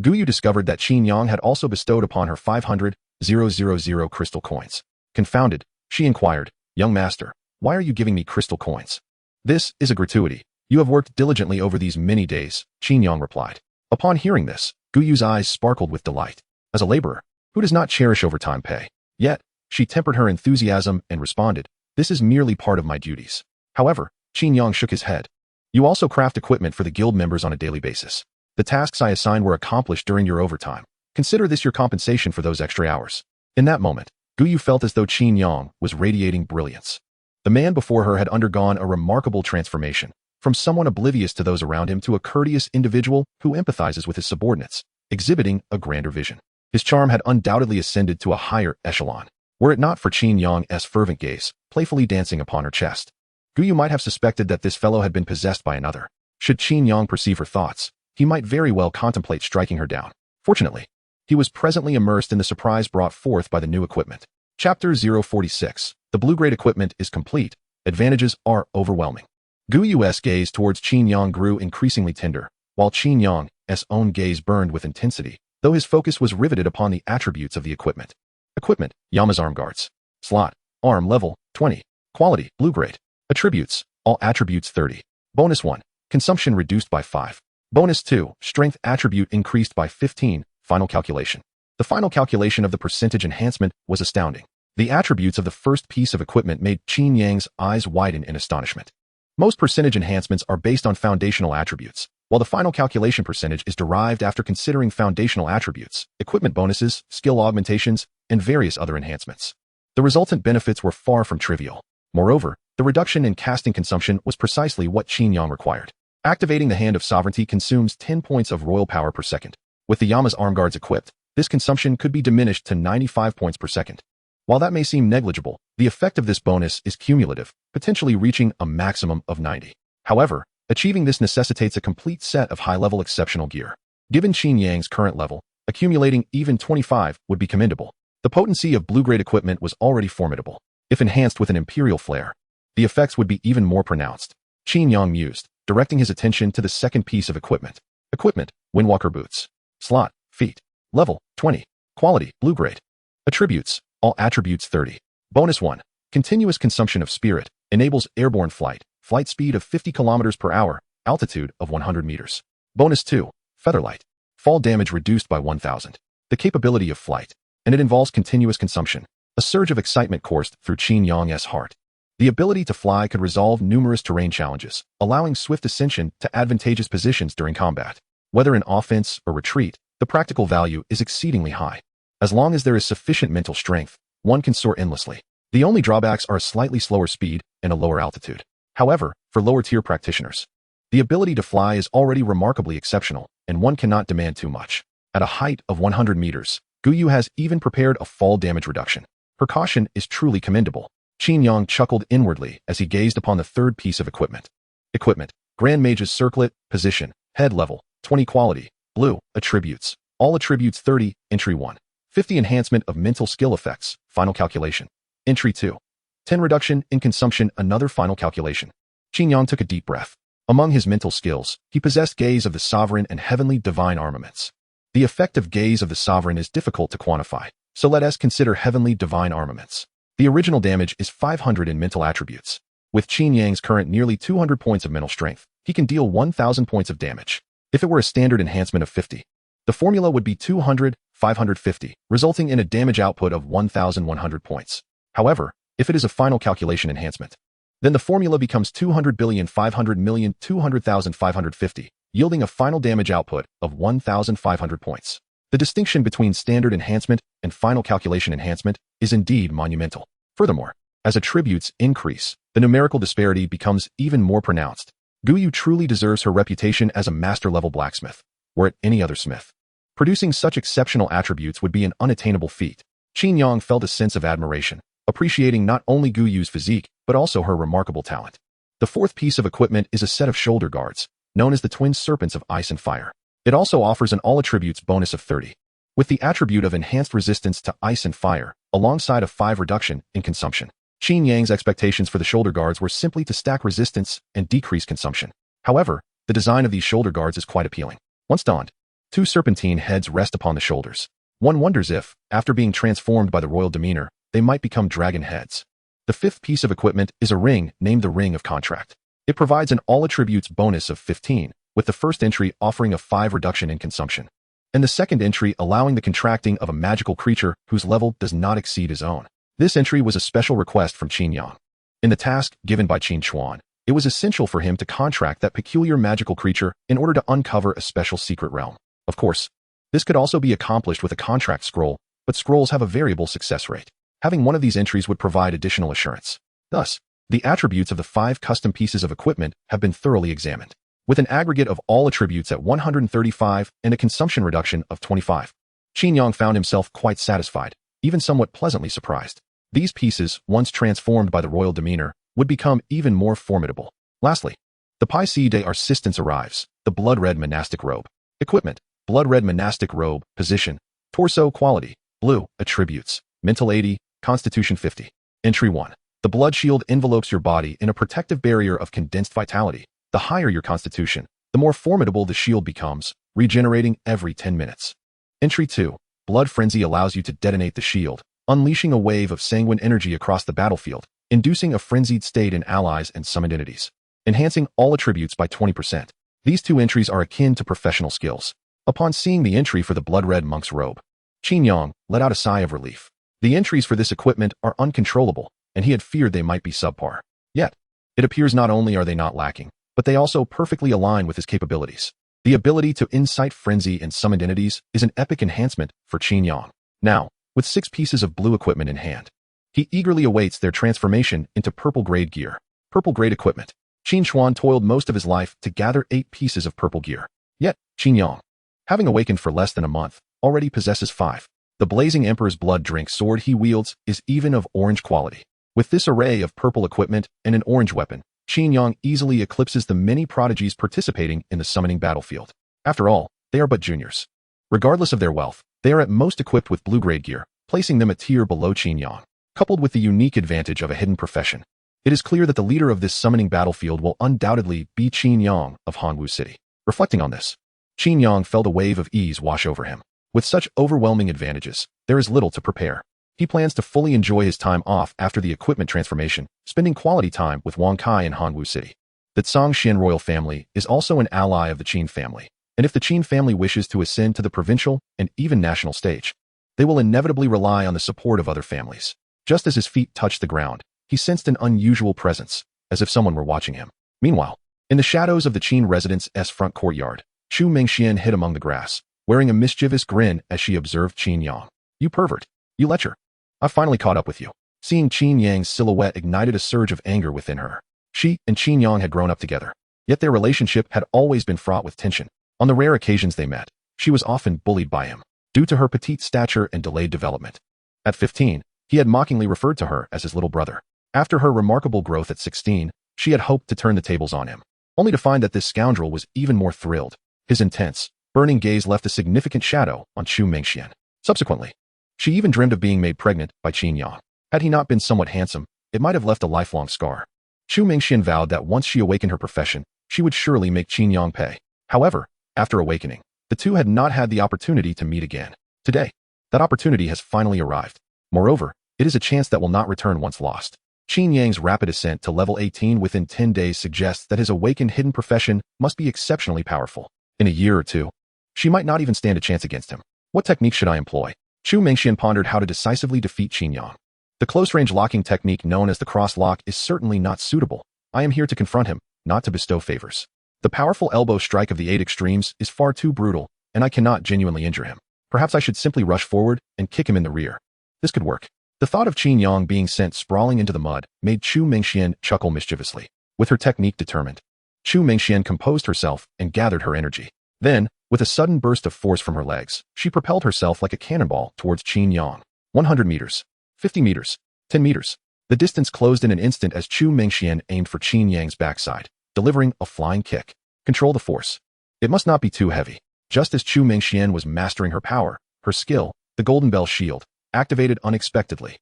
Guyu discovered that Qin Yang had also bestowed upon her 500,000 crystal coins. Confounded, she inquired, "Young master, why are you giving me crystal coins?" "This is a gratuity. You have worked diligently over these many days," Qin Yang replied. Upon hearing this, Guyu's eyes sparkled with delight. As a laborer, who does not cherish overtime pay? Yet, she tempered her enthusiasm and responded, "This is merely part of my duties." However, Qin Yang shook his head. "You also craft equipment for the guild members on a daily basis. The tasks I assigned were accomplished during your overtime. Consider this your compensation for those extra hours." In that moment, Guyu felt as though Qin Yang was radiating brilliance. The man before her had undergone a remarkable transformation, from someone oblivious to those around him to a courteous individual who empathizes with his subordinates, exhibiting a grander vision. His charm had undoubtedly ascended to a higher echelon, were it not for Qin Yang's fervent gaze, playfully dancing upon her chest. Guyu might have suspected that this fellow had been possessed by another. Should Qin Yang perceive her thoughts, he might very well contemplate striking her down. Fortunately, he was presently immersed in the surprise brought forth by the new equipment. Chapter 046. The blue-grade equipment is complete. Advantages are overwhelming. Guyu's gaze towards Qin Yang grew increasingly tender, while Qin Yang's own gaze burned with intensity, though his focus was riveted upon the attributes of the equipment. Equipment, Yama's arm guards. Slot, arm level, 20. Quality, blue-grade. Attributes, all attributes 30. Bonus 1, consumption reduced by 5. Bonus 2, strength attribute increased by 15. Final calculation. The final calculation of the percentage enhancement was astounding. The attributes of the first piece of equipment made Qin Yang's eyes widen in astonishment. Most percentage enhancements are based on foundational attributes, while the final calculation percentage is derived after considering foundational attributes, equipment bonuses, skill augmentations, and various other enhancements. The resultant benefits were far from trivial. Moreover, the reduction in casting consumption was precisely what Qin Yang required. Activating the Hand of Sovereignty consumes 10 points of royal power per second. With the Yama's arm guards equipped, this consumption could be diminished to 95 points per second. While that may seem negligible, the effect of this bonus is cumulative, potentially reaching a maximum of 90. However, achieving this necessitates a complete set of high-level exceptional gear. Given Qin Yang's current level, accumulating even 25 would be commendable. The potency of blue-grade equipment was already formidable. If enhanced with an Imperial flare, the effects would be even more pronounced. Qin Yang mused, directing his attention to the second piece of equipment. Equipment, Windwalker boots. Slot, feet. Level, 20. Quality, blue-grade. Attributes, all attributes 30. Bonus 1, continuous consumption of spirit, enables airborne flight, flight speed of 50 km per hour, altitude of 100 meters. Bonus 2, featherlight, fall damage reduced by 1000. The capability of flight, and it involves continuous consumption, A surge of excitement coursed through Qin Yang's heart. The ability to fly could resolve numerous terrain challenges, allowing swift ascension to advantageous positions during combat. Whether in offense or retreat, the practical value is exceedingly high. As long as there is sufficient mental strength, one can soar endlessly. The only drawbacks are a slightly slower speed and a lower altitude. However, for lower-tier practitioners, the ability to fly is already remarkably exceptional, and one cannot demand too much. At a height of 100 meters, Guyu has even prepared a fall damage reduction. Her caution is truly commendable. Qin Yang chuckled inwardly as he gazed upon the third piece of equipment. Equipment: Grand Mage's Circlet, Position, Head Level, 20 Quality, Blue, Attributes, All Attributes 30, Entry 1. 50 Enhancement of Mental Skill Effects, Final Calculation. Entry 2. 10 Reduction in Consumption, Another Final Calculation. Qin Yang took a deep breath. Among his mental skills, he possessed Gaze of the Sovereign and Heavenly Divine Armaments. The effect of Gaze of the Sovereign is difficult to quantify, so let us consider Heavenly Divine Armaments. The original damage is 500 in mental attributes. With Qin Yang's current nearly 200 points of mental strength, he can deal 1,000 points of damage. If it were a standard enhancement of 50, the formula would be 200, 550, resulting in a damage output of 1,100 points. However, if it is a final calculation enhancement, then the formula becomes 200,500,200,550, yielding a final damage output of 1,500 points. The distinction between standard enhancement and final calculation enhancement is indeed monumental. Furthermore, as attributes increase, the numerical disparity becomes even more pronounced. Guyu truly deserves her reputation as a master-level blacksmith, were it any other smith. Producing such exceptional attributes would be an unattainable feat. Qin Yang felt a sense of admiration, appreciating not only Guyu's physique, but also her remarkable talent. The fourth piece of equipment is a set of shoulder guards, known as the Twin Serpents of Ice and Fire. It also offers an all-attributes bonus of 30, with the attribute of enhanced resistance to ice and fire, alongside a 5 reduction in consumption. Qin Yang's expectations for the shoulder guards were simply to stack resistance and decrease consumption. However, the design of these shoulder guards is quite appealing. Once donned, 2 serpentine heads rest upon the shoulders. One wonders if, after being transformed by the royal demeanor, they might become dragon heads. The fifth piece of equipment is a ring named the Ring of Contract. It provides an all-attributes bonus of 15, with the first entry offering a 5 reduction in consumption, and the second entry allowing the contracting of a magical creature whose level does not exceed his own. This entry was a special request from Qin Yang. In the task given by Qin Chuan, it was essential for him to contract that peculiar magical creature in order to uncover a special secret realm. Of course, this could also be accomplished with a contract scroll, but scrolls have a variable success rate. Having one of these entries would provide additional assurance. Thus, the attributes of the 5 custom pieces of equipment have been thoroughly examined. With an aggregate of all attributes at 135 and a consumption reduction of 25, Qin Yang found himself quite satisfied, even somewhat pleasantly surprised. These pieces, once transformed by the royal demeanor, would become even more formidable. Lastly, the Pi de Assistance arrives, the blood-red monastic robe. Equipment: blood-red monastic robe, position, torso quality, blue, attributes, mental 80, constitution 50. Entry 1. The blood shield envelopes your body in a protective barrier of condensed vitality. The higher your constitution, the more formidable the shield becomes, regenerating every 10 minutes. Entry 2. Blood frenzy allows you to detonate the shield, unleashing a wave of sanguine energy across the battlefield, inducing a frenzied state in allies and summoned entities, enhancing all attributes by 20%. These 2 entries are akin to professional skills. Upon seeing the entry for the blood-red monk's robe, Qin Yang let out a sigh of relief. The entries for this equipment are uncontrollable, and he had feared they might be subpar. Yet, it appears not only are they not lacking, but they also perfectly align with his capabilities. The ability to incite frenzy and summoned entities is an epic enhancement for Qin Yang. Now, with 6 pieces of blue equipment in hand, he eagerly awaits their transformation into purple-grade gear. Purple-grade equipment. Qin Chuan toiled most of his life to gather 8 pieces of purple gear. Yet, Qin Yang, having awakened for less than a month, already possesses 5. The blazing Emperor's blood drink sword he wields is even of orange quality. With this array of purple equipment and an orange weapon, Qin Yang easily eclipses the many prodigies participating in the summoning battlefield. After all, they are but juniors. Regardless of their wealth, they are at most equipped with blue-grade gear, placing them a tier below Qin Yang. Coupled with the unique advantage of a hidden profession, it is clear that the leader of this summoning battlefield will undoubtedly be Qin Yang of Hanwu City. Reflecting on this, Qin Yang felt a wave of ease wash over him. With such overwhelming advantages, there is little to prepare. He plans to fully enjoy his time off after the equipment transformation, spending quality time with Wang Kai in Hanwu City. The Zhongxian royal family is also an ally of the Qin family, and if the Qin family wishes to ascend to the provincial and even national stage, they will inevitably rely on the support of other families. Just as his feet touched the ground, he sensed an unusual presence, as if someone were watching him. Meanwhile, in the shadows of the Qin residence's front courtyard, Chu Mengxian hid among the grass, wearing a mischievous grin as she observed Qin Yang. "You pervert. You lecher. I've finally caught up with you." Seeing Qin Yang's silhouette ignited a surge of anger within her. She and Qin Yang had grown up together, yet their relationship had always been fraught with tension. On the rare occasions they met, she was often bullied by him, due to her petite stature and delayed development. At 15, he had mockingly referred to her as his little brother. After her remarkable growth at 16, she had hoped to turn the tables on him, only to find that this scoundrel was even more thrilled. His intense, burning gaze left a significant shadow on Chu Mengxian. Subsequently, she even dreamed of being made pregnant by Qin Yang. Had he not been somewhat handsome, it might have left a lifelong scar. Chu Mengxian vowed that once she awakened her profession, she would surely make Qin Yang pay. However, after awakening, the two had not had the opportunity to meet again. Today, that opportunity has finally arrived. Moreover, it is a chance that will not return once lost. Qin Yang's rapid ascent to level 18 within 10 days suggests that his awakened hidden profession must be exceptionally powerful. In a year or two, she might not even stand a chance against him. What technique should I employ? Chu Mengxian pondered how to decisively defeat Qin Yang. The close-range locking technique known as the cross-lock is certainly not suitable. I am here to confront him, not to bestow favors. The powerful elbow strike of the 8 extremes is far too brutal, and I cannot genuinely injure him. Perhaps I should simply rush forward and kick him in the rear. This could work. The thought of Qin Yang being sent sprawling into the mud made Chu Mengxian chuckle mischievously. With her technique determined, Chu Mengxian composed herself and gathered her energy. Then, with a sudden burst of force from her legs, she propelled herself like a cannonball towards Qin Yang. 100 meters. 50 meters. 10 meters. The distance closed in an instant as Chu Mengxian aimed for Qin Yang's backside, delivering a flying kick. Control the force. It must not be too heavy. Just as Chu Mengxian was mastering her power, her skill, the Golden Bell Shield, activated unexpectedly.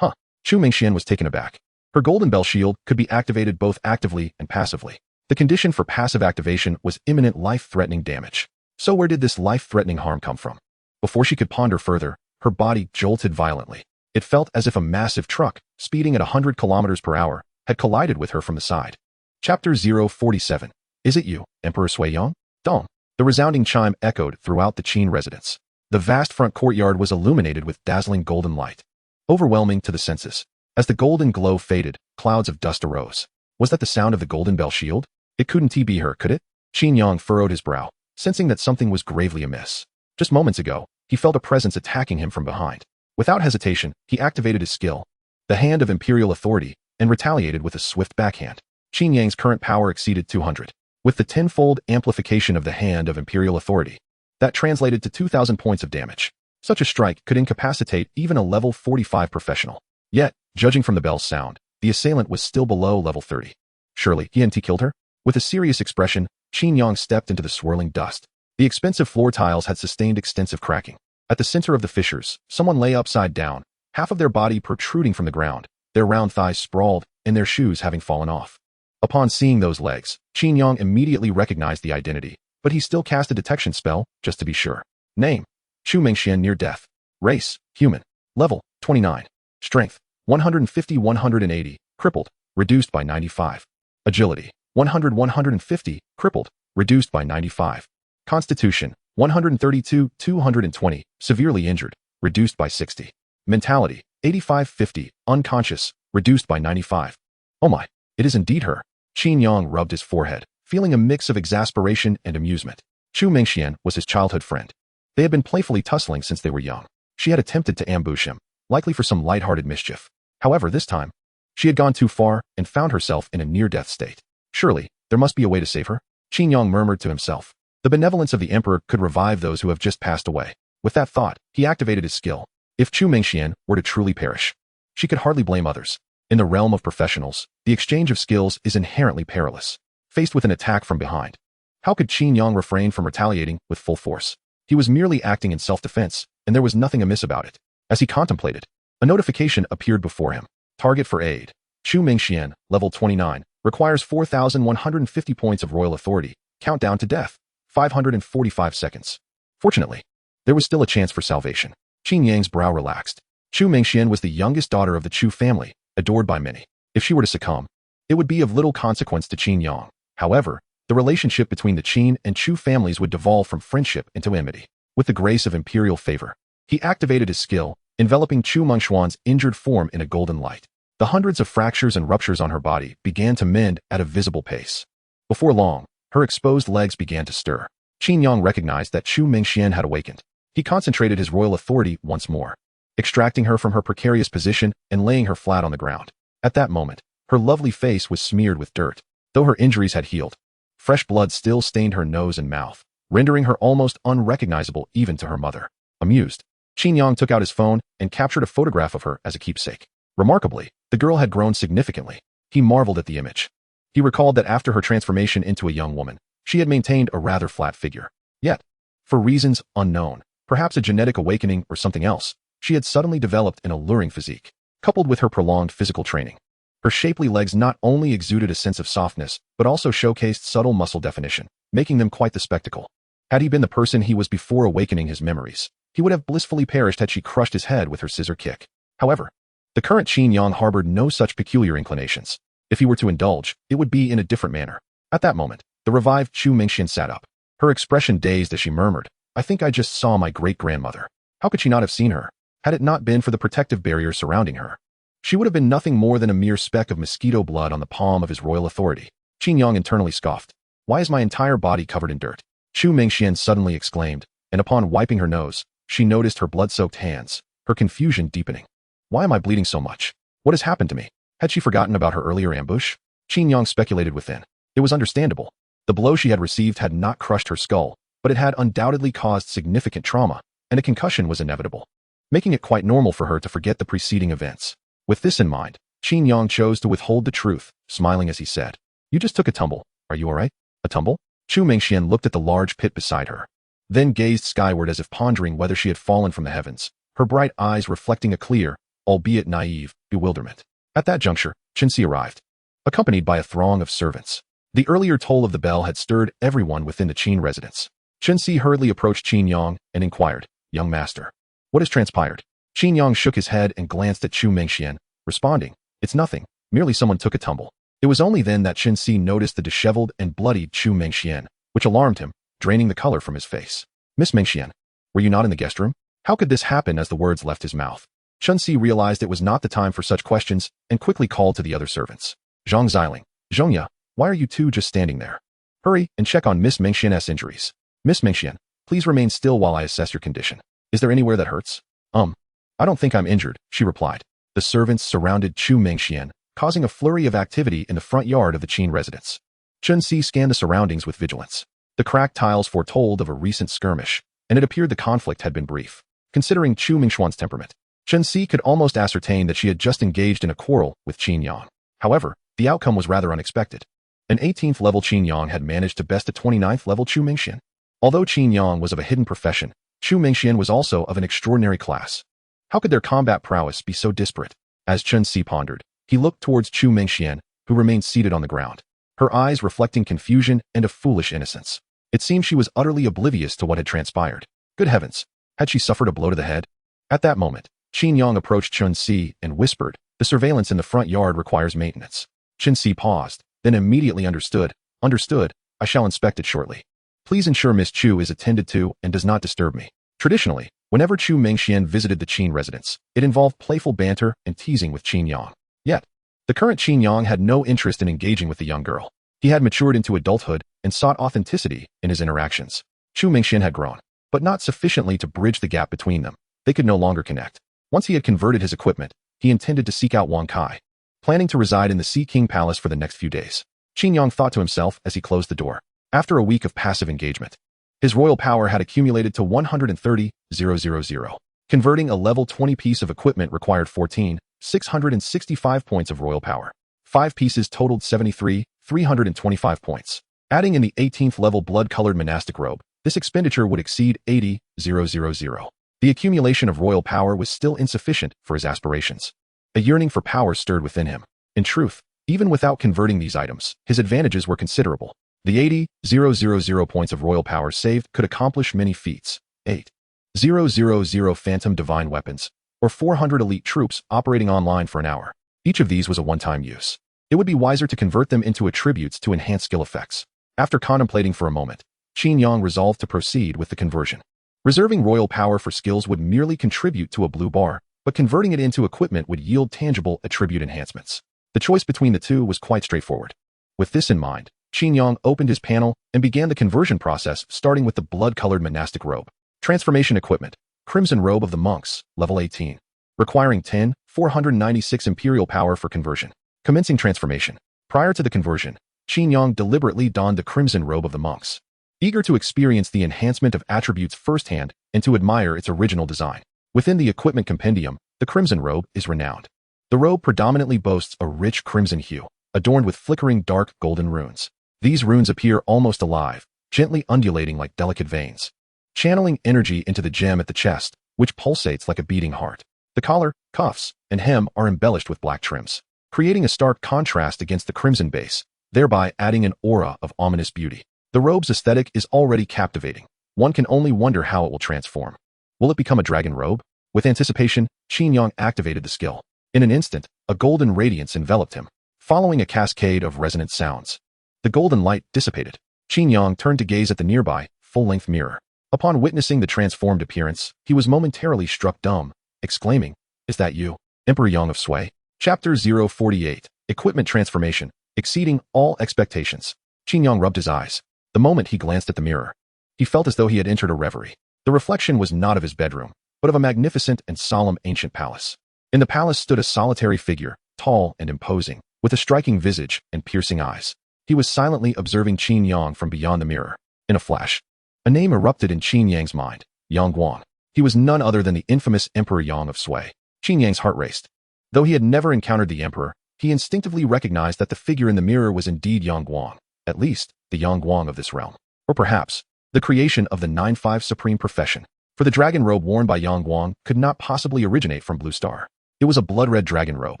Chu Mengxian was taken aback. Her Golden Bell Shield could be activated both actively and passively. The condition for passive activation was imminent life-threatening damage. So where did this life-threatening harm come from? Before she could ponder further, her body jolted violently. It felt as if a massive truck, speeding at 100 kilometers per hour, had collided with her from the side. Chapter 047. Is it you, Emperor Sui Yang? Dong. The resounding chime echoed throughout the Qin residence. The vast front courtyard was illuminated with dazzling golden light, overwhelming to the senses. As the golden glow faded, clouds of dust arose. Was that the sound of the Golden Bell Shield? It couldn't be her, could it? Qin Yang furrowed his brow, sensing that something was gravely amiss. Just moments ago, he felt a presence attacking him from behind. Without hesitation, he activated his skill, the Hand of Imperial Authority, and retaliated with a swift backhand. Qin Yang's current power exceeded 200. With the tenfold amplification of the Hand of Imperial Authority, that translated to 2,000 points of damage. Such a strike could incapacitate even a level 45 professional. Yet, judging from the bell's sound, the assailant was still below level 30. Surely, he hadn't killed her? With a serious expression, Qin Yang stepped into the swirling dust. The expensive floor tiles had sustained extensive cracking. At the center of the fissures, someone lay upside down, half of their body protruding from the ground, their round thighs sprawled, and their shoes having fallen off. Upon seeing those legs, Qin Yang immediately recognized the identity, but he still cast a detection spell, just to be sure. Name: Chu Mengxian, near death. Race: human. Level: 29. Strength: 150-180, crippled, reduced by 95. Agility: 100-150, crippled, reduced by 95. Constitution: 132-220, severely injured, reduced by 60. Mentality: 85-50, unconscious, reduced by 95. Oh my, it is indeed her. Qin Yang rubbed his forehead, feeling a mix of exasperation and amusement. Chu Mengxian was his childhood friend. They had been playfully tussling since they were young. She had attempted to ambush him, likely for some light-hearted mischief. However, this time, she had gone too far and found herself in a near-death state. Surely, there must be a way to save her. Qin Yang murmured to himself. The benevolence of the emperor could revive those who have just passed away. With that thought, he activated his skill. If Chu Mengxian were to truly perish, she could hardly blame others. In the realm of professionals, the exchange of skills is inherently perilous. Faced with an attack from behind, how could Qin Yang refrain from retaliating with full force? He was merely acting in self-defense, and there was nothing amiss about it. As he contemplated, a notification appeared before him. Target for aid. Chu Mengxian, level 29, requires 4,150 points of royal authority. Countdown to death: 545 seconds. Fortunately, there was still a chance for salvation. Qin Yang's brow relaxed. Chu Mengxian was the youngest daughter of the Chu family, adored by many. If she were to succumb, it would be of little consequence to Qin Yang. However, the relationship between the Qin and Chu families would devolve from friendship into enmity. With the grace of imperial favor, he activated his skill, enveloping Chu Mengshuan's injured form in a golden light. The hundreds of fractures and ruptures on her body began to mend at a visible pace. Before long, her exposed legs began to stir. Qin Yang recognized that Chu Mengxian had awakened. He concentrated his royal authority once more, extracting her from her precarious position and laying her flat on the ground. At that moment, her lovely face was smeared with dirt. Though her injuries had healed, fresh blood still stained her nose and mouth, rendering her almost unrecognizable even to her mother. Amused, Qin Yang took out his phone and captured a photograph of her as a keepsake. Remarkably, the girl had grown significantly. He marveled at the image. He recalled that after her transformation into a young woman, she had maintained a rather flat figure. Yet, for reasons unknown, perhaps a genetic awakening or something else, she had suddenly developed an alluring physique. Coupled with her prolonged physical training, her shapely legs not only exuded a sense of softness, but also showcased subtle muscle definition, making them quite the spectacle. Had he been the person he was before awakening his memories, he would have blissfully perished had she crushed his head with her scissor kick. However, the current Qin Yang harbored no such peculiar inclinations. If he were to indulge, it would be in a different manner. At that moment, the revived Chu Mengxian sat up, her expression dazed as she murmured, "I think I just saw my great-grandmother." How could she not have seen her? Had it not been for the protective barrier surrounding her, she would have been nothing more than a mere speck of mosquito blood on the palm of his royal authority. Qin Yang internally scoffed. "Why is my entire body covered in dirt?" Chu Mengxian suddenly exclaimed, and upon wiping her nose, she noticed her blood-soaked hands, her confusion deepening. "Why am I bleeding so much? What has happened to me?" Had she forgotten about her earlier ambush? Qin Yang speculated within. It was understandable. The blow she had received had not crushed her skull, but it had undoubtedly caused significant trauma, and a concussion was inevitable, making it quite normal for her to forget the preceding events. With this in mind, Qin Yang chose to withhold the truth, smiling as he said, "You just took a tumble. Are you all right?" "A tumble?" Chu Mengxian looked at the large pit beside her, then gazed skyward as if pondering whether she had fallen from the heavens, her bright eyes reflecting a clear, albeit naive, bewilderment. At that juncture, Qin arrived, accompanied by a throng of servants. The earlier toll of the bell had stirred everyone within the Qin residence. Qin hurriedly approached Qin Yang and inquired, "Young master, what has transpired?" Qin Yang shook his head and glanced at Chu Mengxian, responding, "It's nothing, merely someone took a tumble." It was only then that Qin noticed the disheveled and bloodied Chu Mengxian, which alarmed him, draining the color from his face. "Miss Mengxian, were you not in the guest room?" How could this happen as the words left his mouth? Qin realized it was not the time for such questions and quickly called to the other servants. "Zhang Xiling, Zhongya, why are you two just standing there? Hurry and check on Miss Mengxian's injuries. Miss Mengxian, please remain still while I assess your condition. Is there anywhere that hurts?" I don't think I'm injured," she replied. The servants surrounded Chu Mengxian, causing a flurry of activity in the front yard of the Qin residence. Qin scanned the surroundings with vigilance. The cracked tiles foretold of a recent skirmish, and it appeared the conflict had been brief. Considering Chu Mengshuan's temperament, Qin could almost ascertain that she had just engaged in a quarrel with Qin Yang. However, the outcome was rather unexpected. An 18th level Qin Yang had managed to best a 29th level Chu Mengxian. Although Qin Yang was of a hidden profession, Chu Mengxian was also of an extraordinary class. How could their combat prowess be so disparate? As Qin pondered, he looked towards Chu Mengxian, who remained seated on the ground, her eyes reflecting confusion and a foolish innocence. It seemed she was utterly oblivious to what had transpired. Good heavens, had she suffered a blow to the head? At that moment, Qin Yang approached Qin and whispered, "The surveillance in the front yard requires maintenance." Qin paused, then immediately understood, I shall inspect it shortly. Please ensure Miss Chu is attended to and does not disturb me." Traditionally, whenever Chu Mengxian visited the Qin residence, it involved playful banter and teasing with Qin Yang. Yet, the current Qin Yang had no interest in engaging with the young girl. He had matured into adulthood and sought authenticity in his interactions. Chu Mengxian had grown, but not sufficiently to bridge the gap between them. They could no longer connect. Once he had converted his equipment, he intended to seek out Wang Kai, planning to reside in the Sea King Palace for the next few days. Qin Yang thought to himself as he closed the door. After a week of passive engagement, his royal power had accumulated to 130,000. Converting a level 20 piece of equipment required 14,665 points of royal power. 5 pieces totaled 73,325 points. Adding in the 18th level blood-colored monastic robe, this expenditure would exceed 80,000. The accumulation of royal power was still insufficient for his aspirations. A yearning for power stirred within him. In truth, even without converting these items, his advantages were considerable. The 80,000 points of royal power saved could accomplish many feats. 8,000 phantom divine weapons, or 400 elite troops operating online for an hour. Each of these was a one-time use. It would be wiser to convert them into attributes to enhance skill effects. After contemplating for a moment, Qin Yang resolved to proceed with the conversion. Reserving royal power for skills would merely contribute to a blue bar, but converting it into equipment would yield tangible attribute enhancements. The choice between the two was quite straightforward. With this in mind, Qin Yang opened his panel and began the conversion process, starting with the blood-colored monastic robe. Transformation equipment: Crimson Robe of the Monks, level 18. Requiring 496 imperial power for conversion. Commencing transformation. Prior to the conversion, Qin Yang deliberately donned the Crimson Robe of the Monks, eager to experience the enhancement of attributes firsthand and to admire its original design. Within the equipment compendium, the Crimson Robe is renowned. The robe predominantly boasts a rich crimson hue, adorned with flickering dark golden runes. These runes appear almost alive, gently undulating like delicate veins, channeling energy into the gem at the chest, which pulsates like a beating heart. The collar, cuffs, and hem are embellished with black trims, creating a stark contrast against the crimson base, thereby adding an aura of ominous beauty. The robe's aesthetic is already captivating. One can only wonder how it will transform. Will it become a dragon robe? With anticipation, Qin Yang activated the skill. In an instant, a golden radiance enveloped him, following a cascade of resonant sounds. The golden light dissipated. Qin Yang turned to gaze at the nearby, full-length mirror. Upon witnessing the transformed appearance, he was momentarily struck dumb, exclaiming, "Is that you, Emperor Yang of Sui?" Chapter 048, Equipment Transformation, Exceeding All Expectations. Qin Yang rubbed his eyes. The moment he glanced at the mirror, he felt as though he had entered a reverie. The reflection was not of his bedroom, but of a magnificent and solemn ancient palace. In the palace stood a solitary figure, tall and imposing, with a striking visage and piercing eyes. He was silently observing Qin Yang from beyond the mirror. In a flash, a name erupted in Qin Yang's mind: Yang Guan. He was none other than the infamous Emperor Yang of Sui. Qin Yang's heart raced. Though he had never encountered the emperor, he instinctively recognized that the figure in the mirror was indeed Yang Guan, at least the Yang Guan of this realm. Or perhaps, the creation of the 9-5 supreme profession. For the dragon robe worn by Yang Guan could not possibly originate from Blue Star. It was a blood-red dragon robe,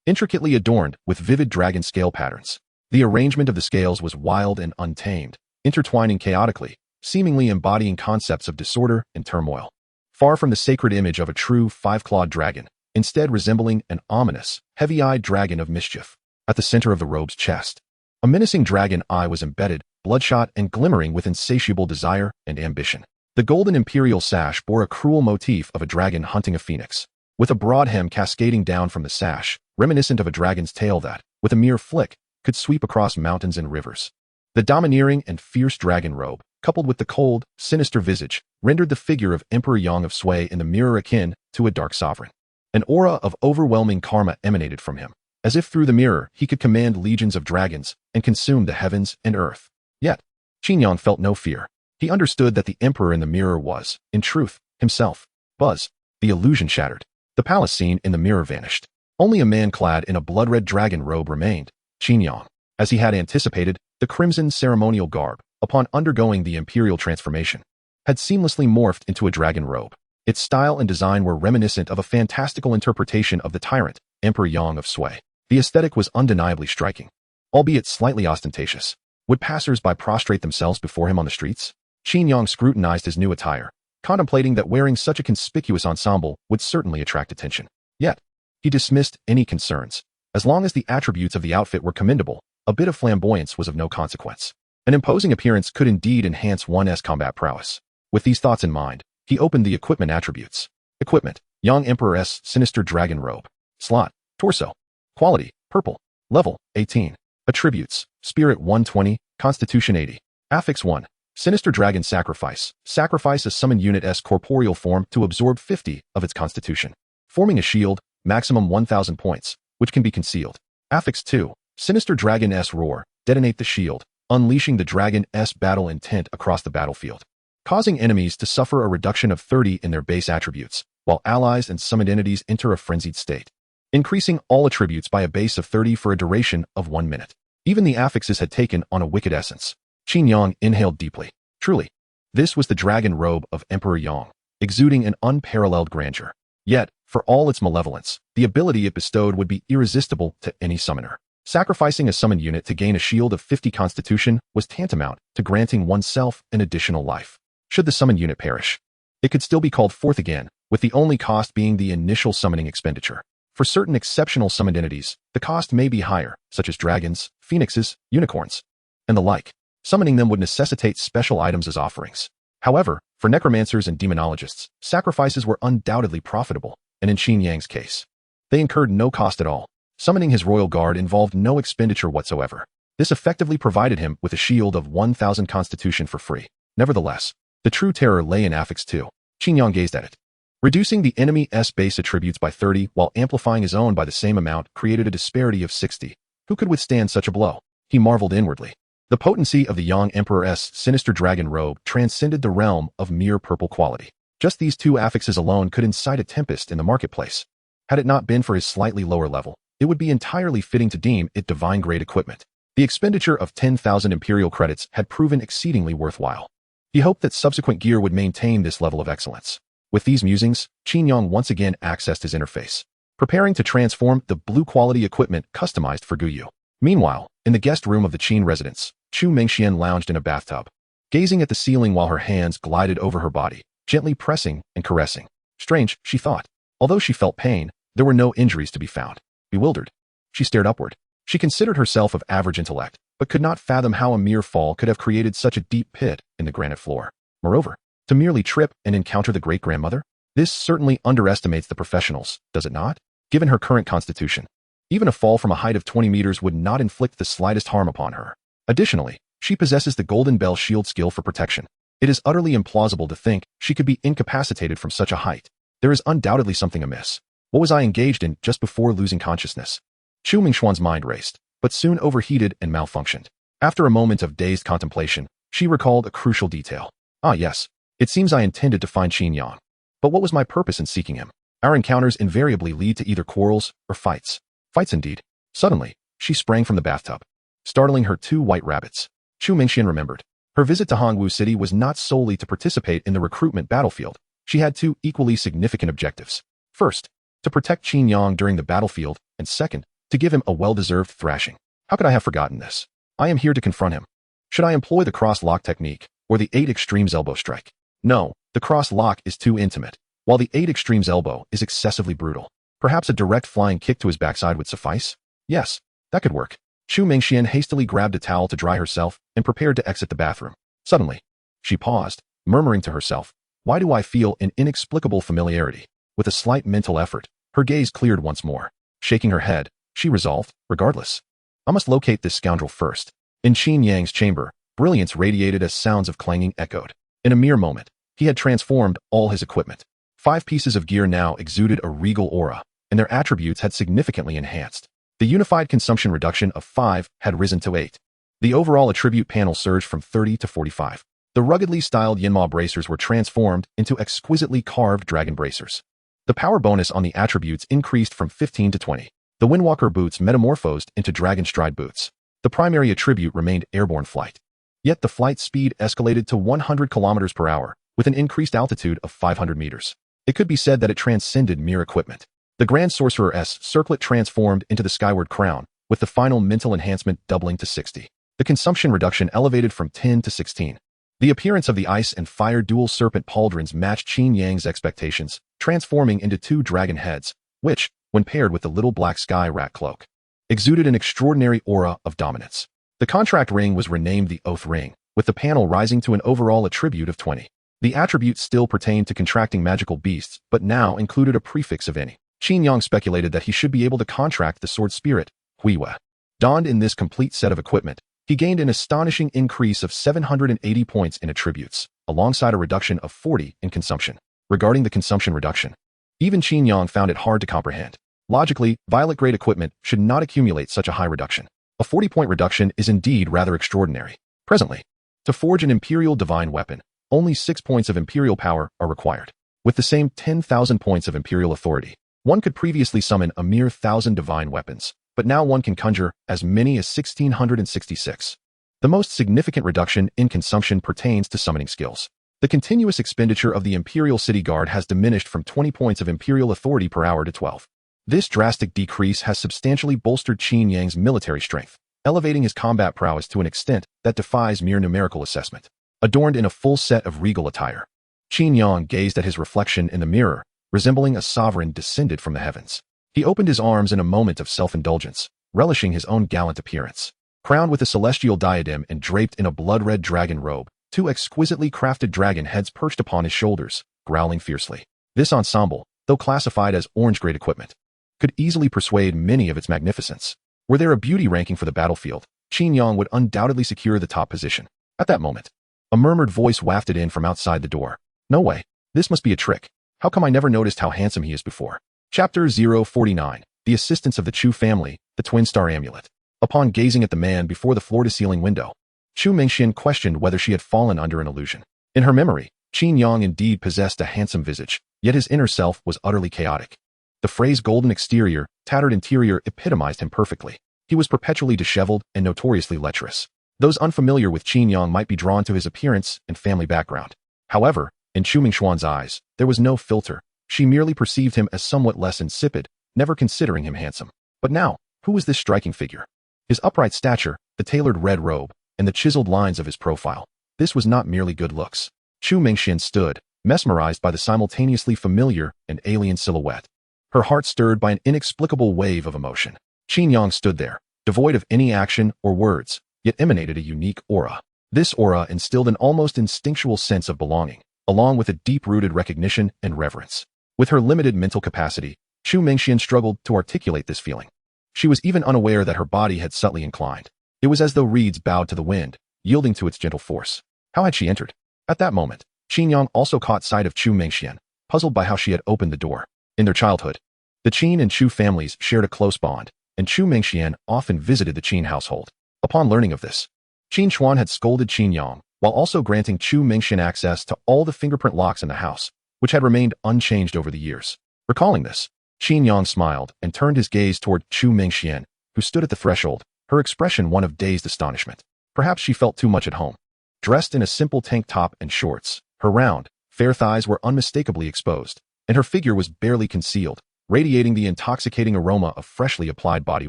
intricately adorned with vivid dragon scale patterns. The arrangement of the scales was wild and untamed, intertwining chaotically, seemingly embodying concepts of disorder and turmoil. Far from the sacred image of a true 5-clawed dragon, instead resembling an ominous, heavy-eyed dragon of mischief. At the center of the robe's chest, a menacing dragon eye was embedded, bloodshot and glimmering with insatiable desire and ambition. The golden imperial sash bore a cruel motif of a dragon hunting a phoenix, with a broad hem cascading down from the sash, reminiscent of a dragon's tail that, with a mere flick, could sweep across mountains and rivers. The domineering and fierce dragon robe, coupled with the cold, sinister visage, rendered the figure of Emperor Yang of Sui in the mirror akin to a dark sovereign. An aura of overwhelming karma emanated from him, as if through the mirror he could command legions of dragons and consume the heavens and earth. Yet, Qin Yang felt no fear. He understood that the emperor in the mirror was, in truth, himself. Buzz. The illusion shattered. The palace scene in the mirror vanished. Only a man clad in a blood-red dragon robe remained, Qin Yang. As he had anticipated, the crimson ceremonial garb, upon undergoing the imperial transformation, had seamlessly morphed into a dragon robe. Its style and design were reminiscent of a fantastical interpretation of the tyrant, Emperor Yang of Sui. The aesthetic was undeniably striking, albeit slightly ostentatious. Would passers-by prostrate themselves before him on the streets? Qin Yang scrutinized his new attire, contemplating that wearing such a conspicuous ensemble would certainly attract attention. Yet, he dismissed any concerns. As long as the attributes of the outfit were commendable, a bit of flamboyance was of no consequence. An imposing appearance could indeed enhance one's combat prowess. With these thoughts in mind, he opened the equipment attributes. Equipment: Young Emperor's Sinister Dragon Robe. Slot: Torso. Quality: Purple. Level: 18. Attributes: Spirit 120, Constitution 80. Affix 1. Sinister Dragon Sacrifice. Sacrifice a summoned unit's corporeal form to absorb 50 of its constitution, forming a shield, maximum 1,000 points, which can be concealed. Affix 2. Sinister Dragon's Roar. Detonate the shield, unleashing the dragon's battle intent across the battlefield, causing enemies to suffer a reduction of 30 in their base attributes, while allies and summoned entities enter a frenzied state, increasing all attributes by a base of 30 for a duration of 1 minute. Even the affixes had taken on a wicked essence. Qin Yang inhaled deeply. Truly, this was the dragon robe of Emperor Yang, exuding an unparalleled grandeur. Yet, for all its malevolence, the ability it bestowed would be irresistible to any summoner. Sacrificing a summoned unit to gain a shield of 50 constitution was tantamount to granting oneself an additional life. Should the summoned unit perish, it could still be called forth again, with the only cost being the initial summoning expenditure. For certain exceptional summoned entities, the cost may be higher, such as dragons, phoenixes, unicorns, and the like. Summoning them would necessitate special items as offerings. However, For necromancers and demonologists, sacrifices were undoubtedly profitable, and in Qin Yang's case, they incurred no cost at all. Summoning his royal guard involved no expenditure whatsoever. This effectively provided him with a shield of 1,000 constitution for free. Nevertheless, the true terror lay in affix 2. Qin Yang gazed at it. Reducing the enemy's base attributes by 30 while amplifying his own by the same amount created a disparity of 60. Who could withstand such a blow? He marveled inwardly. The potency of the Yang Emperor's sinister dragon robe transcended the realm of mere purple quality. Just these two affixes alone could incite a tempest in the marketplace. Had it not been for his slightly lower level, it would be entirely fitting to deem it divine-grade equipment. The expenditure of 10,000 Imperial credits had proven exceedingly worthwhile. He hoped that subsequent gear would maintain this level of excellence. With these musings, Qin Yang once again accessed his interface, preparing to transform the blue-quality equipment customized for Guyu. Meanwhile, in the guest room of the Qin residence, Chu Mengxian lounged in a bathtub, gazing at the ceiling while her hands glided over her body, gently pressing and caressing. Strange, she thought. Although she felt pain, there were no injuries to be found. Bewildered, she stared upward. She considered herself of average intellect, but could not fathom how a mere fall could have created such a deep pit in the granite floor. Moreover, to merely trip and encounter the great-grandmother? This certainly underestimates the professionals, does it not? Given her current constitution, even a fall from a height of 20 meters would not inflict the slightest harm upon her. Additionally, she possesses the Golden Bell shield skill for protection. It is utterly implausible to think she could be incapacitated from such a height. There is undoubtedly something amiss. What was I engaged in just before losing consciousness? Chu Mingxuan's mind raced, but soon overheated and malfunctioned. After a moment of dazed contemplation, she recalled a crucial detail. Ah yes, it seems I intended to find Qin Yang. But what was my purpose in seeking him? Our encounters invariably lead to either quarrels or fights. Fights indeed. Suddenly, she sprang from the bathtub, startling her two white rabbits. Chu Mingxian remembered. Her visit to Hongwu City was not solely to participate in the recruitment battlefield. She had two equally significant objectives. First, to protect Qin Yang during the battlefield, and second, to give him a well-deserved thrashing. How could I have forgotten this? I am here to confront him. Should I employ the cross-lock technique, or the 8 extremes elbow strike? No, the cross-lock is too intimate, while the 8 extremes elbow is excessively brutal. Perhaps a direct flying kick to his backside would suffice? Yes, that could work. Chu Mingxian hastily grabbed a towel to dry herself and prepared to exit the bathroom. Suddenly, she paused, murmuring to herself, why do I feel an inexplicable familiarity? With a slight mental effort, her gaze cleared once more. Shaking her head, she resolved, regardless, I must locate this scoundrel first. In Qin Yang's chamber, brilliance radiated as sounds of clanging echoed. In a mere moment, he had transformed all his equipment. 5 pieces of gear now exuded a regal aura, and their attributes had significantly enhanced. The unified consumption reduction of 5 had risen to 8. The overall attribute panel surged from 30 to 45. The ruggedly styled Yinma bracers were transformed into exquisitely carved dragon bracers. The power bonus on the attributes increased from 15 to 20. The Windwalker boots metamorphosed into dragon stride boots. The primary attribute remained airborne flight. Yet the flight speed escalated to 100 kilometers per hour, with an increased altitude of 500 meters. It could be said that it transcended mere equipment. The Grand Sorcerer's circlet transformed into the Skyward Crown, with the final mental enhancement doubling to 60. The consumption reduction elevated from 10 to 16. The appearance of the ice and fire dual serpent pauldrons matched Qin Yang's expectations, transforming into 2 dragon heads, which, when paired with the little black sky rat cloak, exuded an extraordinary aura of dominance. The contract ring was renamed the Oath Ring, with the panel rising to an overall attribute of 20. The attribute still pertained to contracting magical beasts, but now included a prefix of any. Qin Yang speculated that he should be able to contract the sword spirit, Huiwa. Donned in this complete set of equipment, he gained an astonishing increase of 780 points in attributes, alongside a reduction of 40 in consumption. Regarding the consumption reduction, even Qin Yang found it hard to comprehend. Logically, violet-grade equipment should not accumulate such a high reduction. A 40-point reduction is indeed rather extraordinary. Presently, to forge an Imperial Divine weapon, only 6 points of Imperial power are required. With the same 10,000 points of Imperial authority, one could previously summon a mere 1,000 divine weapons, but now one can conjure as many as 1,666. The most significant reduction in consumption pertains to summoning skills. The continuous expenditure of the Imperial City Guard has diminished from 20 points of Imperial authority per hour to 12. This drastic decrease has substantially bolstered Qin Yang's military strength, elevating his combat prowess to an extent that defies mere numerical assessment. Adorned in a full set of regal attire, Qin Yang gazed at his reflection in the mirror, resembling a sovereign descended from the heavens. He opened his arms in a moment of self-indulgence, relishing his own gallant appearance. Crowned with a celestial diadem and draped in a blood-red dragon robe, Two exquisitely crafted dragon heads perched upon his shoulders, growling fiercely. This ensemble, though classified as orange-grade equipment, could easily persuade many of its magnificence. Were there a beauty ranking for the battlefield, Qin Yang would undoubtedly secure the top position. At that moment, a murmured voice wafted in from outside the door. No way. This must be a trick. How come I never noticed how handsome he is before? Chapter 049. The Assistance of the Chu Family, the Twin Star Amulet. Upon gazing at the man before the floor-to-ceiling window, Chu Mingxian questioned whether she had fallen under an illusion. In her memory, Qin Yang indeed possessed a handsome visage, yet his inner self was utterly chaotic. The phrase golden exterior, tattered interior epitomized him perfectly. He was perpetually disheveled and notoriously lecherous. Those unfamiliar with Qin Yang might be drawn to his appearance and family background. However, in Chu Mingxuan's eyes, there was no filter. She merely perceived him as somewhat less insipid, never considering him handsome. But now, who was this striking figure? His upright stature, the tailored red robe, and the chiseled lines of his profile. This was not merely good looks. Chu Mingxian stood, mesmerized by the simultaneously familiar and alien silhouette. Her heart stirred by an inexplicable wave of emotion. Qin Yang stood there, devoid of any action or words, yet emanated a unique aura. This aura instilled an almost instinctual sense of belonging, along with a deep-rooted recognition and reverence. With her limited mental capacity, Chu Mingxian struggled to articulate this feeling. She was even unaware that her body had subtly inclined. It was as though reeds bowed to the wind, yielding to its gentle force. How had she entered? At that moment, Qin Yang also caught sight of Chu Mingxian, puzzled by how she had opened the door. In their childhood, the Qin and Chu families shared a close bond, and Chu Mingxian often visited the Qin household. Upon learning of this, Qin Chuan had scolded Qin Yang, while also granting Chu Mingxian access to all the fingerprint locks in the house, which had remained unchanged over the years. Recalling this, Qin Yang smiled and turned his gaze toward Chu Mingxian, who stood at the threshold, her expression one of dazed astonishment. Perhaps she felt too much at home. Dressed in a simple tank top and shorts, her round, fair thighs were unmistakably exposed, and her figure was barely concealed, radiating the intoxicating aroma of freshly applied body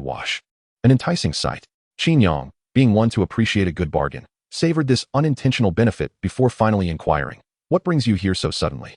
wash. An enticing sight. Qin Yang, being one to appreciate a good bargain, savored this unintentional benefit before finally inquiring, "What brings you here so suddenly?"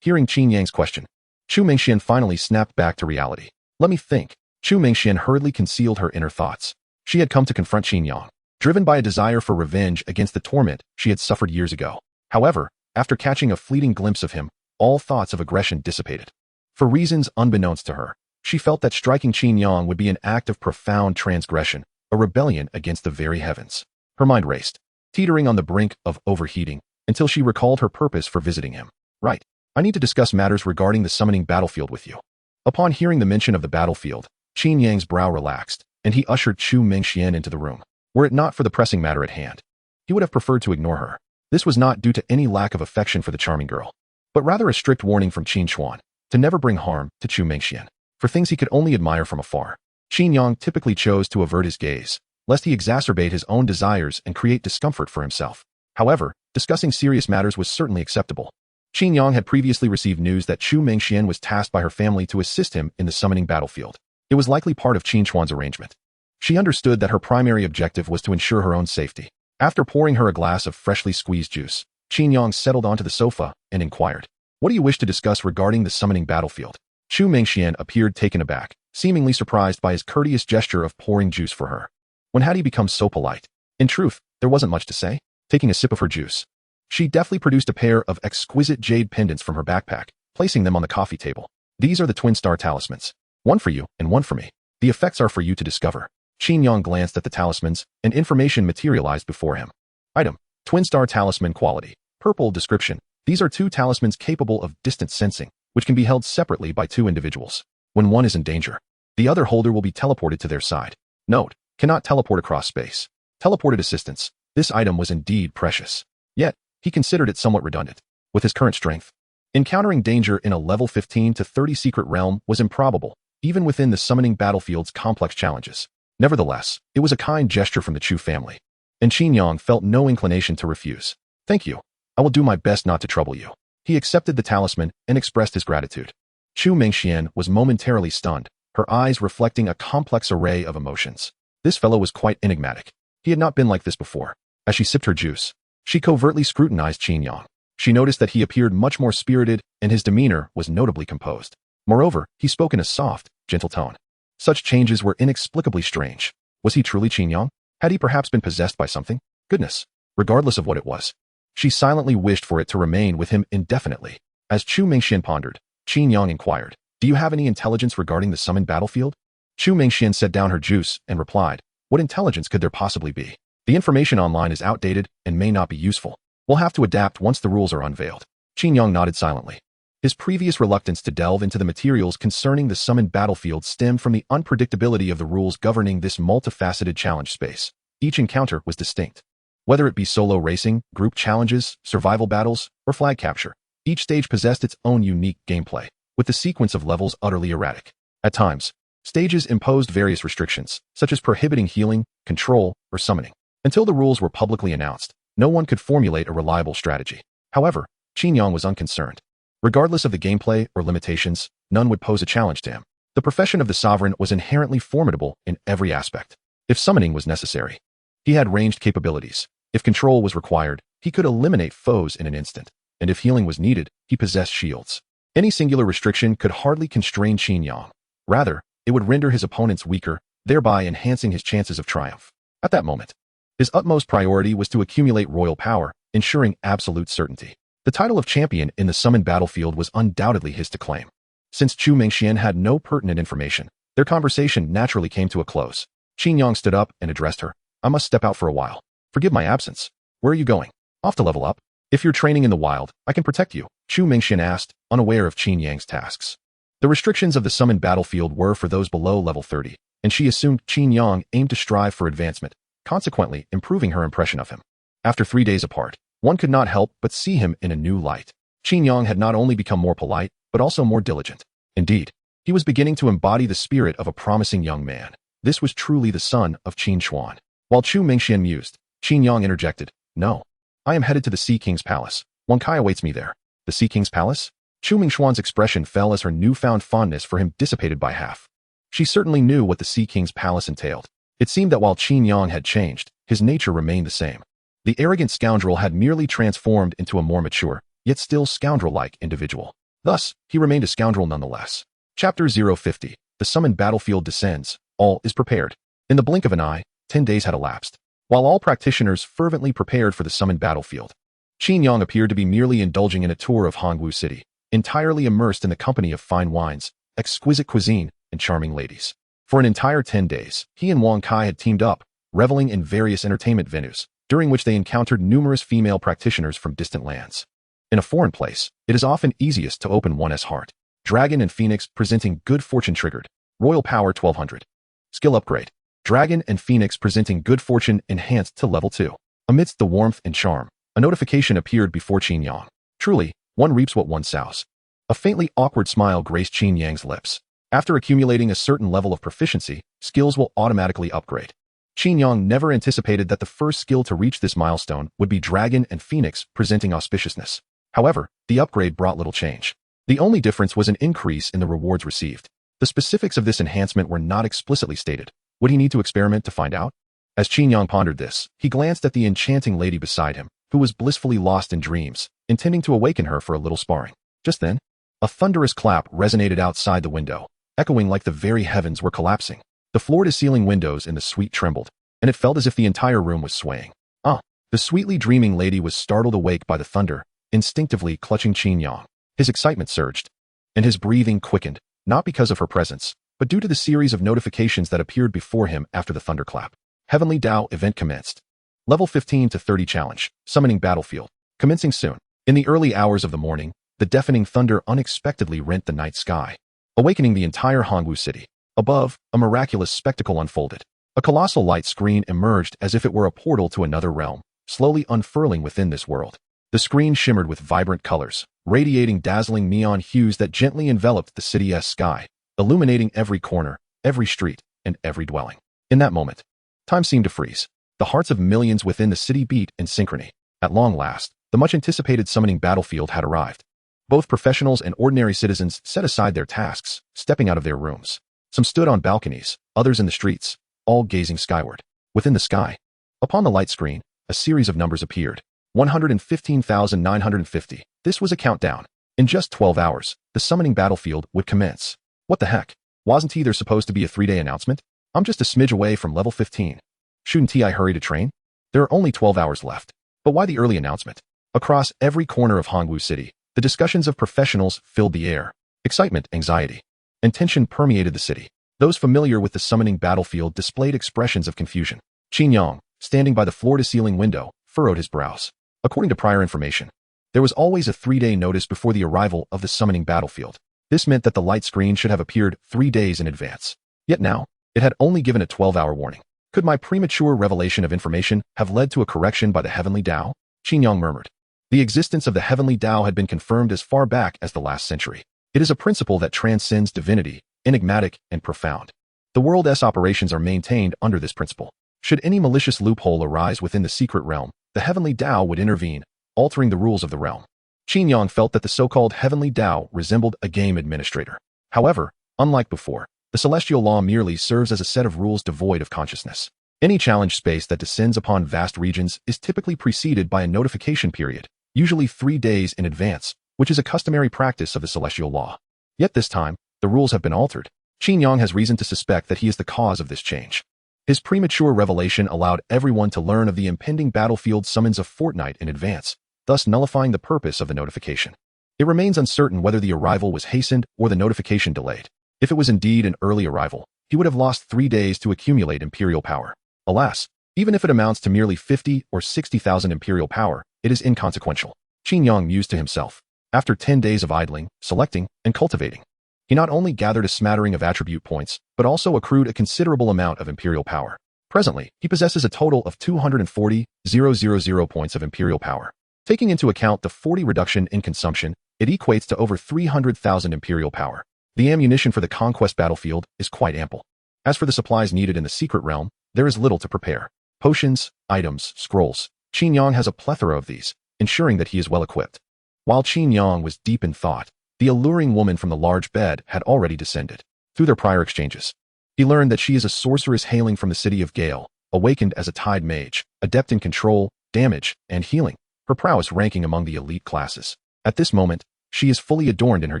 Hearing Qin Yang's question, Chu Mingxian finally snapped back to reality. "Let me think." Chu Mingxian hurriedly concealed her inner thoughts. She had come to confront Qin Yang, driven by a desire for revenge against the torment she had suffered years ago. However, after catching a fleeting glimpse of him, all thoughts of aggression dissipated. For reasons unbeknownst to her, she felt that striking Qin Yang would be an act of profound transgression, a rebellion against the very heavens. Her mind raced, teetering on the brink of overheating, until she recalled her purpose for visiting him. "Right. I need to discuss matters regarding the summoning battlefield with you." Upon hearing the mention of the battlefield, Qin Yang's brow relaxed, and he ushered Chu Mingxian into the room. Were it not for the pressing matter at hand, he would have preferred to ignore her. This was not due to any lack of affection for the charming girl, but rather a strict warning from Qin Chuan to never bring harm to Chu Mingxian for things he could only admire from afar. Qin Yang typically chose to avert his gaze, lest he exacerbate his own desires and create discomfort for himself. However, discussing serious matters was certainly acceptable. Qin Yang had previously received news that Chu Mingxian was tasked by her family to assist him in the summoning battlefield. It was likely part of Qin Chuan's arrangement. She understood that her primary objective was to ensure her own safety. After pouring her a glass of freshly squeezed juice, Qin Yang settled onto the sofa and inquired, "What do you wish to discuss regarding the summoning battlefield?" Chu Mingxian appeared taken aback, seemingly surprised by his courteous gesture of pouring juice for her. When had he become so polite? In truth, there wasn't much to say. Taking a sip of her juice, she deftly produced a pair of exquisite jade pendants from her backpack, placing them on the coffee table. "These are the Twin Star talismans. One for you and one for me. The effects are for you to discover." Qin Yang glanced at the talismans, and information materialized before him. Item: Twin Star Talisman Quality. Purple description. These are two talismans capable of distant sensing, which can be held separately by two individuals. When one is in danger, the other holder will be teleported to their side. Note: cannot teleport across space. Teleported assistance. This item was indeed precious. Yet, he considered it somewhat redundant. With his current strength, encountering danger in a level 15 to 30 secret realm was improbable, even within the summoning battlefield's complex challenges. Nevertheless, it was a kind gesture from the Chu family, and Qin Yang felt no inclination to refuse. "Thank you. I will do my best not to trouble you." He accepted the talisman and expressed his gratitude. Chu Mingxian was momentarily stunned, her eyes reflecting a complex array of emotions. This fellow was quite enigmatic. He had not been like this before. As she sipped her juice, she covertly scrutinized Qin Yang. She noticed that he appeared much more spirited, and his demeanor was notably composed. Moreover, he spoke in a soft, gentle tone. Such changes were inexplicably strange. Was he truly Qin Yang? Had he perhaps been possessed by something? Goodness! Regardless of what it was, She silently wished for it to remain with him indefinitely. As Chu Mingxian pondered, Qin Yang inquired, "Do you have any intelligence regarding the summoned battlefield?" Chu Mingxian set down her juice and replied, "What intelligence could there possibly be? The information online is outdated and may not be useful. We'll have to adapt once the rules are unveiled." Qin Yang nodded silently. His previous reluctance to delve into the materials concerning the summoned battlefield stemmed from the unpredictability of the rules governing this multifaceted challenge space. Each encounter was distinct. Whether it be solo racing, group challenges, survival battles, or flag capture, each stage possessed its own unique gameplay, with the sequence of levels utterly erratic. At times, stages imposed various restrictions, such as prohibiting healing, control, or summoning. Until the rules were publicly announced, no one could formulate a reliable strategy. However, Qin Yang was unconcerned. Regardless of the gameplay or limitations, none would pose a challenge to him. The profession of the sovereign was inherently formidable in every aspect. If summoning was necessary, he had ranged capabilities. If control was required, he could eliminate foes in an instant. And if healing was needed, he possessed shields. Any singular restriction could hardly constrain Qin Yang. Rather, it would render his opponents weaker, thereby enhancing his chances of triumph. At that moment, his utmost priority was to accumulate royal power, ensuring absolute certainty. The title of champion in the summoned battlefield was undoubtedly his to claim. Since Chu Mingxian had no pertinent information, their conversation naturally came to a close. Qin Yang stood up and addressed her. "I must step out for a while. Forgive my absence. Where are you going?" "Off to level up. If you're training in the wild, I can protect you," Chu Mingxian asked, unaware of Qin Yang's tasks. The restrictions of the summoned battlefield were for those below level 30, and she assumed Qin Yang aimed to strive for advancement, consequently improving her impression of him. After 3 days apart, one could not help but see him in a new light. Qin Yang had not only become more polite, but also more diligent. Indeed, he was beginning to embody the spirit of a promising young man. This was truly the son of Qin Xuan. While Chu Mingxian mused, Qin Yang interjected, "No. I am headed to the Sea King's palace. Wan Kai awaits me there." "The Sea King's palace?" Chu Mingxuan's expression fell as her newfound fondness for him dissipated by half. She certainly knew what the Sea King's palace entailed. It seemed that while Qin Yang had changed, his nature remained the same. The arrogant scoundrel had merely transformed into a more mature, yet still scoundrel-like individual. Thus, he remained a scoundrel nonetheless. Chapter 050. The summoned battlefield descends. All is prepared. In the blink of an eye, 10 days had elapsed. While all practitioners fervently prepared for the summoned battlefield, Qin Yang appeared to be merely indulging in a tour of Hongwu City, entirely immersed in the company of fine wines, exquisite cuisine, and charming ladies. For an entire 10 days, he and Wan Kai had teamed up, reveling in various entertainment venues, during which they encountered numerous female practitioners from distant lands. In a foreign place, it is often easiest to open one's heart. Dragon and Phoenix presenting good fortune triggered. Royal Power 1200. Skill upgrade. Dragon and Phoenix presenting good fortune enhanced to level 2. Amidst the warmth and charm, a notification appeared before Qin Yang. Truly, one reaps what one sows. A faintly awkward smile graced Qin Yang's lips. After accumulating a certain level of proficiency, skills will automatically upgrade. Qin Yang never anticipated that the first skill to reach this milestone would be Dragon and Phoenix presenting auspiciousness. However, the upgrade brought little change. The only difference was an increase in the rewards received. The specifics of this enhancement were not explicitly stated. Would he need to experiment to find out? As Qin Yang pondered this, he glanced at the enchanting lady beside him, who was blissfully lost in dreams, intending to awaken her for a little sparring. Just then, a thunderous clap resonated outside the window, echoing like the very heavens were collapsing. The floor-to-ceiling windows in the suite trembled, and it felt as if the entire room was swaying. The sweetly dreaming lady was startled awake by the thunder, instinctively clutching Qin Yang. His excitement surged, and his breathing quickened, not because of her presence, but due to the series of notifications that appeared before him after the thunderclap. Heavenly Dao event commenced. Level 15 to 30 challenge, summoning battlefield, commencing soon. In the early hours of the morning, the deafening thunder unexpectedly rent the night sky, awakening the entire Hongwu city. Above, a miraculous spectacle unfolded. A colossal light screen emerged as if it were a portal to another realm, slowly unfurling within this world. The screen shimmered with vibrant colors, radiating dazzling neon hues that gently enveloped the city's sky, illuminating every corner, every street, and every dwelling. In that moment, time seemed to freeze. The hearts of millions within the city beat in synchrony. At long last, the much-anticipated summoning battlefield had arrived. Both professionals and ordinary citizens set aside their tasks, stepping out of their rooms. Some stood on balconies, others in the streets, all gazing skyward. Within the sky, upon the light screen, a series of numbers appeared. 115,950. This was a countdown. In just 12 hours, the summoning battlefield would commence. What the heck? Wasn't there supposed to be a 3-day announcement? I'm just a smidge away from level 15. Shouldn't I hurry to train? There are only 12 hours left. But why the early announcement? Across every corner of Hongwu City, the discussions of professionals filled the air. Excitement, anxiety, and tension permeated the city. Those familiar with the summoning battlefield displayed expressions of confusion. Qin Yang, standing by the floor-to-ceiling window, furrowed his brows. According to prior information, there was always a 3-day notice before the arrival of the summoning battlefield. This meant that the light screen should have appeared 3 days in advance. Yet now, it had only given a 12-hour warning. Could my premature revelation of information have led to a correction by the Heavenly Tao? Qin Yang murmured. The existence of the Heavenly Tao had been confirmed as far back as the last century. It is a principle that transcends divinity, enigmatic and profound. The world's operations are maintained under this principle. Should any malicious loophole arise within the secret realm, the Heavenly Tao would intervene, altering the rules of the realm. Qin Yang felt that the so-called Heavenly Tao resembled a game administrator. However, unlike before, the celestial law merely serves as a set of rules devoid of consciousness. Any challenge space that descends upon vast regions is typically preceded by a notification period, usually 3 days in advance, which is a customary practice of the celestial law. Yet this time, the rules have been altered. Qin Yang has reason to suspect that he is the cause of this change. His premature revelation allowed everyone to learn of the impending battlefield summons a fortnight in advance, thus nullifying the purpose of the notification. It remains uncertain whether the arrival was hastened or the notification delayed. If it was indeed an early arrival, he would have lost 3 days to accumulate imperial power. Alas, even if it amounts to merely 50 or 60,000 imperial power, it is inconsequential. Qin Yang mused to himself. After 10 days of idling, selecting, and cultivating, he not only gathered a smattering of attribute points, but also accrued a considerable amount of imperial power. Presently, he possesses a total of 240,000 points of imperial power. Taking into account the 40 reduction in consumption, it equates to over 300,000 imperial power. The ammunition for the conquest battlefield is quite ample. As for the supplies needed in the secret realm, there is little to prepare. Potions, items, scrolls. Qin Yang has a plethora of these, ensuring that he is well equipped. While Qin Yang was deep in thought, the alluring woman from the large bed had already descended. Through their prior exchanges, he learned that she is a sorceress hailing from the city of Gale, awakened as a tide mage, adept in control, damage, and healing, her prowess ranking among the elite classes. At this moment, she is fully adorned in her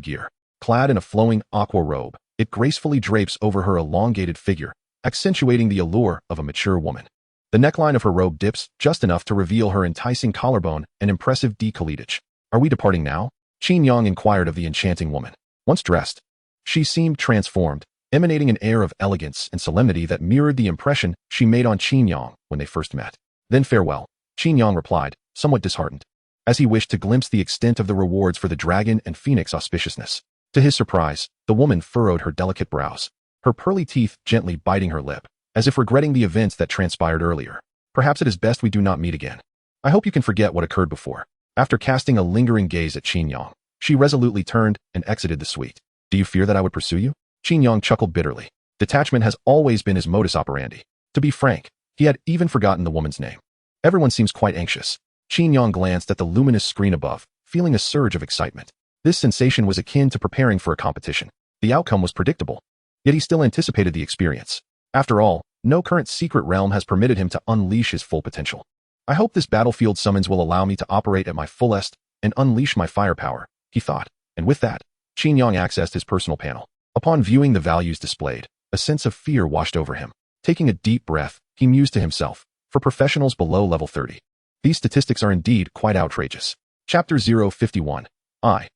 gear. Clad in a flowing aqua robe, it gracefully drapes over her elongated figure, accentuating the allure of a mature woman. The neckline of her robe dips just enough to reveal her enticing collarbone and impressive décolletage. Are we departing now? Qin Yang inquired of the enchanting woman. Once dressed, she seemed transformed, emanating an air of elegance and solemnity that mirrored the impression she made on Qin Yang when they first met. Then farewell, Qin Yang replied, somewhat disheartened, as he wished to glimpse the extent of the rewards for the dragon and phoenix auspiciousness. To his surprise, the woman furrowed her delicate brows, her pearly teeth gently biting her lip, as if regretting the events that transpired earlier. Perhaps it is best we do not meet again. I hope you can forget what occurred before. After casting a lingering gaze at Qin Yang, she resolutely turned and exited the suite. Do you fear that I would pursue you? Qin Yang chuckled bitterly. Detachment has always been his modus operandi. To be frank, he had even forgotten the woman's name. Everyone seems quite anxious. Qin Yang glanced at the luminous screen above, feeling a surge of excitement. This sensation was akin to preparing for a competition. The outcome was predictable, yet he still anticipated the experience. After all, no current secret realm has permitted him to unleash his full potential. I hope this battlefield summons will allow me to operate at my fullest and unleash my firepower, he thought, and with that, Qin Yang accessed his personal panel. Upon viewing the values displayed, a sense of fear washed over him. Taking a deep breath, he mused to himself, for professionals below level 30. These statistics are indeed quite outrageous. Chapter 051.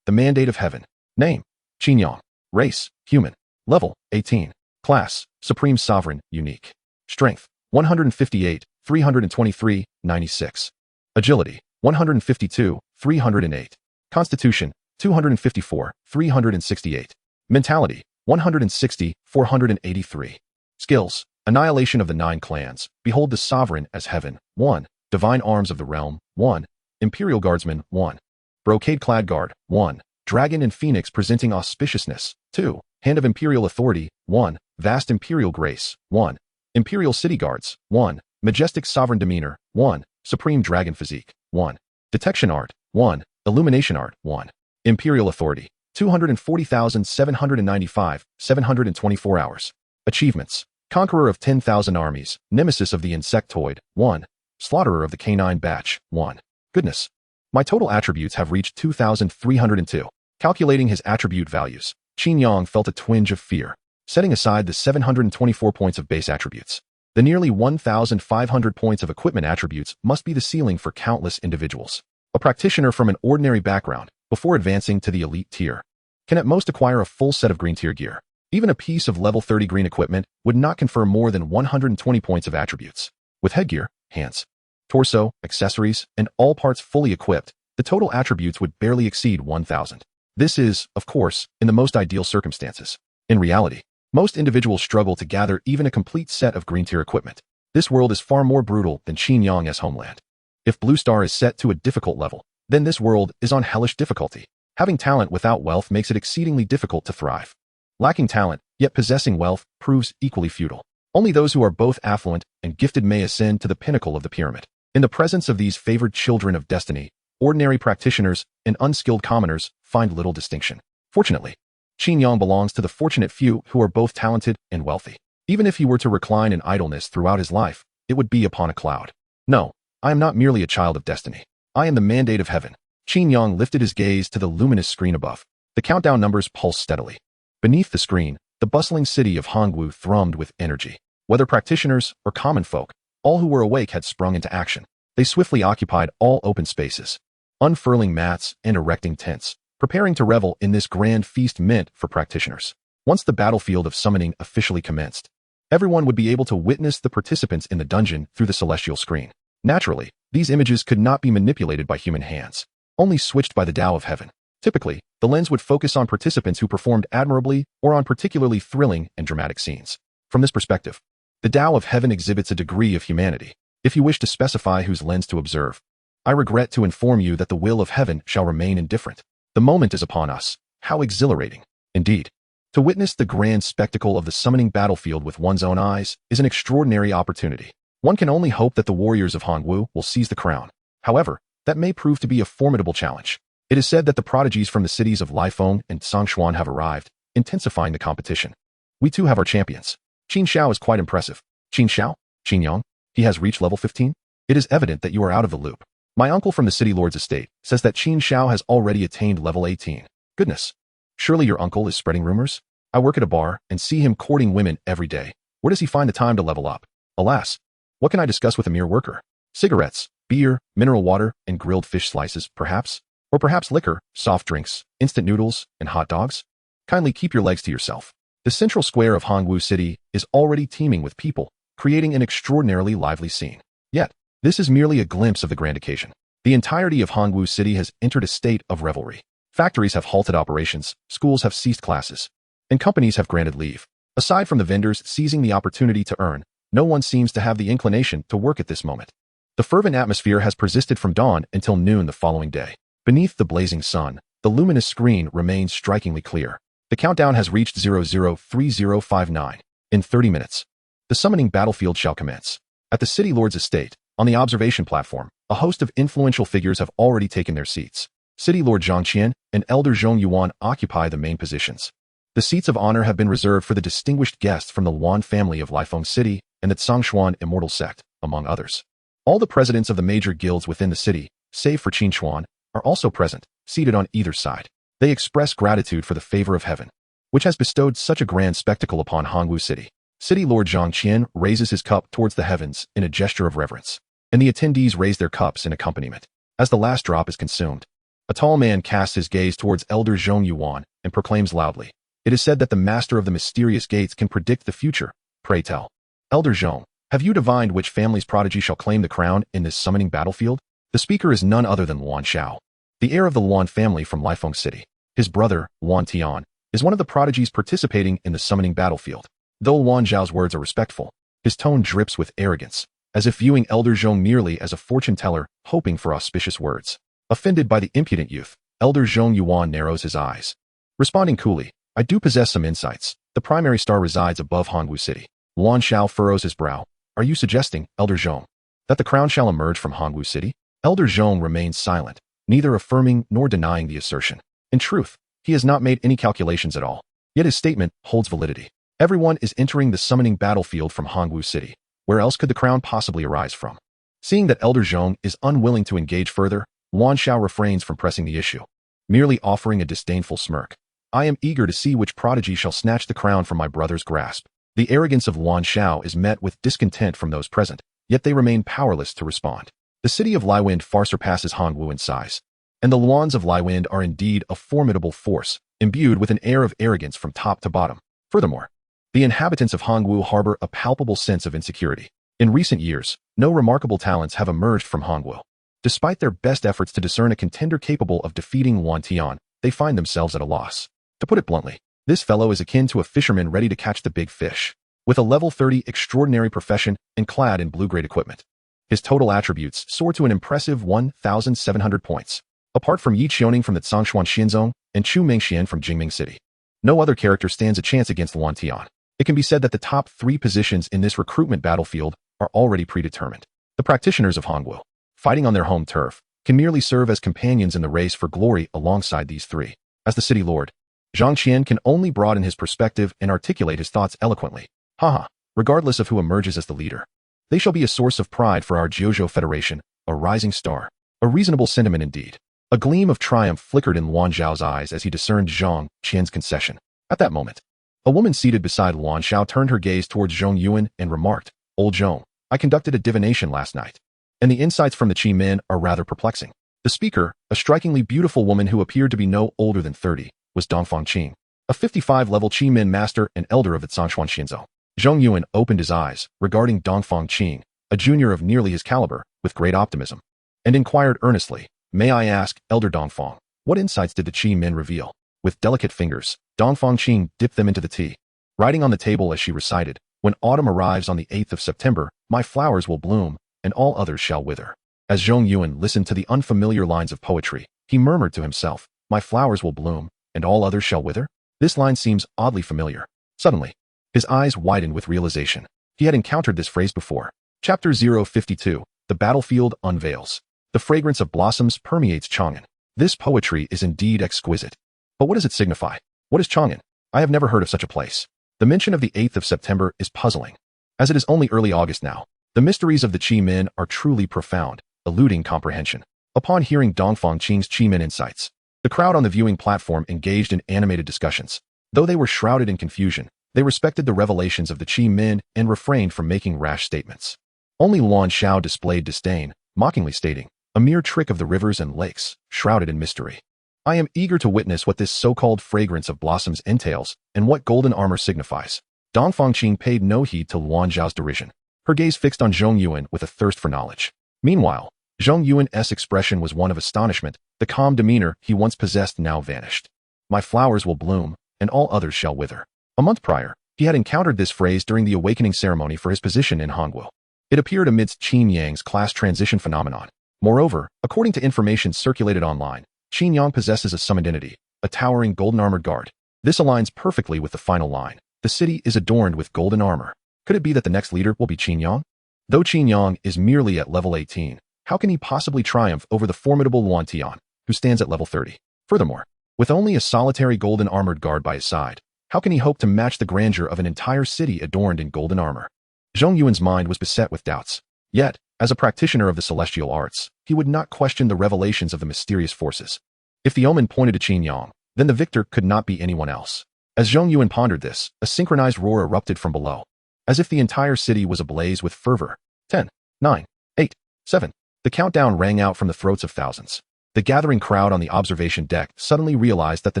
The Mandate of Heaven. Name: Qin Yang. Race: Human. Level: 18. Class: Supreme Sovereign, Unique. Strength: 158, 323, 96. Agility: 152, 308. Constitution: 254, 368. Mentality: 160, 483. Skills: Annihilation of the 9 clans. Behold the Sovereign as Heaven. 1. Divine Arms of the Realm. 1. Imperial Guardsman. 1. Brocade-clad Guard. 1. Dragon and Phoenix presenting auspiciousness. 2. Hand of Imperial Authority. 1. Vast Imperial Grace. 1. Imperial City Guards. 1. Majestic Sovereign Demeanor. 1. Supreme Dragon Physique. 1. Detection Art. 1. Illumination Art. 1. Imperial Authority. 240,795, 724 hours. Achievements: Conqueror of 10,000 armies, Nemesis of the Insectoid. 1. Slaughterer of the Canine Batch. 1. Goodness. My total attributes have reached 2,302. Calculating his attribute values, Qin Yang felt a twinge of fear. Setting aside the 724 points of base attributes, the nearly 1,500 points of equipment attributes must be the ceiling for countless individuals. A practitioner from an ordinary background, before advancing to the elite tier, can at most acquire a full set of green tier gear. Even a piece of level 30 green equipment would not confer more than 120 points of attributes. With headgear, hands, torso, accessories, and all parts fully equipped, the total attributes would barely exceed 1,000. This is, of course, in the most ideal circumstances. In reality, most individuals struggle to gather even a complete set of green tier equipment. This world is far more brutal than Qin Yang's homeland. If Blue Star is set to a difficult level, then this world is on hellish difficulty. Having talent without wealth makes it exceedingly difficult to thrive. Lacking talent, yet possessing wealth, proves equally futile. Only those who are both affluent and gifted may ascend to the pinnacle of the pyramid. In the presence of these favored children of destiny, ordinary practitioners and unskilled commoners find little distinction. Fortunately, Qin Yang belongs to the fortunate few who are both talented and wealthy. Even if he were to recline in idleness throughout his life, it would be upon a cloud. No, I am not merely a child of destiny. I am the mandate of heaven. Qin Yang lifted his gaze to the luminous screen above. The countdown numbers pulsed steadily. Beneath the screen, the bustling city of Hongwu thrummed with energy. Whether practitioners or common folk, all who were awake had sprung into action. They swiftly occupied all open spaces, unfurling mats and erecting tents, preparing to revel in this grand feast meant for practitioners. Once the battlefield of summoning officially commenced, everyone would be able to witness the participants in the dungeon through the celestial screen. Naturally, these images could not be manipulated by human hands, only switched by the Tao of Heaven. Typically, the lens would focus on participants who performed admirably or on particularly thrilling and dramatic scenes. From this perspective, the Tao of Heaven exhibits a degree of humanity. If you wish to specify whose lens to observe, I regret to inform you that the will of heaven shall remain indifferent. The moment is upon us. How exhilarating. Indeed, to witness the grand spectacle of the summoning battlefield with one's own eyes is an extraordinary opportunity. One can only hope that the warriors of Hongwu will seize the crown. However, that may prove to be a formidable challenge. It is said that the prodigies from the cities of Lifeng and Songshuan have arrived, intensifying the competition. We too have our champions. Qin Xiao is quite impressive. Qin Xiao? Qin Yang? He has reached level 15? It is evident that you are out of the loop. My uncle from the city lord's estate says that Qin Xiao has already attained level 18. Goodness. Surely your uncle is spreading rumors? I work at a bar and see him courting women every day. Where does he find the time to level up? Alas, what can I discuss with a mere worker? Cigarettes, beer, mineral water, and grilled fish slices, perhaps? Or perhaps liquor, soft drinks, instant noodles, and hot dogs? Kindly keep your legs to yourself. The central square of Hongwu City is already teeming with people, creating an extraordinarily lively scene. Yet, this is merely a glimpse of the grand occasion. The entirety of Hongwu City has entered a state of revelry. Factories have halted operations, schools have ceased classes, and companies have granted leave. Aside from the vendors seizing the opportunity to earn, no one seems to have the inclination to work at this moment. The fervent atmosphere has persisted from dawn until noon the following day. Beneath the blazing sun, the luminous screen remains strikingly clear. The countdown has reached 003059. In 30 minutes, the summoning battlefield shall commence. At the city lord's estate, on the observation platform, a host of influential figures have already taken their seats. City Lord Zhang Qian and Elder Zhong Yuan occupy the main positions. The seats of honor have been reserved for the distinguished guests from the Yuan family of Lifeng City and the Songshuan Immortal Sect, among others. All the presidents of the major guilds within the city, save for Qin Chuan, are also present, seated on either side. They express gratitude for the favor of heaven, which has bestowed such a grand spectacle upon Hongwu City. City Lord Zhang Qian raises his cup towards the heavens in a gesture of reverence, and the attendees raise their cups in accompaniment. As the last drop is consumed, a tall man casts his gaze towards Elder Zhong Yuan and proclaims loudly, "It is said that the master of the mysterious gates can predict the future. Pray tell, Elder Zhong, have you divined which family's prodigy shall claim the crown in this summoning battlefield?" The speaker is none other than Yuan Xiao, the heir of the Yuan family from Lifeng City. His brother, Yuan Tian, is one of the prodigies participating in the summoning battlefield. Though Yuan Xiao's words are respectful, his tone drips with arrogance, as if viewing Elder Zhong merely as a fortune teller hoping for auspicious words. Offended by the impudent youth, Elder Zhong Yuan narrows his eyes. Responding coolly, "I do possess some insights. The primary star resides above Hongwu City." Yuan Xiao furrows his brow. "Are you suggesting, Elder Zhong, that the crown shall emerge from Hongwu City?" Elder Zhong remains silent, neither affirming nor denying the assertion. In truth, he has not made any calculations at all. Yet his statement holds validity. Everyone is entering the summoning battlefield from Hongwu City. Where else could the crown possibly arise from? Seeing that Elder Zhong is unwilling to engage further, Yuan Xiao refrains from pressing the issue, merely offering a disdainful smirk. "I am eager to see which prodigy shall snatch the crown from my brother's grasp." The arrogance of Yuan Xiao is met with discontent from those present, yet they remain powerless to respond. The city of Liwind far surpasses Hongwu in size, and the Luans of Liwind are indeed a formidable force, imbued with an air of arrogance from top to bottom. Furthermore, the inhabitants of Hongwu harbor a palpable sense of insecurity. In recent years, no remarkable talents have emerged from Hongwu. Despite their best efforts to discern a contender capable of defeating Yuan Tian, they find themselves at a loss. To put it bluntly, this fellow is akin to a fisherman ready to catch the big fish, with a level 30 extraordinary profession and clad in blue-grade equipment. His total attributes soar to an impressive 1,700 points. Apart from Yi Qiuning from the Zhongshuan Xinzong and Chu Mingxian from Jingming City, no other character stands a chance against Yuan Tian. It can be said that the top 3 positions in this recruitment battlefield are already predetermined. The practitioners of Hongwu, fighting on their home turf, can merely serve as companions in the race for glory alongside these 3. As the city lord, Zhang Qian can only broaden his perspective and articulate his thoughts eloquently. Haha, regardless of who emerges as the leader. They shall be a source of pride for our Jiuzhou Federation, a rising star. A reasonable sentiment indeed. A gleam of triumph flickered in Luan Zhao's eyes as he discerned Zhang Qian's concession. At that moment, a woman seated beside Luan Zhao turned her gaze towards Zhong Yuan and remarked, "Old Zhong, I conducted a divination last night, and the insights from the Qi men are rather perplexing." The speaker, a strikingly beautiful woman who appeared to be no older than 30, was Dongfang Qing, a 55-level Qi men master and elder of the Zhongshuan Xinzong. Zhong Yuan opened his eyes, regarding Dongfang Qing, a junior of nearly his caliber, with great optimism, and inquired earnestly, "May I ask, Elder Dongfang, what insights did the Qi men reveal?" With delicate fingers, Dongfang Qing dipped them into the tea. Writing on the table as she recited, "When autumn arrives on the 8th of September, my flowers will bloom, and all others shall wither." As Zhong Yuan listened to the unfamiliar lines of poetry, he murmured to himself, "My flowers will bloom, and all others shall wither?" This line seems oddly familiar. Suddenly, his eyes widened with realization. He had encountered this phrase before. Chapter 052, The Battlefield Unveils. The fragrance of blossoms permeates Chang'an. This poetry is indeed exquisite. But what does it signify? What is Chang'an? I have never heard of such a place. The mention of the 8th of September is puzzling. As it is only early August now, the mysteries of the Qi men are truly profound, eluding comprehension. Upon hearing Dongfang Qing's Qi men insights, the crowd on the viewing platform engaged in animated discussions. Though they were shrouded in confusion, they respected the revelations of the Qi men and refrained from making rash statements. Only Luan Xiao displayed disdain, mockingly stating, "A mere trick of the rivers and lakes, shrouded in mystery. I am eager to witness what this so-called fragrance of blossoms entails and what golden armor signifies." Dongfang Qing paid no heed to Luan Zhao's derision, her gaze fixed on Zhong Yuan with a thirst for knowledge. Meanwhile, Zhong Yuan's expression was one of astonishment. The calm demeanor he once possessed now vanished. "My flowers will bloom, and all others shall wither." A month prior, he had encountered this phrase during the awakening ceremony for his position in Hongwu. It appeared amidst Qin Yang's class transition phenomenon. Moreover, according to information circulated online, Qin Yang possesses a summoned entity, a towering golden-armored guard. This aligns perfectly with the final line. The city is adorned with golden armor. Could it be that the next leader will be Qin Yang? Though Qin Yang is merely at level 18, how can he possibly triumph over the formidable Yuan Tian, who stands at level 30? Furthermore, with only a solitary golden-armored guard by his side, how can he hope to match the grandeur of an entire city adorned in golden armor? Zhong Yuan's mind was beset with doubts. Yet, as a practitioner of the celestial arts, he would not question the revelations of the mysterious forces. If the omen pointed to Qin Yang, then the victor could not be anyone else. As Zhong Yuan pondered this, a synchronized roar erupted from below, as if the entire city was ablaze with fervor. 10, 9, 8, 7. The countdown rang out from the throats of thousands. The gathering crowd on the observation deck suddenly realized that the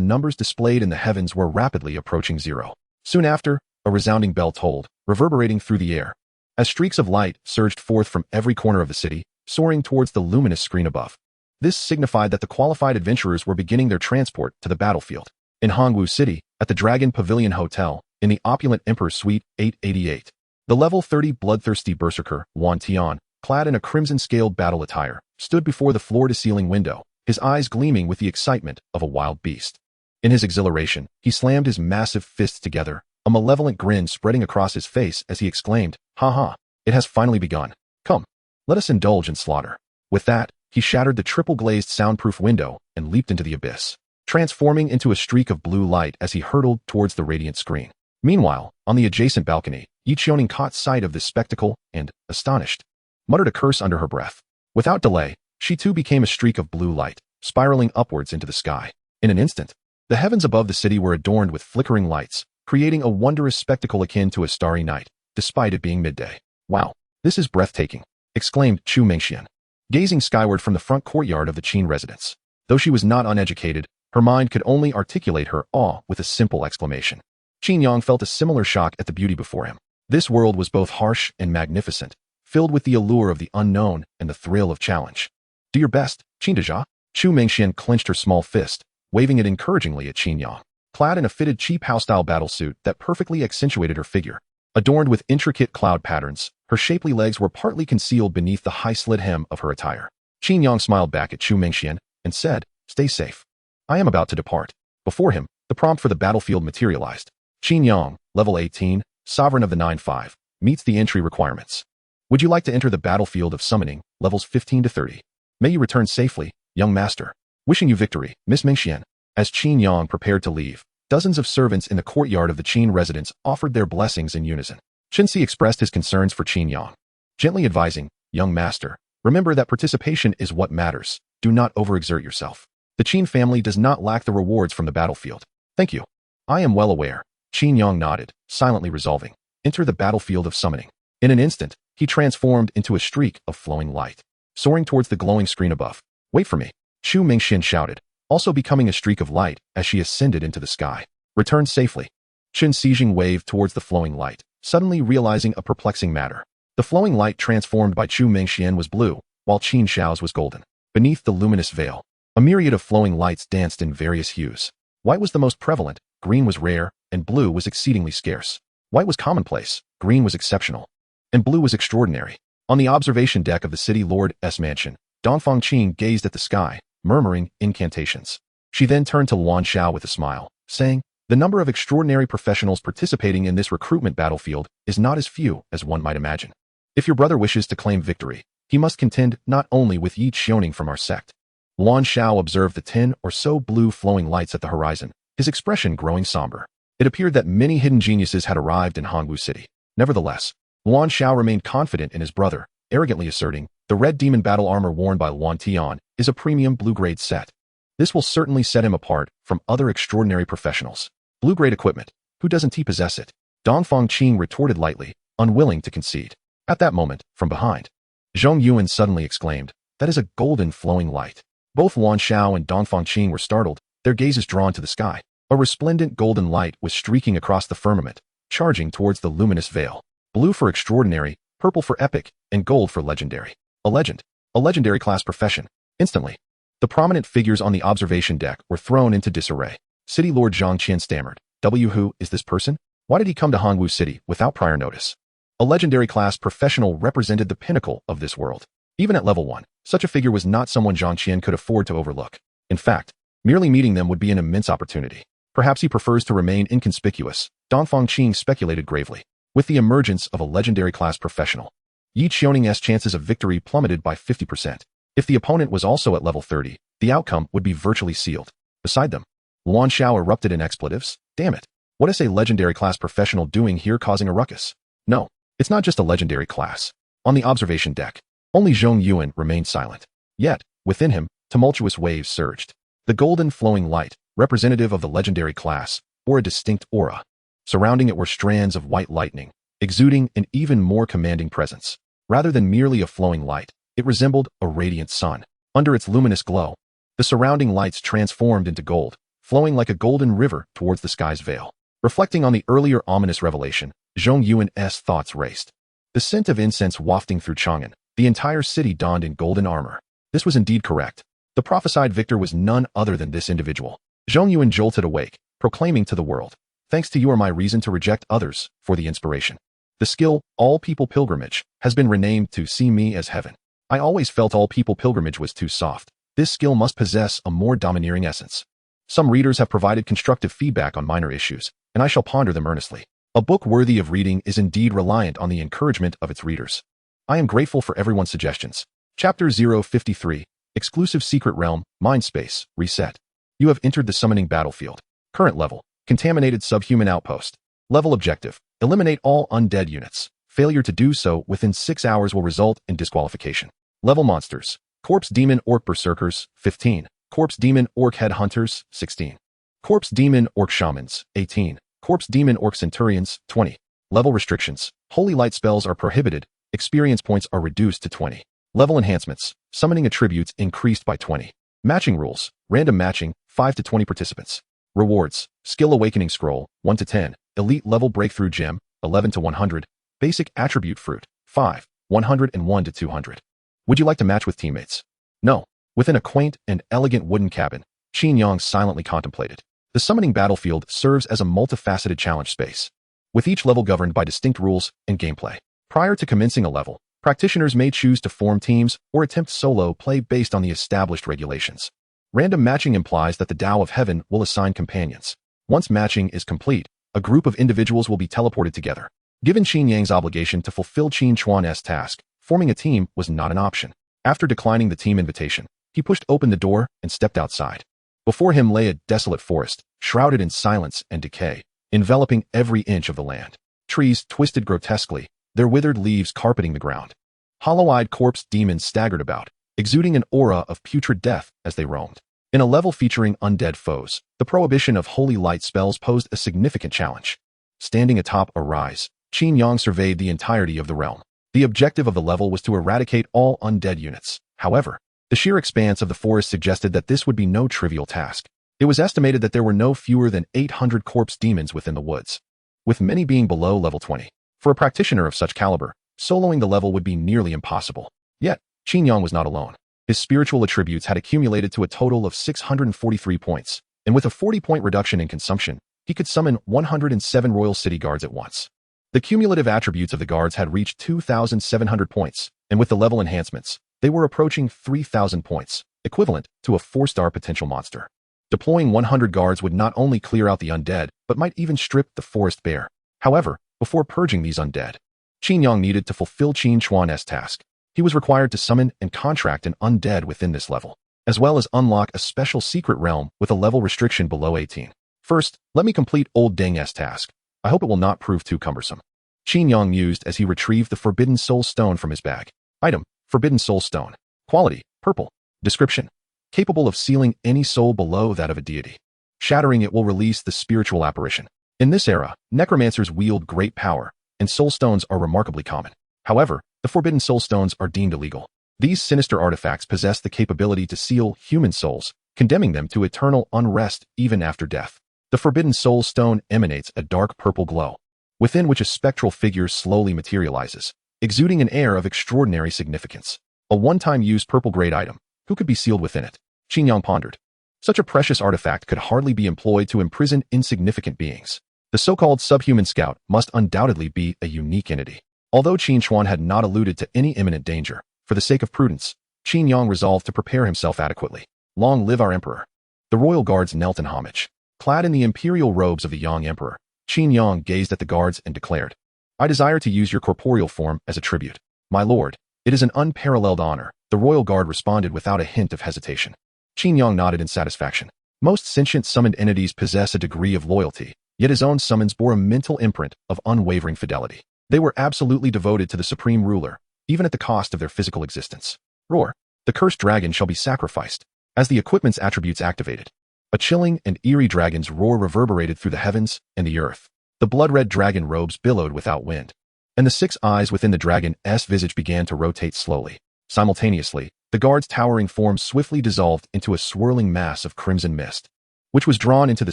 numbers displayed in the heavens were rapidly approaching 0. Soon after, a resounding bell tolled, reverberating through the air, as streaks of light surged forth from every corner of the city, soaring towards the luminous screen above. This signified that the qualified adventurers were beginning their transport to the battlefield. In Hongwu City, at the Dragon Pavilion Hotel, in the opulent Emperor's Suite 888, the level 30 bloodthirsty berserker, Yuan Tian, clad in a crimson-scaled battle attire, stood before the floor-to-ceiling window, his eyes gleaming with the excitement of a wild beast. In his exhilaration, he slammed his massive fists together, a malevolent grin spreading across his face as he exclaimed, "Ha ha, it has finally begun. Come, let us indulge in slaughter." With that, he shattered the triple-glazed soundproof window and leaped into the abyss, transforming into a streak of blue light as he hurtled towards the radiant screen. Meanwhile, on the adjacent balcony, Yi Qiuning caught sight of this spectacle and, astonished, muttered a curse under her breath. Without delay, she too became a streak of blue light, spiraling upwards into the sky. In an instant, the heavens above the city were adorned with flickering lights, creating a wondrous spectacle akin to a starry night, despite it being midday. "Wow, this is breathtaking," exclaimed Chu Mingxian. gazing skyward from the front courtyard of the Qin residence. Though she was not uneducated, her mind could only articulate her awe with a simple exclamation. Qin Yang felt a similar shock at the beauty before him. This world was both harsh and magnificent, filled with the allure of the unknown and the thrill of challenge. Do your best, Qin Deja. Chu Mengxian clenched her small fist, waving it encouragingly at Qin Yang. Clad in a fitted cheap house-style battlesuit that perfectly accentuated her figure, adorned with intricate cloud patterns, her shapely legs were partly concealed beneath the high-slit hem of her attire. Qin Yang smiled back at Chu Mengxian and said, "Stay safe. I am about to depart." Before him, the prompt for the battlefield materialized. Qin Yang, level 18, sovereign of the 9-5, meets the entry requirements. Would you like to enter the battlefield of summoning, levels 15 to 30? May you return safely, young master. Wishing you victory, Miss Mengxian. As Qin Yang prepared to leave, dozens of servants in the courtyard of the Qin residence offered their blessings in unison. Qinzi expressed his concerns for Qin Yang, gently advising, "Young master, remember that participation is what matters. Do not overexert yourself. The Qin family does not lack the rewards from the battlefield." "Thank you. I am well aware." Qin Yang nodded, silently resolving, "Enter the battlefield of summoning." In an instant, he transformed into a streak of flowing light, soaring towards the glowing screen above. "Wait for me," Chu Mengxian shouted, also becoming a streak of light as she ascended into the sky. "Return safely." Qin Xijing waved towards the flowing light, suddenly realizing a perplexing matter. The flowing light transformed by Chu Mengxian was blue, while Qin Xiao's was golden. Beneath the luminous veil, a myriad of flowing lights danced in various hues. White was the most prevalent, green was rare, and blue was exceedingly scarce. White was commonplace, green was exceptional, and blue was extraordinary. On the observation deck of the city lord's mansion, Dongfang Qing gazed at the sky, murmuring incantations. She then turned to Luan Xiao with a smile, saying, "The number of extraordinary professionals participating in this recruitment battlefield is not as few as one might imagine. If your brother wishes to claim victory, he must contend not only with Yi Xiaoning from our sect." Luan Xiao observed the 10 or so blue flowing lights at the horizon, his expression growing somber. It appeared that many hidden geniuses had arrived in Hongwu City. Nevertheless, Luan Xiao remained confident in his brother, arrogantly asserting, "The red demon battle armor worn by Luan Tian is a premium blue-grade set. This will certainly set him apart from other extraordinary professionals. Blue-grade equipment, who doesn't he possess it?" Dongfang Qing retorted lightly, unwilling to concede. At that moment, from behind, Zhong Yuan suddenly exclaimed, "That is a golden flowing light." Both Luan Xiao and Dongfang Qing were startled, their gazes drawn to the sky. A resplendent golden light was streaking across the firmament, charging towards the luminous veil. Blue for extraordinary, purple for epic, and gold for legendary. A legend. A legendary class profession. Instantly, the prominent figures on the observation deck were thrown into disarray. City Lord Zhang Qian stammered, Who is this person? Why did he come to Hongwu City without prior notice?" A legendary class professional represented the pinnacle of this world. Even at level 1, such a figure was not someone Zhang Qian could afford to overlook. In fact, merely meeting them would be an immense opportunity. Perhaps he prefers to remain inconspicuous, Dongfang Qing speculated gravely. With the emergence of a legendary class professional, Yi Xiaoning's chances of victory plummeted by 50%. If the opponent was also at level 30, the outcome would be virtually sealed. Beside them, Luan Xiao erupted in expletives. "Damn it. What is a legendary class professional doing here causing a ruckus?" No, it's not just a legendary class. On the observation deck, only Zhong Yuan remained silent. Yet, within him, tumultuous waves surged. The golden flowing light, representative of the legendary class, bore a distinct aura. Surrounding it were strands of white lightning, exuding an even more commanding presence. Rather than merely a flowing light, it resembled a radiant sun. Under its luminous glow, the surrounding lights transformed into gold, flowing like a golden river towards the sky's veil. Reflecting on the earlier ominous revelation, Zhong Yuan's thoughts raced. The scent of incense wafting through Chang'an, the entire city donned in golden armor. This was indeed correct. The prophesied victor was none other than this individual. Zhong Yuan jolted awake, proclaiming to the world, "Thanks to you are my reason to reject others for the inspiration. The skill, All People Pilgrimage, has been renamed to See Me as Heaven. I always felt All People Pilgrimage was too soft. This skill must possess a more domineering essence." Some readers have provided constructive feedback on minor issues, and I shall ponder them earnestly. A book worthy of reading is indeed reliant on the encouragement of its readers. I am grateful for everyone's suggestions. Chapter 053, Exclusive Secret Realm, Mindspace, Reset. You have entered the summoning battlefield. Current level, Contaminated Subhuman Outpost. Level objective, eliminate all undead units. Failure to do so within 6 hours will result in disqualification. Level monsters, Corpse Demon Orc Berserkers, 15. Corpse Demon Orc Headhunters, 16. Corpse Demon Orc Shamans, 18. Corpse Demon Orc Centurions, 20. Level restrictions, Holy Light spells are prohibited, experience points are reduced to 20. Level enhancements. Summoning attributes increased by 20. Matching rules. Random matching, 5 to 20 participants. Rewards. Skill awakening scroll, 1 to 10. Elite level breakthrough gem, 11 to 100. Basic attribute fruit, 5, 101 to 200. Would you like to match with teammates? No. Within a quaint and elegant wooden cabin, Qin Yang silently contemplated. The summoning battlefield serves as a multifaceted challenge space, with each level governed by distinct rules and gameplay. Prior to commencing a level, practitioners may choose to form teams or attempt solo play based on the established regulations. Random matching implies that the Tao of Heaven will assign companions. Once matching is complete, a group of individuals will be teleported together. Given Qin Yang's obligation to fulfill Qin Chuan's task, forming a team was not an option. After declining the team invitation, he pushed open the door and stepped outside. Before him lay a desolate forest, shrouded in silence and decay, enveloping every inch of the land. Trees twisted grotesquely, their withered leaves carpeting the ground. Hollow-eyed corpse demons staggered about, exuding an aura of putrid death as they roamed. In a level featuring undead foes, the prohibition of holy light spells posed a significant challenge. Standing atop a rise, Qin Yang surveyed the entirety of the realm. The objective of the level was to eradicate all undead units. However, the sheer expanse of the forest suggested that this would be no trivial task. It was estimated that there were no fewer than 800 corpse demons within the woods, with many being below level 20. For a practitioner of such caliber, soloing the level would be nearly impossible. Yet, Qin Yang was not alone. His spiritual attributes had accumulated to a total of 643 points, and with a 40-point reduction in consumption, he could summon 107 royal city guards at once. The cumulative attributes of the guards had reached 2,700 points, and with the level enhancements, they were approaching 3,000 points, equivalent to a 4-star potential monster. Deploying 100 guards would not only clear out the undead, but might even strip the forest bare. However, before purging these undead, Qin Yang needed to fulfill Qin Chuan's task. He was required to summon and contract an undead within this level, as well as unlock a special secret realm with a level restriction below 18. First, let me complete Old Deng's task. I hope it will not prove too cumbersome. Qin Yang mused as he retrieved the Forbidden Soul Stone from his bag. Item: Forbidden Soul Stone. Quality: purple. Description: capable of sealing any soul below that of a deity. Shattering it will release the spiritual apparition. In this era, necromancers wield great power, and soul stones are remarkably common. However, the Forbidden Soul Stones are deemed illegal. These sinister artifacts possess the capability to seal human souls, condemning them to eternal unrest even after death. The Forbidden Soul Stone emanates a dark purple glow, within which a spectral figure slowly materializes, exuding an air of extraordinary significance. A one-time use purple-grade item. Who could be sealed within it? Qin Yang pondered. Such a precious artifact could hardly be employed to imprison insignificant beings. The so-called subhuman scout must undoubtedly be a unique entity. Although Qin Chuan had not alluded to any imminent danger, for the sake of prudence, Qin Yang resolved to prepare himself adequately. Long live our emperor. The royal guards knelt in homage. Clad in the imperial robes of the Yang emperor, Qin Yang gazed at the guards and declared, I desire to use your corporeal form as a tribute. My lord, it is an unparalleled honor, the royal guard responded without a hint of hesitation. Qin Yang nodded in satisfaction. Most sentient summoned entities possess a degree of loyalty, yet his own summons bore a mental imprint of unwavering fidelity. They were absolutely devoted to the supreme ruler, even at the cost of their physical existence. Roar. The cursed dragon shall be sacrificed. As the equipment's attributes activated, a chilling and eerie dragon's roar reverberated through the heavens and the earth. The blood-red dragon robes billowed without wind, and the 6 eyes within the dragon's visage began to rotate slowly. Simultaneously, the guard's towering form swiftly dissolved into a swirling mass of crimson mist, which was drawn into the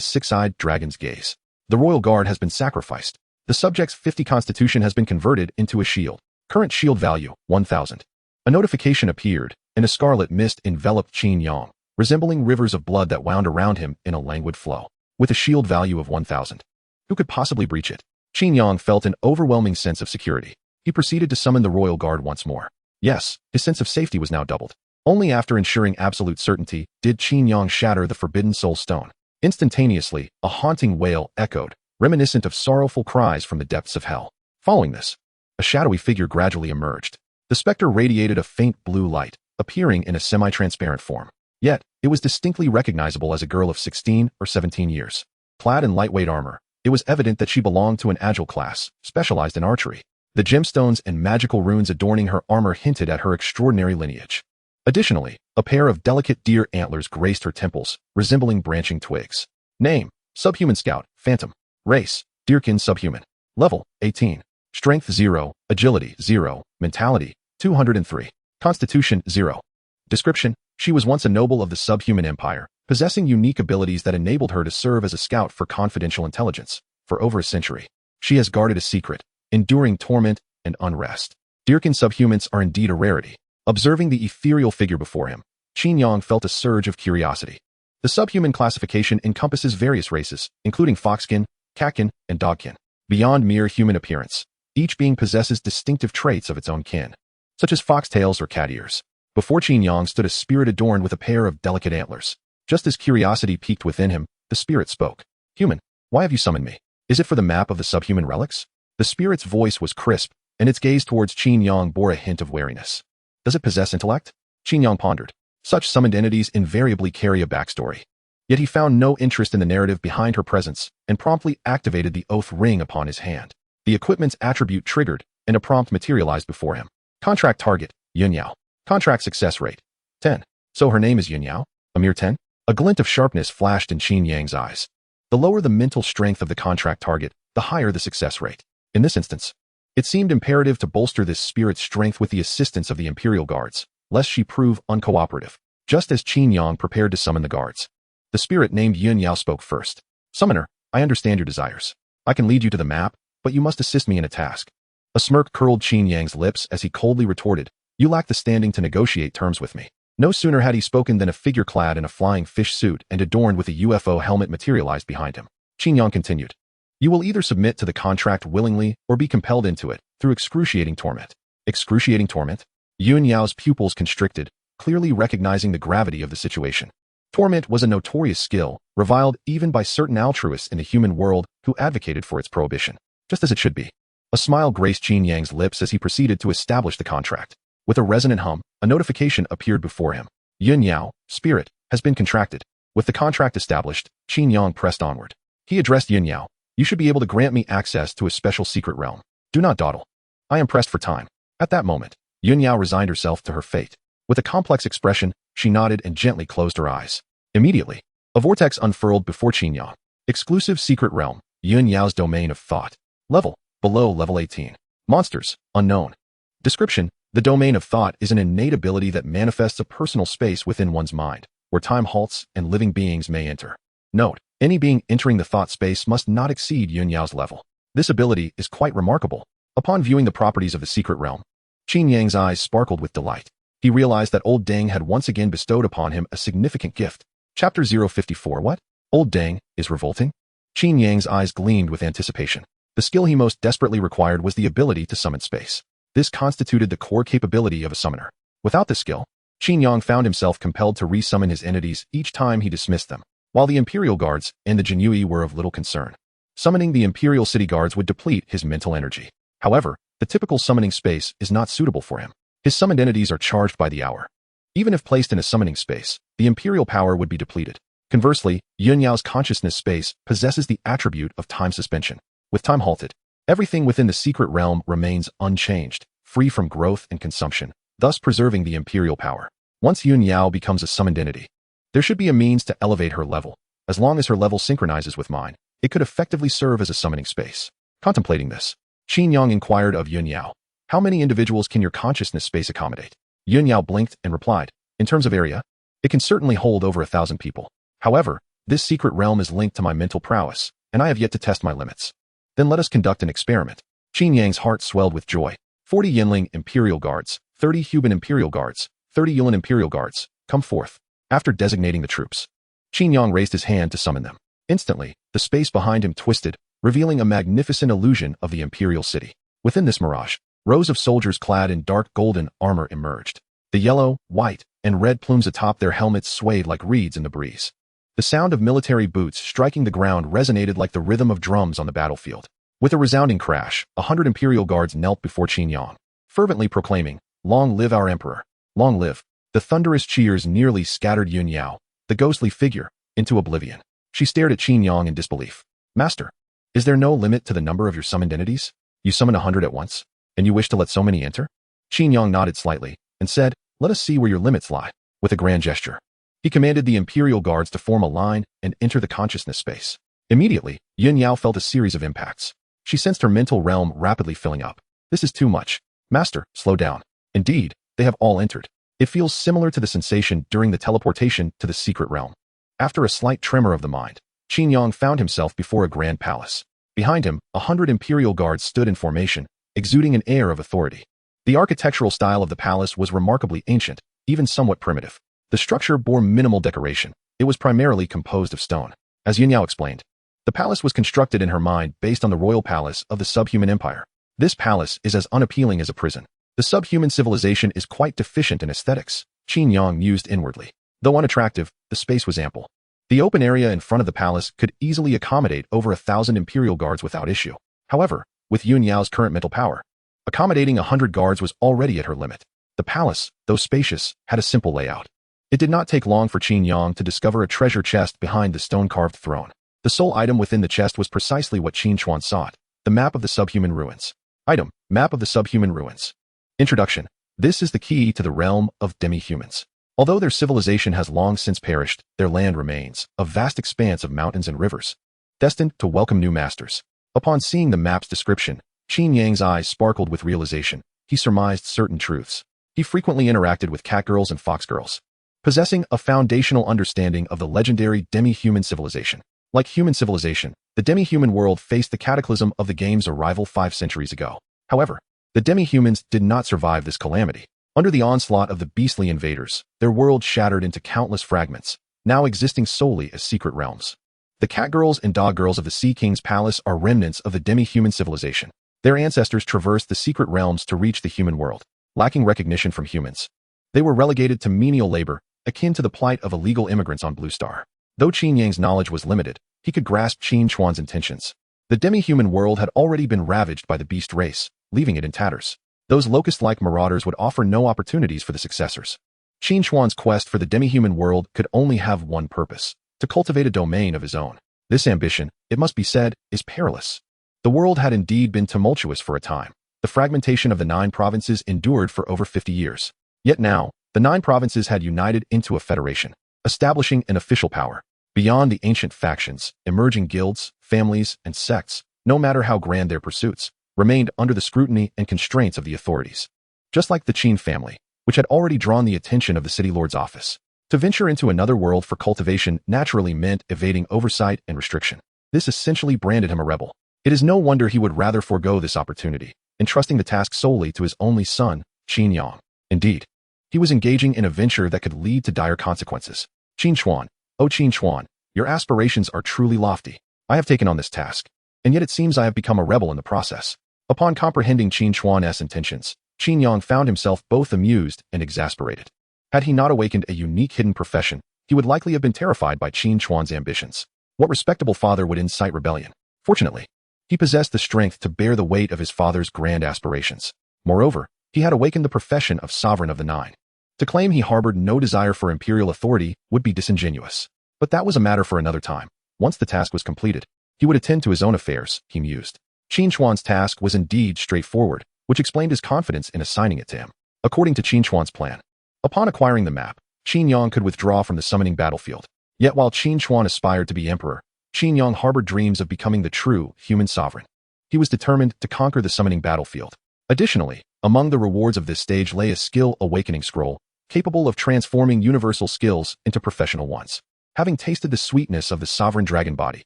6-eyed dragon's gaze. The royal guard has been sacrificed. The subject's 50 constitution has been converted into a shield. Current shield value, 1,000. A notification appeared, and a scarlet mist enveloped Qin Yang, resembling rivers of blood that wound around him in a languid flow. With a shield value of 1,000. Who could possibly breach it? Qin Yang felt an overwhelming sense of security. He proceeded to summon the royal guard once more. Yes, his sense of safety was now doubled. Only after ensuring absolute certainty did Qin Yang shatter the Forbidden Soul Stone. Instantaneously, a haunting wail echoed, reminiscent of sorrowful cries from the depths of hell. Following this, a shadowy figure gradually emerged. The specter radiated a faint blue light, appearing in a semi-transparent form. Yet, it was distinctly recognizable as a girl of 16 or 17 years. Clad in lightweight armor, it was evident that she belonged to an agile class, specialized in archery. The gemstones and magical runes adorning her armor hinted at her extraordinary lineage. Additionally, a pair of delicate deer antlers graced her temples, resembling branching twigs. Name: Subhuman Scout, Phantom. Race: Deerkin Subhuman. Level: 18. Strength 0, Agility 0, Mentality 203. Constitution 0. Description: she was once a noble of the subhuman empire, possessing unique abilities that enabled her to serve as a scout for confidential intelligence. For over a century, she has guarded a secret, enduring torment and unrest. Qin subhumans are indeed a rarity. Observing the ethereal figure before him, Qin Yang felt a surge of curiosity. The subhuman classification encompasses various races, including foxkin, catkin, and dogkin. Beyond mere human appearance, each being possesses distinctive traits of its own kin, such as foxtails or cat ears. Before Qin Yang stood a spirit adorned with a pair of delicate antlers. Just as curiosity piqued within him, the spirit spoke. "Human, why have you summoned me? Is it for the map of the subhuman relics?" The spirit's voice was crisp, and its gaze towards Qin Yang bore a hint of wariness. "Does it possess intellect?" Qin Yang pondered. Such summoned entities invariably carry a backstory. Yet he found no interest in the narrative behind her presence and promptly activated the oath ring upon his hand. The equipment's attribute triggered, and a prompt materialized before him. Contract target, Yuan Yao. Contract success rate, 10. So her name is Yuan Yao? A mere 10? A glint of sharpness flashed in Qin Yang's eyes. The lower the mental strength of the contract target, the higher the success rate. In this instance, it seemed imperative to bolster this spirit's strength with the assistance of the Imperial Guards, lest she prove uncooperative. Just as Qin Yang prepared to summon the guards, the spirit named Yuan Yao spoke first. "Summoner, I understand your desires. I can lead you to the map, but you must assist me in a task." A smirk curled Qin Yang's lips as he coldly retorted, "You lack the standing to negotiate terms with me." No sooner had he spoken than a figure clad in a flying fish suit and adorned with a UFO helmet materialized behind him. Qin Yang continued, "You will either submit to the contract willingly or be compelled into it through excruciating torment." Excruciating torment? Yuan Yao's pupils constricted, clearly recognizing the gravity of the situation. Torment was a notorious skill, reviled even by certain altruists in the human world who advocated for its prohibition. Just as it should be. A smile graced Qin Yang's lips as he proceeded to establish the contract. With a resonant hum, a notification appeared before him. "Yuan Yao, spirit, has been contracted." With the contract established, Qin Yang pressed onward. He addressed Yuan Yao. "You should be able to grant me access to a special secret realm. Do not dawdle. I am pressed for time." At that moment, Yuan Yao resigned herself to her fate. With a complex expression, she nodded and gently closed her eyes. Immediately, a vortex unfurled before Qin Yang. Exclusive secret realm, Yuan Yao's domain of thought. Level, below level 18. Monsters, unknown. Description: the domain of thought is an innate ability that manifests a personal space within one's mind, where time halts and living beings may enter. Note: any being entering the thought space must not exceed Yuan Yao's level. This ability is quite remarkable. Upon viewing the properties of the secret realm, Qin Yang's eyes sparkled with delight. He realized that Old Deng had once again bestowed upon him a significant gift. Chapter 054. What? Old Deng is revolting? Qin Yang's eyes gleamed with anticipation. The skill he most desperately required was the ability to summon space. This constituted the core capability of a summoner. Without this skill, Qin Yang found himself compelled to resummon his entities each time he dismissed them, while the Imperial Guards and the Jinyui were of little concern. Summoning the Imperial City Guards would deplete his mental energy. However, the typical summoning space is not suitable for him. His summoned entities are charged by the hour. Even if placed in a summoning space, the Imperial power would be depleted. Conversely, Yuan Yao's consciousness space possesses the attribute of time suspension. With time halted, everything within the secret realm remains unchanged, free from growth and consumption, thus preserving the Imperial power. Once Yuan Yao becomes a summoned entity, there should be a means to elevate her level. As long as her level synchronizes with mine, it could effectively serve as a summoning space. Contemplating this, Qin Yang inquired of Yuan Yao, "How many individuals can your consciousness space accommodate?" Yuan Yao blinked and replied, "In terms of area, it can certainly hold over 1,000 people. However, this secret realm is linked to my mental prowess, and I have yet to test my limits." "Then let us conduct an experiment." Qin Yang's heart swelled with joy. 40 Yinling Imperial Guards, 30 Huban Imperial Guards, 30 Yuan Imperial Guards, come forth. After designating the troops, Qin Yang raised his hand to summon them. Instantly, the space behind him twisted, revealing a magnificent illusion of the Imperial City. Within this mirage, rows of soldiers clad in dark golden armor emerged. The yellow, white, and red plumes atop their helmets swayed like reeds in the breeze. The sound of military boots striking the ground resonated like the rhythm of drums on the battlefield. With a resounding crash, 100 Imperial Guards knelt before Qin Yang, fervently proclaiming, "Long live our Emperor! Long live!" The thunderous cheers nearly scattered Yuan Yao, the ghostly figure, into oblivion. She stared at Qin Yang in disbelief. "Master, is there no limit to the number of your summoned entities? You summon 100 at once, and you wish to let so many enter?" Qin Yang nodded slightly, and said, "Let us see where your limits lie." With a grand gesture, he commanded the Imperial Guards to form a line and enter the consciousness space. Immediately, Yuan Yao felt a series of impacts. She sensed her mental realm rapidly filling up. "This is too much. Master, slow down." Indeed, they have all entered. It feels similar to the sensation during the teleportation to the secret realm. After a slight tremor of the mind, Qin Yang found himself before a grand palace. Behind him, 100 imperial guards stood in formation, exuding an air of authority. The architectural style of the palace was remarkably ancient, even somewhat primitive. The structure bore minimal decoration. It was primarily composed of stone. As Yuan explained, the palace was constructed in her mind based on the royal palace of the subhuman empire. This palace is as unappealing as a prison. The subhuman civilization is quite deficient in aesthetics, Qin Yang mused inwardly. Though unattractive, the space was ample. The open area in front of the palace could easily accommodate over 1,000 imperial guards without issue. However, with Yuan's current mental power, accommodating 100 guards was already at her limit. The palace, though spacious, had a simple layout. It did not take long for Qin Yang to discover a treasure chest behind the stone-carved throne. The sole item within the chest was precisely what Qin Chuan sought, the map of the subhuman ruins. Item, map of the subhuman ruins. Introduction. This is the key to the realm of demi-humans. Although their civilization has long since perished, their land remains, a vast expanse of mountains and rivers, destined to welcome new masters. Upon seeing the map's description, Qin Yang's eyes sparkled with realization. He surmised certain truths. He frequently interacted with catgirls and foxgirls, possessing a foundational understanding of the legendary demi-human civilization. Like human civilization, the demi-human world faced the cataclysm of the game's arrival 5 centuries ago. However, the demi-humans did not survive this calamity. Under the onslaught of the beastly invaders, their world shattered into countless fragments, now existing solely as secret realms. The catgirls and dog-girls of the Sea King's palace are remnants of the demi-human civilization. Their ancestors traversed the secret realms to reach the human world, lacking recognition from humans. They were relegated to menial labor, akin to the plight of illegal immigrants on Blue Star. Though Qin Yang's knowledge was limited, he could grasp Qin Chuan's intentions. The demi-human world had already been ravaged by the beast race, leaving it in tatters. Those locust-like marauders would offer no opportunities for the successors. Qin Chuan's quest for the demi-human world could only have one purpose: to cultivate a domain of his own. This ambition, it must be said, is perilous. The world had indeed been tumultuous for a time. The fragmentation of the 9 provinces endured for over 50 years. Yet now, the 9 provinces had united into a federation, establishing an official power. Beyond the ancient factions, emerging guilds, families, and sects, no matter how grand their pursuits, remained under the scrutiny and constraints of the authorities. Just like the Qin family, which had already drawn the attention of the city lord's office. To venture into another world for cultivation naturally meant evading oversight and restriction. This essentially branded him a rebel. It is no wonder he would rather forego this opportunity, entrusting the task solely to his only son, Qin Yang. Indeed, he was engaging in a venture that could lead to dire consequences. Qin Chuan, oh Qin Chuan, your aspirations are truly lofty. I have taken on this task, and yet it seems I have become a rebel in the process. Upon comprehending Qin Chuan's intentions, Qin Yang found himself both amused and exasperated. Had he not awakened a unique hidden profession, he would likely have been terrified by Qin Chuan's ambitions. What respectable father would incite rebellion? Fortunately, he possessed the strength to bear the weight of his father's grand aspirations. Moreover, he had awakened the profession of sovereign of the 9. To claim he harbored no desire for imperial authority would be disingenuous. But that was a matter for another time. Once the task was completed, he would attend to his own affairs, he mused. Qin Chuan's task was indeed straightforward, which explained his confidence in assigning it to him. According to Qin Chuan's plan, upon acquiring the map, Qin Yang could withdraw from the summoning battlefield. Yet while Qin Chuan aspired to be emperor, Qin Yang harbored dreams of becoming the true human sovereign. He was determined to conquer the summoning battlefield. Additionally, among the rewards of this stage lay a skill awakening scroll, capable of transforming universal skills into professional ones. Having tasted the sweetness of the sovereign dragon body,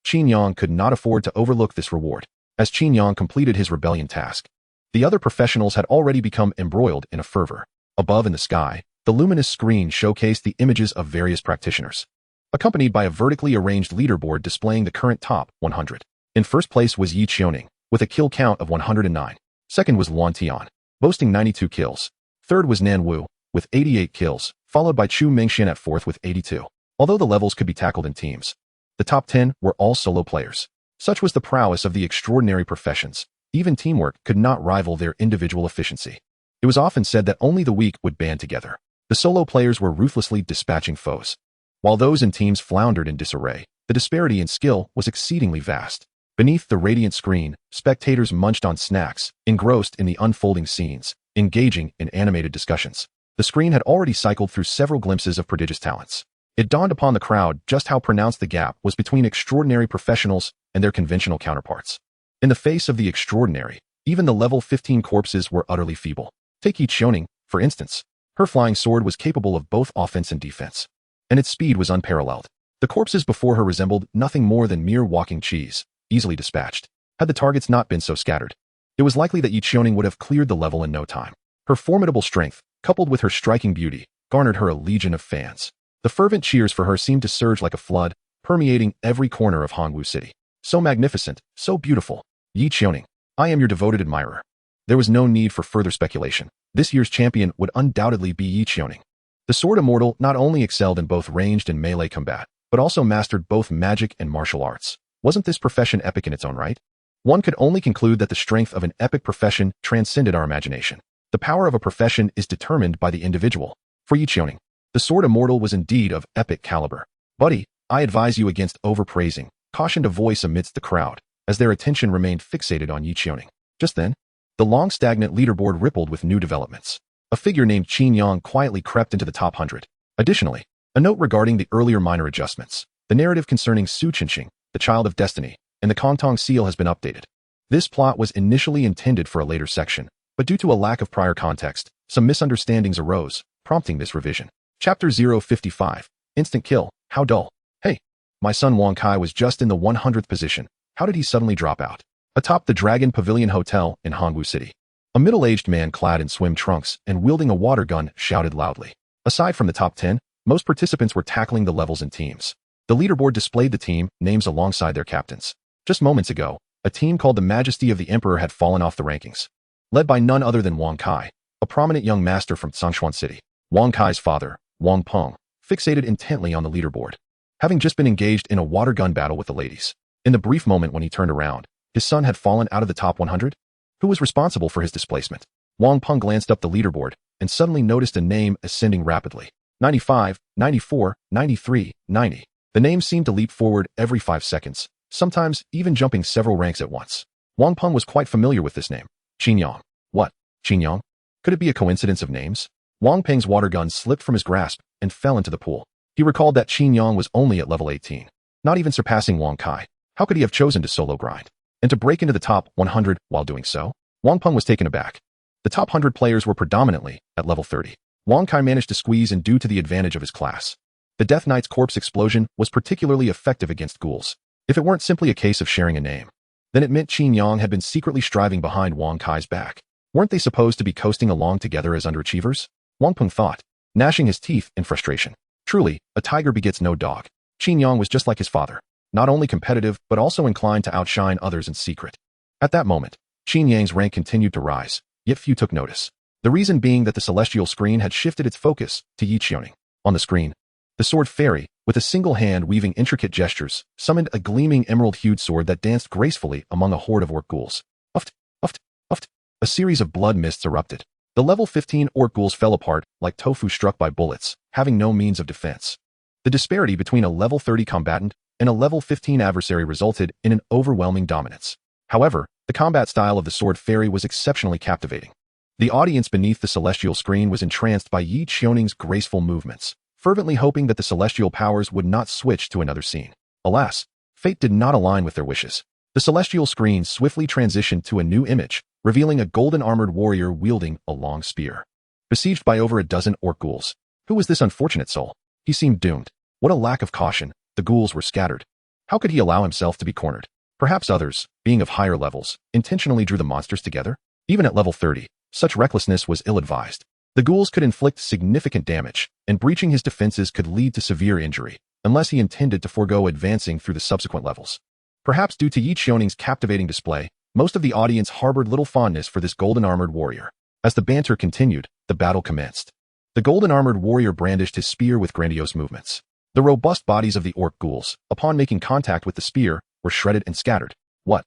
Qin Yang could not afford to overlook this reward. As Qin Yang completed his rebellion task, the other professionals had already become embroiled in a fervor. Above in the sky, the luminous screen showcased the images of various practitioners, accompanied by a vertically arranged leaderboard displaying the current top 100. In first place was Yi Qiuning, with a kill count of 109. Second was Luan Tian, boasting 92 kills. Third was Nan Wu, with 88 kills, followed by Chu Mingxian at fourth with 82. Although the levels could be tackled in teams, the top 10 were all solo players. Such was the prowess of the extraordinary professions. Even teamwork could not rival their individual efficiency. It was often said that only the weak would band together. The solo players were ruthlessly dispatching foes, while those in teams floundered in disarray. The disparity in skill was exceedingly vast. Beneath the radiant screen, spectators munched on snacks, engrossed in the unfolding scenes, engaging in animated discussions. The screen had already cycled through several glimpses of prodigious talents. It dawned upon the crowd just how pronounced the gap was between extraordinary professionals and their conventional counterparts. In the face of the extraordinary, even the level 15 corpses were utterly feeble. Take Yi Qiuning, For instance, her flying sword was capable of both offense and defense, and its speed was unparalleled. The corpses before her resembled nothing more than mere walking cheese, easily dispatched. Had the targets not been so scattered, it was likely that Yi Qiuning would have cleared the level in no time. Her formidable strength, coupled with her striking beauty, garnered her a legion of fans. The fervent cheers for her seemed to surge like a flood, permeating every corner of Hongwu City. So magnificent, so beautiful. Yi Qiuning, I am your devoted admirer. There was no need for further speculation. This year's champion would undoubtedly be Yi Qiuning. The sword immortal not only excelled in both ranged and melee combat, but also mastered both magic and martial arts. Wasn't this profession epic in its own right? One could only conclude that the strength of an epic profession transcended our imagination. The power of a profession is determined by the individual. For Yi Qiuning, the sword immortal was indeed of epic caliber. Buddy, I advise you against overpraising, cautioned a voice amidst the crowd, as their attention remained fixated on Yi Qiuning. Just then, the long-stagnant leaderboard rippled with new developments. A figure named Qin Yang quietly crept into the top 100. Additionally, a note regarding the earlier minor adjustments. The narrative concerning Su Qinqing, the child of destiny, and the Kongtong seal has been updated. This plot was initially intended for a later section, but due to a lack of prior context, some misunderstandings arose, prompting this revision. Chapter 055, Instant Kill, How Dull. Hey, my son Wang Kai was just in the 100th position. How did he suddenly drop out? Atop the Dragon Pavilion Hotel in Hongwu City, a middle-aged man clad in swim trunks and wielding a water gun shouted loudly. Aside from the top 10, most participants were tackling the levels in teams. The leaderboard displayed the team names alongside their captains. Just moments ago, a team called the Majesty of the Emperor had fallen off the rankings, led by none other than Wang Kai, a prominent young master from Zhongshuan City. Wang Kai's father, Wang Peng, fixated intently on the leaderboard, having just been engaged in a water gun battle with the ladies. In the brief moment when he turned around, his son had fallen out of the top 100? Who was responsible for his displacement? Wang Peng glanced up the leaderboard and suddenly noticed a name ascending rapidly. 95, 94, 93, 90. The names seemed to leap forward every 5 seconds, sometimes even jumping several ranks at once. Wang Peng was quite familiar with this name. Qin Yang. What? Qin Yang? Could it be a coincidence of names? Wang Peng's water gun slipped from his grasp and fell into the pool. He recalled that Qin Yang was only at level 18, not even surpassing Wang Kai. How could he have chosen to solo grind and to break into the top 100 while doing so? Wang Peng was taken aback. The top 100 players were predominantly at level 30. Wang Kai managed to squeeze in due to the advantage of his class. The Death Knight's corpse explosion was particularly effective against ghouls. If it weren't simply a case of sharing a name, then it meant Qin Yang had been secretly striving behind Wang Kai's back. Weren't they supposed to be coasting along together as underachievers? Wang Peng thought, gnashing his teeth in frustration. Truly, a tiger begets no dog. Qin Yang was just like his father, not only competitive but also inclined to outshine others in secret. At that moment, Qin Yang's rank continued to rise, yet few took notice. The reason being that the celestial screen had shifted its focus to Yi Qiuning. On the screen, the sword fairy, with a single hand weaving intricate gestures, summoned a gleaming emerald-hued sword that danced gracefully among a horde of orc ghouls. Uft, uft, uft. A series of blood mists erupted. The level 15 orc ghouls fell apart like tofu struck by bullets, having no means of defense. The disparity between a level 30 combatant and a level 15 adversary resulted in an overwhelming dominance. However, the combat style of the sword fairy was exceptionally captivating. The audience beneath the celestial screen was entranced by Yi Qiuning's graceful movements, fervently hoping that the celestial powers would not switch to another scene. Alas, fate did not align with their wishes. The celestial screen swiftly transitioned to a new image, revealing a golden-armored warrior wielding a long spear. Besieged by over a dozen orc ghouls. Who was this unfortunate soul? He seemed doomed. What a lack of caution. The ghouls were scattered. How could he allow himself to be cornered? Perhaps others, being of higher levels, intentionally drew the monsters together? Even at level 30, such recklessness was ill-advised. The ghouls could inflict significant damage, and breaching his defenses could lead to severe injury, unless he intended to forego advancing through the subsequent levels. Perhaps due to Yi Qiuning's captivating display, most of the audience harbored little fondness for this golden-armored warrior. As the banter continued, the battle commenced. The golden-armored warrior brandished his spear with grandiose movements. The robust bodies of the orc ghouls, upon making contact with the spear, were shredded and scattered. What?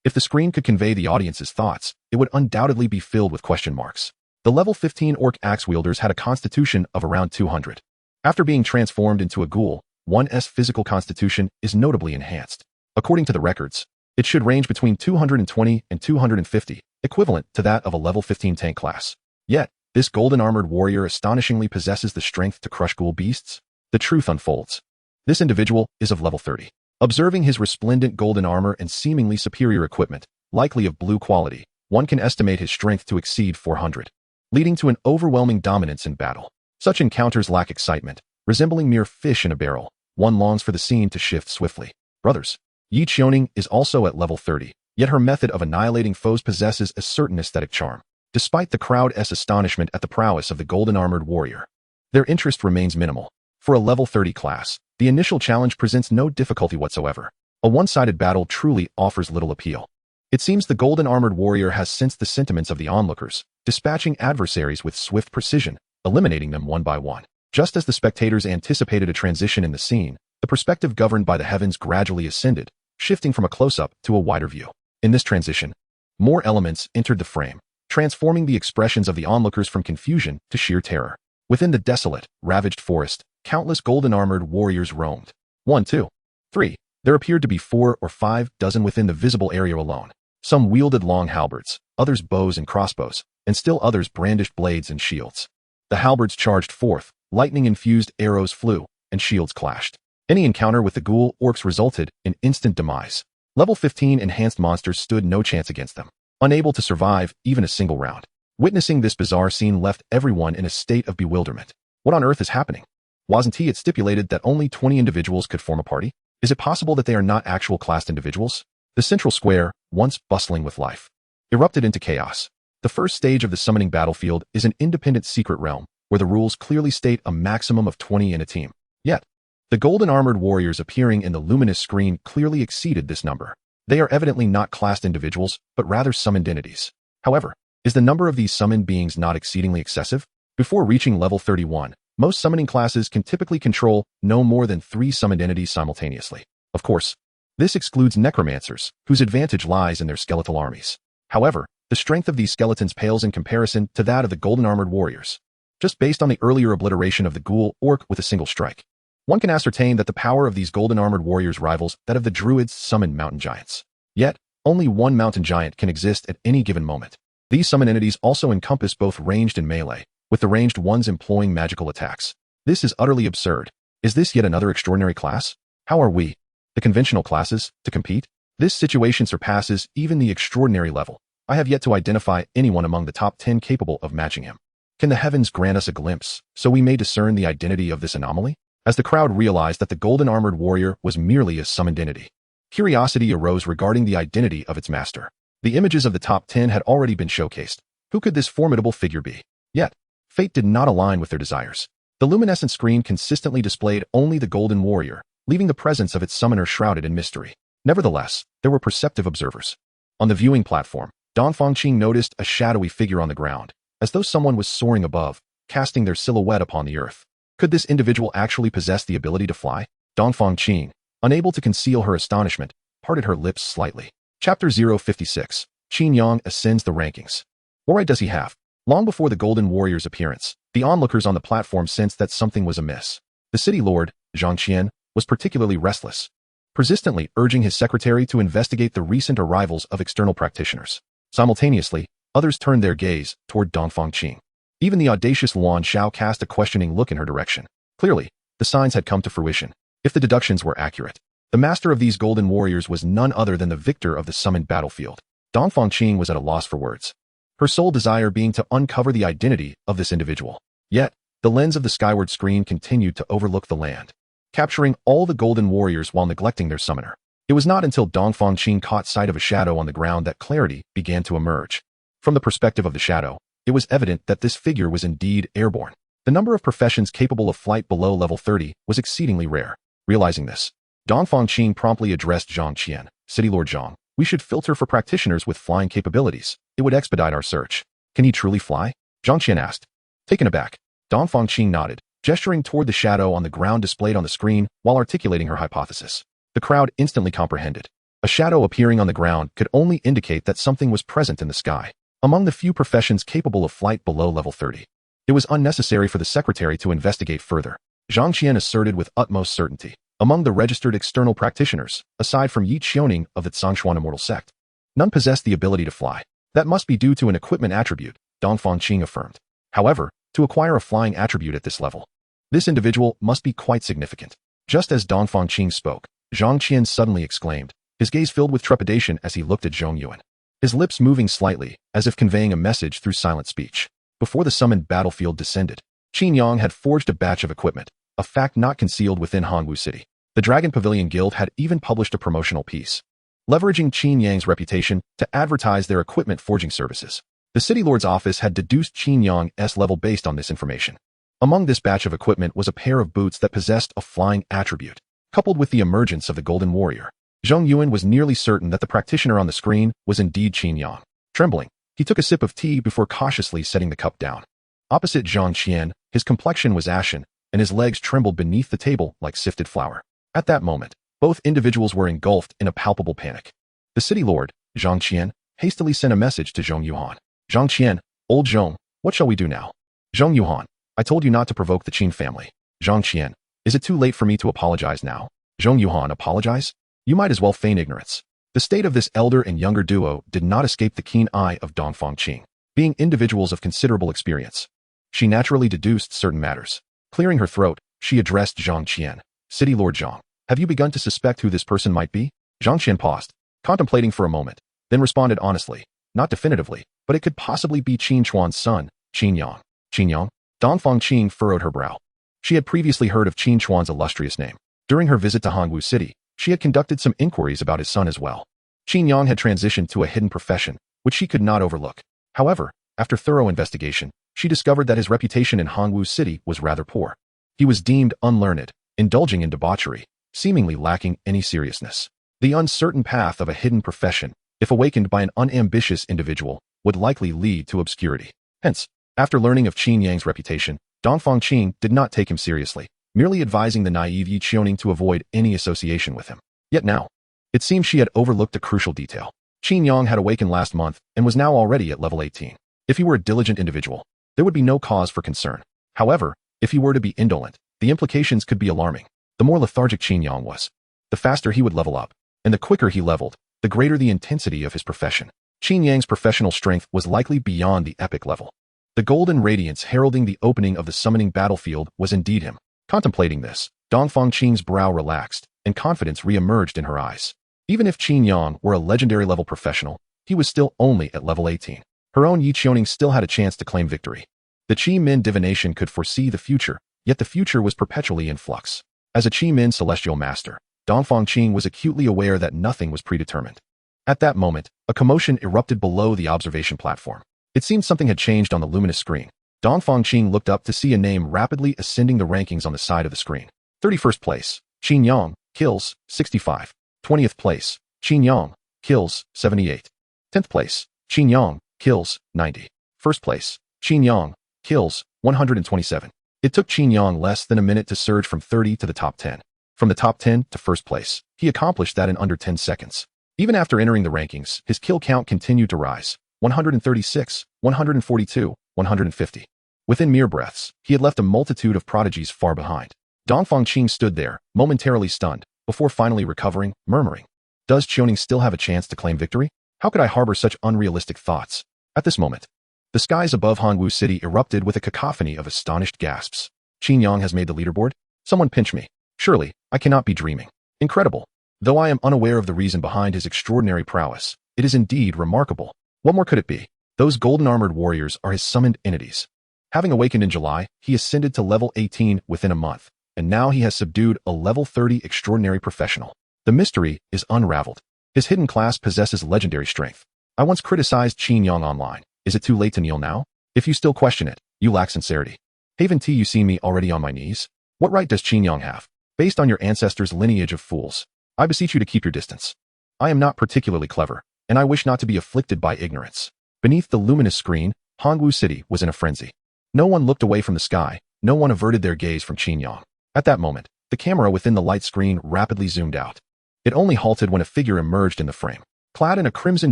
If the screen could convey the audience's thoughts, it would undoubtedly be filled with question marks. The level 15 orc axe wielders had a constitution of around 200. After being transformed into a ghoul, one's physical constitution is notably enhanced. According to the records, it should range between 220 and 250, equivalent to that of a level 15 tank class. Yet, this golden-armored warrior astonishingly possesses the strength to crush ghoul beasts. The truth unfolds. This individual is of level 30. Observing his resplendent golden armor and seemingly superior equipment, likely of blue quality, one can estimate his strength to exceed 400. leading to an overwhelming dominance in battle. Such encounters lack excitement, resembling mere fish in a barrel. One longs for the scene to shift swiftly. Brothers. Yi Qiuning is also at level 30, yet her method of annihilating foes possesses a certain aesthetic charm. Despite the crowd's astonishment at the prowess of the golden-armored warrior, their interest remains minimal. For a level 30 class, the initial challenge presents no difficulty whatsoever. A one-sided battle truly offers little appeal. It seems the golden-armored warrior has sensed the sentiments of the onlookers, dispatching adversaries with swift precision, eliminating them one by one. Just as the spectators anticipated a transition in the scene, the perspective governed by the heavens gradually ascended, shifting from a close-up to a wider view. In this transition, more elements entered the frame, transforming the expressions of the onlookers from confusion to sheer terror. Within the desolate, ravaged forest, countless golden-armored warriors roamed. 1, 2, 3. There appeared to be 4 or 5 dozen within the visible area alone. Some wielded long halberds, others bows and crossbows, and still others brandished blades and shields. The halberds charged forth, lightning-infused arrows flew, and shields clashed. Any encounter with the ghoul orcs resulted in instant demise. Level 15 enhanced monsters stood no chance against them, unable to survive even a single round. Witnessing this bizarre scene left everyone in a state of bewilderment. What on earth is happening? Wasn't it stipulated that only 20 individuals could form a party? Is it possible that they are not actual classed individuals? The central square, once bustling with life, erupted into chaos. The first stage of the summoning battlefield is an independent secret realm, where the rules clearly state a maximum of 20 in a team. Yet, the golden-armored warriors appearing in the luminous screen clearly exceeded this number. They are evidently not classed individuals, but rather summoned entities. However, is the number of these summoned beings not exceedingly excessive? Before reaching level 31, most summoning classes can typically control no more than 3 summoned entities simultaneously. Of course, this excludes necromancers, whose advantage lies in their skeletal armies. However, the strength of these skeletons pales in comparison to that of the golden-armored warriors. Just based on the earlier obliteration of the ghoul orc with a single strike, one can ascertain that the power of these golden-armored warriors rivals that of the druids summoned mountain giants. Yet, only one mountain giant can exist at any given moment. These summoned entities also encompass both ranged and melee, with the ranged ones employing magical attacks. This is utterly absurd. Is this yet another extraordinary class? How are we, the conventional classes, to compete? This situation surpasses even the extraordinary level. I have yet to identify anyone among the top 10 capable of matching him. Can the heavens grant us a glimpse, so we may discern the identity of this anomaly? As the crowd realized that the golden-armored warrior was merely a summoned entity, curiosity arose regarding the identity of its master. The images of the top 10 had already been showcased. Who could this formidable figure be? Yet, fate did not align with their desires. The luminescent screen consistently displayed only the golden warrior, leaving the presence of its summoner shrouded in mystery. Nevertheless, there were perceptive observers. On the viewing platform, Dongfangqing noticed a shadowy figure on the ground, as though someone was soaring above, casting their silhouette upon the earth. Could this individual actually possess the ability to fly? Dongfangqing, unable to conceal her astonishment, parted her lips slightly. Chapter 056. Qin Yang ascends the rankings. What right does he have? Long before the Golden Warrior's appearance, the onlookers on the platform sensed that something was amiss. The city lord, Zhang Qian, was particularly restless, persistently urging his secretary to investigate the recent arrivals of external practitioners. Simultaneously, others turned their gaze toward Dongfangqing. Even the audacious Luan Shao cast a questioning look in her direction. Clearly, the signs had come to fruition. If the deductions were accurate, the master of these golden warriors was none other than the victor of the summoned battlefield. Dongfangqing was at a loss for words, her sole desire being to uncover the identity of this individual. Yet, the lens of the skyward screen continued to overlook the land, capturing all the golden warriors while neglecting their summoner. It was not until Dongfangqing caught sight of a shadow on the ground that clarity began to emerge. From the perspective of the shadow, it was evident that this figure was indeed airborne. The number of professions capable of flight below level 30 was exceedingly rare. Realizing this, Dongfangqing promptly addressed Zhang Qian. City Lord Zhang, we should filter for practitioners with flying capabilities. It would expedite our search. Can he truly fly? Zhang Qian asked. Taken aback, Dongfangqing nodded, gesturing toward the shadow on the ground displayed on the screen while articulating her hypothesis. The crowd instantly comprehended. A shadow appearing on the ground could only indicate that something was present in the sky. Among the few professions capable of flight below level 30, it was unnecessary for the secretary to investigate further. Zhang Qian asserted with utmost certainty. Among the registered external practitioners, aside from Yi Qiuning of the Zhongshuan immortal sect, none possessed the ability to fly. That must be due to an equipment attribute, Dongfangqing affirmed. However, to acquire a flying attribute at this level, this individual must be quite significant. Just as Dongfangqing spoke, Zhang Qian suddenly exclaimed, his gaze filled with trepidation as he looked at Zhong Yuan, his lips moving slightly, as if conveying a message through silent speech. Before the summoned battlefield descended, Qin Yang had forged a batch of equipment, a fact not concealed within Hongwu City. The Dragon Pavilion Guild had even published a promotional piece, leveraging Qin Yang's reputation to advertise their equipment forging services. The City Lord's office had deduced Qin Yang's level based on this information. Among this batch of equipment was a pair of boots that possessed a flying attribute, coupled with the emergence of the Golden Warrior. Zheng Yuan was nearly certain that the practitioner on the screen was indeed Qin Yang. Trembling, he took a sip of tea before cautiously setting the cup down. Opposite Zhang Qian, his complexion was ashen, and his legs trembled beneath the table like sifted flour. At that moment, both individuals were engulfed in a palpable panic. The city lord, Zhang Qian, hastily sent a message to Zhong Yuan. Zhang Qian, old Zhong, what shall we do now? Zhong Yuan, I told you not to provoke the Qin family. Zhang Qian, is it too late for me to apologize now? Zhong Yuan, apologize? You might as well feign ignorance. The state of this elder and younger duo did not escape the keen eye of Dongfang Qing. Being individuals of considerable experience, she naturally deduced certain matters. Clearing her throat, she addressed Zhang Qian. City Lord Zhang, have you begun to suspect who this person might be? Zhang Qian paused, contemplating for a moment, then responded honestly, not definitively, but it could possibly be Qin Chuan's son, Qin Yang. Qin Yang? Dongfang Qing furrowed her brow. She had previously heard of Qin Chuan's illustrious name. During her visit to Hongwu City, she had conducted some inquiries about his son as well. Qin Yang had transitioned to a hidden profession, which she could not overlook. However, after thorough investigation, she discovered that his reputation in Hongwu City was rather poor. He was deemed unlearned, indulging in debauchery, seemingly lacking any seriousness. The uncertain path of a hidden profession, if awakened by an unambitious individual, would likely lead to obscurity. Hence, after learning of Qin Yang's reputation, Dongfang Qing did not take him seriously, merely advising the naive Yi Qiuning to avoid any association with him. Yet now, it seemed she had overlooked a crucial detail. Qin Yang had awakened last month and was now already at level 18. If he were a diligent individual, there would be no cause for concern. However, if he were to be indolent, the implications could be alarming. The more lethargic Qin Yang was, the faster he would level up, and the quicker he leveled, the greater the intensity of his profession. Qin Yang's professional strength was likely beyond the epic level. The golden radiance heralding the opening of the summoning battlefield was indeed him. Contemplating this, Dongfang Qing's brow relaxed, and confidence re-emerged in her eyes. Even if Qin Yang were a legendary level professional, he was still only at level 18. Her own Yi Qiuning still had a chance to claim victory. The Qi Min divination could foresee the future, yet the future was perpetually in flux. As a Qi Min celestial master, Dongfang Qing was acutely aware that nothing was predetermined. At that moment, a commotion erupted below the observation platform. It seemed something had changed on the luminous screen. Dongfang Qing looked up to see a name rapidly ascending the rankings on the side of the screen. 31st place, Qin Yang, kills, 65. 20th place, Qin Yang, kills, 78. 10th place, Qin Yang, kills, 90. First place, Qin Yang, kills, 127. It took Qin Yang less than a minute to surge from 30 to the top 10. From the top 10 to first place, he accomplished that in under 10 seconds. Even after entering the rankings, his kill count continued to rise. 136, 142, 150. Within mere breaths, he had left a multitude of prodigies far behind. Dongfang Qing stood there, momentarily stunned, before finally recovering, murmuring, "Does Qiuning still have a chance to claim victory? How could I harbor such unrealistic thoughts?" At this moment, the skies above Hongwu City erupted with a cacophony of astonished gasps. Qin Yang has made the leaderboard? Someone pinch me. Surely, I cannot be dreaming. Incredible. Though I am unaware of the reason behind his extraordinary prowess, it is indeed remarkable. What more could it be? Those golden-armored warriors are his summoned entities. Having awakened in July, he ascended to level 18 within a month, and now he has subdued a level 30 extraordinary professional. The mystery is unraveled. His hidden class possesses legendary strength. I once criticized Qin Yang online. Is it too late to kneel now? If you still question it, you lack sincerity. Haven't you seen me already on my knees? What right does Qin Yang have? Based on your ancestors' lineage of fools, I beseech you to keep your distance. I am not particularly clever, and I wish not to be afflicted by ignorance. Beneath the luminous screen, Hongwu City was in a frenzy. No one looked away from the sky, no one averted their gaze from Qin Yang. At that moment, the camera within the light screen rapidly zoomed out. It only halted when a figure emerged in the frame. Clad in a crimson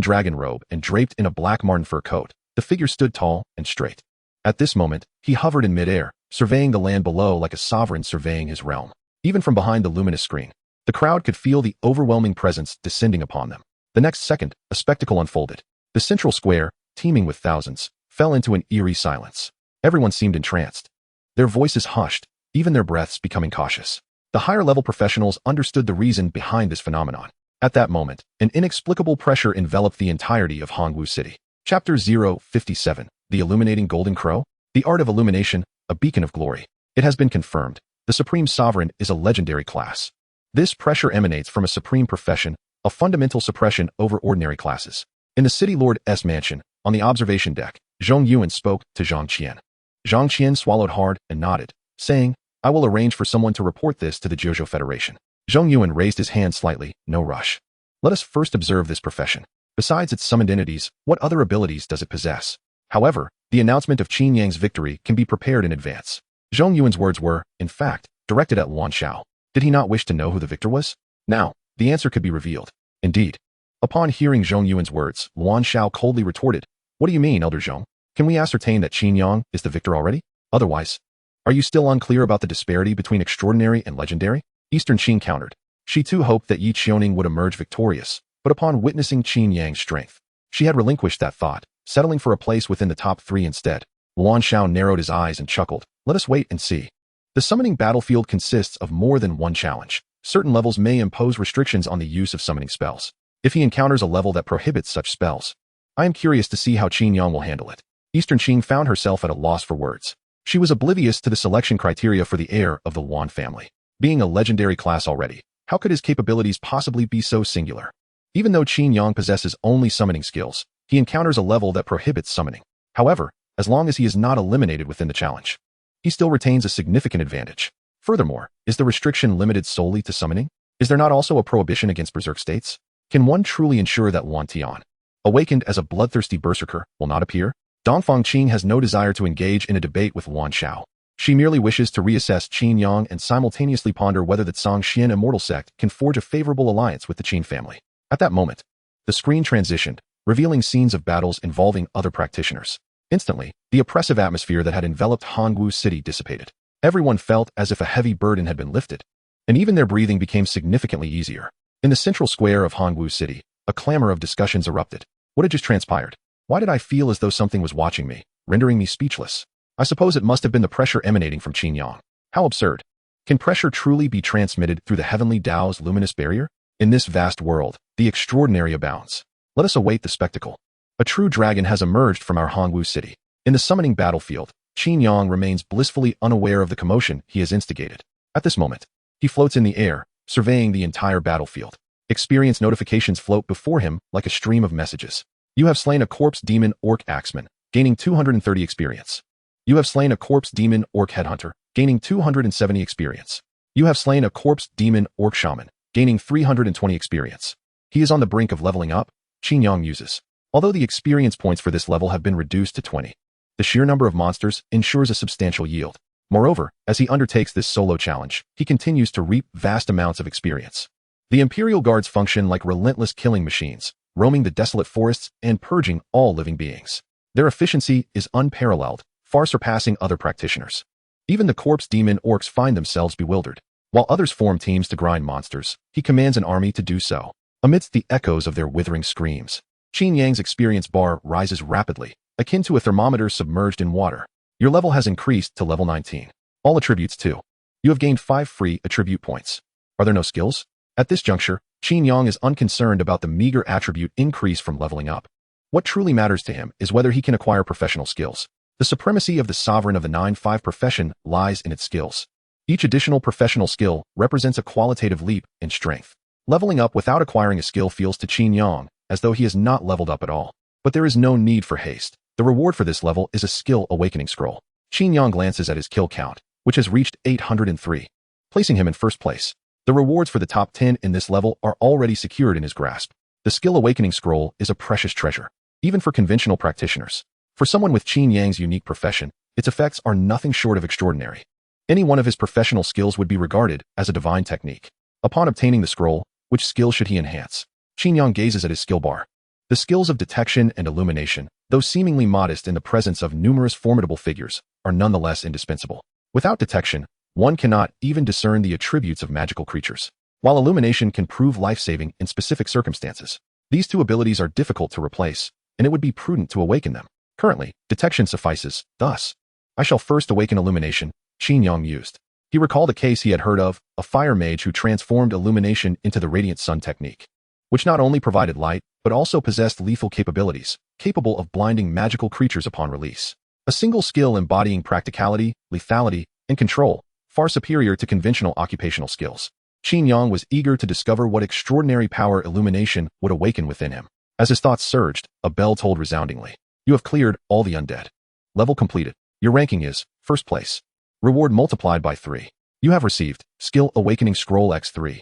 dragon robe and draped in a black marten fur coat, the figure stood tall and straight. At this moment, he hovered in midair, surveying the land below like a sovereign surveying his realm. Even from behind the luminous screen, the crowd could feel the overwhelming presence descending upon them. The next second, a spectacle unfolded. The central square, teeming with thousands, fell into an eerie silence. Everyone seemed entranced. Their voices hushed, even their breaths becoming cautious. The higher-level professionals understood the reason behind this phenomenon. At that moment, an inexplicable pressure enveloped the entirety of Hongwu City. Chapter 057, The illuminating golden crow? The art of illumination, a beacon of glory. It has been confirmed. The Supreme Sovereign is a legendary class. This pressure emanates from a supreme profession, a fundamental suppression over ordinary classes. In the City Lord's mansion, on the observation deck, Zhong Yuan spoke to Zhang Qian. Zhang Qian swallowed hard and nodded, saying, I will arrange for someone to report this to the Jojo Federation. Zhong Yuan raised his hand slightly, no rush. Let us first observe this profession. Besides its summoned entities, what other abilities does it possess? However, the announcement of Qin Yang's victory can be prepared in advance. Zhong Yuan's words were, in fact, directed at Luan Shao. Did he not wish to know who the victor was? Now, the answer could be revealed. Indeed. Upon hearing Zhong Yuan's words, Luan Shao coldly retorted, What do you mean, Elder Zhong? Can we ascertain that Qin Yang is the victor already? Otherwise, are you still unclear about the disparity between extraordinary and legendary? Eastern Qin countered. She too hoped that Yi Qiuning would emerge victorious, but upon witnessing Qin Yang's strength, she had relinquished that thought, settling for a place within the top 3 instead. Luan Shao narrowed his eyes and chuckled. Let us wait and see. The summoning battlefield consists of more than one challenge. Certain levels may impose restrictions on the use of summoning spells. If he encounters a level that prohibits such spells, I am curious to see how Qin Yang will handle it. Eastern Qin found herself at a loss for words. She was oblivious to the selection criteria for the heir of the Yuan family. Being a legendary class already, how could his capabilities possibly be so singular? Even though Qin Yang possesses only summoning skills, he encounters a level that prohibits summoning. However, as long as he is not eliminated within the challenge, he still retains a significant advantage. Furthermore, is the restriction limited solely to summoning? Is there not also a prohibition against berserk states? Can one truly ensure that Luan Tian, awakened as a bloodthirsty berserker, will not appear? Dongfang Qing has no desire to engage in a debate with Luan Shao. She merely wishes to reassess Qin Yang and simultaneously ponder whether the Zhangxian immortal sect can forge a favorable alliance with the Qin family. At that moment, the screen transitioned, revealing scenes of battles involving other practitioners. Instantly, the oppressive atmosphere that had enveloped Hongwu City dissipated. Everyone felt as if a heavy burden had been lifted, and even their breathing became significantly easier. In the central square of Hongwu City, a clamor of discussions erupted. What had just transpired? Why did I feel as though something was watching me, rendering me speechless? I suppose it must have been the pressure emanating from Qin Yang. How absurd. Can pressure truly be transmitted through the heavenly Tao's luminous barrier? In this vast world, the extraordinary abounds. Let us await the spectacle. A true dragon has emerged from our Hongwu City. In the summoning battlefield, Qin Yang remains blissfully unaware of the commotion he has instigated. At this moment, he floats in the air, surveying the entire battlefield. Experience notifications float before him like a stream of messages. You have slain a corpse demon orc axeman, gaining 230 experience. You have slain a corpse demon orc headhunter, gaining 270 experience. You have slain a corpse demon orc shaman, gaining 320 experience. He is on the brink of leveling up, Qin Yang muses. Although the experience points for this level have been reduced to 20, the sheer number of monsters ensures a substantial yield. Moreover, as he undertakes this solo challenge, he continues to reap vast amounts of experience. The Imperial Guards function like relentless killing machines, roaming the desolate forests and purging all living beings. Their efficiency is unparalleled, far surpassing other practitioners. Even the corpse demon orcs find themselves bewildered. While others form teams to grind monsters, he commands an army to do so. Amidst the echoes of their withering screams, Qin Yang's experience bar rises rapidly, akin to a thermometer submerged in water. Your level has increased to level 19. All attributes too. You have gained 5 free attribute points. Are there no skills? At this juncture, Qin Yang is unconcerned about the meager attribute increase from leveling up. What truly matters to him is whether he can acquire professional skills. The supremacy of the sovereign of the 9-5 profession lies in its skills. Each additional professional skill represents a qualitative leap in strength. Leveling up without acquiring a skill feels to Qin Yang as though he has not leveled up at all. But there is no need for haste. The reward for this level is a skill awakening scroll. Qin Yang glances at his kill count, which has reached 803, placing him in first place. The rewards for the top 10 in this level are already secured in his grasp. The skill awakening scroll is a precious treasure, even for conventional practitioners. For someone with Qin Yang's unique profession, its effects are nothing short of extraordinary. Any one of his professional skills would be regarded as a divine technique. Upon obtaining the scroll, which skill should he enhance? Qin Yang gazes at his skill bar. The skills of detection and illumination, though seemingly modest in the presence of numerous formidable figures, are nonetheless indispensable. Without detection, one cannot even discern the attributes of magical creatures. While illumination can prove life-saving in specific circumstances, these two abilities are difficult to replace, and it would be prudent to awaken them. Currently, detection suffices. Thus, I shall first awaken illumination, Qin Yang mused. He recalled a case he had heard of, a fire mage who transformed illumination into the radiant sun technique, which not only provided light, but also possessed lethal capabilities. capable of blinding magical creatures upon release. A single skill embodying practicality, lethality, and control, far superior to conventional occupational skills. Qin Yang was eager to discover what extraordinary power illumination would awaken within him. As his thoughts surged, a bell tolled resoundingly. You have cleared all the undead. Level completed. Your ranking is first place. Reward multiplied by 3. You have received Skill Awakening Scroll X3.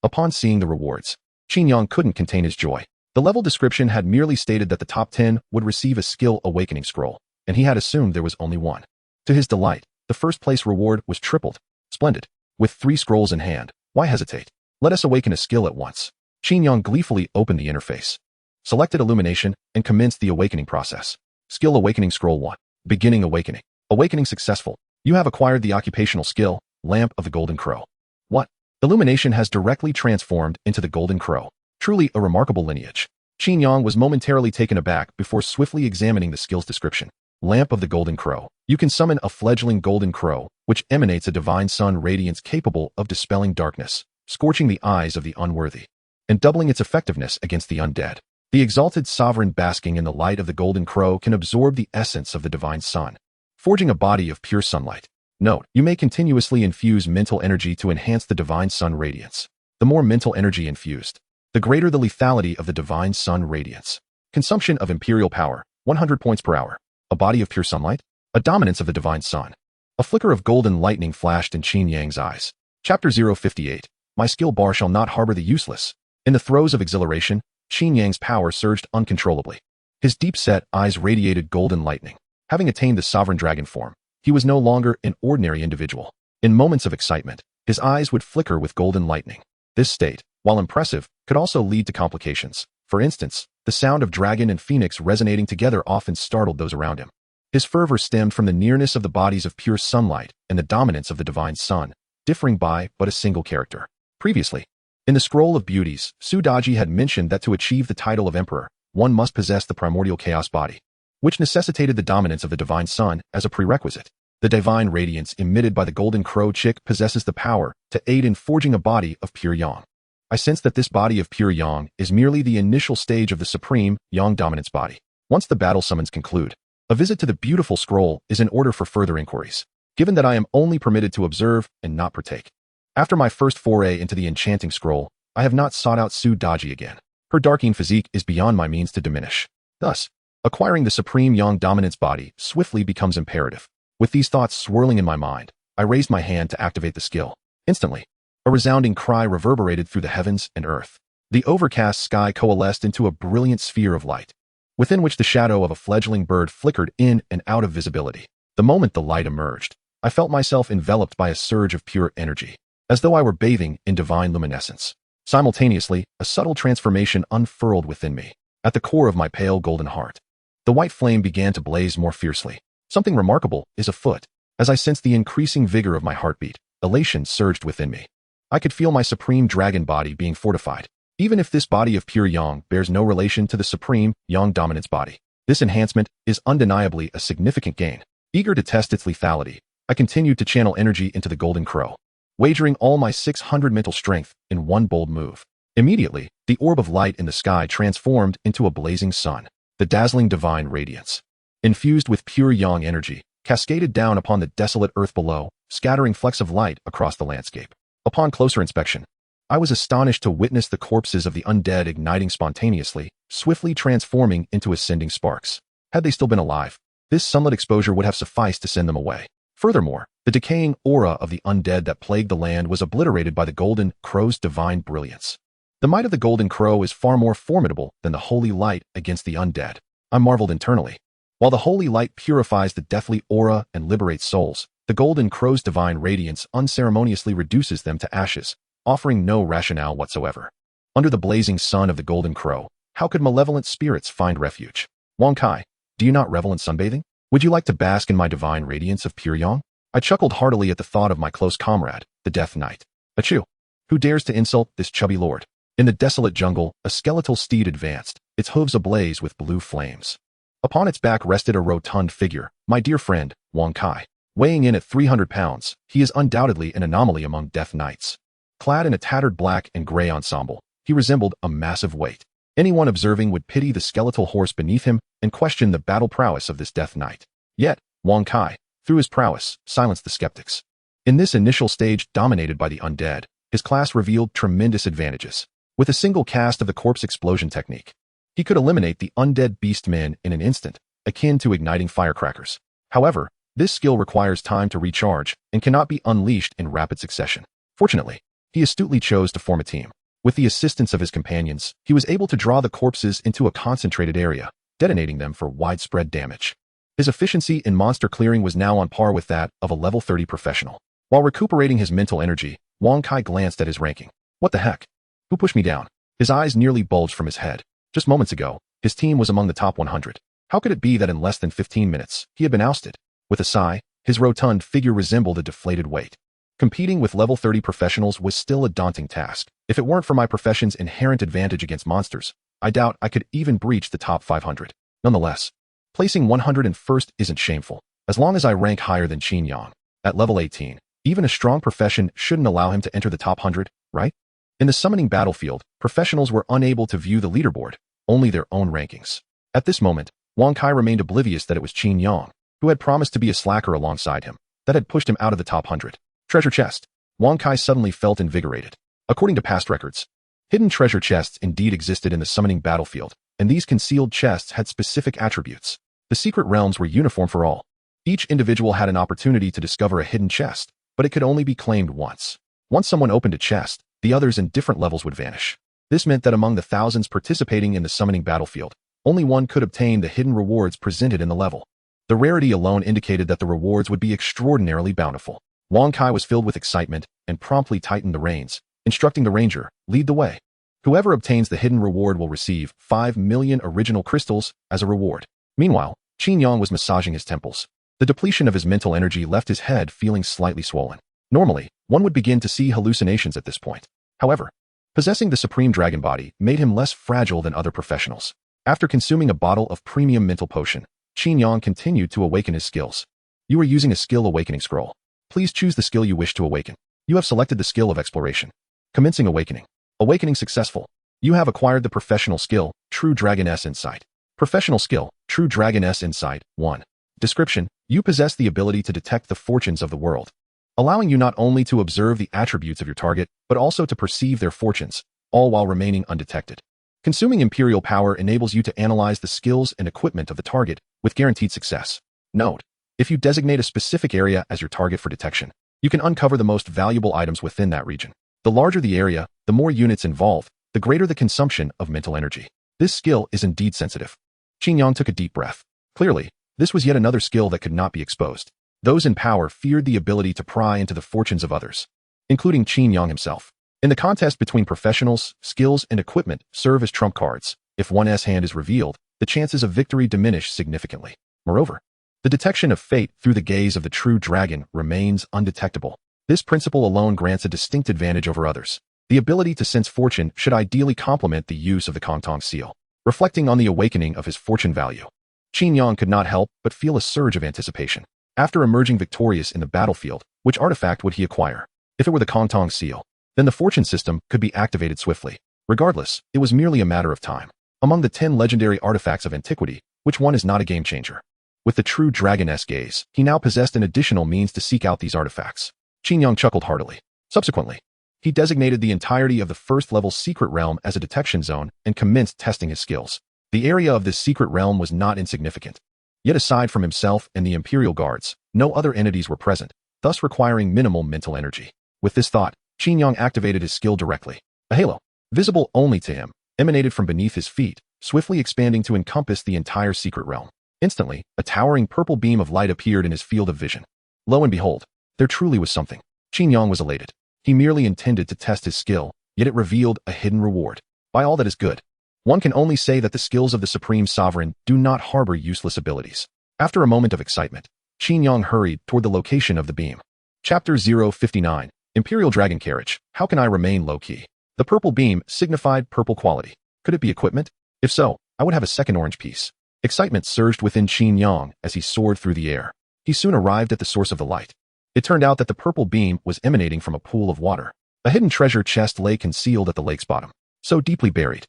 Upon seeing the rewards, Qin Yang couldn't contain his joy. The level description had merely stated that the top 10 would receive a Skill Awakening Scroll, and he had assumed there was only one. To his delight, the first place reward was tripled. Splendid. With 3 scrolls in hand, why hesitate? Let us awaken a skill at once. Qin Yang gleefully opened the interface, selected Illumination, and commenced the awakening process. Skill Awakening Scroll 1. Beginning Awakening. Awakening successful. You have acquired the occupational skill, Lamp of the Golden Crow. What? Illumination has directly transformed into the Golden Crow. Truly a remarkable lineage. Qin Yang was momentarily taken aback before swiftly examining the skill's description. Lamp of the Golden Crow. You can summon a fledgling golden crow, which emanates a divine sun radiance capable of dispelling darkness, scorching the eyes of the unworthy, and doubling its effectiveness against the undead. The exalted sovereign basking in the light of the golden crow can absorb the essence of the divine sun, forging a body of pure sunlight. Note, you may continuously infuse mental energy to enhance the divine sun radiance. The more mental energy infused, the greater the lethality of the divine sun radiance. Consumption of imperial power, 100 points per hour. A body of pure sunlight? A dominance of the divine sun. A flicker of golden lightning flashed in Qin Yang's eyes. Chapter 058. My skill bar shall not harbor the useless. In the throes of exhilaration, Qin Yang's power surged uncontrollably. His deep-set eyes radiated golden lightning. Having attained the sovereign dragon form, he was no longer an ordinary individual. In moments of excitement, his eyes would flicker with golden lightning. This state, while impressive, could also lead to complications. For instance, the sound of dragon and phoenix resonating together often startled those around him. His fervor stemmed from the nearness of the bodies of pure sunlight and the dominance of the divine sun, differing by but a single character. Previously, in the Scroll of Beauties, Sudaji had mentioned that to achieve the title of emperor, one must possess the primordial chaos body, which necessitated the dominance of the divine sun as a prerequisite. The divine radiance emitted by the golden crow chick possesses the power to aid in forging a body of pure yang. I sense that this body of pure yang is merely the initial stage of the supreme yang dominance body. Once the battle summons conclude, a visit to the beautiful scroll is in order for further inquiries, given that I am only permitted to observe and not partake. After my first foray into the enchanting scroll, I have not sought out Sudaji again. Her darking physique is beyond my means to diminish. Thus, acquiring the supreme yang dominance body swiftly becomes imperative. With these thoughts swirling in my mind, I raised my hand to activate the skill. Instantly, a resounding cry reverberated through the heavens and earth. The overcast sky coalesced into a brilliant sphere of light, within which the shadow of a fledgling bird flickered in and out of visibility. The moment the light emerged, I felt myself enveloped by a surge of pure energy, as though I were bathing in divine luminescence. Simultaneously, a subtle transformation unfurled within me, at the core of my pale golden heart. The white flame began to blaze more fiercely. Something remarkable is afoot. As I sensed the increasing vigor of my heartbeat, elation surged within me. I could feel my supreme dragon body being fortified. Even if this body of pure yang bears no relation to the supreme yang dominance body, this enhancement is undeniably a significant gain. Eager to test its lethality, I continued to channel energy into the golden crow, wagering all my 600 mental strength in one bold move. Immediately, the orb of light in the sky transformed into a blazing sun. The dazzling divine radiance, infused with pure yang energy, cascaded down upon the desolate earth below, scattering flecks of light across the landscape. Upon closer inspection, I was astonished to witness the corpses of the undead igniting spontaneously, swiftly transforming into ascending sparks. Had they still been alive, this sunlit exposure would have sufficed to send them away. Furthermore, the decaying aura of the undead that plagued the land was obliterated by the golden crow's divine brilliance. The might of the golden crow is far more formidable than the holy light against the undead. I marveled internally. While the holy light purifies the deathly aura and liberates souls, the golden crow's divine radiance unceremoniously reduces them to ashes, offering no rationale whatsoever. Under the blazing sun of the golden crow, how could malevolent spirits find refuge? Wang Kai, do you not revel in sunbathing? Would you like to bask in my divine radiance of pure yang? I chuckled heartily at the thought of my close comrade, the Death Knight. Achoo! Who dares to insult this chubby lord? In the desolate jungle, a skeletal steed advanced, its hooves ablaze with blue flames. Upon its back rested a rotund figure, my dear friend, Wang Kai. Weighing in at 300 pounds, he is undoubtedly an anomaly among Death Knights. Clad in a tattered black and gray ensemble, he resembled a massive weight. Anyone observing would pity the skeletal horse beneath him and question the battle prowess of this death knight. Yet, Wang Kai, through his prowess, silenced the skeptics. In this initial stage dominated by the undead, his class revealed tremendous advantages. With a single cast of the corpse explosion technique, he could eliminate the undead beastmen in an instant, akin to igniting firecrackers. However, this skill requires time to recharge and cannot be unleashed in rapid succession. Fortunately, he astutely chose to form a team. With the assistance of his companions, he was able to draw the corpses into a concentrated area, detonating them for widespread damage. His efficiency in monster clearing was now on par with that of a level 30 professional. While recuperating his mental energy, Wang Kai glanced at his ranking. What the heck? Who pushed me down? His eyes nearly bulged from his head. Just moments ago, his team was among the top 100. How could it be that in less than 15 minutes, he had been ousted? With a sigh, his rotund figure resembled a deflated weight. Competing with level 30 professionals was still a daunting task. If it weren't for my profession's inherent advantage against monsters, I doubt I could even breach the top 500. Nonetheless, placing 101st isn't shameful, as long as I rank higher than Qin Yang. At level 18, even a strong profession shouldn't allow him to enter the top 100, right? In the summoning battlefield, professionals were unable to view the leaderboard, only their own rankings. At this moment, Wang Kai remained oblivious that it was Qin Yang, who had promised to be a slacker alongside him, that had pushed him out of the top 100. Treasure chest. Wang Kai suddenly felt invigorated. According to past records, hidden treasure chests indeed existed in the summoning battlefield, and these concealed chests had specific attributes. The secret realms were uniform for all. Each individual had an opportunity to discover a hidden chest, but it could only be claimed once. Once someone opened a chest, the others in different levels would vanish. This meant that among the thousands participating in the summoning battlefield, only one could obtain the hidden rewards presented in the level. The rarity alone indicated that the rewards would be extraordinarily bountiful. Wang Kai was filled with excitement and promptly tightened the reins, instructing the ranger, lead the way. Whoever obtains the hidden reward will receive 5 million original crystals as a reward. Meanwhile, Qin Yang was massaging his temples. The depletion of his mental energy left his head feeling slightly swollen. Normally, one would begin to see hallucinations at this point. However, possessing the supreme dragon body made him less fragile than other professionals. After consuming a bottle of premium mental potion, Qin Yang continued to awaken his skills. You are using a skill awakening scroll. Please choose the skill you wish to awaken. You have selected the skill of exploration. Commencing awakening. Awakening successful. You have acquired the professional skill, True Dragoness Insight. Professional skill, True Dragoness Insight, 1. Description, you possess the ability to detect the fortunes of the world, allowing you not only to observe the attributes of your target, but also to perceive their fortunes, all while remaining undetected. Consuming Imperial power enables you to analyze the skills and equipment of the target with guaranteed success. Note, if you designate a specific area as your target for detection, you can uncover the most valuable items within that region. The larger the area, the more units involved, the greater the consumption of mental energy. This skill is indeed sensitive. Qin Yang took a deep breath. Clearly, this was yet another skill that could not be exposed. Those in power feared the ability to pry into the fortunes of others, including Qin Yang himself. In the contest between professionals, skills and equipment serve as trump cards. If one's hand is revealed, the chances of victory diminish significantly. Moreover, the detection of fate through the gaze of the true dragon remains undetectable. This principle alone grants a distinct advantage over others. The ability to sense fortune should ideally complement the use of the Kongtong seal. Reflecting on the awakening of his fortune value, Qin Yang could not help but feel a surge of anticipation. After emerging victorious in the battlefield, which artifact would he acquire? If it were the Kongtong seal, then the fortune system could be activated swiftly. Regardless, it was merely a matter of time. Among the 10 legendary artifacts of antiquity, which one is not a game changer? With the true dragoness gaze, he now possessed an additional means to seek out these artifacts. Qin Yang chuckled heartily. Subsequently, he designated the entirety of the first-level secret realm as a detection zone and commenced testing his skills. The area of this secret realm was not insignificant. Yet aside from himself and the Imperial Guards, no other entities were present, thus requiring minimal mental energy. With this thought, Qin Yang activated his skill directly. A halo, visible only to him, emanated from beneath his feet, swiftly expanding to encompass the entire secret realm. Instantly, a towering purple beam of light appeared in his field of vision. Lo and behold, there truly was something. Qin Yang was elated. He merely intended to test his skill, yet it revealed a hidden reward. By all that is good, one can only say that the skills of the Supreme Sovereign do not harbor useless abilities. After a moment of excitement, Qin Yang hurried toward the location of the beam. Chapter 059, Imperial Dragon Carriage, How Can I Remain Low-Key? The purple beam signified purple quality. Could it be equipment? If so, I would have a second orange piece. Excitement surged within Qin Yang as he soared through the air. He soon arrived at the source of the light. It turned out that the purple beam was emanating from a pool of water. A hidden treasure chest lay concealed at the lake's bottom, so deeply buried.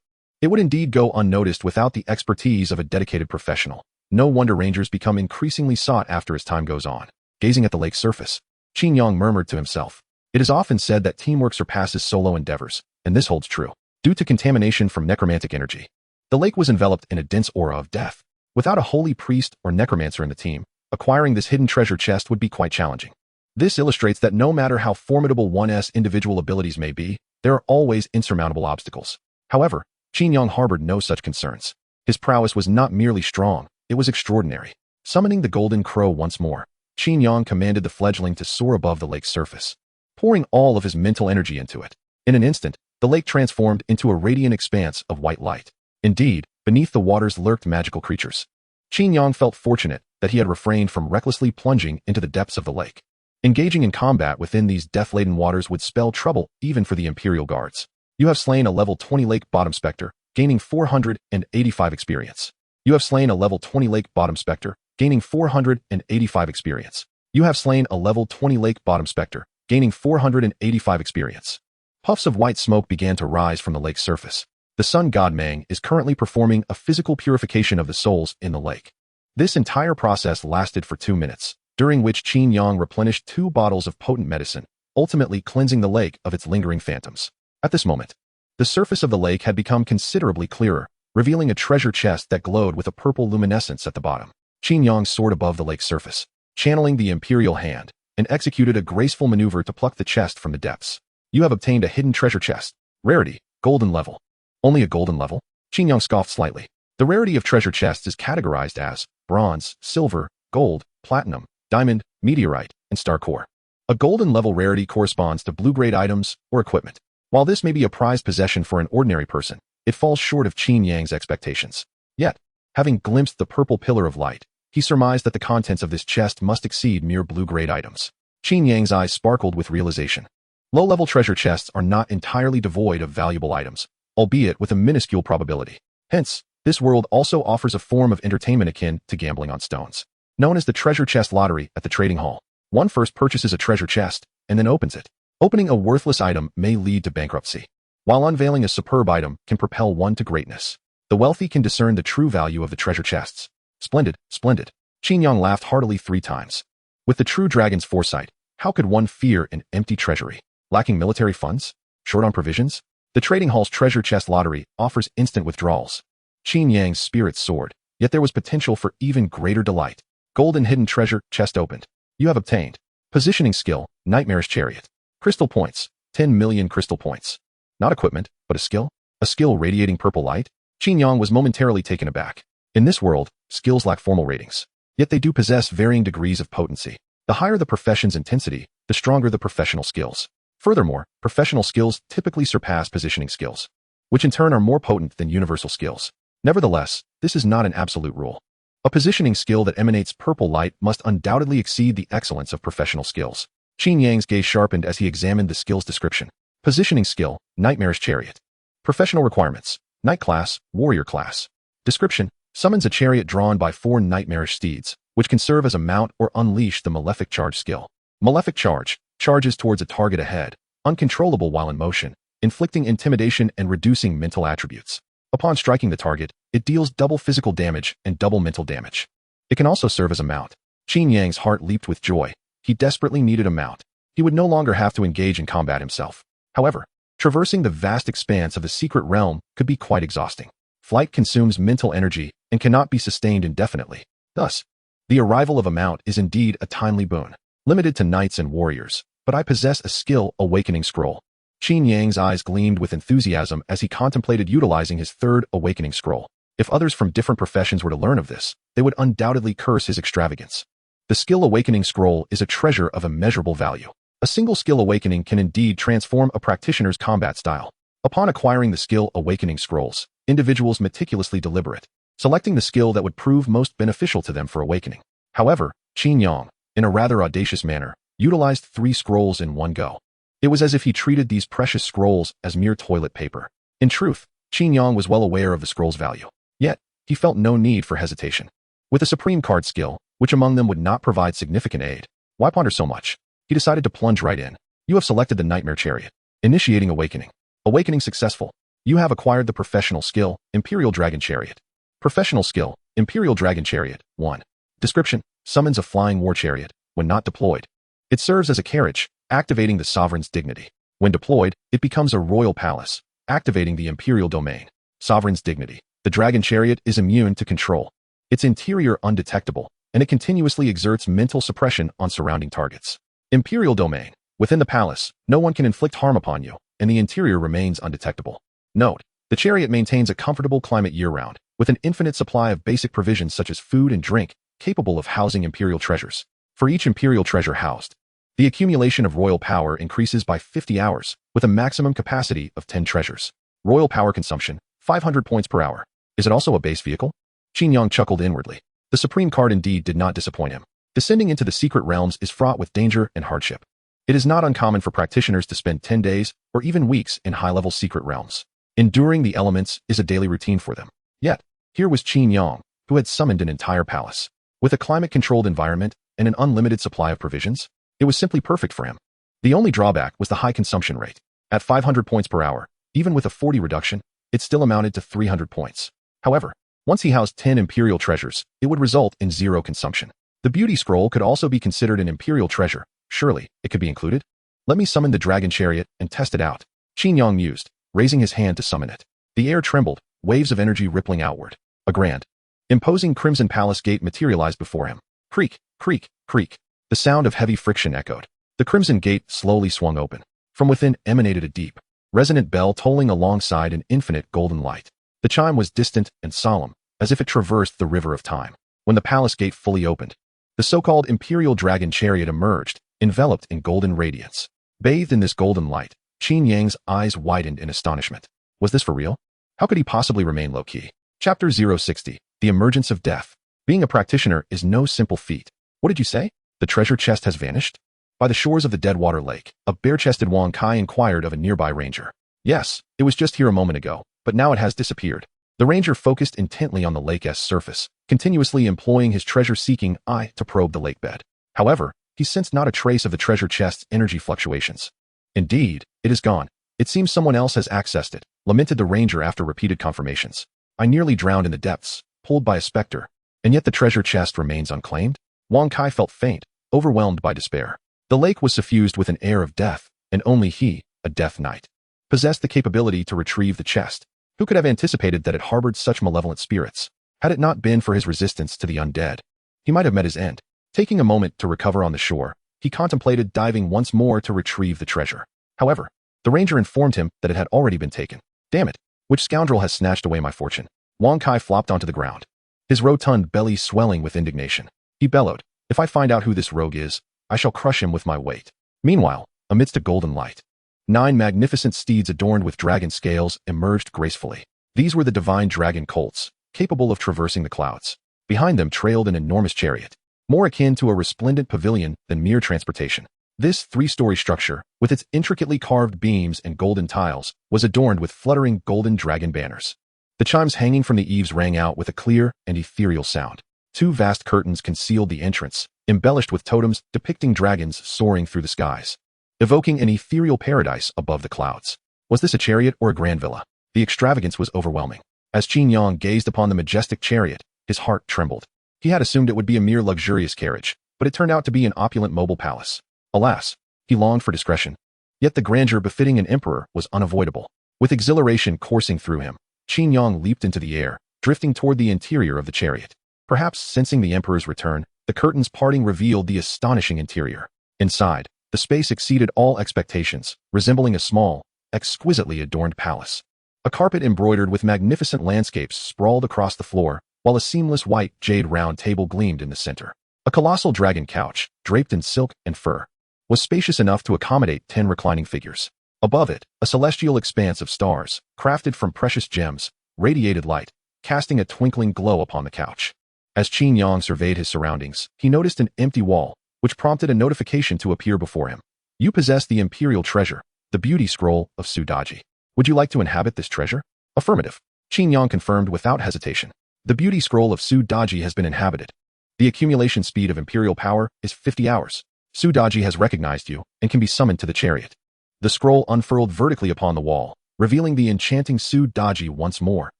It would indeed go unnoticed without the expertise of a dedicated professional. No wonder rangers become increasingly sought after as time goes on. Gazing at the lake's surface, Qin Yang murmured to himself. It is often said that teamwork surpasses solo endeavors, and this holds true. Due to contamination from necromantic energy, the lake was enveloped in a dense aura of death. Without a holy priest or necromancer in the team, acquiring this hidden treasure chest would be quite challenging. This illustrates that no matter how formidable one's individual abilities may be, there are always insurmountable obstacles. However, Qin Yang harbored no such concerns. His prowess was not merely strong, it was extraordinary. Summoning the golden crow once more, Qin Yang commanded the fledgling to soar above the lake's surface, pouring all of his mental energy into it. In an instant, the lake transformed into a radiant expanse of white light. Indeed, beneath the waters lurked magical creatures. Qin Yang felt fortunate that he had refrained from recklessly plunging into the depths of the lake. Engaging in combat within these death-laden waters would spell trouble even for the Imperial guards. You have slain a level 20 lake bottom specter, gaining 485 experience. You have slain a level 20 lake bottom specter, gaining 485 experience. You have slain a level 20 lake bottom specter, gaining 485 experience. Puffs of white smoke began to rise from the lake's surface. The sun god Mang is currently performing a physical purification of the souls in the lake. This entire process lasted for 2 minutes, during which Qin Yang replenished 2 bottles of potent medicine, ultimately cleansing the lake of its lingering phantoms. At this moment, the surface of the lake had become considerably clearer, revealing a treasure chest that glowed with a purple luminescence at the bottom. Qin Yang soared above the lake's surface, channeling the Imperial hand, and executed a graceful maneuver to pluck the chest from the depths. You have obtained a hidden treasure chest. Rarity, golden level. Only a golden level? Qin Yang scoffed slightly. The rarity of treasure chests is categorized as bronze, silver, gold, platinum, diamond, meteorite, and star core. A golden level rarity corresponds to blue-grade items or equipment. While this may be a prized possession for an ordinary person, it falls short of Qin Yang's expectations. Yet, having glimpsed the purple pillar of light, he surmised that the contents of this chest must exceed mere blue-grade items. Qin Yang's eyes sparkled with realization. Low-level treasure chests are not entirely devoid of valuable items, albeit with a minuscule probability. Hence, this world also offers a form of entertainment akin to gambling on stones, known as the treasure chest lottery at the trading hall. One first purchases a treasure chest and then opens it. Opening a worthless item may lead to bankruptcy, while unveiling a superb item can propel one to greatness. The wealthy can discern the true value of the treasure chests. Splendid, splendid. Qin Yang laughed heartily 3 times. With the true dragon's foresight, how could one fear an empty treasury? Lacking military funds? Short on provisions? The trading hall's treasure chest lottery offers instant withdrawals. Qin Yang's spirits soared, yet there was potential for even greater delight. Golden hidden treasure chest opened. You have obtained positioning skill, nightmarish chariot. Crystal points, 10 million crystal points. Not equipment, but a skill? A skill radiating purple light? Qin Yang was momentarily taken aback. In this world, skills lack formal ratings. Yet they do possess varying degrees of potency. The higher the profession's intensity, the stronger the professional skills. Furthermore, professional skills typically surpass positioning skills, which in turn are more potent than universal skills. Nevertheless, this is not an absolute rule. A positioning skill that emanates purple light must undoubtedly exceed the excellence of professional skills. Qin Yang's gaze sharpened as he examined the skill's description. Positioning skill, nightmarish chariot. Professional requirements, knight class, warrior class. Description, summons a chariot drawn by 4 nightmarish steeds, which can serve as a mount or unleash the malefic charge skill. Malefic charge, charges towards a target ahead, uncontrollable while in motion, inflicting intimidation and reducing mental attributes. Upon striking the target, it deals double physical damage and double mental damage. It can also serve as a mount. Qin Yang's heart leaped with joy. He desperately needed a mount. He would no longer have to engage in combat himself. However, traversing the vast expanse of the secret realm could be quite exhausting. Flight consumes mental energy and cannot be sustained indefinitely. Thus, the arrival of a mount is indeed a timely boon, limited to knights and warriors, but I possess a skill awakening scroll. Qin Yang's eyes gleamed with enthusiasm as he contemplated utilizing his 3rd awakening scroll. If others from different professions were to learn of this, they would undoubtedly curse his extravagance. The skill awakening scroll is a treasure of immeasurable value. A single skill awakening can indeed transform a practitioner's combat style. Upon acquiring the skill awakening scrolls, individuals meticulously deliberate, selecting the skill that would prove most beneficial to them for awakening. However, Qin Yang, in a rather audacious manner, utilized 3 scrolls in one go. It was as if he treated these precious scrolls as mere toilet paper. In truth, Qin Yang was well aware of the scroll's value. Yet, he felt no need for hesitation. With a supreme card skill, which among them would not provide significant aid, why ponder so much? He decided to plunge right in. You have selected the Nightmare Chariot. Initiating awakening. Awakening successful. You have acquired the professional skill, Imperial Dragon Chariot. Professional skill, Imperial Dragon Chariot, 1. Description, summons a flying war chariot, when not deployed. It serves as a carriage, activating the sovereign's dignity. When deployed, it becomes a royal palace, activating the imperial domain. Sovereign's dignity. The dragon chariot is immune to control. Its interior undetectable, and it continuously exerts mental suppression on surrounding targets. Imperial domain. Within the palace, no one can inflict harm upon you, and the interior remains undetectable. Note, the chariot maintains a comfortable climate year-round, with an infinite supply of basic provisions such as food and drink, capable of housing imperial treasures. For each imperial treasure housed, the accumulation of royal power increases by 50 hours, with a maximum capacity of 10 treasures. Royal power consumption, 500 points per hour. Is it also a base vehicle? Qin Yang chuckled inwardly. The supreme card indeed did not disappoint him. Descending into the secret realms is fraught with danger and hardship. It is not uncommon for practitioners to spend 10 days or even weeks in high-level secret realms. Enduring the elements is a daily routine for them. Yet, here was Qin Yang, who had summoned an entire palace. With a climate-controlled environment and an unlimited supply of provisions, it was simply perfect for him. The only drawback was the high consumption rate. At 500 points per hour, even with a 40 reduction, it still amounted to 300 points. However, once he housed 10 imperial treasures, it would result in 0 consumption. The beauty scroll could also be considered an imperial treasure. Surely, it could be included? Let me summon the dragon chariot and test it out. Qin Yang mused, raising his hand to summon it. The air trembled, waves of energy rippling outward. A grand, imposing crimson palace gate materialized before him. Creak, creak, creak. The sound of heavy friction echoed. The crimson gate slowly swung open. From within emanated a deep, resonant bell tolling alongside an infinite golden light. The chime was distant and solemn, as if it traversed the river of time. When the palace gate fully opened, the so-called Imperial Dragon Chariot emerged, enveloped in golden radiance. Bathed in this golden light, Qin Yang's eyes widened in astonishment. Was this for real? How could he possibly remain low-key? Chapter 060, The Emergence of Death. Being a practitioner is no simple feat. What did you say? The treasure chest has vanished? By the shores of the Deadwater Lake, a bare-chested Wang Kai inquired of a nearby ranger. Yes, it was just here a moment ago, but now it has disappeared. The ranger focused intently on the lake's surface, continuously employing his treasure-seeking eye to probe the lake bed. However, he sensed not a trace of the treasure chest's energy fluctuations. Indeed, it is gone. It seems someone else has accessed it, lamented the ranger after repeated confirmations. I nearly drowned in the depths, pulled by a specter, and yet the treasure chest remains unclaimed? Wang Kai felt faint, overwhelmed by despair. The lake was suffused with an air of death, and only he, a death knight, possessed the capability to retrieve the chest. Who could have anticipated that it harbored such malevolent spirits? Had it not been for his resistance to the undead, he might have met his end. Taking a moment to recover on the shore, he contemplated diving once more to retrieve the treasure. However, the ranger informed him that it had already been taken. Damn it! Which scoundrel has snatched away my fortune? Wang Kai flopped onto the ground, his rotund belly swelling with indignation. He bellowed, if I find out who this rogue is, I shall crush him with my weight. Meanwhile, amidst a golden light, 9 magnificent steeds adorned with dragon scales emerged gracefully. These were the divine dragon colts, capable of traversing the clouds. Behind them trailed an enormous chariot, more akin to a resplendent pavilion than mere transportation. This 3-story structure, with its intricately carved beams and golden tiles, was adorned with fluttering golden dragon banners. The chimes hanging from the eaves rang out with a clear and ethereal sound. 2 vast curtains concealed the entrance, embellished with totems depicting dragons soaring through the skies, evoking an ethereal paradise above the clouds. Was this a chariot or a grand villa? The extravagance was overwhelming. As Qin Yang gazed upon the majestic chariot, his heart trembled. He had assumed it would be a mere luxurious carriage, but it turned out to be an opulent mobile palace. Alas, he longed for discretion. Yet the grandeur befitting an emperor was unavoidable. With exhilaration coursing through him, Qin Yang leaped into the air, drifting toward the interior of the chariot. Perhaps sensing the emperor's return, the curtains parting revealed the astonishing interior. Inside, the space exceeded all expectations, resembling a small, exquisitely adorned palace. A carpet embroidered with magnificent landscapes sprawled across the floor, while a seamless white jade round table gleamed in the center. A colossal dragon couch, draped in silk and fur, was spacious enough to accommodate 10 reclining figures. Above it, a celestial expanse of stars, crafted from precious gems, radiated light, casting a twinkling glow upon the couch. As Qin Yang surveyed his surroundings, he noticed an empty wall, which prompted a notification to appear before him. You possess the imperial treasure, the beauty scroll of Sudaji. Would you like to inhabit this treasure? Affirmative. Qin Yang confirmed without hesitation. The beauty scroll of Sudaji has been inhabited. The accumulation speed of imperial power is 50 hours. Sudaji has recognized you and can be summoned to the chariot. The scroll unfurled vertically upon the wall, revealing the enchanting Su Daji once more,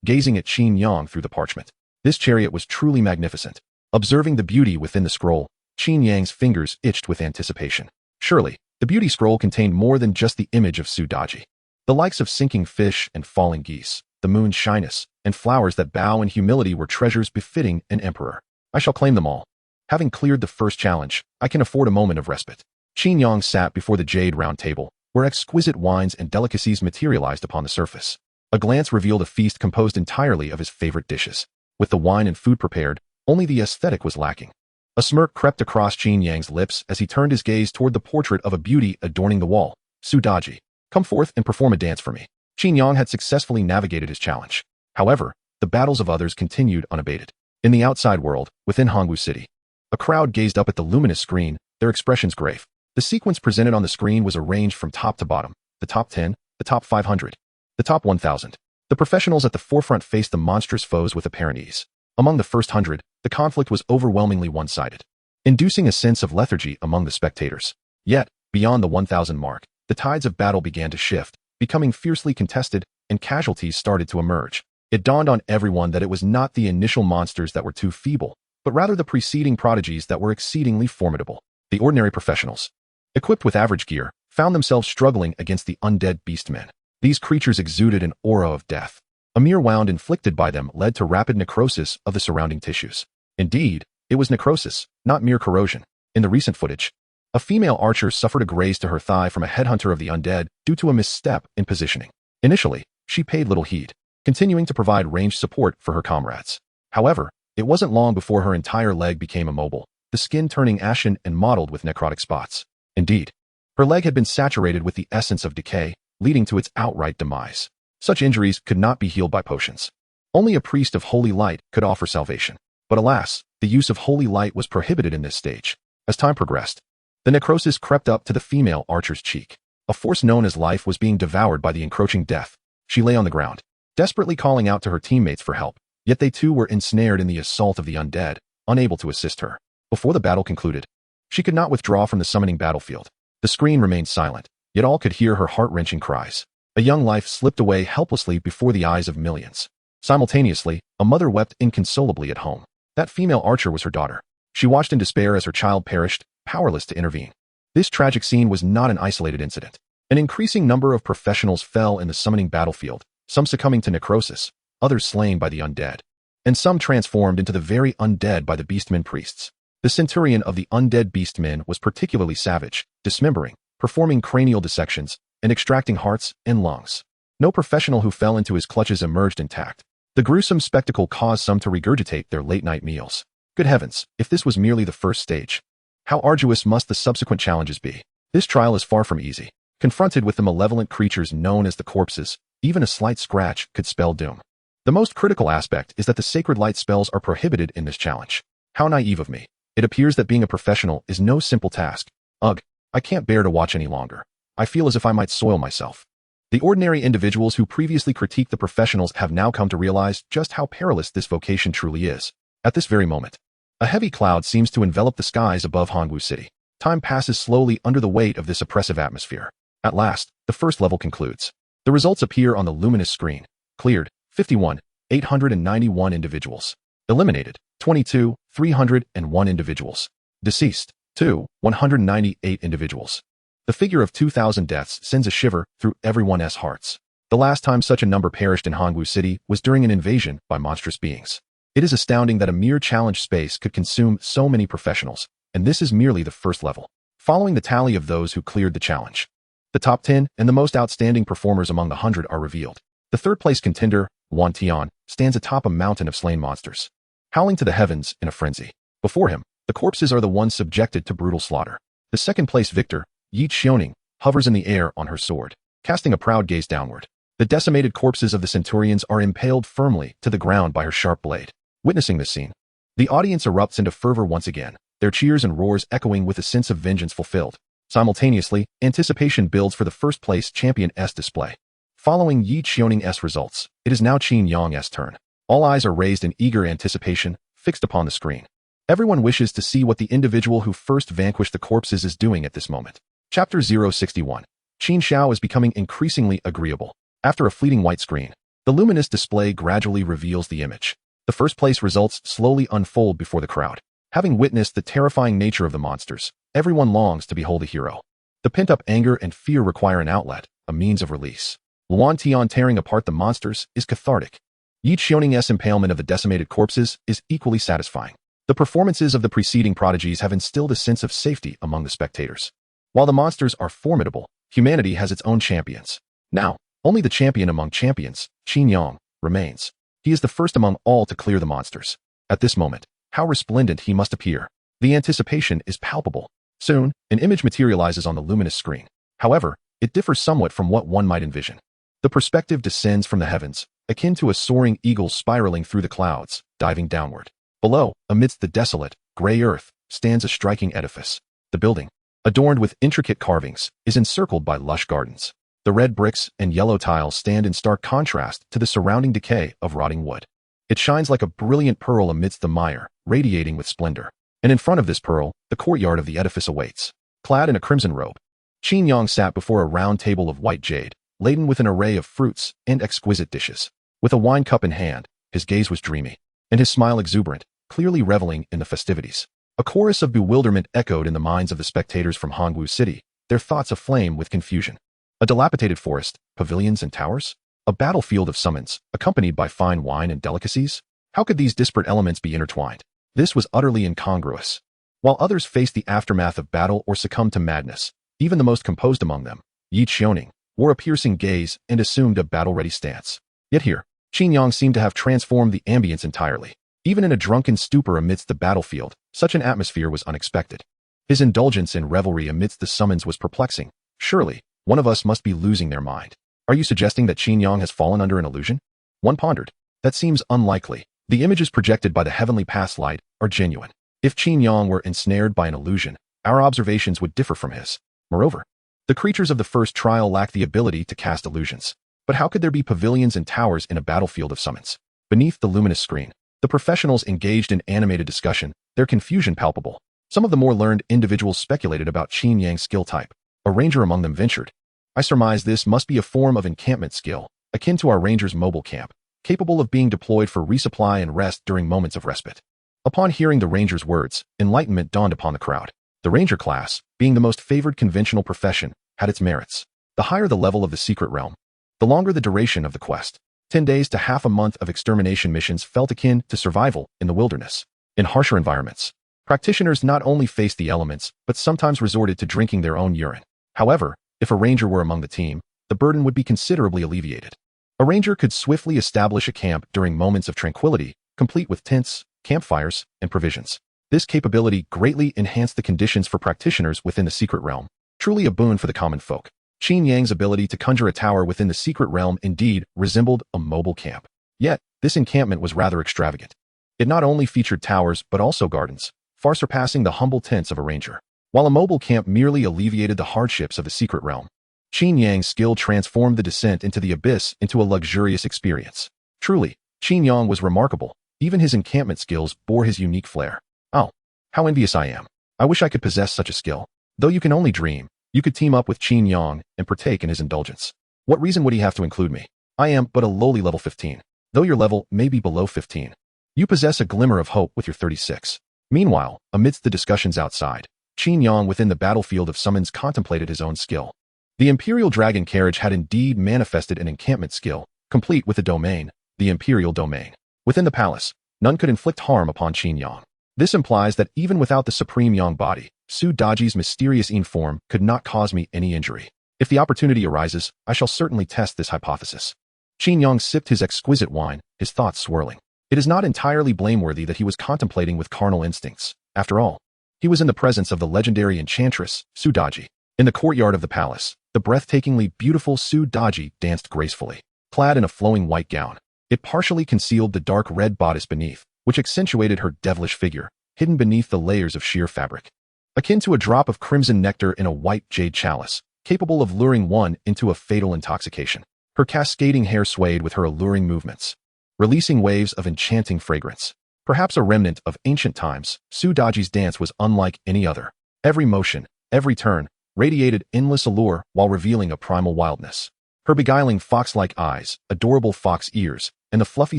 gazing at Qin Yang through the parchment. This chariot was truly magnificent. Observing the beauty within the scroll, Qin Yang's fingers itched with anticipation. Surely, the beauty scroll contained more than just the image of Su Daji. The likes of sinking fish and falling geese, the moon's shyness, and flowers that bow in humility were treasures befitting an emperor. I shall claim them all. Having cleared the first challenge, I can afford a moment of respite. Qin Yang sat before the jade round table, where exquisite wines and delicacies materialized upon the surface. A glance revealed a feast composed entirely of his favorite dishes. With the wine and food prepared, only the aesthetic was lacking. A smirk crept across Qin Yang's lips as he turned his gaze toward the portrait of a beauty adorning the wall. Su Daji, come forth and perform a dance for me. Qin Yang had successfully navigated his challenge. However, the battles of others continued unabated. In the outside world, within Hongwu City, a crowd gazed up at the luminous screen, their expressions grave. The sequence presented on the screen was arranged from top to bottom, the top 10, the top 500, the top 1,000. The professionals at the forefront faced the monstrous foes with apparent ease. Among the first 100, the conflict was overwhelmingly one-sided, inducing a sense of lethargy among the spectators. Yet, beyond the 1,000 mark, the tides of battle began to shift, becoming fiercely contested, and casualties started to emerge. It dawned on everyone that it was not the initial monsters that were too feeble, but rather the preceding prodigies that were exceedingly formidable. The ordinary professionals, equipped with average gear, found themselves struggling against the undead beastmen. These creatures exuded an aura of death. A mere wound inflicted by them led to rapid necrosis of the surrounding tissues. Indeed, it was necrosis, not mere corrosion. In the recent footage, a female archer suffered a graze to her thigh from a headhunter of the undead due to a misstep in positioning. Initially, she paid little heed, continuing to provide ranged support for her comrades. However, it wasn't long before her entire leg became immobile, the skin turning ashen and mottled with necrotic spots. Indeed, her leg had been saturated with the essence of decay, leading to its outright demise. Such injuries could not be healed by potions. Only a priest of holy light could offer salvation. But alas, the use of holy light was prohibited in this stage. As time progressed, the necrosis crept up to the female archer's cheek. A force known as life was being devoured by the encroaching death. She lay on the ground, desperately calling out to her teammates for help, yet they too were ensnared in the assault of the undead, unable to assist her. Before the battle concluded, she could not withdraw from the summoning battlefield. The screen remained silent, yet all could hear her heart-wrenching cries. A young life slipped away helplessly before the eyes of millions. Simultaneously, a mother wept inconsolably at home. That female archer was her daughter. She watched in despair as her child perished, powerless to intervene. This tragic scene was not an isolated incident. An increasing number of professionals fell in the summoning battlefield, some succumbing to necrosis, others slain by the undead, and some transformed into the very undead by the beastmen priests. The centurion of the undead beastmen was particularly savage, dismembering, performing cranial dissections, and extracting hearts and lungs. No professional who fell into his clutches emerged intact. The gruesome spectacle caused some to regurgitate their late-night meals. Good heavens, if this was merely the first stage, how arduous must the subsequent challenges be? This trial is far from easy. Confronted with the malevolent creatures known as the corpses, even a slight scratch could spell doom. The most critical aspect is that the sacred light spells are prohibited in this challenge. How naive of me. It appears that being a professional is no simple task. Ugh, I can't bear to watch any longer. I feel as if I might soil myself. The ordinary individuals who previously critiqued the professionals have now come to realize just how perilous this vocation truly is. At this very moment, a heavy cloud seems to envelop the skies above Hongwu City. Time passes slowly under the weight of this oppressive atmosphere. At last, the first level concludes. The results appear on the luminous screen. Cleared, 51, 891 individuals. Eliminated, 22, 301 individuals. Deceased, 2, 198 individuals. The figure of 2,000 deaths sends a shiver through everyone's hearts. The last time such a number perished in Hongwu City was during an invasion by monstrous beings. It is astounding that a mere challenge space could consume so many professionals, and this is merely the first level. Following the tally of those who cleared the challenge, the top 10 and the most outstanding performers among the 100 are revealed. The third-place contender, Yuan, stands atop a mountain of slain monsters, howling to the heavens in a frenzy. Before him, the corpses are the ones subjected to brutal slaughter. The second-place victor, Xiaoning, hovers in the air on her sword, casting a proud gaze downward. The decimated corpses of the centurions are impaled firmly to the ground by her sharp blade. Witnessing this scene, the audience erupts into fervor once again, their cheers and roars echoing with a sense of vengeance fulfilled. Simultaneously, anticipation builds for the first-place champion's display. Following Xiaoning's results, it is now Qin Yang's turn. All eyes are raised in eager anticipation, fixed upon the screen. Everyone wishes to see what the individual who first vanquished the corpses is doing at this moment. Chapter 061. Qin Xiao is becoming increasingly agreeable. After a fleeting white screen, the luminous display gradually reveals the image. The first place results slowly unfold before the crowd. Having witnessed the terrifying nature of the monsters, everyone longs to behold a hero. The pent-up anger and fear require an outlet, a means of release. Yuan tearing apart the monsters is cathartic. Yi Xiong's impalement of the decimated corpses is equally satisfying. The performances of the preceding prodigies have instilled a sense of safety among the spectators. While the monsters are formidable, humanity has its own champions. Now, only the champion among champions, Qin Yang, remains. He is the first among all to clear the monsters. At this moment, how resplendent he must appear. The anticipation is palpable. Soon, an image materializes on the luminous screen. However, it differs somewhat from what one might envision. The perspective descends from the heavens, akin to a soaring eagle spiraling through the clouds, diving downward. Below, amidst the desolate, gray earth, stands a striking edifice. The building, adorned with intricate carvings, is encircled by lush gardens. The red bricks and yellow tiles stand in stark contrast to the surrounding decay of rotting wood. It shines like a brilliant pearl amidst the mire, radiating with splendor. And in front of this pearl, the courtyard of the edifice awaits. Clad in a crimson robe, Qin Yang sat before a round table of white jade, laden with an array of fruits and exquisite dishes. With a wine cup in hand, his gaze was dreamy, and his smile exuberant, clearly reveling in the festivities. A chorus of bewilderment echoed in the minds of the spectators from Hongwu City, their thoughts aflame with confusion. A dilapidated forest, pavilions and towers? A battlefield of summons, accompanied by fine wine and delicacies? How could these disparate elements be intertwined? This was utterly incongruous. While others faced the aftermath of battle or succumbed to madness, even the most composed among them, Yi Xiong, wore a piercing gaze and assumed a battle-ready stance. Yet here, Qin Yang seemed to have transformed the ambience entirely. Even in a drunken stupor amidst the battlefield, such an atmosphere was unexpected. His indulgence in revelry amidst the summons was perplexing. Surely, one of us must be losing their mind. Are you suggesting that Qin Yang has fallen under an illusion? One pondered. That seems unlikely. The images projected by the heavenly past light are genuine. If Qin Yang were ensnared by an illusion, our observations would differ from his. Moreover, the creatures of the first trial lack the ability to cast illusions. But how could there be pavilions and towers in a battlefield of summons? Beneath the luminous screen, the professionals engaged in animated discussion, their confusion palpable. Some of the more learned individuals speculated about Qin Yang's skill type. A ranger among them ventured. I surmise this must be a form of encampment skill, akin to our ranger's mobile camp, capable of being deployed for resupply and rest during moments of respite. Upon hearing the ranger's words, enlightenment dawned upon the crowd. The ranger class, being the most favored conventional profession, had its merits. The higher the level of the secret realm, the longer the duration of the quest. 10 days to half a month of extermination missions felt akin to survival in the wilderness. In harsher environments, practitioners not only faced the elements, but sometimes resorted to drinking their own urine. However, if a ranger were among the team, the burden would be considerably alleviated. A ranger could swiftly establish a camp during moments of tranquility, complete with tents, campfires, and provisions. This capability greatly enhanced the conditions for practitioners within the secret realm, truly a boon for the common folk. Qin Yang's ability to conjure a tower within the secret realm indeed resembled a mobile camp. Yet, this encampment was rather extravagant. It not only featured towers but also gardens, far surpassing the humble tents of a ranger. While a mobile camp merely alleviated the hardships of the secret realm, Qin Yang's skill transformed the descent into the abyss into a luxurious experience. Truly, Qin Yang was remarkable. Even his encampment skills bore his unique flair. Oh, how envious I am. I wish I could possess such a skill. Though you can only dream, you could team up with Qin Yang and partake in his indulgence. What reason would he have to include me? I am but a lowly level 15. Though your level may be below 15. You possess a glimmer of hope with your 36. Meanwhile, amidst the discussions outside, Qin Yang within the battlefield of summons contemplated his own skill. The Imperial Dragon Carriage had indeed manifested an encampment skill, complete with a domain, the Imperial Domain. Within the palace, none could inflict harm upon Qin Yang. This implies that even without the Supreme Yang body, Su Daji's mysterious Yin form could not cause me any injury. If the opportunity arises, I shall certainly test this hypothesis. Qin Yang sipped his exquisite wine, his thoughts swirling. It is not entirely blameworthy that he was contemplating with carnal instincts. After all, he was in the presence of the legendary enchantress, Su Daji. In the courtyard of the palace, the breathtakingly beautiful Su Daji danced gracefully. Clad in a flowing white gown, it partially concealed the dark red bodice beneath, which accentuated her devilish figure, hidden beneath the layers of sheer fabric. Akin to a drop of crimson nectar in a white jade chalice, capable of luring one into a fatal intoxication. Her cascading hair swayed with her alluring movements, releasing waves of enchanting fragrance. Perhaps a remnant of ancient times, Su Daji's dance was unlike any other. Every motion, every turn, radiated endless allure while revealing a primal wildness. Her beguiling fox-like eyes, adorable fox ears, and the fluffy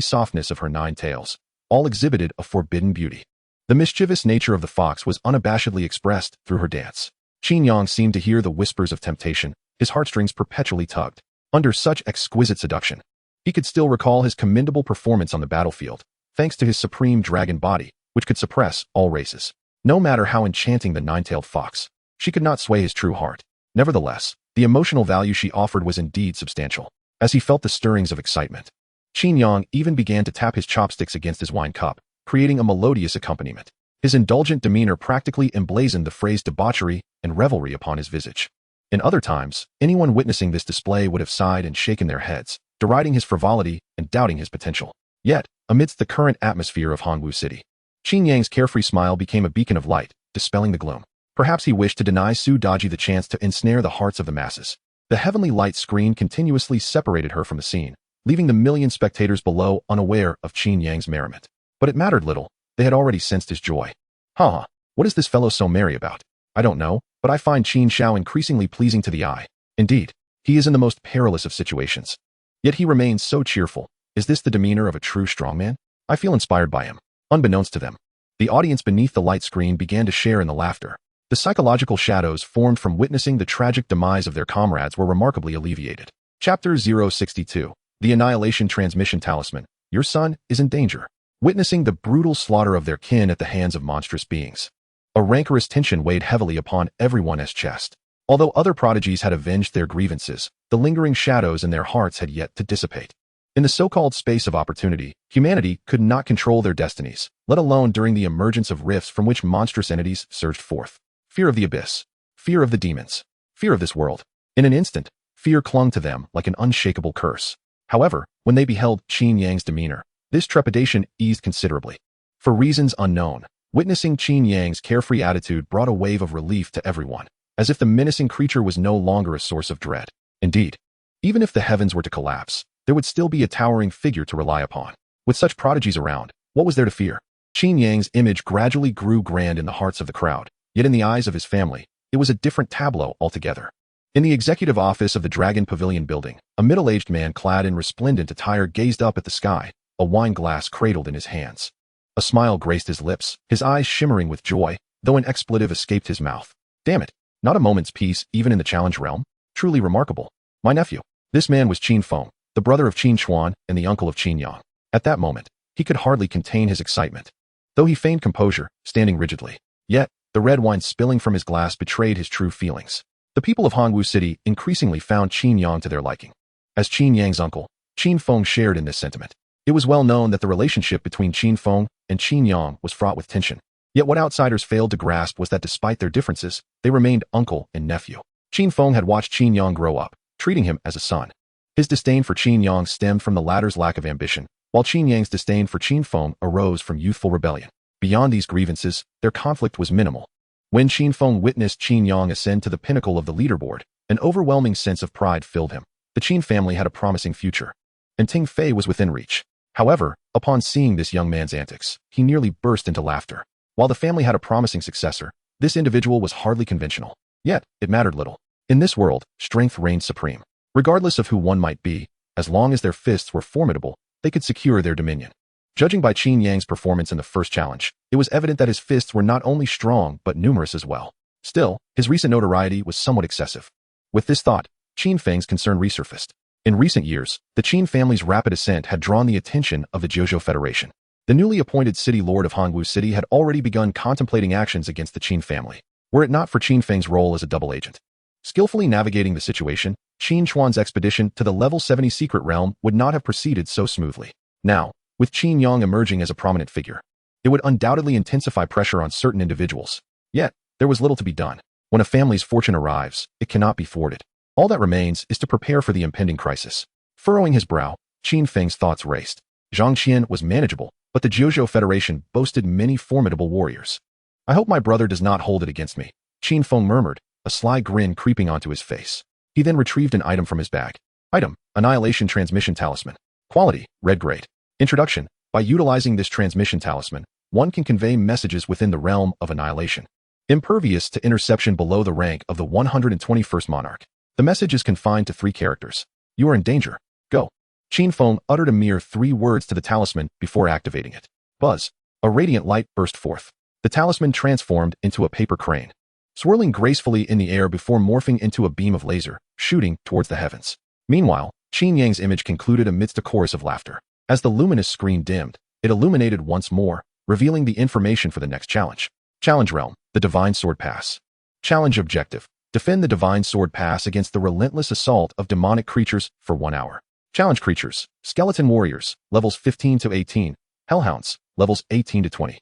softness of her 9 tails all exhibited a forbidden beauty. The mischievous nature of the fox was unabashedly expressed through her dance. Qin Yang seemed to hear the whispers of temptation, his heartstrings perpetually tugged. Under such exquisite seduction, he could still recall his commendable performance on the battlefield, thanks to his supreme dragon body, which could suppress all races. No matter how enchanting the 9-tailed fox, she could not sway his true heart. Nevertheless, the emotional value she offered was indeed substantial. As he felt the stirrings of excitement, Qin Yang even began to tap his chopsticks against his wine cup, creating a melodious accompaniment. His indulgent demeanor practically emblazoned the phrase debauchery and revelry upon his visage. In other times, anyone witnessing this display would have sighed and shaken their heads, deriding his frivolity and doubting his potential. Yet, amidst the current atmosphere of Hongwu City, Qin Yang's carefree smile became a beacon of light, dispelling the gloom. Perhaps he wished to deny Su Daji the chance to ensnare the hearts of the masses. The heavenly light screen continuously separated her from the scene, leaving the million spectators below unaware of Qin Yang's merriment. But it mattered little. They had already sensed his joy. Ha! What is this fellow so merry about? I don't know, but I find Qin Xiao increasingly pleasing to the eye. Indeed, he is in the most perilous of situations. Yet he remains so cheerful. Is this the demeanor of a true strongman? I feel inspired by him. Unbeknownst to them, the audience beneath the light screen began to share in the laughter. The psychological shadows formed from witnessing the tragic demise of their comrades were remarkably alleviated. Chapter 062. The Annihilation Transmission Talisman. Your son is in danger. Witnessing the brutal slaughter of their kin at the hands of monstrous beings, a rancorous tension weighed heavily upon everyone's chest. Although other prodigies had avenged their grievances, the lingering shadows in their hearts had yet to dissipate. In the so-called space of opportunity, humanity could not control their destinies, let alone during the emergence of rifts from which monstrous entities surged forth. Fear of the abyss, fear of the demons, fear of this world. In an instant, fear clung to them like an unshakable curse. However, when they beheld Qin Yang's demeanor, this trepidation eased considerably. For reasons unknown, witnessing Qin Yang's carefree attitude brought a wave of relief to everyone, as if the menacing creature was no longer a source of dread. Indeed, even if the heavens were to collapse, there would still be a towering figure to rely upon. With such prodigies around, what was there to fear? Qin Yang's image gradually grew grand in the hearts of the crowd, yet in the eyes of his family, it was a different tableau altogether. In the executive office of the Dragon Pavilion building, a middle-aged man clad in resplendent attire gazed up at the sky, a wine glass cradled in his hands. A smile graced his lips, his eyes shimmering with joy, though an expletive escaped his mouth. Damn it, not a moment's peace even in the challenge realm? Truly remarkable. My nephew. This man was Qin Feng, the brother of Qin Xuan and the uncle of Qin Yang. At that moment, he could hardly contain his excitement. Though he feigned composure, standing rigidly, yet, the red wine spilling from his glass betrayed his true feelings. The people of Hongwu City increasingly found Qin Yang to their liking. As Qin Yang's uncle, Qin Feng shared in this sentiment. It was well known that the relationship between Qin Feng and Qin Yang was fraught with tension. Yet what outsiders failed to grasp was that despite their differences, they remained uncle and nephew. Qin Feng had watched Qin Yang grow up, treating him as a son. His disdain for Qin Yang stemmed from the latter's lack of ambition, while Qin Yang's disdain for Qin Feng arose from youthful rebellion. Beyond these grievances, their conflict was minimal. When Qin Feng witnessed Qin Yang ascend to the pinnacle of the leaderboard, an overwhelming sense of pride filled him. The Qin family had a promising future, and Ting Fei was within reach. However, upon seeing this young man's antics, he nearly burst into laughter. While the family had a promising successor, this individual was hardly conventional. Yet, it mattered little. In this world, strength reigned supreme. Regardless of who one might be, as long as their fists were formidable, they could secure their dominion. Judging by Qin Yang's performance in the first challenge, it was evident that his fists were not only strong but numerous as well. Still, his recent notoriety was somewhat excessive. With this thought, Qin Feng's concern resurfaced. In recent years, the Qin family's rapid ascent had drawn the attention of the Jojo Federation. The newly appointed city lord of Hongwu City had already begun contemplating actions against the Qin family, were it not for Qin Feng's role as a double agent. Skillfully navigating the situation, Qin Xuan's expedition to the level 70 secret realm would not have proceeded so smoothly. Now, with Qin Yang emerging as a prominent figure, it would undoubtedly intensify pressure on certain individuals. Yet, there was little to be done. When a family's fortune arrives, it cannot be thwarted. All that remains is to prepare for the impending crisis. Furrowing his brow, Qin Feng's thoughts raced. Zhangqian was manageable, but the Jojo Federation boasted many formidable warriors. I hope my brother does not hold it against me, Qin Feng murmured, a sly grin creeping onto his face. He then retrieved an item from his bag. Item: Annihilation Transmission Talisman. Quality: Red Grade. Introduction: by utilizing this transmission talisman, one can convey messages within the realm of annihilation, impervious to interception below the rank of the 121st monarch. The message is confined to 3 characters. You are in danger. Go. Qin Feng uttered a mere 3 words to the talisman before activating it. Buzz. A radiant light burst forth. The talisman transformed into a paper crane, swirling gracefully in the air before morphing into a beam of laser, shooting towards the heavens. Meanwhile, Qin Yang's image concluded amidst a chorus of laughter. As the luminous screen dimmed, it illuminated once more, revealing the information for the next challenge. Challenge Realm, the Divine Sword Pass. Challenge Objective. Defend the Divine Sword Pass against the relentless assault of demonic creatures for 1 hour. Challenge Creatures. Skeleton Warriors, levels 15 to 18. Hellhounds, levels 18 to 20.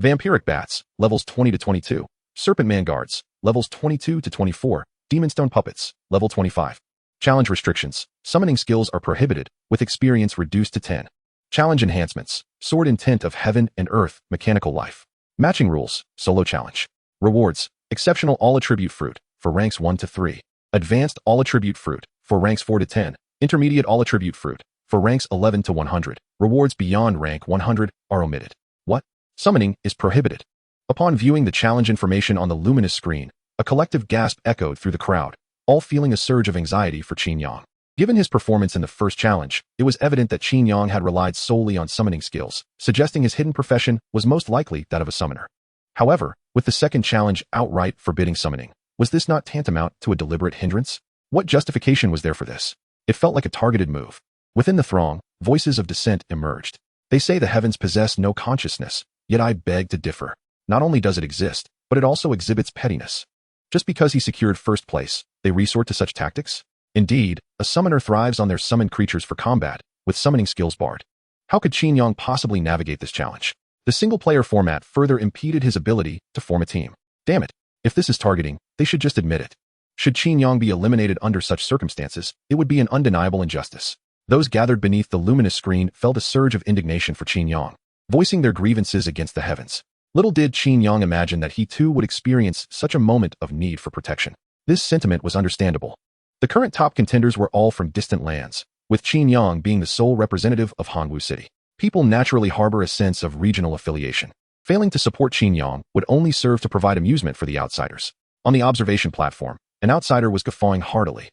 Vampiric Bats, levels 20 to 22. Serpent Man Guards, levels 22 to 24. Demonstone Puppets, level 25. Challenge Restrictions. Summoning skills are prohibited, with experience reduced to 10. Challenge Enhancements. Sword Intent of Heaven and Earth, Mechanical Life. Matching Rules. Solo Challenge. Rewards. Exceptional All-Attribute Fruit, for ranks 1 to 3. Advanced All-Attribute Fruit, for ranks 4 to 10. Intermediate All-Attribute Fruit, for ranks 11 to 100. Rewards beyond rank 100 are omitted. What? Summoning is prohibited. Upon viewing the challenge information on the luminous screen, a collective gasp echoed through the crowd, all feeling a surge of anxiety for Qin Yang. Given his performance in the first challenge, it was evident that Qin Yang had relied solely on summoning skills, suggesting his hidden profession was most likely that of a summoner. However, with the second challenge outright forbidding summoning, was this not tantamount to a deliberate hindrance? What justification was there for this? It felt like a targeted move. Within the throng, voices of dissent emerged. They say the heavens possess no consciousness, yet I beg to differ. Not only does it exist, but it also exhibits pettiness. Just because he secured first place, they resort to such tactics? Indeed, a summoner thrives on their summoned creatures for combat, with summoning skills barred. How could Qin Yang possibly navigate this challenge? The single-player format further impeded his ability to form a team. Damn it. If this is targeting, they should just admit it. Should Qin Yang be eliminated under such circumstances, it would be an undeniable injustice. Those gathered beneath the luminous screen felt a surge of indignation for Qin Yang, voicing their grievances against the heavens. Little did Qin Yang imagine that he too would experience such a moment of need for protection. This sentiment was understandable. The current top contenders were all from distant lands, with Qin Yang being the sole representative of Hanwu City. People naturally harbor a sense of regional affiliation. Failing to support Qin Yang would only serve to provide amusement for the outsiders. On the observation platform, an outsider was guffawing heartily.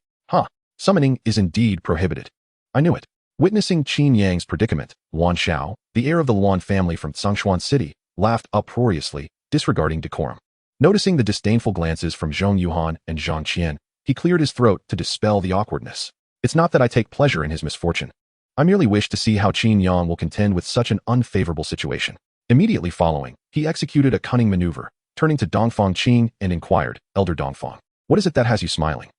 Summoning is indeed prohibited. I knew it. Witnessing Qin Yang's predicament, Luan Xiao, the heir of the Luan family from Tsangshuan City, laughed uproariously, disregarding decorum. Noticing the disdainful glances from Zhong Yuhan and Zhang Qian, he cleared his throat to dispel the awkwardness. It's not that I take pleasure in his misfortune. I merely wish to see how Qin Yang will contend with such an unfavorable situation. Immediately following, he executed a cunning maneuver, turning to Dongfang Qing and inquired, Elder Dongfang, what is it that has you smiling?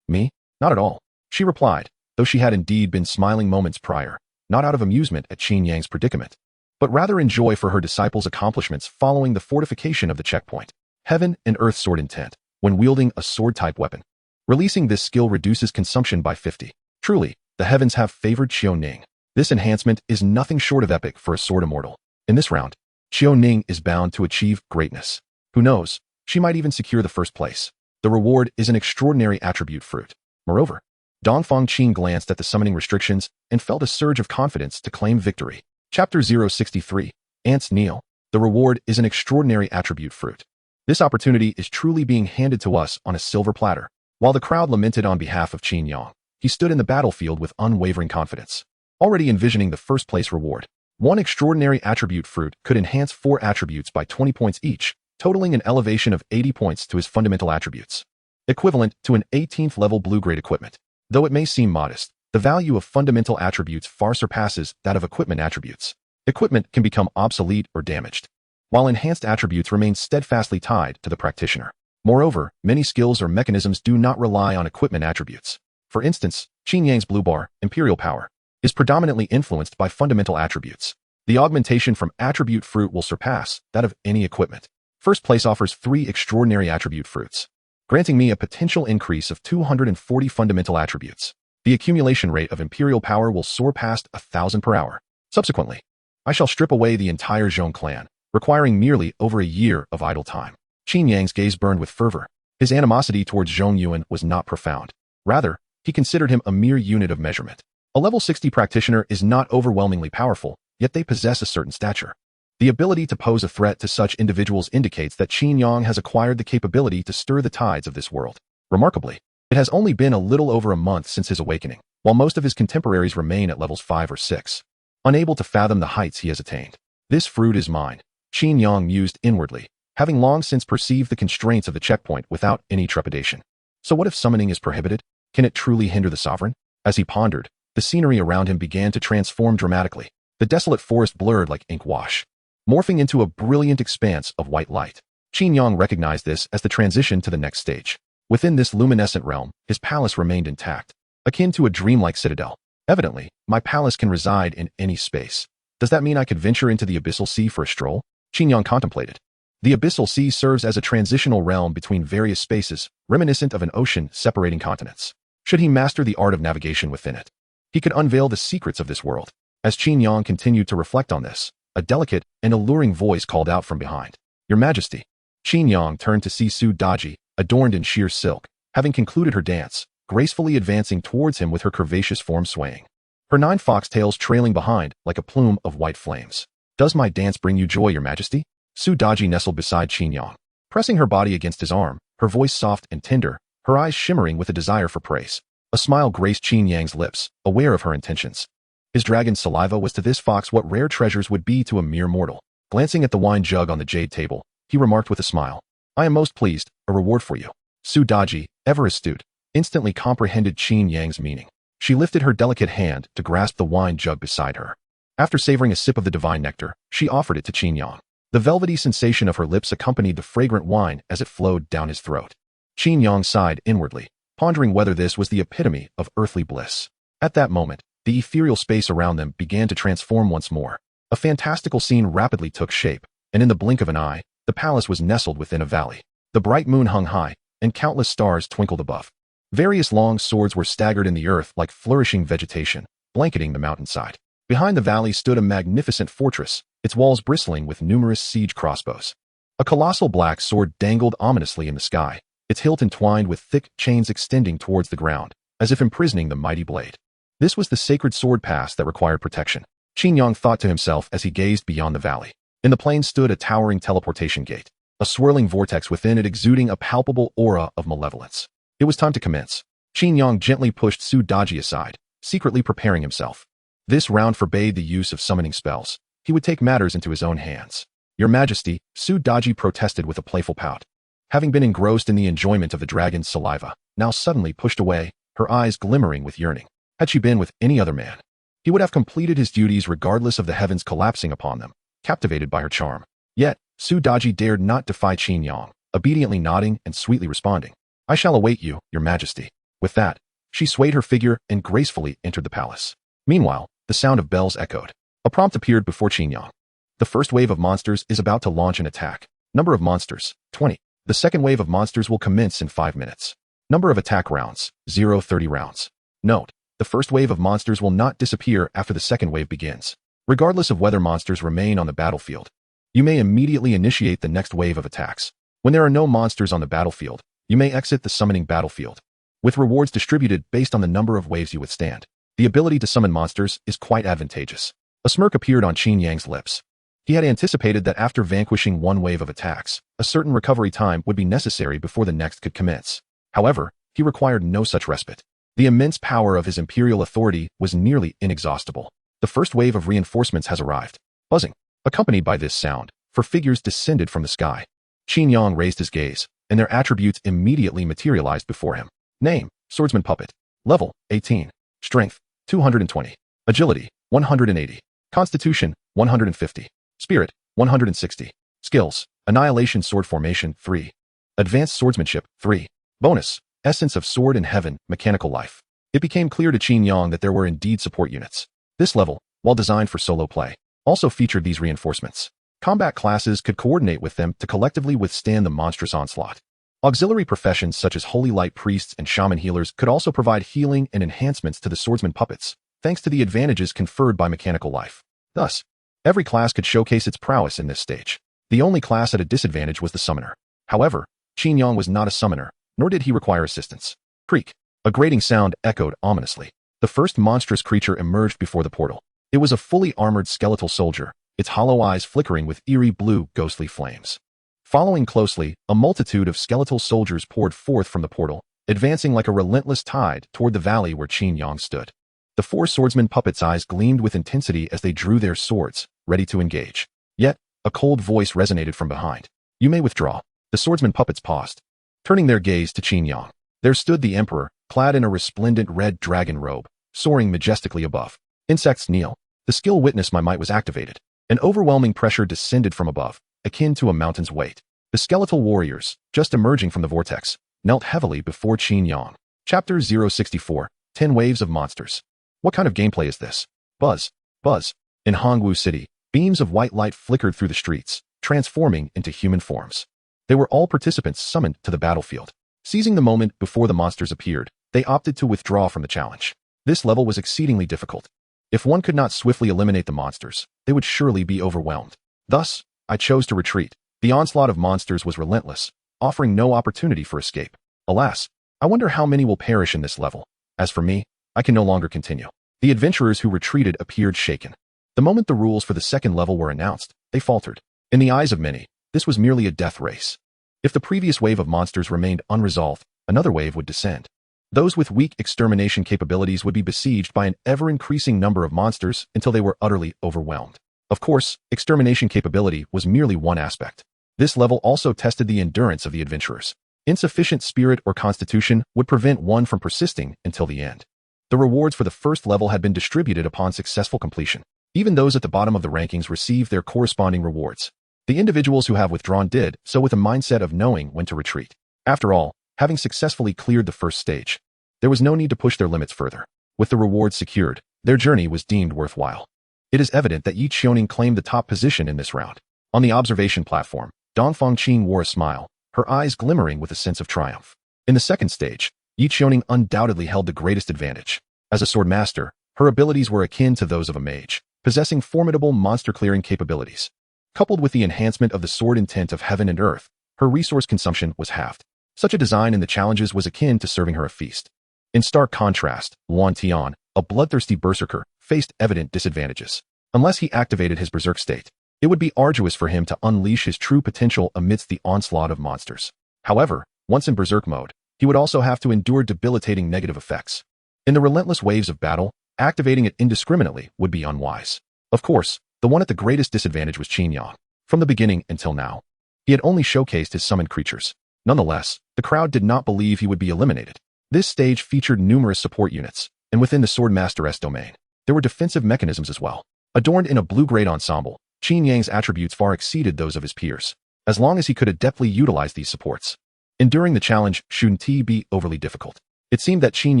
Me? Not at all. She replied, though she had indeed been smiling moments prior, not out of amusement at Qin Yang's predicament, but rather in joy for her disciple's accomplishments following the fortification of the checkpoint. Heaven and Earth Sword Intent, when wielding a sword-type weapon. Releasing this skill reduces consumption by 50. Truly, the heavens have favored Qiu Ning. This enhancement is nothing short of epic for a sword immortal. In this round, Qiu Ning is bound to achieve greatness. Who knows, she might even secure the first place. The reward is an extraordinary attribute fruit. Moreover, Dongfang Qing glanced at the summoning restrictions and felt a surge of confidence to claim victory. Chapter 063, Ants Kneel. The reward is an extraordinary attribute fruit. This opportunity is truly being handed to us on a silver platter. While the crowd lamented on behalf of Qin Yang, he stood in the battlefield with unwavering confidence, already envisioning the first place reward. One extraordinary attribute fruit could enhance 4 attributes by 20 points each, totaling an elevation of 80 points to his fundamental attributes, equivalent to an 18th level blue-grade equipment. Though it may seem modest, the value of fundamental attributes far surpasses that of equipment attributes. Equipment can become obsolete or damaged, while enhanced attributes remain steadfastly tied to the practitioner. Moreover, many skills or mechanisms do not rely on equipment attributes. For instance, Qin Yang's blue bar, Imperial Power, is predominantly influenced by fundamental attributes. The augmentation from attribute fruit will surpass that of any equipment. First place offers 3 extraordinary attribute fruits, granting me a potential increase of 240 fundamental attributes. The accumulation rate of Imperial Power will soar past 1,000 per hour. Subsequently, I shall strip away the entire Zhong clan, requiring merely over a year of idle time. Qin Yang's gaze burned with fervor. His animosity towards Zhong Yuan was not profound. Rather, he considered him a mere unit of measurement. A level 60 practitioner is not overwhelmingly powerful, yet they possess a certain stature. The ability to pose a threat to such individuals indicates that Qin Yang has acquired the capability to stir the tides of this world. Remarkably, it has only been a little over a month since his awakening, while most of his contemporaries remain at levels 5 or 6, unable to fathom the heights he has attained. This fruit is mine, Qin Yang mused inwardly, having long since perceived the constraints of the checkpoint without any trepidation. So what if summoning is prohibited? Can it truly hinder the sovereign? As he pondered, the scenery around him began to transform dramatically. The desolate forest blurred like ink wash, morphing into a brilliant expanse of white light. Qin Yang recognized this as the transition to the next stage. Within this luminescent realm, his palace remained intact, akin to a dreamlike citadel. Evidently, my palace can reside in any space. Does that mean I could venture into the abyssal sea for a stroll? Qin Yang contemplated. The abyssal sea serves as a transitional realm between various spaces, reminiscent of an ocean separating continents. Should he master the art of navigation within it, he could unveil the secrets of this world. As Qin Yang continued to reflect on this, a delicate and alluring voice called out from behind. Your Majesty. Qin Yang turned to see Su Daji, adorned in sheer silk, having concluded her dance, gracefully advancing towards him with her curvaceous form swaying, her 9 foxtails trailing behind like a plume of white flames. Does my dance bring you joy, Your Majesty? Su Daji nestled beside Qin Yang, pressing her body against his arm, her voice soft and tender, her eyes shimmering with a desire for praise. A smile graced Qin Yang's lips, aware of her intentions. His dragon's saliva was to this fox what rare treasures would be to a mere mortal. Glancing at the wine jug on the jade table, he remarked with a smile, I am most pleased, a reward for you. Su Daji, ever astute, instantly comprehended Qin Yang's meaning. She lifted her delicate hand to grasp the wine jug beside her. After savoring a sip of the divine nectar, she offered it to Qin Yang. The velvety sensation of her lips accompanied the fragrant wine as it flowed down his throat. Qin Yang sighed inwardly, pondering whether this was the epitome of earthly bliss. At that moment, the ethereal space around them began to transform once more. A fantastical scene rapidly took shape, and in the blink of an eye, the palace was nestled within a valley. The bright moon hung high, and countless stars twinkled above. Various long swords were staggered in the earth like flourishing vegetation, blanketing the mountainside. Behind the valley stood a magnificent fortress, its walls bristling with numerous siege crossbows. A colossal black sword dangled ominously in the sky, its hilt entwined with thick chains extending towards the ground, as if imprisoning the mighty blade. This was the sacred sword pass that required protection. Qin Yang thought to himself as he gazed beyond the valley. In the plain stood a towering teleportation gate, a swirling vortex within it exuding a palpable aura of malevolence. It was time to commence. Qin Yang gently pushed Su Daji aside, secretly preparing himself. This round forbade the use of summoning spells. He would take matters into his own hands. Your Majesty, Su Daji protested with a playful pout. Having been engrossed in the enjoyment of the dragon's saliva, now suddenly pushed away, her eyes glimmering with yearning. Had she been with any other man, he would have completed his duties regardless of the heavens collapsing upon them, captivated by her charm. Yet, Su Daji dared not defy Qin Yang, obediently nodding and sweetly responding. I shall await you, Your Majesty. With that, she swayed her figure and gracefully entered the palace. Meanwhile, the sound of bells echoed. A prompt appeared before Qin Yang. The first wave of monsters is about to launch an attack. Number of monsters, 20. The second wave of monsters will commence in 5 minutes. Number of attack rounds, 30 rounds. Note, the first wave of monsters will not disappear after the second wave begins. Regardless of whether monsters remain on the battlefield, you may immediately initiate the next wave of attacks. When there are no monsters on the battlefield, you may exit the summoning battlefield, with rewards distributed based on the number of waves you withstand. The ability to summon monsters is quite advantageous. A smirk appeared on Qin Yang's lips. He had anticipated that after vanquishing one wave of attacks, a certain recovery time would be necessary before the next could commence. However, he required no such respite. The immense power of his imperial authority was nearly inexhaustible. The first wave of reinforcements has arrived. Buzzing, accompanied by this sound, 4 figures descended from the sky. Qin Yang raised his gaze, and their attributes immediately materialized before him. Name, Swordsman Puppet. Level, 18. Strength, 220. Agility, 180. Constitution, 150. Spirit, 160. Skills, Annihilation Sword Formation, 3. Advanced Swordsmanship, 3. Bonus, Essence of Sword in Heaven, Mechanical Life. It became clear to Qin Yang that there were indeed support units. This level, while designed for solo play, also featured these reinforcements. Combat classes could coordinate with them to collectively withstand the monstrous onslaught. Auxiliary professions such as holy light priests and shaman healers could also provide healing and enhancements to the swordsman puppets, thanks to the advantages conferred by mechanical life. Thus, every class could showcase its prowess in this stage. The only class at a disadvantage was the summoner. However, Qin Yang was not a summoner, nor did he require assistance. Creak. A grating sound echoed ominously. The first monstrous creature emerged before the portal. It was a fully armored skeletal soldier, its hollow eyes flickering with eerie blue ghostly flames. Following closely, a multitude of skeletal soldiers poured forth from the portal, advancing like a relentless tide toward the valley where Qin Yang stood. The four swordsman puppets' eyes gleamed with intensity as they drew their swords, ready to engage. Yet, a cold voice resonated from behind. "You may withdraw." The swordsman puppets paused, turning their gaze to Qin Yang. There stood the emperor, clad in a resplendent red dragon robe, soaring majestically above. Insects kneel. The skill witness my might was activated. An overwhelming pressure descended from above, akin to a mountain's weight. The skeletal warriors, just emerging from the vortex, knelt heavily before Qin Yang. Chapter 064, 10 Waves of Monsters. What kind of gameplay is this? Buzz. Buzz. In Hongwu City, beams of white light flickered through the streets, transforming into human forms. They were all participants summoned to the battlefield. Seizing the moment before the monsters appeared, they opted to withdraw from the challenge. This level was exceedingly difficult. If one could not swiftly eliminate the monsters, they would surely be overwhelmed. Thus, I chose to retreat. The onslaught of monsters was relentless, offering no opportunity for escape. Alas, I wonder how many will perish in this level. As for me, I can no longer continue. The adventurers who retreated appeared shaken. The moment the rules for the second level were announced, they faltered. In the eyes of many, this was merely a death race. If the previous wave of monsters remained unresolved, another wave would descend. Those with weak extermination capabilities would be besieged by an ever-increasing number of monsters until they were utterly overwhelmed. Of course, extermination capability was merely one aspect. This level also tested the endurance of the adventurers. Insufficient spirit or constitution would prevent one from persisting until the end. The rewards for the first level had been distributed upon successful completion. Even those at the bottom of the rankings received their corresponding rewards. The individuals who have withdrawn did so with a mindset of knowing when to retreat. After all, having successfully cleared the first stage, there was no need to push their limits further. With the rewards secured, their journey was deemed worthwhile. It is evident that Yi Qiuning claimed the top position in this round. On the observation platform, Dongfang Qing wore a smile, her eyes glimmering with a sense of triumph. In the second stage, Yi Qiuning undoubtedly held the greatest advantage. As a sword master, her abilities were akin to those of a mage, possessing formidable monster-clearing capabilities. Coupled with the enhancement of the sword intent of heaven and earth, her resource consumption was halved. Such a design in the challenges was akin to serving her a feast. In stark contrast, Yuan Tian, a bloodthirsty berserker, faced evident disadvantages. Unless he activated his berserk state, it would be arduous for him to unleash his true potential amidst the onslaught of monsters. However, once in berserk mode, he would also have to endure debilitating negative effects. In the relentless waves of battle, activating it indiscriminately would be unwise. Of course, the one at the greatest disadvantage was Qin Yang. From the beginning until now, he had only showcased his summoned creatures. Nonetheless, the crowd did not believe he would be eliminated. This stage featured numerous support units, and within the Swordmaster's domain, there were defensive mechanisms as well. Adorned in a blue-grade ensemble, Qin Yang's attributes far exceeded those of his peers, as long as he could adeptly utilize these supports. Enduring the challenge shouldn't be overly difficult. It seemed that Qin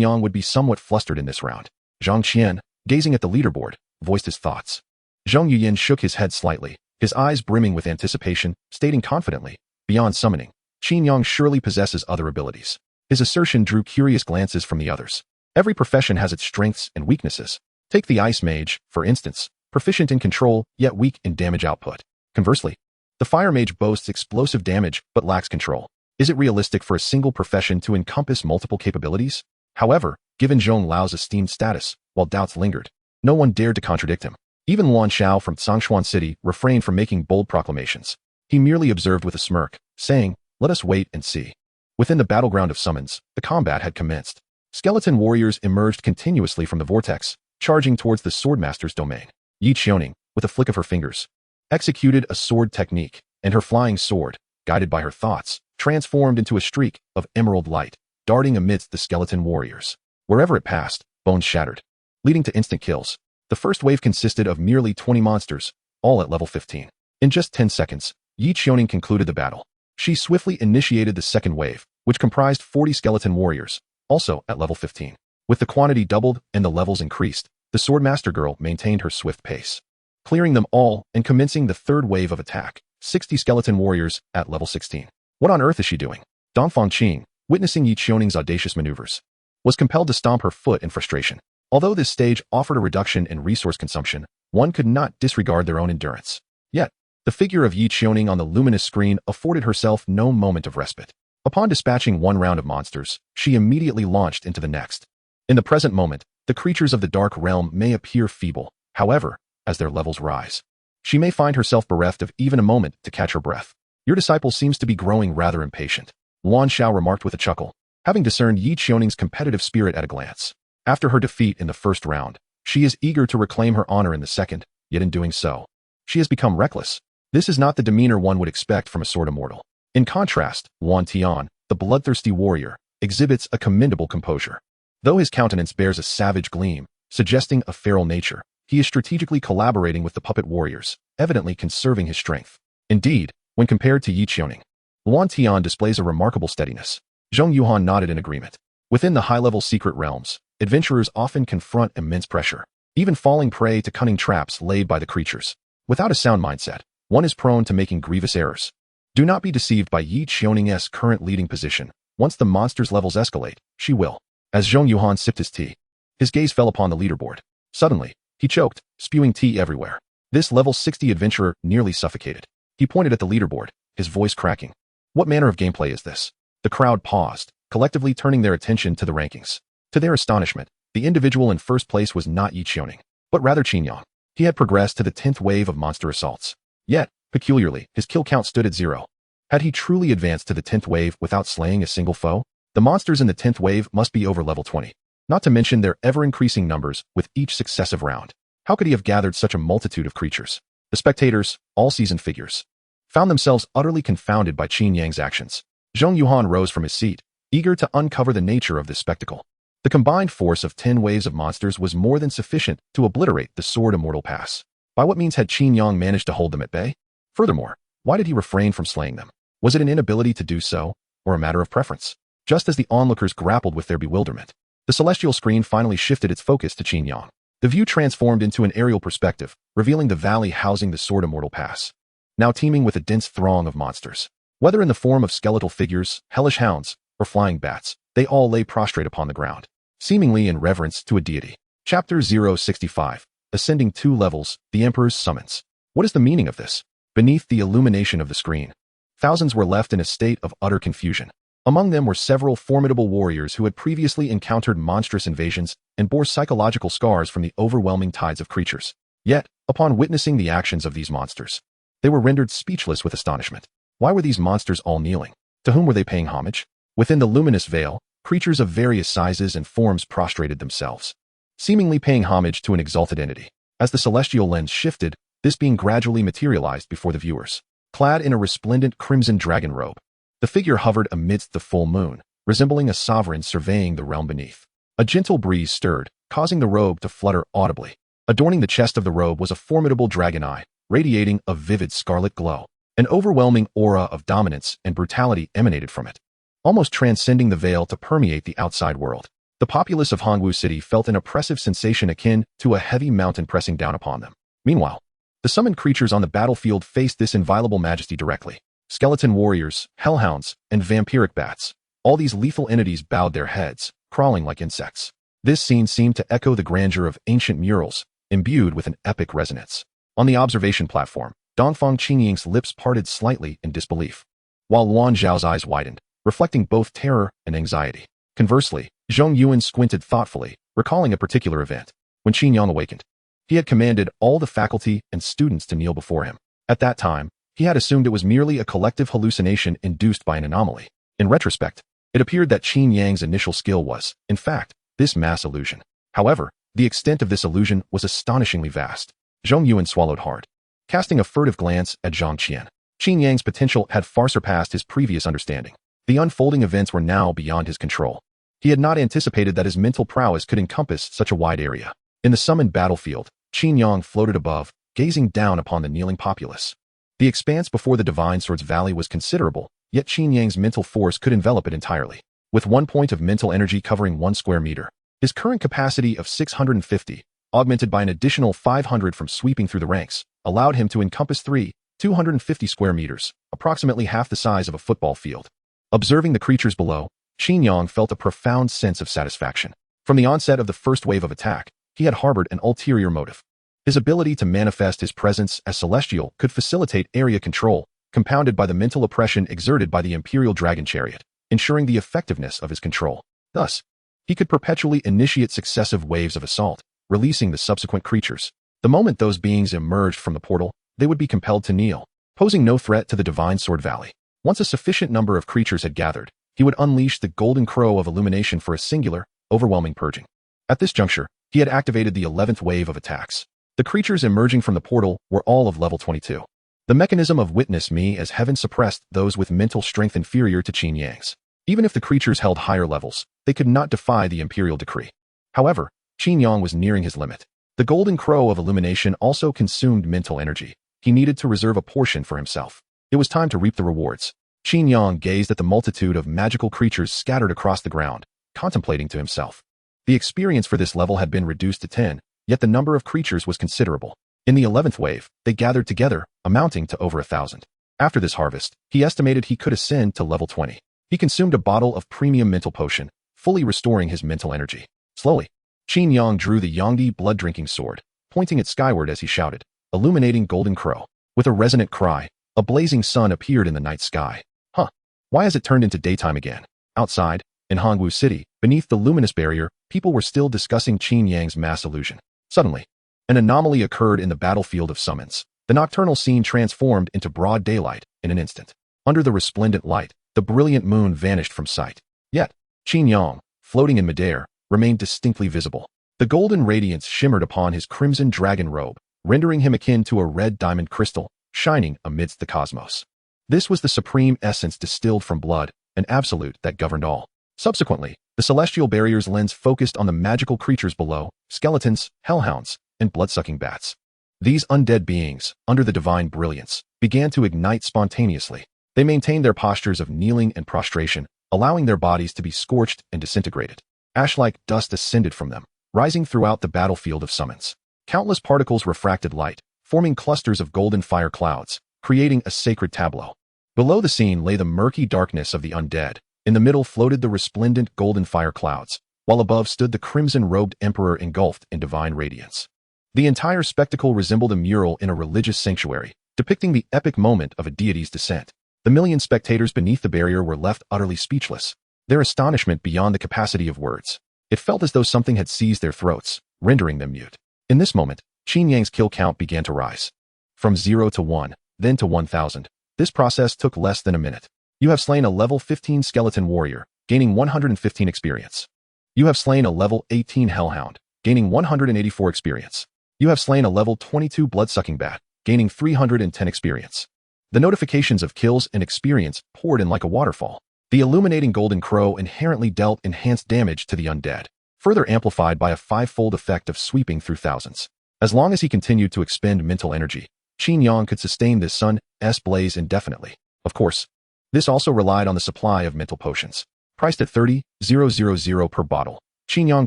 Yang would be somewhat flustered in this round. Zhang Qian, gazing at the leaderboard, voiced his thoughts. Zhang Yuyan shook his head slightly, his eyes brimming with anticipation, stating confidently, "Beyond summoning, Qin Yang surely possesses other abilities." His assertion drew curious glances from the others. Every profession has its strengths and weaknesses. Take the Ice Mage, for instance, proficient in control, yet weak in damage output. Conversely, the Fire Mage boasts explosive damage but lacks control. Is it realistic for a single profession to encompass multiple capabilities? However, given Zhong Lao's esteemed status, while doubts lingered, no one dared to contradict him. Even Luan Xiao from Tsangshuan City refrained from making bold proclamations. He merely observed with a smirk, saying, "Let us wait and see." Within the battleground of summons, the combat had commenced. Skeleton warriors emerged continuously from the vortex, charging towards the Swordmaster's domain. Yi Qiuning, with a flick of her fingers, executed a sword technique, and her flying sword, guided by her thoughts, transformed into a streak of emerald light, darting amidst the skeleton warriors. Wherever it passed, bones shattered, leading to instant kills. The first wave consisted of merely 20 monsters, all at level 15. In just 10 seconds, Yi Qiuning concluded the battle. She swiftly initiated the second wave, which comprised 40 skeleton warriors, also at level 15. With the quantity doubled and the levels increased, the Swordmaster girl maintained her swift pace, clearing them all and commencing the third wave of attack, 60 skeleton warriors at level 16. What on earth is she doing? Dongfang Qing, witnessing Yi Qiuning's audacious maneuvers, was compelled to stomp her foot in frustration. Although this stage offered a reduction in resource consumption, one could not disregard their own endurance. Yet, the figure of Yi Qiuning on the luminous screen afforded herself no moment of respite. Upon dispatching one round of monsters, she immediately launched into the next. In the present moment, the creatures of the Dark Realm may appear feeble. However, as their levels rise, she may find herself bereft of even a moment to catch her breath. "Your disciple seems to be growing rather impatient," Luan Xiao remarked with a chuckle. having discerned Yi Qianing's competitive spirit at a glance. After her defeat in the first round, she is eager to reclaim her honor in the second, yet in doing so, she has become reckless. This is not the demeanor one would expect from a sword immortal. In contrast, Yuan Tian, the bloodthirsty warrior, exhibits a commendable composure. Though his countenance bears a savage gleam, suggesting a feral nature, he is strategically collaborating with the puppet warriors, evidently conserving his strength. Indeed, when compared to Yi Qianing, Yuan Tian displays a remarkable steadiness. Zhong Yuhan nodded in agreement. Within the high-level secret realms, adventurers often confront immense pressure, even falling prey to cunning traps laid by the creatures. Without a sound mindset, one is prone to making grievous errors. Do not be deceived by Yi Qianing's current leading position. Once the monster's levels escalate, she will. As Zhong Yuhan sipped his tea, his gaze fell upon the leaderboard. Suddenly, he choked, spewing tea everywhere. This level 60 adventurer nearly suffocated. He pointed at the leaderboard, his voice cracking. What manner of gameplay is this? The crowd paused, collectively turning their attention to the rankings. To their astonishment, the individual in first place was not Yi Qianing, but rather Qin Yang. He had progressed to the 10th wave of monster assaults. Yet, peculiarly, his kill count stood at 0. Had he truly advanced to the 10th wave without slaying a single foe? The monsters in the 10th wave must be over level 20. Not to mention their ever-increasing numbers with each successive round. How could he have gathered such a multitude of creatures? The spectators, all seasoned figures, found themselves utterly confounded by Qin Yang's actions. Zhong Yuhan rose from his seat, eager to uncover the nature of this spectacle. The combined force of 10 waves of monsters was more than sufficient to obliterate the Sword Immortal Pass. By what means had Qin Yang managed to hold them at bay? Furthermore, why did he refrain from slaying them? Was it an inability to do so, or a matter of preference? Just as the onlookers grappled with their bewilderment, the celestial screen finally shifted its focus to Qin Yang. The view transformed into an aerial perspective, revealing the valley housing the Sword Immortal Pass, now teeming with a dense throng of monsters. Whether in the form of skeletal figures, hellish hounds, or flying bats, they all lay prostrate upon the ground, seemingly in reverence to a deity. Chapter 065. Ascending 2 levels, the Emperor's summons. What is the meaning of this? Beneath the illumination of the screen, thousands were left in a state of utter confusion. Among them were several formidable warriors who had previously encountered monstrous invasions and bore psychological scars from the overwhelming tides of creatures. Yet, upon witnessing the actions of these monsters, they were rendered speechless with astonishment. Why were these monsters all kneeling? To whom were they paying homage? Within the luminous veil, creatures of various sizes and forms prostrated themselves, seemingly paying homage to an exalted entity. As the celestial lens shifted, this being gradually materialized before the viewers. Clad in a resplendent crimson dragon robe, the figure hovered amidst the full moon, resembling a sovereign surveying the realm beneath. A gentle breeze stirred, causing the robe to flutter audibly. Adorning the chest of the robe was a formidable dragon eye, radiating a vivid scarlet glow. An overwhelming aura of dominance and brutality emanated from it, almost transcending the veil to permeate the outside world. The populace of Hongwu City felt an oppressive sensation akin to a heavy mountain pressing down upon them. Meanwhile, the summoned creatures on the battlefield faced this inviolable majesty directly. Skeleton warriors, hellhounds, and vampiric bats. All these lethal entities bowed their heads, crawling like insects. This scene seemed to echo the grandeur of ancient murals, imbued with an epic resonance. On the observation platform, Dongfang Qingying's lips parted slightly in disbelief, while Luan Zhao's eyes widened, reflecting both terror and anxiety. Conversely, Zhong Yuan squinted thoughtfully, recalling a particular event. When Qin Yang awakened, he had commanded all the faculty and students to kneel before him. At that time, he had assumed it was merely a collective hallucination induced by an anomaly. In retrospect, it appeared that Qin Yang's initial skill was, in fact, this mass illusion. However, the extent of this illusion was astonishingly vast. Zhong Yuan swallowed hard, casting a furtive glance at Zhang Qian. Qin Yang's potential had far surpassed his previous understanding. The unfolding events were now beyond his control. He had not anticipated that his mental prowess could encompass such a wide area. In the summoned battlefield, Qin Yang floated above, gazing down upon the kneeling populace. The expanse before the Divine Sword's Valley was considerable, yet Qin Yang's mental force could envelop it entirely. With 1 point of mental energy covering 1 square meter, his current capacity of 650, augmented by an additional 500 from sweeping through the ranks, allowed him to encompass 250 square meters, approximately half the size of a football field. Observing the creatures below, Qin Yang felt a profound sense of satisfaction. From the onset of the first wave of attack, he had harbored an ulterior motive. His ability to manifest his presence as celestial could facilitate area control, compounded by the mental oppression exerted by the Imperial Dragon Chariot, ensuring the effectiveness of his control. Thus, he could perpetually initiate successive waves of assault, releasing the subsequent creatures. The moment those beings emerged from the portal, they would be compelled to kneel, posing no threat to the Divine Sword Valley. Once a sufficient number of creatures had gathered, he would unleash the golden crow of illumination for a singular, overwhelming purging. At this juncture, he had activated the 11th wave of attacks. The creatures emerging from the portal were all of level 22. The mechanism of witness me as heaven suppressed those with mental strength inferior to Qin Yang's. Even if the creatures held higher levels, they could not defy the Imperial decree. However, Qin Yang was nearing his limit. The golden crow of illumination also consumed mental energy. He needed to reserve a portion for himself. It was time to reap the rewards. Qin Yang gazed at the multitude of magical creatures scattered across the ground, contemplating to himself. The experience for this level had been reduced to 10, yet the number of creatures was considerable. In the 11th wave, they gathered together, amounting to over 1,000. After this harvest, he estimated he could ascend to level 20. He consumed a bottle of premium mental potion, fully restoring his mental energy. Slowly, Qin Yang drew the Yangdi blood-drinking sword, pointing it skyward as he shouted, illuminating golden crow. With a resonant cry, a blazing sun appeared in the night sky. Huh. Why has it turned into daytime again? Outside, in Hongwu City, beneath the luminous barrier, people were still discussing Qin Yang's mass illusion. Suddenly, an anomaly occurred in the battlefield of summons. The nocturnal scene transformed into broad daylight in an instant. Under the resplendent light, the brilliant moon vanished from sight. Yet, Qin Yang, floating in midair, remained distinctly visible. The golden radiance shimmered upon his crimson dragon robe, rendering him akin to a red diamond crystal, shining amidst the cosmos. This was the supreme essence distilled from blood, an absolute that governed all. Subsequently, the celestial barrier's lens focused on the magical creatures below, skeletons, hellhounds, and blood-sucking bats. These undead beings, under the divine brilliance, began to ignite spontaneously. They maintained their postures of kneeling and prostration, allowing their bodies to be scorched and disintegrated. Ash-like dust ascended from them, rising throughout the battlefield of summons. Countless particles refracted light, forming clusters of golden fire clouds, creating a sacred tableau. Below the scene lay the murky darkness of the undead. In the middle floated the resplendent golden fire clouds, while above stood the crimson-robed emperor engulfed in divine radiance. The entire spectacle resembled a mural in a religious sanctuary, depicting the epic moment of a deity's descent. The million spectators beneath the barrier were left utterly speechless, their astonishment beyond the capacity of words. It felt as though something had seized their throats, rendering them mute. In this moment, Qin Yang's kill count began to rise. From 0 to 1, then to 1,000. This process took less than a minute. You have slain a level 15 skeleton warrior, gaining 115 experience. You have slain a level 18 hellhound, gaining 184 experience. You have slain a level 22 blood-sucking bat, gaining 310 experience. The notifications of kills and experience poured in like a waterfall. The illuminating golden crow inherently dealt enhanced damage to the undead, further amplified by a five-fold effect of sweeping through thousands. As long as he continued to expend mental energy, Qin Yang could sustain this sun's blaze indefinitely. Of course, this also relied on the supply of mental potions. Priced at 30,000 per bottle, Qin Yang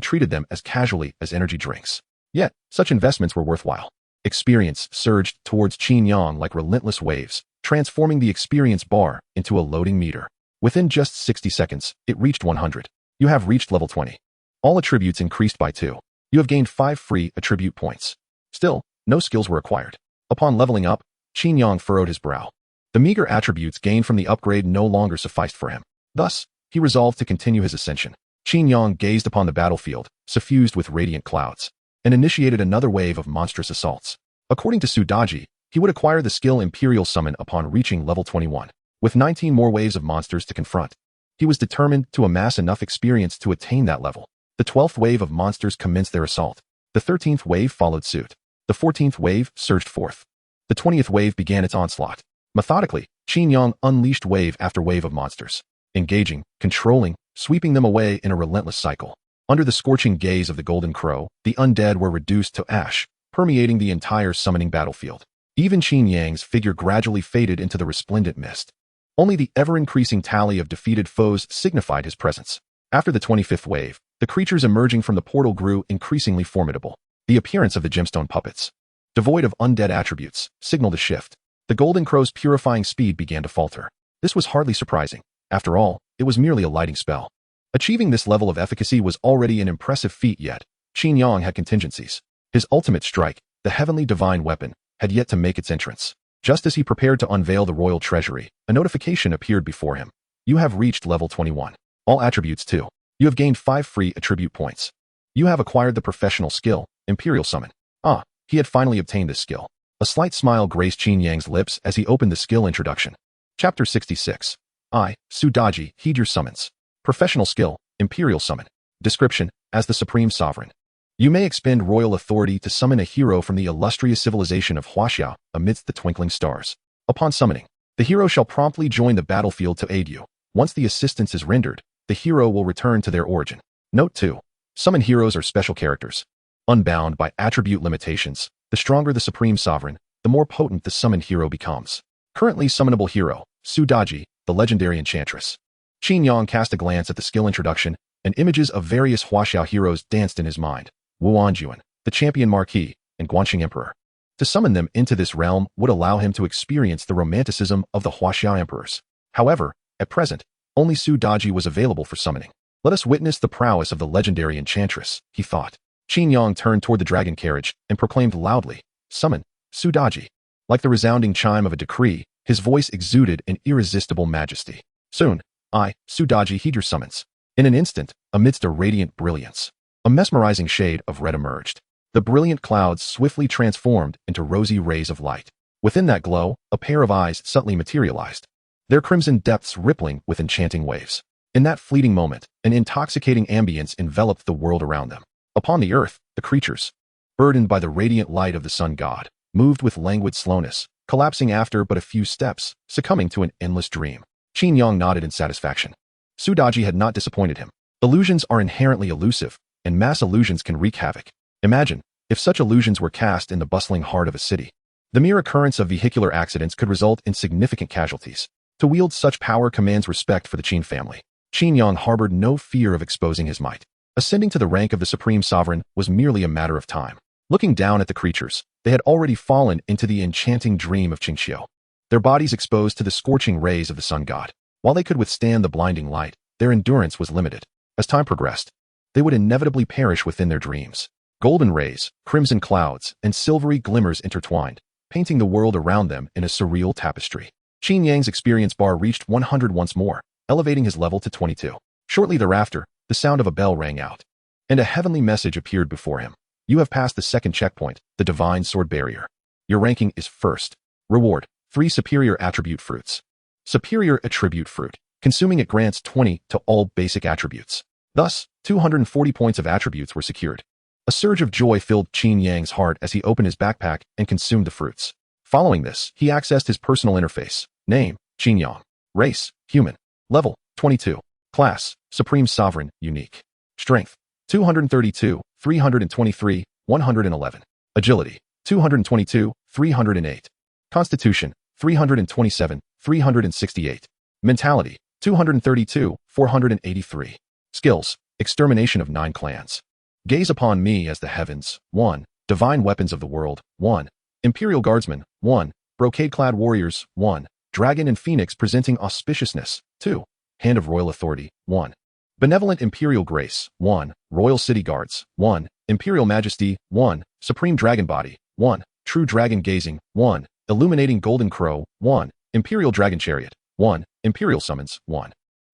treated them as casually as energy drinks. Yet, such investments were worthwhile. Experience surged towards Qin Yang like relentless waves, transforming the experience bar into a loading meter. Within just 60 seconds, it reached 100. You have reached level 20. All attributes increased by 2. You have gained 5 free attribute points. Still, no skills were acquired. Upon leveling up, Qin Yang furrowed his brow. The meager attributes gained from the upgrade no longer sufficed for him. Thus, he resolved to continue his ascension. Qin Yang gazed upon the battlefield, suffused with radiant clouds, and initiated another wave of monstrous assaults. According to Sudaji, he would acquire the skill Imperial Summon upon reaching level 21. With 19 more waves of monsters to confront, he was determined to amass enough experience to attain that level. The 12th wave of monsters commenced their assault. The 13th wave followed suit. The 14th wave surged forth. The 20th wave began its onslaught. Methodically, Qin Yang unleashed wave after wave of monsters, engaging, controlling, sweeping them away in a relentless cycle. Under the scorching gaze of the golden crow, the undead were reduced to ash, permeating the entire summoning battlefield. Even Qin Yang's figure gradually faded into the resplendent mist. Only the ever-increasing tally of defeated foes signified his presence. After the 25th wave, the creatures emerging from the portal grew increasingly formidable. The appearance of the gemstone puppets, devoid of undead attributes, signaled a shift. The golden crow's purifying speed began to falter. This was hardly surprising. After all, it was merely a lighting spell. Achieving this level of efficacy was already an impressive feat, yet Qin Yang had contingencies. His ultimate strike, the heavenly divine weapon, had yet to make its entrance. Just as he prepared to unveil the royal treasury, a notification appeared before him. You have reached level 21. All attributes too. You have gained 5 free attribute points. You have acquired the professional skill, Imperial Summon. Ah, he had finally obtained this skill. A slight smile graced Qin Yang's lips as he opened the skill introduction. Chapter 66. Sudaji, heed your summons. Professional skill, Imperial Summon. Description, as the Supreme Sovereign. You may expend royal authority to summon a hero from the illustrious civilization of Huaxia amidst the twinkling stars. Upon summoning, the hero shall promptly join the battlefield to aid you. Once the assistance is rendered, the hero will return to their origin. Note 2. Summon heroes are special characters. Unbound by attribute limitations, the stronger the Supreme Sovereign, the more potent the summoned hero becomes. Currently summonable hero, Sudaji, the legendary enchantress. Qin Yang cast a glance at the skill introduction, and images of various Huaxia heroes danced in his mind. Yuan, the champion marquis, and Guanxing Emperor. To summon them into this realm would allow him to experience the romanticism of the Huaxia emperors. However, at present, only Sudaji was available for summoning. Let us witness the prowess of the legendary enchantress, he thought. Qin Yang turned toward the dragon carriage and proclaimed loudly, "Summon, Sudaji." Like the resounding chime of a decree, his voice exuded an irresistible majesty. Soon, Sudaji, heed your summons. In an instant, amidst a radiant brilliance, a mesmerizing shade of red emerged. The brilliant clouds swiftly transformed into rosy rays of light. Within that glow, a pair of eyes subtly materialized, their crimson depths rippling with enchanting waves. In that fleeting moment, an intoxicating ambience enveloped the world around them. Upon the earth, the creatures, burdened by the radiant light of the sun god, moved with languid slowness, collapsing after but a few steps, succumbing to an endless dream. Qin Yang nodded in satisfaction. Sudaji had not disappointed him. Illusions are inherently elusive, and mass illusions can wreak havoc. Imagine, if such illusions were cast in the bustling heart of a city. The mere occurrence of vehicular accidents could result in significant casualties. To wield such power commands respect for the Qin family. Qin Yang harbored no fear of exposing his might. Ascending to the rank of the Supreme Sovereign was merely a matter of time. Looking down at the creatures, they had already fallen into the enchanting dream of Qingxiu. Their bodies exposed to the scorching rays of the sun god. While they could withstand the blinding light, their endurance was limited. As time progressed, they would inevitably perish within their dreams. Golden rays, crimson clouds, and silvery glimmers intertwined, painting the world around them in a surreal tapestry. Qin Yang's experience bar reached 100 once more, elevating his level to 22. Shortly thereafter, the sound of a bell rang out, and a heavenly message appeared before him. You have passed the second checkpoint, the Divine Sword Barrier. Your ranking is first. Reward, 3 superior attribute fruits. Superior attribute fruit. Consuming it grants 20 to all basic attributes. Thus, 240 points of attributes were secured. A surge of joy filled Qin Yang's heart as he opened his backpack and consumed the fruits. Following this, he accessed his personal interface. Name, Qin Yang. Race, human. Level, 22. Class, Supreme Sovereign, unique. Strength, 232, 323, 111. Agility, 222, 308. Constitution, 327, 368. Mentality, 232, 483. Skills, extermination of 9 clans. Gaze upon me as the heavens, 1. Divine weapons of the world, 1. Imperial guardsmen, 1. Brocade-clad warriors, 1. Dragon and phoenix presenting auspiciousness, 2. Hand of royal authority, 1. Benevolent imperial grace, 1. Royal city guards, 1. Imperial majesty, 1. Supreme dragon body, 1. True dragon gazing, 1. Illuminating golden crow, 1. Imperial dragon chariot, 1. Imperial summons, 1.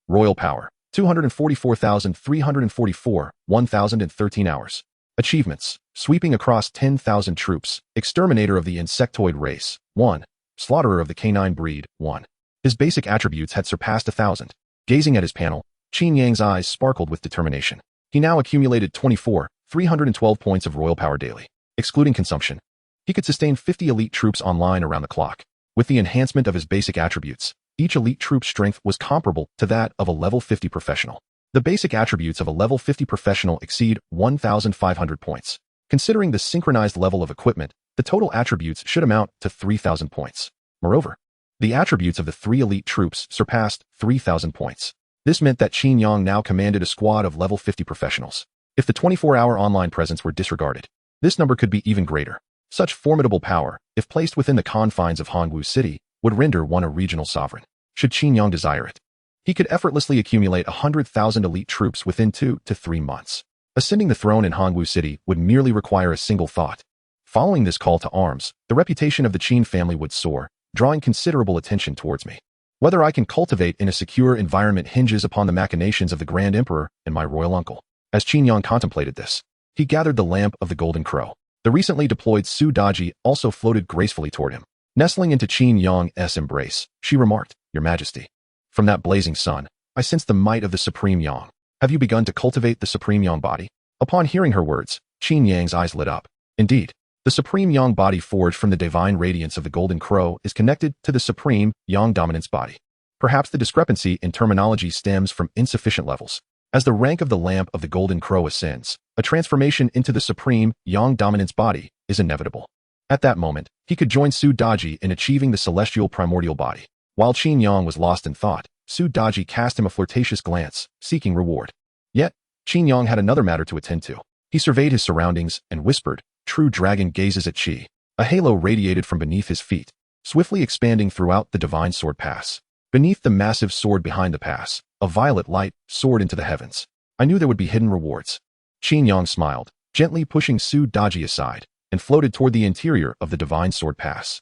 Royal power, 244,344, 1,013 hours. Achievements, sweeping across 10,000 troops, exterminator of the insectoid race, 1. Slaughterer of the canine breed, 1. His basic attributes had surpassed 1,000. Gazing at his panel, Qin Yang's eyes sparkled with determination. He now accumulated 312 points of royal power daily. Excluding consumption, he could sustain 50 elite troops online around the clock. With the enhancement of his basic attributes, each elite troop's strength was comparable to that of a level 50 professional. The basic attributes of a level 50 professional exceed 1,500 points. Considering the synchronized level of equipment, the total attributes should amount to 3,000 points. Moreover, the attributes of the 3 elite troops surpassed 3,000 points. This meant that Qin Yang now commanded a squad of level 50 professionals. If the 24-hour online presence were disregarded, this number could be even greater. Such formidable power, if placed within the confines of Hongwu City, would render one a regional sovereign. Should Qin Yang desire it, he could effortlessly accumulate 100,000 elite troops within 2 to 3 months. Ascending the throne in Hongwu City would merely require a single thought. Following this call to arms, the reputation of the Qin family would soar, drawing considerable attention towards me. Whether I can cultivate in a secure environment hinges upon the machinations of the Grand Emperor and my royal uncle. As Qin Yang contemplated this, he gathered the lamp of the Golden Crow. The recently deployed Sudaji also floated gracefully toward him. Nestling into Qin Yang's embrace, she remarked, "Your Majesty." From that blazing sun, I sense the might of the Supreme Yang. Have you begun to cultivate the Supreme Yang body? Upon hearing her words, Qin Yang's eyes lit up. Indeed, the Supreme Yang body forged from the divine radiance of the Golden Crow is connected to the Supreme Yang dominance body. Perhaps the discrepancy in terminology stems from insufficient levels. As the rank of the lamp of the Golden Crow ascends, a transformation into the Supreme Yang dominance body is inevitable. At that moment, he could join Su Daji in achieving the celestial primordial body. While Qin Yang was lost in thought, Su Daji cast him a flirtatious glance, seeking reward. Yet, Qin Yang had another matter to attend to. He surveyed his surroundings and whispered, "True dragon gazes at Qi." A halo radiated from beneath his feet, swiftly expanding throughout the divine sword pass. Beneath the massive sword behind the pass, a violet light soared into the heavens. I knew there would be hidden rewards. Qin Yang smiled, gently pushing Su Daji aside, and floated toward the interior of the divine sword pass.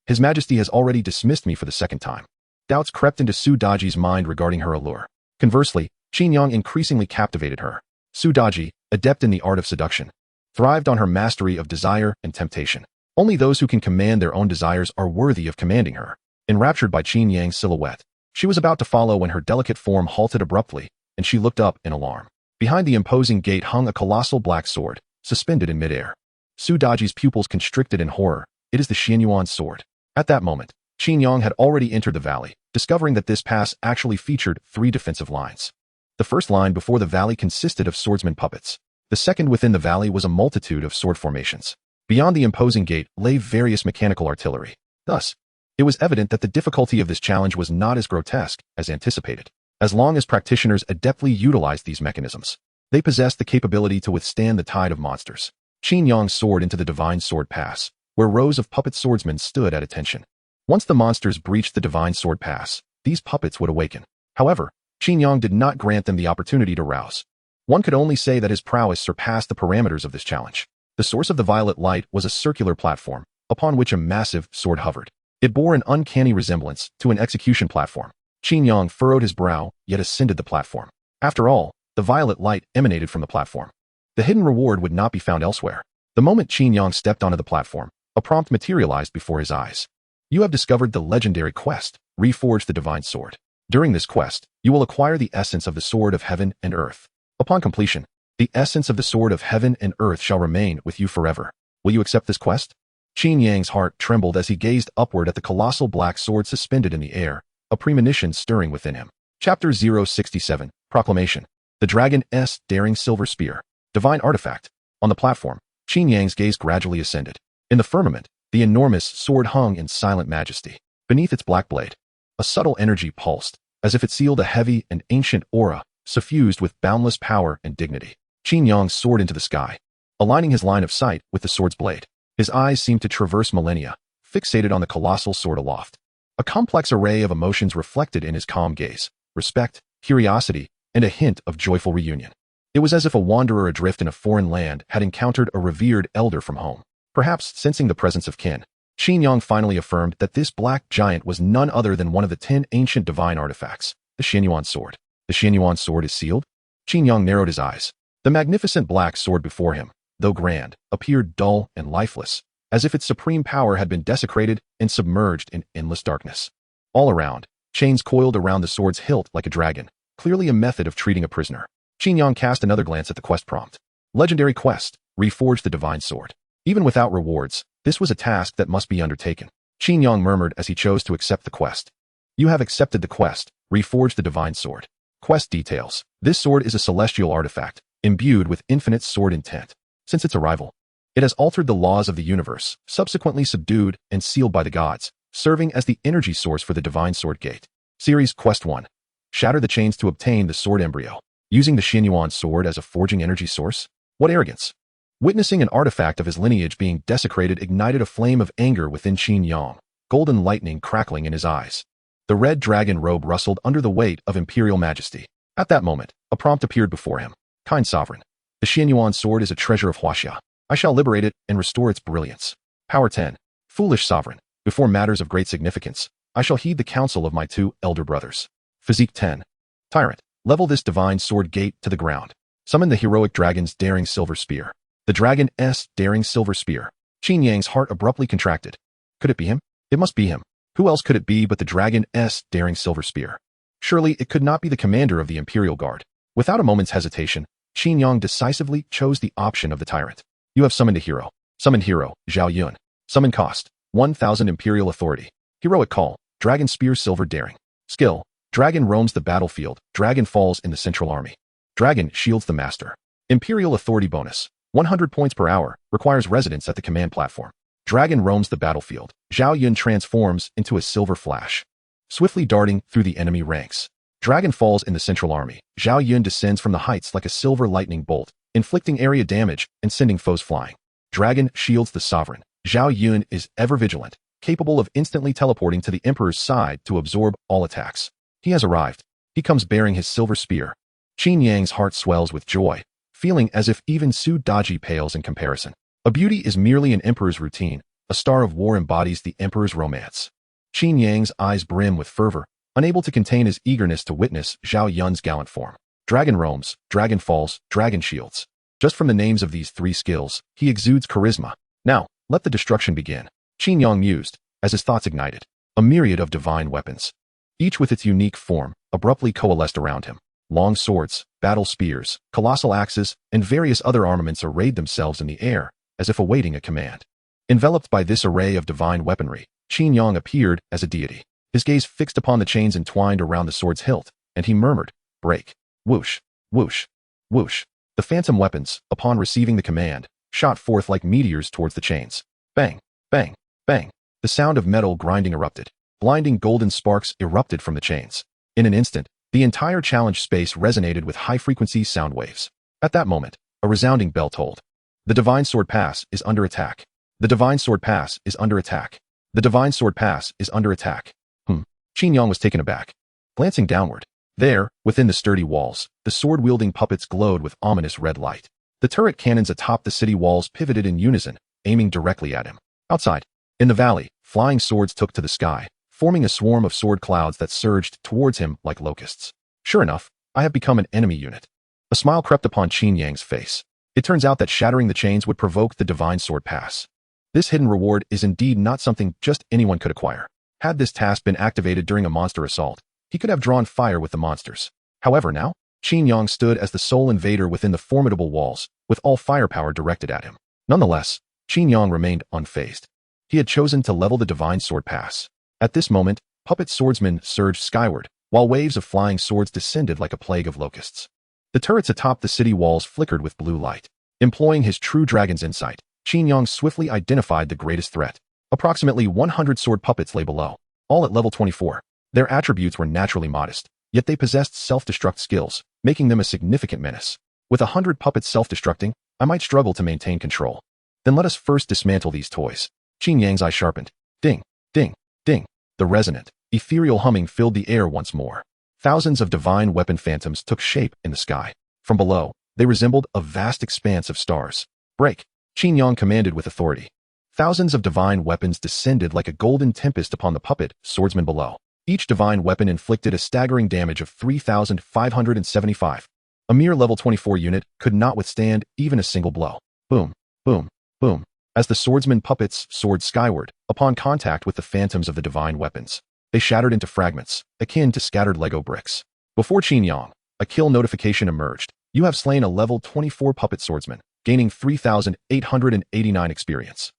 His Majesty has already dismissed me for the second time. Doubts crept into Su Daji's mind regarding her allure. Conversely, Qin Yang increasingly captivated her. Su Daji, adept in the art of seduction, thrived on her mastery of desire and temptation. Only those who can command their own desires are worthy of commanding her. Enraptured by Qin Yang's silhouette, she was about to follow when her delicate form halted abruptly, and she looked up in alarm. Behind the imposing gate hung a colossal black sword, suspended in midair. Su Daji's pupils constricted in horror. It is the Yuan sword. At that moment, Qin Yang had already entered the valley, discovering that this pass actually featured 3 defensive lines. The first line before the valley consisted of swordsman puppets. The second within the valley was a multitude of sword formations. Beyond the imposing gate lay various mechanical artillery. Thus, it was evident that the difficulty of this challenge was not as grotesque as anticipated. As long as practitioners adeptly utilized these mechanisms, they possessed the capability to withstand the tide of monsters. Qin Yang soared into the divine sword pass, where rows of puppet swordsmen stood at attention. Once the monsters breached the divine sword pass, these puppets would awaken. However, Qin Yang did not grant them the opportunity to rouse. One could only say that his prowess surpassed the parameters of this challenge. The source of the violet light was a circular platform, upon which a massive sword hovered. It bore an uncanny resemblance to an execution platform. Qin Yang furrowed his brow, yet ascended the platform. After all, the violet light emanated from the platform. The hidden reward would not be found elsewhere. The moment Qin Yang stepped onto the platform, a prompt materialized before his eyes. You have discovered the legendary quest, Reforge the Divine Sword. During this quest, you will acquire the essence of the Sword of Heaven and Earth. Upon completion, the essence of the Sword of Heaven and Earth shall remain with you forever. Will you accept this quest? Qin Yang's heart trembled as he gazed upward at the colossal black sword suspended in the air, a premonition stirring within him. Chapter 067, Proclamation. The Dragon's Daring Silver Spear. Divine Artifact. On the platform, Qin Yang's gaze gradually ascended. In the firmament, the enormous sword hung in silent majesty. Beneath its black blade, a subtle energy pulsed, as if it sealed a heavy and ancient aura, suffused with boundless power and dignity. Qin Yang soared into the sky, aligning his line of sight with the sword's blade. His eyes seemed to traverse millennia, fixated on the colossal sword aloft. A complex array of emotions reflected in his calm gaze: respect, curiosity, and a hint of joyful reunion. It was as if a wanderer adrift in a foreign land had encountered a revered elder from home. Perhaps sensing the presence of kin, Qin Yang finally affirmed that this black giant was none other than one of the 10 ancient divine artifacts, the Yuan sword. The Yuan sword is sealed? Qin Yang narrowed his eyes. The magnificent black sword before him, though grand, appeared dull and lifeless, as if its supreme power had been desecrated and submerged in endless darkness. All around, chains coiled around the sword's hilt like a dragon, clearly a method of treating a prisoner. Qin Yang cast another glance at the quest prompt. Legendary quest, Reforge the Divine Sword. Even without rewards, this was a task that must be undertaken. Qin Yang murmured as he chose to accept the quest. You have accepted the quest, Reforge the Divine Sword. Quest details. This sword is a celestial artifact, imbued with infinite sword intent. Since its arrival, it has altered the laws of the universe, subsequently subdued and sealed by the gods, serving as the energy source for the Divine Sword Gate. Series Quest 1. Shatter the chains to obtain the sword embryo. Using the Yuan sword as a forging energy source? What arrogance! Witnessing an artifact of his lineage being desecrated ignited a flame of anger within Qin Yang, golden lightning crackling in his eyes. The red dragon robe rustled under the weight of imperial majesty. At that moment, a prompt appeared before him. Kind sovereign, the Yuan sword is a treasure of Huaxia. I shall liberate it and restore its brilliance. Power 10. Foolish sovereign, before matters of great significance, I shall heed the counsel of my 2 elder brothers. Physique 10. Tyrant, level this divine sword gate to the ground. Summon the heroic dragon's daring silver spear. The dragon's daring silver spear. Qin Yang's heart abruptly contracted. Could it be him? It must be him. Who else could it be but the dragon's daring silver spear? Surely it could not be the commander of the Imperial Guard. Without a moment's hesitation, Qin Yang decisively chose the option of the tyrant. You have summoned a hero. Summoned hero, Zhao Yuan. Summon cost, 1000 Imperial Authority. Heroic call, Dragon Spear Silver Daring. Skill, Dragon roams the battlefield, Dragon falls in the central army. Dragon shields the master. Imperial Authority bonus, 100 points per hour, requires residence at the command platform. Dragon roams the battlefield, Zhao Yun transforms into a silver flash. Swiftly darting through the enemy ranks. Dragon falls in the central army, Zhao Yun descends from the heights like a silver lightning bolt, inflicting area damage and sending foes flying. Dragon shields the sovereign, Zhao Yun is ever vigilant, capable of instantly teleporting to the emperor's side to absorb all attacks. He has arrived. He comes bearing his silver spear. Qin Yang's heart swells with joy, feeling as if even Su Daji pales in comparison. A beauty is merely an emperor's routine. A star of war embodies the emperor's romance. Qin Yang's eyes brim with fervor, unable to contain his eagerness to witness Zhao Yun's gallant form. Dragon roams, dragon falls, dragon shields. Just from the names of these three skills, he exudes charisma. Now, let the destruction begin. Qin Yang mused, as his thoughts ignited. A myriad of divine weapons, each with its unique form, abruptly coalesced around him. Long swords, battle spears, colossal axes, and various other armaments arrayed themselves in the air, as if awaiting a command. Enveloped by this array of divine weaponry, Qin Yang appeared as a deity. His gaze fixed upon the chains entwined around the sword's hilt, and he murmured, "Break." Whoosh, whoosh, whoosh. The phantom weapons, upon receiving the command, shot forth like meteors towards the chains. Bang, bang, bang. The sound of metal grinding erupted. Blinding golden sparks erupted from the chains. In an instant, the entire challenge space resonated with high-frequency sound waves. At that moment, a resounding bell tolled. The Divine Sword Pass is under attack. The Divine Sword Pass is under attack. The Divine Sword Pass is under attack. Qin Yang was taken aback. Glancing downward, there, within the sturdy walls, the sword-wielding puppets glowed with ominous red light. The turret cannons atop the city walls pivoted in unison, aiming directly at him. Outside, in the valley, flying swords took to the sky, forming a swarm of sword clouds that surged towards him like locusts. Sure enough, I have become an enemy unit. A smile crept upon Qin Yang's face. It turns out that shattering the chains would provoke the Divine Sword Pass. This hidden reward is indeed not something just anyone could acquire. Had this task been activated during a monster assault, he could have drawn fire with the monsters. However, now, Qin Yang stood as the sole invader within the formidable walls, with all firepower directed at him. Nonetheless, Qin Yang remained unfazed. He had chosen to level the Divine Sword Pass. At this moment, puppet swordsmen surged skyward, while waves of flying swords descended like a plague of locusts. The turrets atop the city walls flickered with blue light. Employing his true dragon's insight, Qin Yang swiftly identified the greatest threat. Approximately 100 sword puppets lay below, all at level 24. Their attributes were naturally modest, yet they possessed self-destruct skills, making them a significant menace. With 100 puppets self-destructing, I might struggle to maintain control. Then let us first dismantle these toys. Qin Yang's eye sharpened. Ding, ding, ding. The resonant, ethereal humming filled the air once more. Thousands of divine weapon phantoms took shape in the sky. From below, they resembled a vast expanse of stars. Break, Qin Yang commanded with authority. Thousands of divine weapons descended like a golden tempest upon the puppet swordsmen below. Each divine weapon inflicted a staggering damage of 3,575. A mere level 24 unit could not withstand even a single blow. Boom, boom, boom. As the swordsman puppets soared skyward, upon contact with the phantoms of the divine weapons, they shattered into fragments, akin to scattered Lego bricks. Before Qin Yang, a kill notification emerged. You have slain a level 24 puppet swordsman, gaining 3,889 experience.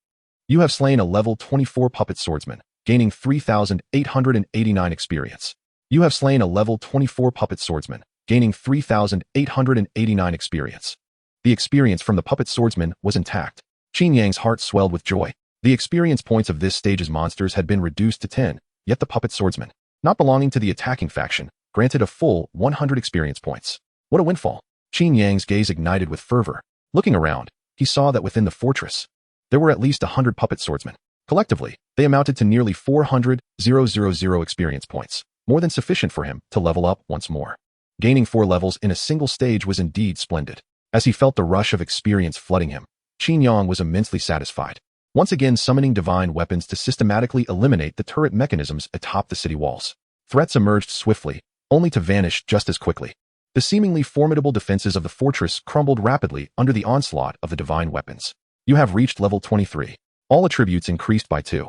You have slain a level 24 puppet swordsman, gaining 3,889 experience. You have slain a level 24 puppet swordsman, gaining 3,889 experience. The experience from the puppet swordsman was intact. Qin Yang's heart swelled with joy. The experience points of this stage's monsters had been reduced to 10, yet the puppet swordsman, not belonging to the attacking faction, granted a full 100 experience points. What a windfall! Qin Yang's gaze ignited with fervor. Looking around, he saw that within the fortress, there were at least 100 puppet swordsmen. Collectively, they amounted to nearly 400,000 experience points, more than sufficient for him to level up once more. Gaining 4 levels in a single stage was indeed splendid. As he felt the rush of experience flooding him, Qin Yang was immensely satisfied, once again summoning divine weapons to systematically eliminate the turret mechanisms atop the city walls. Threats emerged swiftly, only to vanish just as quickly. The seemingly formidable defenses of the fortress crumbled rapidly under the onslaught of the divine weapons. You have reached level 23. All attributes increased by 2.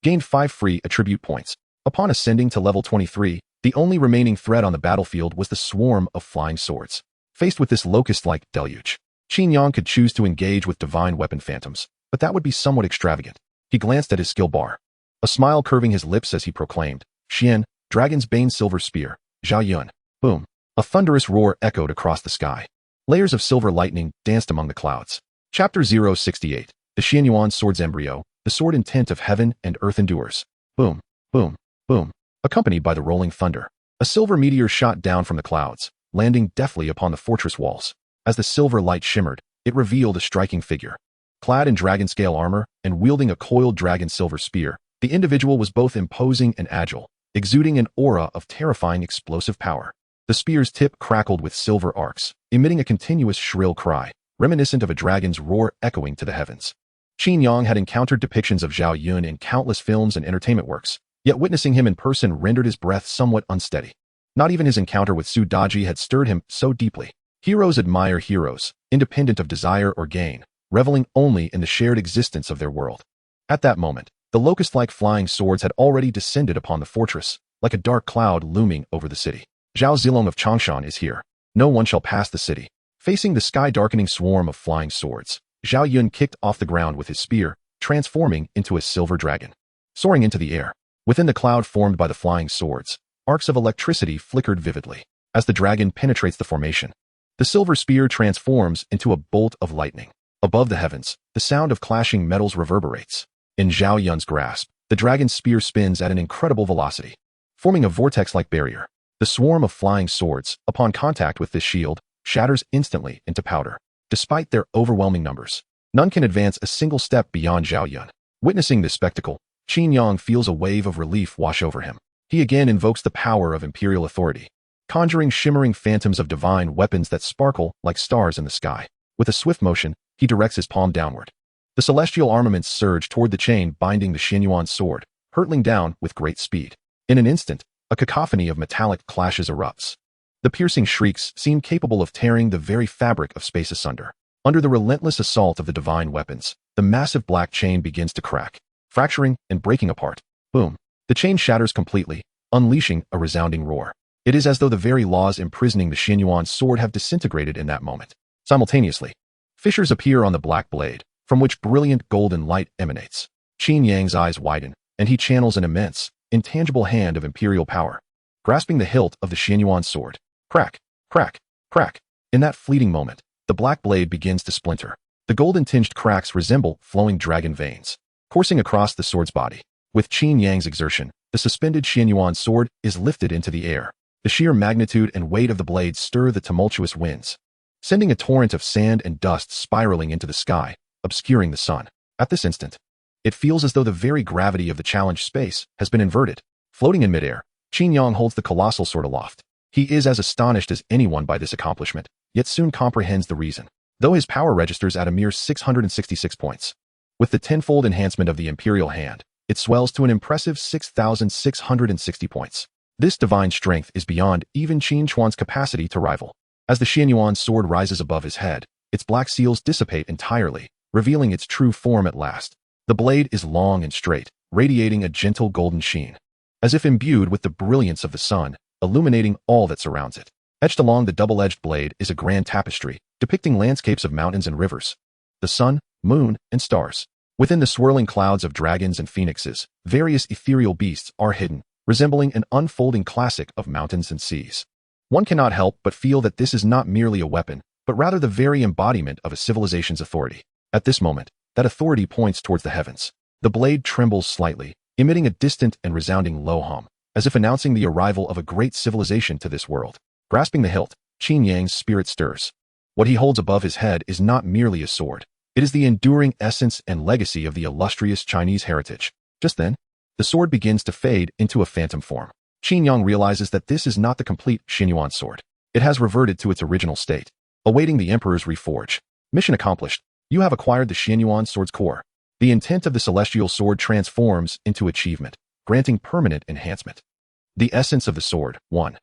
Gained 5 free attribute points. Upon ascending to level 23, The only remaining threat on the battlefield was the swarm of flying swords. Faced with this locust-like deluge, Qin Yang could choose to engage with divine weapon phantoms, but that would be somewhat extravagant. He glanced at his skill bar, a smile curving his lips as he proclaimed, Xian, Dragon's Bane Silver Spear, Zhao Yuan. Boom. A thunderous roar echoed across the sky. Layers of silver lightning danced among the clouds. Chapter 068, The Xianyuan Sword's Embryo, the sword intent of heaven and earth endures. Boom, boom, boom. Accompanied by the rolling thunder, a silver meteor shot down from the clouds, landing deftly upon the fortress walls. As the silver light shimmered, it revealed a striking figure. Clad in dragon-scale armor and wielding a coiled dragon silver spear, the individual was both imposing and agile, exuding an aura of terrifying explosive power. The spear's tip crackled with silver arcs, emitting a continuous shrill cry, reminiscent of a dragon's roar echoing to the heavens. Qin Yang had encountered depictions of Zhao Yun in countless films and entertainment works, yet witnessing him in person rendered his breath somewhat unsteady. Not even his encounter with Su Daji had stirred him so deeply. Heroes admire heroes, independent of desire or gain, reveling only in the shared existence of their world. At that moment, the locust-like flying swords had already descended upon the fortress, like a dark cloud looming over the city. Zhao Zilong of Changshan is here. No one shall pass the city. Facing the sky-darkening swarm of flying swords, Zhao Yun kicked off the ground with his spear, transforming into a silver dragon. Soaring into the air, within the cloud formed by the flying swords, arcs of electricity flickered vividly. As the dragon penetrates the formation, the silver spear transforms into a bolt of lightning. Above the heavens, the sound of clashing metals reverberates. In Zhao Yun's grasp, the dragon's spear spins at an incredible velocity, forming a vortex-like barrier. The swarm of flying swords, upon contact with this shield, shatters instantly into powder. Despite their overwhelming numbers, none can advance a single step beyond Zhao Yun. Witnessing this spectacle, Qin Yang feels a wave of relief wash over him. He again invokes the power of imperial authority, conjuring shimmering phantoms of divine weapons that sparkle like stars in the sky. With a swift motion, he directs his palm downward. The celestial armaments surge toward the chain binding the Xianyuan sword, hurtling down with great speed. In an instant, a cacophony of metallic clashes erupts. The piercing shrieks seem capable of tearing the very fabric of space asunder. Under the relentless assault of the divine weapons, the massive black chain begins to crack, fracturing and breaking apart. Boom. The chain shatters completely, unleashing a resounding roar. It is as though the very laws imprisoning the Xianyuan sword have disintegrated in that moment. Simultaneously, fissures appear on the black blade, from which brilliant golden light emanates. Qin Yang's eyes widen, and he channels an immense, intangible hand of imperial power, grasping the hilt of the Xianyuan sword. Crack, crack, crack. In that fleeting moment, the black blade begins to splinter. The golden-tinged cracks resemble flowing dragon veins, coursing across the sword's body. With Qin Yang's exertion, the suspended Xianyuan sword is lifted into the air. The sheer magnitude and weight of the blade stir the tumultuous winds, sending a torrent of sand and dust spiraling into the sky, obscuring the sun. At this instant, it feels as though the very gravity of the challenged space has been inverted. Floating in midair, Qin Yang holds the colossal sword aloft. He is as astonished as anyone by this accomplishment, yet soon comprehends the reason. Though his power registers at a mere 666 points. With the tenfold enhancement of the imperial hand, it swells to an impressive 6,660 points. This divine strength is beyond even Qin Chuan's capacity to rival. As the Xianyuan sword rises above his head, its black seals dissipate entirely, revealing its true form at last. The blade is long and straight, radiating a gentle golden sheen, as if imbued with the brilliance of the sun, illuminating all that surrounds it. Etched along the double-edged blade is a grand tapestry, depicting landscapes of mountains and rivers, the sun, moon, and stars. Within the swirling clouds of dragons and phoenixes, various ethereal beasts are hidden, resembling an unfolding classic of mountains and seas. One cannot help but feel that this is not merely a weapon, but rather the very embodiment of a civilization's authority. At this moment, that authority points towards the heavens. The blade trembles slightly, emitting a distant and resounding low hum, as if announcing the arrival of a great civilization to this world. Grasping the hilt, Qin Yang's spirit stirs. What he holds above his head is not merely a sword. It is the enduring essence and legacy of the illustrious Chinese heritage. Just then, the sword begins to fade into a phantom form. Qin Yang realizes that this is not the complete Xianyuan sword. It has reverted to its original state, awaiting the Emperor's reforge. Mission accomplished. You have acquired the Xianyuan sword's core. The intent of the celestial sword transforms into achievement, granting permanent enhancement. The essence of the sword. 1.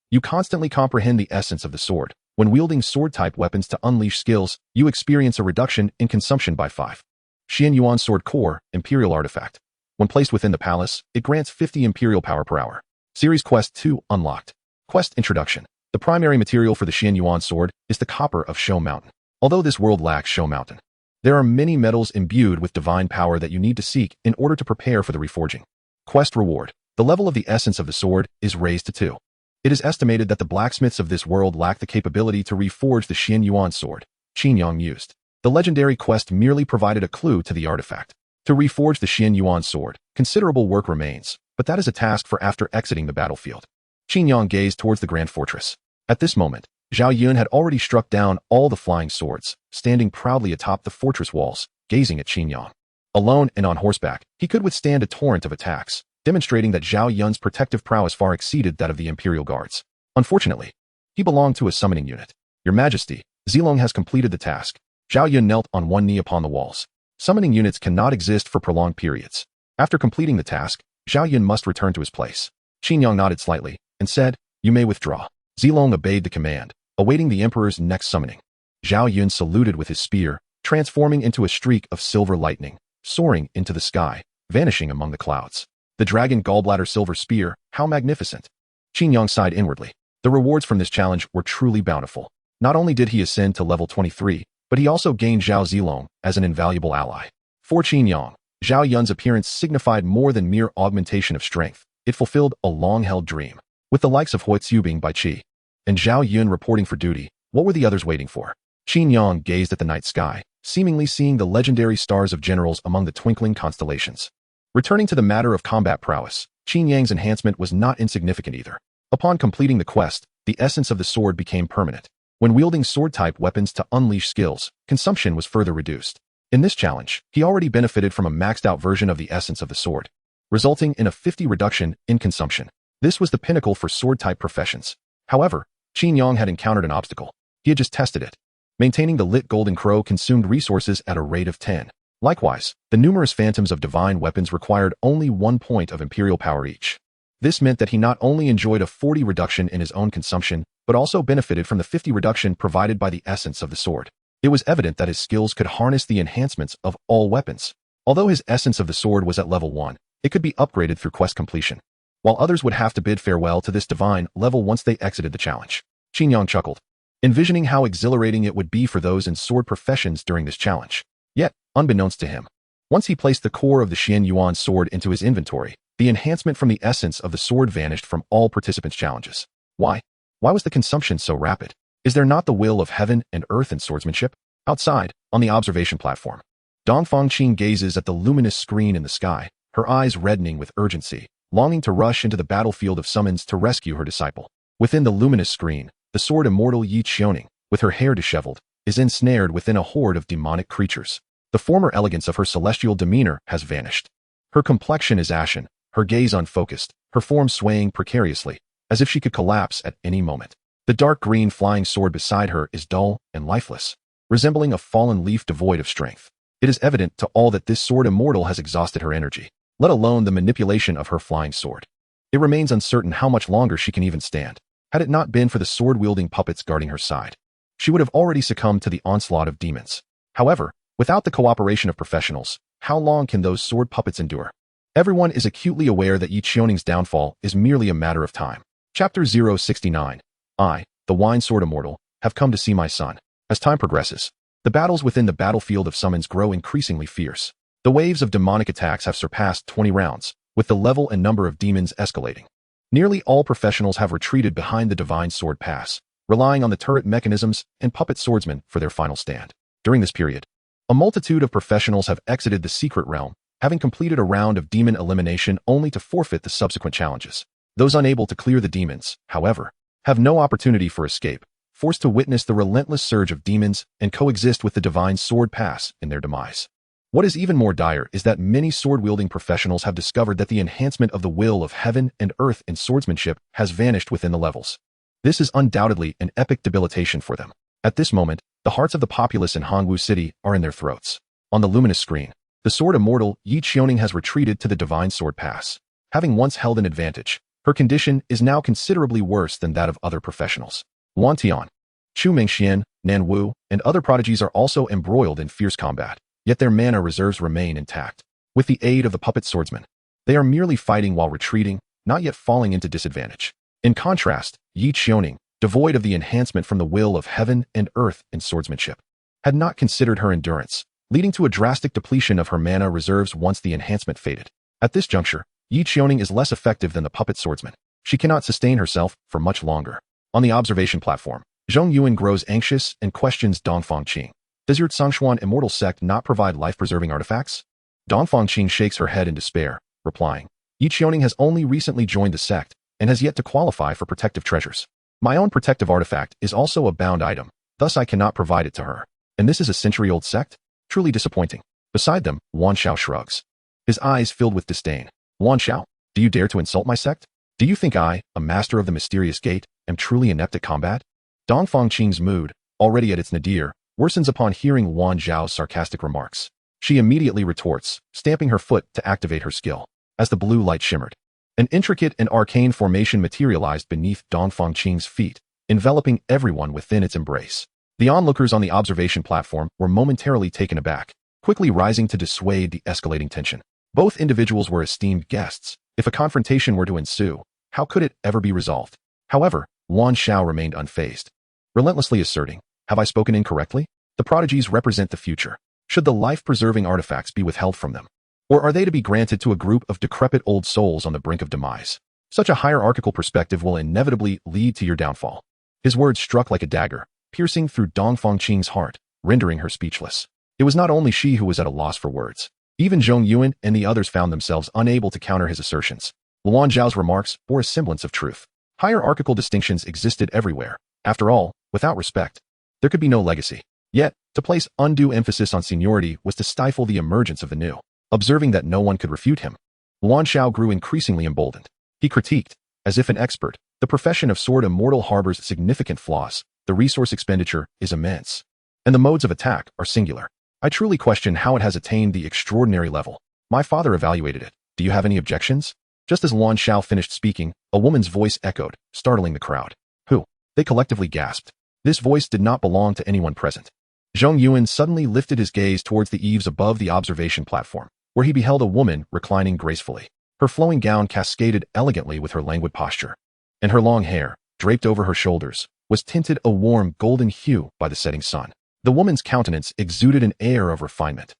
You constantly comprehend the essence of the sword. When wielding sword-type weapons to unleash skills, you experience a reduction in consumption by 5. Xianyuan sword core, imperial artifact. When placed within the palace, it grants 50 imperial power per hour. Series Quest 2 Unlocked. Quest Introduction. The primary material for the Qin Yuan sword is the copper of Shou Mountain. Although this world lacks Shou Mountain, there are many metals imbued with divine power that you need to seek in order to prepare for the reforging. Quest Reward. The level of the essence of the sword is raised to 2. It is estimated that the blacksmiths of this world lack the capability to reforge the Qin Yuan sword Qin Yang used. The legendary quest merely provided a clue to the artifact. To reforge the Qin Yuan sword, considerable work remains, but that is a task for after exiting the battlefield. Qin Yang gazed towards the grand fortress. At this moment, Zhao Yun had already struck down all the flying swords, standing proudly atop the fortress walls, gazing at Qin Yang. Alone and on horseback, he could withstand a torrent of attacks, demonstrating that Zhao Yun's protective prowess far exceeded that of the Imperial Guards. Unfortunately, he belonged to a summoning unit. Your Majesty, Zilong has completed the task. Zhao Yun knelt on one knee upon the walls. Summoning units cannot exist for prolonged periods. After completing the task, Zhao Yun must return to his place. Qin Yang nodded slightly and said, "You may withdraw." Zilong obeyed the command, awaiting the Emperor's next summoning. Zhao Yun saluted with his spear, transforming into a streak of silver lightning, soaring into the sky, vanishing among the clouds. The dragon gallbladder silver spear, how magnificent! Qin Yang sighed inwardly. The rewards from this challenge were truly bountiful. Not only did he ascend to level 23, but he also gained Zhao Zilong as an invaluable ally. For Qin Yang, Zhao Yun's appearance signified more than mere augmentation of strength. It fulfilled a long-held dream. With the likes of Hui Tsubing by Qi and Zhao Yun reporting for duty, what were the others waiting for? Qin Yang gazed at the night sky, seemingly seeing the legendary stars of generals among the twinkling constellations. Returning to the matter of combat prowess, Qin Yang's enhancement was not insignificant either. Upon completing the quest, the essence of the sword became permanent. When wielding sword-type weapons to unleash skills, consumption was further reduced. In this challenge, he already benefited from a maxed-out version of the essence of the sword, resulting in a 50 reduction in consumption. This was the pinnacle for sword-type professions. However, Qin Yang had encountered an obstacle. He had just tested it. Maintaining the lit golden crow consumed resources at a rate of 10. Likewise, the numerous phantoms of divine weapons required only 1 point of imperial power each. This meant that he not only enjoyed a 40 reduction in his own consumption, but also benefited from the 50 reduction provided by the essence of the sword. It was evident that his skills could harness the enhancements of all weapons. Although his essence of the sword was at level 1, it could be upgraded through quest completion, while others would have to bid farewell to this divine level once they exited the challenge. Qin Yang chuckled, envisioning how exhilarating it would be for those in sword professions during this challenge. Yet, unbeknownst to him, once he placed the core of the Qin Yuan sword into his inventory, the enhancement from the essence of the sword vanished from all participants' challenges. Why? Why was the consumption so rapid? Is there not the will of heaven and earth in swordsmanship? Outside, on the observation platform, Dongfang Qin gazes at the luminous screen in the sky, her eyes reddening with urgency, longing to rush into the battlefield of summons to rescue her disciple. Within the luminous screen, the sword immortal Yi Qiuning, with her hair disheveled, is ensnared within a horde of demonic creatures. The former elegance of her celestial demeanor has vanished. Her complexion is ashen, her gaze unfocused, her form swaying precariously, as if she could collapse at any moment. The dark green flying sword beside her is dull and lifeless, resembling a fallen leaf devoid of strength. It is evident to all that this sword immortal has exhausted her energy, let alone the manipulation of her flying sword. It remains uncertain how much longer she can even stand. Had it not been for the sword-wielding puppets guarding her side, she would have already succumbed to the onslaught of demons. However, without the cooperation of professionals, how long can those sword puppets endure? Everyone is acutely aware that Yi Qiuning's downfall is merely a matter of time. Chapter 069. I, the Wine Sword Immortal, have come to see my son. As time progresses, the battles within the battlefield of summons grow increasingly fierce. The waves of demonic attacks have surpassed 20 rounds, with the level and number of demons escalating. Nearly all professionals have retreated behind the Divine Sword Pass, relying on the turret mechanisms and puppet swordsmen for their final stand. During this period, a multitude of professionals have exited the secret realm, having completed a round of demon elimination only to forfeit the subsequent challenges. Those unable to clear the demons, however, have no opportunity for escape, forced to witness the relentless surge of demons and coexist with the Divine Sword Pass in their demise. What is even more dire is that many sword-wielding professionals have discovered that the enhancement of the will of heaven and earth in swordsmanship has vanished within the levels. This is undoubtedly an epic debilitation for them. At this moment, the hearts of the populace in Hongwu City are in their throats. On the luminous screen, the sword immortal Yi Qiuning has retreated to the Divine Sword Pass. Having once held an advantage, her condition is now considerably worse than that of other professionals. Wan Tian, Chu Mingxian, Nan Wu, and other prodigies are also embroiled in fierce combat, yet their mana reserves remain intact. With the aid of the puppet swordsmen, they are merely fighting while retreating, not yet falling into disadvantage. In contrast, Yi Qiuning, devoid of the enhancement from the will of heaven and earth in swordsmanship, had not considered her endurance, leading to a drastic depletion of her mana reserves once the enhancement faded. At this juncture, Yi Qiuning is less effective than the puppet swordsman. She cannot sustain herself for much longer. On the observation platform, Zhong Yuan grows anxious and questions Dongfang Qing. Does your Zhongshuan immortal sect not provide life-preserving artifacts? Dongfang Qing shakes her head in despair, replying, Yi Qiuning has only recently joined the sect and has yet to qualify for protective treasures. My own protective artifact is also a bound item, thus I cannot provide it to her. And this is a century-old sect? Truly disappointing. Beside them, Wan Xiao shrugs, his eyes filled with disdain. Wan Xiao, do you dare to insult my sect? Do you think I, a master of the mysterious gate, am truly inept at combat? Dongfang Qing's mood, already at its nadir, worsens upon hearing Wan Xiao's sarcastic remarks. She immediately retorts, stamping her foot to activate her skill. As the blue light shimmered, an intricate and arcane formation materialized beneath Dongfang Qing's feet, enveloping everyone within its embrace. The onlookers on the observation platform were momentarily taken aback, quickly rising to dissuade the escalating tension. Both individuals were esteemed guests. If a confrontation were to ensue, how could it ever be resolved? However, Wan Xiao remained unfazed, relentlessly asserting, have I spoken incorrectly? The prodigies represent the future. Should the life-preserving artifacts be withheld from them? Or are they to be granted to a group of decrepit old souls on the brink of demise? Such a hierarchical perspective will inevitably lead to your downfall. His words struck like a dagger, piercing through Dongfang Qing's heart, rendering her speechless. It was not only she who was at a loss for words. Even Zhong Yuan and the others found themselves unable to counter his assertions. Luan Zhao's remarks bore a semblance of truth. Hierarchical distinctions existed everywhere. After all, without respect, there could be no legacy. Yet, to place undue emphasis on seniority was to stifle the emergence of the new. Observing that no one could refute him, Luan Xiao grew increasingly emboldened. He critiqued, as if an expert, the profession of sword immortal harbors significant flaws. The resource expenditure is immense, and the modes of attack are singular. I truly question how it has attained the extraordinary level. My father evaluated it. Do you have any objections? Just as Luan Xiao finished speaking, a woman's voice echoed, startling the crowd. Who? They collectively gasped. This voice did not belong to anyone present. Zhong Yuan suddenly lifted his gaze towards the eaves above the observation platform, where he beheld a woman reclining gracefully. Her flowing gown cascaded elegantly with her languid posture, and her long hair, draped over her shoulders, was tinted a warm golden hue by the setting sun. The woman's countenance exuded an air of refinement,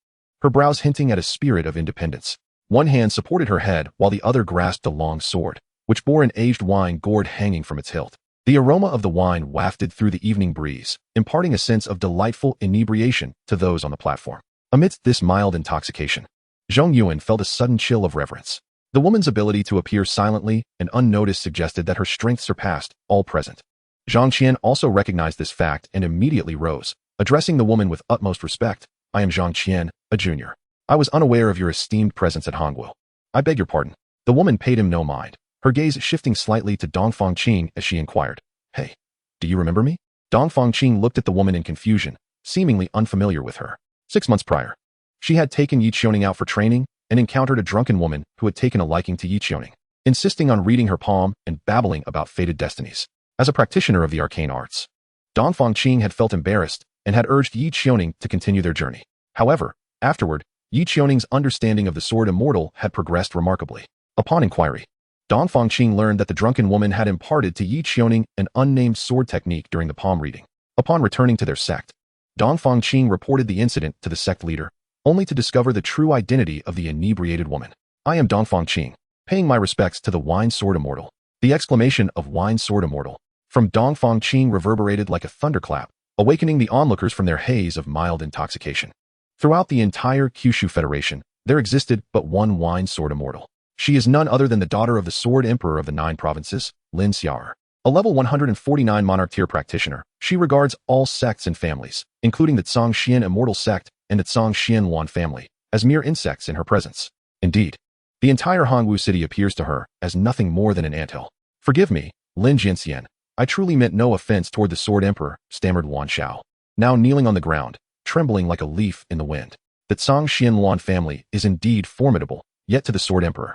her brows hinting at a spirit of independence. One hand supported her head while the other grasped a long sword, which bore an aged wine gourd hanging from its hilt. The aroma of the wine wafted through the evening breeze, imparting a sense of delightful inebriation to those on the platform. Amidst this mild intoxication, Zhong Yuan felt a sudden chill of reverence. The woman's ability to appear silently and unnoticed suggested that her strength surpassed all present. Zhang Qian also recognized this fact and immediately rose, addressing the woman with utmost respect. I am Zhang Qian, a junior. I was unaware of your esteemed presence at Hangguo. I beg your pardon. The woman paid him no mind, her gaze shifting slightly to Dongfang Qing as she inquired, Hey, do you remember me? Dongfang Qing looked at the woman in confusion, seemingly unfamiliar with her. 6 months prior, she had taken Yi Qiuning out for training and encountered a drunken woman who had taken a liking to Yi Qiuning, insisting on reading her palm and babbling about fated destinies. As a practitioner of the arcane arts, Dongfang Qing had felt embarrassed and had urged Yi Qiuning to continue their journey. However, afterward, Yi Qiuning's understanding of the sword immortal had progressed remarkably. Upon inquiry, Dongfang Qing learned that the drunken woman had imparted to Yi Qiuning an unnamed sword technique during the palm reading. Upon returning to their sect, Dongfang Qing reported the incident to the sect leader, only to discover the true identity of the inebriated woman. I am Dongfang Qing, paying my respects to the wine sword immortal. The exclamation of wine sword immortal from Dongfang Qing reverberated like a thunderclap, awakening the onlookers from their haze of mild intoxication. Throughout the entire Kyushu Federation, there existed but one wine sword immortal. She is none other than the daughter of the Sword Emperor of the 9 provinces, Lin Xiao'er. A level 149 monarch tier practitioner, she regards all sects and families, including the Zhang Xian immortal sect and the Zhang Xian Yuan family, as mere insects in her presence. Indeed, the entire Hongwu city appears to her as nothing more than an anthill. Forgive me, Lin Jianxian, I truly meant no offense toward the Sword Emperor, stammered Wan Xiao, now kneeling on the ground, trembling like a leaf in the wind. The Zhang Xian Yuan family is indeed formidable, yet to the Sword Emperor,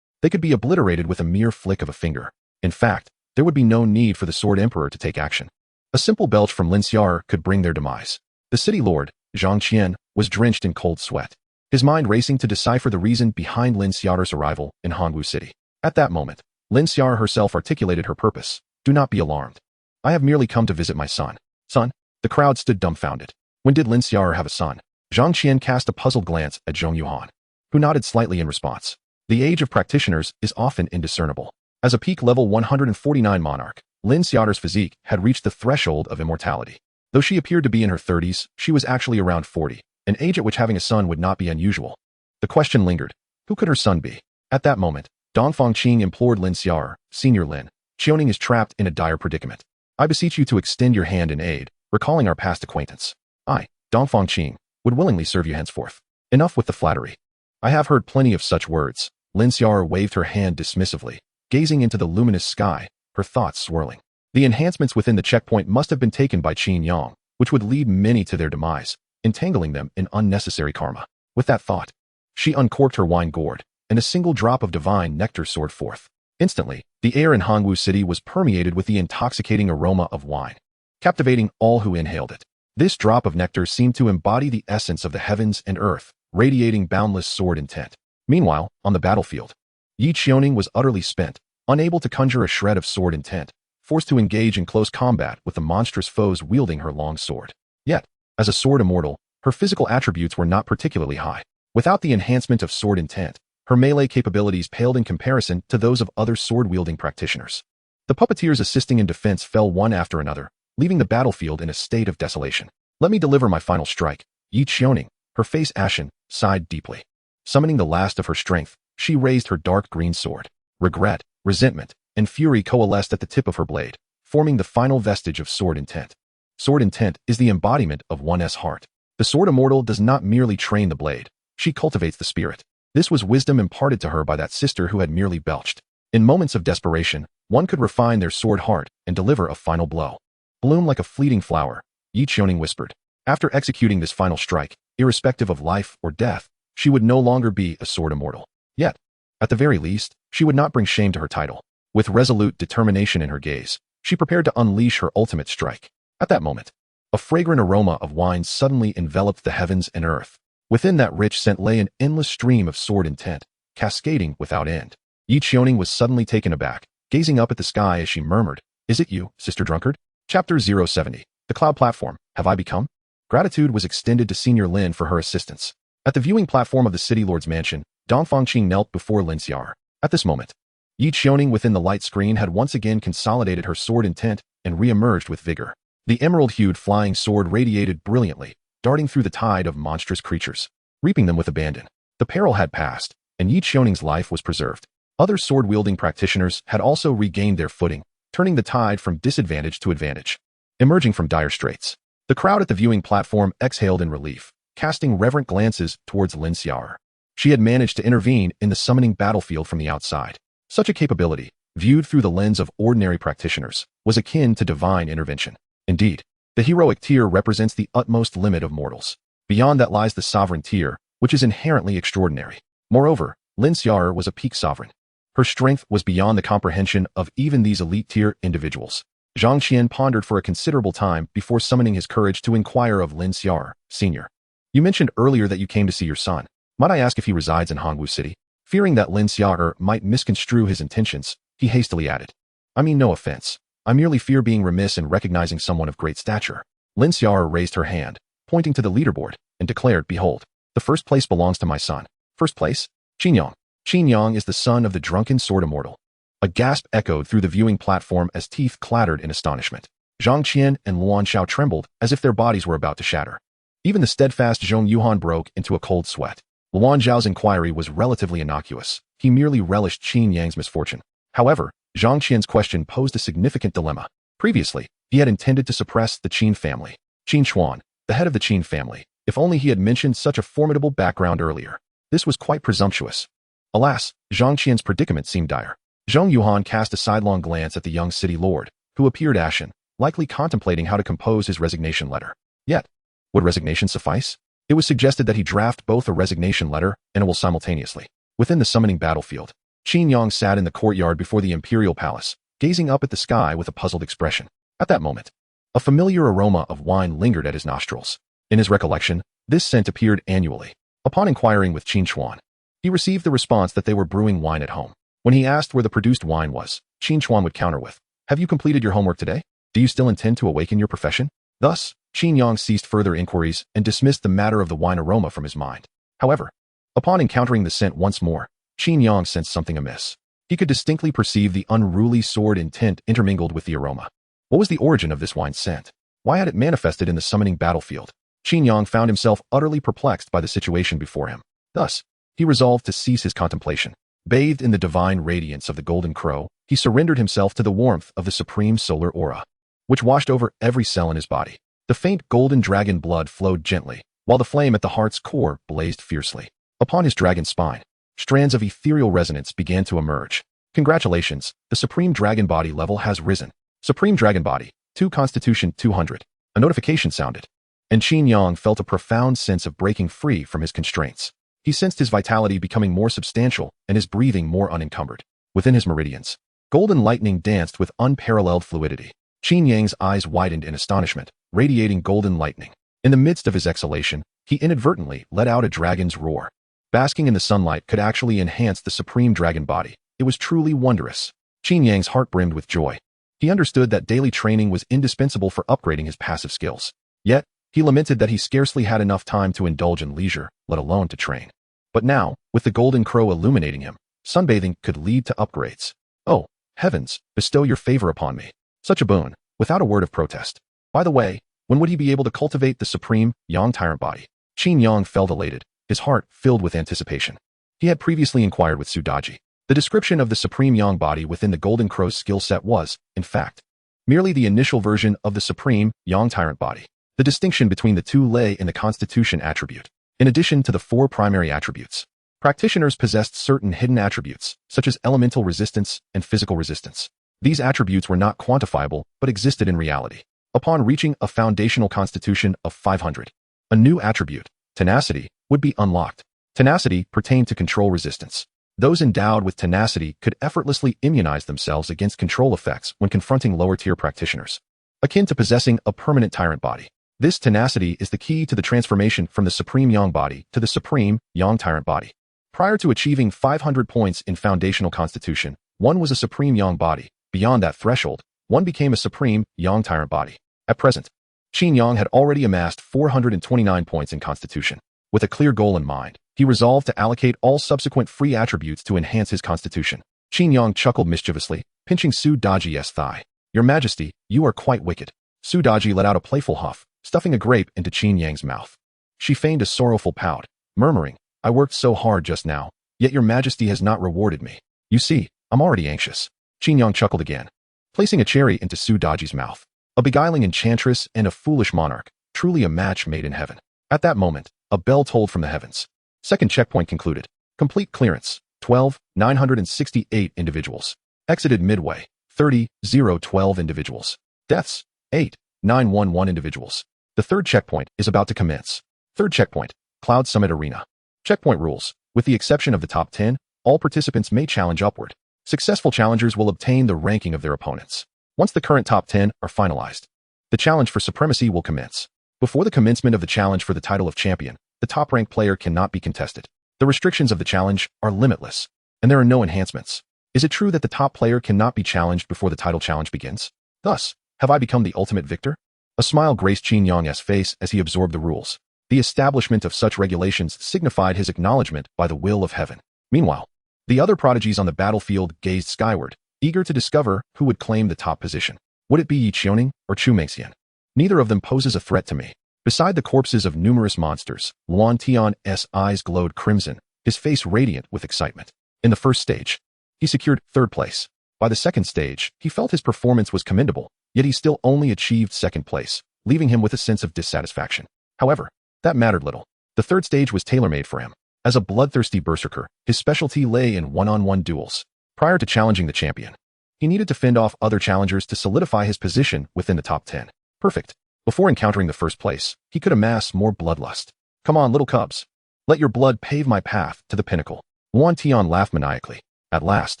they could be obliterated with a mere flick of a finger. In fact, there would be no need for the Sword Emperor to take action. A simple belch from Lin Xiao'er could bring their demise. The city lord, Zhang Qian, was drenched in cold sweat, his mind racing to decipher the reason behind Lin Xiao'er's arrival in Hongwu City. At that moment, Lin Xiar herself articulated her purpose. Do not be alarmed. I have merely come to visit my son. Son? The crowd stood dumbfounded. When did Lin Xiar have a son? Zhang Qian cast a puzzled glance at Zhong Yuan, who nodded slightly in response. The age of practitioners is often indiscernible. As a peak level 149 monarch, Lin Xiar's physique had reached the threshold of immortality. Though she appeared to be in her 30s, she was actually around 40, an age at which having a son would not be unusual. The question lingered. Who could her son be? At that moment, Dongfang Qing implored Lin Xiar, Senior Lin. Qiaoning is trapped in a dire predicament. I beseech you to extend your hand in aid, recalling our past acquaintance. I, Dongfang Qing, would willingly serve you henceforth. Enough with the flattery. I have heard plenty of such words. Lin Xiar waved her hand dismissively, gazing into the luminous sky, her thoughts swirling. The enhancements within the checkpoint must have been taken by Qin Yang, which would lead many to their demise, entangling them in unnecessary karma. With that thought, she uncorked her wine gourd, and a single drop of divine nectar soared forth. Instantly, the air in Hangwu City was permeated with the intoxicating aroma of wine, captivating all who inhaled it. This drop of nectar seemed to embody the essence of the heavens and earth, radiating boundless sword intent. Meanwhile, on the battlefield, Yi Qiaoning was utterly spent, unable to conjure a shred of sword intent, forced to engage in close combat with the monstrous foes wielding her long sword. Yet, as a sword immortal, her physical attributes were not particularly high. Without the enhancement of sword intent, her melee capabilities paled in comparison to those of other sword-wielding practitioners. The puppeteers assisting in defense fell one after another, leaving the battlefield in a state of desolation. Let me deliver my final strike. Yi Qiaoning, her face ashen, sighed deeply. Summoning the last of her strength, she raised her dark green sword. Regret, resentment, and fury coalesced at the tip of her blade, forming the final vestige of sword intent. Sword intent is the embodiment of one's heart. The sword immortal does not merely train the blade, she cultivates the spirit. This was wisdom imparted to her by that sister who had merely belched. In moments of desperation, one could refine their sword heart and deliver a final blow. Bloom like a fleeting flower, Yi Qiaoning whispered. After executing this final strike, irrespective of life or death, she would no longer be a sword immortal. Yet, at the very least, she would not bring shame to her title. With resolute determination in her gaze, she prepared to unleash her ultimate strike. At that moment, a fragrant aroma of wine suddenly enveloped the heavens and earth. Within that rich scent lay an endless stream of sword intent, cascading without end. Yi Qiaoning was suddenly taken aback, gazing up at the sky as she murmured, "Is it you, Sister Drunkard?" Chapter 070. The Cloud Platform. Have I become? Gratitude was extended to Senior Lin for her assistance. At the viewing platform of the City Lord's mansion, Dongfang Qing knelt before Lin Xiar. At this moment, Yi Qiaoning within the light screen had once again consolidated her sword intent and re-emerged with vigor. The emerald-hued flying sword radiated brilliantly, darting through the tide of monstrous creatures, reaping them with abandon. The peril had passed, and Yi Qiaoning's life was preserved. Other sword-wielding practitioners had also regained their footing, turning the tide from disadvantage to advantage. Emerging from dire straits, the crowd at the viewing platform exhaled in relief, casting reverent glances towards Lin Xiar. She had managed to intervene in the summoning battlefield from the outside. Such a capability, viewed through the lens of ordinary practitioners, was akin to divine intervention. Indeed, the heroic tier represents the utmost limit of mortals. Beyond that lies the sovereign tier, which is inherently extraordinary. Moreover, Lin Xiar was a peak sovereign. Her strength was beyond the comprehension of even these elite tier individuals. Zhang Qian pondered for a considerable time before summoning his courage to inquire of Lin Xiar, Sr. You mentioned earlier that you came to see your son. Might I ask if he resides in Hangwu City? Fearing that Lin Xiar might misconstrue his intentions, he hastily added, I mean no offense. I merely fear being remiss in recognizing someone of great stature. Lin Xiar raised her hand, pointing to the leaderboard, and declared, Behold, the first place belongs to my son. First place? Qin Yang. Qin Yang is the son of the drunken sword immortal. A gasp echoed through the viewing platform as teeth clattered in astonishment. Zhang Qian and Luan Xiao trembled as if their bodies were about to shatter. Even the steadfast Zhong Yuan broke into a cold sweat. Luan Xiao's inquiry was relatively innocuous. He merely relished Qin Yang's misfortune. However, Zhang Qian's question posed a significant dilemma. Previously, he had intended to suppress the Qin family. Qin Chuan, the head of the Qin family, if only he had mentioned such a formidable background earlier. This was quite presumptuous. Alas, Zhang Qian's predicament seemed dire. Zhong Yuan cast a sidelong glance at the young city lord, who appeared ashen, likely contemplating how to compose his resignation letter. Yet, would resignation suffice? It was suggested that he draft both a resignation letter and a will simultaneously. Within the summoning battlefield, Qin Yang sat in the courtyard before the Imperial Palace, gazing up at the sky with a puzzled expression. At that moment, a familiar aroma of wine lingered at his nostrils. In his recollection, this scent appeared annually. Upon inquiring with Qin Chuan, he received the response that they were brewing wine at home. When he asked where the produced wine was, Qin Yuan would counter with, "Have you completed your homework today? Do you still intend to awaken your profession?" Thus, Qin Yang ceased further inquiries and dismissed the matter of the wine aroma from his mind. However, upon encountering the scent once more, Qin Yang sensed something amiss. He could distinctly perceive the unruly sword intent intermingled with the aroma. What was the origin of this wine's scent? Why had it manifested in the summoning battlefield? Qin Yang found himself utterly perplexed by the situation before him. Thus, he resolved to cease his contemplation. Bathed in the divine radiance of the golden crow, he surrendered himself to the warmth of the supreme solar aura, which washed over every cell in his body. The faint golden dragon blood flowed gently, while the flame at the heart's core blazed fiercely. Upon his dragon spine, strands of ethereal resonance began to emerge. Congratulations, the Supreme Dragon Body level has risen. Supreme Dragon Body, 2 Constitution 200. A notification sounded, and Qin Yang felt a profound sense of breaking free from his constraints. He sensed his vitality becoming more substantial and his breathing more unencumbered. Within his meridians, golden lightning danced with unparalleled fluidity. Qin Yang's eyes widened in astonishment, radiating golden lightning. In the midst of his exhalation, he inadvertently let out a dragon's roar. Basking in the sunlight could actually enhance the Supreme Dragon Body. It was truly wondrous. Qin Yang's heart brimmed with joy. He understood that daily training was indispensable for upgrading his passive skills. Yet, he lamented that he scarcely had enough time to indulge in leisure, let alone to train. But now, with the golden crow illuminating him, sunbathing could lead to upgrades. Oh, heavens, bestow your favor upon me. Such a boon, without a word of protest. By the way, when would he be able to cultivate the Supreme Yang Tyrant Body? Qin Yang felt elated, his heart filled with anticipation. He had previously inquired with Sudaji. The description of the Supreme Yang Body within the Golden Crow's skill set was, in fact, merely the initial version of the Supreme Yang Tyrant Body. The distinction between the two lay in the Constitution attribute. In addition to the 4 primary attributes, practitioners possessed certain hidden attributes, such as elemental resistance and physical resistance. These attributes were not quantifiable, but existed in reality. Upon reaching a foundational constitution of 500, a new attribute, tenacity, would be unlocked. Tenacity pertained to control resistance. Those endowed with tenacity could effortlessly immunize themselves against control effects when confronting lower-tier practitioners, akin to possessing a permanent tyrant body. This tenacity is the key to the transformation from the Supreme Yang Body to the Supreme Yang Tyrant Body. Prior to achieving 500 points in foundational constitution, one was a Supreme Yang Body. Beyond that threshold, one became a Supreme Yang Tyrant Body. At present, Qin Yang had already amassed 429 points in constitution. With a clear goal in mind, he resolved to allocate all subsequent free attributes to enhance his constitution. Qin Yang chuckled mischievously, pinching Sudaji's thigh. "Your Majesty, you are quite wicked." Sudaji let out a playful huff, stuffing a grape into Qin Yang's mouth. She feigned a sorrowful pout, murmuring, "I worked so hard just now, yet your Majesty has not rewarded me. You see, I'm already anxious." Qin Yang chuckled again, placing a cherry into Sudaji's mouth. A beguiling enchantress and a foolish monarch, truly a match made in heaven. At that moment, a bell tolled from the heavens. Second checkpoint concluded. Complete clearance, 12,968 individuals. Exited midway, 30,012 individuals. Deaths, 8,911 individuals. The third checkpoint is about to commence. Third checkpoint, Cloud Summit Arena. Checkpoint rules. With the exception of the top 10, all participants may challenge upward. Successful challengers will obtain the ranking of their opponents. Once the current top 10 are finalized, the challenge for supremacy will commence. Before the commencement of the challenge for the title of champion, the top-ranked player cannot be contested. The restrictions of the challenge are limitless, and there are no enhancements. Is it true that the top player cannot be challenged before the title challenge begins? Thus, have I become the ultimate victor? A smile graced Qin Yang's face as he absorbed the rules. The establishment of such regulations signified his acknowledgement by the will of heaven. Meanwhile, the other prodigies on the battlefield gazed skyward, eager to discover who would claim the top position. Would it be Yi Qiuning or Chu Mengxian? Neither of them poses a threat to me. Beside the corpses of numerous monsters, Luan Tian's eyes glowed crimson, his face radiant with excitement. In the first stage, he secured third place. By the second stage, he felt his performance was commendable, yet he still only achieved second place, leaving him with a sense of dissatisfaction. However, that mattered little. The third stage was tailor-made for him. As a bloodthirsty berserker, his specialty lay in one-on-one duels. Prior to challenging the champion, he needed to fend off other challengers to solidify his position within the top 10. Perfect. Before encountering the first place, he could amass more bloodlust. Come on, little cubs. Let your blood pave my path to the pinnacle. Luan Tian laughed maniacally. At last,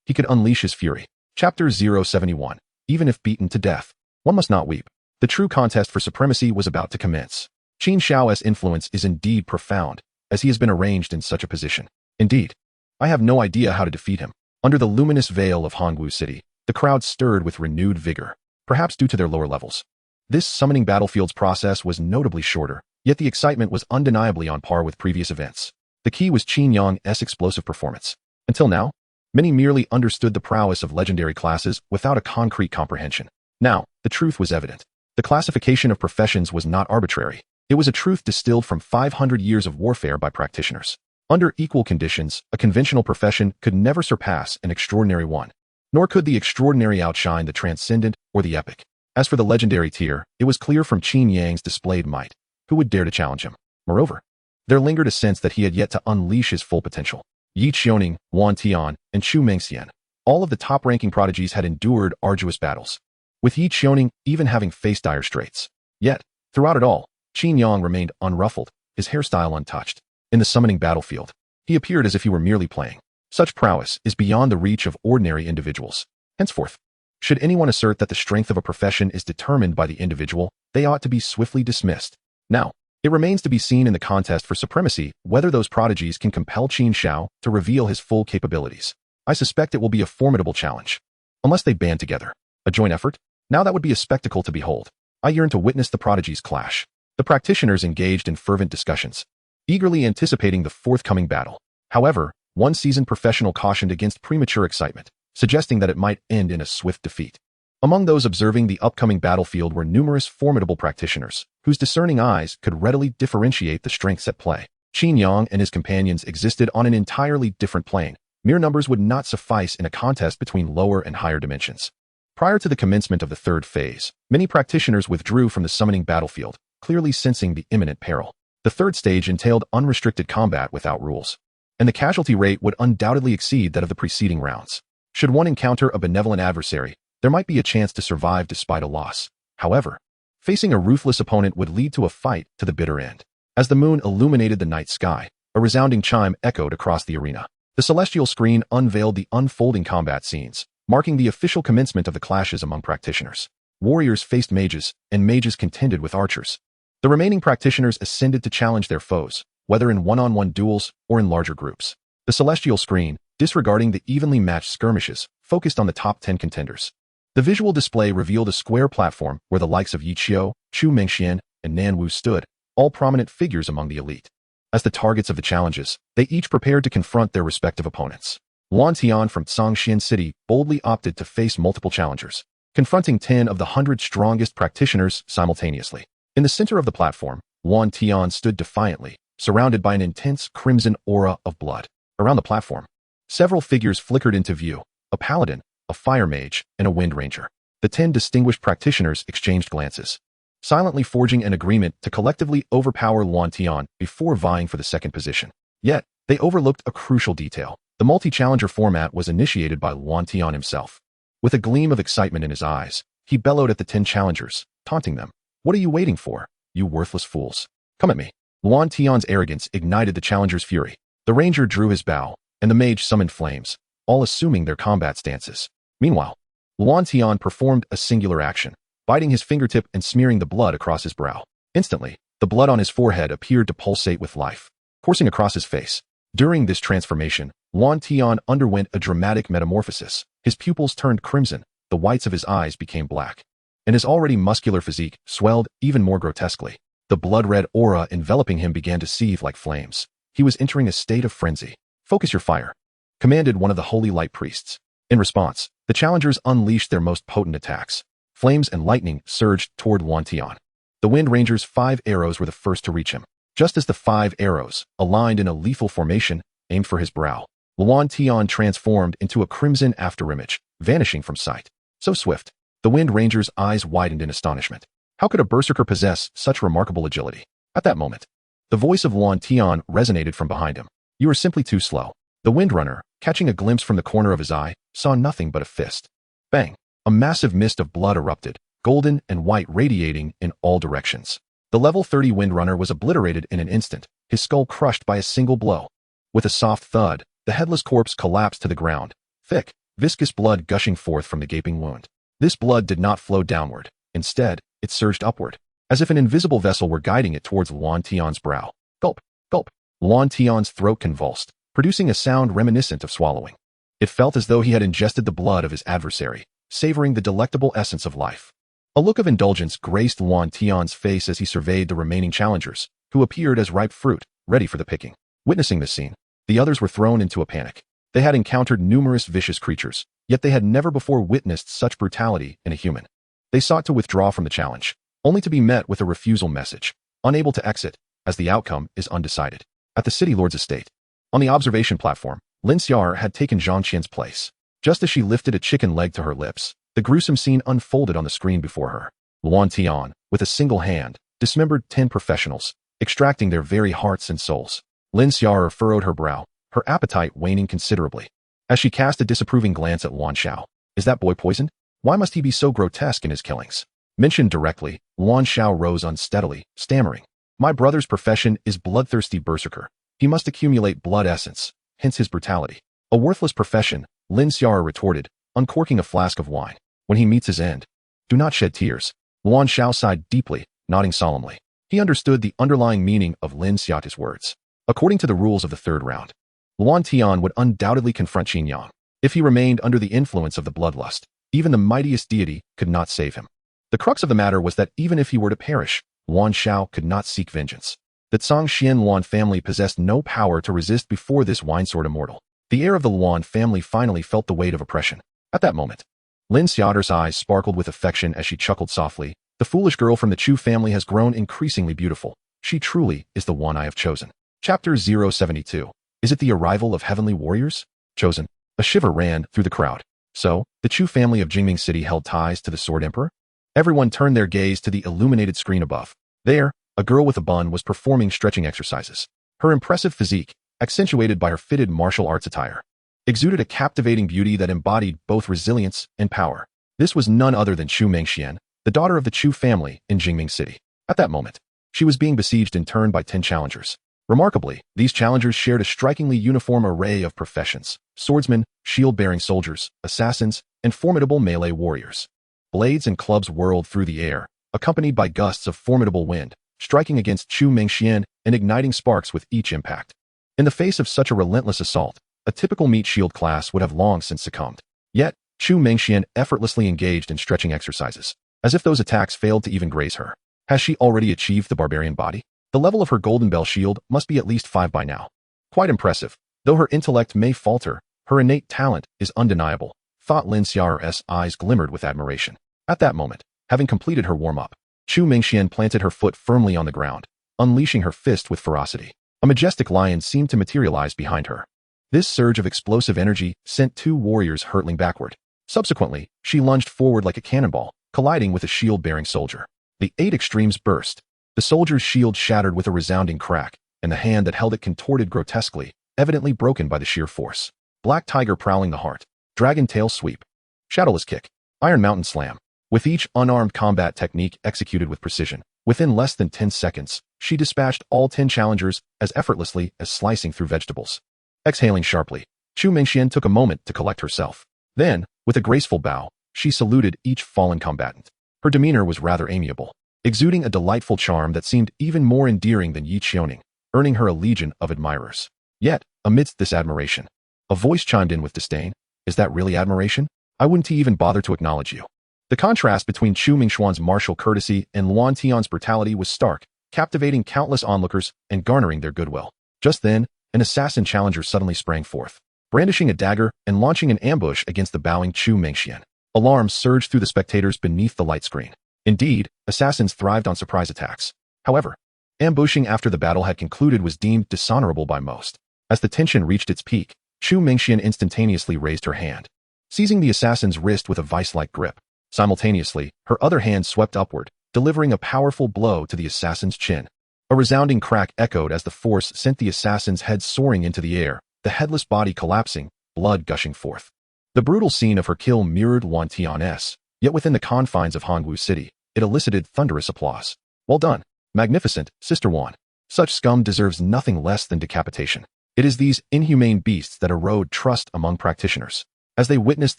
he could unleash his fury. Chapter 071. Even if beaten to death, one must not weep. The true contest for supremacy was about to commence. Qin Shao's influence is indeed profound, as he has been arranged in such a position. Indeed, I have no idea how to defeat him. Under the luminous veil of Hongwu City, the crowd stirred with renewed vigor, perhaps due to their lower levels. This summoning battlefield's process was notably shorter, yet the excitement was undeniably on par with previous events. The key was Qin Yang's explosive performance. Until now, many merely understood the prowess of legendary classes without a concrete comprehension. Now, the truth was evident. The classification of professions was not arbitrary. It was a truth distilled from 500 years of warfare by practitioners. Under equal conditions, a conventional profession could never surpass an extraordinary one, nor could the extraordinary outshine the transcendent or the epic. As for the legendary tier, it was clear from Qin Yang's displayed might, who would dare to challenge him. Moreover, there lingered a sense that he had yet to unleash his full potential. Yi Xiaoning, Wan Tian, and Chu Mengxian, all of the top-ranking prodigies had endured arduous battles, with Yi Xiaoning even having faced dire straits. Yet, throughout it all, Qin Yang remained unruffled, his hairstyle untouched. In the summoning battlefield, he appeared as if he were merely playing. Such prowess is beyond the reach of ordinary individuals. Henceforth, should anyone assert that the strength of a profession is determined by the individual, they ought to be swiftly dismissed. Now, it remains to be seen in the contest for supremacy whether those prodigies can compel Qin Shao to reveal his full capabilities. I suspect it will be a formidable challenge. Unless they band together. A joint effort? Now that would be a spectacle to behold. I yearn to witness the prodigies clash. The practitioners engaged in fervent discussions, eagerly anticipating the forthcoming battle. However, one seasoned professional cautioned against premature excitement, suggesting that it might end in a swift defeat. Among those observing the upcoming battlefield were numerous formidable practitioners, whose discerning eyes could readily differentiate the strengths at play. Qin Yang and his companions existed on an entirely different plane. Mere numbers would not suffice in a contest between lower and higher dimensions. Prior to the commencement of the third phase, many practitioners withdrew from the summoning battlefield, clearly sensing the imminent peril. The third stage entailed unrestricted combat without rules, and the casualty rate would undoubtedly exceed that of the preceding rounds. Should one encounter a benevolent adversary, there might be a chance to survive despite a loss. However, facing a ruthless opponent would lead to a fight to the bitter end. As the moon illuminated the night sky, a resounding chime echoed across the arena. The celestial screen unveiled the unfolding combat scenes, marking the official commencement of the clashes among practitioners. Warriors faced mages, and mages contended with archers. The remaining practitioners ascended to challenge their foes, whether in one-on-one duels or in larger groups. The celestial screen, disregarding the evenly matched skirmishes, focused on the top 10 contenders. The visual display revealed a square platform where the likes of Yi Qiu, Chu Mengxian, and Nan Wu stood, all prominent figures among the elite. As the targets of the challenges, they each prepared to confront their respective opponents. Wan Tian from Zhongxian City boldly opted to face multiple challengers, confronting 10 of the 100 strongest practitioners simultaneously. In the center of the platform, Wan Tian stood defiantly, surrounded by an intense crimson aura of blood. Around the platform, several figures flickered into view: a paladin, a fire mage, and a wind ranger. The 10 distinguished practitioners exchanged glances, silently forging an agreement to collectively overpower Wan Tian before vying for the second position. Yet, they overlooked a crucial detail. The multi-challenger format was initiated by Wan Tian himself. With a gleam of excitement in his eyes, he bellowed at the 10 challengers, taunting them. "What are you waiting for, you worthless fools? Come at me." Wan Tian's arrogance ignited the challenger's fury. The ranger drew his bow, and the mage summoned flames, all assuming their combat stances. Meanwhile, Wan Tian performed a singular action, biting his fingertip and smearing the blood across his brow. Instantly, the blood on his forehead appeared to pulsate with life, coursing across his face. During this transformation, Wan Tian underwent a dramatic metamorphosis. His pupils turned crimson, the whites of his eyes became black, and his already muscular physique swelled even more grotesquely. The blood-red aura enveloping him began to seethe like flames. He was entering a state of frenzy. "Focus your fire," commanded one of the holy light priests. In response, the challengers unleashed their most potent attacks. Flames and lightning surged toward Wan Tian. The Wind Ranger's 5 arrows were the first to reach him. Just as the 5 arrows, aligned in a lethal formation, aimed for his brow, Wan Tian transformed into a crimson afterimage, vanishing from sight. So swift, the Wind Ranger's eyes widened in astonishment. How could a berserker possess such remarkable agility? At that moment, the voice of Wan Tian resonated from behind him. "You are simply too slow." The Windrunner, catching a glimpse from the corner of his eye, saw nothing but a fist. Bang! A massive mist of blood erupted, golden and white radiating in all directions. The level 30 Windrunner was obliterated in an instant, his skull crushed by a single blow. With a soft thud, the headless corpse collapsed to the ground, thick, viscous blood gushing forth from the gaping wound. This blood did not flow downward. Instead, it surged upward, as if an invisible vessel were guiding it towards Wan Tian's brow. Gulp! Gulp! Wan Tian's throat convulsed, producing a sound reminiscent of swallowing. It felt as though he had ingested the blood of his adversary, savoring the delectable essence of life. A look of indulgence graced Yuan Tian's face as he surveyed the remaining challengers, who appeared as ripe fruit, ready for the picking. Witnessing this scene, the others were thrown into a panic. They had encountered numerous vicious creatures, yet they had never before witnessed such brutality in a human. They sought to withdraw from the challenge, only to be met with a refusal message, unable to exit, as the outcome is undecided. At the city lord's estate, on the observation platform, Lin Xiar had taken Zhang Qian's place. Just as she lifted a chicken leg to her lips, the gruesome scene unfolded on the screen before her. Yuan Tian, with a single hand, dismembered 10 professionals, extracting their very hearts and souls. Lin Xiar furrowed her brow, her appetite waning considerably. As she cast a disapproving glance at Yuan Shao, is that boy poisoned? Why must he be so grotesque in his killings? Mentioned directly, Yuan Shao rose unsteadily, stammering. My brother's profession is bloodthirsty berserker. He must accumulate blood essence, hence his brutality. A worthless profession, Lin Xiar retorted, uncorking a flask of wine. When he meets his end, do not shed tears. Yuan Shao sighed deeply, nodding solemnly. He understood the underlying meaning of Lin Xiao's words. According to the rules of the third round, Yuan Tian would undoubtedly confront Qin Yang. If he remained under the influence of the bloodlust, even the mightiest deity could not save him. The crux of the matter was that even if he were to perish, Yuan Shao could not seek vengeance. The Zhangxian Yuan family possessed no power to resist before this winesword immortal. The heir of the Yuan family finally felt the weight of oppression. At that moment, Lin Xiao's eyes sparkled with affection as she chuckled softly. The foolish girl from the Chu family has grown increasingly beautiful. She truly is the one I have chosen. Chapter 072. Is it the arrival of heavenly warriors? Chosen. A shiver ran through the crowd. So, the Chu family of Jingming City held ties to the Sword Emperor? Everyone turned their gaze to the illuminated screen above. There, a girl with a bun was performing stretching exercises. Her impressive physique, accentuated by her fitted martial arts attire, exuded a captivating beauty that embodied both resilience and power. This was none other than Chu Mengxian, the daughter of the Chu family in Jingming City. At that moment, she was being besieged in turn by 10 challengers. Remarkably, these challengers shared a strikingly uniform array of professions: swordsmen, shield-bearing soldiers, assassins, and formidable melee warriors. Blades and clubs whirled through the air, accompanied by gusts of formidable wind, striking against Chu Mengxian and igniting sparks with each impact. In the face of such a relentless assault, a typical meat shield class would have long since succumbed. Yet, Chu Mengxian effortlessly engaged in stretching exercises, as if those attacks failed to even graze her. Has she already achieved the barbarian body? The level of her golden bell shield must be at least 5 by now. Quite impressive. Though her intellect may falter, her innate talent is undeniable, thought Lin Xiao's eyes glimmered with admiration. At that moment, having completed her warm-up, Chu Mengxian planted her foot firmly on the ground, unleashing her fist with ferocity. A majestic lion seemed to materialize behind her. This surge of explosive energy sent 2 warriors hurtling backward. Subsequently, she lunged forward like a cannonball, colliding with a shield-bearing soldier. The 8 extremes burst. The soldier's shield shattered with a resounding crack, and the hand that held it contorted grotesquely, evidently broken by the sheer force. Black Tiger prowling the heart. Dragon Tail Sweep. Shadowless Kick. Iron Mountain Slam. With each unarmed combat technique executed with precision, within less than 10 seconds, she dispatched all 10 challengers as effortlessly as slicing through vegetables. Exhaling sharply, Chu Mengxian took a moment to collect herself. Then, with a graceful bow, she saluted each fallen combatant. Her demeanor was rather amiable, exuding a delightful charm that seemed even more endearing than Yi Qiuning, earning her a legion of admirers. Yet, amidst this admiration, a voice chimed in with disdain. Is that really admiration? I wouldn't even bother to acknowledge you. The contrast between Chu Mingxuan's martial courtesy and Yuan Tian's brutality was stark, captivating countless onlookers and garnering their goodwill. Just then, an assassin challenger suddenly sprang forth, brandishing a dagger and launching an ambush against the bowing Chu Mengxian. Alarm surged through the spectators beneath the light screen. Indeed, assassins thrived on surprise attacks. However, ambushing after the battle had concluded was deemed dishonorable by most. As the tension reached its peak, Chu Mengxian instantaneously raised her hand, seizing the assassin's wrist with a vice-like grip. Simultaneously, her other hand swept upward, delivering a powerful blow to the assassin's chin. A resounding crack echoed as the force sent the assassin's head soaring into the air, the headless body collapsing, blood gushing forth. The brutal scene of her kill mirrored Yuan Tian's, yet within the confines of Hongwu City, it elicited thunderous applause. Well done. Magnificent, Sister Yuan. Such scum deserves nothing less than decapitation. It is these inhumane beasts that erode trust among practitioners. As they witnessed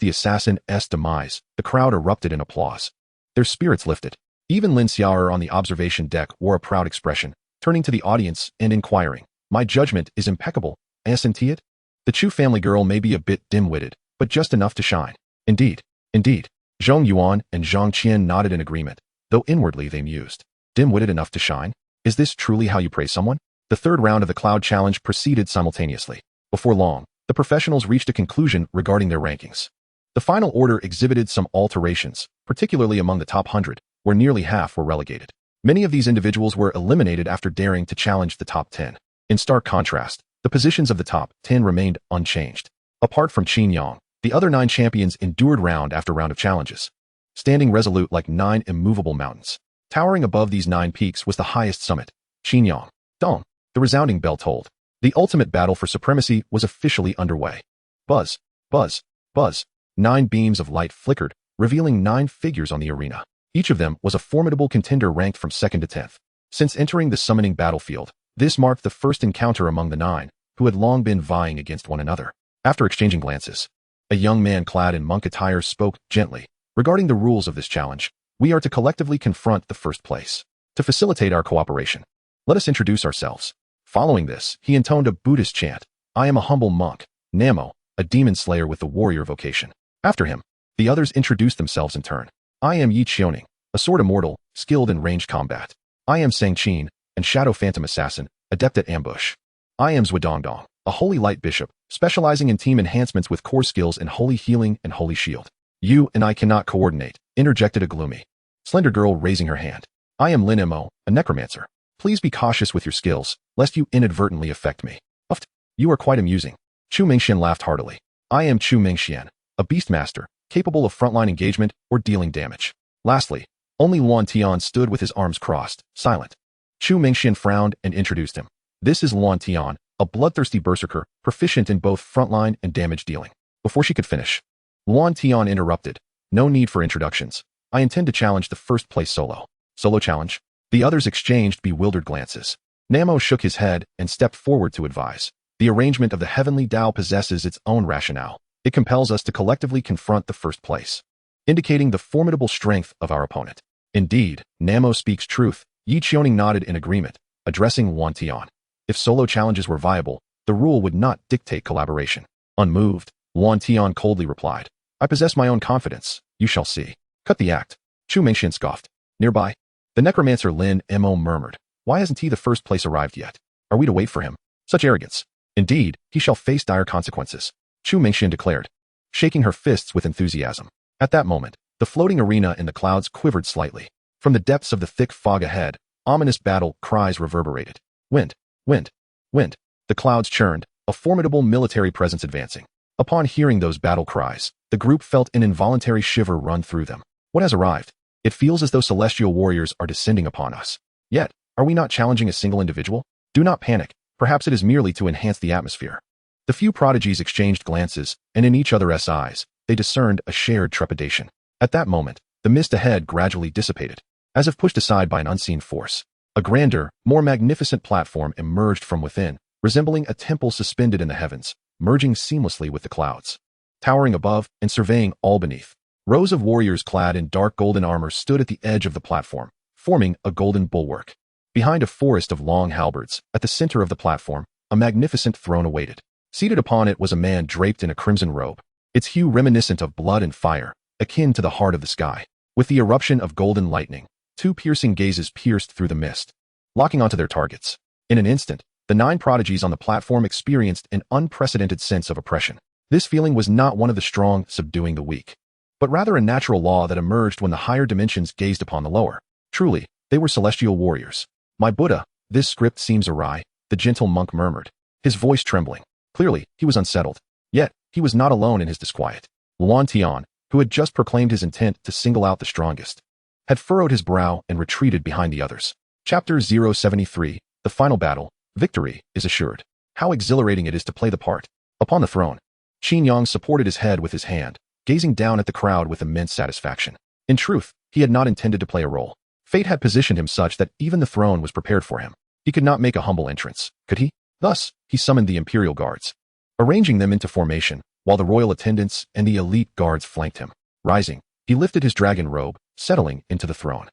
the assassin's demise, the crowd erupted in applause. Their spirits lifted. Even Lin Xiao on the observation deck wore a proud expression, turning to the audience and inquiring, "My judgment is impeccable, isn't it?" The Chu family girl may be a bit dim-witted, but just enough to shine. Indeed. Indeed. Zhong Yuan and Zhang Qian nodded in agreement, though inwardly they mused. Dim-witted enough to shine? Is this truly how you praise someone? The third round of the Cloud Challenge proceeded simultaneously. Before long, the professionals reached a conclusion regarding their rankings. The final order exhibited some alterations, particularly among the top 100, where nearly half were relegated. Many of these individuals were eliminated after daring to challenge the top 10. In stark contrast, the positions of the top 10 remained unchanged. Apart from Qin Yang, the other 9 champions endured round after round of challenges, standing resolute like 9 immovable mountains. Towering above these 9 peaks was the highest summit, Qin Yang. Dong! The resounding bell tolled. The ultimate battle for supremacy was officially underway. Buzz, buzz, buzz. 9 beams of light flickered, revealing 9 figures on the arena. Each of them was a formidable contender ranked from 2nd to 10th. Since entering the summoning battlefield, this marked the first encounter among the 9, who had long been vying against one another. After exchanging glances, a young man clad in monk attire spoke gently. Regarding the rules of this challenge, we are to collectively confront the first place. To facilitate our cooperation, let us introduce ourselves. Following this, he intoned a Buddhist chant. I am a humble monk, Namo, a demon slayer with the warrior vocation. After him, the others introduced themselves in turn. I am Yi Qiaoning, a sword immortal, skilled in ranged combat. I am Sang Qin, and shadow phantom assassin, adept at ambush. I am Zhuodongdong, a holy light bishop, specializing in team enhancements with core skills in holy healing and holy shield. You and I cannot coordinate, interjected a gloomy, slender girl raising her hand. I am Lin Mo, a necromancer. Please be cautious with your skills, lest you inadvertently affect me. Uft. You are quite amusing. Chu Mingxian laughed heartily. I am Chu Mingxian, a beastmaster, capable of frontline engagement or dealing damage. Lastly, only Luan Tian stood with his arms crossed, silent. Chu Mingxian frowned and introduced him. This is Luan Tian, a bloodthirsty berserker, proficient in both frontline and damage dealing. Before she could finish, Luan Tian interrupted. No need for introductions. I intend to challenge the first place solo. Solo challenge? The others exchanged bewildered glances. Namo shook his head and stepped forward to advise. The arrangement of the heavenly Tao possesses its own rationale. It compels us to collectively confront the first place, indicating the formidable strength of our opponent. Indeed, Namo speaks truth. Yi Qiaoning nodded in agreement, addressing Luan Tian. If solo challenges were viable, the rule would not dictate collaboration. Unmoved, Luan Tian coldly replied, I possess my own confidence. You shall see. Cut the act. Chu Mingxian scoffed. Nearby, the necromancer Lin Mo murmured. Why hasn't he the first place arrived yet? Are we to wait for him? Such arrogance. Indeed, he shall face dire consequences. Chu Mingxian declared, shaking her fists with enthusiasm. At that moment, the floating arena in the clouds quivered slightly. From the depths of the thick fog ahead, ominous battle cries reverberated. Wind, wind, wind. The clouds churned, a formidable military presence advancing. Upon hearing those battle cries, the group felt an involuntary shiver run through them. What has arrived? It feels as though celestial warriors are descending upon us. Yet, are we not challenging a single individual? Do not panic. Perhaps it is merely to enhance the atmosphere. The few prodigies exchanged glances, and in each other's eyes, they discerned a shared trepidation. At that moment, the mist ahead gradually dissipated, as if pushed aside by an unseen force. A grander, more magnificent platform emerged from within, resembling a temple suspended in the heavens, merging seamlessly with the clouds. Towering above and surveying all beneath, rows of warriors clad in dark golden armor stood at the edge of the platform, forming a golden bulwark. Behind a forest of long halberds, at the center of the platform, a magnificent throne awaited. Seated upon it was a man draped in a crimson robe, its hue reminiscent of blood and fire, akin to the heart of the sky. With the eruption of golden lightning, 2 piercing gazes pierced through the mist, locking onto their targets. In an instant, the 9 prodigies on the platform experienced an unprecedented sense of oppression. This feeling was not one of the strong subduing the weak, but rather a natural law that emerged when the higher dimensions gazed upon the lower. Truly, they were celestial warriors. My Buddha, this script seems awry, the gentle monk murmured, his voice trembling. Clearly, he was unsettled. Yet, he was not alone in his disquiet. Luan Tian, who had just proclaimed his intent to single out the strongest, had furrowed his brow and retreated behind the others. Chapter 073, The Final Battle, Victory is Assured. How exhilarating it is to play the part. Upon the throne, Qin Yang supported his head with his hand, gazing down at the crowd with immense satisfaction. In truth, he had not intended to play a role. Fate had positioned him such that even the throne was prepared for him. He could not make a humble entrance, could he? Thus, he summoned the Imperial Guards, arranging them into formation, while the royal attendants and the elite guards flanked him. Rising, he lifted his dragon robe, settling into the throne.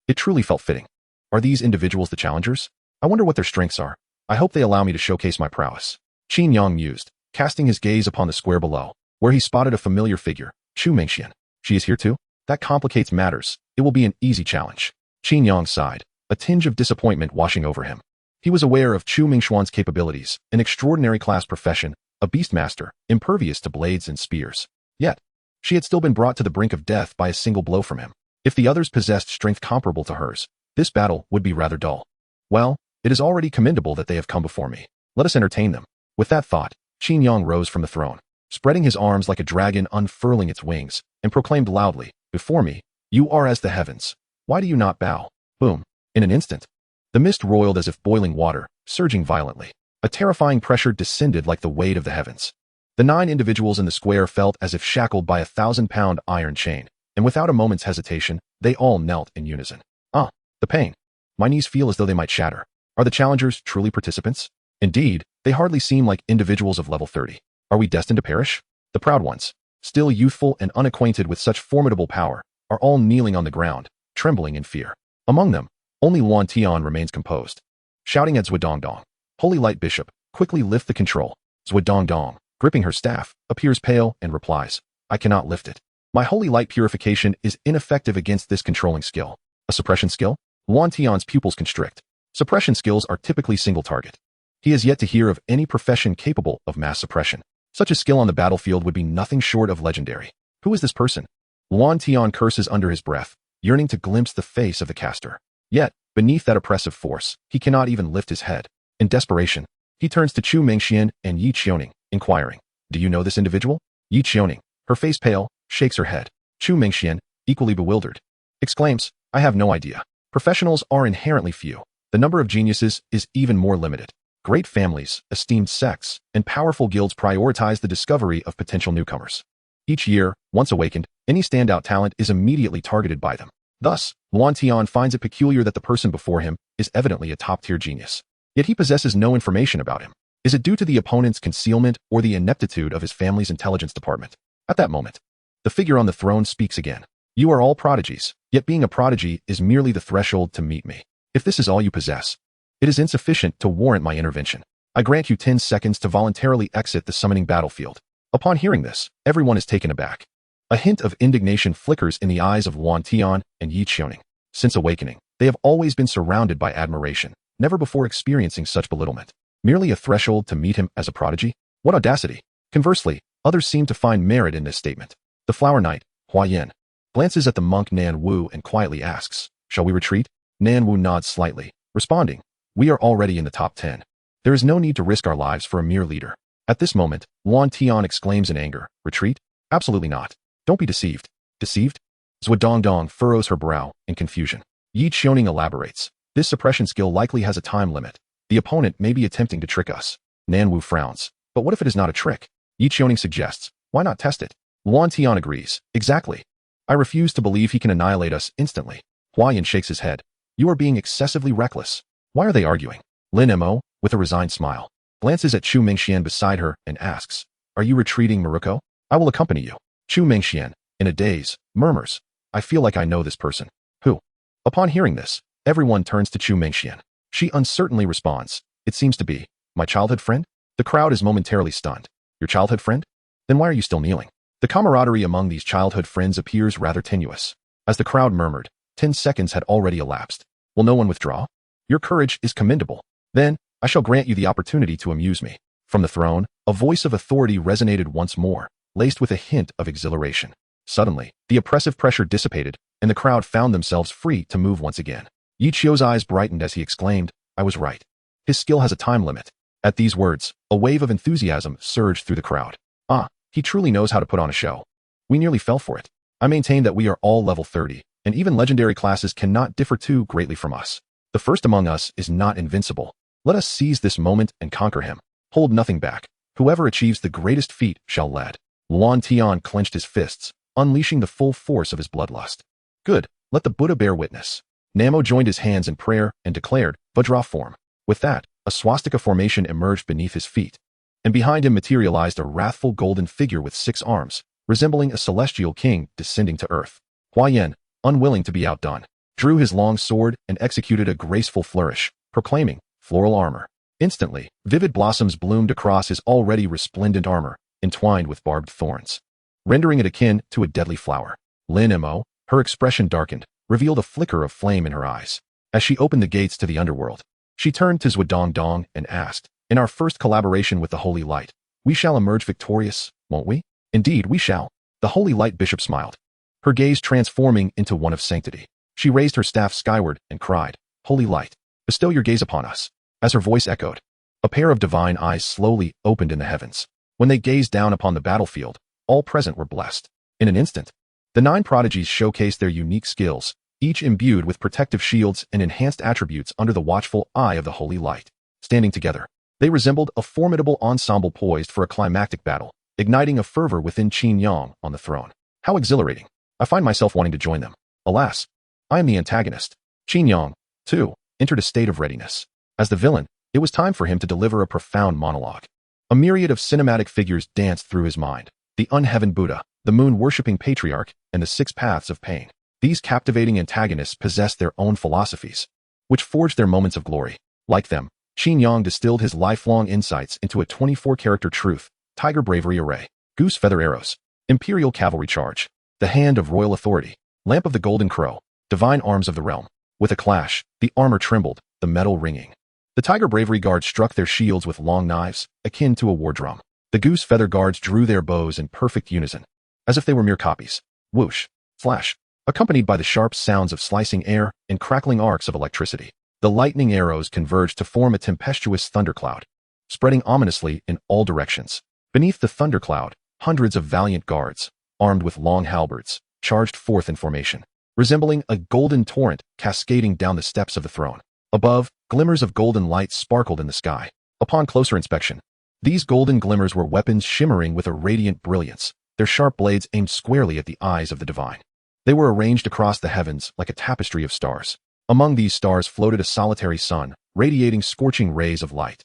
It truly felt fitting. Are these individuals the challengers? I wonder what their strengths are. I hope they allow me to showcase my prowess. Qin Yang mused, casting his gaze upon the square below, where he spotted a familiar figure, Chu Mingxian. She is here too? That complicates matters. It will be an easy challenge. Qin Yang sighed, a tinge of disappointment washing over him. He was aware of Chu Mingxuan's capabilities, an extraordinary class profession, a beastmaster, impervious to blades and spears. Yet, she had still been brought to the brink of death by a single blow from him. If the others possessed strength comparable to hers, this battle would be rather dull. Well, it is already commendable that they have come before me. Let us entertain them. With that thought, Qin Yang rose from the throne, spreading his arms like a dragon unfurling its wings, and proclaimed loudly, "Before me, you are as the heavens. Why do you not bow?" Boom. In an instant, the mist roiled as if boiling water, surging violently. A terrifying pressure descended like the weight of the heavens. The 9 individuals in the square felt as if shackled by a 1,000-pound iron chain, and without a moment's hesitation, they all knelt in unison. Ah, the pain. My knees feel as though they might shatter. Are the challengers truly participants? Indeed, they hardly seem like individuals of level 30. Are we destined to perish? The proud ones, still youthful and unacquainted with such formidable power, are all kneeling on the ground, trembling in fear. Among them, only Yuan Tian remains composed. Shouting at Zhuodongdong, "Holy Light Bishop, quickly lift the control." Zhuodongdong, gripping her staff, appears pale and replies, "I cannot lift it. My holy light purification is ineffective against this controlling skill." A suppression skill? Yuan Tian's pupils constrict. Suppression skills are typically single target. He has yet to hear of any profession capable of mass suppression. Such a skill on the battlefield would be nothing short of legendary. Who is this person? Yuan Tian curses under his breath, yearning to glimpse the face of the caster. Yet, beneath that oppressive force, he cannot even lift his head. In desperation, he turns to Chu Mingxian and Yi Qiuning, inquiring, "Do you know this individual?" Yi Qiuning, her face pale, shakes her head. Chu Mingxian, equally bewildered, exclaims, "I have no idea. Professionals are inherently few. The number of geniuses is even more limited. Great families, esteemed sects, and powerful guilds prioritize the discovery of potential newcomers. Each year, once awakened, any standout talent is immediately targeted by them. Thus, Yuan Tian finds it peculiar that the person before him is evidently a top-tier genius. Yet he possesses no information about him. Is it due to the opponent's concealment or the ineptitude of his family's intelligence department? At that moment, the figure on the throne speaks again. "You are all prodigies, yet being a prodigy is merely the threshold to meet me. If this is all you possess, it is insufficient to warrant my intervention. I grant you 10 seconds to voluntarily exit the summoning battlefield." Upon hearing this, everyone is taken aback. A hint of indignation flickers in the eyes of Yuan Tian and Yi Qiuning. Since awakening, they have always been surrounded by admiration, never before experiencing such belittlement. Merely a threshold to meet him as a prodigy? What audacity! Conversely, others seem to find merit in this statement. The flower knight, Hua Yin, glances at the monk Nan Wu and quietly asks, "Shall we retreat?" Nan Wu nods slightly, responding, "We are already in the top 10. There is no need to risk our lives for a mere leader." At this moment, Yuan Tian exclaims in anger, "Retreat? Absolutely not. Don't be deceived." Deceived? Zhuodongdong furrows her brow in confusion. Yi Qiuning elaborates, "This suppression skill likely has a time limit. The opponent may be attempting to trick us." Nan Wu frowns, "But what if it is not a trick?" Yi Qiuning suggests, "Why not test it?" Yuan Tian agrees, "Exactly. I refuse to believe he can annihilate us instantly." Hua Yin shakes his head. "You are being excessively reckless." Why are they arguing? Lin Mo, with a resigned smile, glances at Chu Mingxian beside her and asks, "Are you retreating, Maruko? I will accompany you." Chu Mingxian, in a daze, murmurs, "I feel like I know this person." Who? Upon hearing this, everyone turns to Chu Mingxian. She uncertainly responds, "It seems to be my childhood friend." The crowd is momentarily stunned. "Your childhood friend? Then why are you still kneeling?" The camaraderie among these childhood friends appears rather tenuous. As the crowd murmured, 10 seconds had already elapsed. Will no one withdraw? Your courage is commendable. Then, I shall grant you the opportunity to amuse me. From the throne, a voice of authority resonated once more, laced with a hint of exhilaration. Suddenly, the oppressive pressure dissipated, and the crowd found themselves free to move once again. Yi Qiu's eyes brightened as he exclaimed, "I was right. His skill has a time limit." At these words, a wave of enthusiasm surged through the crowd. "Ah, he truly knows how to put on a show. We nearly fell for it. I maintain that we are all level 30, and even legendary classes cannot differ too greatly from us. The first among us is not invincible. Let us seize this moment and conquer him. Hold nothing back. Whoever achieves the greatest feat shall lead." Yuan Tian clenched his fists, unleashing the full force of his bloodlust. "Good, let the Buddha bear witness." Namo joined his hands in prayer and declared, "Vajra form." With that, a swastika formation emerged beneath his feet, and behind him materialized a wrathful golden figure with 6 arms, resembling a celestial king descending to earth. Hua Yin, unwilling to be outdone, drew his long sword and executed a graceful flourish, proclaiming, "Floral armor." Instantly, vivid blossoms bloomed across his already resplendent armor, entwined with barbed thorns, rendering it akin to a deadly flower. Lin Mo, her expression darkened, revealed a flicker of flame in her eyes. As she opened the gates to the underworld, she turned to Zhuodong Dong and asked, "In our first collaboration with the Holy Light, we shall emerge victorious, won't we?" "Indeed, we shall." The Holy Light Bishop smiled, her gaze transforming into one of sanctity. She raised her staff skyward and cried, "Holy Light, bestow your gaze upon us." As her voice echoed, a pair of divine eyes slowly opened in the heavens. When they gazed down upon the battlefield, all present were blessed. In an instant, the 9 prodigies showcased their unique skills, each imbued with protective shields and enhanced attributes under the watchful eye of the Holy Light. Standing together, they resembled a formidable ensemble poised for a climactic battle, igniting a fervor within Qin Yang on the throne. How exhilarating. I find myself wanting to join them. Alas, I am the antagonist. Qin Yang, too, entered a state of readiness. As the villain, it was time for him to deliver a profound monologue. A myriad of cinematic figures danced through his mind. The unheaven Buddha, the moon-worshipping patriarch, and the 6 paths of pain. These captivating antagonists possessed their own philosophies, which forged their moments of glory. Like them, Qin Yang distilled his lifelong insights into a 24-character truth: tiger bravery array, goose feather arrows, imperial cavalry charge, the hand of royal authority, lamp of the golden crow, divine arms of the realm. With a clash, the armor trembled, the metal ringing. The tiger bravery guards struck their shields with long knives, akin to a war drum. The goose feather guards drew their bows in perfect unison, as if they were mere copies. Whoosh, flash, accompanied by the sharp sounds of slicing air and crackling arcs of electricity. The lightning arrows converged to form a tempestuous thundercloud, spreading ominously in all directions. Beneath the thundercloud, hundreds of valiant guards, armed with long halberds, charged forth in formation, resembling a golden torrent cascading down the steps of the throne. Above, glimmers of golden light sparkled in the sky. Upon closer inspection, these golden glimmers were weapons shimmering with a radiant brilliance, their sharp blades aimed squarely at the eyes of the divine. They were arranged across the heavens like a tapestry of stars. Among these stars floated a solitary sun, radiating scorching rays of light.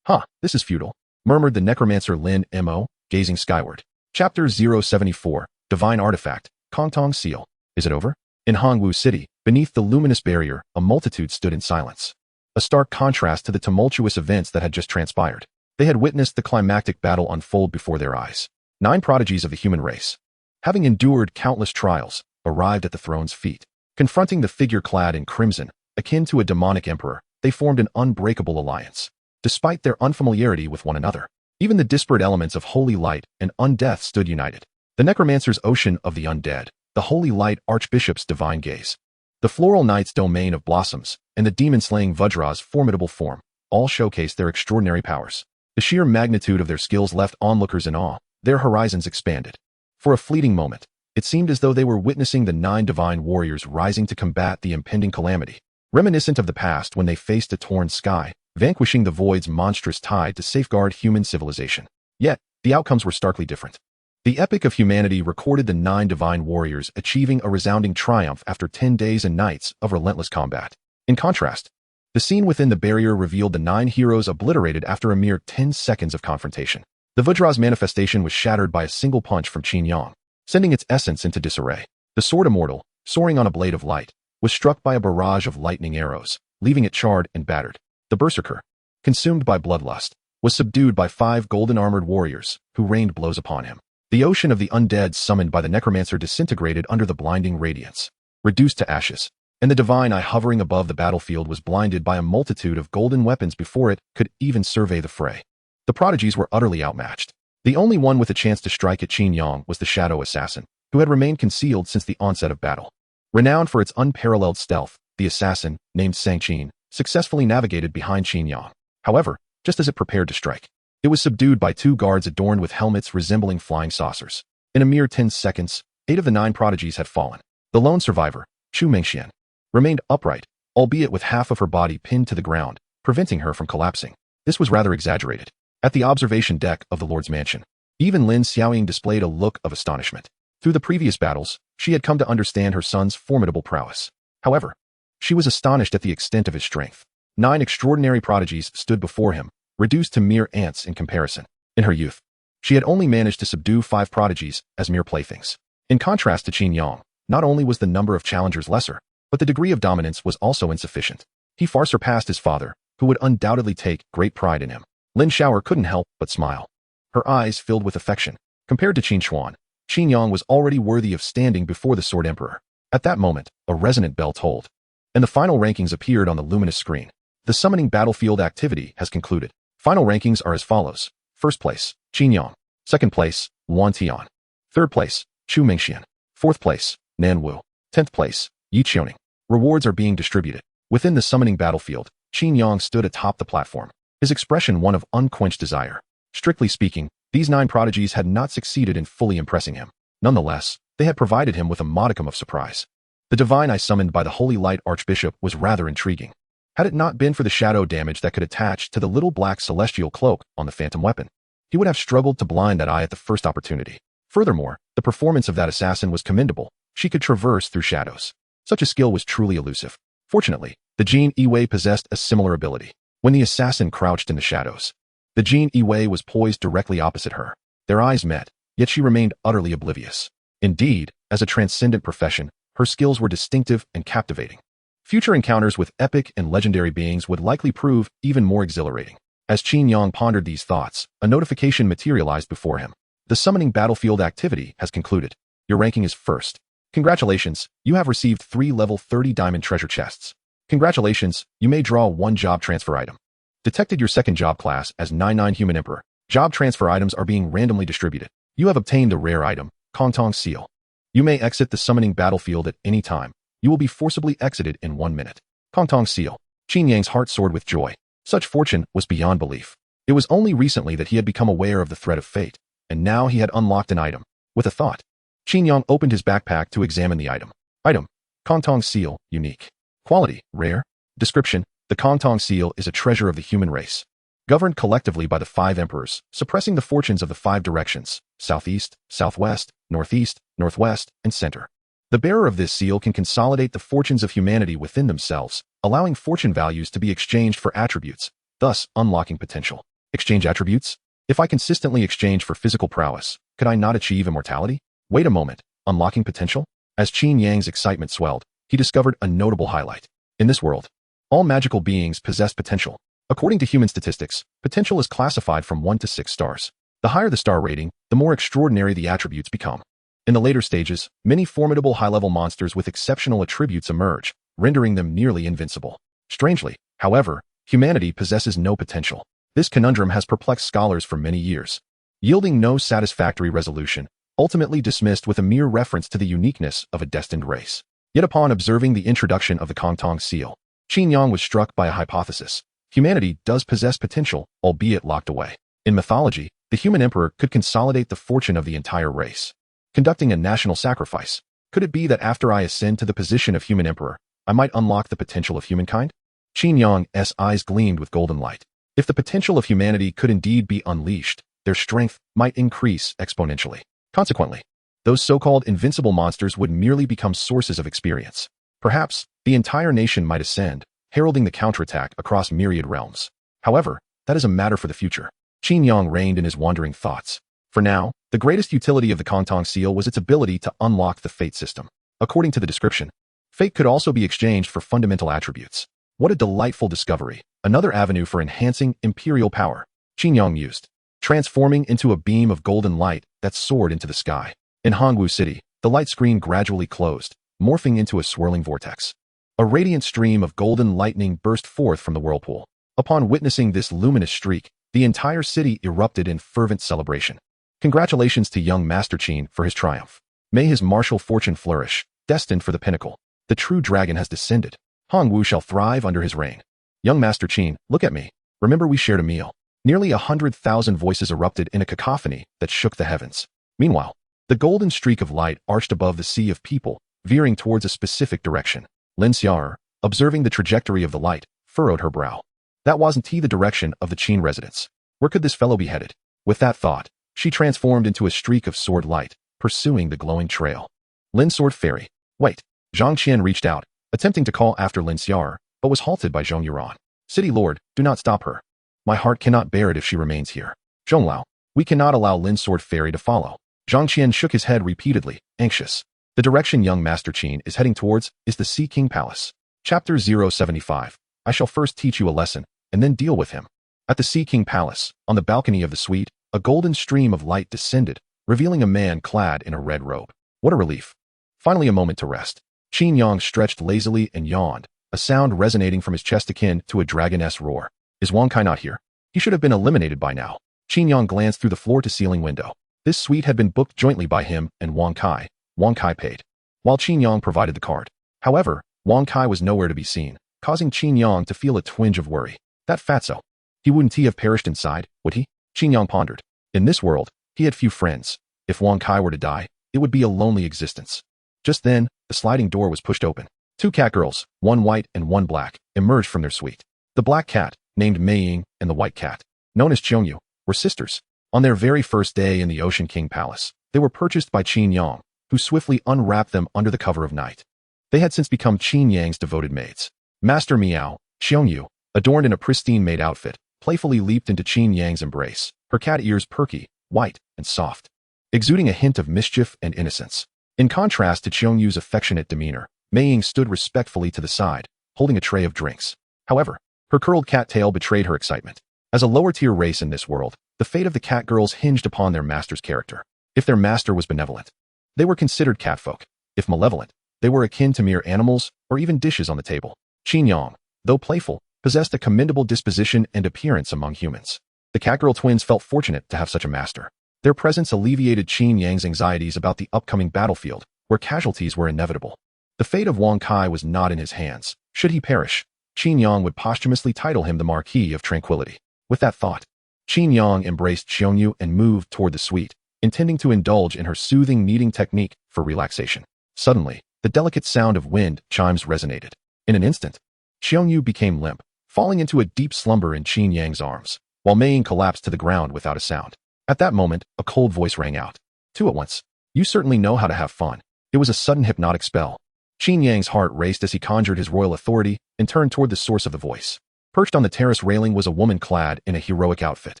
This is futile," murmured the necromancer Lin Mo, gazing skyward. Chapter 074, Divine Artifact, Kongtong Seal. Is it over? In Hongwu City, beneath the luminous barrier, a multitude stood in silence. A stark contrast to the tumultuous events that had just transpired. They had witnessed the climactic battle unfold before their eyes. 9 prodigies of the human race, having endured countless trials, arrived at the throne's feet. Confronting the figure clad in crimson, akin to a demonic emperor, they formed an unbreakable alliance. Despite their unfamiliarity with one another, even the disparate elements of holy light and undeath stood united. The necromancer's ocean of the undead, the holy light archbishop's divine gaze, the floral knight's domain of blossoms, and the demon-slaying Vajra's formidable form, all showcased their extraordinary powers. The sheer magnitude of their skills left onlookers in awe. Their horizons expanded. For a fleeting moment, it seemed as though they were witnessing the 9 divine warriors rising to combat the impending calamity, reminiscent of the past when they faced a torn sky, vanquishing the void's monstrous tide to safeguard human civilization. Yet, the outcomes were starkly different. The epic of humanity recorded the 9 divine warriors achieving a resounding triumph after 10 days and nights of relentless combat. In contrast, the scene within the barrier revealed the 9 heroes obliterated after a mere 10 seconds of confrontation. The Vajra's manifestation was shattered by a single punch from Qin Yang, sending its essence into disarray. The sword immortal, soaring on a blade of light, was struck by a barrage of lightning arrows, leaving it charred and battered. The berserker, consumed by bloodlust, was subdued by 5 golden-armored warriors, who rained blows upon him. The ocean of the undead summoned by the necromancer disintegrated under the blinding radiance, reduced to ashes, and the divine eye hovering above the battlefield was blinded by a multitude of golden weapons before it could even survey the fray. The prodigies were utterly outmatched. The only one with a chance to strike at Qin Yang was the shadow assassin, who had remained concealed since the onset of battle. Renowned for its unparalleled stealth, the assassin, named Sang Qin, successfully navigated behind Qin Yang. However, just as it prepared to strike, it was subdued by 2 guards adorned with helmets resembling flying saucers. In a mere 10 seconds, 8 of the 9 prodigies had fallen. The lone survivor, Chu Mengxian, remained upright, albeit with half of her body pinned to the ground, preventing her from collapsing. This was rather exaggerated. At the observation deck of the Lord's mansion, even Lin Xiaoying displayed a look of astonishment. Through the previous battles, she had come to understand her son's formidable prowess. However, she was astonished at the extent of his strength. 9 extraordinary prodigies stood before him, reduced to mere ants in comparison. In her youth, she had only managed to subdue 5 prodigies as mere playthings. In contrast to Qin Yang, not only was the number of challengers lesser, but the degree of dominance was also insufficient. He far surpassed his father, who would undoubtedly take great pride in him. Lin Xiao'er couldn't help but smile. Her eyes filled with affection. Compared to Qin Xuan, Qin Yang was already worthy of standing before the Sword Emperor. At that moment, a resonant bell tolled, and the final rankings appeared on the luminous screen. The summoning battlefield activity has concluded. Final rankings are as follows. First place, Qin Yang. Second place, Wan Tian. Third place, Chu Mingxian. Fourth place, Nan Wu. 10th place, Yi Qiuning. Rewards are being distributed. Within the summoning battlefield, Qin Yang stood atop the platform, his expression one of unquenched desire. Strictly speaking, these 9 prodigies had not succeeded in fully impressing him. Nonetheless, they had provided him with a modicum of surprise. The divine eye summoned by the Holy Light Archbishop was rather intriguing. Had it not been for the shadow damage that could attach to the little black celestial cloak on the phantom weapon, he would have struggled to blind that eye at the first opportunity. Furthermore, the performance of that assassin was commendable. She could traverse through shadows. Such a skill was truly elusive. Fortunately, the Jin Yiwei possessed a similar ability. When the assassin crouched in the shadows, the Jin Yiwei was poised directly opposite her. Their eyes met, yet she remained utterly oblivious. Indeed, as a transcendent profession, her skills were distinctive and captivating. Future encounters with epic and legendary beings would likely prove even more exhilarating. As Qin Yang pondered these thoughts, a notification materialized before him. The summoning battlefield activity has concluded. Your ranking is first. Congratulations, you have received 3 level 30 diamond treasure chests. Congratulations, you may draw 1 job transfer item. Detected your second job class as 99 Human Emperor. Job transfer items are being randomly distributed. You have obtained a rare item, Kongtong Seal. You may exit the summoning battlefield at any time. You will be forcibly exited in 1 minute. Kongtong Seal. Qin Yang's heart soared with joy. Such fortune was beyond belief. It was only recently that he had become aware of the threat of fate, and now he had unlocked an item. With a thought, Qin Yang opened his backpack to examine the item. Item: Kongtong Seal, unique. Quality: rare. Description: the Kongtong Seal is a treasure of the human race, governed collectively by the 5 emperors, suppressing the fortunes of the 5 directions: southeast, southwest, northeast, northwest, and center. The bearer of this seal can consolidate the fortunes of humanity within themselves, allowing fortune values to be exchanged for attributes, thus unlocking potential. Exchange attributes? If I consistently exchange for physical prowess, could I not achieve immortality? Wait a moment, unlocking potential? As Qin Yang's excitement swelled, he discovered a notable highlight. In this world, all magical beings possess potential. According to human statistics, potential is classified from 1 to 6 stars. The higher the star rating, the more extraordinary the attributes become. In the later stages, many formidable high-level monsters with exceptional attributes emerge, rendering them nearly invincible. Strangely, however, humanity possesses no potential. This conundrum has perplexed scholars for many years, yielding no satisfactory resolution, ultimately dismissed with a mere reference to the uniqueness of a destined race. Yet upon observing the introduction of the Kongtong Seal, Qin Yang was struck by a hypothesis. Humanity does possess potential, albeit locked away. In mythology, the human emperor could consolidate the fortune of the entire race, conducting a national sacrifice. Could it be that after I ascend to the position of human emperor, I might unlock the potential of humankind? Qin Yang's eyes gleamed with golden light. If the potential of humanity could indeed be unleashed, their strength might increase exponentially. Consequently, those so-called invincible monsters would merely become sources of experience. Perhaps, the entire nation might ascend, heralding the counterattack across myriad realms. However, that is a matter for the future. Qin Yang reined in his wandering thoughts. For now, the greatest utility of the Kongtong Seal was its ability to unlock the fate system. According to the description, fate could also be exchanged for fundamental attributes. What a delightful discovery. Another avenue for enhancing imperial power. Qin Yang mused, transforming into a beam of golden light that soared into the sky. In Hongwu City, the light screen gradually closed, morphing into a swirling vortex. A radiant stream of golden lightning burst forth from the whirlpool. Upon witnessing this luminous streak, the entire city erupted in fervent celebration. Congratulations to young Master Qin for his triumph. May his martial fortune flourish, destined for the pinnacle. The true dragon has descended. Hongwu shall thrive under his reign. Young Master Qin, look at me. Remember we shared a meal. Nearly 100,000 voices erupted in a cacophony that shook the heavens. Meanwhile, the golden streak of light arched above the sea of people, veering towards a specific direction. Lin Xiao'er, observing the trajectory of the light, furrowed her brow. That wasn't the direction of the Qin residence. Where could this fellow be headed? With that thought, she transformed into a streak of sword light, pursuing the glowing trail. Lin Sword Fairy. Wait. Zhang Qian reached out, attempting to call after Lin Xiao'er, but was halted by Zhong Yuan. City Lord, do not stop her. My heart cannot bear it if she remains here. Zhonglao, we cannot allow Lin Sword Fairy to follow. Zhang Qian shook his head repeatedly, anxious. The direction young Master Qin is heading towards is the Sea King Palace. Chapter 075. I shall first teach you a lesson, and then deal with him. At the Sea King Palace, on the balcony of the suite, a golden stream of light descended, revealing a man clad in a red robe. What a relief. Finally a moment to rest. Qin Yang stretched lazily and yawned, a sound resonating from his chest akin to a dragoness roar. Is Wang Kai not here? He should have been eliminated by now. Qin Yang glanced through the floor-to-ceiling window. This suite had been booked jointly by him and Wang Kai. Wang Kai paid, while Qin Yang provided the card. However, Wang Kai was nowhere to be seen, causing Qin Yang to feel a twinge of worry. That fatso. Wouldn't he have perished inside, would he? Qin Yang pondered. In this world, he had few friends. If Wang Kai were to die, it would be a lonely existence. Just then, the sliding door was pushed open. Two cat girls, one white and one black, emerged from their suite. The black cat, named Mei Ying, and the white cat, known as Qiongyu, were sisters. On their very first day in the Ocean King Palace, they were purchased by Qin Yang, who swiftly unwrapped them under the cover of night. They had since become Qin Yang's devoted maids. Master Meow, Qiongyu, adorned in a pristine maid outfit, playfully leaped into Qin Yang's embrace, her cat ears perky, white, and soft, exuding a hint of mischief and innocence. In contrast to Qionyu's affectionate demeanor, Mei Ying stood respectfully to the side, holding a tray of drinks. However, her curled cat tail betrayed her excitement. As a lower-tier race in this world, the fate of the cat girls hinged upon their master's character. If their master was benevolent, they were considered catfolk. If malevolent, they were akin to mere animals or even dishes on the table. Qin Yang, though playful, possessed a commendable disposition and appearance among humans. The catgirl twins felt fortunate to have such a master. Their presence alleviated Qin Yang's anxieties about the upcoming battlefield, where casualties were inevitable. The fate of Wang Kai was not in his hands. Should he perish, Qin Yang would posthumously title him the Marquis of Tranquility. With that thought, Qin Yang embraced Qiongyu and moved toward the suite, intending to indulge in her soothing kneading technique for relaxation. Suddenly, the delicate sound of wind chimes resonated. In an instant, Qiongyu became limp, falling into a deep slumber in Qin Yang's arms, while Mei Ying collapsed to the ground without a sound. At that moment, a cold voice rang out. Two at once. You certainly know how to have fun. It was a sudden hypnotic spell. Qin Yang's heart raced as he conjured his royal authority and turned toward the source of the voice. Perched on the terrace railing was a woman clad in a heroic outfit.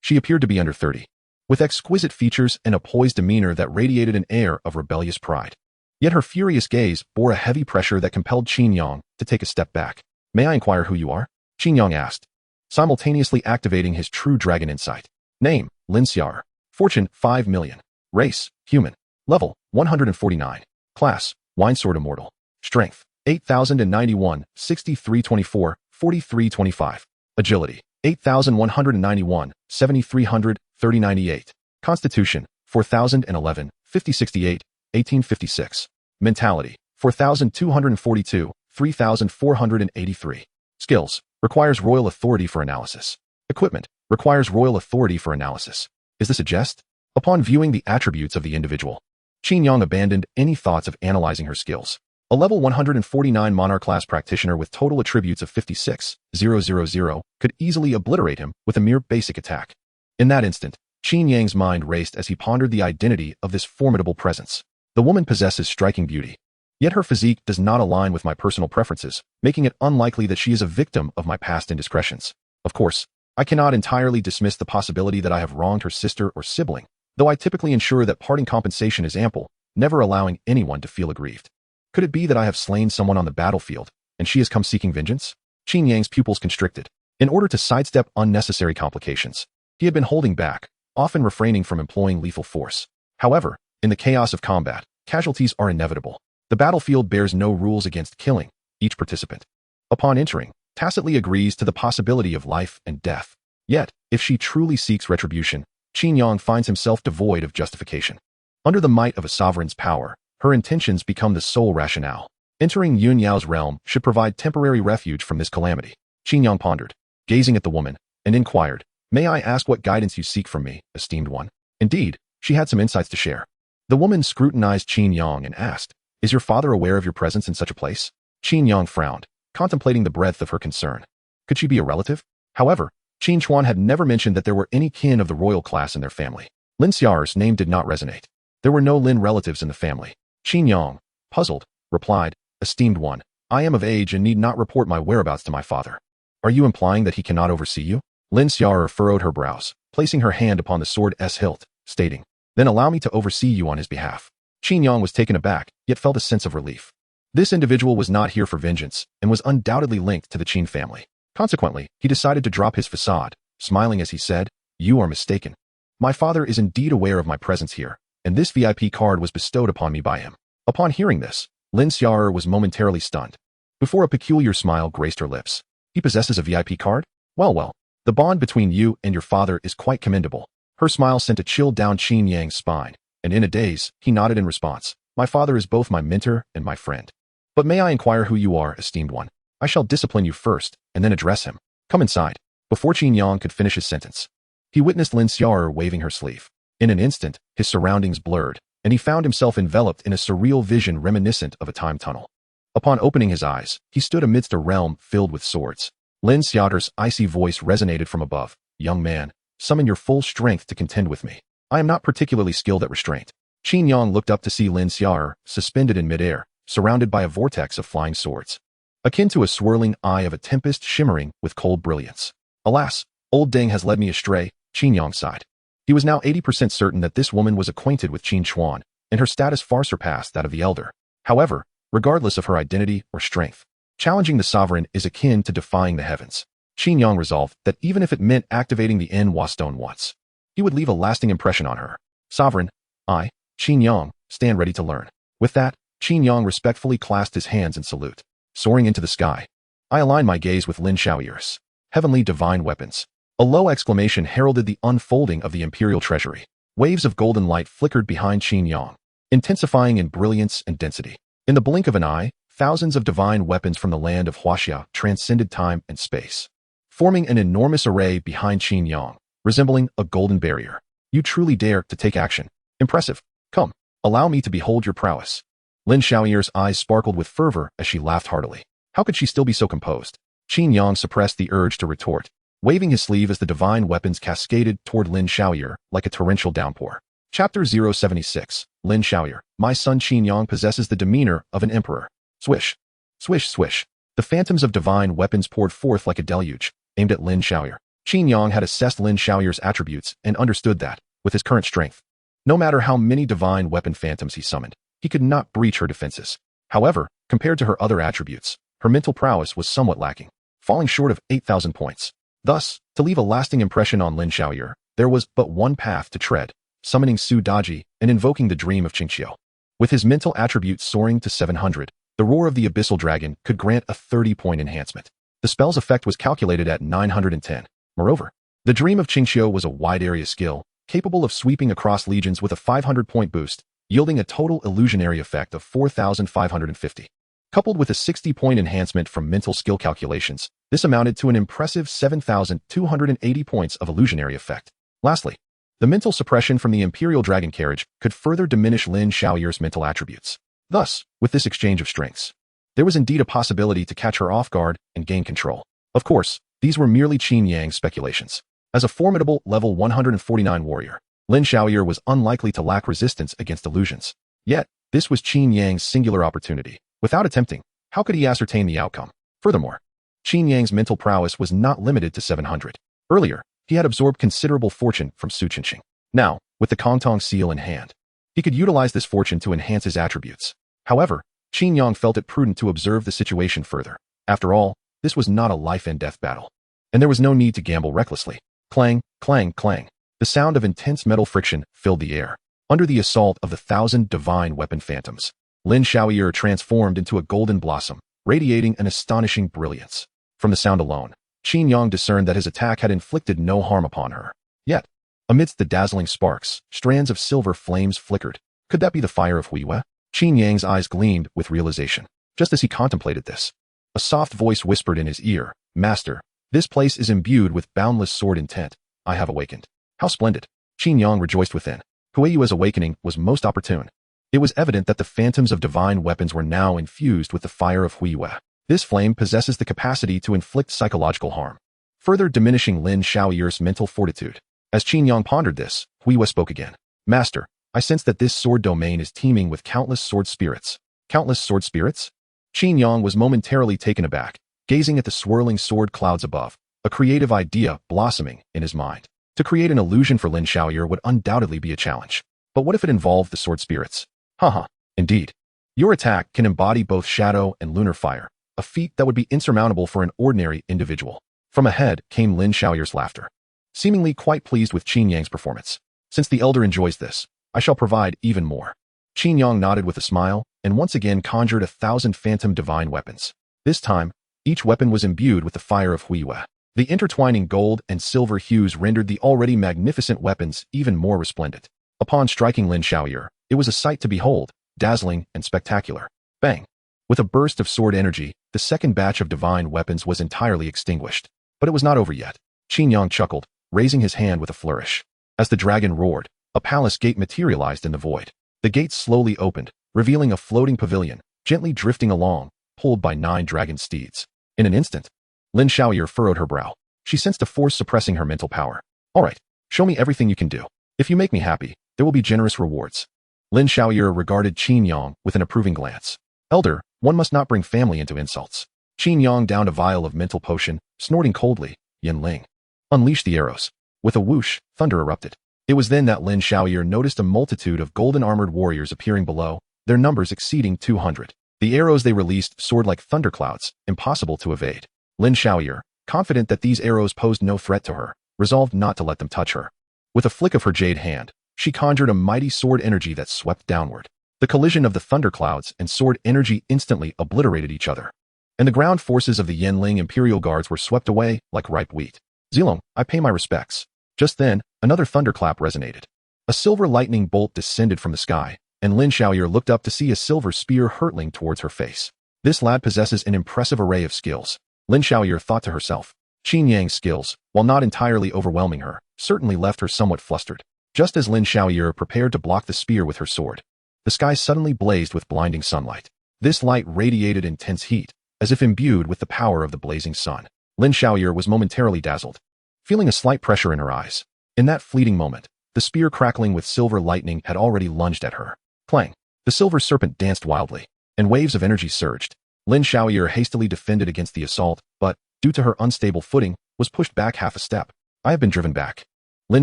She appeared to be under 30, with exquisite features and a poised demeanor that radiated an air of rebellious pride. Yet her furious gaze bore a heavy pressure that compelled Qin Yang to take a step back. May I inquire who you are? Qin Yang asked, simultaneously activating his true dragon insight. Name, Lin Xiar. Fortune, 5 million. Race, human. Level, 149. Class, Winesword Immortal. Strength, 8,091, 6324, 4325. Agility, 8,191, 7,300, 3098. Constitution, 4,011, 5068, 1856. Mentality, 4,242, 3,483. Skills, requires royal authority for analysis. Equipment, requires royal authority for analysis. Is this a jest? Upon viewing the attributes of the individual, Qin Yang abandoned any thoughts of analyzing her skills. A level 149 monarch class practitioner with total attributes of 56,000 could easily obliterate him with a mere basic attack. In that instant, Qin Yang's mind raced as he pondered the identity of this formidable presence. The woman possesses striking beauty, yet her physique does not align with my personal preferences, making it unlikely that she is a victim of my past indiscretions. Of course, I cannot entirely dismiss the possibility that I have wronged her sister or sibling, though I typically ensure that parting compensation is ample, never allowing anyone to feel aggrieved. Could it be that I have slain someone on the battlefield, and she has come seeking vengeance? Qin Yang's pupils constricted. In order to sidestep unnecessary complications, he had been holding back, often refraining from employing lethal force. However, in the chaos of combat, casualties are inevitable. The battlefield bears no rules against killing each participant. Upon entering, tacitly agrees to the possibility of life and death. Yet, if she truly seeks retribution, Qin Yang finds himself devoid of justification. Under the might of a sovereign's power, her intentions become the sole rationale. Entering Yun Yao's realm should provide temporary refuge from this calamity. Qin Yang pondered, gazing at the woman, and inquired, May I ask what guidance you seek from me, esteemed one? Indeed, she had some insights to share. The woman scrutinized Qin Yang and asked, Is your father aware of your presence in such a place? Qin Yang frowned, contemplating the breadth of her concern. Could she be a relative? However, Qin Chuan had never mentioned that there were any kin of the royal class in their family. Lin Xiar's name did not resonate. There were no Lin relatives in the family. Qin Yang, puzzled, replied, Esteemed one, I am of age and need not report my whereabouts to my father. Are you implying that he cannot oversee you? Lin Xiar furrowed her brows, placing her hand upon the sword's hilt, stating, Then allow me to oversee you on his behalf. Qin Yang was taken aback, yet felt a sense of relief. This individual was not here for vengeance, and was undoubtedly linked to the Qin family. Consequently, he decided to drop his facade, smiling as he said, "You are mistaken. My father is indeed aware of my presence here, and this VIP card was bestowed upon me by him." Upon hearing this, Lin Xiao'er was momentarily stunned. Before a peculiar smile graced her lips. "He possesses a VIP card? Well, the bond between you and your father is quite commendable." Her smile sent a chill down Qin Yang's spine, and in a daze, he nodded in response. "My father is both my mentor and my friend. But may I inquire who you are, esteemed one? I shall discipline you first, and then address him. Come inside." Before Qin Yang could finish his sentence, he witnessed Lin Xiao'er waving her sleeve. In an instant, his surroundings blurred, and he found himself enveloped in a surreal vision reminiscent of a time tunnel. Upon opening his eyes, he stood amidst a realm filled with swords. Lin Xiao'er's icy voice resonated from above. "Young man, summon your full strength to contend with me. I am not particularly skilled at restraint." Qin Yang looked up to see Lin Xiao'er suspended in midair, surrounded by a vortex of flying swords, akin to a swirling eye of a tempest shimmering with cold brilliance. "Alas, old Deng has led me astray," Qin Yang sighed. He was now 80% certain that this woman was acquainted with Qin Chuan, and her status far surpassed that of the elder. However, regardless of her identity or strength, challenging the sovereign is akin to defying the heavens. Qin Yang resolved that even if it meant activating the Nhwa stone once, he would leave a lasting impression on her. "Sovereign, I, Qin Yang, stand ready to learn." With that, Qin Yang respectfully clasped his hands in salute. Soaring into the sky, I aligned my gaze with Lin Xiao'er's heavenly divine weapons. A low exclamation heralded the unfolding of the Imperial treasury. Waves of golden light flickered behind Qin Yang, intensifying in brilliance and density. In the blink of an eye, thousands of divine weapons from the land of Huaxia transcended time and space, forming an enormous array behind Qin Yang, resembling a golden barrier. "You truly dare to take action. Impressive. Come, allow me to behold your prowess." Lin Xiao'er's eyes sparkled with fervor as she laughed heartily. How could she still be so composed? Qin Yang suppressed the urge to retort, waving his sleeve as the divine weapons cascaded toward Lin Xiao'er like a torrential downpour. Chapter 076, Lin Xiao'er. My son Qin Yang possesses the demeanor of an emperor. Swish. Swish, swish. The phantoms of divine weapons poured forth like a deluge, aimed at Lin Xiao'er. Qin Yang had assessed Lin Xiao'er's attributes and understood that, with his current strength, no matter how many divine weapon phantoms he summoned, he could not breach her defenses. However, compared to her other attributes, her mental prowess was somewhat lacking, falling short of 8,000 points. Thus, to leave a lasting impression on Lin Xiao'er, there was but one path to tread: summoning Su Daji and invoking the dream of Qingqiu. With his mental attributes soaring to 700, the roar of the abyssal dragon could grant a 30-point enhancement. The spell's effect was calculated at 910. Moreover, the dream of Qingqiu was a wide-area skill, capable of sweeping across legions with a 500-point boost, yielding a total illusionary effect of 4,550. Coupled with a 60-point enhancement from mental skill calculations, this amounted to an impressive 7,280 points of illusionary effect. Lastly, the mental suppression from the Imperial Dragon Carriage could further diminish Lin Xiao'er's mental attributes. Thus, with this exchange of strengths, there was indeed a possibility to catch her off guard and gain control. Of course, these were merely Qin Yang's speculations. As a formidable level 149 warrior, Lin Xiao'er was unlikely to lack resistance against illusions. Yet, this was Qin Yang's singular opportunity. Without attempting, how could he ascertain the outcome? Furthermore, Qin Yang's mental prowess was not limited to 700. Earlier, he had absorbed considerable fortune from Su Qingqing. Now, with the Kongtong seal in hand, he could utilize this fortune to enhance his attributes. However, Qin Yang felt it prudent to observe the situation further. After all, this was not a life-and-death battle, and there was no need to gamble recklessly. Clang, clang, clang. The sound of intense metal friction filled the air. Under the assault of the 1,000 divine weapon phantoms, Lin Xiao'er transformed into a golden blossom, radiating an astonishing brilliance. From the sound alone, Qin Yang discerned that his attack had inflicted no harm upon her. Yet, amidst the dazzling sparks, strands of silver flames flickered. Could that be the fire of Huiwa? Qin Yang's eyes gleamed with realization. Just as he contemplated this, a soft voice whispered in his ear, "Master, this place is imbued with boundless sword intent. I have awakened." How splendid! Qin Yang rejoiced within. Huiyua's awakening was most opportune. It was evident that the phantoms of divine weapons were now infused with the fire of Huiyua. This flame possesses the capacity to inflict psychological harm, further diminishing Lin Xiao'er's mental fortitude. As Qin Yang pondered this, Huiyua spoke again. "Master, I sense that this sword domain is teeming with countless sword spirits." Countless sword spirits? Qin Yang was momentarily taken aback, gazing at the swirling sword clouds above, a creative idea blossoming in his mind. To create an illusion for Lin Xiao'er would undoubtedly be a challenge. But what if it involved the sword spirits? Haha, indeed. Your attack can embody both shadow and lunar fire. a feat that would be insurmountable for an ordinary individual. From ahead came Lin Xiaoyer's laughter, seemingly quite pleased with Qin Yang's performance. Since the elder enjoys this, I shall provide even more. Qin Yang nodded with a smile, and once again conjured 1,000 phantom divine weapons. This time, each weapon was imbued with the fire of Huiyue. The intertwining gold and silver hues rendered the already magnificent weapons even more resplendent. Upon striking Lin Xiaoyer, it was a sight to behold, dazzling and spectacular. Bang! With a burst of sword energy, the second batch of divine weapons was entirely extinguished. But it was not over yet. Qin Yang chuckled, raising his hand with a flourish. As the dragon roared, a palace gate materialized in the void. The gate slowly opened, revealing a floating pavilion, gently drifting along, pulled by 9 dragon steeds. In an instant, Lin Xiaoyer furrowed her brow. She sensed a force suppressing her mental power. All right, show me everything you can do. If you make me happy, there will be generous rewards. Lin Xiaoyer regarded Qin Yang with an approving glance. Elder, one must not bring family into insults. Qin Yang downed a vial of mental potion, snorting coldly. Yin Ling. Unleash the arrows. With a whoosh, thunder erupted. It was then that Lin Xiaoyer noticed a multitude of golden-armored warriors appearing below, their numbers exceeding 200. The arrows they released soared like thunderclouds, impossible to evade. Lin Xiaoyer, confident that these arrows posed no threat to her, resolved not to let them touch her. With a flick of her jade hand, she conjured a mighty sword energy that swept downward. The collision of the thunderclouds and sword energy instantly obliterated each other, and the ground forces of the Yanling Imperial Guards were swept away like ripe wheat. Zilong, I pay my respects. Just then, another thunderclap resonated. A silver lightning bolt descended from the sky, and Lin Xiaoyer looked up to see a silver spear hurtling towards her face. This lad possesses an impressive array of skills. Lin Xiaoyer thought to herself. Qin Yang's skills, while not entirely overwhelming her, certainly left her somewhat flustered. Just as Lin Xiaoyer prepared to block the spear with her sword, the sky suddenly blazed with blinding sunlight. This light radiated intense heat, as if imbued with the power of the blazing sun. Lin Xiaoyer was momentarily dazzled, feeling a slight pressure in her eyes. In that fleeting moment, the spear crackling with silver lightning had already lunged at her. Clang! The silver serpent danced wildly, and waves of energy surged. Lin Xiaoyer hastily defended against the assault, but, due to her unstable footing, was pushed back half a step. I have been driven back. Lin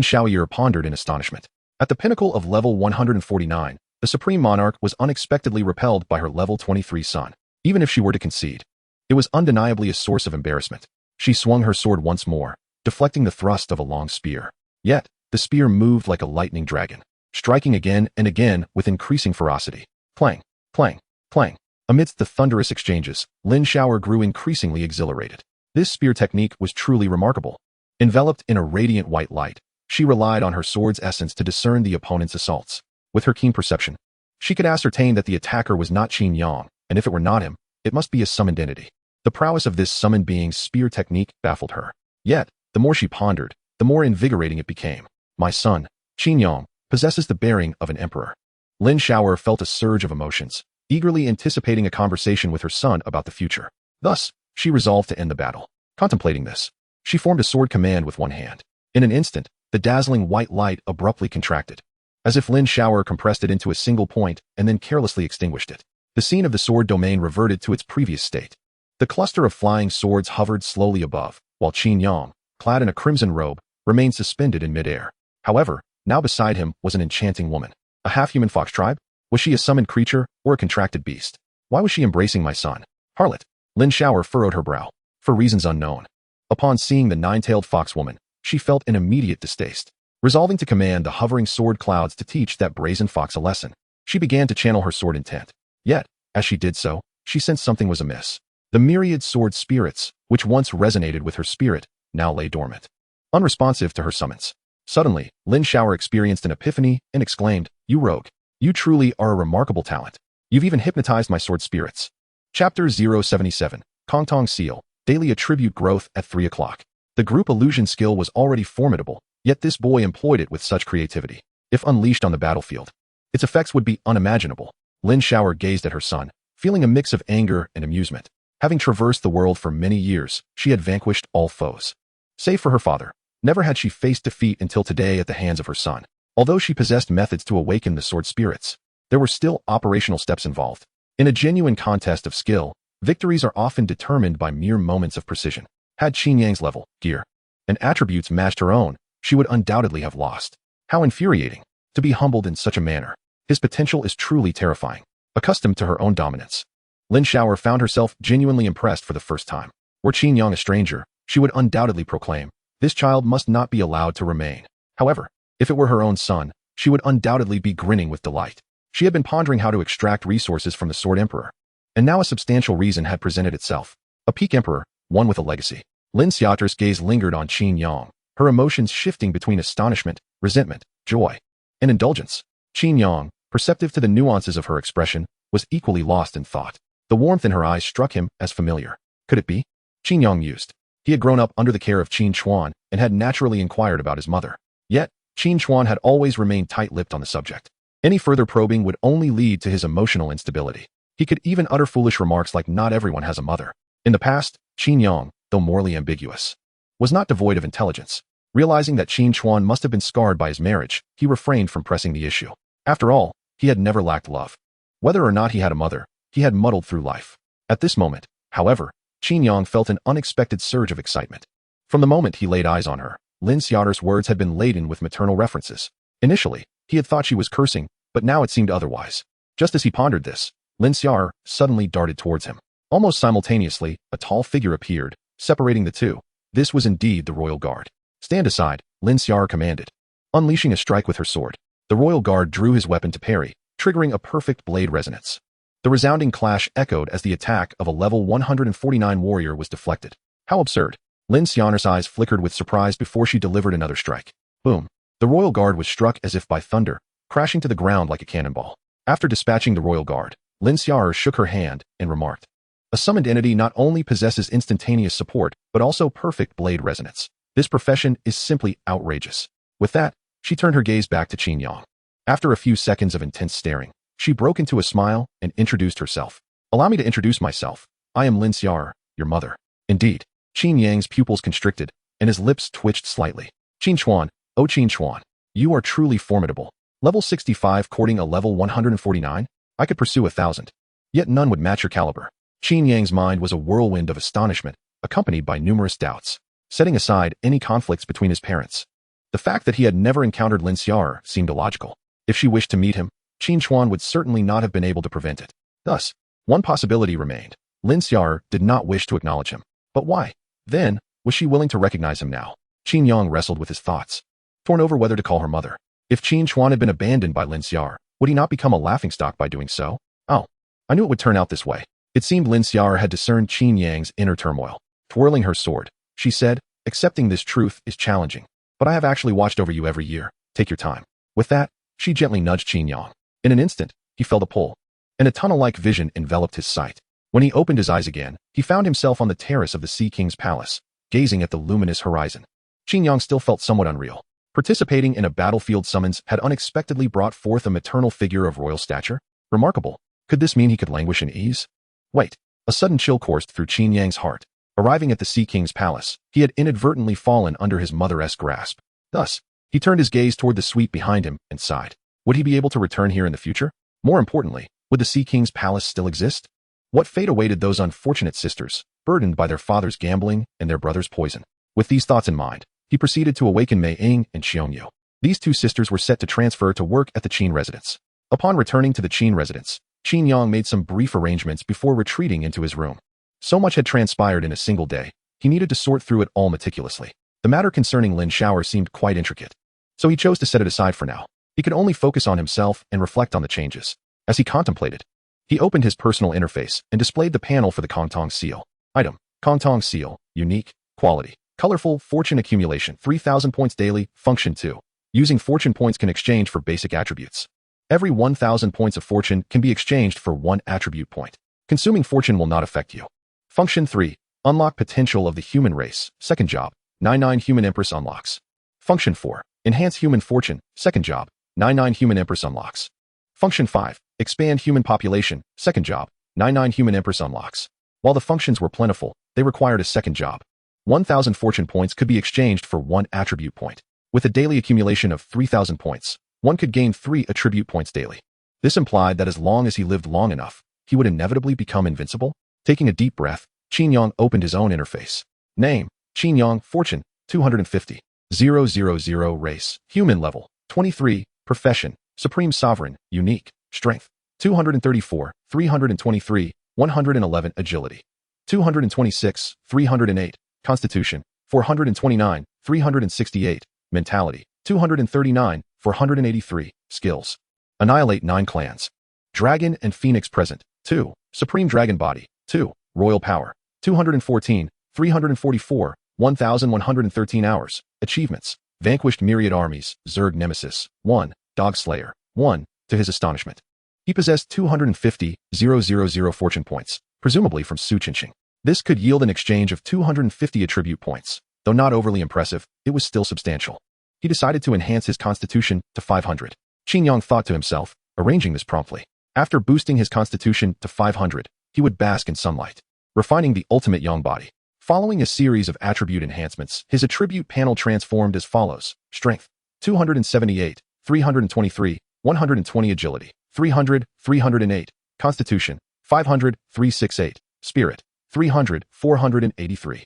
Xiaoyer pondered in astonishment. At the pinnacle of level 149, the Supreme Monarch was unexpectedly repelled by her level 23 son. Even if she were to concede, it was undeniably a source of embarrassment. She swung her sword once more, deflecting the thrust of a long spear. Yet, the spear moved like a lightning dragon, striking again and again with increasing ferocity. Clang, clang, clang. Amidst the thunderous exchanges, Lin Xiaoyer grew increasingly exhilarated. This spear technique was truly remarkable. Enveloped in a radiant white light, she relied on her sword's essence to discern the opponent's assaults. With her keen perception, she could ascertain that the attacker was not Qin Yang, and if it were not him, it must be a summoned entity. The prowess of this summoned being's spear technique baffled her. Yet, the more she pondered, the more invigorating it became. My son, Qin Yang, possesses the bearing of an emperor. Lin Xiaoyer felt a surge of emotions, eagerly anticipating a conversation with her son about the future. Thus, she resolved to end the battle. Contemplating this, she formed a sword command with one hand. In an instant, the dazzling white light abruptly contracted, as if Lin Xiaoyer compressed it into a single point and then carelessly extinguished it. The scene of the sword domain reverted to its previous state. The cluster of flying swords hovered slowly above, while Qin Yang, clad in a crimson robe, remained suspended in midair. However, now beside him was an enchanting woman. A half-human fox tribe? Was she a summoned creature or a contracted beast? Why was she embracing my son? Harlot. Lin Xiaoyer furrowed her brow, for reasons unknown. Upon seeing the nine-tailed fox woman, she felt an immediate distaste. Resolving to command the hovering sword clouds to teach that brazen fox a lesson, she began to channel her sword intent. Yet, as she did so, she sensed something was amiss. The myriad sword spirits, which once resonated with her spirit, now lay dormant, unresponsive to her summons. Suddenly, Lin Xiaoyer experienced an epiphany and exclaimed, "You rogue! You truly are a remarkable talent. You've even hypnotized my sword spirits." Chapter 077, Kongtong Seal, Daily Attribute Growth at 3 o'clock. The group illusion skill was already formidable, yet this boy employed it with such creativity. If unleashed on the battlefield, its effects would be unimaginable. Lin Xiaoyer gazed at her son, feeling a mix of anger and amusement. Having traversed the world for many years, she had vanquished all foes. Save for her father, never had she faced defeat until today at the hands of her son. Although she possessed methods to awaken the sword spirits, there were still operational steps involved. In a genuine contest of skill, victories are often determined by mere moments of precision. Had Qin Yang's level, gear, and attributes matched her own, she would undoubtedly have lost. How infuriating to be humbled in such a manner. His potential is truly terrifying. Accustomed to her own dominance, Lin Xiao'er found herself genuinely impressed for the first time. Were Qin Yang a stranger, she would undoubtedly proclaim, "This child must not be allowed to remain." However, if it were her own son, she would undoubtedly be grinning with delight. She had been pondering how to extract resources from the Sword Emperor, and now a substantial reason had presented itself. A peak emperor, one with a legacy. Lin Xiao'er's gaze lingered on Qin Yang, her emotions shifting between astonishment, resentment, joy, and indulgence. Qin Yang, perceptive to the nuances of her expression, was equally lost in thought. The warmth in her eyes struck him as familiar. Could it be? Qin Yang mused. He had grown up under the care of Qin Chuan and had naturally inquired about his mother. Yet, Qin Chuan had always remained tight-lipped on the subject. Any further probing would only lead to his emotional instability. He could even utter foolish remarks like "not everyone has a mother." In the past, Qin Yang, though morally ambiguous, was not devoid of intelligence. Realizing that Qin Chuan must have been scarred by his marriage, he refrained from pressing the issue. After all, he had never lacked love. Whether or not he had a mother, he had muddled through life. At this moment, however, Qin Yang felt an unexpected surge of excitement. From the moment he laid eyes on her, Lin Xiao'er's words had been laden with maternal references. Initially, he had thought she was cursing, but now it seemed otherwise. Just as he pondered this, Lin Xiao'er suddenly darted towards him. Almost simultaneously, a tall figure appeared, separating the two. This was indeed the royal guard. "Stand aside," Lin Xiao'er commanded. Unleashing a strike with her sword, the royal guard drew his weapon to parry, triggering a perfect blade resonance. The resounding clash echoed as the attack of a level 149 warrior was deflected. How absurd. Lin Xiao'er's eyes flickered with surprise before she delivered another strike. Boom. The royal guard was struck as if by thunder, crashing to the ground like a cannonball. After dispatching the royal guard, Lin Xiao'er shook her hand and remarked, "A summoned entity not only possesses instantaneous support, but also perfect blade resonance. This profession is simply outrageous." With that, she turned her gaze back to Qin Yang. After a few seconds of intense staring, she broke into a smile and introduced herself. "Allow me to introduce myself. I am Lin Xiao'er, your mother." Indeed, Qin Yang's pupils constricted, and his lips twitched slightly. "Qin Chuan, oh Qin Chuan, you are truly formidable. Level 65 courting a level 149? I could pursue 1,000. Yet none would match your caliber." Qin Yang's mind was a whirlwind of astonishment, accompanied by numerous doubts. Setting aside any conflicts between his parents, the fact that he had never encountered Lin Xiao'er seemed illogical. If she wished to meet him, Qin Chuan would certainly not have been able to prevent it. Thus, one possibility remained. Lin Xiao'er did not wish to acknowledge him. But why? Then, was she willing to recognize him now? Qin Yang wrestled with his thoughts, torn over whether to call her mother. If Qin Chuan had been abandoned by Lin Xiao'er, would he not become a laughingstock by doing so? Oh, I knew it would turn out this way. It seemed Lin Xiao'er had discerned Qin Yang's inner turmoil. Twirling her sword, she said, "Accepting this truth is challenging, but I have actually watched over you every year. Take your time." With that, she gently nudged Qin Yang. In an instant, he felt a pull, and a tunnel-like vision enveloped his sight. When he opened his eyes again, he found himself on the terrace of the Sea King's palace, gazing at the luminous horizon. Qin Yang still felt somewhat unreal. Participating in a battlefield summons had unexpectedly brought forth a maternal figure of royal stature. Remarkable. Could this mean he could languish in ease? Wait. A sudden chill coursed through Qin Yang's heart. Arriving at the Sea King's palace, he had inadvertently fallen under his mother-esque grasp. Thus, he turned his gaze toward the suite behind him and sighed. Would he be able to return here in the future? More importantly, would the Sea King's palace still exist? What fate awaited those unfortunate sisters, burdened by their father's gambling and their brother's poison? With these thoughts in mind, he proceeded to awaken Mei Ying and Xiongyu. These two sisters were set to transfer to work at the Qin residence. Upon returning to the Qin residence, Qin Yang made some brief arrangements before retreating into his room. So much had transpired in a single day, he needed to sort through it all meticulously. The matter concerning Lin Xiao'er seemed quite intricate, so he chose to set it aside for now. He could only focus on himself and reflect on the changes. As he contemplated, he opened his personal interface and displayed the panel for the Kongtong seal. Item: Kongtong seal, unique, quality, colorful, fortune accumulation, 3,000 points daily, function 2. Using fortune points can exchange for basic attributes. Every 1,000 points of fortune can be exchanged for 1 attribute point. Consuming fortune will not affect you. Function 3. Unlock potential of the human race. Second job. 99 Human Empress unlocks. Function 4. Enhance human fortune. Second job. 99 Human Empress unlocks. Function 5. Expand human population. Second job. 99 Human Empress unlocks. While the functions were plentiful, they required a second job. 1,000 fortune points could be exchanged for 1 attribute point. With a daily accumulation of 3,000 points, one could gain 3 attribute points daily. This implied that as long as he lived long enough, he would inevitably become invincible. Taking a deep breath, Qin Yang opened his own interface. Name: Qin Yang, fortune, 250. 000 race, human level, 23, profession, supreme sovereign, unique, strength, 234, 323, 111 agility, 226, 308, constitution, 429, 368, mentality, 239, 483, skills. Annihilate 9 clans. Dragon and Phoenix present, 2. Supreme Dragon Body, 2. Royal Power, 214, 344, 1,113 hours. Achievements. Vanquished myriad armies, Zerg Nemesis, 1. Dog Slayer, 1. To his astonishment, he possessed 250,000 fortune points, presumably from Su Qinqing. This could yield an exchange of 250 attribute points. Though not overly impressive, it was still substantial. He decided to enhance his constitution to 500. Qin Yang thought to himself, arranging this promptly. After boosting his constitution to 500, he would bask in sunlight, refining the ultimate Yang body. Following a series of attribute enhancements, his attribute panel transformed as follows. Strength, 278, 323, 120 agility, 300, 308, constitution, 500, 368, spirit, 300, 483.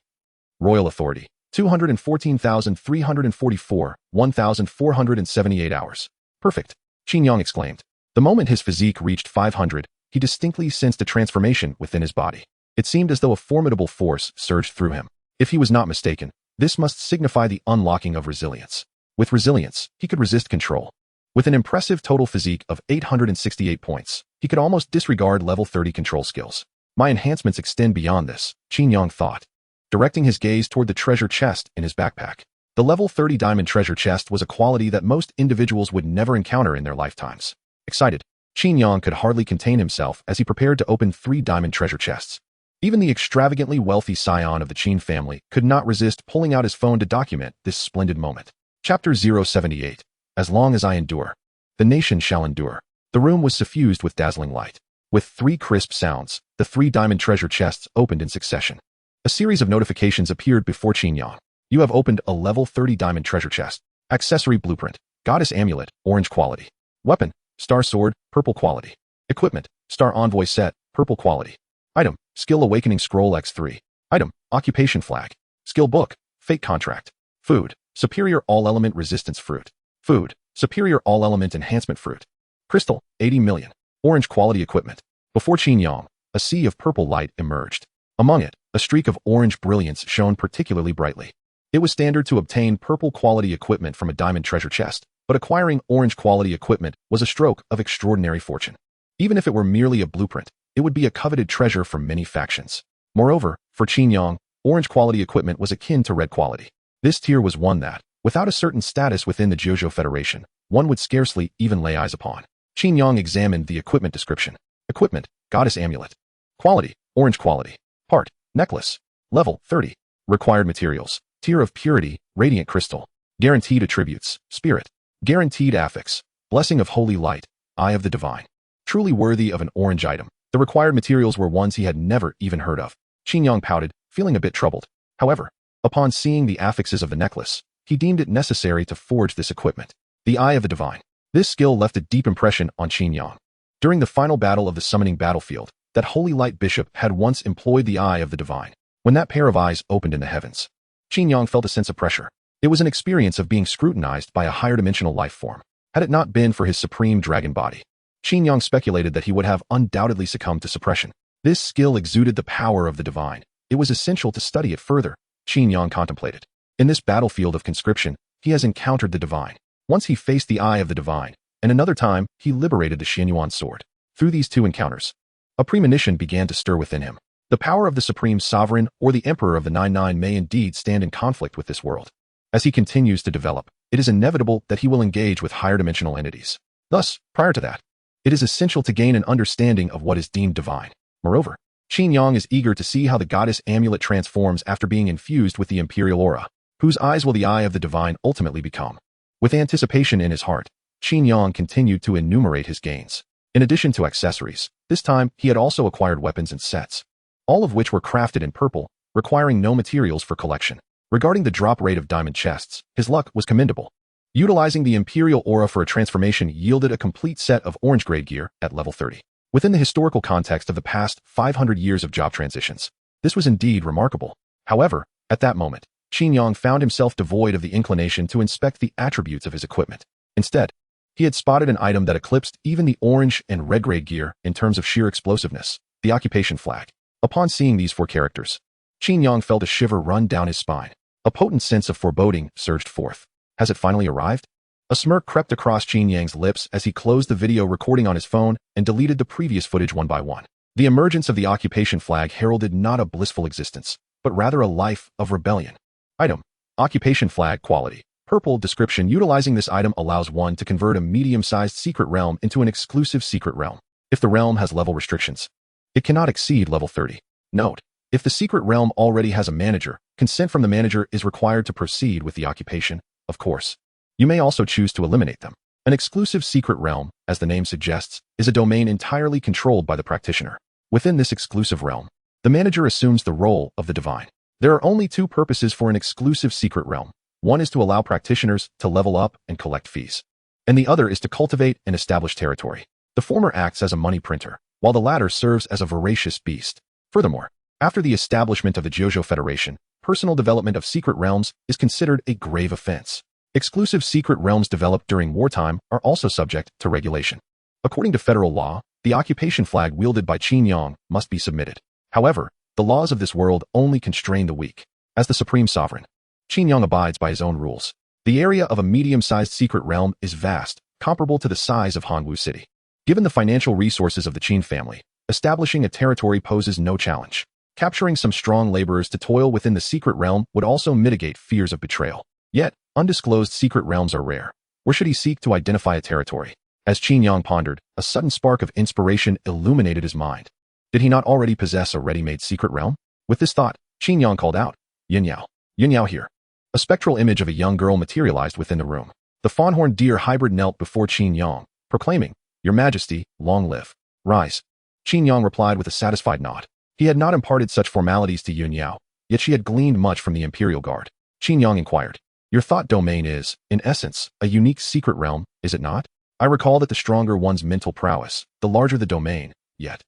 Royal authority, 214,344, 1,478 hours. Perfect, Qin Yang exclaimed. The moment his physique reached 500, he distinctly sensed a transformation within his body. It seemed as though a formidable force surged through him. If he was not mistaken, this must signify the unlocking of resilience. With resilience, he could resist control. With an impressive total physique of 868 points, he could almost disregard level 30 control skills. My enhancements extend beyond this, Qin Yang thought, directing his gaze toward the treasure chest in his backpack. The level 30 diamond treasure chest was a quality that most individuals would never encounter in their lifetimes. Excited, Qin Yang could hardly contain himself as he prepared to open 3 diamond treasure chests. Even the extravagantly wealthy scion of the Qin family could not resist pulling out his phone to document this splendid moment. Chapter 078. As long as I endure, the nation shall endure. The room was suffused with dazzling light. With 3 crisp sounds, the 3 diamond treasure chests opened in succession. A series of notifications appeared before Qin Yang. You have opened a level 30 diamond treasure chest. Accessory blueprint, goddess amulet, orange quality. Weapon, star sword, purple quality. Equipment, star envoy set, purple quality. Item, skill awakening scroll x3. Item, occupation flag. Skill book, fate contract. Food, superior all-element resistance fruit. Food, superior all-element enhancement fruit. Crystal, 80 million. Orange quality equipment. Before Qin Yang, a sea of purple light emerged. Among it, a streak of orange brilliance shone particularly brightly. It was standard to obtain purple quality equipment from a diamond treasure chest, but acquiring orange quality equipment was a stroke of extraordinary fortune. Even if it were merely a blueprint, it would be a coveted treasure for many factions. Moreover, for Qin Yang, orange quality equipment was akin to red quality. This tier was one that, without a certain status within the Jojo Federation, one would scarcely even lay eyes upon. Qin Yang examined the equipment description. Equipment, goddess amulet. Quality, orange quality. Part, necklace. Level, 30. Required materials, tier of purity, radiant crystal. Guaranteed attributes, spirit. Guaranteed affix, blessing of holy light, eye of the divine. Truly worthy of an orange item. The required materials were ones he had never even heard of. Qin Yang pouted, feeling a bit troubled. However, upon seeing the affixes of the necklace, he deemed it necessary to forge this equipment. The eye of the divine. This skill left a deep impression on Qin Yang. During the final battle of the summoning battlefield, that holy light bishop had once employed the eye of the divine. When that pair of eyes opened in the heavens, Qin Yang felt a sense of pressure. It was an experience of being scrutinized by a higher dimensional life form. Had it not been for his supreme dragon body, Qin Yang speculated that he would have undoubtedly succumbed to suppression. This skill exuded the power of the divine. It was essential to study it further, Qin Yang contemplated. In this battlefield of conscription, he has encountered the divine. Once he faced the eye of the divine, and another time he liberated the Xianyuan sword. Through these 2 encounters, a premonition began to stir within him. The power of the supreme sovereign or the emperor of the 99 may indeed stand in conflict with this world. As he continues to develop, it is inevitable that he will engage with higher dimensional entities. Thus, prior to that, it is essential to gain an understanding of what is deemed divine. Moreover, Qin Yang is eager to see how the goddess amulet transforms after being infused with the imperial aura. Whose eyes will the eye of the divine ultimately become? With anticipation in his heart, Qin Yang continued to enumerate his gains. In addition to accessories, this time he had also acquired weapons and sets, all of which were crafted in purple, requiring no materials for collection. Regarding the drop rate of diamond chests, his luck was commendable. Utilizing the Imperial Aura for a transformation yielded a complete set of orange-grade gear at level 30. Within the historical context of the past 500 years of job transitions, this was indeed remarkable. However, at that moment, Qin Yang found himself devoid of the inclination to inspect the attributes of his equipment. Instead, he had spotted an item that eclipsed even the orange and red-grade gear in terms of sheer explosiveness. The The occupation flag. Upon seeing these 4 characters, Qin Yang felt a shiver run down his spine. A potent sense of foreboding surged forth. Has it finally arrived? A smirk crept across Qin Yang's lips as he closed the video recording on his phone and deleted the previous footage one by one. The emergence of the occupation flag heralded not a blissful existence, but rather a life of rebellion. Item. Occupation flag quality. Purple description. Utilizing this item allows one to convert a medium-sized secret realm into an exclusive secret realm. If the realm has level restrictions, it cannot exceed level 30. Note. If the secret realm already has a manager, consent from the manager is required to proceed with the occupation, of course. You may also choose to eliminate them. An exclusive secret realm, as the name suggests, is a domain entirely controlled by the practitioner. Within this exclusive realm, the manager assumes the role of the divine. There are only 2 purposes for an exclusive secret realm. One is to allow practitioners to level up and collect fees, and the other is to cultivate and establish territory. The former acts as a money printer, while the latter serves as a voracious beast. Furthermore, after the establishment of the Jojo Federation, personal development of secret realms is considered a grave offense. Exclusive secret realms developed during wartime are also subject to regulation. According to federal law, the occupation flag wielded by Qin Yang must be submitted. However, the laws of this world only constrain the weak. As the supreme sovereign, Qin Yang abides by his own rules. The area of a medium-sized secret realm is vast, comparable to the size of Hanwu City. Given the financial resources of the Qin family, establishing a territory poses no challenge. Capturing some strong laborers to toil within the secret realm would also mitigate fears of betrayal. Yet, undisclosed secret realms are rare. Where should he seek to identify a territory? As Qin Yang pondered, a sudden spark of inspiration illuminated his mind. Did he not already possess a ready-made secret realm? With this thought, Qin Yang called out, Yin Yao. Yin Yao here. A spectral image of a young girl materialized within the room. The fawn-horned deer hybrid knelt before Qin Yang, proclaiming, Your Majesty, long live. Rise. Qin Yang replied with a satisfied nod. He had not imparted such formalities to Yin Yao, yet she had gleaned much from the Imperial Guard. Qin Yang inquired, Your thought domain is, in essence, a unique secret realm, is it not? I recall that the stronger one's mental prowess, the larger the domain, yet.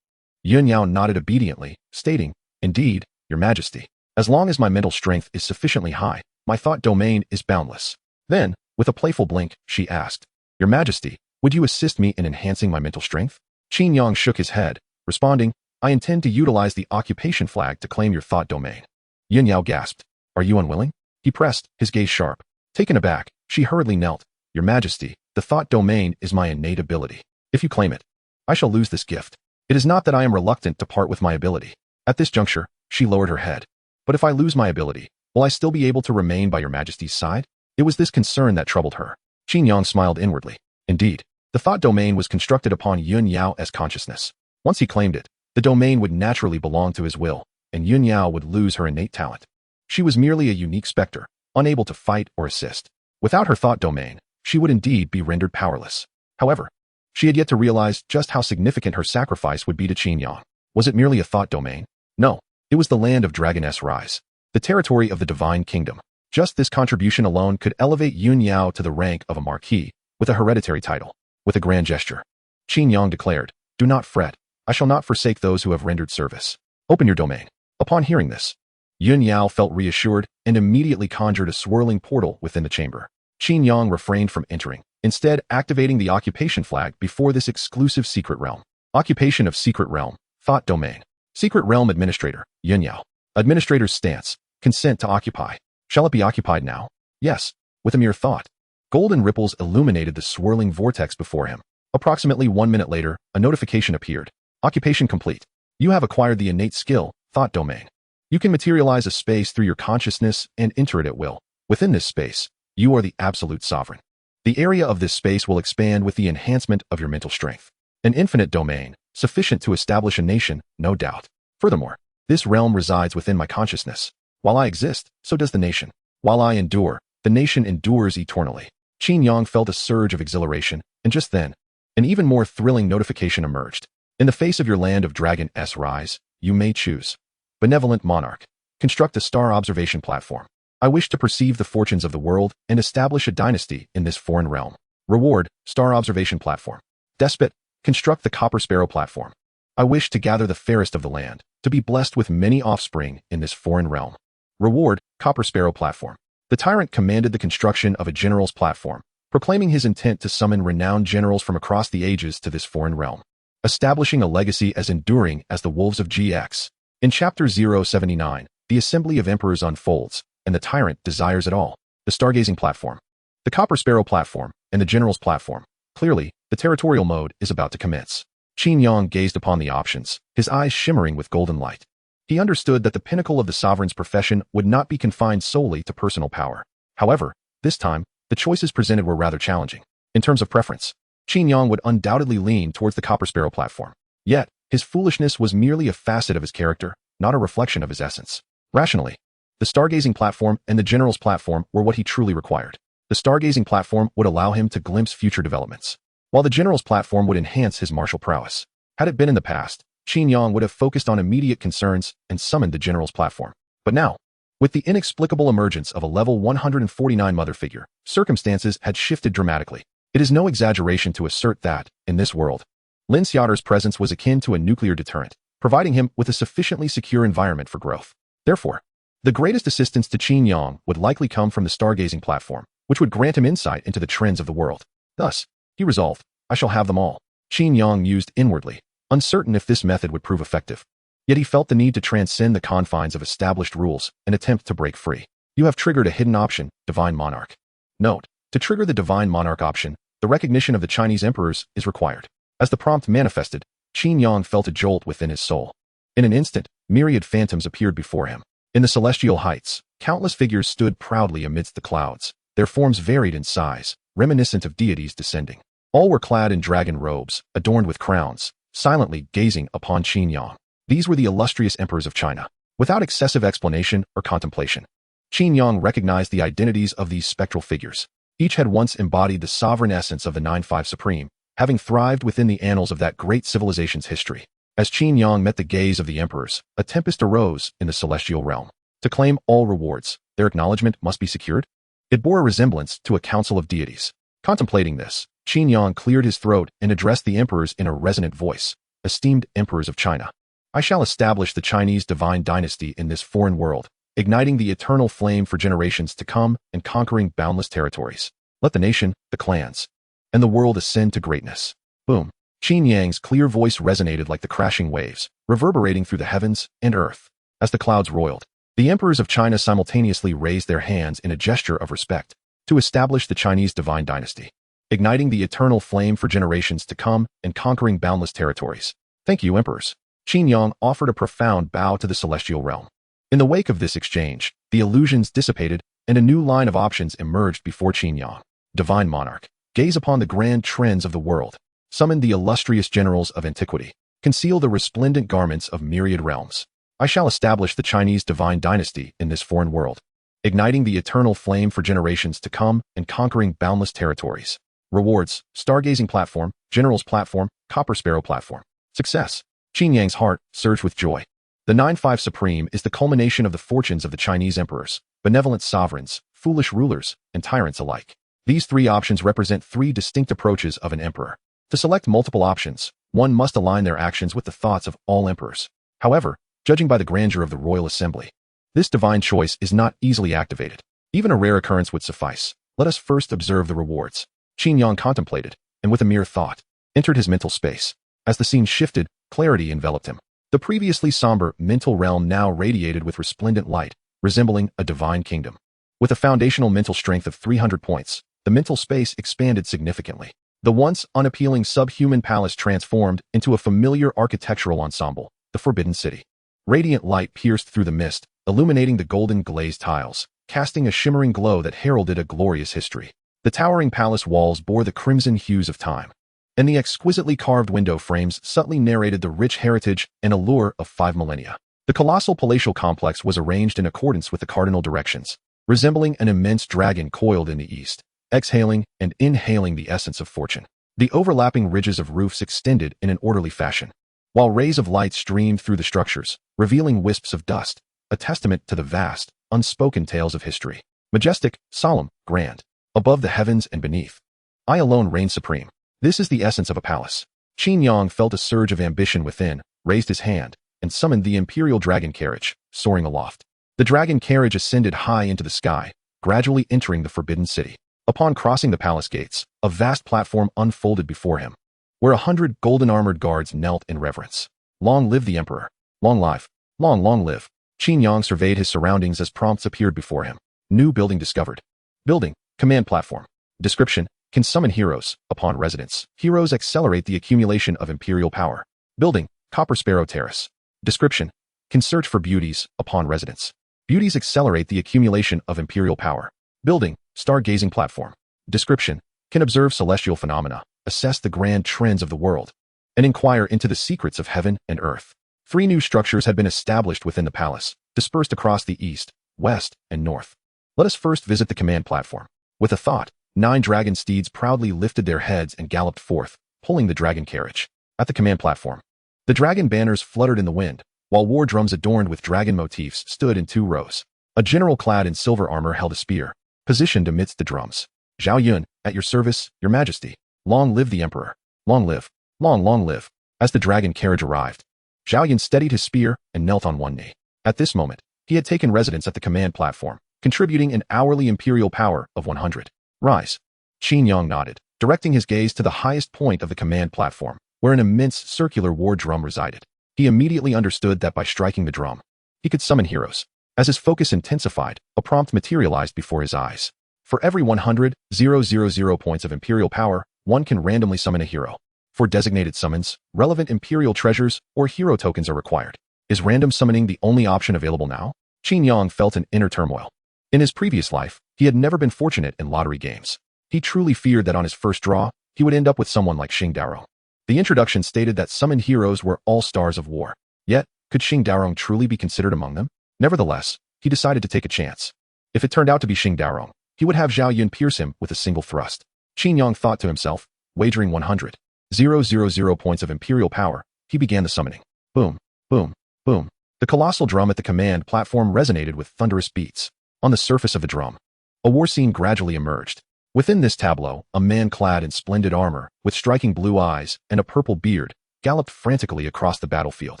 Yin Yao nodded obediently, stating, Indeed, Your Majesty. As long as my mental strength is sufficiently high, my thought domain is boundless. Then, with a playful blink, she asked, Your Majesty, would you assist me in enhancing my mental strength? Qin Yang shook his head, responding, I intend to utilize the occupation flag to claim your thought domain. Yin Yao gasped, Are you unwilling? He pressed, his gaze sharp. Taken aback, she hurriedly knelt, Your Majesty, the thought domain is my innate ability. If you claim it, I shall lose this gift. It is not that I am reluctant to part with my ability. At this juncture, she lowered her head. But if I lose my ability, will I still be able to remain by Your Majesty's side? It was this concern that troubled her. Qin Yang smiled inwardly. Indeed, the thought domain was constructed upon Yin Yao as consciousness. Once he claimed it, the domain would naturally belong to his will, and Yin Yao would lose her innate talent. She was merely a unique specter, unable to fight or assist. Without her thought domain, she would indeed be rendered powerless. However, she had yet to realize just how significant her sacrifice would be to Qin Yang. Was it merely a thought domain? No, it was the land of Dragoness Rise, the territory of the Divine Kingdom. Just this contribution alone could elevate Yin Yao to the rank of a marquis, with a hereditary title. With a grand gesture, Qin Yang declared, Do not fret, I shall not forsake those who have rendered service. Open your domain. Upon hearing this, Yin Yao felt reassured and immediately conjured a swirling portal within the chamber. Qin Yang refrained from entering, instead activating the occupation flag before this exclusive secret realm. Occupation of secret realm, thought domain. Secret realm administrator, Yin Yao. Administrator's stance, consent to occupy. Shall it be occupied now? Yes, with a mere thought. Golden ripples illuminated the swirling vortex before him. Approximately 1 minute later, a notification appeared. Occupation complete. You have acquired the innate skill, thought domain. You can materialize a space through your consciousness and enter it at will. Within this space, you are the absolute sovereign. The area of this space will expand with the enhancement of your mental strength. An infinite domain, sufficient to establish a nation, no doubt. Furthermore, this realm resides within my consciousness. While I exist, so does the nation. While I endure, the nation endures eternally. Qin Yang felt a surge of exhilaration, and just then, an even more thrilling notification emerged. In the face of your land of Dragon S Rise, you may choose. Benevolent Monarch. Construct a star observation platform. I wish to perceive the fortunes of the world and establish a dynasty in this foreign realm. Reward, star observation platform. Despot. Construct the Copper Sparrow platform. I wish to gather the fairest of the land, to be blessed with many offspring in this foreign realm. Reward, Copper Sparrow platform. The tyrant commanded the construction of a general's platform, proclaiming his intent to summon renowned generals from across the ages to this foreign realm. establishing a legacy as enduring as the wolves of GX. In Chapter 079, the assembly of emperors unfolds, and the tyrant desires it all. The stargazing platform, the Copper Sparrow platform, and the General's platform. Clearly, the territorial mode is about to commence. Qin Yang gazed upon the options, his eyes shimmering with golden light. He understood that the pinnacle of the sovereign's profession would not be confined solely to personal power. However, this time, the choices presented were rather challenging. In terms of preference, Qin Yang would undoubtedly lean towards the Copper Sparrow platform. Yet, his foolishness was merely a facet of his character, not a reflection of his essence. Rationally, the stargazing platform and the General's platform were what he truly required. The stargazing platform would allow him to glimpse future developments, while the General's platform would enhance his martial prowess. Had it been in the past, Qin Yang would have focused on immediate concerns and summoned the General's platform. But now, with the inexplicable emergence of a level 149 mother figure, circumstances had shifted dramatically. It is no exaggeration to assert that, in this world, Lin Xiaoder's presence was akin to a nuclear deterrent, providing him with a sufficiently secure environment for growth. Therefore, the greatest assistance to Qin Yang would likely come from the stargazing platform, which would grant him insight into the trends of the world. Thus, he resolved, I shall have them all. Qin Yang mused inwardly, uncertain if this method would prove effective. Yet he felt the need to transcend the confines of established rules and attempt to break free. You have triggered a hidden option, Divine Monarch. Note, to trigger the Divine Monarch option, the recognition of the Chinese emperors is required. As the prompt manifested, Qin Yang felt a jolt within his soul. In an instant, myriad phantoms appeared before him. In the celestial heights, countless figures stood proudly amidst the clouds. Their forms varied in size, reminiscent of deities descending. All were clad in dragon robes, adorned with crowns, silently gazing upon Qin Yang. These were the illustrious emperors of China. Without excessive explanation or contemplation, Qin Yang recognized the identities of these spectral figures. Each had once embodied the sovereign essence of the 9-5 Supreme, having thrived within the annals of that great civilization's history. As Qin Yang met the gaze of the emperors, a tempest arose in the celestial realm. To claim all rewards, their acknowledgement must be secured. It bore a resemblance to a council of deities. Contemplating this, Qin Yang cleared his throat and addressed the emperors in a resonant voice. Esteemed emperors of China, I shall establish the Chinese divine dynasty in this foreign world, igniting the eternal flame for generations to come and conquering boundless territories. Let the nation, the clans, and the world ascend to greatness. Boom. Qin Yang's clear voice resonated like the crashing waves, reverberating through the heavens and earth. As the clouds roiled, the emperors of China simultaneously raised their hands in a gesture of respect to establish the Chinese divine dynasty, igniting the eternal flame for generations to come and conquering boundless territories. Thank you, emperors. Qin Yang offered a profound bow to the celestial realm. In the wake of this exchange, the illusions dissipated and a new line of options emerged before Qin Yang. Divine Monarch, gaze upon the grand trends of the world. Summon the illustrious generals of antiquity. Conceal the resplendent garments of myriad realms. I shall establish the Chinese divine dynasty in this foreign world, igniting the eternal flame for generations to come and conquering boundless territories. Rewards, stargazing platform, general's platform, Copper Sparrow platform. Success. Qin Yang's heart surged with joy. The 9-5 Supreme is the culmination of the fortunes of the Chinese emperors, benevolent sovereigns, foolish rulers, and tyrants alike. These three options represent three distinct approaches of an emperor. To select multiple options, one must align their actions with the thoughts of all emperors. However, judging by the grandeur of the royal assembly, this divine choice is not easily activated. Even a rare occurrence would suffice. Let us first observe the rewards. Qin Yang contemplated, and with a mere thought, entered his mental space. As the scene shifted, clarity enveloped him. The previously somber mental realm now radiated with resplendent light, resembling a divine kingdom. With a foundational mental strength of 300 points, the mental space expanded significantly. The once unappealing subhuman palace transformed into a familiar architectural ensemble, the Forbidden City. Radiant light pierced through the mist, illuminating the golden glazed tiles, casting a shimmering glow that heralded a glorious history. The towering palace walls bore the crimson hues of time, and the exquisitely carved window frames subtly narrated the rich heritage and allure of 5 millennia. The colossal palatial complex was arranged in accordance with the cardinal directions, resembling an immense dragon coiled in the east, exhaling and inhaling the essence of fortune. The overlapping ridges of roofs extended in an orderly fashion, while rays of light streamed through the structures, revealing wisps of dust, a testament to the vast, unspoken tales of history. Majestic, solemn, grand, above the heavens and beneath, I alone reign supreme. This is the essence of a palace. Qin Yang felt a surge of ambition within, raised his hand, and summoned the Imperial Dragon Carriage, soaring aloft. The dragon carriage ascended high into the sky, gradually entering the Forbidden City. Upon crossing the palace gates, a vast platform unfolded before him. where 100 golden-armored guards knelt in reverence. Long live the Emperor! Long life! Long live! Qin Yang surveyed his surroundings as prompts appeared before him. New building discovered. Building. Command platform. Description. Can summon heroes. Upon residence, heroes accelerate the accumulation of imperial power. Building. Copper Sparrow Terrace. Description. Can search for beauties. Upon residence, beauties accelerate the accumulation of imperial power. Building. Stargazing platform. Description. Can observe celestial phenomena, assess the grand trends of the world, and inquire into the secrets of heaven and earth. 3 new structures had been established within the palace, dispersed across the east, west, and north. Let us first visit the command platform. With a thought, 9 dragon steeds proudly lifted their heads and galloped forth, pulling the dragon carriage. At the command platform, the dragon banners fluttered in the wind, while war drums adorned with dragon motifs stood in 2 rows. A general clad in silver armor held a spear, positioned amidst the drums. Zhao Yun, at your service, your majesty. Long live the emperor. Long live. Long live. As the dragon carriage arrived, Zhao Yun steadied his spear and knelt on one knee. At this moment, he had taken residence at the command platform, contributing an hourly imperial power of 100. Rise. Qin Yang nodded, directing his gaze to the highest point of the command platform, where an immense circular war drum resided. He immediately understood that by striking the drum, he could summon heroes. As his focus intensified, a prompt materialized before his eyes. For every 100,000 points of imperial power, one can randomly summon a hero. For designated summons, relevant imperial treasures or hero tokens are required. Is random summoning the only option available now? Qin Yang felt an inner turmoil. In his previous life, he had never been fortunate in lottery games. He truly feared that on his first draw, he would end up with someone like Xing Daorong. The introduction stated that summoned heroes were all stars of war. Yet, could Xing Daorong truly be considered among them? Nevertheless, he decided to take a chance. If it turned out to be Xing Daorong, he would have Zhao Yun pierce him with a single thrust. Qin Yang thought to himself, wagering 100,000 points of imperial power, he began the summoning. Boom, boom, boom. The colossal drum at the command platform resonated with thunderous beats. On the surface of the drum, a war scene gradually emerged. Within this tableau, a man clad in splendid armor, with striking blue eyes and a purple beard, galloped frantically across the battlefield.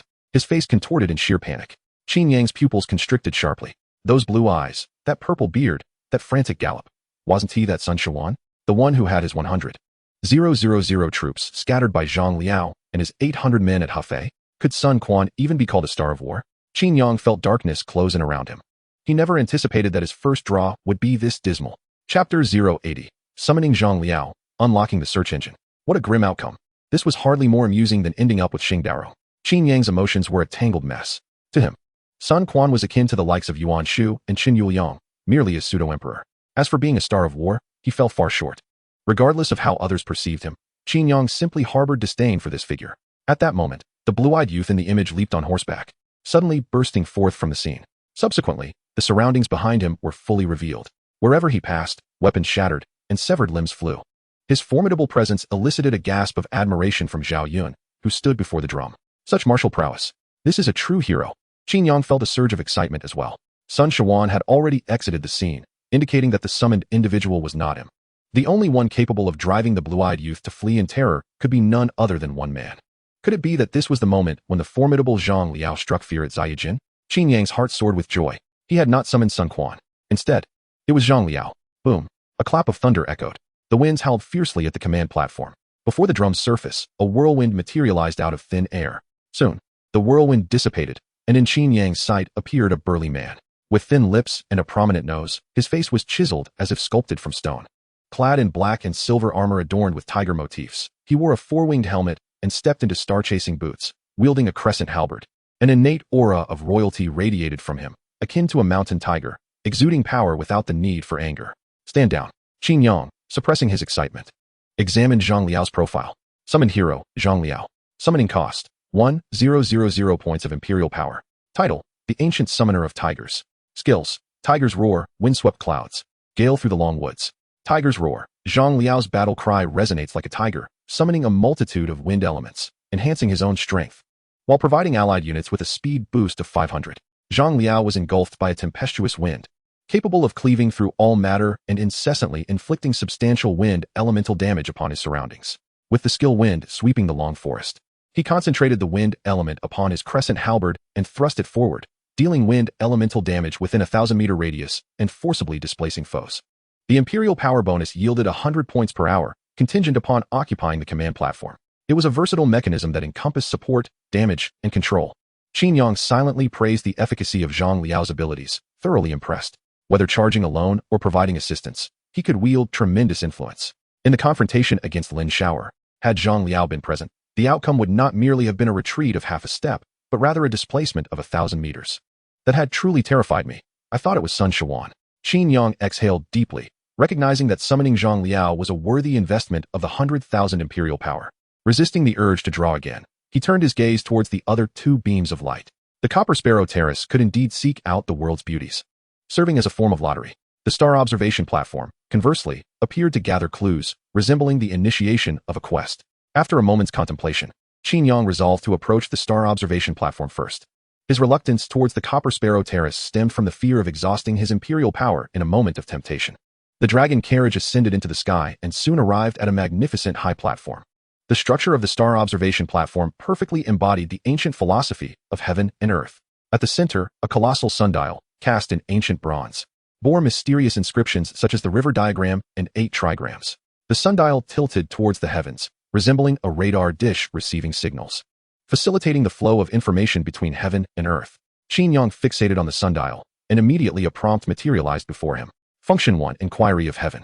His face contorted in sheer panic. Qin Yang's pupils constricted sharply. Those blue eyes, that purple beard, that frantic gallop. Wasn't he that Sun Yuan? The one who had his 100,000 troops scattered by Zhang Liao and his 800 men at Hefei? Could Sun Quan even be called a star of war? Qin Yang felt darkness close in around him. He never anticipated that his first draw would be this dismal. Chapter 080. Summoning Zhang Liao, unlocking the search engine. What a grim outcome. This was hardly more amusing than ending up with Xing Daorong. Qin Yang's emotions were a tangled mess. To him, Sun Quan was akin to the likes of Yuan Shu and Qin Yuliang, merely a pseudo-emperor. As for being a star of war, he fell far short. Regardless of how others perceived him, Qin Yang simply harbored disdain for this figure. At that moment, the blue-eyed youth in the image leaped on horseback, suddenly bursting forth from the scene. Subsequently, the surroundings behind him were fully revealed. Wherever he passed, weapons shattered, and severed limbs flew. His formidable presence elicited a gasp of admiration from Zhao Yun, who stood before the drum. Such martial prowess. This is a true hero. Qin Yang felt a surge of excitement as well. Sun Yuan had already exited the scene, indicating that the summoned individual was not him. The only one capable of driving the blue-eyed youth to flee in terror could be none other than one man. Could it be that this was the moment when the formidable Zhang Liao struck fear at Ziyajin? Qin Yang's heart soared with joy. He had not summoned Sun Quan. Instead, it was Zhang Liao. Boom. A clap of thunder echoed. The winds howled fiercely at the command platform. Before the drum's surface, a whirlwind materialized out of thin air. Soon, the whirlwind dissipated, and in Qin Yang's sight appeared a burly man. With thin lips and a prominent nose, his face was chiseled as if sculpted from stone. Clad in black and silver armor adorned with tiger motifs, he wore a four-winged helmet and stepped into star-chasing boots, wielding a crescent halberd. An innate aura of royalty radiated from him, akin to a mountain tiger, exuding power without the need for anger. Stand down. Qin Yang, suppressing his excitement, examined Zhang Liao's profile. Summoned hero, Zhang Liao. Summoning cost, 1,000 points of imperial power. Title, the ancient summoner of tigers. Skills, tiger's roar, windswept clouds. Gale through the long woods. Tiger's roar. Zhang Liao's battle cry resonates like a tiger, summoning a multitude of wind elements, enhancing his own strength, while providing allied units with a speed boost of 500. Zhang Liao was engulfed by a tempestuous wind, capable of cleaving through all matter and incessantly inflicting substantial wind elemental damage upon his surroundings. With the skill wind sweeping the long forest, he concentrated the wind element upon his crescent halberd and thrust it forward, dealing wind elemental damage within a 1,000-meter radius and forcibly displacing foes. The Imperial power bonus yielded 100 points per hour, contingent upon occupying the command platform. It was a versatile mechanism that encompassed support, damage, and control. Qin Yang silently praised the efficacy of Zhang Liao's abilities, thoroughly impressed. Whether charging alone or providing assistance, he could wield tremendous influence. In the confrontation against Lin Shaoer, had Zhang Liao been present, the outcome would not merely have been a retreat of half a step, but rather a displacement of 1,000 meters. That had truly terrified me. I thought it was Sun Shawan. Qin Yang exhaled deeply, recognizing that summoning Zhang Liao was a worthy investment of the 100,000 imperial power. Resisting the urge to draw again, he turned his gaze towards the other two beams of light. The Copper Sparrow Terrace could indeed seek out the world's beauties, serving as a form of lottery. The star observation platform, conversely, appeared to gather clues, resembling the initiation of a quest. After a moment's contemplation, Qin Yang resolved to approach the star observation platform first. His reluctance towards the Copper Sparrow Terrace stemmed from the fear of exhausting his imperial power in a moment of temptation. The dragon carriage ascended into the sky and soon arrived at a magnificent high platform. The structure of the star observation platform perfectly embodied the ancient philosophy of heaven and earth. At the center, a colossal sundial, cast in ancient bronze, bore mysterious inscriptions such as the river diagram and 8 trigrams. The sundial tilted towards the heavens, resembling a radar dish receiving signals, facilitating the flow of information between heaven and earth. Qin Yang fixated on the sundial, and immediately a prompt materialized before him. Function 1, Inquiry of Heaven.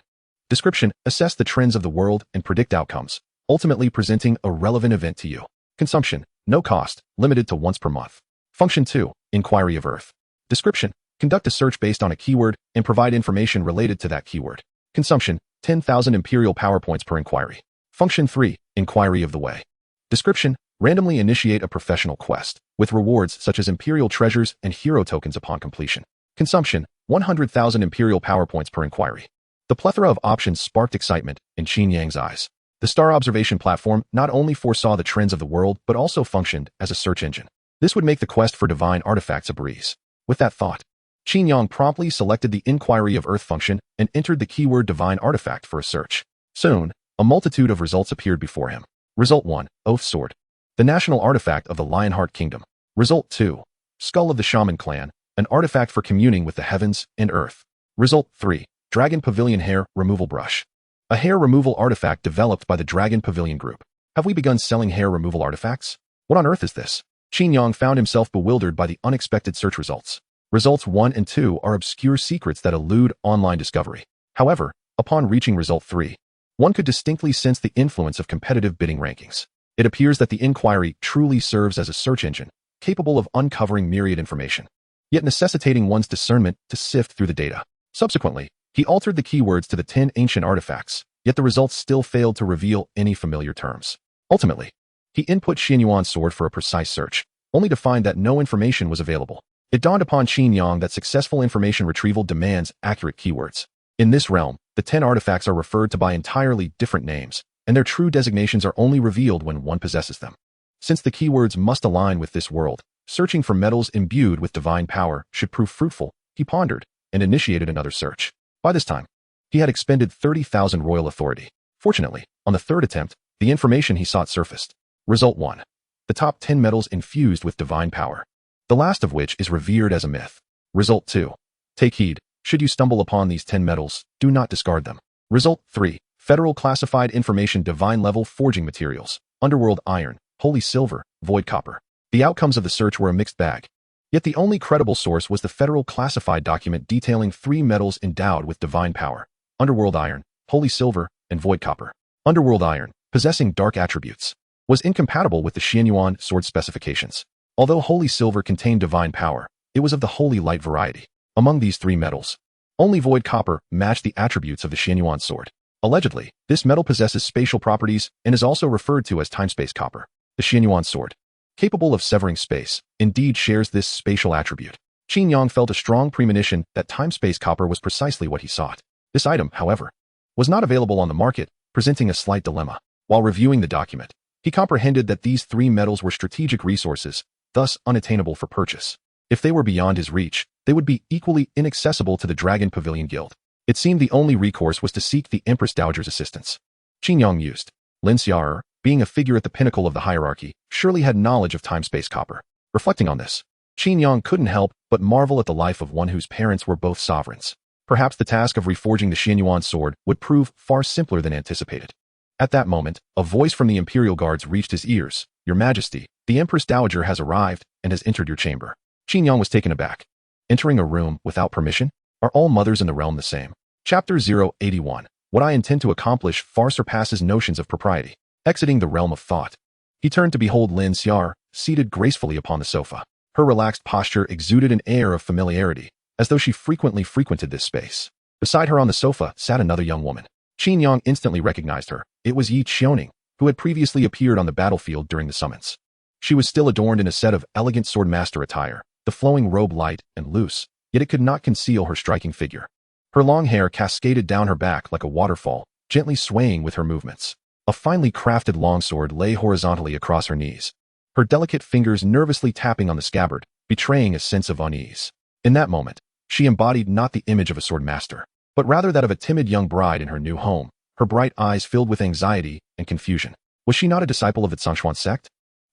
Description, assess the trends of the world and predict outcomes, ultimately presenting a relevant event to you. Consumption, no cost, limited to once per month. Function 2, Inquiry of Earth. Description, conduct a search based on a keyword and provide information related to that keyword. Consumption, 10,000 imperial power points per inquiry. Function 3, Inquiry of the Way. Description, randomly initiate a professional quest, with rewards such as imperial treasures and hero tokens upon completion. Consumption, 100,000 imperial power points per inquiry. The plethora of options sparked excitement in Qin Yang's eyes. The star observation platform not only foresaw the trends of the world but also functioned as a search engine. This would make the quest for divine artifacts a breeze. With that thought, Qin Yang promptly selected the Inquiry of Earth function and entered the keyword divine artifact for a search. Soon, a multitude of results appeared before him. Result 1, Oath Sword, the national artifact of the Lionheart Kingdom. Result 2, Skull of the Shaman Clan, an artifact for communing with the heavens and earth. Result 3, Dragon Pavilion Hair Removal Brush, a hair removal artifact developed by the Dragon Pavilion Group. Have we begun selling hair removal artifacts? What on earth is this? Qin Yang found himself bewildered by the unexpected search results. Results 1 and 2 are obscure secrets that elude online discovery. However, upon reaching result 3, one could distinctly sense the influence of competitive bidding rankings. It appears that the inquiry truly serves as a search engine, capable of uncovering myriad information, yet necessitating one's discernment to sift through the data. Subsequently, he altered the keywords to the 10 ancient artifacts, yet the results still failed to reveal any familiar terms. Ultimately, he input Yuan's sword for a precise search, only to find that no information was available. It dawned upon Qin Yang that successful information retrieval demands accurate keywords. In this realm, the 10 artifacts are referred to by entirely different names, and their true designations are only revealed when one possesses them. Since the keywords must align with this world, searching for metals imbued with divine power should prove fruitful, he pondered and initiated another search. By this time, he had expended 30,000 royal authority. Fortunately, on the third attempt, the information he sought surfaced. Result 1, the top 10 metals infused with divine power, the last of which is revered as a myth. Result 2, take heed, should you stumble upon these 10 metals, do not discard them. Result 3, Federal Classified Information Divine Level Forging Materials, Underworld Iron, Holy Silver, Void Copper. The outcomes of the search were a mixed bag. Yet the only credible source was the Federal Classified document detailing 3 metals endowed with divine power: Underworld Iron, Holy Silver, and Void Copper. Underworld Iron, possessing dark attributes, was incompatible with the Yuan sword specifications. Although Holy Silver contained divine power, it was of the Holy Light variety. Among these 3 metals, only Void Copper matched the attributes of the Yuan sword. Allegedly, this metal possesses spatial properties and is also referred to as time-space copper. The Yuan sword, capable of severing space, indeed shares this spatial attribute. Qin Yang felt a strong premonition that time-space copper was precisely what he sought. This item, however, was not available on the market, presenting a slight dilemma. While reviewing the document, he comprehended that these 3 metals were strategic resources, thus unattainable for purchase. If they were beyond his reach, they would be equally inaccessible to the Dragon Pavilion Guild. It seemed the only recourse was to seek the Empress Dowager's assistance. Qin Yang mused. Lin Xiaoer, being a figure at the pinnacle of the hierarchy, surely had knowledge of time-space copper. Reflecting on this, Qin Yang couldn't help but marvel at the life of one whose parents were both sovereigns. Perhaps the task of reforging the Yuan sword would prove far simpler than anticipated. At that moment, a voice from the Imperial Guards reached his ears. "Your Majesty, the Empress Dowager has arrived and has entered your chamber." Qin Yang was taken aback. Entering a room without permission? Are all mothers in the realm the same? Chapter 081. What I intend to accomplish far surpasses notions of propriety. Exiting the realm of thought. He turned to behold Lin Xiao, seated gracefully upon the sofa. Her relaxed posture exuded an air of familiarity, as though she frequently frequented this space. Beside her on the sofa sat another young woman. Qin Yang instantly recognized her. It was Yi Xiaoning, who had previously appeared on the battlefield during the summons. She was still adorned in a set of elegant swordmaster attire, the flowing robe light and loose, yet it could not conceal her striking figure. Her long hair cascaded down her back like a waterfall, gently swaying with her movements. A finely crafted longsword lay horizontally across her knees, her delicate fingers nervously tapping on the scabbard, betraying a sense of unease. In that moment, she embodied not the image of a swordmaster, but rather that of a timid young bride in her new home, her bright eyes filled with anxiety and confusion. Was she not a disciple of the Zhongshuan sect?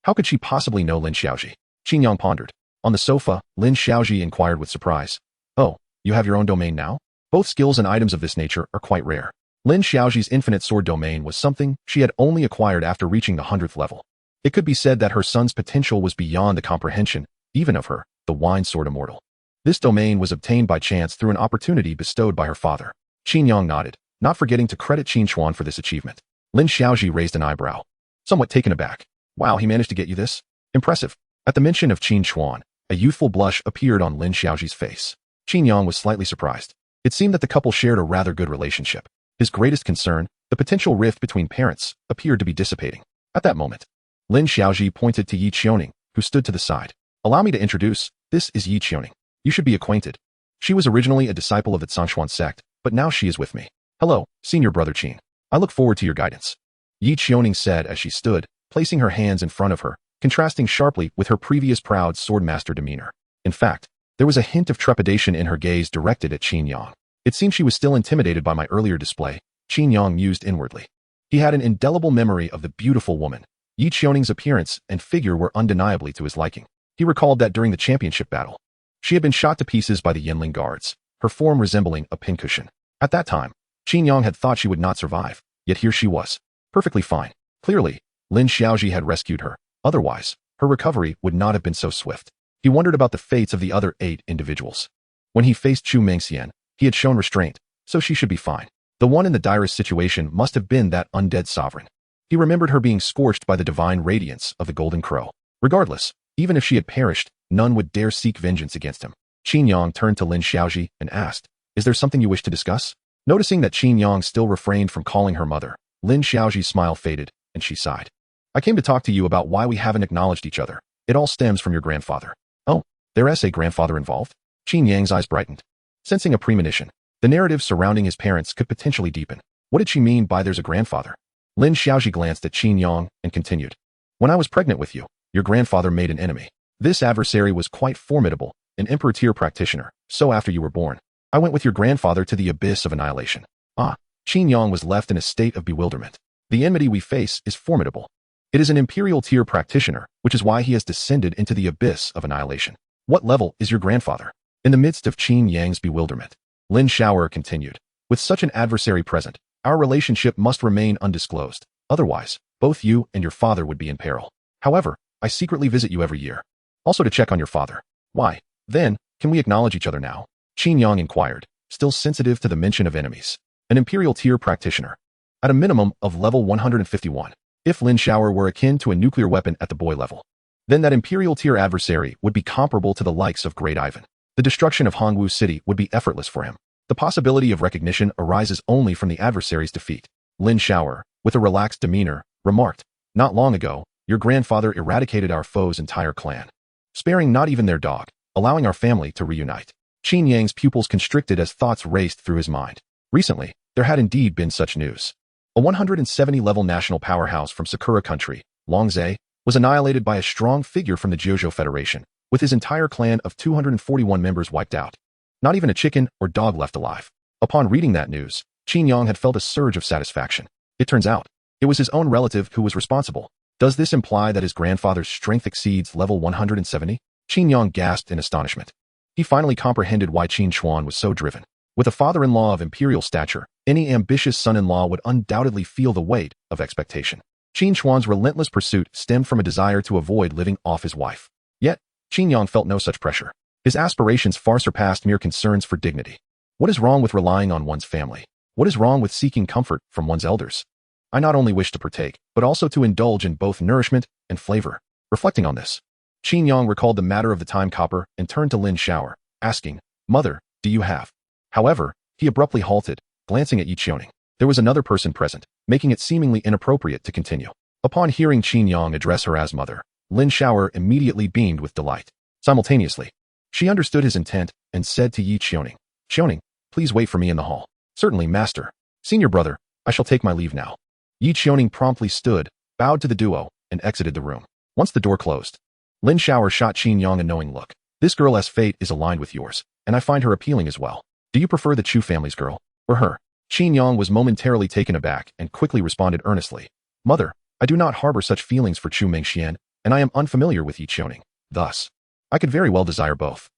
How could she possibly know Lin Xiaoji? Qin Yang pondered. On the sofa, Lin Xiaoji inquired with surprise. "Oh, you have your own domain now?" Both skills and items of this nature are quite rare. Lin Xiaoji's infinite sword domain was something she had only acquired after reaching the 100th level. It could be said that her son's potential was beyond the comprehension, even of her, the wine sword immortal. This domain was obtained by chance through an opportunity bestowed by her father. Qin Yang nodded, not forgetting to credit Qin Chuan for this achievement. Lin Xiaoji raised an eyebrow, somewhat taken aback. "Wow, he managed to get you this? Impressive." At the mention of Qin Chuan, a youthful blush appeared on Lin Xiaoji's face. Qin Yang was slightly surprised. It seemed that the couple shared a rather good relationship. His greatest concern, the potential rift between parents, appeared to be dissipating. At that moment, Lin Xiaoji pointed to Yi Xiaoning, who stood to the side. "Allow me to introduce, this is Yi Xiaoning. You should be acquainted. She was originally a disciple of the Zhongshuan sect, but now she is with me. Hello, senior brother Qin. I look forward to your guidance." Yi Xiaoning said as she stood, placing her hands in front of her, contrasting sharply with her previous proud swordmaster demeanor. In fact, there was a hint of trepidation in her gaze directed at Qin Yang. It seemed she was still intimidated by my earlier display, Qin Yang mused inwardly. He had an indelible memory of the beautiful woman. Yi Xiaoning's appearance and figure were undeniably to his liking. He recalled that during the championship battle, she had been shot to pieces by the Yinling guards, her form resembling a pincushion. At that time, Qin Yang had thought she would not survive, yet here she was, perfectly fine. Clearly, Lin Xiaoji had rescued her. Otherwise, her recovery would not have been so swift. He wondered about the fates of the other 8 individuals. When he faced Chu Mengxian, he had shown restraint, so she should be fine. The one in the direst situation must have been that undead sovereign. He remembered her being scorched by the divine radiance of the Golden Crow. Regardless, even if she had perished, none would dare seek vengeance against him. Qin Yang turned to Lin Xiaoji and asked, "Is there something you wish to discuss?" Noticing that Qin Yang still refrained from calling her mother, Lin Xiaoji's smile faded, and she sighed. "I came to talk to you about why we haven't acknowledged each other. It all stems from your grandfather." "Oh, there is a grandfather involved?" Qin Yang's eyes brightened. Sensing a premonition, the narrative surrounding his parents could potentially deepen. What did she mean by there's a grandfather? Lin Xiaoji glanced at Qin Yang and continued. "When I was pregnant with you, your grandfather made an enemy. This adversary was quite formidable, an emperor tier practitioner, so after you were born, I went with your grandfather to the abyss of annihilation." Ah, Qin Yang was left in a state of bewilderment. The enmity we face is formidable. It is an imperial tier practitioner, which is why he has descended into the abyss of annihilation. What level is your grandfather? In the midst of Qin Yang's bewilderment, Lin Xiaoer continued, "With such an adversary present, our relationship must remain undisclosed. Otherwise, both you and your father would be in peril. However, I secretly visit you every year. Also to check on your father." "Why, then, can we acknowledge each other now?" Qin Yang inquired, still sensitive to the mention of enemies. An imperial tier practitioner. At a minimum of level 151. If Lin Xiaoer were akin to a nuclear weapon at the boy level, then that imperial tier adversary would be comparable to the likes of Great Ivan. The destruction of Hongwu City would be effortless for him. The possibility of recognition arises only from the adversary's defeat. Lin Xiaoer, with a relaxed demeanor, remarked, "Not long ago, your grandfather eradicated our foe's entire clan, sparing not even their dog, allowing our family to reunite." Qin Yang's pupils constricted as thoughts raced through his mind. Recently, there had indeed been such news. A 170-level national powerhouse from Sakura country, Longzhe, was annihilated by a strong figure from the Jiuzhou Federation, with his entire clan of 241 members wiped out. Not even a chicken or dog left alive. Upon reading that news, Qin Yang had felt a surge of satisfaction. It turns out, it was his own relative who was responsible. Does this imply that his grandfather's strength exceeds level 170? Qin Yang gasped in astonishment. He finally comprehended why Qin Chuan was so driven. With a father-in-law of imperial stature, Any ambitious son-in-law would undoubtedly feel the weight of expectation. Qin Chuan's relentless pursuit stemmed from a desire to avoid living off his wife. Yet, Qin Yang felt no such pressure. His aspirations far surpassed mere concerns for dignity. What is wrong with relying on one's family? What is wrong with seeking comfort from one's elders? I not only wish to partake, but also to indulge in both nourishment and flavor. Reflecting on this, Qin Yang recalled the matter of the time copper and turned to Lin Xiaoer, asking, "Mother, do you have?" However, he abruptly halted, glancing at Yi Qiuning. There was another person present, making it seemingly inappropriate to continue. Upon hearing Qin Yang address her as mother, Lin Xiaoer immediately beamed with delight. Simultaneously, she understood his intent and said to Yi Qiuning, "Qiuning, please wait for me in the hall." "Certainly, master. Senior brother, I shall take my leave now." Yi Qiuning promptly stood, bowed to the duo, and exited the room. Once the door closed, Lin Xiaoer shot Qin Yang a knowing look. "This girl's fate is aligned with yours, and I find her appealing as well. Do you prefer the Chu family's girl, or her?" Qin Yang was momentarily taken aback and quickly responded earnestly, "Mother, I do not harbor such feelings for Chu Mengxian, and I am unfamiliar with Yi Qiuning. Thus, I could very well desire both."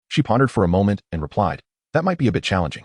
She pondered for a moment and replied, "That might be a bit challenging."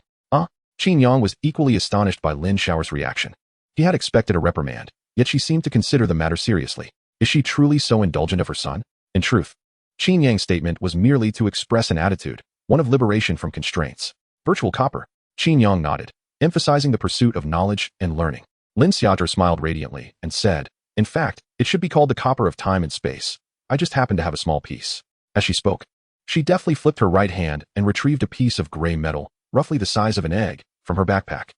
Qin Yang was equally astonished by Lin Xiaoer's reaction. He had expected a reprimand, yet she seemed to consider the matter seriously. Is she truly so indulgent of her son? In truth, Qin Yang's statement was merely to express an attitude, one of liberation from constraints. Virtual copper. Qin Yang nodded, emphasizing the pursuit of knowledge and learning. Lin Xiaoer smiled radiantly and said, "In fact, it should be called the copper of time and space. I just happen to have a small piece." As she spoke, she deftly flipped her right hand and retrieved a piece of gray metal, roughly the size of an egg, from her backpack.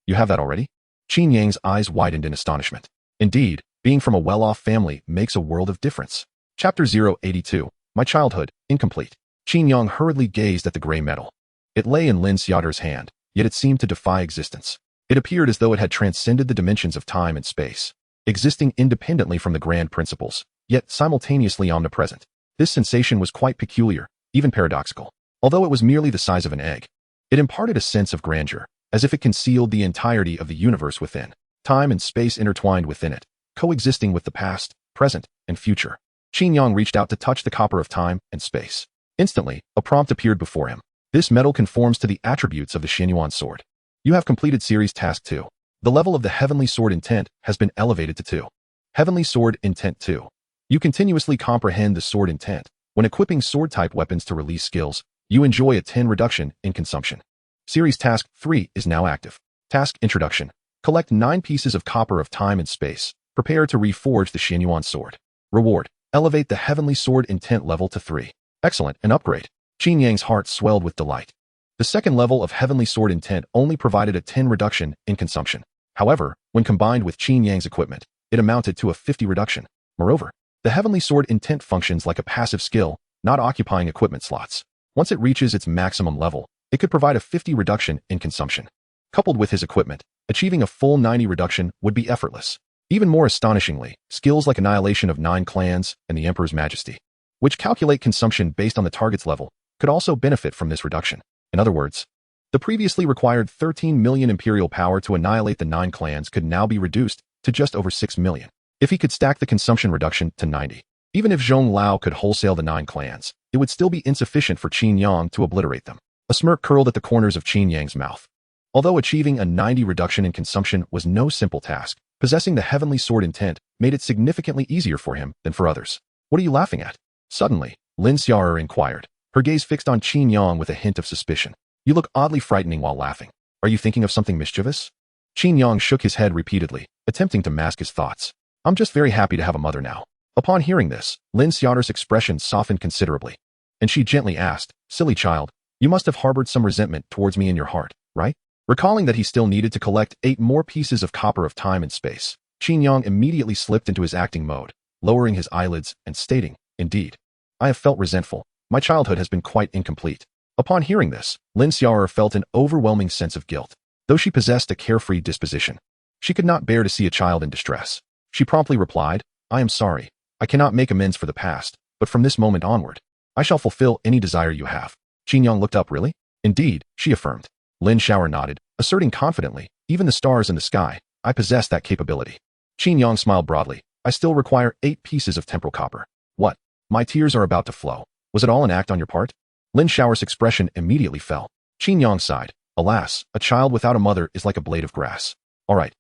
You have that already?" Qin Yang's eyes widened in astonishment. Indeed, being from a well-off family makes a world of difference. Chapter 082, My Childhood, Incomplete. Qin Yang hurriedly gazed at the gray metal. It lay in Lin Xiaoer's hand, yet it seemed to defy existence. It appeared as though it had transcended the dimensions of time and space, existing independently from the grand principles, yet simultaneously omnipresent. This sensation was quite peculiar, even paradoxical. Although it was merely the size of an egg, it imparted a sense of grandeur, as if it concealed the entirety of the universe within, time and space intertwined within it, coexisting with the past, present, and future. Qin Yang reached out to touch the copper of time and space. Instantly, a prompt appeared before him. This metal conforms to the attributes of the Yuan sword. You have completed Series Task 2. The level of the Heavenly Sword Intent has been elevated to 2. Heavenly Sword Intent 2. You continuously comprehend the sword intent. When equipping sword-type weapons to release skills, you enjoy a 10 reduction in consumption. Series Task 3 is now active. Task Introduction. Collect 9 pieces of copper of time and space. Prepare to reforge the Yuan sword. Reward. Elevate the Heavenly Sword Intent level to 3. Excellent, an upgrade. Qin Yang's heart swelled with delight. The second level of Heavenly Sword Intent only provided a 10 reduction in consumption. However, when combined with Qin Yang's equipment, it amounted to a 50 reduction. Moreover, the Heavenly Sword Intent functions like a passive skill, not occupying equipment slots. Once it reaches its maximum level, it could provide a 50 reduction in consumption. Coupled with his equipment, achieving a full 90 reduction would be effortless. Even more astonishingly, skills like Annihilation of 9 Clans and the Emperor's Majesty, which calculate consumption based on the target's level, could also benefit from this reduction. In other words, the previously required 13 million Imperial power to annihilate the 9 clans could now be reduced to just over 6 million. If he could stack the consumption reduction to 90. Even if Zhong Lao could wholesale the 9 clans, it would still be insufficient for Qin Yang to obliterate them. A smirk curled at the corners of Qin Yang's mouth. Although achieving a 90 reduction in consumption was no simple task, possessing the Heavenly Sword Intent made it significantly easier for him than for others. "What are you laughing at?" Suddenly, Lin Xiaoer inquired, her gaze fixed on Qin Yang with a hint of suspicion. "You look oddly frightening while laughing. Are you thinking of something mischievous?" Qin Yang shook his head repeatedly, attempting to mask his thoughts. "I'm just very happy to have a mother now." Upon hearing this, Lin Xiaoer's expression softened considerably, and she gently asked, "Silly child, you must have harbored some resentment towards me in your heart, right?" Recalling that he still needed to collect 8 more pieces of copper of time and space, Qin Yang immediately slipped into his acting mode, lowering his eyelids and stating, "Indeed, I have felt resentful. My childhood has been quite incomplete." Upon hearing this, Lin Xiaoer felt an overwhelming sense of guilt. Though she possessed a carefree disposition, she could not bear to see a child in distress. She promptly replied, "I am sorry. I cannot make amends for the past, but from this moment onward, I shall fulfill any desire you have." Qin Yang looked up. "Really?" "Indeed," she affirmed. Lin Xiaoer nodded, asserting confidently, "Even the stars in the sky, I possess that capability." Qin Yang smiled broadly. "I still require 8 pieces of temporal copper." "What? My tears are about to flow. Was it all an act on your part?" Lin Xiaoer's expression immediately fell. Qin Yang sighed. Alas, a child without a mother is like a blade of grass. All right,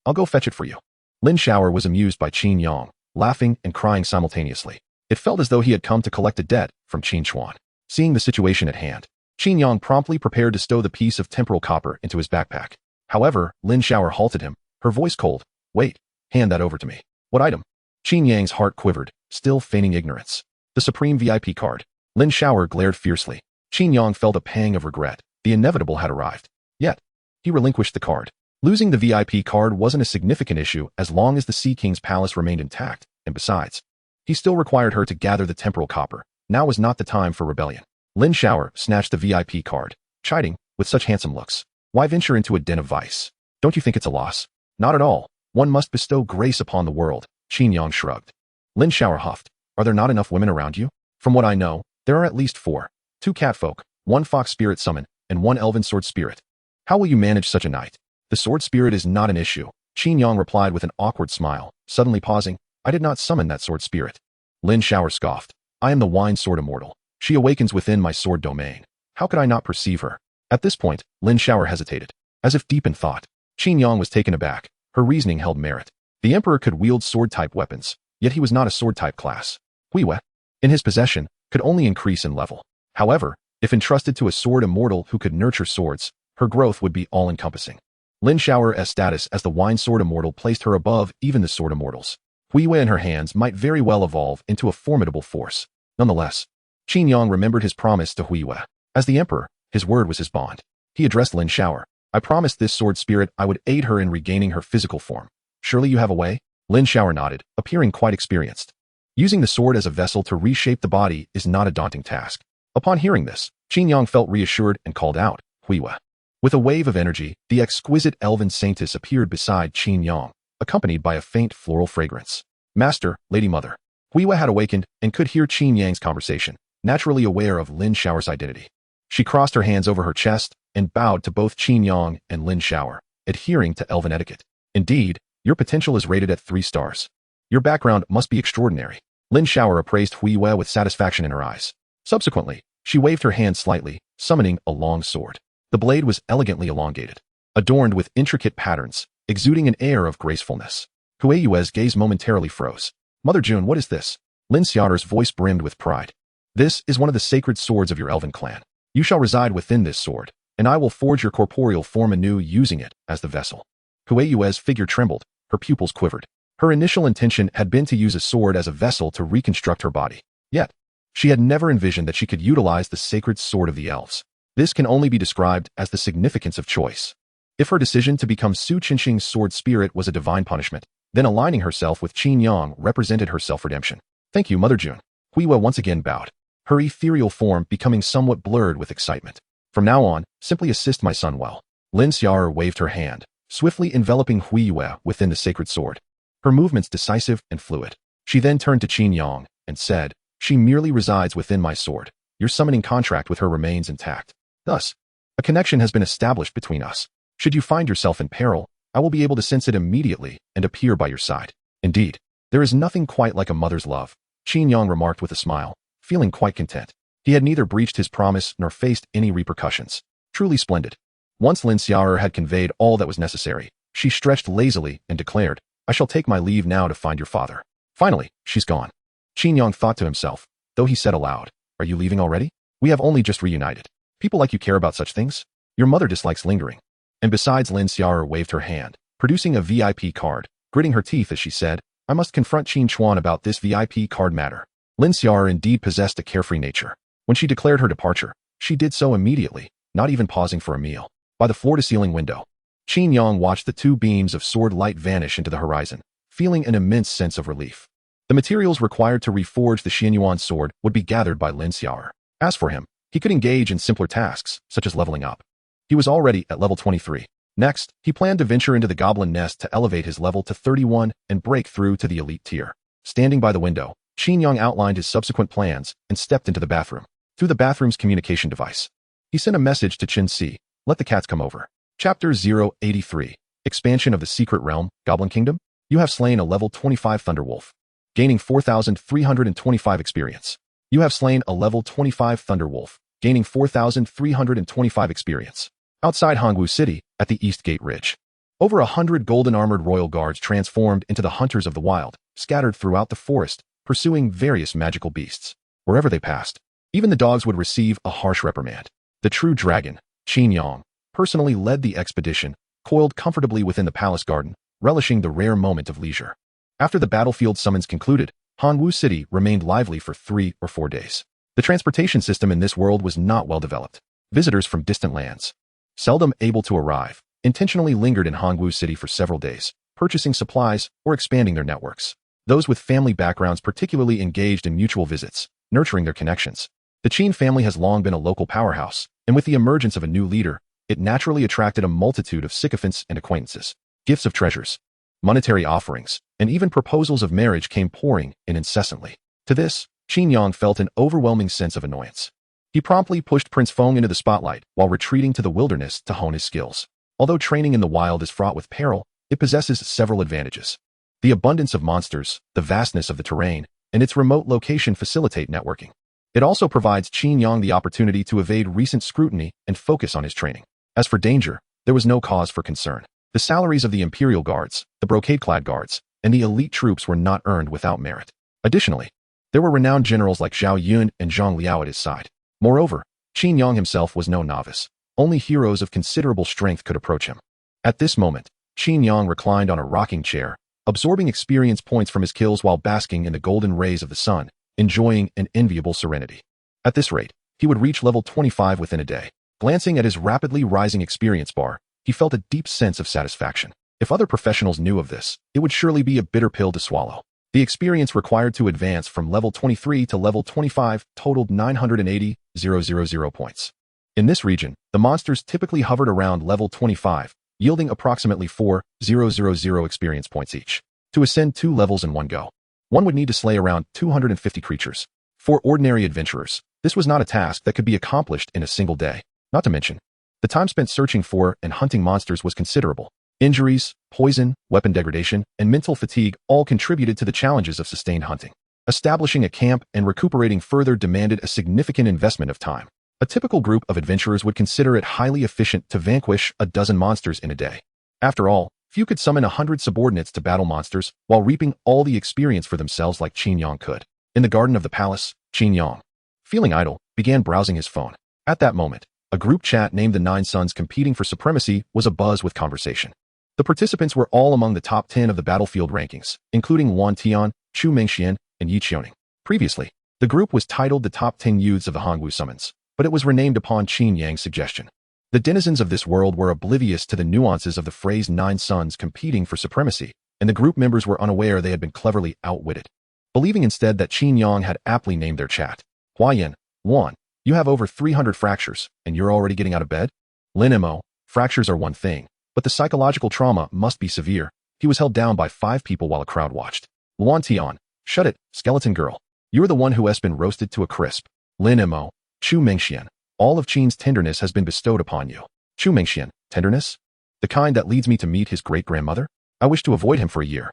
I'll go fetch it for you. Lin Xiao'er was amused by Qin Yang, laughing and crying simultaneously. It felt as though he had come to collect a debt from Qin Chuan. Seeing the situation at hand, Qin Yang promptly prepared to stow the piece of temporal copper into his backpack. However, Lin Xiao'er halted him, her voice cold. Wait, hand that over to me. What item? Qin Yang's heart quivered, still feigning ignorance. The Supreme VIP card. Lin Xiao'er glared fiercely. Qin Yang felt a pang of regret. The inevitable had arrived. Yet, he relinquished the card. Losing the VIP card wasn't a significant issue as long as the Sea King's palace remained intact, and besides, he still required her to gather the temporal copper. Now was not the time for rebellion. Lin Xiao'er snatched the VIP card, chiding, with such handsome looks. Why venture into a den of vice? Don't you think it's a loss? Not at all. One must bestow grace upon the world. Qin Yang shrugged. Lin Xiao'er huffed. Are there not enough women around you? From what I know, there are at least 4. 2 catfolk, 1 fox spirit summon, and 1 elven sword spirit. How will you manage such a night? The sword spirit is not an issue. Qin Yang replied with an awkward smile, suddenly pausing. I did not summon that sword spirit. Lin Xiao'er scoffed. I am the wine sword immortal. She awakens within my sword domain. How could I not perceive her? At this point, Lin Xiao'er hesitated. As if deep in thought, Qin Yang was taken aback. Her reasoning held merit. The emperor could wield sword-type weapons, yet he was not a sword-type class. Huiwe, in his possession, could only increase in level. However, if entrusted to a sword immortal who could nurture swords, her growth would be all-encompassing. Lin Xiao'er's status as the wine sword immortal placed her above even the sword immortals. Huiwe in her hands might very well evolve into a formidable force. Nonetheless, Qin Yang remembered his promise to Huiwe. As the emperor, his word was his bond. He addressed Lin Xiao'er. I promised this sword spirit I would aid her in regaining her physical form. Surely you have a way? Lin Xiao'er nodded, appearing quite experienced. Using the sword as a vessel to reshape the body is not a daunting task. Upon hearing this, Qin Yang felt reassured and called out, Huiwe. With a wave of energy, the exquisite elven saintess appeared beside Qin Yang, accompanied by a faint floral fragrance. Master, Lady Mother. Huiwe had awakened and could hear Qin Yang's conversation, naturally aware of Lin Xiao'er's identity. She crossed her hands over her chest and bowed to both Qin Yang and Lin Xiao'er, adhering to elven etiquette. Indeed, your potential is rated at 3 stars. Your background must be extraordinary. Lin Xiao'er appraised Huiwe with satisfaction in her eyes. Subsequently, she waved her hand slightly, summoning a long sword. The blade was elegantly elongated, adorned with intricate patterns, exuding an air of gracefulness. Huiyue's gaze momentarily froze. Mother June, what is this? Lin Xiao'er's voice brimmed with pride. This is one of the sacred swords of your elven clan. You shall reside within this sword, and I will forge your corporeal form anew using it as the vessel. Huiyue's figure trembled, her pupils quivered. Her initial intention had been to use a sword as a vessel to reconstruct her body. Yet, she had never envisioned that she could utilize the sacred sword of the elves. This can only be described as the significance of choice. If her decision to become Su Qinxing's sword spirit was a divine punishment, then aligning herself with Qin Yang represented her self-redemption. Thank you, Mother June. Huiwe once again bowed, her ethereal form becoming somewhat blurred with excitement. From now on, simply assist my son well. Lin Xiao'er waved her hand, swiftly enveloping Huiwe within the sacred sword. Her movements decisive and fluid. She then turned to Qin Yang and said, she merely resides within my sword. Your summoning contract with her remains intact. Thus, a connection has been established between us. Should you find yourself in peril, I will be able to sense it immediately and appear by your side. Indeed, there is nothing quite like a mother's love, Qin Yang remarked with a smile, feeling quite content. He had neither breached his promise nor faced any repercussions. Truly splendid. Once Lin Xiao'er had conveyed all that was necessary, she stretched lazily and declared, I shall take my leave now to find your father. Finally, she's gone. Qin Yang thought to himself, though he said aloud, are you leaving already? We have only just reunited. People like you care about such things? Your mother dislikes lingering. And besides, Lin Xiao'er waved her hand, producing a VIP card, gritting her teeth as she said, I must confront Qin Chuan about this VIP card matter. Lin Xiao'er indeed possessed a carefree nature. When she declared her departure, she did so immediately, not even pausing for a meal. By the floor-to-ceiling window, Qin Yang watched the 2 beams of sword light vanish into the horizon, feeling an immense sense of relief. The materials required to reforge the Xianyuan sword would be gathered by Lin Xiao'er. As for him, he could engage in simpler tasks, such as leveling up. He was already at level 23. Next, he planned to venture into the goblin nest to elevate his level to 31 and break through to the elite tier. Standing by the window, Qin Yang outlined his subsequent plans and stepped into the bathroom. Through the bathroom's communication device, he sent a message to Qin Si, let the cats come over. Chapter 083, Expansion of the Secret Realm, Goblin Kingdom. You have slain a level 25 Thunderwolf, gaining 4,325 experience. You have slain a level 25 Thunderwolf, gaining 4,325 experience. Outside Hongwu City, at the East Gate Ridge, over 100 golden-armored royal guards transformed into the hunters of the wild, scattered throughout the forest, pursuing various magical beasts. Wherever they passed, even the dogs would receive a harsh reprimand. The true dragon, Qin Yang, personally led the expedition, coiled comfortably within the palace garden, relishing the rare moment of leisure. After the battlefield summons concluded, Hongwu City remained lively for 3 or 4 days. The transportation system in this world was not well developed. Visitors from distant lands, seldom able to arrive, intentionally lingered in Hongwu City for several days, purchasing supplies or expanding their networks. Those with family backgrounds particularly engaged in mutual visits, nurturing their connections. The Qin family has long been a local powerhouse, and with the emergence of a new leader, it naturally attracted a multitude of sycophants and acquaintances. Gifts of treasures, monetary offerings, and even proposals of marriage came pouring in incessantly. To this, Qin Yang felt an overwhelming sense of annoyance. He promptly pushed Prince Feng into the spotlight while retreating to the wilderness to hone his skills. Although training in the wild is fraught with peril, it possesses several advantages. The abundance of monsters, the vastness of the terrain, and its remote location facilitate networking. It also provides Qin Yang the opportunity to evade recent scrutiny and focus on his training. As for danger, there was no cause for concern. The salaries of the Imperial Guards, the brocade-clad guards, and the elite troops were not earned without merit. Additionally, there were renowned generals like Zhao Yun and Zhang Liao at his side. Moreover, Qin Yang himself was no novice. Only heroes of considerable strength could approach him. At this moment, Qin Yang reclined on a rocking chair, absorbing experience points from his kills while basking in the golden rays of the sun, enjoying an enviable serenity. At this rate, he would reach level 25 within a day. Glancing at his rapidly rising experience bar, he felt a deep sense of satisfaction. If other professionals knew of this, it would surely be a bitter pill to swallow. The experience required to advance from level 23 to level 25 totaled 980,000 points. In this region, the monsters typically hovered around level 25, yielding approximately 4,000 experience points each. To ascend 2 levels in one go, one would need to slay around 250 creatures. For ordinary adventurers, this was not a task that could be accomplished in a single day. Not to mention, the time spent searching for and hunting monsters was considerable. Injuries, poison, weapon degradation, and mental fatigue all contributed to the challenges of sustained hunting. Establishing a camp and recuperating further demanded a significant investment of time. A typical group of adventurers would consider it highly efficient to vanquish a dozen monsters in a day. After all, few could summon 100 subordinates to battle monsters while reaping all the experience for themselves like Qin Yang could. In the garden of the palace, Qin Yang, feeling idle, began browsing his phone. At that moment, a group chat named the 9 Sons Competing for Supremacy was abuzz with conversation. The participants were all among the top 10 of the battlefield rankings, including Wan Tian, Chu Mengxian, and Yi Qiuning. Previously, the group was titled the Top 10 Youths of the Hongwu Summons, but it was renamed upon Qin Yang's suggestion. The denizens of this world were oblivious to the nuances of the phrase 9 Sons Competing for Supremacy, and the group members were unaware they had been cleverly outwitted. Believing instead that Qin Yang had aptly named their chat, Huayan, Yuan, you have over 300 fractures, and you're already getting out of bed? Lin Mo, fractures are one thing, but the psychological trauma must be severe. He was held down by 5 people while a crowd watched. Luan Tian, shut it, skeleton girl. You're the one who has been roasted to a crisp. Lin Mo, Chu Mengxian, all of Qin's tenderness has been bestowed upon you. Chu Mengxian, tenderness? The kind that leads me to meet his great-grandmother? I wish to avoid him for a year.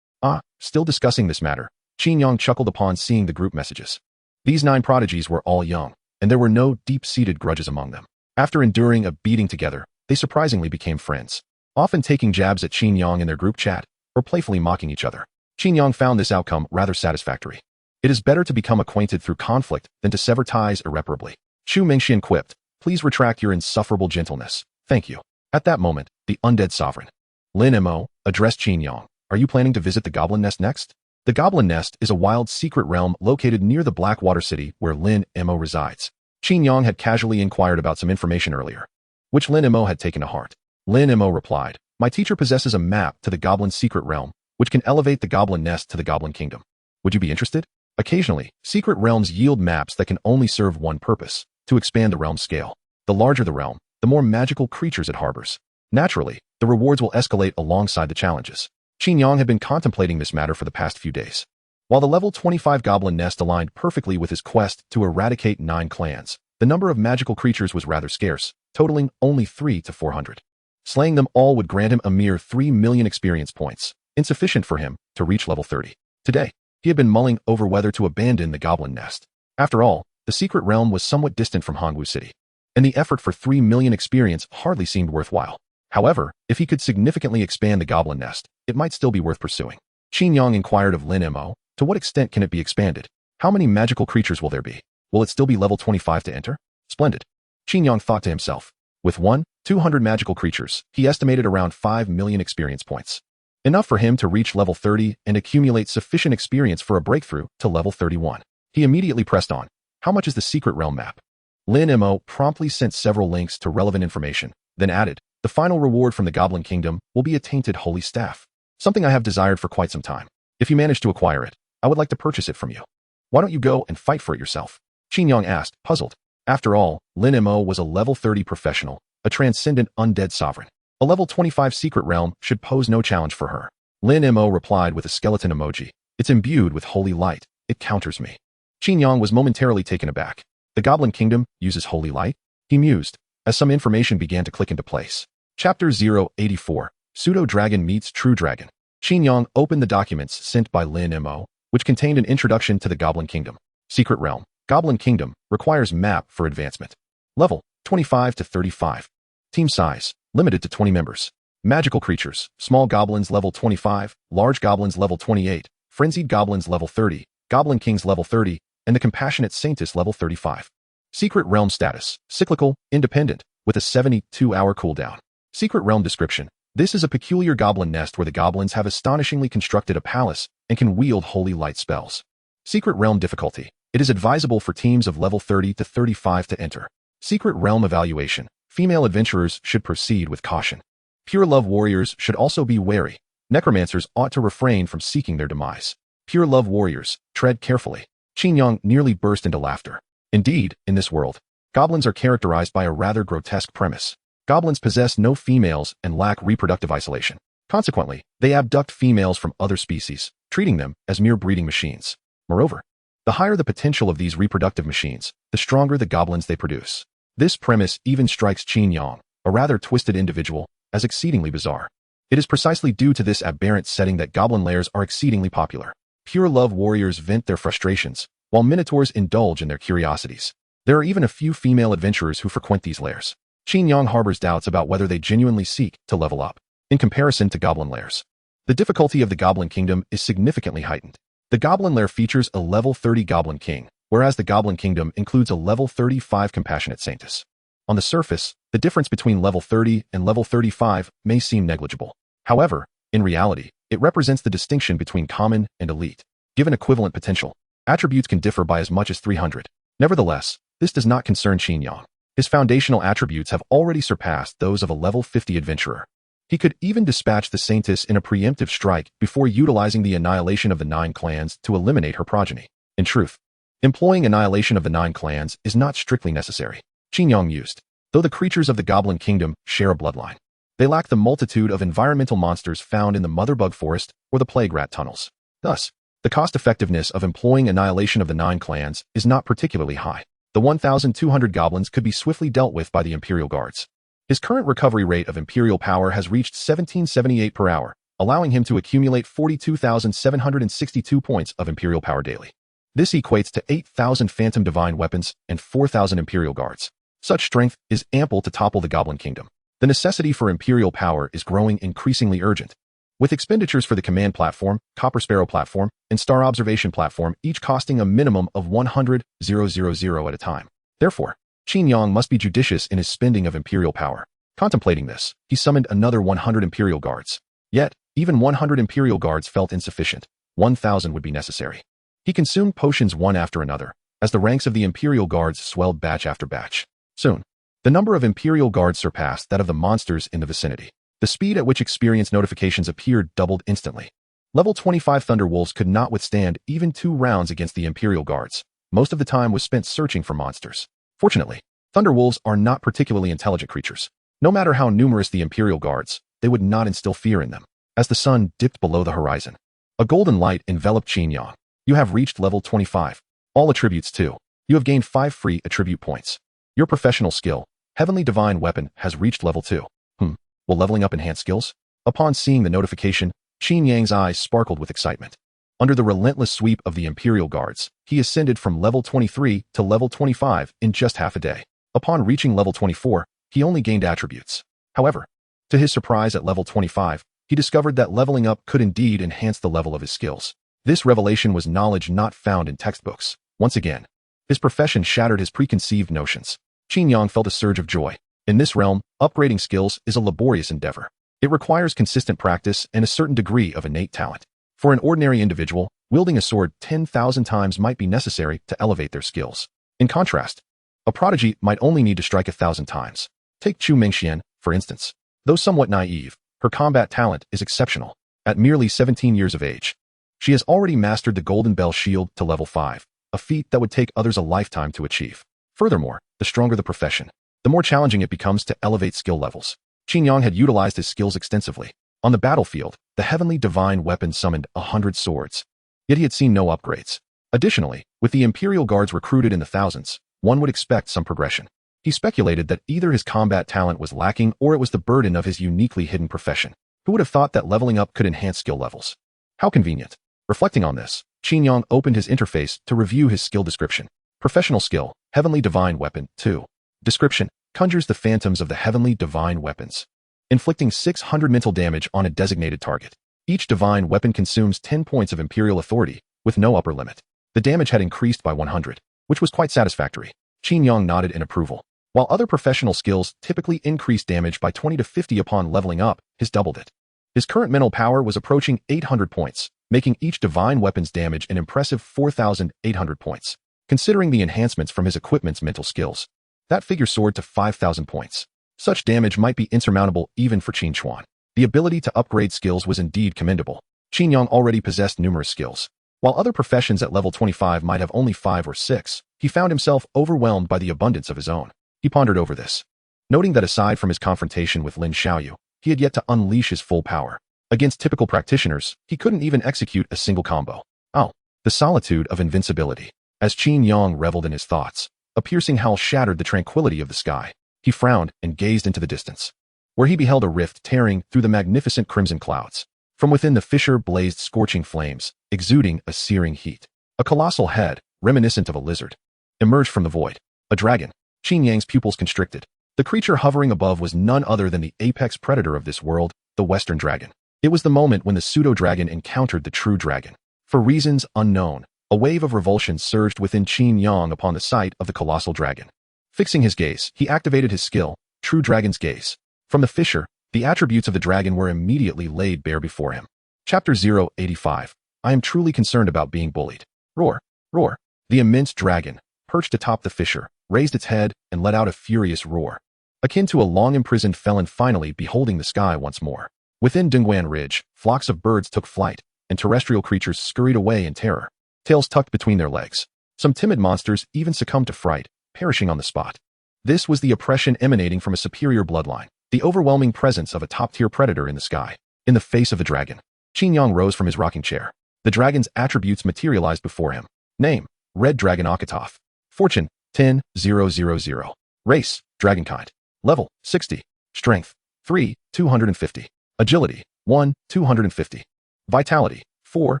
Still discussing this matter. Qin Yang chuckled upon seeing the group messages. These 9 prodigies were all young, and there were no deep-seated grudges among them. After enduring a beating together, they surprisingly became friends, often taking jabs at Qin Yang in their group chat, or playfully mocking each other. Qin Yang found this outcome rather satisfactory. It is better to become acquainted through conflict than to sever ties irreparably. Chu Mengxian quipped, please retract your insufferable gentleness. Thank you. At that moment, the undead sovereign, Lin Mo, addressed Qin Yang. Are you planning to visit the Goblin Nest next? The Goblin Nest is a wild secret realm located near the Blackwater City where Lin Mo resides. Qin Yang had casually inquired about some information earlier, which Lin Mo had taken to heart. Lin Mo replied, my teacher possesses a map to the Goblin secret realm, which can elevate the Goblin Nest to the Goblin Kingdom. Would you be interested? Occasionally, secret realms yield maps that can only serve one purpose, to expand the realm's scale. The larger the realm, the more magical creatures it harbors. Naturally, the rewards will escalate alongside the challenges. Qin Yang had been contemplating this matter for the past few days. While the level 25 Goblin Nest aligned perfectly with his quest to eradicate 9 clans, the number of magical creatures was rather scarce, totaling only 3 to 400. Slaying them all would grant him a mere 3 million experience points, insufficient for him to reach level 30. Today, he had been mulling over whether to abandon the Goblin Nest. After all, the secret realm was somewhat distant from Hongwu City. and the effort for 3 million experience hardly seemed worthwhile. However, if he could significantly expand the goblin nest, it might still be worth pursuing. Qin Yang inquired of Lin Mo, to what extent can it be expanded? How many magical creatures will there be? Will it still be level 25 to enter? Splendid. Qin Yang thought to himself. With 200 magical creatures, he estimated around 5 million experience points. Enough for him to reach level 30 and accumulate sufficient experience for a breakthrough to level 31. He immediately pressed on. How much is the secret realm map? Lin Mo promptly sent several links to relevant information, then added, the final reward from the Goblin Kingdom will be a tainted holy staff. Something I have desired for quite some time. If you manage to acquire it, I would like to purchase it from you. Why don't you go and fight for it yourself? Qin Yang asked, puzzled. After all, Lin Mo was a level 30 professional, a transcendent undead sovereign. A level 25 secret realm should pose no challenge for her. Lin Mo replied with a skeleton emoji. It's imbued with holy light. It counters me. Qin Yang was momentarily taken aback. The Goblin Kingdom uses holy light? He mused, as some information began to click into place. Chapter 084, Pseudo-Dragon Meets True Dragon. Qin Yang opened the documents sent by Lin Mo, which contained an introduction to the Goblin Kingdom. Secret Realm. Goblin Kingdom requires map for advancement. Level 25 to 35. Team size limited to 20 members. Magical creatures: small goblins level 25, large goblins level 28, frenzied goblins level 30, goblin kings level 30, and the compassionate saintess level 35. Secret Realm status: cyclical, independent, with a 72-hour cooldown. Secret Realm description: this is a peculiar goblin nest where the goblins have astonishingly constructed a palace and can wield holy light spells. Secret Realm difficulty: it is advisable for teams of level 30 to 35 to enter. Secret Realm evaluation: female adventurers should proceed with caution. Pure love warriors should also be wary. Necromancers ought to refrain from seeking their demise. Pure love warriors, tread carefully. Qin Yang nearly burst into laughter. Indeed, in this world, goblins are characterized by a rather grotesque premise. Goblins possess no females and lack reproductive isolation. Consequently, they abduct females from other species, treating them as mere breeding machines. Moreover, the higher the potential of these reproductive machines, the stronger the goblins they produce. This premise even strikes Qin Yang, a rather twisted individual, as exceedingly bizarre. It is precisely due to this aberrant setting that goblin lairs are exceedingly popular. Pure love warriors vent their frustrations, while minotaurs indulge in their curiosities. There are even a few female adventurers who frequent these lairs. Qin Yang harbors doubts about whether they genuinely seek to level up, in comparison to goblin lairs. The difficulty of the Goblin Kingdom is significantly heightened. The goblin lair features a level 30 goblin king, whereas the Goblin Kingdom includes a level 35 compassionate saintess. On the surface, the difference between level 30 and level 35 may seem negligible. However, in reality, it represents the distinction between common and elite. Given equivalent potential, attributes can differ by as much as 300. Nevertheless, this does not concern Qin Yang. His foundational attributes have already surpassed those of a level 50 adventurer. He could even dispatch the Saintess in a preemptive strike before utilizing the annihilation of the 9 clans to eliminate her progeny. In truth, employing annihilation of the 9 clans is not strictly necessary. Qin Yang mused. Though the creatures of the Goblin Kingdom share a bloodline, they lack the multitude of environmental monsters found in the Motherbug Forest or the Plague Rat tunnels. Thus, the cost-effectiveness of employing annihilation of the 9 clans is not particularly high. The 1,200 goblins could be swiftly dealt with by the Imperial Guards. His current recovery rate of Imperial power has reached 1778 per hour, allowing him to accumulate 42,762 points of Imperial power daily. This equates to 8,000 Phantom Divine weapons and 4,000 Imperial Guards. Such strength is ample to topple the Goblin Kingdom. The necessity for Imperial power is growing increasingly urgent. With expenditures for the Command Platform, Copper Sparrow Platform, and Star Observation Platform each costing a minimum of 100,000 at a time. Therefore, Qin Yang must be judicious in his spending of Imperial power. Contemplating this, he summoned another 100 Imperial Guards. Yet, even 100 Imperial Guards felt insufficient. 1,000 would be necessary. He consumed potions one after another, as the ranks of the Imperial Guards swelled batch after batch. Soon, the number of Imperial Guards surpassed that of the monsters in the vicinity. The speed at which experience notifications appeared doubled instantly. Level 25 Thunderwolves could not withstand even 2 rounds against the Imperial Guards. Most of the time was spent searching for monsters. Fortunately, Thunderwolves are not particularly intelligent creatures. No matter how numerous the Imperial Guards, they would not instill fear in them. As the sun dipped below the horizon, a golden light enveloped Qin Yang. You have reached level 25. All attributes too. You have gained 5 free attribute points. Your professional skill, Heavenly Divine Weapon, has reached level 2. Will leveling up enhance skills? Upon seeing the notification, Qin Yang's eyes sparkled with excitement. Under the relentless sweep of the Imperial Guards, he ascended from level 23 to level 25 in just half a day. Upon reaching level 24, he only gained attributes. However, to his surprise at level 25, he discovered that leveling up could indeed enhance the level of his skills. This revelation was knowledge not found in textbooks. Once again, his profession shattered his preconceived notions. Qin Yang felt a surge of joy. In this realm, upgrading skills is a laborious endeavor. It requires consistent practice and a certain degree of innate talent. For an ordinary individual, wielding a sword 10,000 times might be necessary to elevate their skills. In contrast, a prodigy might only need to strike 1,000 times. Take Chu Mingxian, for instance. Though somewhat naive, her combat talent is exceptional. At merely 17 years of age, she has already mastered the Golden Bell Shield to level 5, a feat that would take others a lifetime to achieve. Furthermore, the stronger the profession, the more challenging it becomes to elevate skill levels. Qin Yang had utilized his skills extensively. On the battlefield, the heavenly divine weapon summoned 100 swords. Yet he had seen no upgrades. Additionally, with the Imperial Guards recruited in the thousands, one would expect some progression. He speculated that either his combat talent was lacking or it was the burden of his uniquely hidden profession. Who would have thought that leveling up could enhance skill levels? How convenient. Reflecting on this, Qin Yang opened his interface to review his skill description. Professional skill, Heavenly Divine Weapon, 2. Description, conjures the phantoms of the heavenly divine weapons, inflicting 600 mental damage on a designated target. Each divine weapon consumes 10 points of Imperial authority, with no upper limit. The damage had increased by 100, which was quite satisfactory. Qin Yang nodded in approval. While other professional skills typically increase damage by 20 to 50 upon leveling up, his doubled it. His current mental power was approaching 800 points, making each divine weapon's damage an impressive 4,800 points. Considering the enhancements from his equipment's mental skills, that figure soared to 5,000 points. Such damage might be insurmountable even for Qin Chuan. The ability to upgrade skills was indeed commendable. Qin Yang already possessed numerous skills. While other professions at level 25 might have only 5 or 6, he found himself overwhelmed by the abundance of his own. He pondered over this, noting that aside from his confrontation with Lin Xiaoyu, he had yet to unleash his full power. Against typical practitioners, he couldn't even execute a single combo. Oh, the solitude of invincibility. As Qin Yang reveled in his thoughts, a piercing howl shattered the tranquility of the sky. He frowned and gazed into the distance, where he beheld a rift tearing through the magnificent crimson clouds. From within the fissure blazed scorching flames, exuding a searing heat. A colossal head, reminiscent of a lizard, emerged from the void. A dragon. Qin Yang's pupils constricted. The creature hovering above was none other than the apex predator of this world, the Western Dragon. It was the moment when the pseudo-dragon encountered the true dragon. For reasons unknown, a wave of revulsion surged within Qin Yang upon the sight of the colossal dragon. Fixing his gaze, he activated his skill, True Dragon's Gaze. From the fissure, the attributes of the dragon were immediately laid bare before him. Chapter 085. I am truly concerned about being bullied. Roar, roar. The immense dragon, perched atop the fissure, raised its head and let out a furious roar, akin to a long-imprisoned felon finally beholding the sky once more. Within Dongguan Ridge, flocks of birds took flight, and terrestrial creatures scurried away in terror, tails tucked between their legs. Some timid monsters even succumbed to fright, perishing on the spot. This was the oppression emanating from a superior bloodline, the overwhelming presence of a top-tier predator in the sky. In the face of the dragon, Qin Yang rose from his rocking chair. The dragon's attributes materialized before him. Name, Red Dragon Akatov. Fortune, 10,000. Race, Dragonkind. Level, 60. Strength, 3, 250. Agility, 1, 250. Vitality, 4,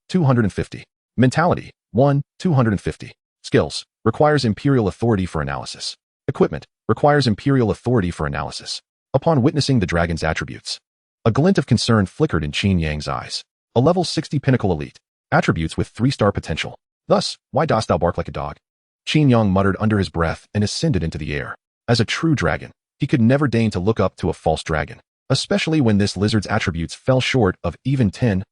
250. Mentality, 1, 250. Skills, requires Imperial Authority for analysis. Equipment, requires Imperial Authority for analysis. Upon witnessing the dragon's attributes, a glint of concern flickered in Qin Yang's eyes. A level 60 pinnacle elite. Attributes with 3-star potential. Thus, why dost thou bark like a dog? Qin Yang muttered under his breath and ascended into the air. As a true dragon, he could never deign to look up to a false dragon, especially when this lizard's attributes fell short of even 10,000.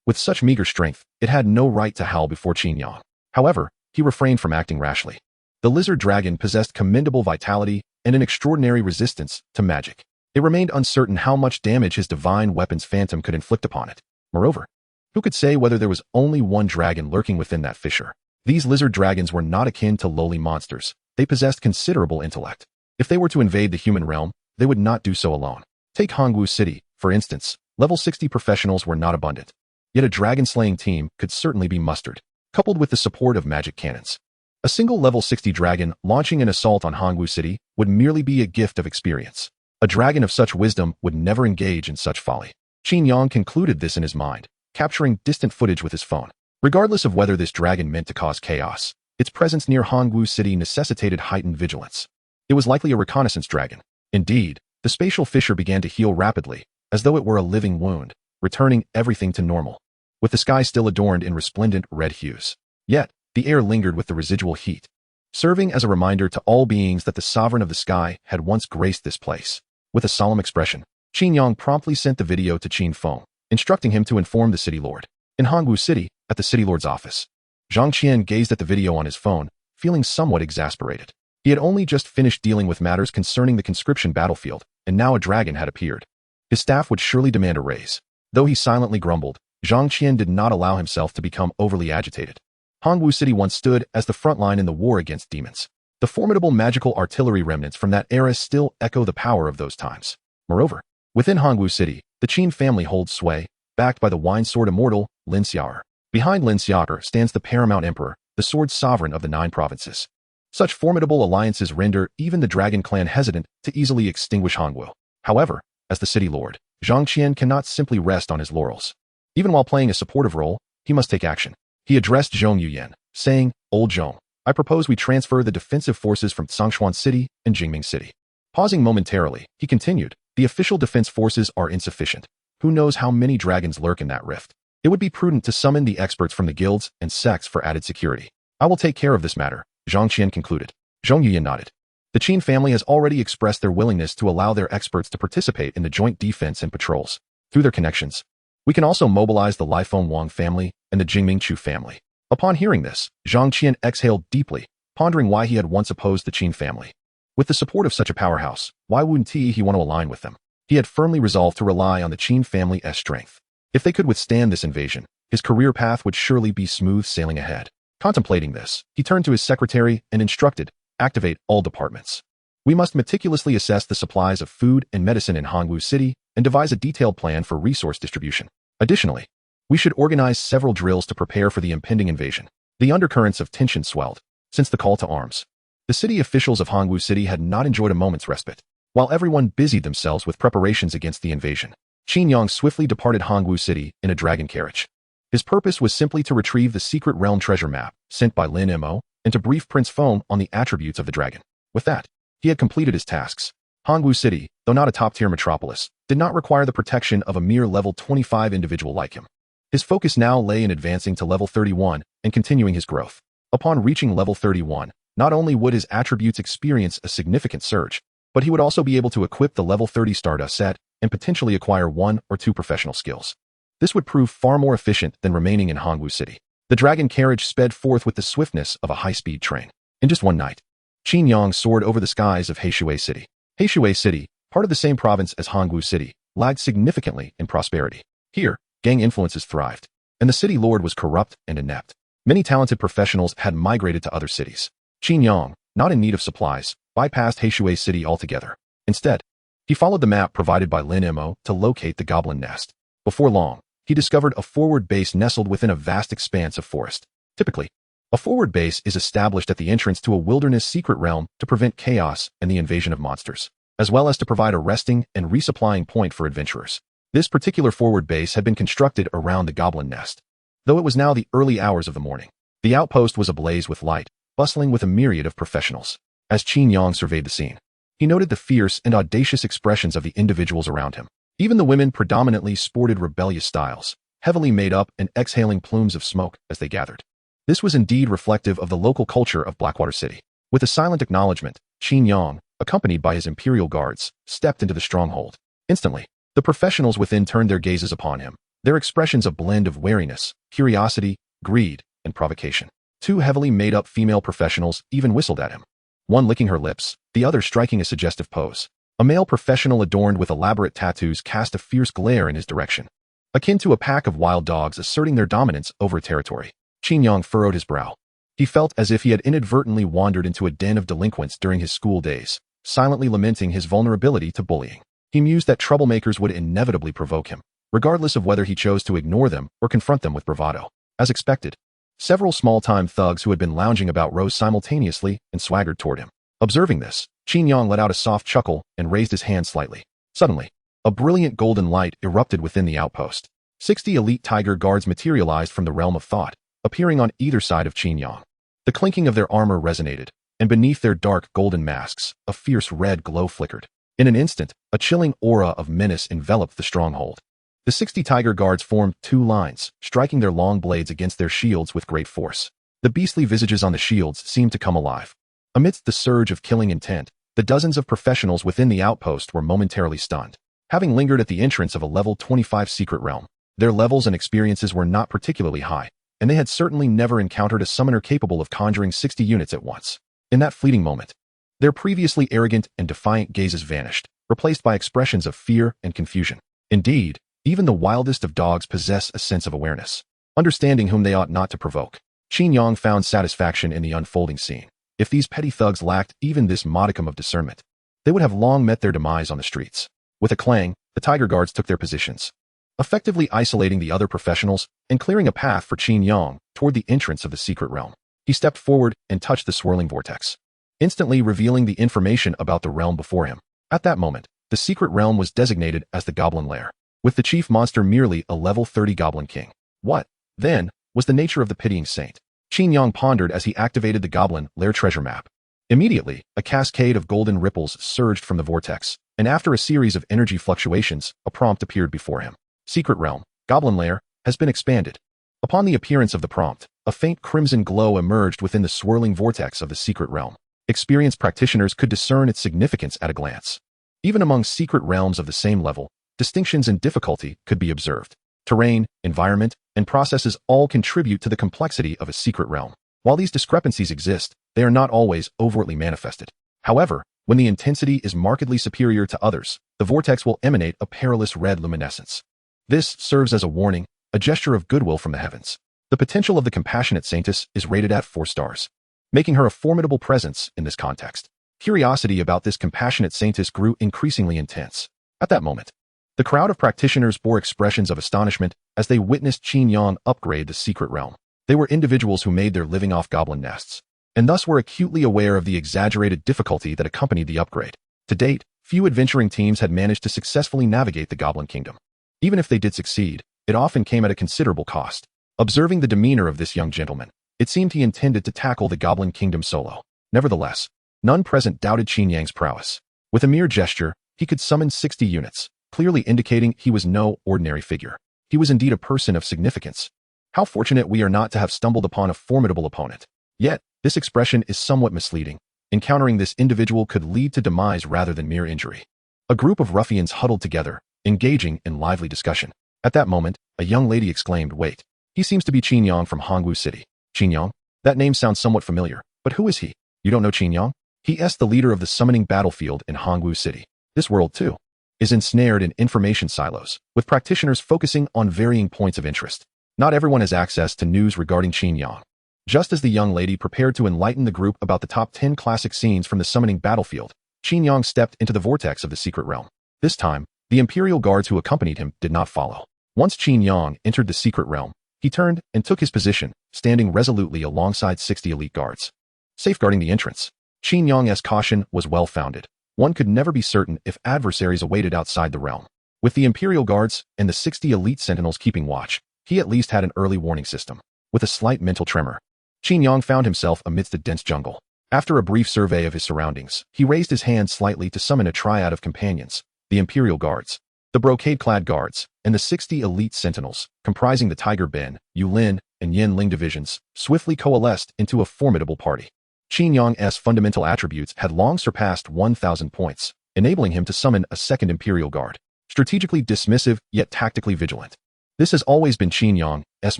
With such meager strength, it had no right to howl before Qin Yang. However, he refrained from acting rashly. The lizard dragon possessed commendable vitality and an extraordinary resistance to magic. It remained uncertain how much damage his divine weapon's phantom could inflict upon it. Moreover, who could say whether there was only one dragon lurking within that fissure? These lizard dragons were not akin to lowly monsters. They possessed considerable intellect. If they were to invade the human realm, they would not do so alone. Take Hongwu City, for instance. Level 60 professionals were not abundant. Yet a dragon-slaying team could certainly be mustered, coupled with the support of magic cannons. A single level 60 dragon launching an assault on Hongwu City would merely be a gift of experience. A dragon of such wisdom would never engage in such folly. Qin Yang concluded this in his mind, capturing distant footage with his phone. Regardless of whether this dragon meant to cause chaos, Its presence near Hongwu City necessitated heightened vigilance. It was likely a reconnaissance dragon. Indeed, the spatial fissure began to heal rapidly, as though it were a living wound, returning everything to normal, with the sky still adorned in resplendent red hues. Yet, the air lingered with the residual heat, serving as a reminder to all beings that the sovereign of the sky had once graced this place. With a solemn expression, Qin Yang promptly sent the video to Qin Feng, instructing him to inform the city lord. In Hongwu City, at the city lord's office, Zhang Qian gazed at the video on his phone, feeling somewhat exasperated. He had only just finished dealing with matters concerning the conscription battlefield, and now a dragon had appeared. His staff would surely demand a raise. Though he silently grumbled, Zhang Qian did not allow himself to become overly agitated. Hongwu City once stood as the front line in the war against demons. The formidable magical artillery remnants from that era still echo the power of those times. Moreover, within Hongwu City, the Qin family holds sway, backed by the wine-sword immortal, Lin Xiao'er. Behind Lin Xiao'er stands the paramount emperor, the sword sovereign of the 9 provinces. Such formidable alliances render even the dragon clan hesitant to easily extinguish Hongwu. However, as the city lord, Zhang Qian cannot simply rest on his laurels. Even while playing a supportive role, he must take action. He addressed Zhong Yuan, saying, "Old Zhong, I propose we transfer the defensive forces from Tsangshuan City and Jingming City." Pausing momentarily, he continued, "The official defense forces are insufficient. Who knows how many dragons lurk in that rift? It would be prudent to summon the experts from the guilds and sects for added security. I will take care of this matter," Zhang Qian concluded. Zhong Yuan nodded. The Qin family has already expressed their willingness to allow their experts to participate in the joint defense and patrols. Through their connections, we can also mobilize the Lifeng Wang family and the Jingming Chu family. Upon hearing this, Zhang Qian exhaled deeply, pondering why he had once opposed the Qin family. With the support of such a powerhouse, why wouldn't he want to align with them? He had firmly resolved to rely on the Qin family's strength. If they could withstand this invasion, his career path would surely be smooth sailing ahead. Contemplating this, he turned to his secretary and instructed, "Activate all departments. We must meticulously assess the supplies of food and medicine in Hongwu City and devise a detailed plan for resource distribution. Additionally, we should organize several drills to prepare for the impending invasion." The undercurrents of tension swelled. Since the call to arms, the city officials of Hongwu City had not enjoyed a moment's respite. While everyone busied themselves with preparations against the invasion, Qin Yang swiftly departed Hongwu City in a dragon carriage. His purpose was simply to retrieve the secret realm treasure map sent by Lin Mo and to brief Prince Feng on the attributes of the dragon. With that, he had completed his tasks. Hongwu City, though not a top-tier metropolis, did not require the protection of a mere level 25 individual like him. His focus now lay in advancing to level 31 and continuing his growth. Upon reaching level 31, not only would his attributes experience a significant surge, but he would also be able to equip the level 30 Stardust set and potentially acquire 1 or 2 professional skills. This would prove far more efficient than remaining in Hongwu City. The dragon carriage sped forth with the swiftness of a high-speed train. In just one night, Qin Yang soared over the skies of Heishui City. Heishui City, part of the same province as Hongwu City, lagged significantly in prosperity. Here, gang influences thrived, and the city lord was corrupt and inept. Many talented professionals had migrated to other cities. Qin Yang, not in need of supplies, bypassed Heishui City altogether. Instead, he followed the map provided by Lin Mo to locate the goblin nest. Before long, he discovered a forward base nestled within a vast expanse of forest. Typically, a forward base is established at the entrance to a wilderness secret realm to prevent chaos and the invasion of monsters, as well as to provide a resting and resupplying point for adventurers. This particular forward base had been constructed around the goblin nest. Though it was now the early hours of the morning, the outpost was ablaze with light, bustling with a myriad of professionals. As Qin Yang surveyed the scene, he noted the fierce and audacious expressions of the individuals around him. Even the women predominantly sported rebellious styles, heavily made up and exhaling plumes of smoke as they gathered. This was indeed reflective of the local culture of Blackwater City. With a silent acknowledgement, Qin Yang, accompanied by his imperial guards, stepped into the stronghold. Instantly, the professionals within turned their gazes upon him, their expressions a blend of wariness, curiosity, greed, and provocation. 2 heavily made-up female professionals even whistled at him, one licking her lips, the other striking a suggestive pose. A male professional adorned with elaborate tattoos cast a fierce glare in his direction, akin to a pack of wild dogs asserting their dominance over a territory. Qin Yang furrowed his brow. He felt as if he had inadvertently wandered into a den of delinquents during his school days, silently lamenting his vulnerability to bullying. He mused that troublemakers would inevitably provoke him, regardless of whether he chose to ignore them or confront them with bravado. As expected, several small-time thugs who had been lounging about rose simultaneously and swaggered toward him. Observing this, Qin Yang let out a soft chuckle and raised his hand slightly. Suddenly, a brilliant golden light erupted within the outpost. 60 elite tiger guards materialized from the realm of thought, appearing on either side of Qin Yang. The clinking of their armor resonated, and beneath their dark golden masks, a fierce red glow flickered. In an instant, a chilling aura of menace enveloped the stronghold. The 60 tiger guards formed 2 lines, striking their long blades against their shields with great force. The beastly visages on the shields seemed to come alive. Amidst the surge of killing intent, the dozens of professionals within the outpost were momentarily stunned. Having lingered at the entrance of a level 25 secret realm, their levels and experiences were not particularly high, and they had certainly never encountered a summoner capable of conjuring 60 units at once. In that fleeting moment, their previously arrogant and defiant gazes vanished, replaced by expressions of fear and confusion. Indeed, even the wildest of dogs possess a sense of awareness, understanding whom they ought not to provoke. Qin Yang found satisfaction in the unfolding scene. If these petty thugs lacked even this modicum of discernment, they would have long met their demise on the streets. With a clang, the tiger guards took their positions, effectively isolating the other professionals and clearing a path for Qin Yang toward the entrance of the secret realm. He stepped forward and touched the swirling vortex, instantly revealing the information about the realm before him. At that moment, the secret realm was designated as the Goblin Lair, with the chief monster merely a level 30 Goblin King. What, then, was the nature of the pitying saint? Qin Yang pondered as he activated the Goblin Lair treasure map. Immediately, a cascade of golden ripples surged from the vortex, and after a series of energy fluctuations, a prompt appeared before him. Secret Realm, Goblin Lair, has been expanded. Upon the appearance of the prompt, a faint crimson glow emerged within the swirling vortex of the secret realm. Experienced practitioners could discern its significance at a glance. Even among secret realms of the same level, distinctions in difficulty could be observed. Terrain, environment, and processes all contribute to the complexity of a secret realm. While these discrepancies exist, they are not always overtly manifested. However, when the intensity is markedly superior to others, the vortex will emanate a perilous red luminescence. This serves as a warning, a gesture of goodwill from the heavens. The potential of the compassionate saintess is rated at 4 stars, making her a formidable presence in this context. Curiosity about this compassionate saintess grew increasingly intense. At that moment, the crowd of practitioners bore expressions of astonishment as they witnessed Qin Yang upgrade the secret realm. They were individuals who made their living off goblin nests, and thus were acutely aware of the exaggerated difficulty that accompanied the upgrade. To date, few adventuring teams had managed to successfully navigate the Goblin Kingdom. Even if they did succeed, it often came at a considerable cost. Observing the demeanor of this young gentleman, it seemed he intended to tackle the Goblin Kingdom solo. Nevertheless, none present doubted Qin Yang's prowess. With a mere gesture, he could summon 60 units, clearly indicating he was no ordinary figure. He was indeed a person of significance. How fortunate we are not to have stumbled upon a formidable opponent. Yet, this expression is somewhat misleading. Encountering this individual could lead to demise rather than mere injury. A group of ruffians huddled together, engaging in lively discussion. At that moment, a young lady exclaimed, "Wait. He seems to be Qin Yang from Hongwu City." Qin Yang? That name sounds somewhat familiar, but who is he? You don't know Qin Yang? He is the leader of the summoning battlefield in Hongwu City. This world, too, is ensnared in information silos, with practitioners focusing on varying points of interest. Not everyone has access to news regarding Qin Yang. Just as the young lady prepared to enlighten the group about the top 10 classic scenes from the summoning battlefield, Qin Yang stepped into the vortex of the secret realm. This time, the Imperial guards who accompanied him did not follow. Once Qin Yang entered the secret realm, he turned and took his position, standing resolutely alongside 60 elite guards, safeguarding the entrance. Qin Yang's caution was well-founded. One could never be certain if adversaries awaited outside the realm. With the Imperial guards and the 60 elite sentinels keeping watch, he at least had an early warning system. With a slight mental tremor, Qin Yang found himself amidst a dense jungle. After a brief survey of his surroundings, he raised his hand slightly to summon a triad of companions, the Imperial guards, the brocade-clad guards, and the 60 elite sentinels, comprising the Tiger Ben, Yulin, and Yin Ling divisions, swiftly coalesced into a formidable party. Qin Yang's fundamental attributes had long surpassed 1,000 points, enabling him to summon a second Imperial guard, strategically dismissive yet tactically vigilant. This has always been Qin Yang's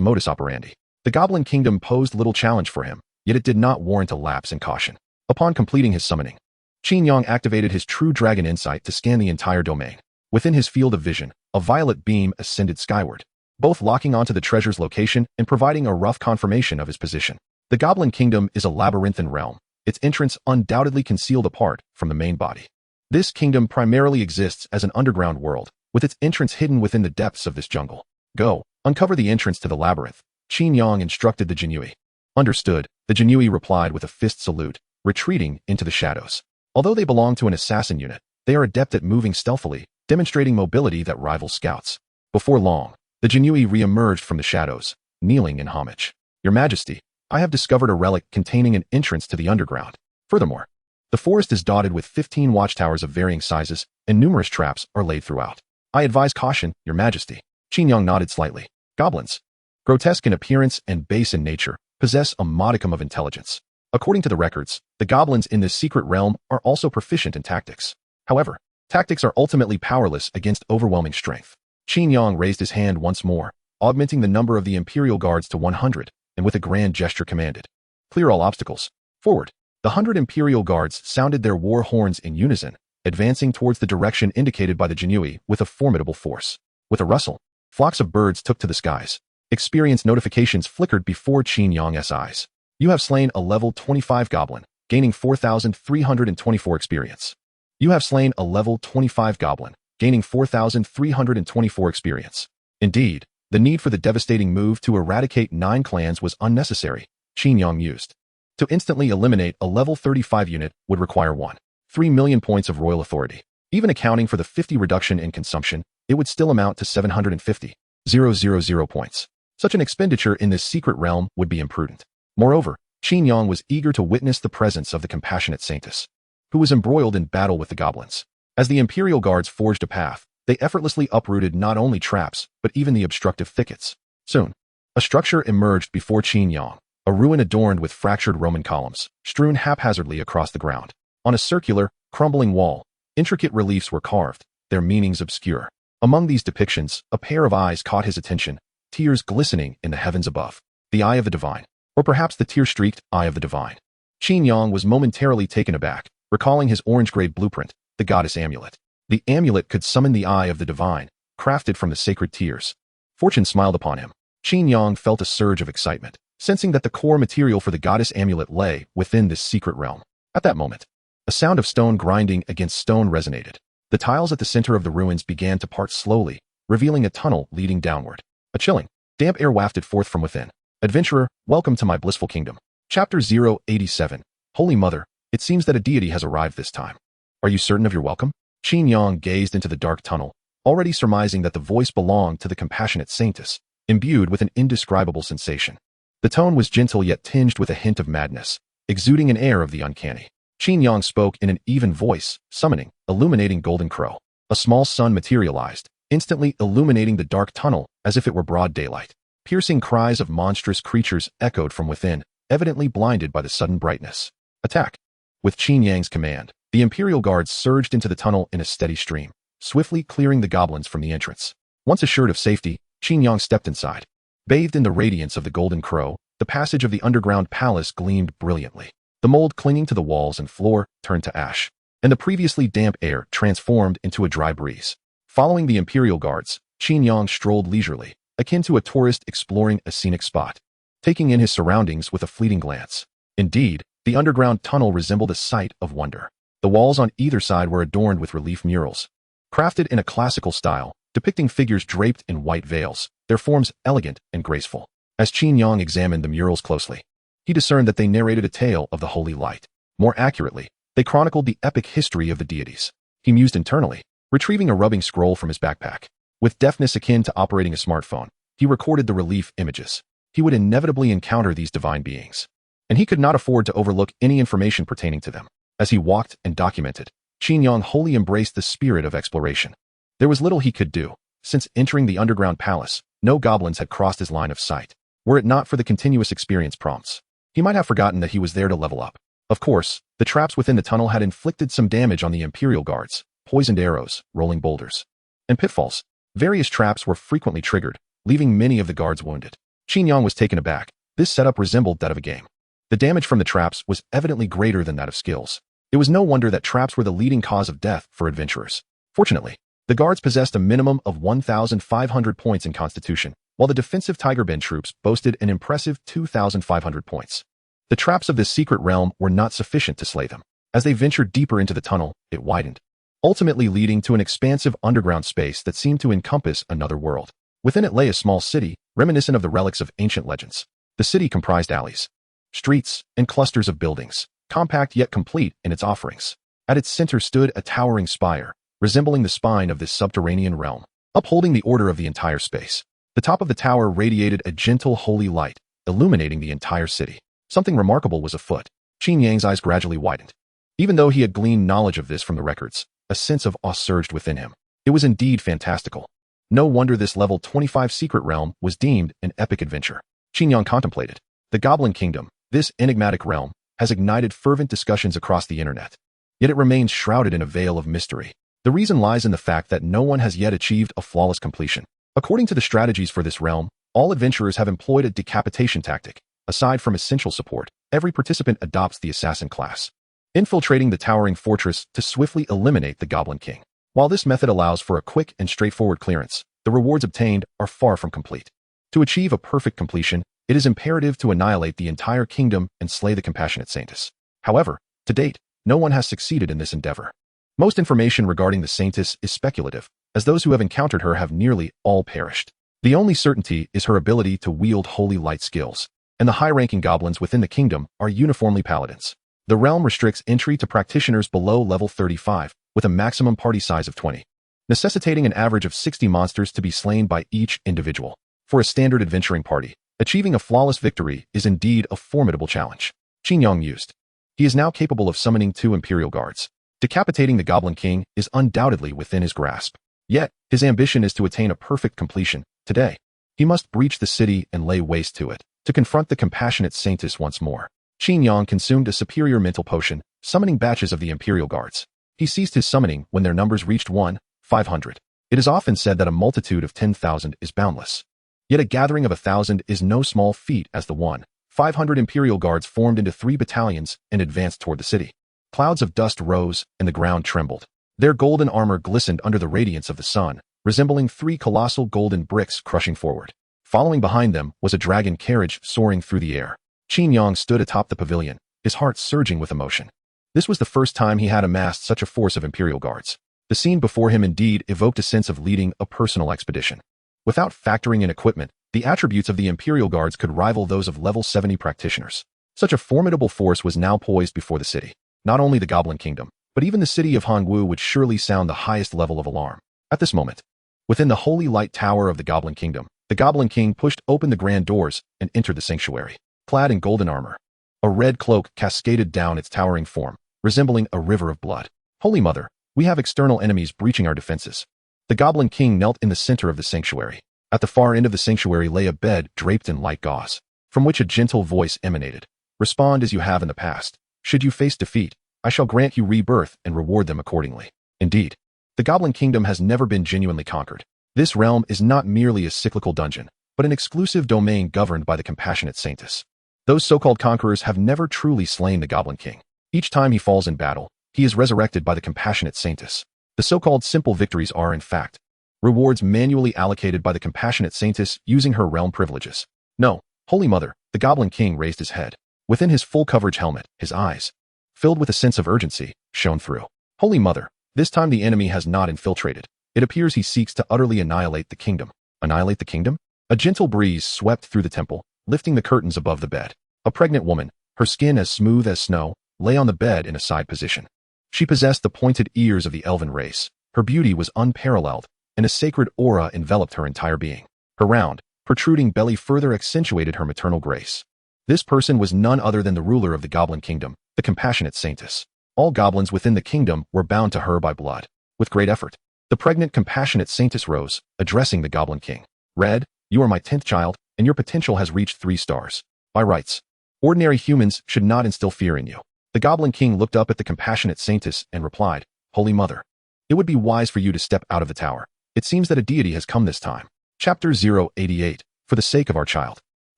modus operandi. The Goblin Kingdom posed little challenge for him, yet it did not warrant a lapse in caution. Upon completing his summoning, Qin Yang activated his true dragon insight to scan the entire domain. Within his field of vision, a violet beam ascended skyward, both locking onto the treasure's location and providing a rough confirmation of his position. The Goblin Kingdom is a labyrinthine realm, its entrance undoubtedly concealed apart from the main body. This kingdom primarily exists as an underground world, with its entrance hidden within the depths of this jungle. Go, uncover the entrance to the labyrinth, Qin Yang instructed the Jinui. Understood, the Jinui replied with a fist salute, retreating into the shadows. Although they belong to an assassin unit, they are adept at moving stealthily, demonstrating mobility that rivals scouts. Before long, the Jinui re-emerged from the shadows, kneeling in homage. Your Majesty, I have discovered a relic containing an entrance to the underground. Furthermore, the forest is dotted with 15 watchtowers of varying sizes, and numerous traps are laid throughout. I advise caution, Your Majesty. Qin Yang nodded slightly. Goblins, grotesque in appearance and base in nature, possess a modicum of intelligence. According to the records, the goblins in this secret realm are also proficient in tactics. However, tactics are ultimately powerless against overwhelming strength. Qin Yang raised his hand once more, augmenting the number of the Imperial Guards to 100, and with a grand gesture commanded, "Clear all obstacles. Forward." The 100 Imperial Guards sounded their war horns in unison, advancing towards the direction indicated by the Jinui with a formidable force. With a rustle, flocks of birds took to the skies. Experience notifications flickered before Qin Yang's eyes. You have slain a level 25 goblin, gaining 4,324 experience. You have slain a level 25 goblin, gaining 4,324 experience. Indeed, the need for the devastating move to eradicate 9 clans was unnecessary, Qin Yang mused. To instantly eliminate a level 35 unit would require 1.3 million points of royal authority. Even accounting for the 50 reduction in consumption, it would still amount to 750,000 points. Such an expenditure in this secret realm would be imprudent. Moreover, Qin Yang was eager to witness the presence of the compassionate saintess, who was embroiled in battle with the goblins. As the Imperial Guards forged a path, they effortlessly uprooted not only traps, but even the obstructive thickets. Soon, a structure emerged before Qin Yang, a ruin adorned with fractured Roman columns, strewn haphazardly across the ground. On a circular, crumbling wall, intricate reliefs were carved, their meanings obscure. Among these depictions, a pair of eyes caught his attention, tears glistening in the heavens above. The Eye of the Divine, or perhaps the tear-streaked Eye of the Divine. Qin Yang was momentarily taken aback, recalling his orange-gray blueprint, the goddess amulet. The amulet could summon the Eye of the Divine, crafted from the sacred tears. Fortune smiled upon him. Qin Yang felt a surge of excitement, sensing that the core material for the goddess amulet lay within this secret realm. At that moment, a sound of stone grinding against stone resonated. The tiles at the center of the ruins began to part slowly, revealing a tunnel leading downward. A chilling, damp air wafted forth from within. Adventurer, welcome to my blissful kingdom. Chapter 087. Holy Mother, it seems that a deity has arrived this time. Are you certain of your welcome? Qin Yang gazed into the dark tunnel, already surmising that the voice belonged to the compassionate saintess, imbued with an indescribable sensation. The tone was gentle yet tinged with a hint of madness, exuding an air of the uncanny. Qin Yang spoke in an even voice, summoning, illuminating golden crow. A small sun materialized, instantly illuminating the dark tunnel as if it were broad daylight. Piercing cries of monstrous creatures echoed from within, evidently blinded by the sudden brightness. Attack! With Qin Yang's command, the Imperial Guards surged into the tunnel in a steady stream, swiftly clearing the goblins from the entrance. Once assured of safety, Qin Yang stepped inside. Bathed in the radiance of the golden crow, the passage of the underground palace gleamed brilliantly. The mold clinging to the walls and floor turned to ash, and the previously damp air transformed into a dry breeze. Following the Imperial Guards, Qin Yang strolled leisurely, akin to a tourist exploring a scenic spot, taking in his surroundings with a fleeting glance. Indeed, the underground tunnel resembled a sight of wonder. The walls on either side were adorned with relief murals, crafted in a classical style, depicting figures draped in white veils, their forms elegant and graceful. As Qin Yang examined the murals closely, he discerned that they narrated a tale of the holy light. More accurately, they chronicled the epic history of the deities. He mused internally, retrieving a rubbing scroll from his backpack. With deftness akin to operating a smartphone, he recorded the relief images. He would inevitably encounter these divine beings, and he could not afford to overlook any information pertaining to them. As he walked and documented, Qin Yang wholly embraced the spirit of exploration. There was little he could do. Since entering the underground palace, no goblins had crossed his line of sight. Were it not for the continuous experience prompts, he might have forgotten that he was there to level up. Of course, the traps within the tunnel had inflicted some damage on the Imperial Guards, poisoned arrows, rolling boulders, and pitfalls. Various traps were frequently triggered, leaving many of the guards wounded. Qin Yang was taken aback. This setup resembled that of a game. The damage from the traps was evidently greater than that of skills. It was no wonder that traps were the leading cause of death for adventurers. Fortunately, the guards possessed a minimum of 1,500 points in constitution, while the defensive Tiger Band troops boasted an impressive 2,500 points. The traps of this secret realm were not sufficient to slay them. As they ventured deeper into the tunnel, it widened, ultimately leading to an expansive underground space that seemed to encompass another world. Within it lay a small city, reminiscent of the relics of ancient legends. The city comprised alleys, streets, and clusters of buildings, compact yet complete in its offerings. At its center stood a towering spire, resembling the spine of this subterranean realm, upholding the order of the entire space. The top of the tower radiated a gentle holy light, illuminating the entire city. Something remarkable was afoot. Qin Yang's eyes gradually widened. Even though he had gleaned knowledge of this from the records, a sense of awe surged within him. It was indeed fantastical. No wonder this level 25 secret realm was deemed an epic adventure. Qin Yang contemplated. The Goblin Kingdom, this enigmatic realm, has ignited fervent discussions across the internet. Yet it remains shrouded in a veil of mystery. The reason lies in the fact that no one has yet achieved a flawless completion. According to the strategies for this realm, all adventurers have employed a decapitation tactic. Aside from essential support, every participant adopts the assassin class, infiltrating the towering fortress to swiftly eliminate the Goblin King. While this method allows for a quick and straightforward clearance, the rewards obtained are far from complete. To achieve a perfect completion, it is imperative to annihilate the entire kingdom and slay the compassionate Saintess. However, to date, no one has succeeded in this endeavor. Most information regarding the Saintess is speculative, as those who have encountered her have nearly all perished. The only certainty is her ability to wield holy light skills, and the high-ranking goblins within the kingdom are uniformly paladins. The realm restricts entry to practitioners below level 35, with a maximum party size of 20, necessitating an average of 60 monsters to be slain by each individual. For a standard adventuring party, achieving a flawless victory is indeed a formidable challenge. Qin Yang mused. He is now capable of summoning 2 Imperial Guards. Decapitating the Goblin King is undoubtedly within his grasp. Yet, his ambition is to attain a perfect completion. Today, he must breach the city and lay waste to it, to confront the compassionate Saintess once more. Qin Yang consumed a superior mental potion, summoning batches of the Imperial Guards. He ceased his summoning when their numbers reached 1,500. It is often said that a multitude of 10,000 is boundless. Yet a gathering of 1,000 is no small feat, as the 1,500 Imperial Guards formed into 3 battalions and advanced toward the city. Clouds of dust rose, and the ground trembled. Their golden armor glistened under the radiance of the sun, resembling 3 colossal golden bricks crushing forward. Following behind them was a dragon carriage soaring through the air. Qin Yang stood atop the pavilion, his heart surging with emotion. This was the first time he had amassed such a force of Imperial Guards. The scene before him indeed evoked a sense of leading a personal expedition. Without factoring in equipment, the attributes of the Imperial Guards could rival those of level 70 practitioners. Such a formidable force was now poised before the city. Not only the Goblin Kingdom, but even the city of Hongwu would surely sound the highest level of alarm. At this moment, within the holy light tower of the Goblin Kingdom, the Goblin King pushed open the grand doors and entered the sanctuary. Clad in golden armor, a red cloak cascaded down its towering form, resembling a river of blood. Holy Mother, we have external enemies breaching our defenses. The Goblin King knelt in the center of the sanctuary. At the far end of the sanctuary lay a bed draped in light gauze, from which a gentle voice emanated. Respond as you have in the past. Should you face defeat, I shall grant you rebirth and reward them accordingly. Indeed, the Goblin Kingdom has never been genuinely conquered. This realm is not merely a cyclical dungeon, but an exclusive domain governed by the compassionate Saintess. Those so-called conquerors have never truly slain the Goblin King. Each time he falls in battle, he is resurrected by the compassionate Saintess. The so-called simple victories are, in fact, rewards manually allocated by the compassionate Saintess using her realm privileges. No, Holy Mother, the Goblin King raised his head. Within his full coverage helmet, his eyes, filled with a sense of urgency, shone through. Holy Mother, this time the enemy has not infiltrated. It appears he seeks to utterly annihilate the kingdom. Annihilate the kingdom? A gentle breeze swept through the temple, lifting the curtains above the bed. A pregnant woman, her skin as smooth as snow, lay on the bed in a side position. She possessed the pointed ears of the elven race. Her beauty was unparalleled, and a sacred aura enveloped her entire being. Her round, protruding belly further accentuated her maternal grace. This person was none other than the ruler of the Goblin Kingdom, the compassionate Saintess. All goblins within the kingdom were bound to her by blood. With great effort, the pregnant compassionate Saintess rose, addressing the Goblin King. Red, you are my 10th child, and your potential has reached 3 stars. By rights, ordinary humans should not instill fear in you. The Goblin King looked up at the compassionate Saintess and replied, Holy Mother, it would be wise for you to step out of the tower. It seems that a deity has come this time. Chapter 088, For the Sake of Our Child.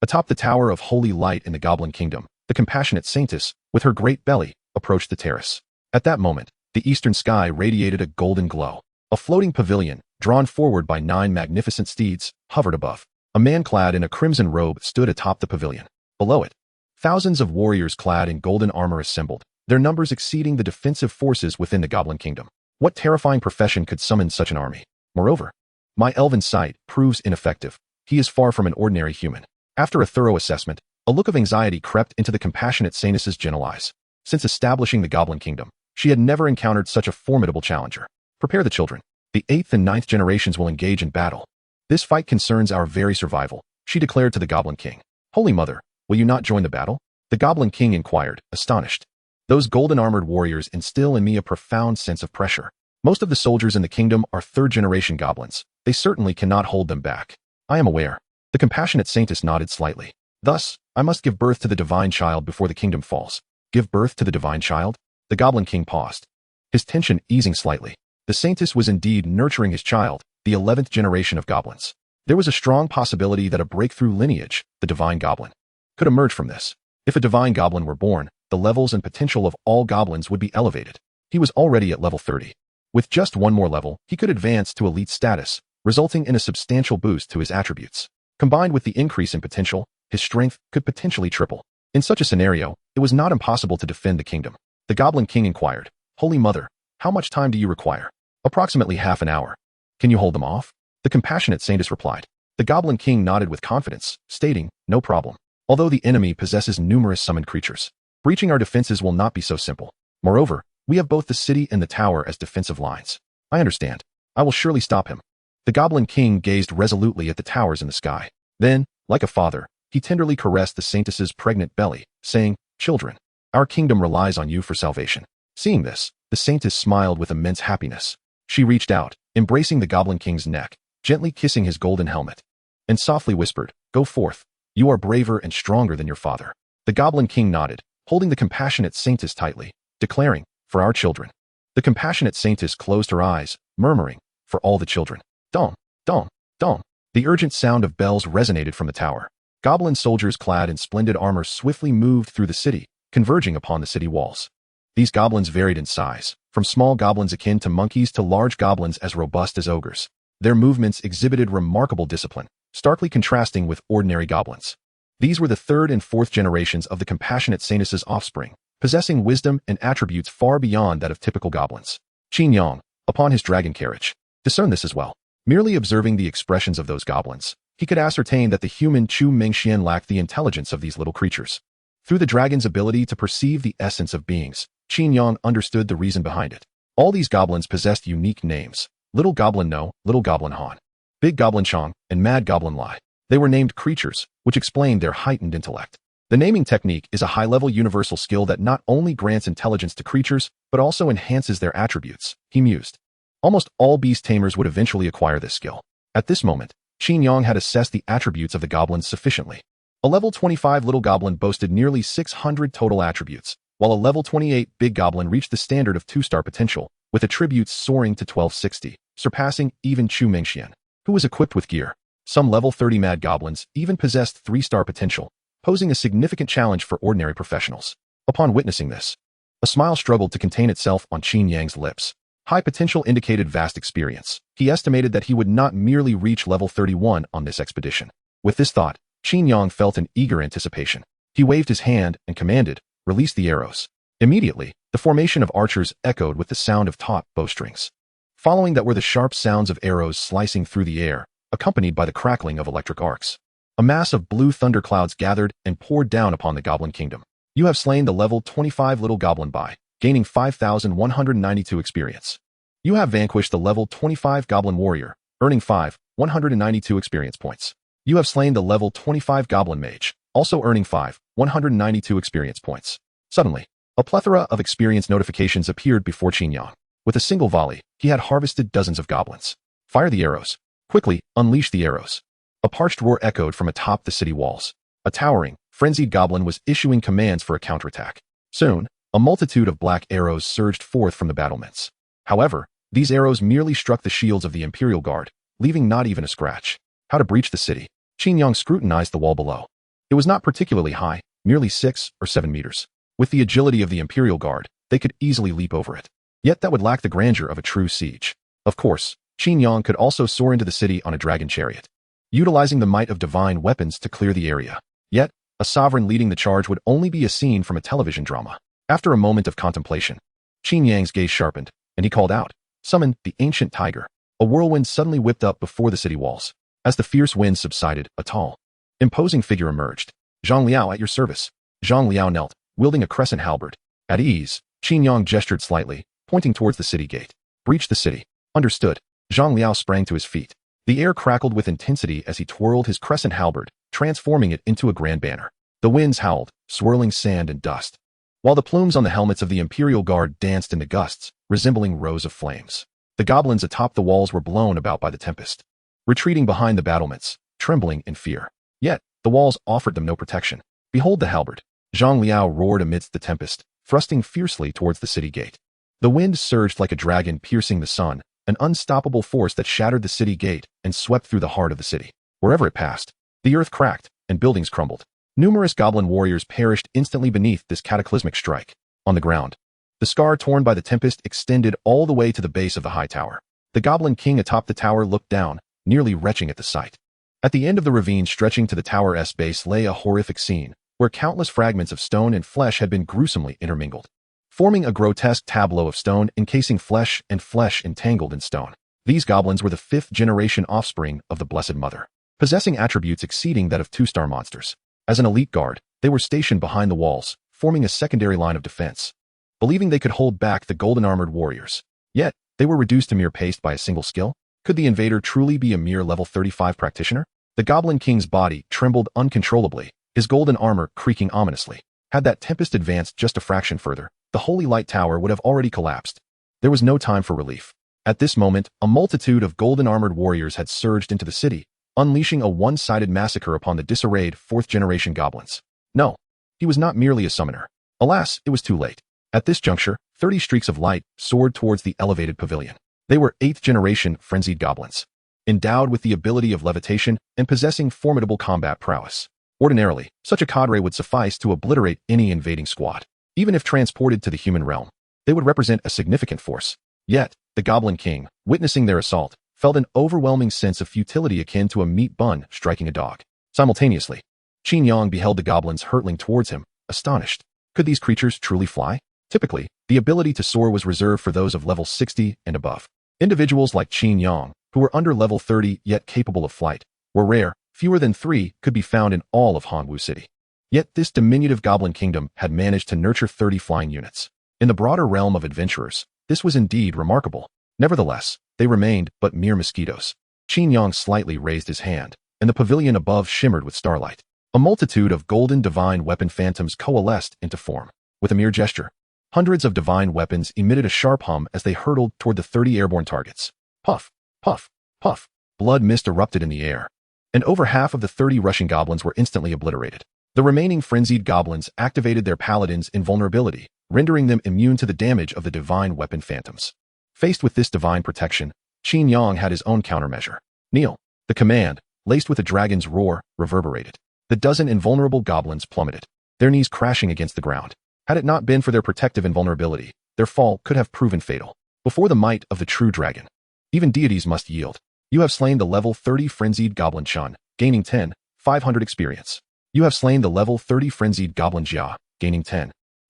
Atop the tower of holy light in the Goblin Kingdom, the compassionate Saintess, with her great belly, approached the terrace. At that moment, the eastern sky radiated a golden glow. A floating pavilion, drawn forward by 9 magnificent steeds, hovered above. A man clad in a crimson robe stood atop the pavilion. Below it, thousands of warriors clad in golden armor assembled, their numbers exceeding the defensive forces within the Goblin Kingdom. What terrifying profession could summon such an army? Moreover, my elven sight proves ineffective. He is far from an ordinary human. After a thorough assessment, a look of anxiety crept into the compassionate Saintess's gentle eyes. Since establishing the Goblin Kingdom, she had never encountered such a formidable challenger. Prepare the children. The 8th and 9th generations will engage in battle. This fight concerns our very survival, she declared to the Goblin King. Holy Mother, will you not join the battle? The Goblin King inquired, astonished. Those golden-armored warriors instill in me a profound sense of pressure. Most of the soldiers in the kingdom are third-generation goblins. They certainly cannot hold them back. I am aware. The compassionate saintess nodded slightly. Thus, I must give birth to the divine child before the kingdom falls. Give birth to the divine child? The Goblin King paused, his tension easing slightly. The saintess was indeed nurturing his child, the 11th generation of goblins. There was a strong possibility that a breakthrough lineage, the divine goblin, could emerge from this. If a divine goblin were born, the levels and potential of all goblins would be elevated. He was already at level 30. With just one more level, he could advance to elite status, resulting in a substantial boost to his attributes. Combined with the increase in potential, his strength could potentially triple. In such a scenario, it was not impossible to defend the kingdom. The Goblin King inquired, Holy Mother, how much time do you require? Approximately half an hour. Can you hold them off? The compassionate saintess replied. The Goblin King nodded with confidence, stating, no problem. Although the enemy possesses numerous summoned creatures, breaching our defenses will not be so simple. Moreover, we have both the city and the tower as defensive lines. I understand. I will surely stop him. The Goblin King gazed resolutely at the towers in the sky. Then, like a father, he tenderly caressed the saintess's pregnant belly, saying, Children, our kingdom relies on you for salvation. Seeing this, the saintess smiled with immense happiness. She reached out, embracing the Goblin King's neck, gently kissing his golden helmet, and softly whispered, Go forth. You are braver and stronger than your father. The Goblin King nodded, holding the compassionate saintess tightly, declaring, For our children. The compassionate saintess closed her eyes, murmuring, For all the children. Dong, dong, dong. The urgent sound of bells resonated from the tower. Goblin soldiers clad in splendid armor swiftly moved through the city, converging upon the city walls. These goblins varied in size, from small goblins akin to monkeys to large goblins as robust as ogres. Their movements exhibited remarkable discipline, starkly contrasting with ordinary goblins. These were the third and fourth generations of the compassionate saintess's offspring, possessing wisdom and attributes far beyond that of typical goblins. Qin Yang, upon his dragon carriage, discerned this as well. Merely observing the expressions of those goblins, he could ascertain that the human Chu Mengxian lacked the intelligence of these little creatures. Through the dragon's ability to perceive the essence of beings, Qin Yang understood the reason behind it. All these goblins possessed unique names: Little Goblin No, Little Goblin Han, Big Goblin Chong, and Mad Goblin Lai. They were named creatures, which explained their heightened intellect. The naming technique is a high-level universal skill that not only grants intelligence to creatures, but also enhances their attributes, he mused. Almost all beast tamers would eventually acquire this skill. At this moment, Qin Yang had assessed the attributes of the goblins sufficiently. A level 25 Little Goblin boasted nearly 600 total attributes, while a level 28 Big Goblin reached the standard of 2-star potential, with attributes soaring to 1260, surpassing even Chu Mengxian, who was equipped with gear. Some level 30 Mad Goblins even possessed 3-star potential, posing a significant challenge for ordinary professionals. Upon witnessing this, a smile struggled to contain itself on Qin Yang's lips. High potential indicated vast experience. He estimated that he would not merely reach level 31 on this expedition. With this thought, Qin Yang felt an eager anticipation. He waved his hand and commanded, Release the arrows. Immediately, the formation of archers echoed with the sound of taut bowstrings. Following that were the sharp sounds of arrows slicing through the air, accompanied by the crackling of electric arcs. A mass of blue thunderclouds gathered and poured down upon the Goblin Kingdom. You have slain the level 25 Little Goblin by gaining 5,192 experience. You have vanquished the level 25 Goblin Warrior, earning 5,192 experience points. You have slain the level 25 Goblin Mage, also earning 5,192 experience points. Suddenly, a plethora of experience notifications appeared before Qin Yang. With a single volley, he had harvested dozens of goblins. Fire the arrows. Quickly, unleash the arrows. A parched roar echoed from atop the city walls. A towering, frenzied goblin was issuing commands for a counterattack. Soon, a multitude of black arrows surged forth from the battlements. However, these arrows merely struck the shields of the Imperial Guard, leaving not even a scratch. How to breach the city? Qin Yang scrutinized the wall below. It was not particularly high, merely 6 or 7 meters. With the agility of the Imperial Guard, they could easily leap over it. Yet that would lack the grandeur of a true siege. Of course, Qin Yang could also soar into the city on a dragon chariot, utilizing the might of divine weapons to clear the area. Yet, a sovereign leading the charge would only be a scene from a television drama. After a moment of contemplation, Qin Yang's gaze sharpened, and he called out, Summon the ancient tiger. A whirlwind suddenly whipped up before the city walls. As the fierce wind subsided, a tall, imposing figure emerged. Zhang Liao at your service. Zhang Liao knelt, wielding a crescent halberd. At ease, Qin Yang gestured slightly, pointing towards the city gate. Breach the city. Understood. Zhang Liao sprang to his feet. The air crackled with intensity as he twirled his crescent halberd, transforming it into a grand banner. The winds howled, swirling sand and dust, while the plumes on the helmets of the Imperial Guard danced in the gusts, resembling rows of flames. The goblins atop the walls were blown about by the tempest, retreating behind the battlements, trembling in fear. Yet, the walls offered them no protection. "Behold the halberd!" Zhang Liao roared amidst the tempest, thrusting fiercely towards the city gate. The wind surged like a dragon piercing the sun, an unstoppable force that shattered the city gate and swept through the heart of the city. Wherever it passed, the earth cracked and buildings crumbled. Numerous goblin warriors perished instantly beneath this cataclysmic strike. On the ground, the scar torn by the tempest extended all the way to the base of the high tower. The goblin king atop the tower looked down, nearly retching at the sight. At the end of the ravine stretching to the tower's base lay a horrific scene, where countless fragments of stone and flesh had been gruesomely intermingled, forming a grotesque tableau of stone encasing flesh and flesh entangled in stone. These goblins were the fifth-generation offspring of the Blessed Mother, possessing attributes exceeding that of two-star monsters. As an elite guard, they were stationed behind the walls, forming a secondary line of defense, believing they could hold back the golden-armored warriors. Yet, they were reduced to mere paste by a single skill. Could the invader truly be a mere level 35 practitioner? The Goblin King's body trembled uncontrollably, his golden armor creaking ominously. Had that tempest advanced just a fraction further, the Holy Light Tower would have already collapsed. There was no time for relief. At this moment, a multitude of golden-armored warriors had surged into the city, unleashing a one-sided massacre upon the disarrayed fourth-generation goblins. No, he was not merely a summoner. Alas, it was too late. At this juncture, 30 streaks of light soared towards the elevated pavilion. They were 8th-generation frenzied goblins, endowed with the ability of levitation and possessing formidable combat prowess. Ordinarily, such a cadre would suffice to obliterate any invading squad. Even if transported to the human realm, they would represent a significant force. Yet, the Goblin King, witnessing their assault, felt an overwhelming sense of futility akin to a meat bun striking a dog. Simultaneously, Qin Yang beheld the goblins hurtling towards him, astonished. Could these creatures truly fly? Typically, the ability to soar was reserved for those of level 60 and above. Individuals like Qin Yang, who were under level 30 yet capable of flight, were rare. Fewer than 3 could be found in all of Hanwu City. Yet this diminutive goblin kingdom had managed to nurture 30 flying units. In the broader realm of adventurers, this was indeed remarkable. Nevertheless, they remained but mere mosquitoes. Qin Yang slightly raised his hand, and the pavilion above shimmered with starlight. A multitude of golden divine weapon phantoms coalesced into form. With a mere gesture, hundreds of divine weapons emitted a sharp hum as they hurtled toward the 30 airborne targets. Puff, puff, puff. Blood mist erupted in the air, and over half of the 30 rushing goblins were instantly obliterated. The remaining frenzied goblins activated their paladin's invulnerability, rendering them immune to the damage of the divine weapon phantoms. Faced with this divine protection, Qin Yang had his own countermeasure. Kneel. The command, laced with a dragon's roar, reverberated. The dozen invulnerable goblins plummeted, their knees crashing against the ground. Had it not been for their protective invulnerability, their fall could have proven fatal. Before the might of the true dragon, even deities must yield. You have slain the level 30 frenzied goblin Chun, gaining 500 experience. You have slain the level 30 frenzied goblin Jia, gaining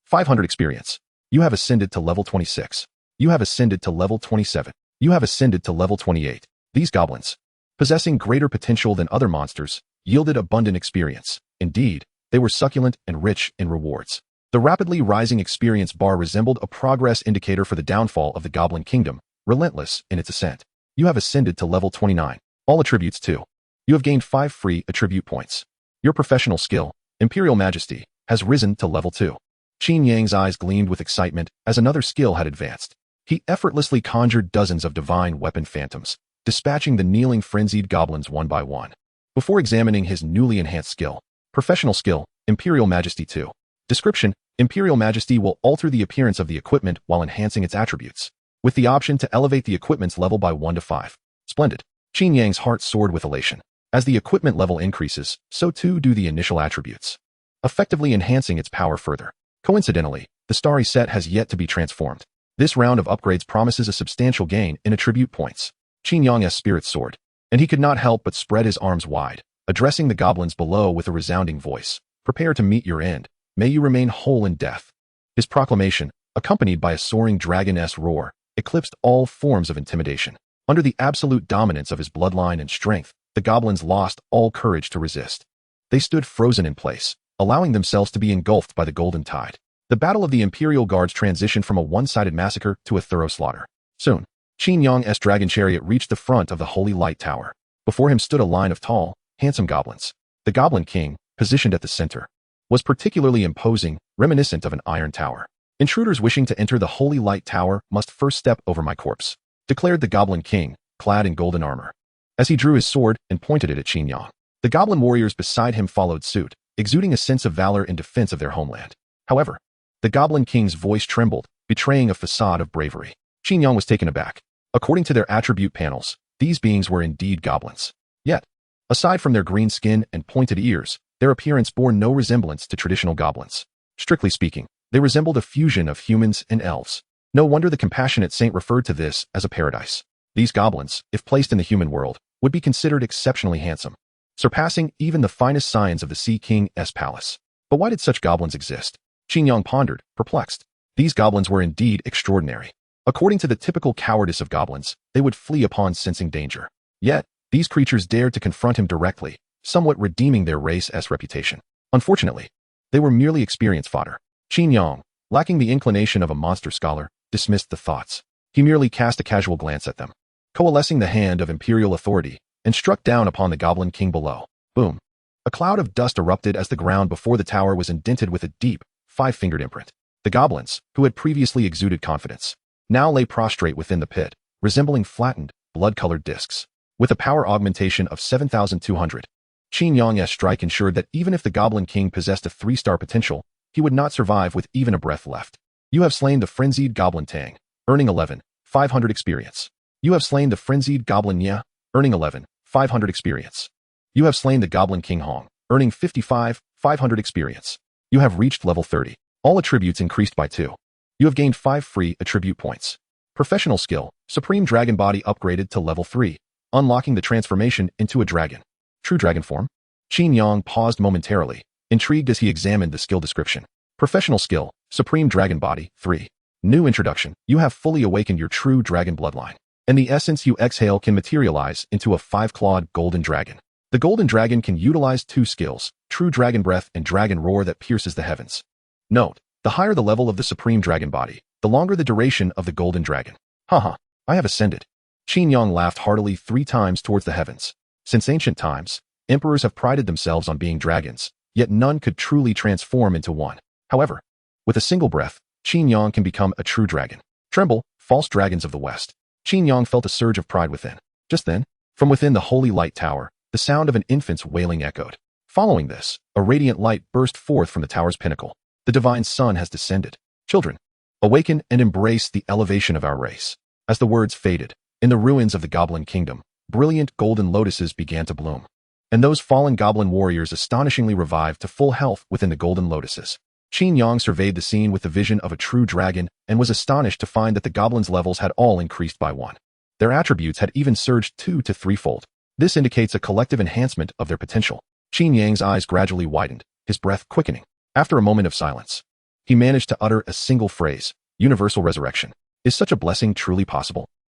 500 experience. You have ascended to level 26. You have ascended to level 27. You have ascended to level 28. These goblins, possessing greater potential than other monsters, yielded abundant experience. Indeed, they were succulent and rich in rewards. The rapidly rising experience bar resembled a progress indicator for the downfall of the Goblin Kingdom, relentless in its ascent. You have ascended to level 29. All attributes too. You have gained 5 free attribute points. Your professional skill, Imperial Majesty, has risen to level 2. Qin Yang's eyes gleamed with excitement as another skill had advanced. He effortlessly conjured dozens of divine weapon phantoms, dispatching the kneeling frenzied goblins one by one. Before examining his newly enhanced skill, professional skill, Imperial Majesty 2. Description: Imperial Majesty will alter the appearance of the equipment while enhancing its attributes, with the option to elevate the equipment's level by 1 to 5. Splendid. Qin Yang's heart soared with elation. As the equipment level increases, so too do the initial attributes, effectively enhancing its power further. Coincidentally, the starry set has yet to be transformed. This round of upgrades promises a substantial gain in attribute points. Qin Yang's spirit soared, and he could not help but spread his arms wide, addressing the goblins below with a resounding voice. Prepare to meet your end. May you remain whole in death. His proclamation, accompanied by a soaring dragon-esque roar, eclipsed all forms of intimidation. Under the absolute dominance of his bloodline and strength, the goblins lost all courage to resist. They stood frozen in place, allowing themselves to be engulfed by the golden tide. The battle of the Imperial Guards transitioned from a one-sided massacre to a thorough slaughter. Soon, Qin Yang's dragon chariot reached the front of the Holy Light Tower. Before him stood a line of tall, handsome goblins. The Goblin King, positioned at the center, was particularly imposing, reminiscent of an iron tower. Intruders wishing to enter the Holy Light Tower must first step over my corpse, declared the Goblin King, clad in golden armor, as he drew his sword and pointed it at Qin Yang. The goblin warriors beside him followed suit, exuding a sense of valor in defense of their homeland. However, the Goblin King's voice trembled, betraying a facade of bravery. Qin Yang was taken aback. According to their attribute panels, these beings were indeed goblins. Yet, aside from their green skin and pointed ears, their appearance bore no resemblance to traditional goblins. Strictly speaking, they resembled a fusion of humans and elves. No wonder the compassionate saint referred to this as a paradise. These goblins, if placed in the human world, would be considered exceptionally handsome, surpassing even the finest scions of the Sea King's palace. But why did such goblins exist? Qin Yang pondered, perplexed. These goblins were indeed extraordinary. According to the typical cowardice of goblins, they would flee upon sensing danger. Yet, these creatures dared to confront him directly, somewhat redeeming their race's reputation. Unfortunately, they were merely experience fodder. Qin Yang, lacking the inclination of a monster scholar, dismissed the thoughts. He merely cast a casual glance at them, coalescing the hand of imperial authority, and struck down upon the Goblin King below. Boom! A cloud of dust erupted as the ground before the tower was indented with a deep, five-fingered imprint. The goblins, who had previously exuded confidence, now lay prostrate within the pit, resembling flattened, blood-colored discs. With a power augmentation of 7,200, Qin Yang's strike ensured that even if the Goblin King possessed a 3-star potential, he would not survive with even a breath left. You have slain the frenzied Goblin Tang, earning 11,500 experience. You have slain the frenzied Goblin Nya, earning 11,500 experience. You have slain the Goblin King Hong, earning 55,500 experience. You have reached level 30. All attributes increased by 2. You have gained 5 free attribute points. Professional skill, Supreme Dragon Body upgraded to level 3, unlocking the transformation into a dragon. True dragon form? Qin Yang paused momentarily, intrigued as he examined the skill description. Professional skill, Supreme Dragon Body, 3. New introduction, you have fully awakened your true dragon bloodline, and the essence you exhale can materialize into a 5-clawed golden dragon. The golden dragon can utilize 2 skills, True Dragon Breath and Dragon Roar that pierces the heavens. Note, the higher the level of the Supreme Dragon Body, the longer the duration of the golden dragon. Haha, I have ascended. Qin Yang laughed heartily 3 times towards the heavens. Since ancient times, emperors have prided themselves on being dragons, yet none could truly transform into one. However, with a single breath, Qin Yang can become a true dragon. Tremble, false dragons of the West. Qin Yang felt a surge of pride within. Just then, from within the Holy Light Tower, the sound of an infant's wailing echoed. Following this, a radiant light burst forth from the tower's pinnacle. The divine sun has descended. Children, awaken and embrace the elevation of our race. As the words faded, in the ruins of the Goblin Kingdom, brilliant golden lotuses began to bloom. And those fallen goblin warriors astonishingly revived to full health within the golden lotuses. Qin Yang surveyed the scene with the vision of a true dragon and was astonished to find that the goblins' levels had all increased by 1. Their attributes had even surged 2 to 3-fold. This indicates a collective enhancement of their potential. Qin Yang's eyes gradually widened, his breath quickening. After a moment of silence, he managed to utter a single phrase, universal resurrection. Is such a blessing truly possible?